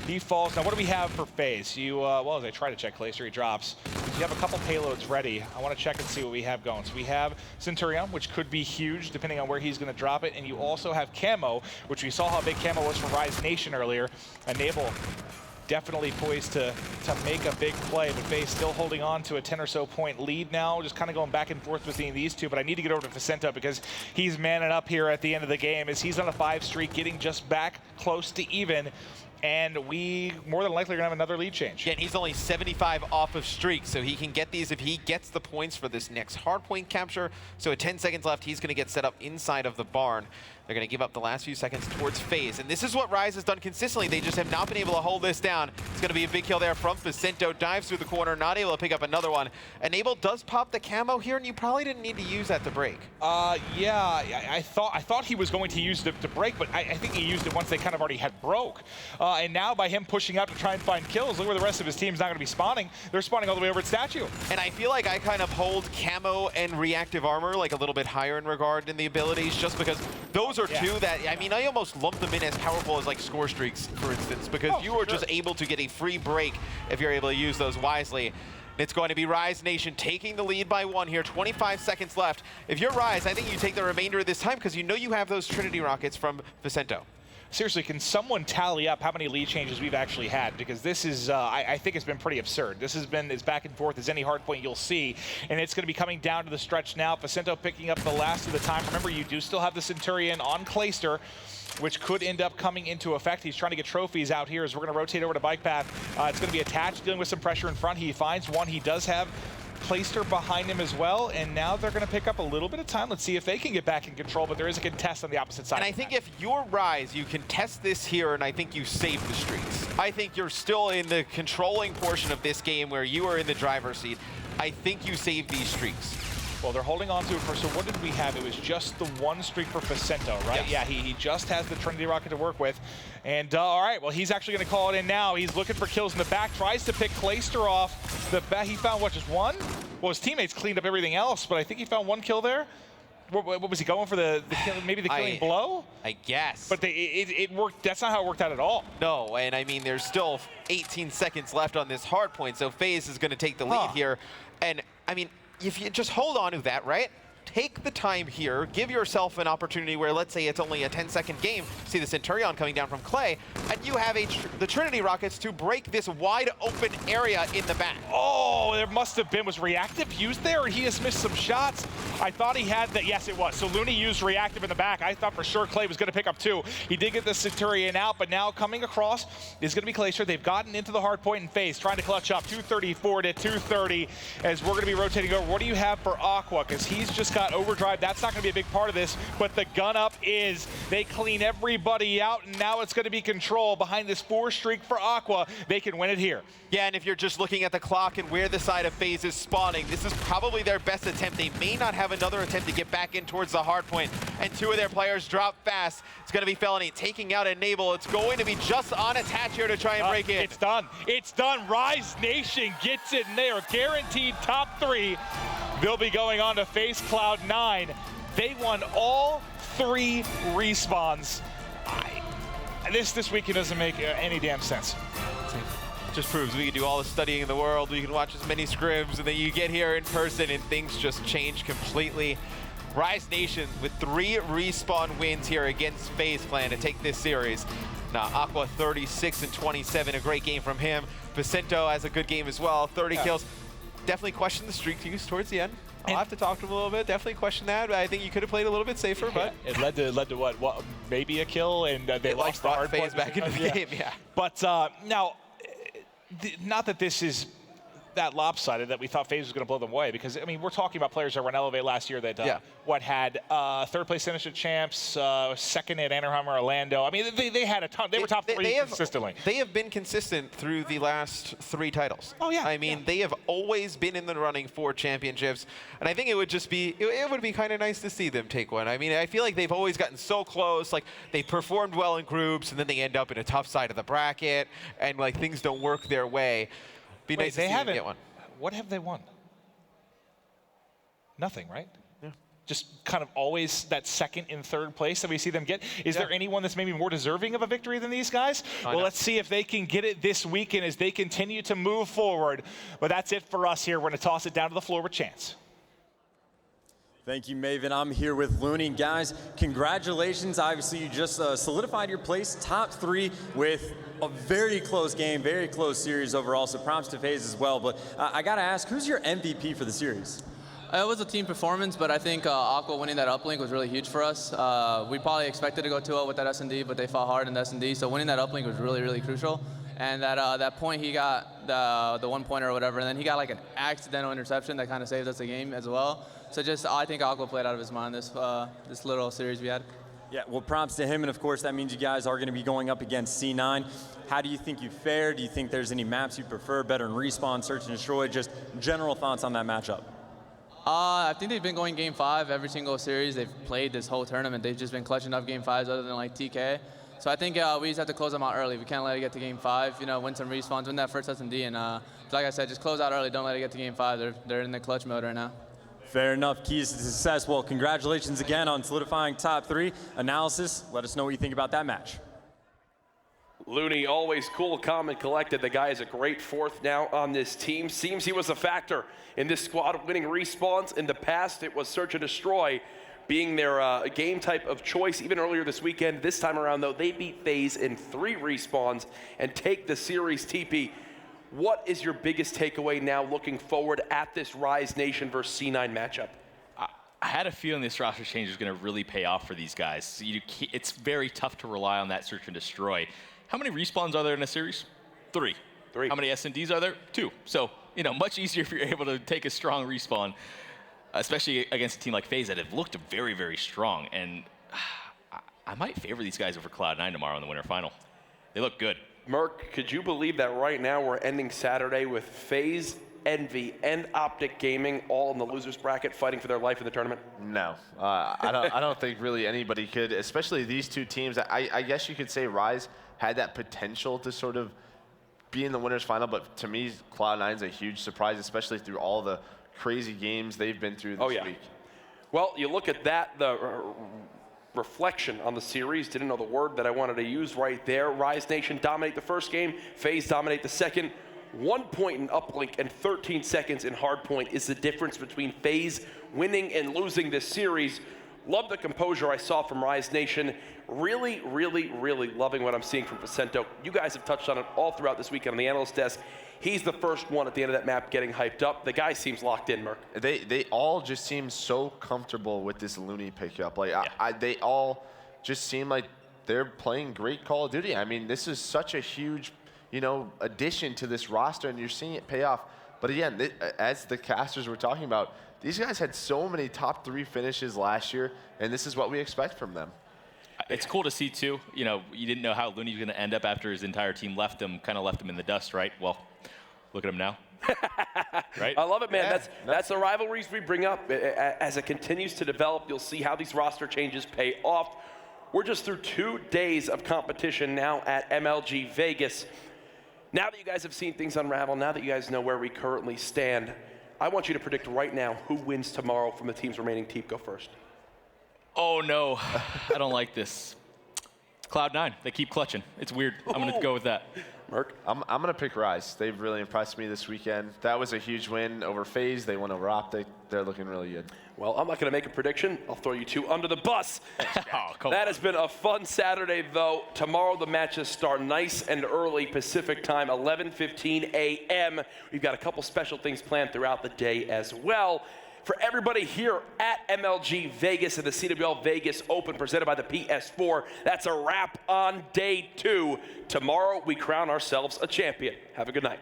He falls. Now what do we have for FaZe? Well, as I try to check Clayster, he drops. You have a couple payloads ready. I want to check and see what we have going. So we have Centurion, which could be huge depending on where he's going to drop it, and you also have Camo, which we saw how big Camo was from Rise Nation earlier. Enable definitely poised to make a big play, but FaZe still holding on to a 10 or so point lead now, just kind of going back and forth between these two. But I need to get over to Facento because he's manning up here at the end of the game as he's on a 5 streak, getting just back close to even. And we more than likely are going to have another lead change. Yeah, and he's only 75 off of streak, so he can get these if he gets the points for this next hardpoint capture. So at 10 seconds left, he's going to get set up inside of the barn. They're going to give up the last few seconds towards FaZe. And this is what Rise has done consistently. They just have not been able to hold this down. It's going to be a big kill there from Facento. Dives through the corner, not able to pick up another one. Enable does pop the camo here, and you probably didn't need to use that to break. Yeah, I thought he was going to use it to break, but I think he used it once they kind of already had broke. And now by him pushing up to try and find kills, look where the rest of his team's not going to be spawning. They're spawning all the way over at Statue. And I feel like I kind of hold camo and reactive armor like a little bit higher in regard in the abilities, just because those are two that, I mean, I almost lump them in as powerful as like score streaks, for instance, because you are just able to get a free break if you're able to use those wisely. It's going to be Rise Nation taking the lead by 1 here, 25 seconds left. If you're Rise, I think you take the remainder of this time because you know you have those Trinity rockets from Facento. Seriously, can someone tally up how many lead changes we've actually had? Because this is, I think it's been pretty absurd. This has been as back and forth as any hardpoint you'll see, and it's going to be coming down to the stretch now. Facento picking up the last of the time. Remember, you do still have the Centurion on Clayster, which could end up coming into effect. He's trying to get trophies out here as we're going to rotate over to Bike Path. It's going to be attached, dealing with some pressure in front. He finds one. He does have Clayster behind him as well, and now they're going to pick up a little bit of time. Let's see if they can get back in control, but there is a contest on the opposite side. And I think if you're Rise, you can test this here, and I think you save the streaks. I think you're still in the controlling portion of this game where you are in the driver's seat. I think you save these streaks. Well, they're holding on to it for, so what did we have? It was just the 1 streak for Facento, right? Yes. Yeah, he just has the Trinity rocket to work with. And all right, well, he's actually going to call it in now. He's looking for kills in the back, tries to pick Clayster off the back. He found, what, just 1? Well, his teammates cleaned up everything else, but I think he found 1 kill there. What was he going for, the kill, maybe the killing blow? I guess. But it worked. That's not how it worked out at all. No, and I mean, there's still 18 seconds left on this hard point, so FaZe is going to take the lead here. And, I mean, if you just hold on to that, right? Take the time here, give yourself an opportunity where, let's say it's only a 10-second game, see the Centurion coming down from Clay, and you have the Trinity rockets to break this wide open area in the back. Oh, there must have been, was reactive used there, or he just missed some shots? I thought he had that, yes it was. So Looney used reactive in the back. I thought for sure Clay was gonna pick up 2. He did get the Centurion out, but now coming across is gonna be Clayster. They've gotten into the hard point in FaZe, trying to clutch up 234 to 230 as we're gonna be rotating over. What do you have for Aqua? Because he's just got overdrive. That's not going to be a big part of this, but the gun up is. They clean everybody out, and now it's going to be control behind this 4 streak for Aqua. They can win it here. Yeah, and if you're just looking at the clock and where the side of FaZe is spawning, this is probably their best attempt. They may not have another attempt to get back in towards the hard point, and 2 of their players drop fast. It's going to be Felony taking out Enable. It's going to be just on attach here to try and break in. It's done. It's done. Rise Nation gets it in there. Guaranteed top 3. They'll be going on to face Cloud9. They won all 3 respawns. This weekend doesn't make any damn sense. Just proves we can do all the studying in the world. We can watch as many scrims, and then you get here in person and things just change completely. Rise Nation with 3 respawn wins here against FaZe Clan to take this series. Now, Aqua 36-27, a great game from him. Vicento has a good game as well, 30 kills. Definitely question the streak use towards the end. I'll have to talk to him a little bit. Definitely question that. But I think you could have played a little bit safer. But it led to what? Maybe a kill, and they lost the hard FaZe back into the game. Yeah. But now, not that this is that lopsided that we thought FaZe was going to blow them away, because I mean we're talking about players that were in Elevate last year that had third place finish at champs, second at Anaheim or Orlando. I mean they had a ton. They were top 3 consistently. They have been consistent through the last 3 titles. Oh yeah. I mean they have always been in the running for championships, and I think it would just be it would be kind of nice to see them take one. I mean I feel like they've always gotten so close. Like they performed well in groups, and then they end up in a tough side of the bracket, and like things don't work their way. Be nice to see them get one. What have they won? Nothing, right? Yeah. Just kind of always that second and third place that we see them get. Is there anyone that's maybe more deserving of a victory than these guys? Well, let's see if they can get it this weekend as they continue to move forward. But that's it for us here. We're going to toss it down to the floor with Chance. Thank you, Maven. I'm here with Looney. Guys, congratulations. Obviously, you just solidified your place, top 3 with a very close game, very close series overall, so props to FaZe as well. But I got to ask, who's your MVP for the series? It was a team performance, but I think Aqua winning that uplink was really huge for us. We probably expected to go 2-0 with that S&D, but they fought hard in the S&D, so winning that uplink was really, really crucial. And that point, he got the 1-pointer or whatever, and then he got like an accidental interception that kind of saved us the game as well. So I think Aqua played out of his mind this little series we had. Yeah, well, props to him, and of course that means you guys are going to be going up against C9. How do you think you fared? Do you think there's any maps you prefer, better in Respawn, Search and Destroy? Just general thoughts on that matchup. I think they've been going Game 5 every single series they've played this whole tournament. They've just been clutching up Game 5s other than like TK. So I think we just have to close them out early. We can't let it get to Game 5, win some respawns, win that first S&D, and like I said, just close out early. Don't let it get to Game 5. They're in the clutch mode right now. Fair enough. Keys to success. Well, congratulations again on solidifying top 3. Analysis, let us know what you think about that match. Looney, always cool, calm, and collected. The guy is a great 4th now on this team. Seems he was a factor in this squad winning respawns. In the past, it was Search and Destroy being their game type of choice even earlier this weekend. This time around, though, they beat FaZe in 3 respawns and take the series. TP, what is your biggest takeaway now looking forward at this Rise Nation versus C9 matchup? I had a feeling this roster change was going to really pay off for these guys. It's very tough to rely on that Search and Destroy. How many respawns are there in a series? 3. How many S&Ds are there? 2. So, much easier if you're able to take a strong respawn, especially against a team like FaZe that have looked very, very strong. And I might favor these guys over Cloud9 tomorrow in the winter final. They look good. Merc, could you believe that right now we're ending Saturday with FaZe, Envy, and Optic Gaming all in the losers bracket fighting for their life in the tournament? No, I don't think really anybody could, especially these 2 teams. I guess you could say Rise had that potential to sort of be in the winners final, but to me, Cloud9's a huge surprise, especially through all the crazy games they've been through this week. Well, you look at that, the reflection on the series, didn't know the word that I wanted to use right there. Rise Nation dominate the first game, FaZe dominate the second. 1 point in uplink and 13 seconds in hardpoint is the difference between FaZe winning and losing this series. Love the composure I saw from Rise Nation. Really, really, really loving what I'm seeing from Vicento. You guys have touched on it all throughout this weekend on the analyst desk. He's the first one at the end of that map getting hyped up. The guy seems locked in, Merc. They all just seem so comfortable with this Looney pickup. Like they all just seem like they're playing great Call of Duty. I mean, this is such a huge, addition to this roster, and you're seeing it pay off. But again, as the casters were talking about, these guys had so many top 3 finishes last year, and this is what we expect from them. It's cool to see, too. You didn't know how Looney was going to end up after his entire team left him, kind of left him in the dust, right? Well, look at him now. Right? I love it, man. That's the rivalries we bring up. As it continues to develop, you'll see how these roster changes pay off. We're just through 2 days of competition now at MLG Vegas. Now that you guys have seen things unravel, now that you guys know where we currently stand, I want you to predict right now who wins tomorrow from the team's remaining team. Go first. Oh, no. I don't like this. Cloud9, they keep clutching. It's weird. I'm going to go with that. Merc? I'm going to pick Rise. They've really impressed me this weekend. That was a huge win over FaZe. They won over Optic. They're looking really good. Well, I'm not going to make a prediction. I'll throw you two under the bus. That has been a fun Saturday, though. Tomorrow the matches start nice and early Pacific time, 11:15 a.m. We've got a couple special things planned throughout the day as well. For everybody here at MLG Vegas and the CWL Vegas Open presented by the PS4, that's a wrap on day 2. Tomorrow we crown ourselves a champion. Have a good night.